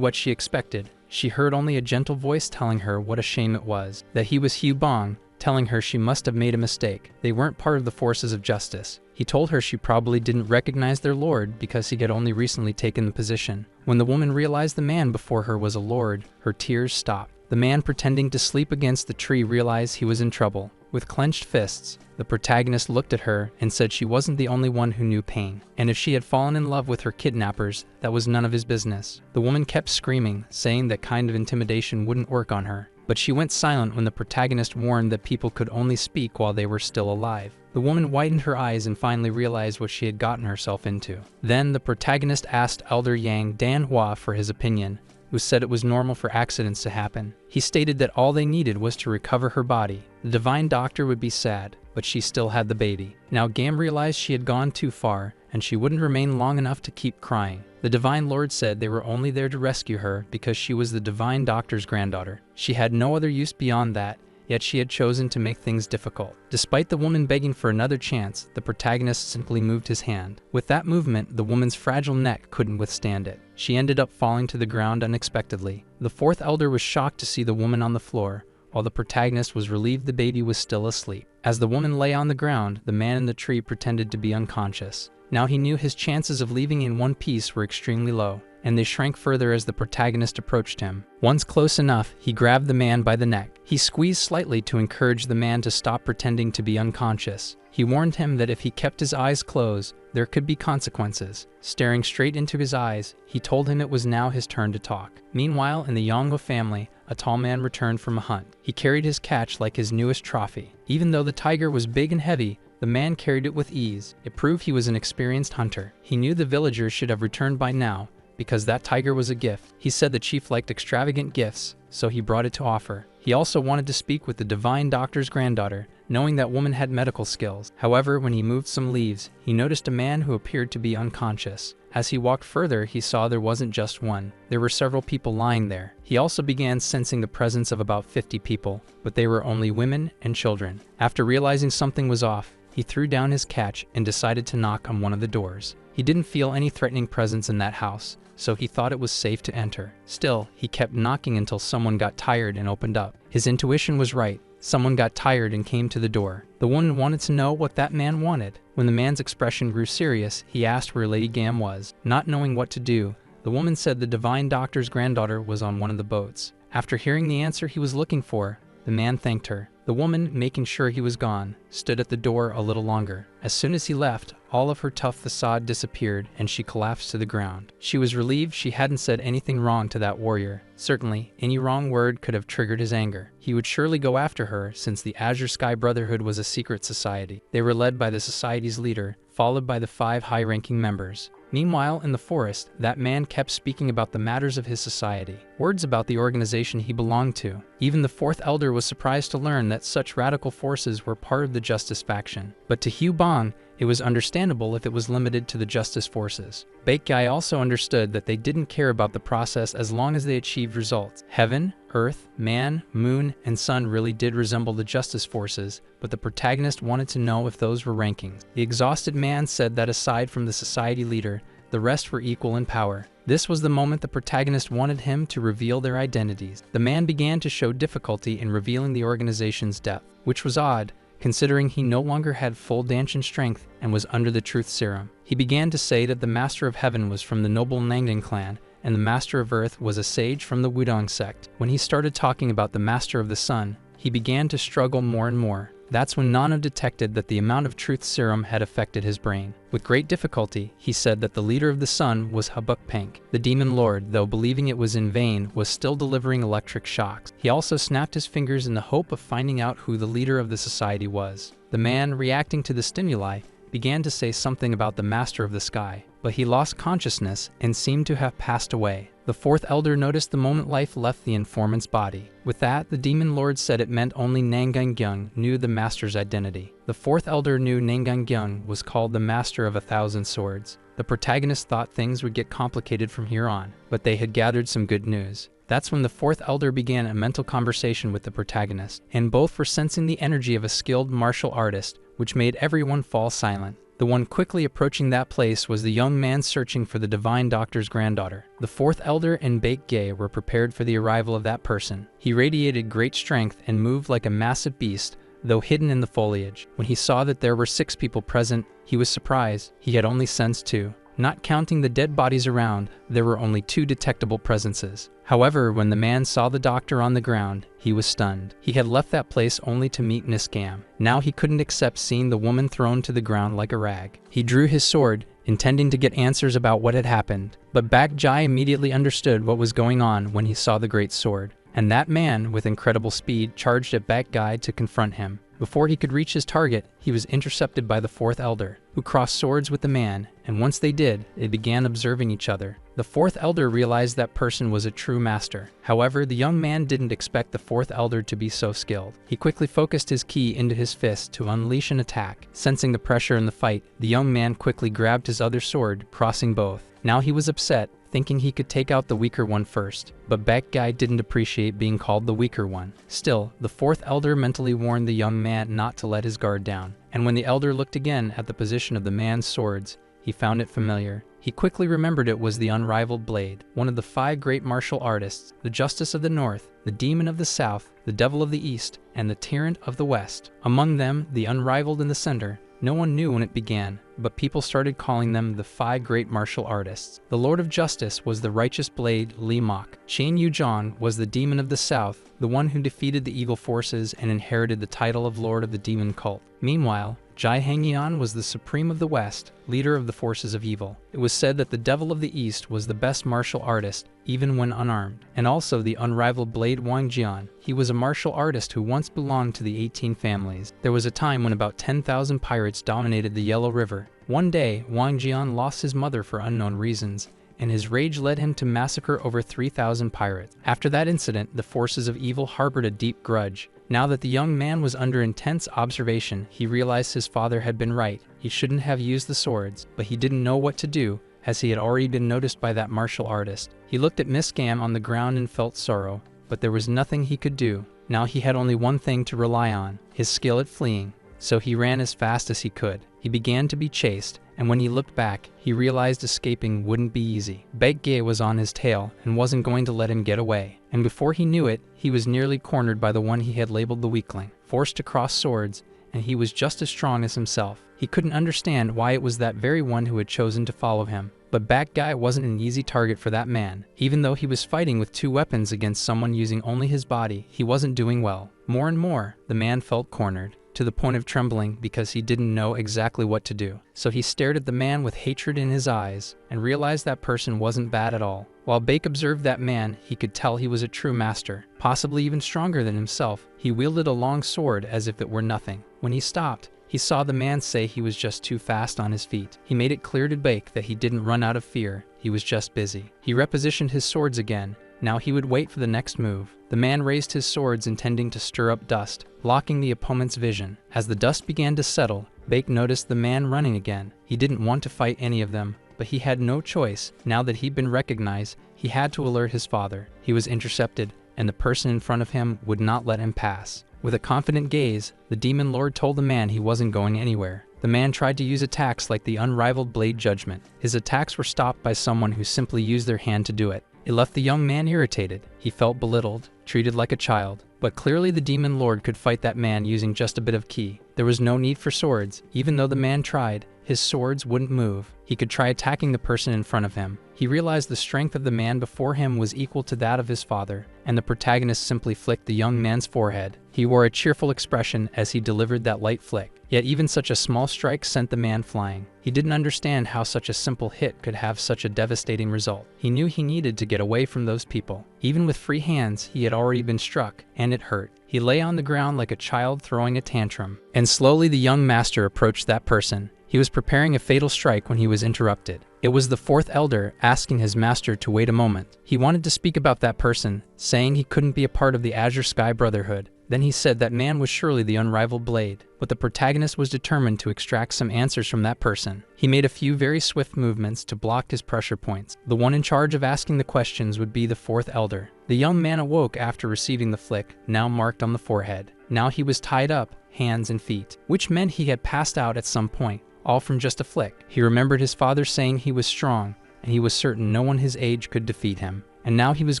what she expected, she heard only a gentle voice telling her what a shame it was, that he was Hugh Bong, telling her she must have made a mistake. They weren't part of the forces of justice. He told her she probably didn't recognize their lord because he had only recently taken the position. When the woman realized the man before her was a lord, her tears stopped. The man pretending to sleep against the tree realized he was in trouble. With clenched fists, the protagonist looked at her and said she wasn't the only one who knew pain, and if she had fallen in love with her kidnappers, that was none of his business. The woman kept screaming, saying that kind of intimidation wouldn't work on her, but she went silent when the protagonist warned that people could only speak while they were still alive. The woman widened her eyes and finally realized what she had gotten herself into. Then the protagonist asked Elder Yang Danhua for his opinion, who said it was normal for accidents to happen. He stated that all they needed was to recover her body. The Divine Doctor would be sad, but she still had the baby. Now Gam realized she had gone too far, and she wouldn't remain long enough to keep crying. The Divine Lord said they were only there to rescue her because she was the Divine Doctor's granddaughter. She had no other use beyond that, yet she had chosen to make things difficult. Despite the woman begging for another chance, the protagonist simply moved his hand. With that movement, the woman's fragile neck couldn't withstand it. She ended up falling to the ground unexpectedly. The fourth elder was shocked to see the woman on the floor, while the protagonist was relieved the baby was still asleep. As the woman lay on the ground, the man in the tree pretended to be unconscious. Now he knew his chances of leaving in one piece were extremely low, and they shrank further as the protagonist approached him. Once close enough, he grabbed the man by the neck. He squeezed slightly to encourage the man to stop pretending to be unconscious. He warned him that if he kept his eyes closed, there could be consequences. Staring straight into his eyes, he told him it was now his turn to talk. Meanwhile, in the Yongo family, a tall man returned from a hunt. He carried his catch like his newest trophy. Even though the tiger was big and heavy, the man carried it with ease. It proved he was an experienced hunter. He knew the villagers should have returned by now, because that tiger was a gift. He said the chief liked extravagant gifts, so he brought it to offer. He also wanted to speak with the Divine Doctor's granddaughter, knowing that woman had medical skills. However, when he moved some leaves, he noticed a man who appeared to be unconscious. As he walked further, he saw there wasn't just one. There were several people lying there. He also began sensing the presence of about 50 people, but they were only women and children. After realizing something was off, He threw down his catch and decided to knock on one of the doors. He didn't feel any threatening presence in that house, so he thought it was safe to enter. Still, he kept knocking until someone got tired and opened up. His intuition was right. Someone got tired and came to the door. The woman wanted to know what that man wanted. When the man's expression grew serious, he asked where Lady Gam was. Not knowing what to do, the woman said the divine doctor's granddaughter was on one of the boats. After hearing the answer he was looking for, the man thanked her. The woman, making sure he was gone, stood at the door a little longer. As soon as he left, all of her tough facade disappeared and she collapsed to the ground. She was relieved she hadn't said anything wrong to that warrior. Certainly, any wrong word could have triggered his anger. He would surely go after her since the Azure Sky Brotherhood was a secret society. They were led by the society's leader, followed by the 5 high-ranking members. Meanwhile, in the forest, that man kept speaking about the matters of his society, words about the organization he belonged to. Even the 4th elder was surprised to learn that such radical forces were part of the Justice faction. But to Hugh Bong, it was understandable if it was limited to the Justice forces. Baekgai also understood that they didn't care about the process as long as they achieved results. Heaven, Earth, Man, Moon, and Sun really did resemble the Justice forces, but the protagonist wanted to know if those were rankings. The exhausted man said that aside from the society leader, the rest were equal in power. This was the moment the protagonist wanted him to reveal their identities. The man began to show difficulty in revealing the organization's depth, which was odd, considering he no longer had full Danshin strength and was under the truth serum. He began to say that the Master of Heaven was from the noble Nangan clan, and the Master of Earth was a sage from the Wudong sect. When he started talking about the Master of the Sun, he began to struggle more and more. That's when Nano detected that the amount of truth serum had affected his brain. With great difficulty, he said that the leader of the sun was Habuk Pank. The demon lord, though believing it was in vain, was still delivering electric shocks. He also snapped his fingers in the hope of finding out who the leader of the society was. The man, reacting to the stimuli, began to say something about the Master of the Sky, but he lost consciousness and seemed to have passed away. The 4th elder noticed the moment life left the informant's body. With that, the demon lord said it meant only Nangan knew the master's identity. The 4th elder knew Nangan was called the Master of 1,000 Swords. The protagonist thought things would get complicated from here on, but they had gathered some good news. That's when the 4th elder began a mental conversation with the protagonist, and both were sensing the energy of a skilled martial artist, which made everyone fall silent. The one quickly approaching that place was the young man searching for the divine doctor's granddaughter. The 4th elder and Baekgai were prepared for the arrival of that person. He radiated great strength and moved like a massive beast, though hidden in the foliage. When he saw that there were 6 people present, he was surprised. He had only sensed 2. Not counting the dead bodies around, there were only 2 detectable presences. However, when the man saw the doctor on the ground, he was stunned. He had left that place only to meet Niskam. Now he couldn't accept seeing the woman thrown to the ground like a rag. He drew his sword, intending to get answers about what had happened. But Baekgai immediately understood what was going on when he saw the great sword. And that man, with incredible speed, charged at Baekgai to confront him. Before he could reach his target, he was intercepted by the 4th elder, who crossed swords with the man, and once they did, they began observing each other. The 4th elder realized that person was a true master. However, the young man didn't expect the 4th elder to be so skilled. He quickly focused his ki into his fist to unleash an attack. Sensing the pressure in the fight, the young man quickly grabbed his other sword, crossing both. Now he was upset, thinking he could take out the weaker one first, but Baekgai didn't appreciate being called the weaker one. Still, the 4th elder mentally warned the young man not to let his guard down, and when the elder looked again at the position of the man's swords, he found it familiar. He quickly remembered it was the unrivaled blade, one of the 5 great martial artists, the Justice of the North, the Demon of the South, the Devil of the East, and the Tyrant of the West. Among them, the unrivaled in the center. No one knew when it began, but people started calling them the 5 great martial artists. The Lord of Justice was the righteous blade Li Mok. Chen Yuzhan was the Demon of the South, the one who defeated the evil forces and inherited the title of Lord of the Demon Cult. Meanwhile, Jai Hangyan was the Supreme of the West, leader of the forces of evil. It was said that the Devil of the East was the best martial artist, even when unarmed, and also the unrivaled blade Wang Jian. He was a martial artist who once belonged to the 18 families. There was a time when about 10,000 pirates dominated the Yellow River. One day, Wang Jian lost his mother for unknown reasons, and his rage led him to massacre over 3,000 pirates. After that incident, the forces of evil harbored a deep grudge. Now that the young man was under intense observation, he realized his father had been right. He shouldn't have used the swords, but he didn't know what to do, as he had already been noticed by that martial artist. He looked at Miss Gam on the ground and felt sorrow, but there was nothing he could do. Now he had only one thing to rely on, his skill at fleeing. so he ran as fast as he could. He began to be chased, and when he looked back, he realized escaping wouldn't be easy. Baekgye was on his tail and wasn't going to let him get away. And before he knew it, he was nearly cornered by the one he had labeled the weakling, forced to cross swords, and he was just as strong as himself. He couldn't understand why it was that very one who had chosen to follow him. But Baekgye wasn't an easy target for that man. Even though he was fighting with 2 weapons against someone using only his body, he wasn't doing well. More and more, the man felt cornered, to the point of trembling because he didn't know exactly what to do. So he stared at the man with hatred in his eyes and realized that person wasn't bad at all. While Baek observed that man, he could tell he was a true master, possibly even stronger than himself. He wielded a long sword as if it were nothing. When he stopped, he saw the man say he was just too fast on his feet. He made it clear to Baek that he didn't run out of fear, he was just busy. He repositioned his swords again. Now he would wait for the next move. The man raised his swords intending to stir up dust, blocking the opponent's vision. As the dust began to settle, Baek noticed the man running again. He didn't want to fight any of them, but he had no choice. Now that he'd been recognized, he had to alert his father. He was intercepted, and the person in front of him would not let him pass. With a confident gaze, the demon lord told the man he wasn't going anywhere. The man tried to use attacks like the unrivaled blade judgment. His attacks were stopped by someone who simply used their hand to do it. It left the young man irritated. He felt belittled, treated like a child. But clearly the demon lord could fight that man using just a bit of ki. There was no need for swords. Even though the man tried, his swords wouldn't move. He could try attacking the person in front of him. He realized the strength of the man before him was equal to that of his father, and the protagonist simply flicked the young man's forehead. He wore a cheerful expression as he delivered that light flick. Yet even such a small strike sent the man flying. He didn't understand how such a simple hit could have such a devastating result. He knew he needed to get away from those people. Even with free hands, he had already been struck, and it hurt. He lay on the ground like a child throwing a tantrum. And slowly the young master approached that person. He was preparing a fatal strike when he was interrupted. It was the 4th elder asking his master to wait a moment. He wanted to speak about that person, saying he couldn't be a part of the Azure Sky Brotherhood. Then he said that man was surely the unrivaled blade, but the protagonist was determined to extract some answers from that person. He made a few very swift movements to block his pressure points. The one in charge of asking the questions would be the 4th elder. The young man awoke after receiving the flick, now marked on the forehead. Now he was tied up, hands and feet, which meant he had passed out at some point, all from just a flick. He remembered his father saying he was strong, and he was certain no one his age could defeat him. And now he was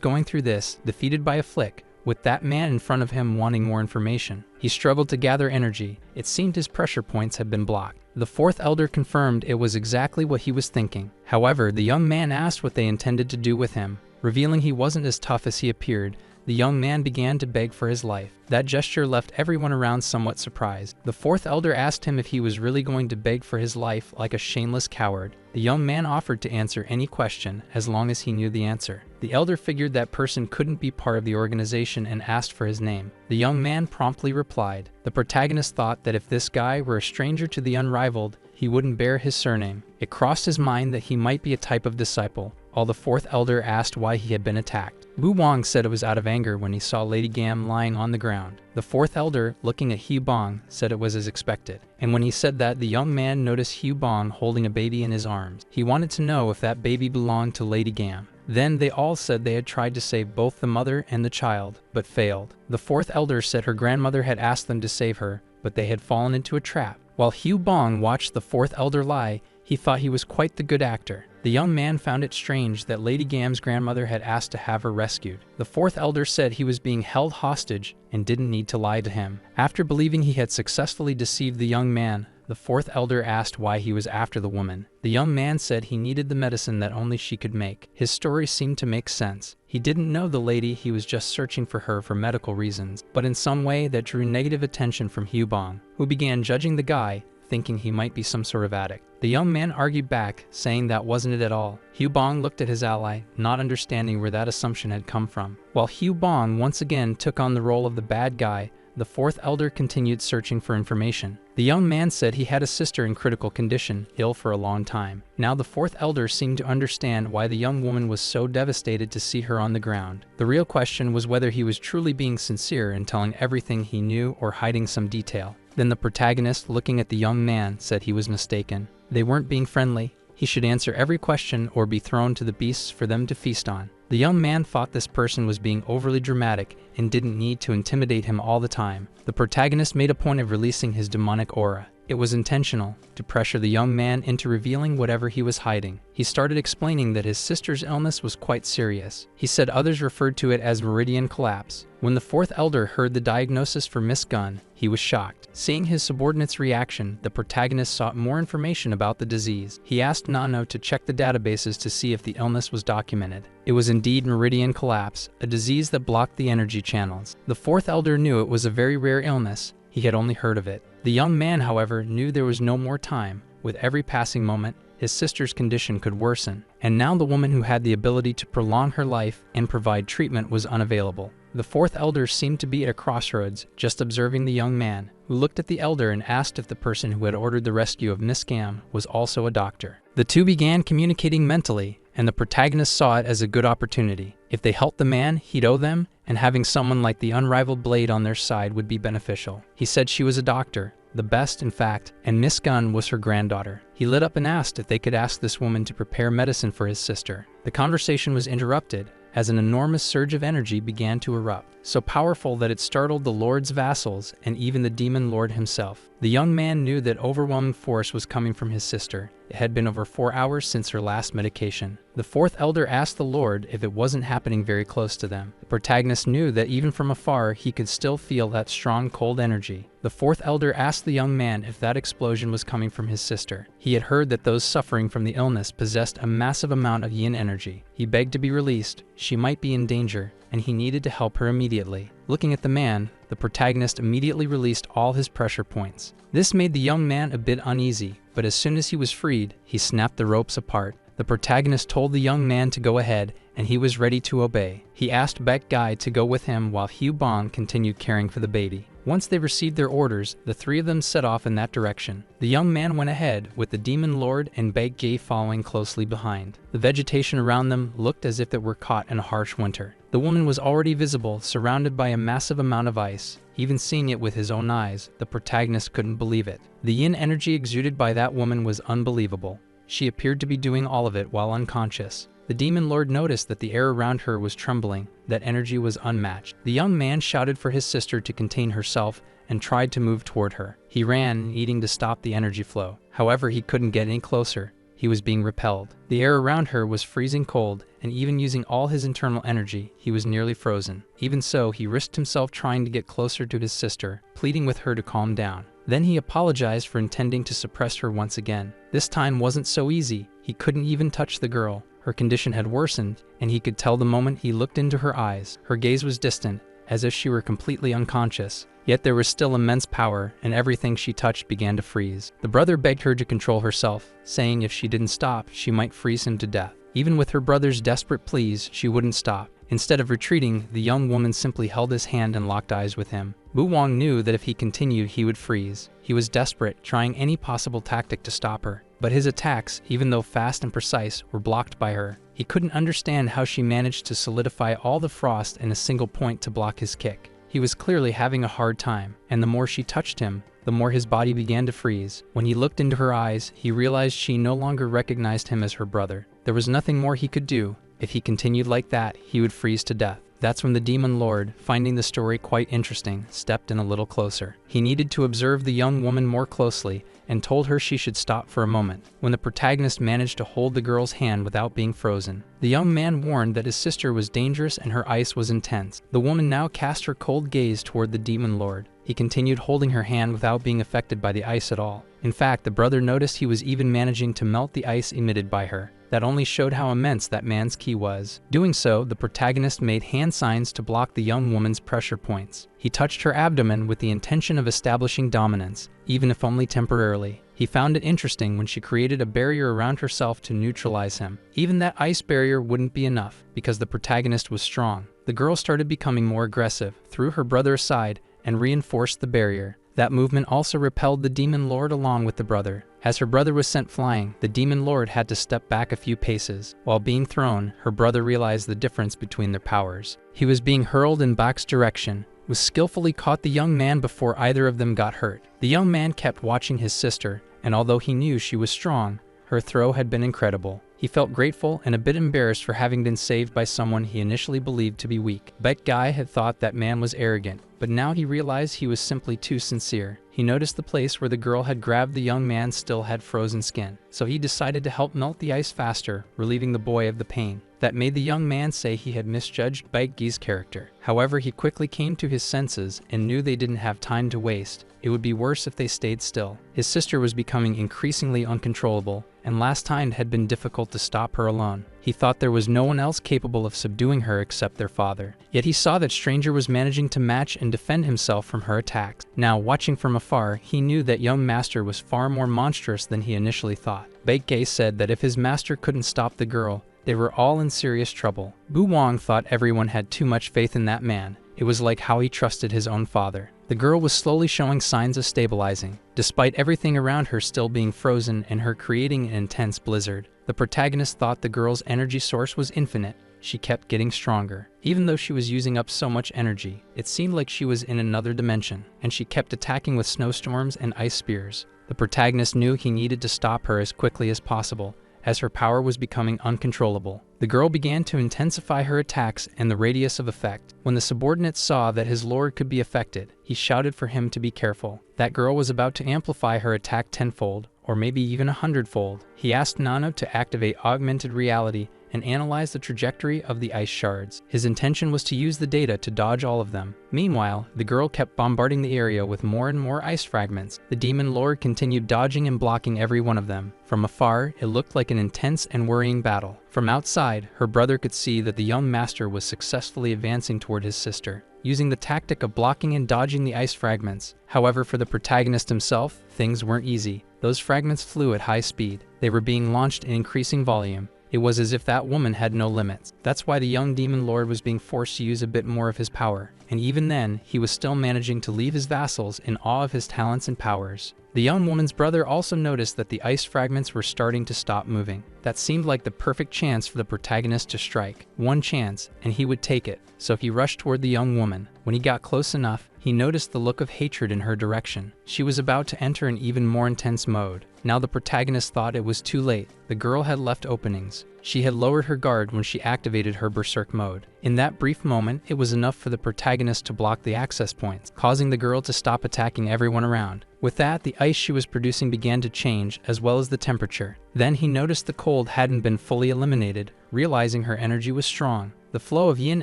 going through this, defeated by a flick, with that man in front of him wanting more information. He struggled to gather energy. It seemed his pressure points had been blocked. The 4th elder confirmed it was exactly what he was thinking. However, the young man asked what they intended to do with him. Revealing he wasn't as tough as he appeared, the young man began to beg for his life. That gesture left everyone around somewhat surprised. The 4th elder asked him if he was really going to beg for his life like a shameless coward. The young man offered to answer any question as long as he knew the answer. The elder figured that person couldn't be part of the organization and asked for his name. The young man promptly replied. The protagonist thought that if this guy were a stranger to the unrivaled, he wouldn't bear his surname. It crossed his mind that he might be a type of disciple. While the 4th elder asked why he had been attacked. Lu Wang said it was out of anger when he saw Lady Gam lying on the ground. The 4th elder, looking at Hu Bong, said it was as expected. And when he said that, the young man noticed Hu Bong holding a baby in his arms. He wanted to know if that baby belonged to Lady Gam. Then they all said they had tried to save both the mother and the child, but failed. The 4th elder said her grandmother had asked them to save her, but they had fallen into a trap. While Hu Bong watched the 4th elder lie, he thought he was quite the good actor. The young man found it strange that Lady Gam's grandmother had asked to have her rescued. The 4th elder said he was being held hostage and didn't need to lie to him. After believing he had successfully deceived the young man, the 4th elder asked why he was after the woman. The young man said he needed the medicine that only she could make. His story seemed to make sense. He didn't know the lady, he was just searching for her for medical reasons, but in some way that drew negative attention from Hu Bong, who began judging the guy, thinking he might be some sort of addict. The young man argued back, saying that wasn't it at all. Hu Bong looked at his ally, not understanding where that assumption had come from. While Hu Bong once again took on the role of the bad guy, the 4th elder continued searching for information. The young man said he had a sister in critical condition, ill for a long time. Now the 4th elder seemed to understand why the young woman was so devastated to see her on the ground. The real question was whether he was truly being sincere in telling everything he knew or hiding some detail. Then the protagonist, looking at the young man, said he was mistaken. They weren't being friendly. He should answer every question or be thrown to the beasts for them to feast on. The young man thought this person was being overly dramatic and didn't need to intimidate him all the time. The protagonist made a point of releasing his demonic aura. It was intentional, to pressure the young man into revealing whatever he was hiding. He started explaining that his sister's illness was quite serious. He said others referred to it as meridian collapse. When the fourth elder heard the diagnosis for Miss Gunn, he was shocked. Seeing his subordinate's reaction, the protagonist sought more information about the disease. He asked Nano to check the databases to see if the illness was documented. It was indeed meridian collapse, a disease that blocked the energy channels. The fourth elder knew it was a very rare illness. He had only heard of it. The young man, however, knew there was no more time. With every passing moment, his sister's condition could worsen, and now the woman who had the ability to prolong her life and provide treatment was unavailable. The fourth elder seemed to be at a crossroads, just observing the young man, who looked at the elder and asked if the person who had ordered the rescue of Miss Gam was also a doctor. The two began communicating mentally, and the protagonist saw it as a good opportunity. If they helped the man, he'd owe them, and having someone like the unrivaled Blade on their side would be beneficial. He said she was a doctor, the best in fact, and Miss Gunn was her granddaughter. He lit up and asked if they could ask this woman to prepare medicine for his sister. The conversation was interrupted as an enormous surge of energy began to erupt, so powerful that it startled the Lord's vassals and even the Demon Lord himself. The young man knew that overwhelming force was coming from his sister. It had been over 4 hours since her last medication. The fourth elder asked the Lord if it wasn't happening very close to them. The protagonist knew that even from afar he could still feel that strong cold energy. The fourth elder asked the young man if that explosion was coming from his sister. He had heard that those suffering from the illness possessed a massive amount of yin energy. He begged to be released. She might be in danger, and he needed to help her immediately. Looking at the man, the protagonist immediately released all his pressure points. This made the young man a bit uneasy, but as soon as he was freed, he snapped the ropes apart. The protagonist told the young man to go ahead, and he was ready to obey. He asked Baek Gai to go with him while Hugh Bong continued caring for the baby. Once they received their orders, the three of them set off in that direction. The young man went ahead, with the Demon Lord and Baek Gai following closely behind. The vegetation around them looked as if it were caught in a harsh winter. The woman was already visible, surrounded by a massive amount of ice. Even seeing it with his own eyes, the protagonist couldn't believe it. The yin energy exuded by that woman was unbelievable. She appeared to be doing all of it while unconscious. The Demon Lord noticed that the air around her was trembling, that energy was unmatched. The young man shouted for his sister to contain herself and tried to move toward her. He ran, needing to stop the energy flow. However, he couldn't get any closer. He was being repelled. The air around her was freezing cold, and even using all his internal energy, he was nearly frozen. Even so, he risked himself trying to get closer to his sister, pleading with her to calm down. Then he apologized for intending to suppress her once again. This time wasn't so easy. He couldn't even touch the girl. Her condition had worsened, and he could tell the moment he looked into her eyes. Her gaze was distant, as if she were completely unconscious. Yet there was still immense power, and everything she touched began to freeze. The brother begged her to control herself, saying if she didn't stop, she might freeze him to death. Even with her brother's desperate pleas, she wouldn't stop. Instead of retreating, the young woman simply held his hand and locked eyes with him. Bu Wang knew that if he continued, he would freeze. He was desperate, trying any possible tactic to stop her. But his attacks, even though fast and precise, were blocked by her. He couldn't understand how she managed to solidify all the frost in a single point to block his kick. He was clearly having a hard time, and the more she touched him, the more his body began to freeze. When he looked into her eyes, he realized she no longer recognized him as her brother. There was nothing more he could do. If he continued like that, he would freeze to death. That's when the Demon Lord, finding the story quite interesting, stepped in a little closer. He needed to observe the young woman more closely and told her she should stop for a moment. When the protagonist managed to hold the girl's hand without being frozen, the young man warned that his sister was dangerous and her ice was intense. The woman now cast her cold gaze toward the Demon Lord. He continued holding her hand without being affected by the ice at all. In fact, the brother noticed he was even managing to melt the ice emitted by her. That only showed how immense that man's ki was. Doing so, the protagonist made hand signs to block the young woman's pressure points. He touched her abdomen with the intention of establishing dominance, even if only temporarily. He found it interesting when she created a barrier around herself to neutralize him. Even that ice barrier wouldn't be enough, because the protagonist was strong. The girl started becoming more aggressive, threw her brother aside, and reinforced the barrier. That movement also repelled the Demon Lord along with the brother. As her brother was sent flying, the Demon Lord had to step back a few paces. While being thrown, her brother realized the difference between their powers. He was being hurled in Bak's direction, was skillfully caught the young man before either of them got hurt. The young man kept watching his sister, and although he knew she was strong, her throw had been incredible. He felt grateful and a bit embarrassed for having been saved by someone he initially believed to be weak. That guy had thought that man was arrogant, but now he realized he was simply too sincere. He noticed the place where the girl had grabbed the young man still had frozen skin, so he decided to help melt the ice faster, relieving the boy of the pain. That made the young man say he had misjudged Baekgi's character. However, he quickly came to his senses and knew they didn't have time to waste. It would be worse if they stayed still. His sister was becoming increasingly uncontrollable, and last time had been difficult to stop her alone. He thought there was no one else capable of subduing her except their father. Yet he saw that Stranger was managing to match and defend himself from her attacks. Now, watching from afar, he knew that young master was far more monstrous than he initially thought. Baekgi said that if his master couldn't stop the girl, they were all in serious trouble. Bu Wang thought everyone had too much faith in that man. It was like how he trusted his own father. The girl was slowly showing signs of stabilizing, despite everything around her still being frozen and her creating an intense blizzard. The protagonist thought the girl's energy source was infinite. She kept getting stronger. Even though she was using up so much energy, it seemed like she was in another dimension, and she kept attacking with snowstorms and ice spears. The protagonist knew he needed to stop her as quickly as possible, as her power was becoming uncontrollable. The girl began to intensify her attacks and the radius of effect. When the subordinate saw that his lord could be affected, he shouted for him to be careful. That girl was about to amplify her attack tenfold, or maybe even 100-fold. He asked Nano to activate augmented reality and analyze the trajectory of the ice shards. His intention was to use the data to dodge all of them. Meanwhile, the girl kept bombarding the area with more and more ice fragments. The demon lord continued dodging and blocking every one of them. From afar, it looked like an intense and worrying battle. From outside, her brother could see that the young master was successfully advancing toward his sister, using the tactic of blocking and dodging the ice fragments. However, for the protagonist himself, things weren't easy. Those fragments flew at high speed. They were being launched in increasing volume. It was as if that woman had no limits. That's why the young demon lord was being forced to use a bit more of his power. And even then, he was still managing to leave his vassals in awe of his talents and powers. The young woman's brother also noticed that the ice fragments were starting to stop moving. That seemed like the perfect chance for the protagonist to strike. One chance, and he would take it. So he rushed toward the young woman. When he got close enough, he noticed the look of hatred in her direction. She was about to enter an even more intense mode. Now the protagonist thought it was too late. The girl had left openings. She had lowered her guard when she activated her berserk mode. In that brief moment, it was enough for the protagonist to block the access points, causing the girl to stop attacking everyone around. With that, the ice she was producing began to change, as well as the temperature. Then he noticed the cold hadn't been fully eliminated, realizing her energy was strong. The flow of yin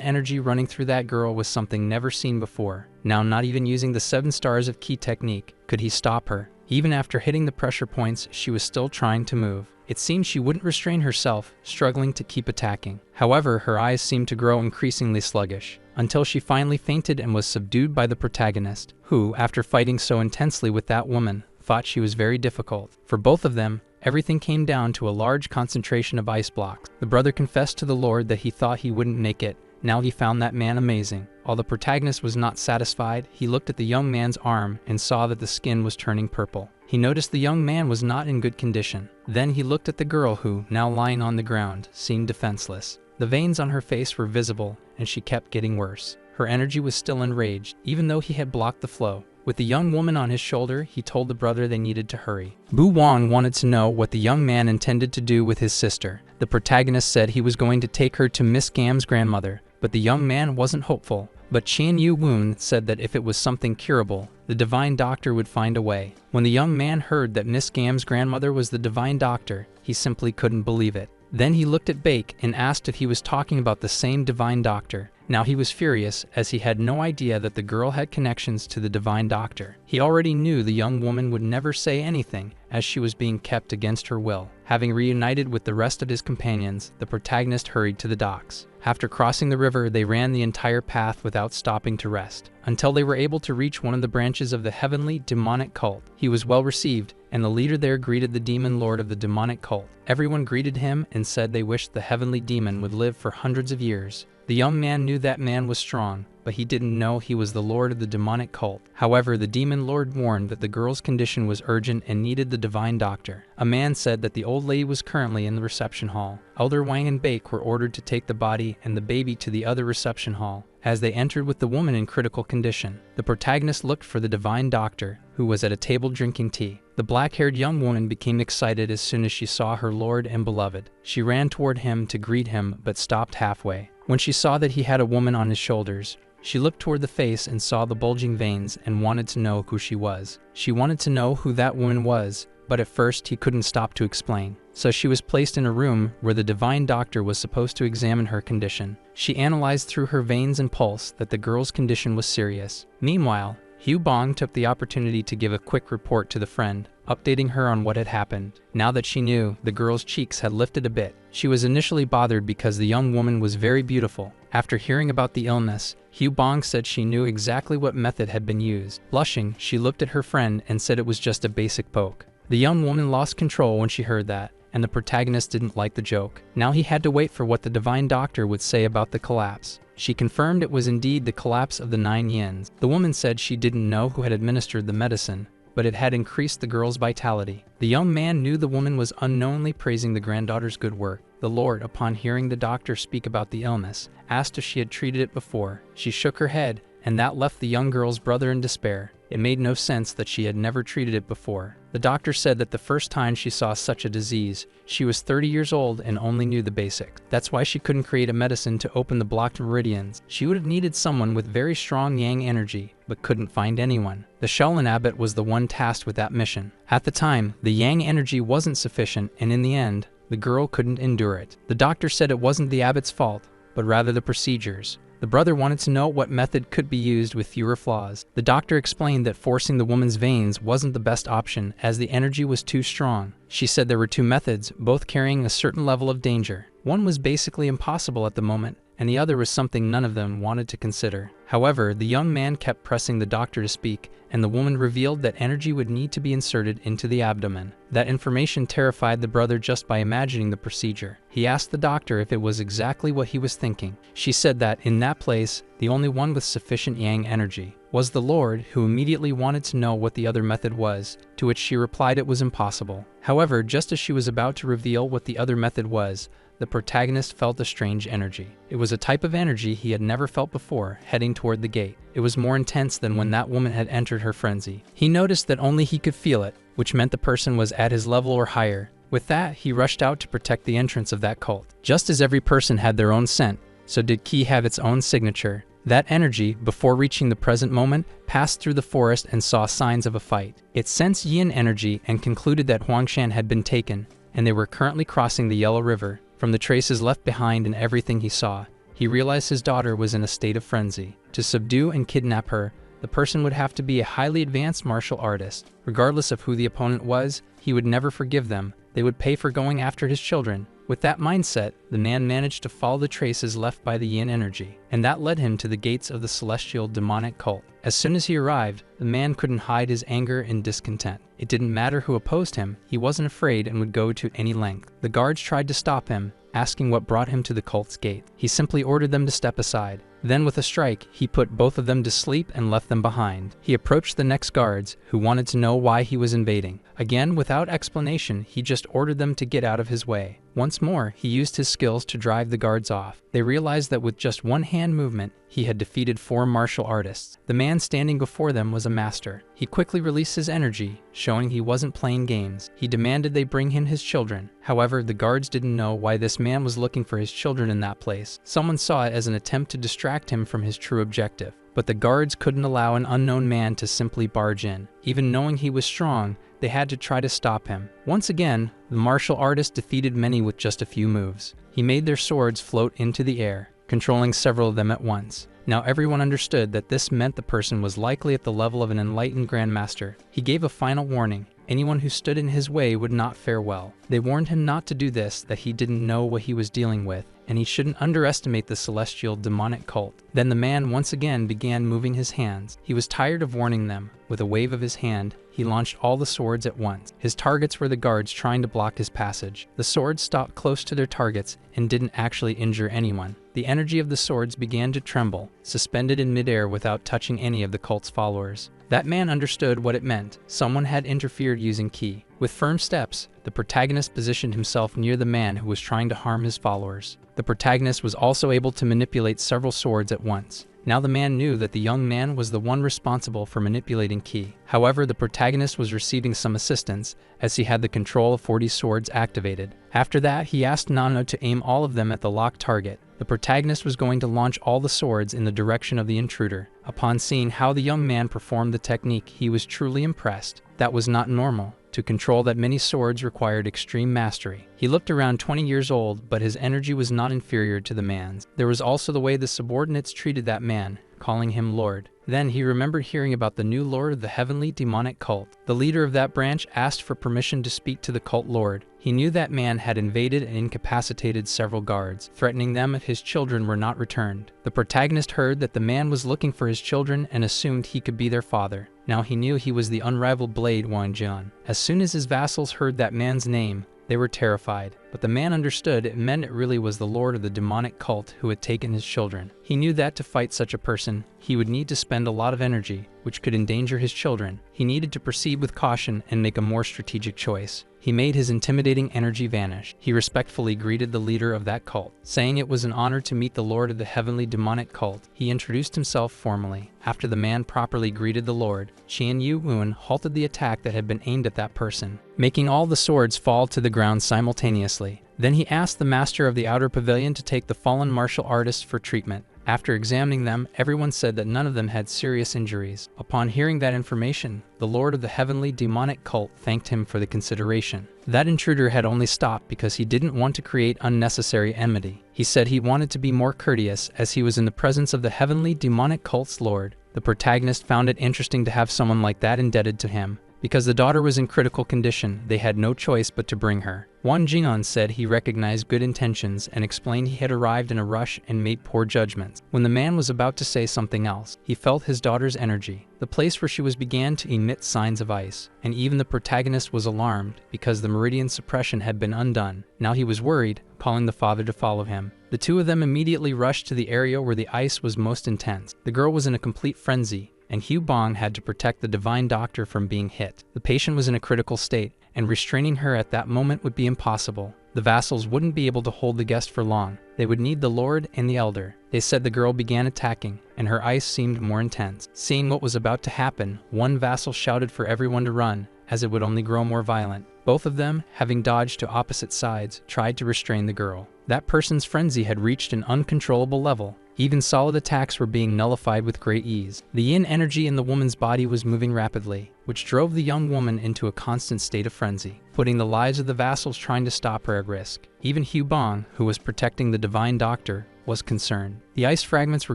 energy running through that girl was something never seen before. Now, not even using the 7 stars of ki technique could he stop her. Even after hitting the pressure points, she was still trying to move. It seemed she wouldn't restrain herself, struggling to keep attacking. However, her eyes seemed to grow increasingly sluggish, until she finally fainted and was subdued by the protagonist, who, after fighting so intensely with that woman, thought she was very difficult. For both of them, everything came down to a large concentration of ice blocks. The brother confessed to the lord that he thought he wouldn't make it. Now he found that man amazing. While the protagonist was not satisfied, he looked at the young man's arm and saw that the skin was turning purple. He noticed the young man was not in good condition. Then he looked at the girl who, now lying on the ground, seemed defenseless. The veins on her face were visible, and she kept getting worse. Her energy was still enraged, even though he had blocked the flow. With the young woman on his shoulder, he told the brother they needed to hurry. Bu Wang wanted to know what the young man intended to do with his sister. The protagonist said he was going to take her to Miss Gam's grandmother, but the young man wasn't hopeful. But Qian Yu Woon said that if it was something curable, the divine doctor would find a way. When the young man heard that Miss Gam's grandmother was the divine doctor, he simply couldn't believe it. Then he looked at Baek and asked if he was talking about the same divine doctor. Now he was furious, as he had no idea that the girl had connections to the divine doctor. He already knew the young woman would never say anything, as she was being kept against her will. Having reunited with the rest of his companions, the protagonist hurried to the docks. After crossing the river, they ran the entire path without stopping to rest, until they were able to reach one of the branches of the heavenly demonic cult. He was well received, and the leader there greeted the demon lord of the demonic cult. Everyone greeted him and said they wished the heavenly demon would live for hundreds of years. The young man knew that man was strong, but he didn't know he was the lord of the demonic cult. However, the demon lord warned that the girl's condition was urgent and needed the divine doctor. A man said that the old lady was currently in the reception hall. Elder Wang and Baek were ordered to take the body and the baby to the other reception hall. as they entered with the woman in critical condition. The protagonist looked for the divine doctor, who was at a table drinking tea. The black-haired young woman became excited as soon as she saw her lord and beloved. She ran toward him to greet him but stopped halfway. When she saw that he had a woman on his shoulders, she looked toward the face and saw the bulging veins and wanted to know who she was. She wanted to know who that woman was, but at first he couldn't stop to explain. So she was placed in a room where the divine doctor was supposed to examine her condition. She analyzed through her veins and pulse that the girl's condition was serious. Meanwhile, Hugh Bong took the opportunity to give a quick report to the friend, updating her on what had happened. Now that she knew, the girl's cheeks had lifted a bit. She was initially bothered because the young woman was very beautiful. After hearing about the illness, Hugh Bong said she knew exactly what method had been used. Blushing, she looked at her friend and said it was just a basic poke. The young woman lost control when she heard that, and the protagonist didn't like the joke. Now he had to wait for what the divine doctor would say about the collapse. She confirmed it was indeed the collapse of the 9 yins. The woman said she didn't know who had administered the medicine, but it had increased the girl's vitality. The young man knew the woman was unknowingly praising the granddaughter's good work. The lord, upon hearing the doctor speak about the illness, asked if she had treated it before. She shook her head, and that left the young girl's brother in despair. It made no sense that she had never treated it before. The doctor said that the first time she saw such a disease, she was 30 years old and only knew the basics. That's why she couldn't create a medicine to open the blocked meridians. She would have needed someone with very strong yang energy, but couldn't find anyone. The Shaolin abbot was the one tasked with that mission. At the time, the yang energy wasn't sufficient, and in the end, the girl couldn't endure it. The doctor said it wasn't the abbot's fault, but rather the procedures. The brother wanted to know what method could be used with fewer flaws. The doctor explained that forcing the woman's veins wasn't the best option as the energy was too strong. She said there were 2 methods, both carrying a certain level of danger. One was basically impossible at the moment, and the other was something none of them wanted to consider. However, the young man kept pressing the doctor to speak, and the woman revealed that energy would need to be inserted into the abdomen. That information terrified the brother just by imagining the procedure. He asked the doctor if it was exactly what he was thinking. She said that, in that place, the only one with sufficient yang energy was the lord, who immediately wanted to know what the other method was, to which she replied it was impossible. However, just as she was about to reveal what the other method was, the protagonist felt a strange energy. It was a type of energy he had never felt before, heading toward the gate. It was more intense than when that woman had entered her frenzy. He noticed that only he could feel it, which meant the person was at his level or higher. With that, he rushed out to protect the entrance of that cult. Just as every person had their own scent, so did Qi have its own signature. That energy, before reaching the present moment, passed through the forest and saw signs of a fight. It sensed yin energy and concluded that Huangshan had been taken, and they were currently crossing the Yellow River. From the traces left behind and everything he saw, he realized his daughter was in a state of frenzy. To subdue and kidnap her, the person would have to be a highly advanced martial artist. Regardless of who the opponent was, he would never forgive them. They would pay for going after his children. With that mindset, the man managed to follow the traces left by the yin energy, and that led him to the gates of the celestial demonic cult. As soon as he arrived, the man couldn't hide his anger and discontent. It didn't matter who opposed him, he wasn't afraid and would go to any length. The guards tried to stop him, asking what brought him to the cult's gate. He simply ordered them to step aside. Then with a strike, he put both of them to sleep and left them behind. He approached the next guards, who wanted to know why he was invading. Again, without explanation, he just ordered them to get out of his way. Once more, he used his skills to drive the guards off. They realized that with just one hand movement, he had defeated 4 martial artists. The man standing before them was a master. He quickly released his energy, showing he wasn't playing games. He demanded they bring him his children. However, the guards didn't know why this man was looking for his children in that place. Someone saw it as an attempt to distract him from his true objective. But the guards couldn't allow an unknown man to simply barge in. Even knowing he was strong, they had to try to stop him. Once again, the martial artist defeated many with just a few moves. He made their swords float into the air, controlling several of them at once. Now everyone understood that this meant the person was likely at the level of an enlightened grandmaster. He gave a final warning. Anyone who stood in his way would not fare well. They warned him not to do this, that he didn't know what he was dealing with, and he shouldn't underestimate the celestial demonic cult. Then the man once again began moving his hands. He was tired of warning them. With a wave of his hand, he launched all the swords at once. His targets were the guards trying to block his passage. The swords stopped close to their targets and didn't actually injure anyone. The energy of the swords began to tremble, suspended in midair without touching any of the cult's followers. That man understood what it meant. Someone had interfered using Qi. With firm steps, the protagonist positioned himself near the man who was trying to harm his followers. The protagonist was also able to manipulate several swords at once. Now the man knew that the young man was the one responsible for manipulating ki. However, the protagonist was receiving some assistance, as he had the control of 40 swords activated. After that, he asked Nano to aim all of them at the locked target. The protagonist was going to launch all the swords in the direction of the intruder. Upon seeing how the young man performed the technique, he was truly impressed. That was not normal. To control that many swords required extreme mastery. He looked around 20 years old, but his energy was not inferior to the man's. There was also the way the subordinates treated that man, calling him Lord. Then he remembered hearing about the new lord of the heavenly demonic cult. The leader of that branch asked for permission to speak to the cult lord. He knew that man had invaded and incapacitated several guards, threatening them if his children were not returned. The protagonist heard that the man was looking for his children and assumed he could be their father. Now he knew he was the unrivaled Blade Mujian. As soon as his vassals heard that man's name, they were terrified, but the man understood it meant it really was the lord of the demonic cult who had taken his children. He knew that to fight such a person, he would need to spend a lot of energy, which could endanger his children. He needed to proceed with caution and make a more strategic choice. He made his intimidating energy vanish. He respectfully greeted the leader of that cult, saying it was an honor to meet the lord of the heavenly demonic cult. He introduced himself formally. After the man properly greeted the lord, Qian Yu-Wen halted the attack that had been aimed at that person, making all the swords fall to the ground simultaneously. Then he asked the master of the outer pavilion to take the fallen martial artists for treatment. After examining them, everyone said that none of them had serious injuries. Upon hearing that information, the lord of the heavenly demonic cult thanked him for the consideration. That intruder had only stopped because he didn't want to create unnecessary enmity. He said he wanted to be more courteous as he was in the presence of the heavenly demonic cult's lord. The protagonist found it interesting to have someone like that indebted to him. Because the daughter was in critical condition, they had no choice but to bring her. Wang Jing'an said he recognized good intentions and explained he had arrived in a rush and made poor judgments. When the man was about to say something else, he felt his daughter's energy. The place where she was began to emit signs of ice, and even the protagonist was alarmed because the meridian suppression had been undone. Now he was worried, calling the father to follow him. The two of them immediately rushed to the area where the ice was most intense. The girl was in a complete frenzy, and Hu Bong had to protect the divine doctor from being hit. The patient was in a critical state, and restraining her at that moment would be impossible. The vassals wouldn't be able to hold the guest for long. They would need the lord and the elder. They said the girl began attacking, and her ice seemed more intense. Seeing what was about to happen, one vassal shouted for everyone to run, as it would only grow more violent. Both of them, having dodged to opposite sides, tried to restrain the girl. That person's frenzy had reached an uncontrollable level. Even solid attacks were being nullified with great ease. The yin energy in the woman's body was moving rapidly, which drove the young woman into a constant state of frenzy, putting the lives of the vassals trying to stop her at risk. Even Hu Bong, who was protecting the divine doctor, was concerned. The ice fragments were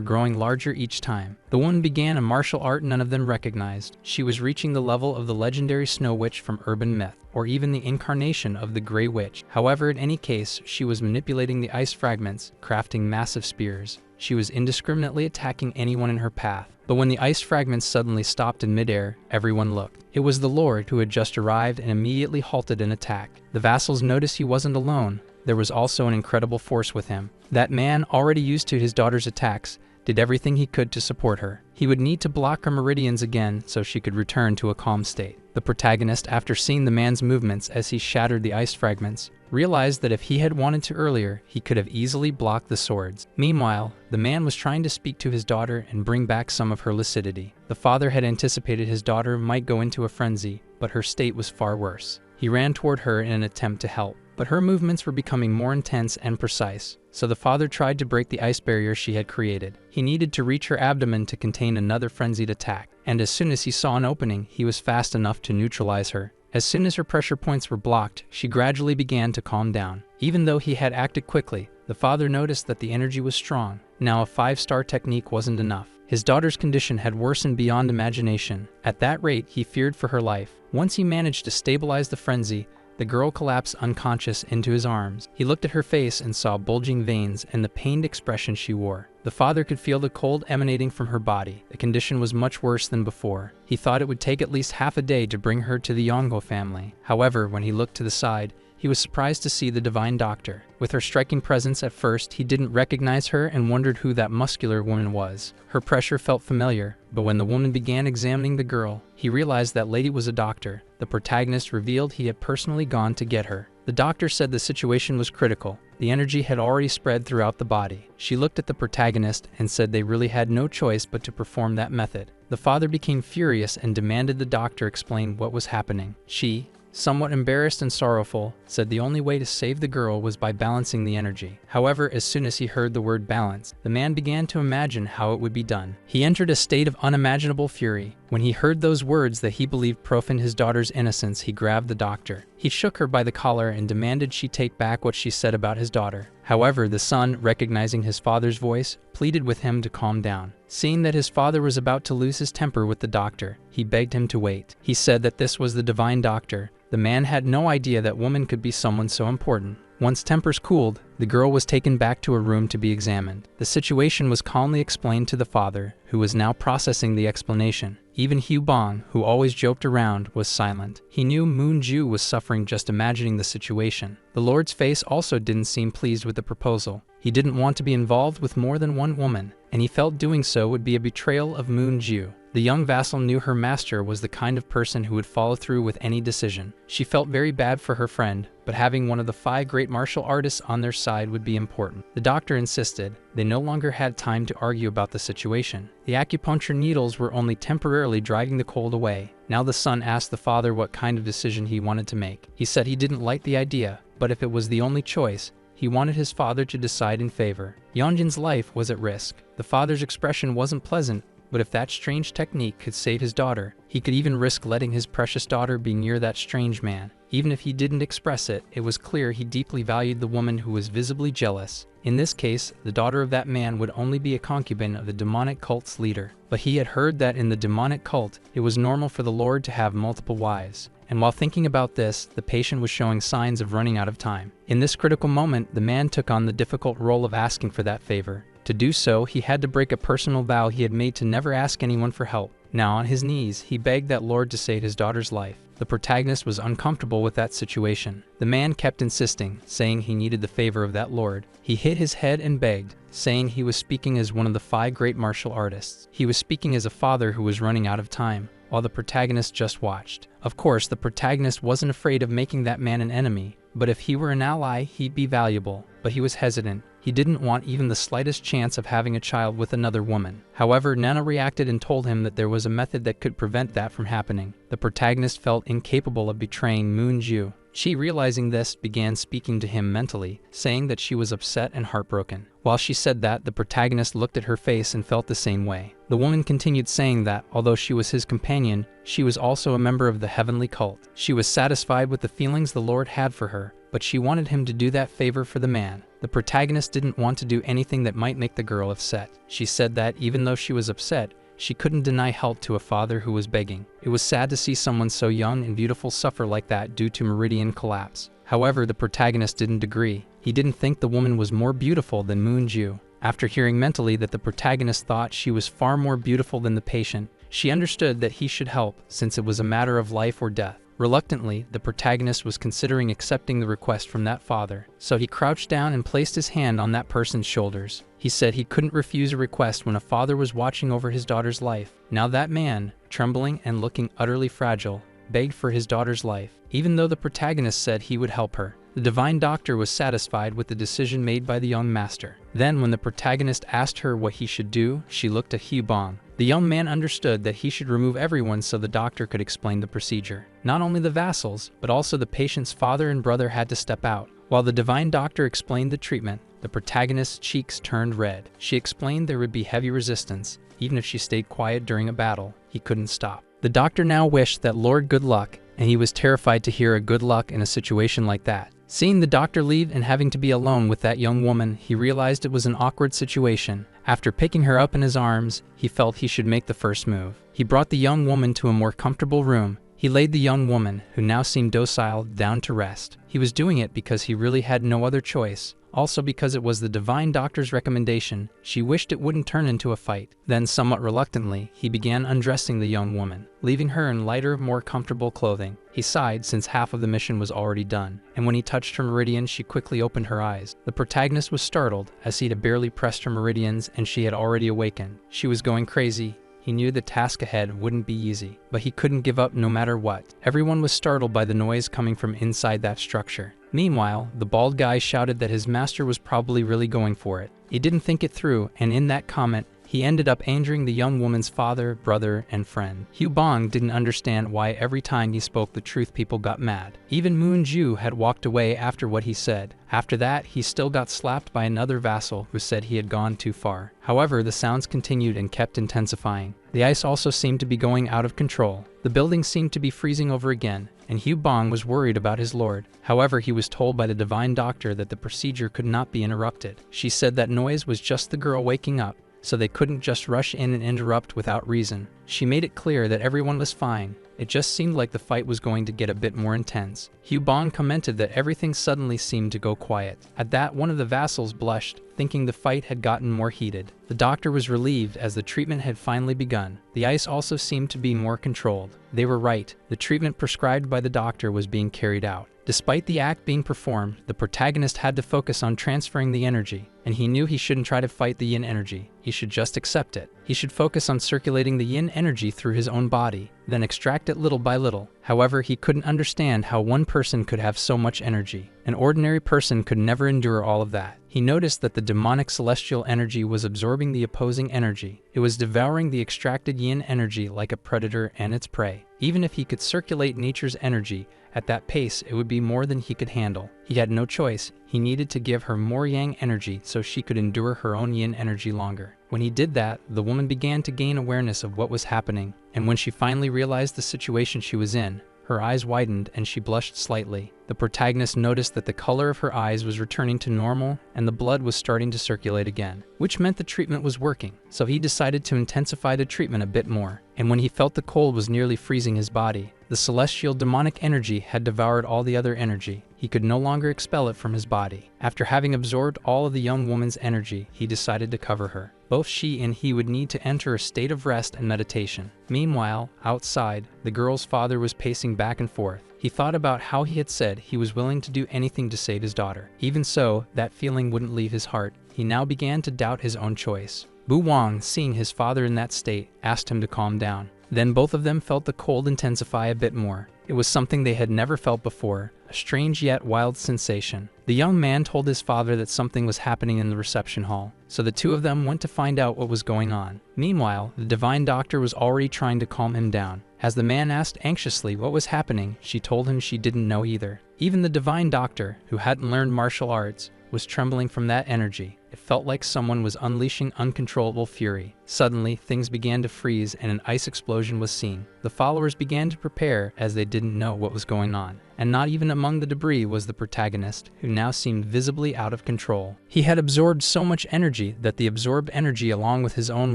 growing larger each time. The woman began a martial art none of them recognized. She was reaching the level of the legendary Snow Witch from urban myth, or even the incarnation of the Grey Witch. However, in any case, she was manipulating the ice fragments, crafting massive spears. She was indiscriminately attacking anyone in her path. But when the ice fragments suddenly stopped in midair, everyone looked. It was the Lord who had just arrived and immediately halted an attack. The vassals noticed he wasn't alone. There was also an incredible force with him. That man, already used to his daughter's attacks, did everything he could to support her. He would need to block her meridians again so she could return to a calm state. The protagonist, after seeing the man's movements as he shattered the ice fragments, realized that if he had wanted to earlier, he could have easily blocked the swords. Meanwhile, the man was trying to speak to his daughter and bring back some of her lucidity. The father had anticipated his daughter might go into a frenzy, but her state was far worse. He ran toward her in an attempt to help, but her movements were becoming more intense and precise, so the father tried to break the ice barrier she had created. He needed to reach her abdomen to contain another frenzied attack, and as soon as he saw an opening, he was fast enough to neutralize her. As soon as her pressure points were blocked, she gradually began to calm down. Even though he had acted quickly, the father noticed that the energy was strong. Now a 5-star technique wasn't enough. His daughter's condition had worsened beyond imagination. At that rate, he feared for her life. Once he managed to stabilize the frenzy, the girl collapsed unconscious into his arms. He looked at her face and saw bulging veins and the pained expression she wore. The father could feel the cold emanating from her body. The condition was much worse than before. He thought it would take at least half a day to bring her to the Yongo family. However, when he looked to the side, he was surprised to see the divine doctor. With her striking presence at first, he didn't recognize her and wondered who that muscular woman was. Her pressure felt familiar, but when the woman began examining the girl, he realized that lady was a doctor. The protagonist revealed he had personally gone to get her. The doctor said the situation was critical. The energy had already spread throughout the body. She looked at the protagonist and said they really had no choice but to perform that method. The father became furious and demanded the doctor explain what was happening. She, somewhat embarrassed and sorrowful, said the only way to save the girl was by balancing the energy. However, as soon as he heard the word balance, the man began to imagine how it would be done. He entered a state of unimaginable fury. When he heard those words that he believed profaned his daughter's innocence, he grabbed the doctor. He shook her by the collar and demanded she take back what she said about his daughter. However, the son, recognizing his father's voice, pleaded with him to calm down. Seeing that his father was about to lose his temper with the doctor, he begged him to wait. He said that this was the divine doctor. The man had no idea that woman could be someone so important. Once tempers cooled, the girl was taken back to a room to be examined. The situation was calmly explained to the father, who was now processing the explanation. Even Hugh Bong, who always joked around, was silent. He knew Moon Ju was suffering just imagining the situation. The Lord's face also didn't seem pleased with the proposal. He didn't want to be involved with more than one woman, and he felt doing so would be a betrayal of Moon Ju. The young vassal knew her master was the kind of person who would follow through with any decision. She felt very bad for her friend, but having one of the 5 great martial artists on their side would be important. The doctor insisted. They no longer had time to argue about the situation. The acupuncture needles were only temporarily driving the cold away. Now the son asked the father what kind of decision he wanted to make. He said he didn't like the idea, but if it was the only choice, he wanted his father to decide in favor. Yeonjin's life was at risk. The father's expression wasn't pleasant, but if that strange technique could save his daughter, he could even risk letting his precious daughter be near that strange man. Even if he didn't express it, it was clear he deeply valued the woman who was visibly jealous. In this case, the daughter of that man would only be a concubine of the demonic cult's leader. But he had heard that in the demonic cult, it was normal for the Lord to have multiple wives. And while thinking about this, the patient was showing signs of running out of time. In this critical moment, the man took on the difficult role of asking for that favor. To do so, he had to break a personal vow he had made to never ask anyone for help. Now on his knees, he begged that Lord to save his daughter's life. The protagonist was uncomfortable with that situation. The man kept insisting, saying he needed the favor of that Lord. He hit his head and begged, saying he was speaking as one of the 5 great martial artists. He was speaking as a father who was running out of time, while the protagonist just watched. Of course, the protagonist wasn't afraid of making that man an enemy, but if he were an ally, he'd be valuable. But he was hesitant. He didn't want even the slightest chance of having a child with another woman. However, Nana reacted and told him that there was a method that could prevent that from happening. The protagonist felt incapable of betraying Moon Ju. She, realizing this, began speaking to him mentally, saying that she was upset and heartbroken. While she said that, the protagonist looked at her face and felt the same way. The woman continued saying that, although she was his companion, she was also a member of the heavenly cult. She was satisfied with the feelings the Lord had for her, but she wanted him to do that favor for the man. The protagonist didn't want to do anything that might make the girl upset. She said that, even though she was upset, she couldn't deny help to a father who was begging. It was sad to see someone so young and beautiful suffer like that due to meridian collapse. However, the protagonist didn't agree. He didn't think the woman was more beautiful than Moon Ju. After hearing mentally that the protagonist thought she was far more beautiful than the patient, she understood that he should help, since it was a matter of life or death. Reluctantly, the protagonist was considering accepting the request from that father, so he crouched down and placed his hand on that person's shoulders. He said he couldn't refuse a request when a father was watching over his daughter's life. Now that man, trembling and looking utterly fragile, begged for his daughter's life, even though the protagonist said he would help her. The divine doctor was satisfied with the decision made by the young master. Then, when the protagonist asked her what he should do, she looked at Hyubong. The young man understood that he should remove everyone so the doctor could explain the procedure. Not only the vassals, but also the patient's father and brother had to step out. While the divine doctor explained the treatment, the protagonist's cheeks turned red. She explained there would be heavy resistance. Even if she stayed quiet during a battle, he couldn't stop. The doctor now wished that Lord good luck, and he was terrified to hear a good luck in a situation like that. Seeing the doctor leave and having to be alone with that young woman, he realized it was an awkward situation. After picking her up in his arms, he felt he should make the first move. He brought the young woman to a more comfortable room. He laid the young woman, who now seemed docile, down to rest. He was doing it because he really had no other choice. Also because it was the divine doctor's recommendation, she wished it wouldn't turn into a fight. Then, somewhat reluctantly, he began undressing the young woman, leaving her in lighter, more comfortable clothing. He sighed since half of the mission was already done, and when he touched her meridian, she quickly opened her eyes. The protagonist was startled, as he had barely pressed her meridians and she had already awakened. She was going crazy. He knew the task ahead wouldn't be easy, but he couldn't give up no matter what. Everyone was startled by the noise coming from inside that structure. Meanwhile, the bald guy shouted that his master was probably really going for it. He didn't think it through, and in that comment, he ended up injuring the young woman's father, brother, and friend. Hugh Bong didn't understand why every time he spoke the truth people got mad. Even Moon Ju had walked away after what he said. After that, he still got slapped by another vassal who said he had gone too far. However, the sounds continued and kept intensifying. The ice also seemed to be going out of control. The building seemed to be freezing over again, and Hugh Bong was worried about his lord. However, he was told by the divine doctor that the procedure could not be interrupted. She said that noise was just the girl waking up, so they couldn't just rush in and interrupt without reason. She made it clear that everyone was fine. It just seemed like the fight was going to get a bit more intense. Hugh Bong commented that everything suddenly seemed to go quiet. At that, one of the vassals blushed, thinking the fight had gotten more heated. The doctor was relieved as the treatment had finally begun. The ice also seemed to be more controlled. They were right. The treatment prescribed by the doctor was being carried out. Despite the act being performed, the protagonist had to focus on transferring the energy, and he knew he shouldn't try to fight the yin energy. He should just accept it. He should focus on circulating the yin energy through his own body, then extract it little by little. However, he couldn't understand how one person could have so much energy. An ordinary person could never endure all of that. He noticed that the demonic celestial energy was absorbing the opposing energy. It was devouring the extracted yin energy like a predator and its prey. Even if he could circulate nature's energy at that pace, it would be more than he could handle. He had no choice. He needed to give her more yang energy so she could endure her own yin energy longer. When he did that, the woman began to gain awareness of what was happening, and when she finally realized the situation she was in, her eyes widened and she blushed slightly. The protagonist noticed that the color of her eyes was returning to normal and the blood was starting to circulate again, which meant the treatment was working. So he decided to intensify the treatment a bit more. And when he felt the cold was nearly freezing his body, the celestial demonic energy had devoured all the other energy. He could no longer expel it from his body. After having absorbed all of the young woman's energy, he decided to cover her. Both she and he would need to enter a state of rest and meditation. Meanwhile, outside, the girl's father was pacing back and forth. He thought about how he had said he was willing to do anything to save his daughter. Even so, that feeling wouldn't leave his heart. He now began to doubt his own choice. Bu Wang, seeing his father in that state, asked him to calm down. Then both of them felt the cold intensify a bit more. It was something they had never felt before, a strange yet wild sensation. The young man told his father that something was happening in the reception hall, so the two of them went to find out what was going on. Meanwhile, the divine doctor was already trying to calm him down. As the man asked anxiously what was happening, she told him she didn't know either. Even the divine doctor, who hadn't learned martial arts, was trembling from that energy. It felt like someone was unleashing uncontrollable fury. Suddenly, things began to freeze and an ice explosion was seen. The followers began to prepare as they didn't know what was going on. And not even among the debris was the protagonist, who now seemed visibly out of control. He had absorbed so much energy that the absorbed energy along with his own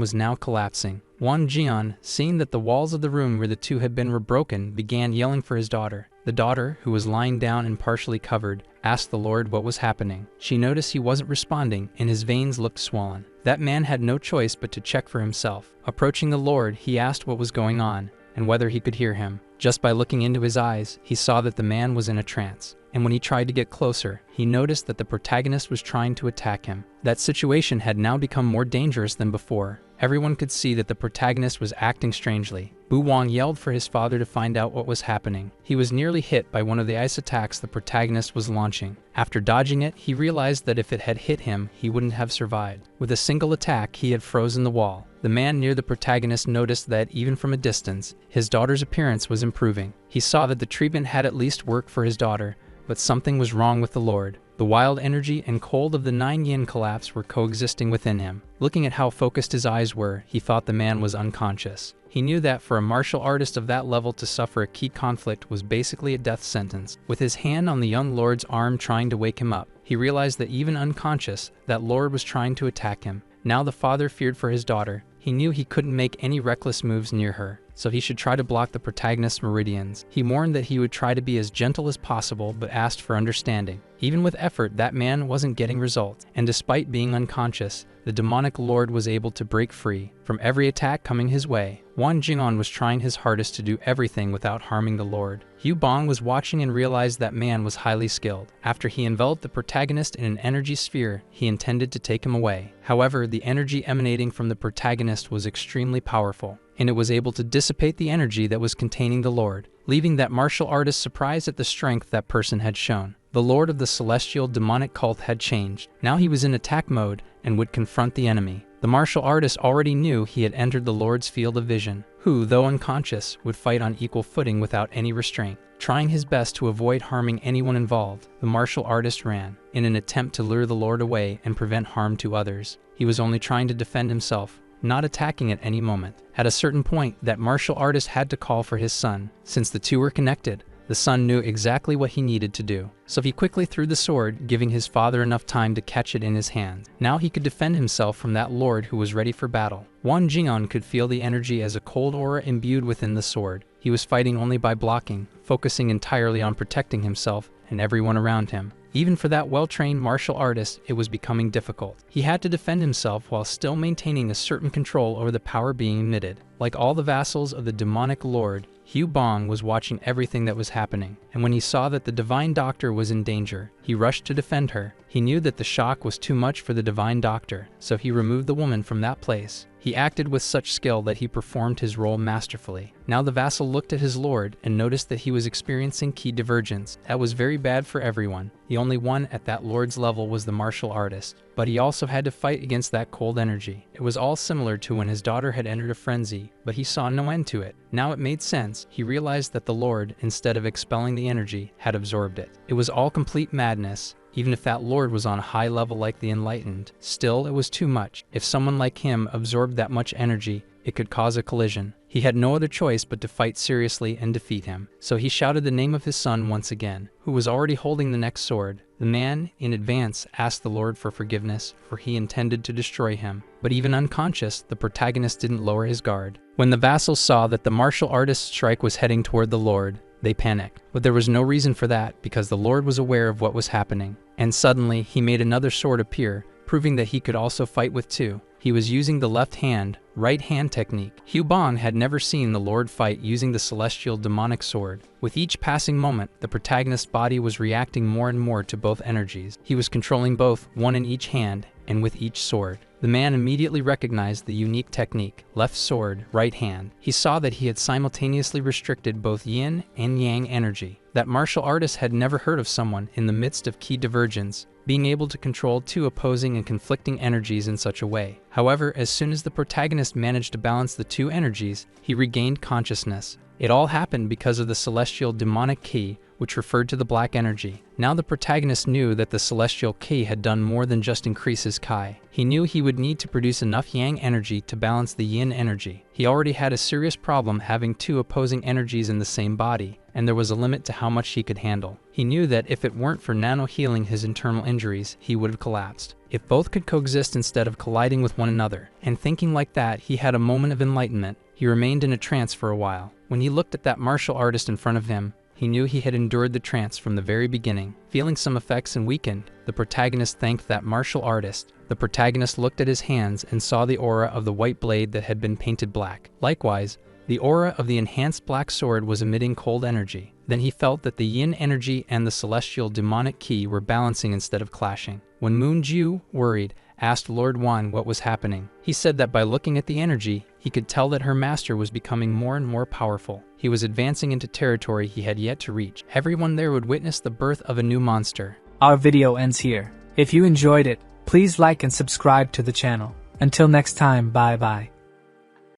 was now collapsing. Wang Jian, seeing that the walls of the room where the two had been were broken, began yelling for his daughter. The daughter, who was lying down and partially covered, asked the Lord what was happening. She noticed he wasn't responding and his veins looked swollen. That man had no choice but to check for himself. Approaching the Lord, he asked what was going on and whether he could hear him. Just by looking into his eyes, he saw that the man was in a trance. And when he tried to get closer, he noticed that the protagonist was trying to attack him. That situation had now become more dangerous than before. Everyone could see that the protagonist was acting strangely. Bu Wang yelled for his father to find out what was happening. He was nearly hit by one of the ice attacks the protagonist was launching. After dodging it, he realized that if it had hit him, he wouldn't have survived. With a single attack, he had frozen the wall. The man near the protagonist noticed that, even from a distance, his daughter's appearance was improving. He saw that the treatment had at least worked for his daughter, but something was wrong with the Lord. The wild energy and cold of the 9 yin collapse were coexisting within him. Looking at how focused his eyes were, he thought the man was unconscious. He knew that for a martial artist of that level to suffer a key conflict was basically a death sentence. With his hand on the young lord's arm trying to wake him up, he realized that even unconscious, that lord was trying to attack him. Now the father feared for his daughter. He knew he couldn't make any reckless moves near her, so he should try to block the protagonist's meridians. He warned that he would try to be as gentle as possible, but asked for understanding. Even with effort, that man wasn't getting results, and despite being unconscious, the demonic lord was able to break free from every attack coming his way. Wang Jing'an was trying his hardest to do everything without harming the Lord. Yu Bong was watching and realized that man was highly skilled. After he enveloped the protagonist in an energy sphere, he intended to take him away. However, the energy emanating from the protagonist was extremely powerful, and it was able to dissipate the energy that was containing the Lord, leaving that martial artist surprised at the strength that person had shown. The Lord of the celestial demonic cult had changed. Now he was in attack mode and would confront the enemy. The martial artist already knew he had entered the Lord's field of vision, who, though unconscious, would fight on equal footing without any restraint. Trying his best to avoid harming anyone involved, the martial artist ran, in an attempt to lure the Lord away and prevent harm to others. He was only trying to defend himself, not attacking at any moment. At a certain point, that martial artist had to call for his son. Since the two were connected, the son knew exactly what he needed to do. So he quickly threw the sword, giving his father enough time to catch it in his hand. Now he could defend himself from that lord who was ready for battle. Wang Jing'an could feel the energy as a cold aura imbued within the sword. He was fighting only by blocking, focusing entirely on protecting himself and everyone around him. Even for that well-trained martial artist, it was becoming difficult. He had to defend himself while still maintaining a certain control over the power being emitted. Like all the vassals of the demonic lord, Yu Bong was watching everything that was happening, and when he saw that the divine doctor was in danger, he rushed to defend her. He knew that the shock was too much for the divine doctor, so he removed the woman from that place. He acted with such skill that he performed his role masterfully. Now the vassal looked at his lord and noticed that he was experiencing ki divergence. That was very bad for everyone. The only one at that lord's level was the martial artist, but he also had to fight against that cold energy. It was all similar to when his daughter had entered a frenzy, but he saw no end to it. Now it made sense. He realized that the lord, instead of expelling the energy, had absorbed it. It was all complete madness. Even if that lord was on a high level like the enlightened, still it was too much. If someone like him absorbed that much energy, it could cause a collision. He had no other choice but to fight seriously and defeat him. So he shouted the name of his son once again, who was already holding the next sword. The man, in advance, asked the Lord for forgiveness, for he intended to destroy him. But even unconscious, the protagonist didn't lower his guard. When the vassals saw that the martial artist's strike was heading toward the Lord, they panicked. But there was no reason for that, because the Lord was aware of what was happening. And suddenly, he made another sword appear, proving that he could also fight with two. He was using the left hand, right hand technique. Yu Bong had never seen the Lord fight using the celestial demonic sword. With each passing moment, the protagonist's body was reacting more and more to both energies. He was controlling both, one in each hand, and with each sword. The man immediately recognized the unique technique, left sword, right hand. He saw that he had simultaneously restricted both yin and yang energy. That martial artist had never heard of someone, in the midst of ki divergence, being able to control two opposing and conflicting energies in such a way. However, as soon as the protagonist managed to balance the two energies, he regained consciousness. It all happened because of the celestial demonic ki, which referred to the black energy. Now the protagonist knew that the celestial ki had done more than just increase his kai. He knew he would need to produce enough yang energy to balance the yin energy. He already had a serious problem having two opposing energies in the same body, and there was a limit to how much he could handle. He knew that if it weren't for nano healing his internal injuries, he would have collapsed. If both could coexist instead of colliding with one another, and thinking like that, he had a moment of enlightenment. He remained in a trance for a while. When he looked at that martial artist in front of him, he knew he had endured the trance from the very beginning. Feeling some effects and weakened, the protagonist thanked that martial artist. The protagonist looked at his hands and saw the aura of the white blade that had been painted black. Likewise, the aura of the enhanced black sword was emitting cold energy. Then he felt that the yin energy and the celestial demonic ki were balancing instead of clashing. When Moon Ju, worried, asked Lord Wan what was happening, he said that by looking at the energy, he could tell that her master was becoming more and more powerful. He was advancing into territory he had yet to reach. Everyone there would witness the birth of a new monster. Our video ends here. If you enjoyed it, please like and subscribe to the channel. Until next time, bye bye.